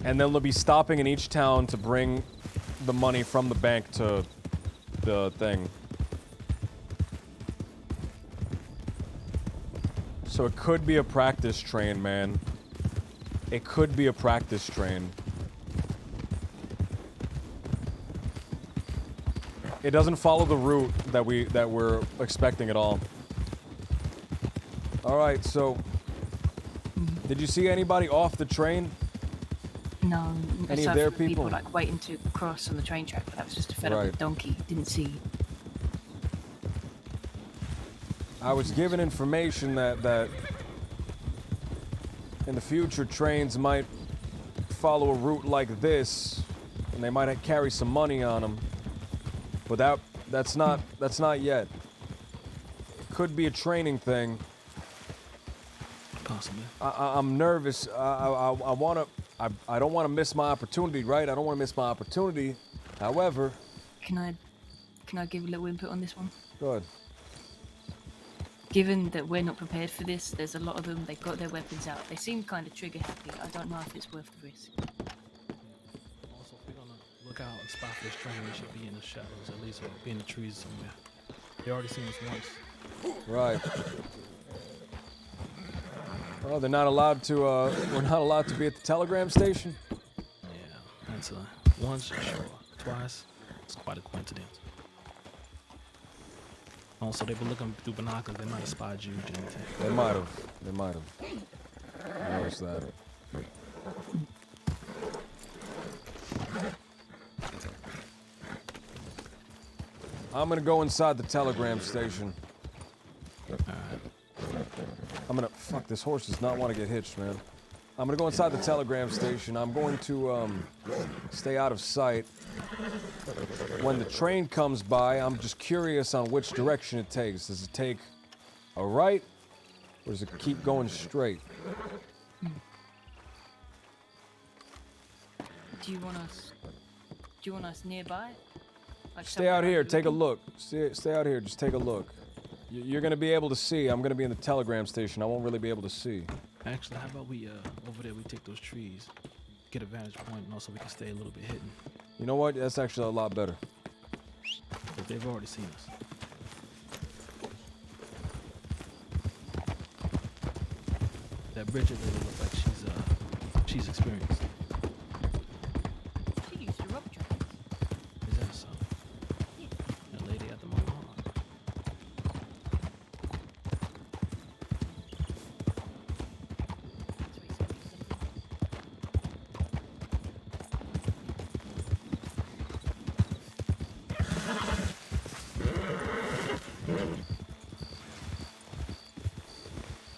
S2: and then they'll be stopping in each town to bring the money from the bank to the thing. So it could be a practice train, man. It could be a practice train. It doesn't follow the route that we're expecting at all. All right, so did you see anybody off the train?
S20: No,
S2: Any
S20: aside
S2: of their
S20: from the
S2: people?
S20: like waiting to cross on the train track, but that was just a fed up
S2: Right.
S20: donkey. Didn't see.
S2: I was given information that in the future trains might follow a route like this, and they might carry some money on them. But that's not yet. It could be a training thing.
S18: Possibly.
S2: I'm nervous. I don't want to miss my opportunity, right? I don't want to miss my opportunity. However,
S20: Can I give a little input on this one?
S2: go ahead.
S20: Given that we're not prepared for this, there's a lot of them. They've got their weapons out. They seem kind of trigger happy. I don't know if it's worth the risk.
S18: Also, if we're gonna look out and spot this train, we should be in the shadows at least, or be in the trees somewhere. They already seen us once.
S2: Right. Oh, they're not allowed to. We're not allowed to be at the telegram station.
S18: Yeah, that's once, sure. Twice. It's quite a coincidence. Also, they were looking through binoculars. They might have spotted you, Jimothy.
S3: They might have. They might have. I noticed that. I'm gonna go inside the telegram station. I'm gonna... Fuck, this horse does not want to get hitched, man. I'm gonna go inside the telegram station. I'm going to, stay out of sight. When the train comes by, I'm just curious on which direction it takes. Does it take a right, or does it keep going straight?
S20: Do you want us nearby? Like
S3: Stay out here, take a look. Stay out here, just take a look. You're gonna be able to see. I'm gonna be in the telegram station. I won't really be able to see.
S18: Actually, how about we over there? We take those trees, get a vantage point, and also we can stay a little bit hidden.
S3: You know what? That's actually a lot better.
S18: But they've already seen us. That Bridget lady looks like she's experienced.
S20: She used to rob trains.
S18: Is that so?
S20: Yeah.
S18: That lady at the moment.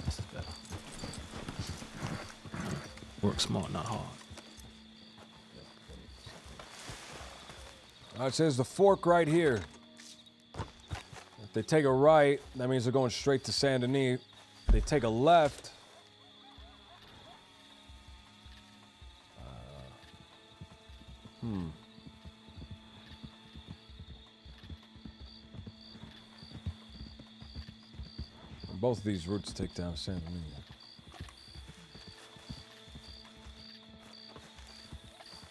S18: This is better. Work smart, not hard.
S3: It says the fork right here. If they take a right, that means they're going straight to Saint Denis. If they take a left, both of these routes take down Saint Denis.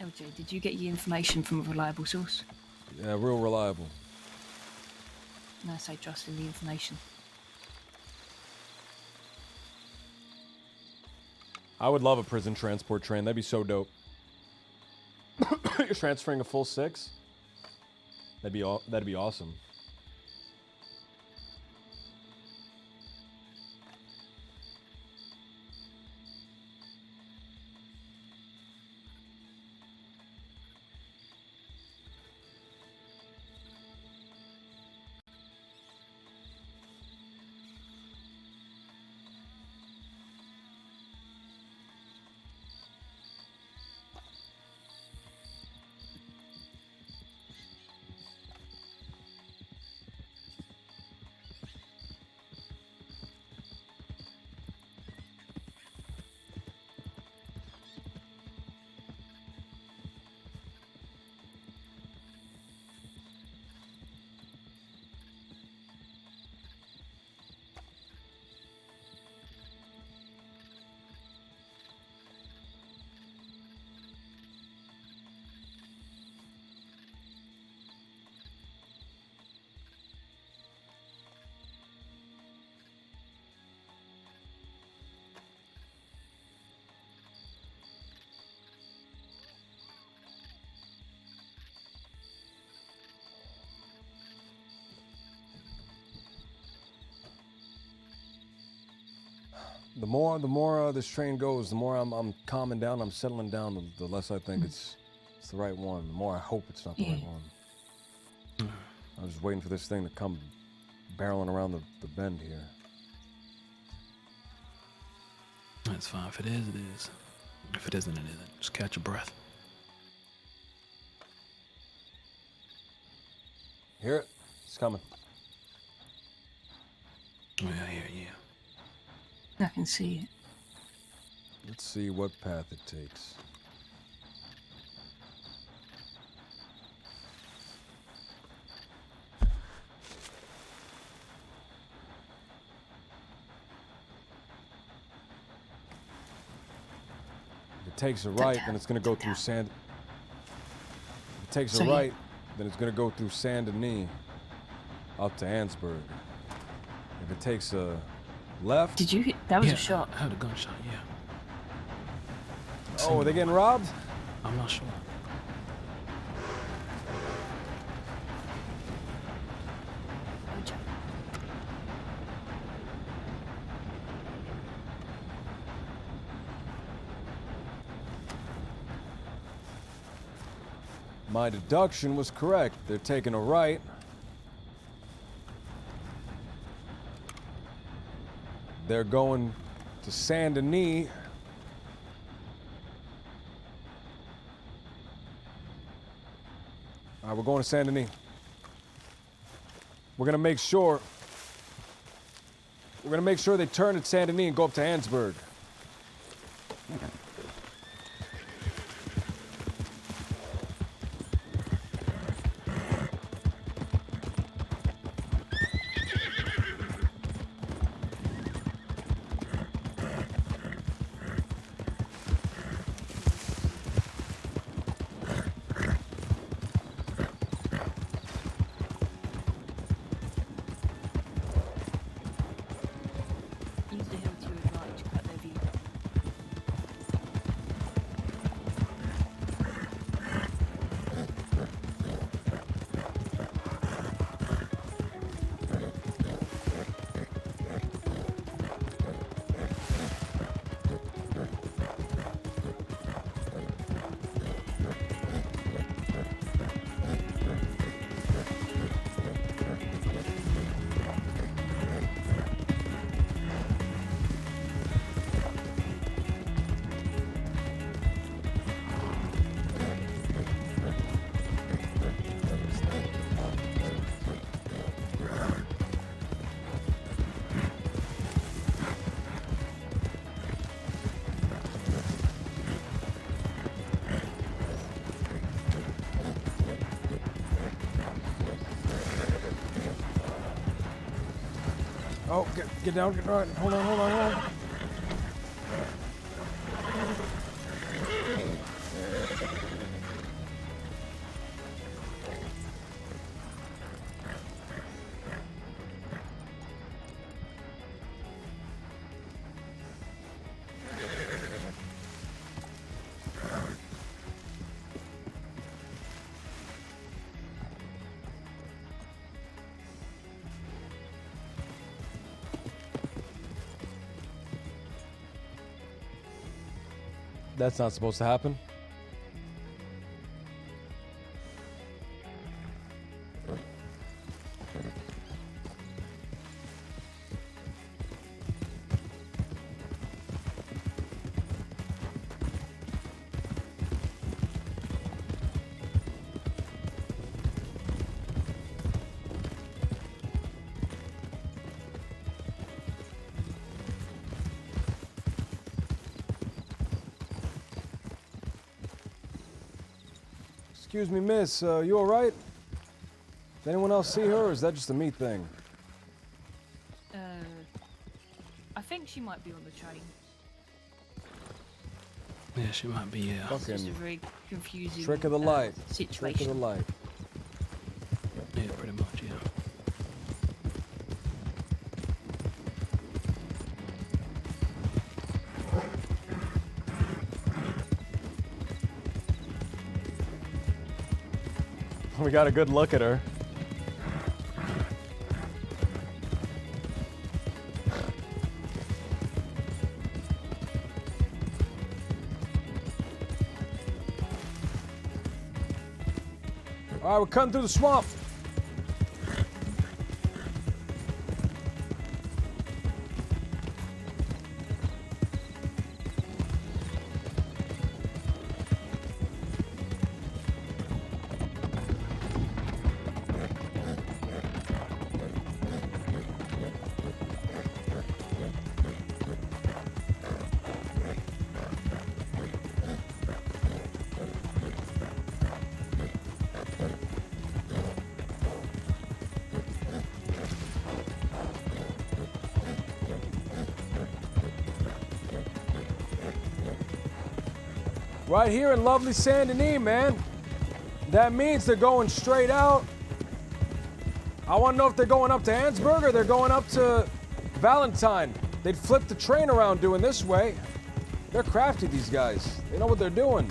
S20: LJ, did you get your information from a reliable source?
S3: Yeah, real reliable.
S20: And I say trust in the information.
S2: I would love a prison transport train. That'd be so dope. You're transferring a full 6? That'd be awesome. The more this train goes, the more I'm calming down, I'm settling down, the less I think it's the right one. The more I hope it's not the right one. I'm just waiting for this thing to come barreling around the bend here.
S18: That's fine. If it is, it is. If it isn't, it isn't. Just catch your breath.
S3: Hear it? It's coming.
S18: Yeah, yeah.
S20: I can see it.
S3: Let's see what path it takes. If it takes a right, then it's going to go through If it takes a right, then it's going to go through Saint Denis up to Ansburg. If it takes a left...
S20: Did you hit? That was a shot.
S18: I heard a gunshot, yeah.
S3: Oh, are they getting robbed?
S18: I'm not sure.
S3: My deduction was correct. They're taking a right. They're going to Saint Denis. All right, we're going to Saint Denis. We're gonna make sure they turn at Saint Denis and go up to Ansburg.
S20: Use the hill to your right to cut their view.
S3: Oh, get down, get right. Hold on. That's not supposed to happen. Excuse me, miss, you all right? Does anyone else see her, or is that just a me thing?
S20: I think she might be on the train.
S18: Yeah, she might be, yeah.
S20: It's just a very confusing
S3: Trick of the light.
S20: situation.
S3: Trick of the light.
S18: Yeah, pretty much, yeah.
S3: We got a good look at her. All right, we're cutting through the swamp. Right here in lovely Saint Denis, man. That means they're going straight out. I want to know if they're going up to Ansburg or they're going up to Valentine. They'd flip the train around doing this way. They're crafty, these guys. They know what they're doing.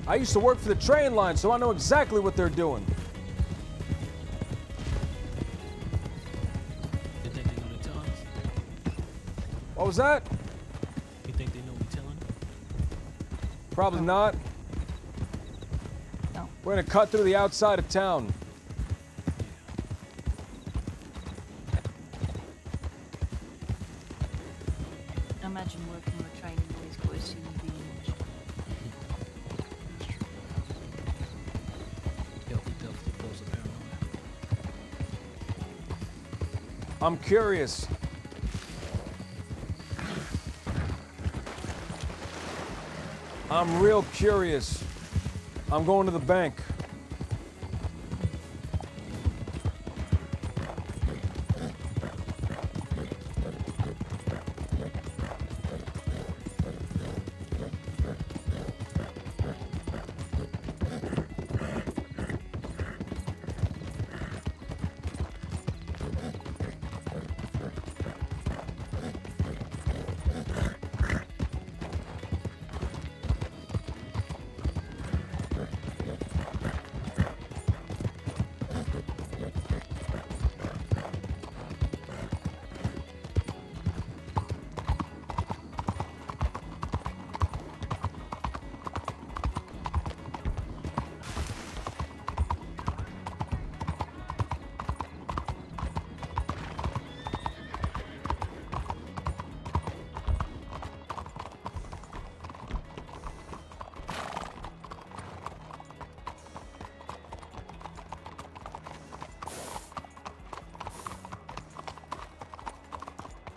S3: I used to work for the train line, so I know exactly what they're doing.
S18: You think they know they're telling us?
S3: What was that?
S18: You think they know we're telling?
S3: Probably not.
S20: No.
S3: We're gonna cut through the outside of town.
S20: I imagine working on a train always goes to the beach.
S18: Definitely pulls a paranoia.
S3: I'm curious. I'm real curious. I'm going to the bank.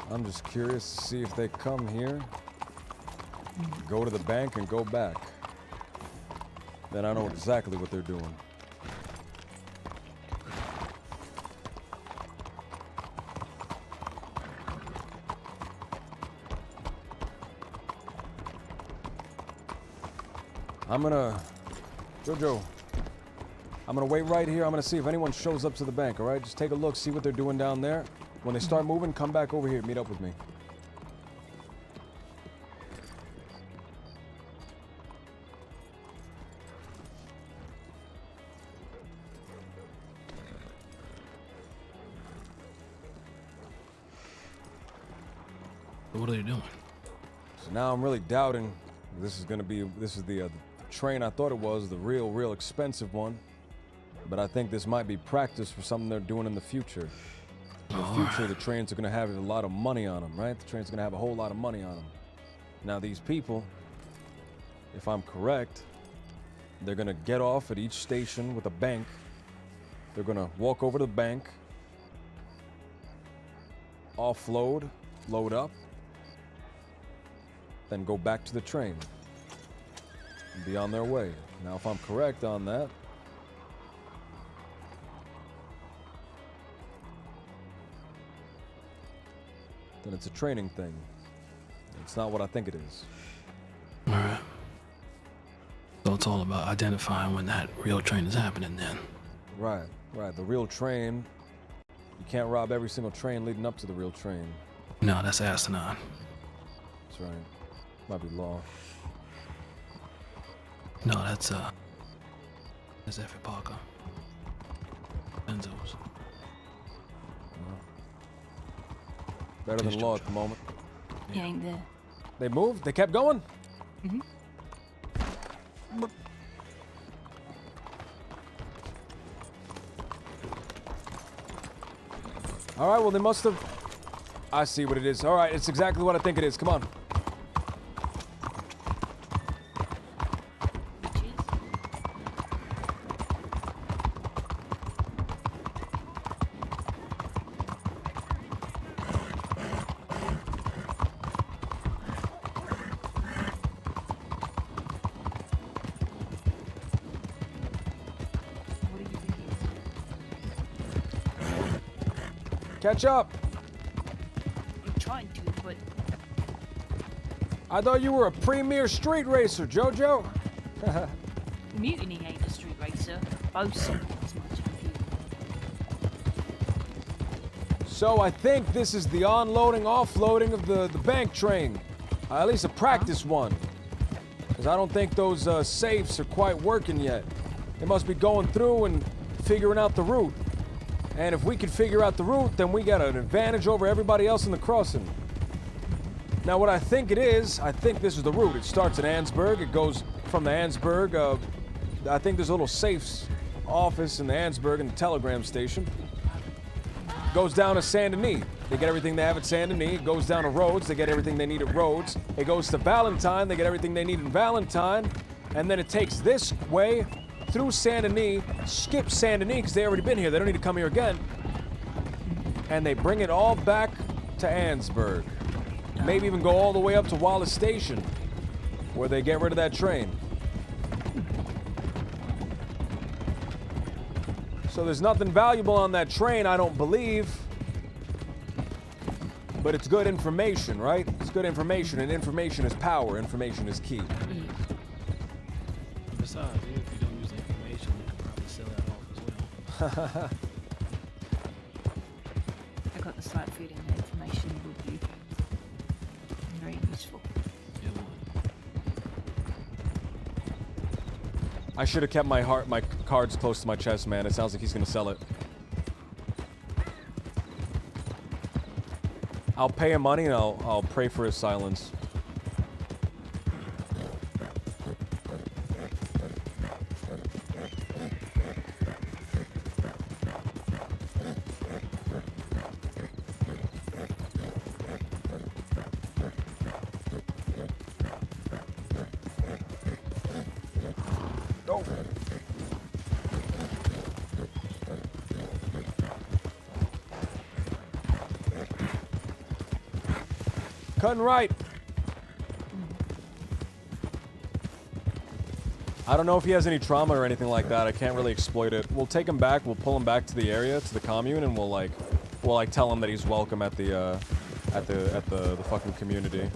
S3: I'm just curious to see if they come here, go to the bank, and go back. Then I know exactly what they're doing. Jojo, I'm gonna wait right here. I'm gonna see if anyone shows up to the bank, all right? Just take a look, see what they're doing down there. When they start moving, come back over here, meet up with me.
S18: What are they doing?
S3: So now I'm really doubting this is the train I thought it was, the real expensive one. But I think this might be practice for something they're doing in the future. In the future, the trains are going to have a lot of money on them, right? The trains are going to have a whole lot of money on them. Now, these people, if I'm correct, they're going to get off at each station with a bank. They're going to walk over to the bank, offload, load up, then go back to the train and be on their way. Now, if I'm correct on that, then it's a training thing. It's not what I think it is.
S18: Alright. So it's all about identifying when that real train is happening then.
S3: Right. The real train, you can't rob every single train leading up to the real train.
S18: No, that's asinine.
S3: That's right. Might be law.
S18: No, that's Effie Parker. Benzo's.
S3: Better than law at the moment.
S20: He ain't there.
S3: They moved? They kept going?
S20: Mm-hmm.
S3: All right, well, they must have... I see what it is. All right, it's exactly what I think it is. Come on. Catch up!
S20: I'm trying to, but...
S3: I thought you were a premier street racer, Jojo!
S20: Mutiny ain't a street racer. Both is my champion.
S3: So I think this is the onloading, offloading of the bank train. At least a practice one. Because I don't think those safes are quite working yet. They must be going through and figuring out the route. And if we can figure out the route, then we got an advantage over everybody else in the crossing. Now, what I think it is, I think this is the route. It starts at Ansburg. It goes from the Ansburg I think there's a little safes office in the Ansburg and the telegram station. Goes down to Saint Denis. They get everything they have at Saint Denis. It goes down to Rhodes. They get everything they need at Rhodes. It goes to Valentine. They get everything they need in Valentine. And then it takes this way through Saint Denis, skips Saint Denis because they've already been here. They don't need to come here again. And they bring it all back to Ansburg. Maybe even go all the way up to Wallace Station, where they get rid of that train. So there's nothing valuable on that train, I don't believe. But it's good information, right? It's good information, and information is power. Information is key.
S18: Besides, even if you don't use the information, you can probably sell that off as well.
S20: I got the slight feeling that information would be very useful.
S3: I should have kept my cards close to my chest, man. It sounds like he's gonna sell it. I'll pay him money and I'll pray for his silence. Cutting right. I don't know if he has any trauma or anything like that. I can't really exploit it. We'll take him back. We'll pull him back to the area, to the commune, and we'll tell him that he's welcome at the fucking community.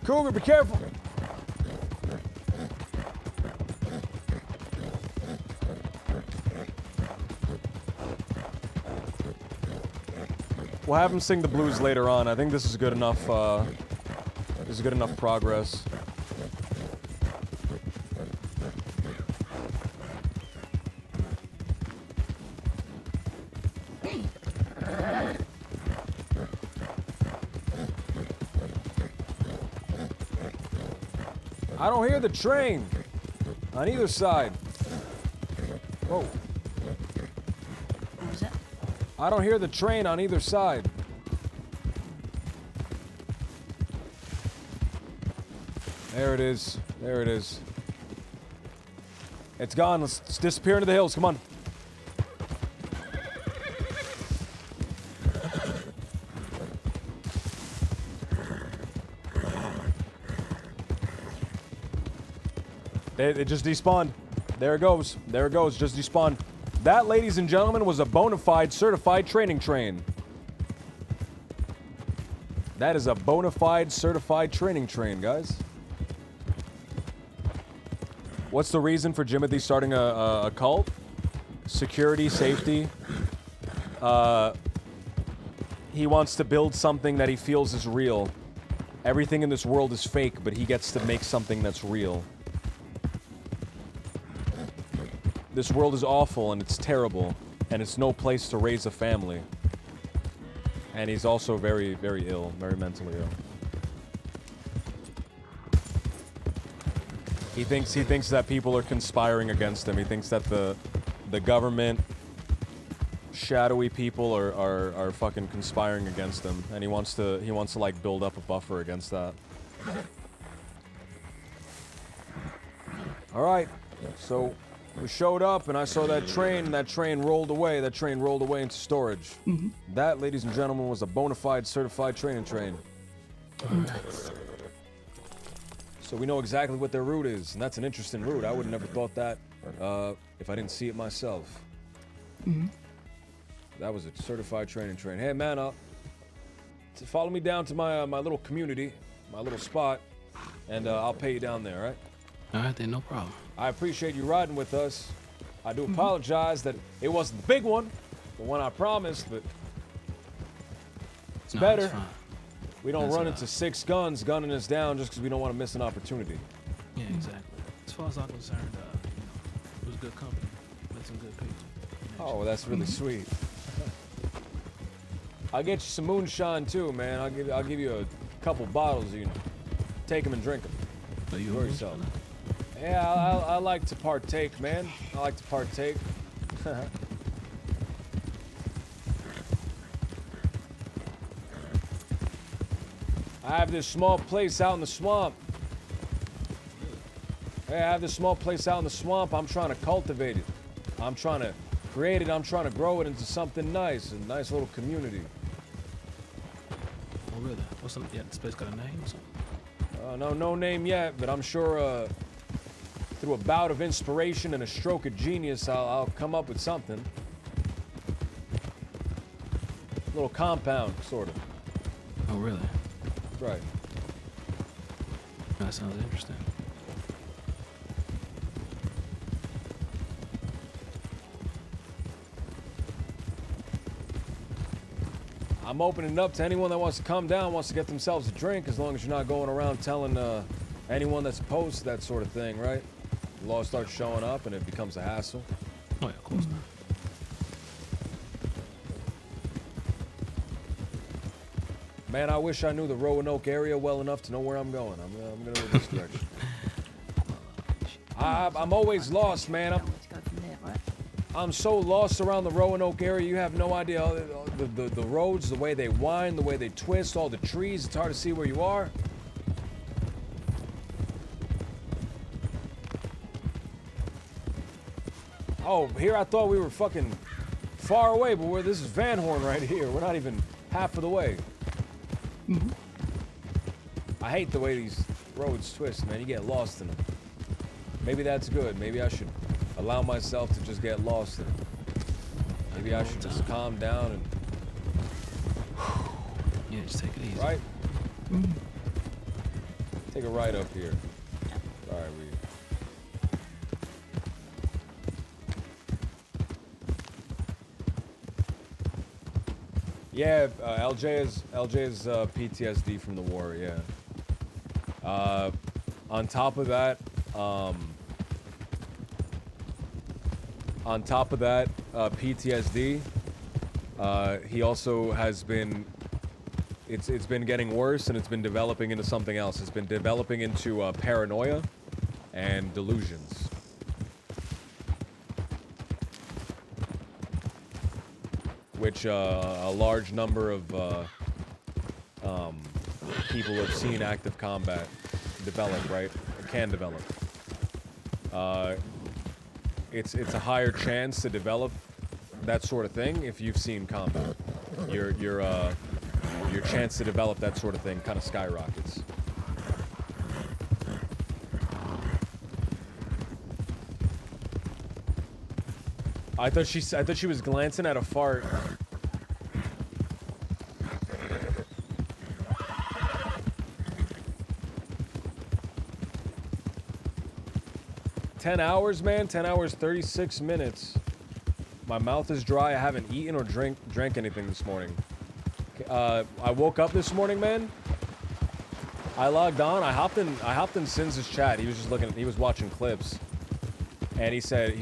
S3: Cougar, be careful. We'll have him sing the blues later on. I think this is good enough. This is good enough progress. I don't hear the train on either side. Whoa.
S20: What was that?
S3: I don't hear the train on either side. There it is. There it is. It's gone. Let's disappear into the hills. Come on. It just despawned. There it goes. There it goes. Just despawned. That, ladies and gentlemen, was a bona fide certified training train. That is a bona fide certified training train, guys. What's the reason for Jimothy starting a cult? Security, safety. He wants to build something that he feels is real. Everything in this world is fake, but he gets to make something that's real. This world is awful and it's terrible, and it's no place to raise a family. And he's also very, very ill, very mentally ill. He thinks that people are conspiring against him. He thinks that the government, shadowy people are fucking conspiring against him, and he wants to like build up a buffer against that. All right, so. We showed up and I saw that train, and that train rolled away. That train rolled away into storage.
S20: Mm-hmm.
S3: That, ladies and gentlemen, was a bona fide certified training train.
S20: Nice.
S3: So we know exactly what their route is, and that's an interesting route. I would have never thought that if I didn't see it myself.
S20: Mm-hmm.
S3: That was a certified training train. Hey, man, follow me down to my little community, my little spot, and I'll pay you down there, all right?
S18: All right, then, no problem.
S3: I appreciate you riding with us. I do apologize that it wasn't the big one, the one I promised, but it's better.
S18: It's fine.
S2: We don't run into 6 guns gunning us down just because we don't want to miss an opportunity.
S18: Yeah, exactly. As far as I'm concerned, it was good company. Met some good people.
S2: Oh, well, that's really sweet. I'll get you some moonshine too, man. I'll give you a couple bottles. You know, take them and drink them.
S18: Are you
S2: Enjoy yourself. Yeah, I like to partake, man. I like to partake. I have this small place out in the swamp. Hey, I have this small place out in the swamp. I'm trying to cultivate it. I'm trying to create it. I'm trying to grow it into something nice, a nice little community.
S18: Oh, really? What's the space got a name or something?
S2: No name yet, but I'm sure through a bout of inspiration and a stroke of genius, I'll come up with something. A little compound, sort of.
S18: Oh, really?
S2: Right.
S18: That sounds interesting.
S2: I'm opening it up to anyone that wants to come down, wants to get themselves a drink, as long as you're not going around telling anyone that's opposed to that sort of thing, right? The law starts showing up and it becomes a hassle.
S18: Oh, yeah, of course not.
S2: Man, I wish I knew the Roanoke area well enough to know where I'm going. I'm going to go this direction. I'm always lost, man. I'm so lost around the Roanoke area, you have no idea. The roads, the way they wind, the way they twist, all the trees, it's hard to see where you are. Oh, here I thought we were fucking far away, but this is Van Horn right here. We're not even half of the way. I hate the way these roads twist, man. You get lost in them. Maybe that's good. Maybe I should allow myself to just get lost in them. Maybe I should just calm down and...
S18: Yeah, just take it easy.
S2: Right? Take a right up here. All right, Yeah, LJ is PTSD from the war. Yeah. On top of that, PTSD. He also has been. It's been getting worse, and it's been developing into something else. It's been developing into paranoia and delusions. Which a large number of people who have seen active combat develop, right? Or can develop. It's a higher chance to develop that sort of thing if you've seen combat. Your chance to develop that sort of thing kind of skyrockets. I thought she was glancing at a fart. $10 hours, man. 10 hours, 36 minutes. My mouth is dry. I haven't eaten or drank anything this morning. I woke up this morning, man. I logged on. I hopped in Sins' chat. He was just looking. He was watching clips, and he said,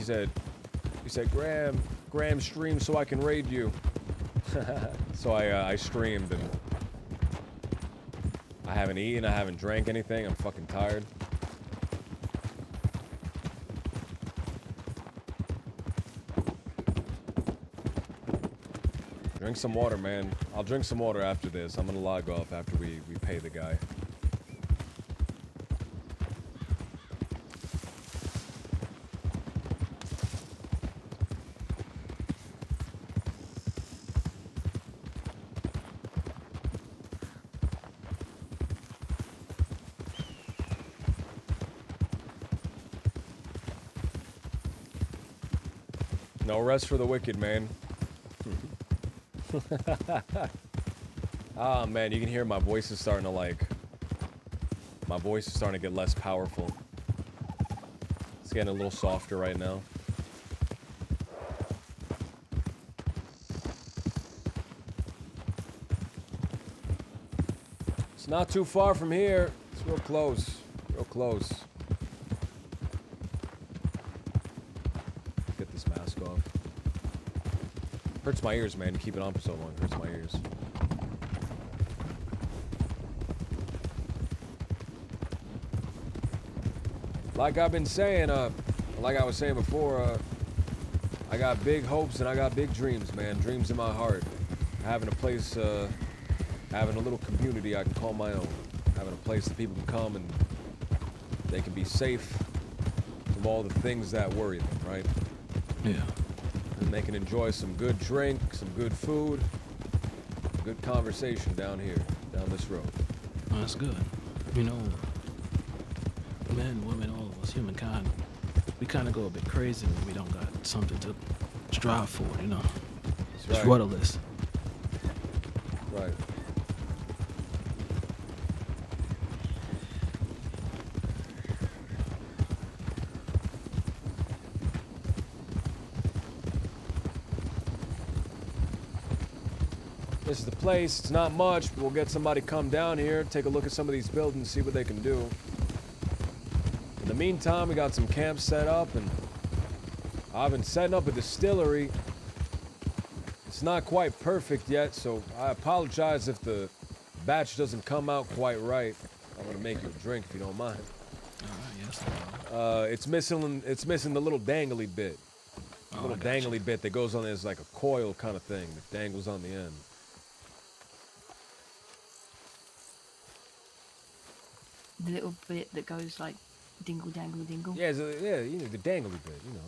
S2: Graham, stream so I can raid you. So I streamed, and I haven't eaten. I haven't drank anything. I'm fucking tired. Drink some water, man. I'll drink some water after this. I'm gonna log off after we pay the guy. No rest for the wicked, man. Ah, man, you can hear my voice is starting to my voice is starting to get less powerful. It's getting a little softer right now.
S3: not too far from here. It's real close. Real close. Get this mask off. Hurts my ears, man. Keep it on for so long. Hurts my ears. Like I've been saying, like I was saying before, I got big hopes and I got big dreams, man. Dreams in my heart. Having a place, having a little community I can call my own. Having a place that people can come and they can be safe from all the things that worry them, right?
S18: Yeah.
S3: And they can enjoy some good drink, some good food, good conversation down here, down this road.
S18: Well, that's good. You know, men, women, all of us, humankind, we kind of go a bit crazy when we don't got something to strive for, you know?
S3: That's
S18: It's
S3: right.
S18: rudderless.
S3: Right. This is the place. It's not much, but we'll get somebody come down here, take a look at some of these buildings, see what they can do. In the meantime, we got some camps set up, and I've been setting up a distillery. It's not quite perfect yet, so I apologize if the batch doesn't come out quite right. I'm gonna make you a drink if you don't mind. It's missing the little dangly bit. The little dangly bit that goes on there's like a coil kind of thing that dangles on the end.
S20: The little bit that goes like dingle dangle dingle.
S3: Yeah, yeah, you know, the dangly bit, you know.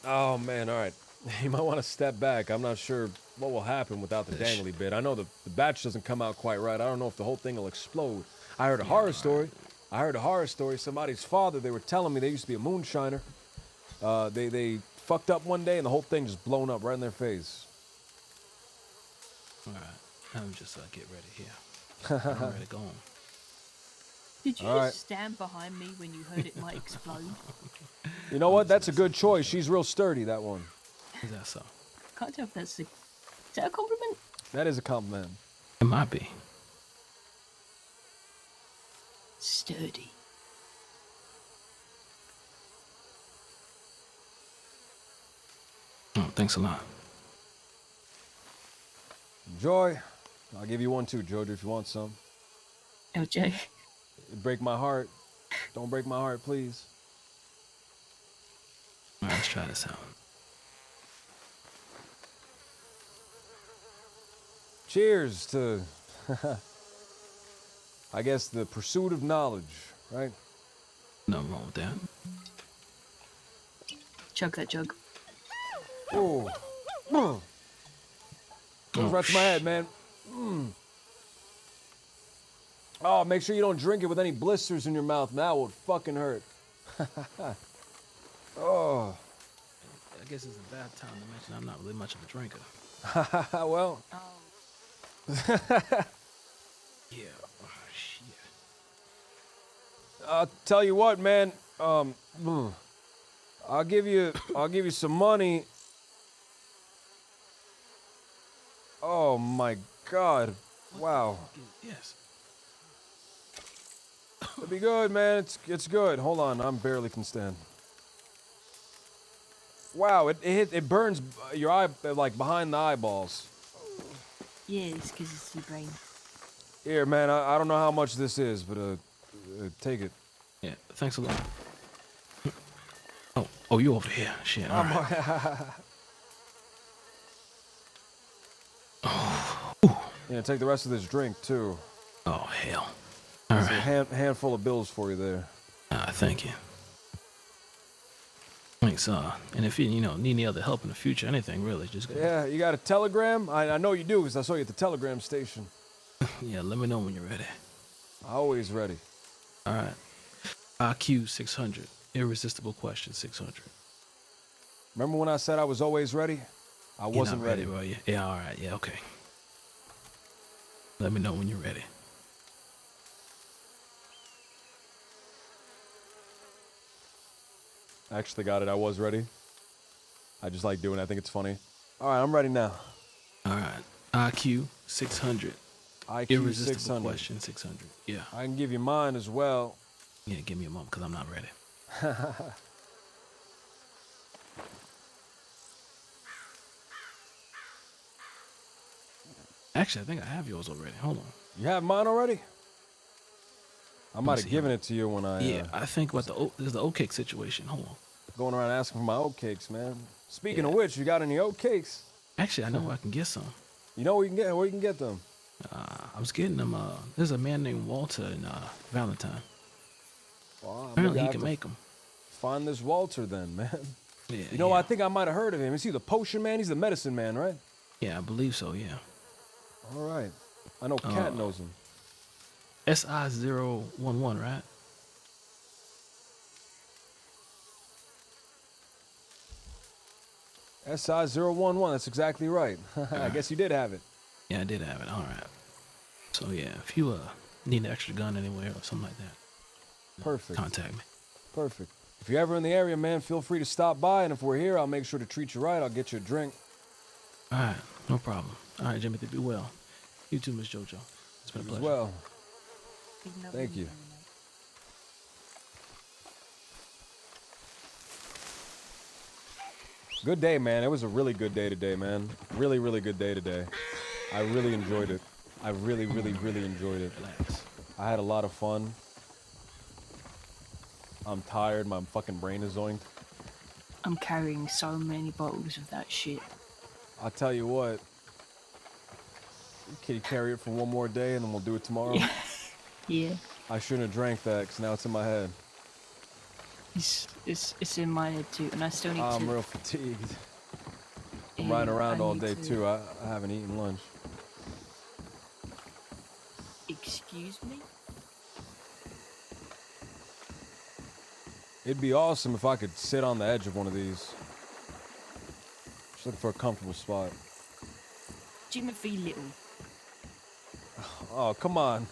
S3: Oh man, all right. You might want to step back. I'm not sure what will happen without the dangly bit. I know the batch doesn't come out quite right. I don't know if the whole thing will explode. I heard a horror story. Somebody's father, they were telling me they used to be a moonshiner. They fucked up one day and the whole thing just blown up right in their face.
S18: All right. I'm just get ready here. I'm ready to go on.
S20: Did you
S3: All
S20: just
S3: right.
S20: stand behind me when you heard it might explode?
S3: You know what? That's a good choice. She's real sturdy, that one.
S18: Is that so?
S20: Can't tell if is that a compliment?
S3: That is a compliment.
S18: It might be.
S20: Sturdy.
S18: Oh, thanks a lot.
S3: Enjoy. I'll give you one too, Georgia, if you want some.
S20: LJ.
S3: It'd break my heart. Don't break my heart, please.
S18: All right, let's try this out.
S3: Cheers to, I guess, the pursuit of knowledge, right?
S18: Nothing wrong with that.
S20: Chug that jug.
S3: Oh. Goes right to my head, man. Oh, make sure you don't drink it with any blisters in your mouth. That would fucking hurt. Oh.
S18: I guess it's a bad time to mention I'm not really much of a drinker.
S3: Well.
S18: Yeah. Oh, shit.
S3: I'll tell you what, man. I'll give you some money. Oh my God! Wow.
S18: Yes.
S3: It'll be good, man. It's good. Hold on, I'm barely can stand. Wow, it burns your eye like behind the eyeballs.
S20: Yeah, it's because it's your brain.
S3: Here, man. I don't know how much this is, but take it.
S18: Yeah. Thanks a lot. Oh, you over here? Shit. All right.
S3: Yeah, take the rest of this drink too.
S18: Oh hell! All
S3: There's
S18: right.
S3: a handful of bills for you there.
S18: Thank you. Thanks. And if you need any other help in the future, anything really, just go.
S3: Yeah, you got a telegram? I know you do because I saw you at the telegram station.
S18: Yeah, let me know when you're ready.
S3: Always ready.
S18: All right. IQ 600. Irresistible question 600.
S3: Remember when I said I was always ready? I wasn't
S18: You're not ready, bro. Yeah, all right. Yeah, okay. Let me know when you're ready.
S2: I actually got it. I was ready. I just like doing it. I think it's funny. All right, I'm ready now.
S18: All right. IQ 600.
S2: IQ
S18: Irresistible
S2: 600.
S18: question 600. Yeah.
S2: I can give you mine as well.
S18: Yeah, give me a moment because I'm not ready. Actually, I think I have yours already. Hold on.
S2: You have mine already? I might have given it to you when I...
S18: Yeah, I think what there's the oat cake situation. Hold on.
S2: Going around asking for my oat cakes, man. Speaking of which, you got any oat cakes?
S18: Actually, I know where I can get some.
S2: You know where you can get them?
S18: I was getting them. There's a man named Walter in Valentine.
S2: Well,
S18: Apparently, he can make them.
S2: Find this Walter then, man.
S18: Yeah.
S2: You know, I think I might have heard of him. Is he the potion man? He's the medicine man, right?
S18: Yeah, I believe so. Yeah.
S2: All right. I know Cat knows him.
S18: SI011, right?
S2: SI011. That's exactly right. I guess you did have it.
S18: Yeah, I did have it. All right. So yeah, if you need an extra gun anywhere or something like that,
S2: perfect.
S18: Contact me.
S2: Perfect. If you're ever in the area, man, feel free to stop by. And if we're here, I'll make sure to treat you right. I'll get you a drink.
S18: All right, no problem. All right, Jimmy, be well. You too, Miss JoJo. It's been a pleasure.
S2: As well. Thank you. Good day, man. It was a really good day today, man. Really, really good day today. I really enjoyed it. I really, really, really enjoyed it.
S18: Relax.
S2: I had a lot of fun. I'm tired. My fucking brain is zoinked.
S20: I'm carrying so many bottles of that shit.
S2: I'll tell you what. Can you carry it for one more day and then we'll do it tomorrow?
S20: Yeah.
S2: I shouldn't have drank that because now it's in my head.
S20: It's in my head too, and I still need to...
S2: I'm real fatigued. I'm riding around all day too. I haven't eaten lunch.
S20: Excuse me?
S2: It'd be awesome if I could sit on the edge of one of these. Just looking for a comfortable spot.
S20: Jimothy Little.
S2: Oh, come on.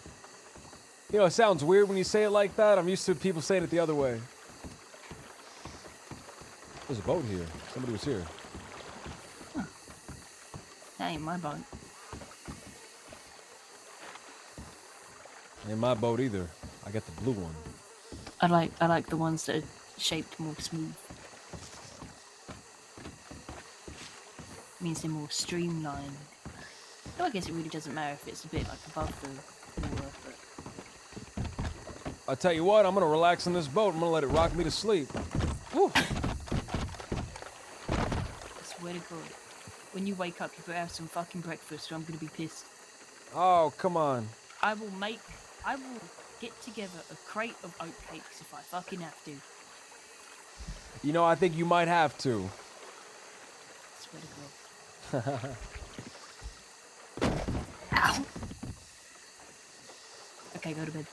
S2: You know, it sounds weird when you say it like that. I'm used to people saying it the other way. There's a boat here. Somebody was here.
S20: Huh. That ain't my boat.
S2: Ain't my boat either. I got the blue one.
S20: I like the ones that are shaped more smooth. Means they're more streamlined. Though I guess it really doesn't matter if it's a bit like above the water, but...
S2: I'll tell you what, I'm gonna relax in this boat. I'm gonna let it rock me to sleep. Woo.
S20: I swear to God, when you wake up, you better have some fucking breakfast or I'm gonna be pissed.
S2: Oh, come on.
S20: I will get together a crate of oat cakes if I fucking have to.
S2: You know, I think you might have to.
S20: I swear to God. Ow! Okay, go to bed.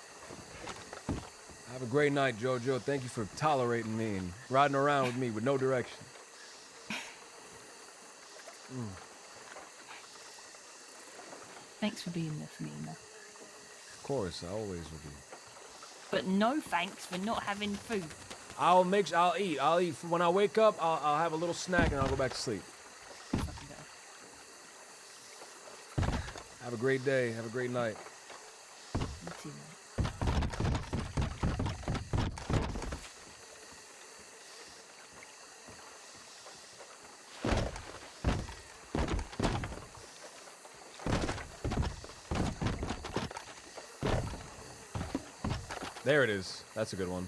S2: Have a great night, JoJo. Thank you for tolerating me and riding around with me with no direction.
S20: Thanks for being there for me, man.
S2: Of course, I always will be.
S20: But no thanks for not having food.
S2: I'll eat. I'll eat. When I wake up, I'll have a little snack and I'll go back to sleep. Have a great day. Have a great night.
S20: You too, man.
S2: There it is. That's a good one.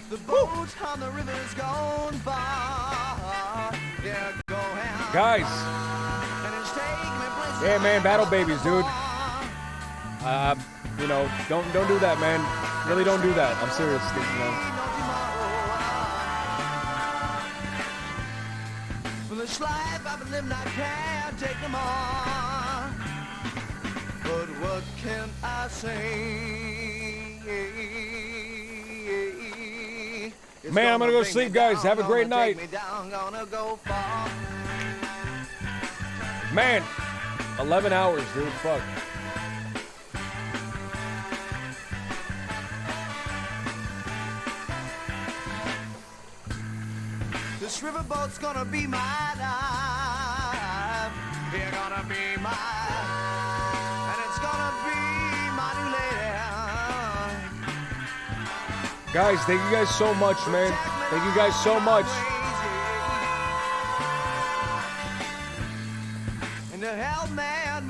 S14: The boat on the river's gone by. Yeah, go and
S3: Guys. Yeah, man, battle babies, dude. You know, don't do that, man. Really don't do that. I'm serious, you know.
S14: For this life I've been living, I can't take no more. But what can I say?
S3: Man, I'm gonna go sleep, guys. Have a great night. Man, 11 hours, dude. Fuck.
S14: This riverboat's gonna be my life. You're gonna be mine. And it's gonna be my new lady.
S3: Guys, thank you guys so much, man. Thank you guys so much.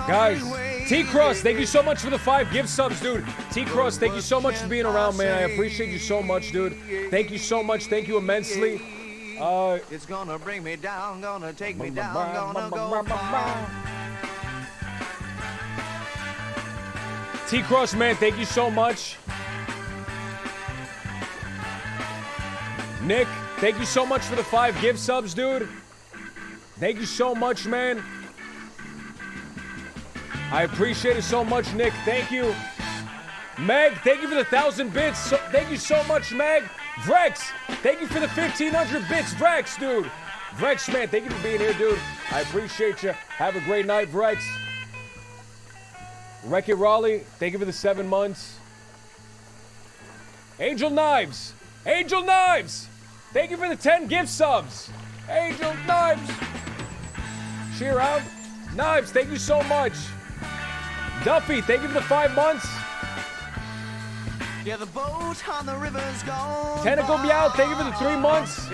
S3: Guys, T-Cross, thank you so much for the 5 gift subs, dude. T-Cross, thank you so much for being around, man. I appreciate you so much, dude. Thank you so much. Thank you immensely.
S14: It's gonna bring me down, gonna take me down, gonna go far.
S3: T-Cross, man, thank you so much. Nick, thank you so much for the 5 gift subs, dude. Thank you so much, man. I appreciate it so much, Nick. Thank you. Meg, thank you for the 1,000 bits. Thank you so much, Meg. Vrex, thank you for the 1,500 bits. Vrex, dude. Vrex, man, thank you for being here, dude. I appreciate you. Have a great night, Vrex. Wreck-It Raleigh, thank you for the 7 months. Angel Knives. Angel Knives. Thank you for the 10 gift subs. Angel Knives. She around? Knives, thank you so much. Duffy, thank you for the 5 months.
S14: Yeah, the boat on the river's gone.
S3: Tentacle Meow, thank you for the 3 months.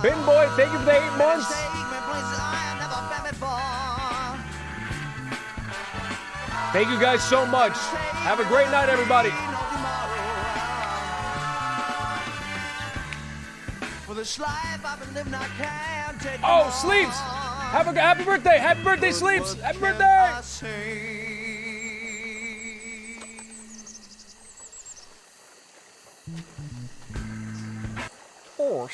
S3: Bin Boy, thank you for the 8 months. Thank you guys so much. Have a great night, everybody.
S14: For this life I've been living, I can't take
S3: Oh, Sleeps. Have a happy birthday. Happy birthday, Sleeps. Happy birthday.
S14: Oh,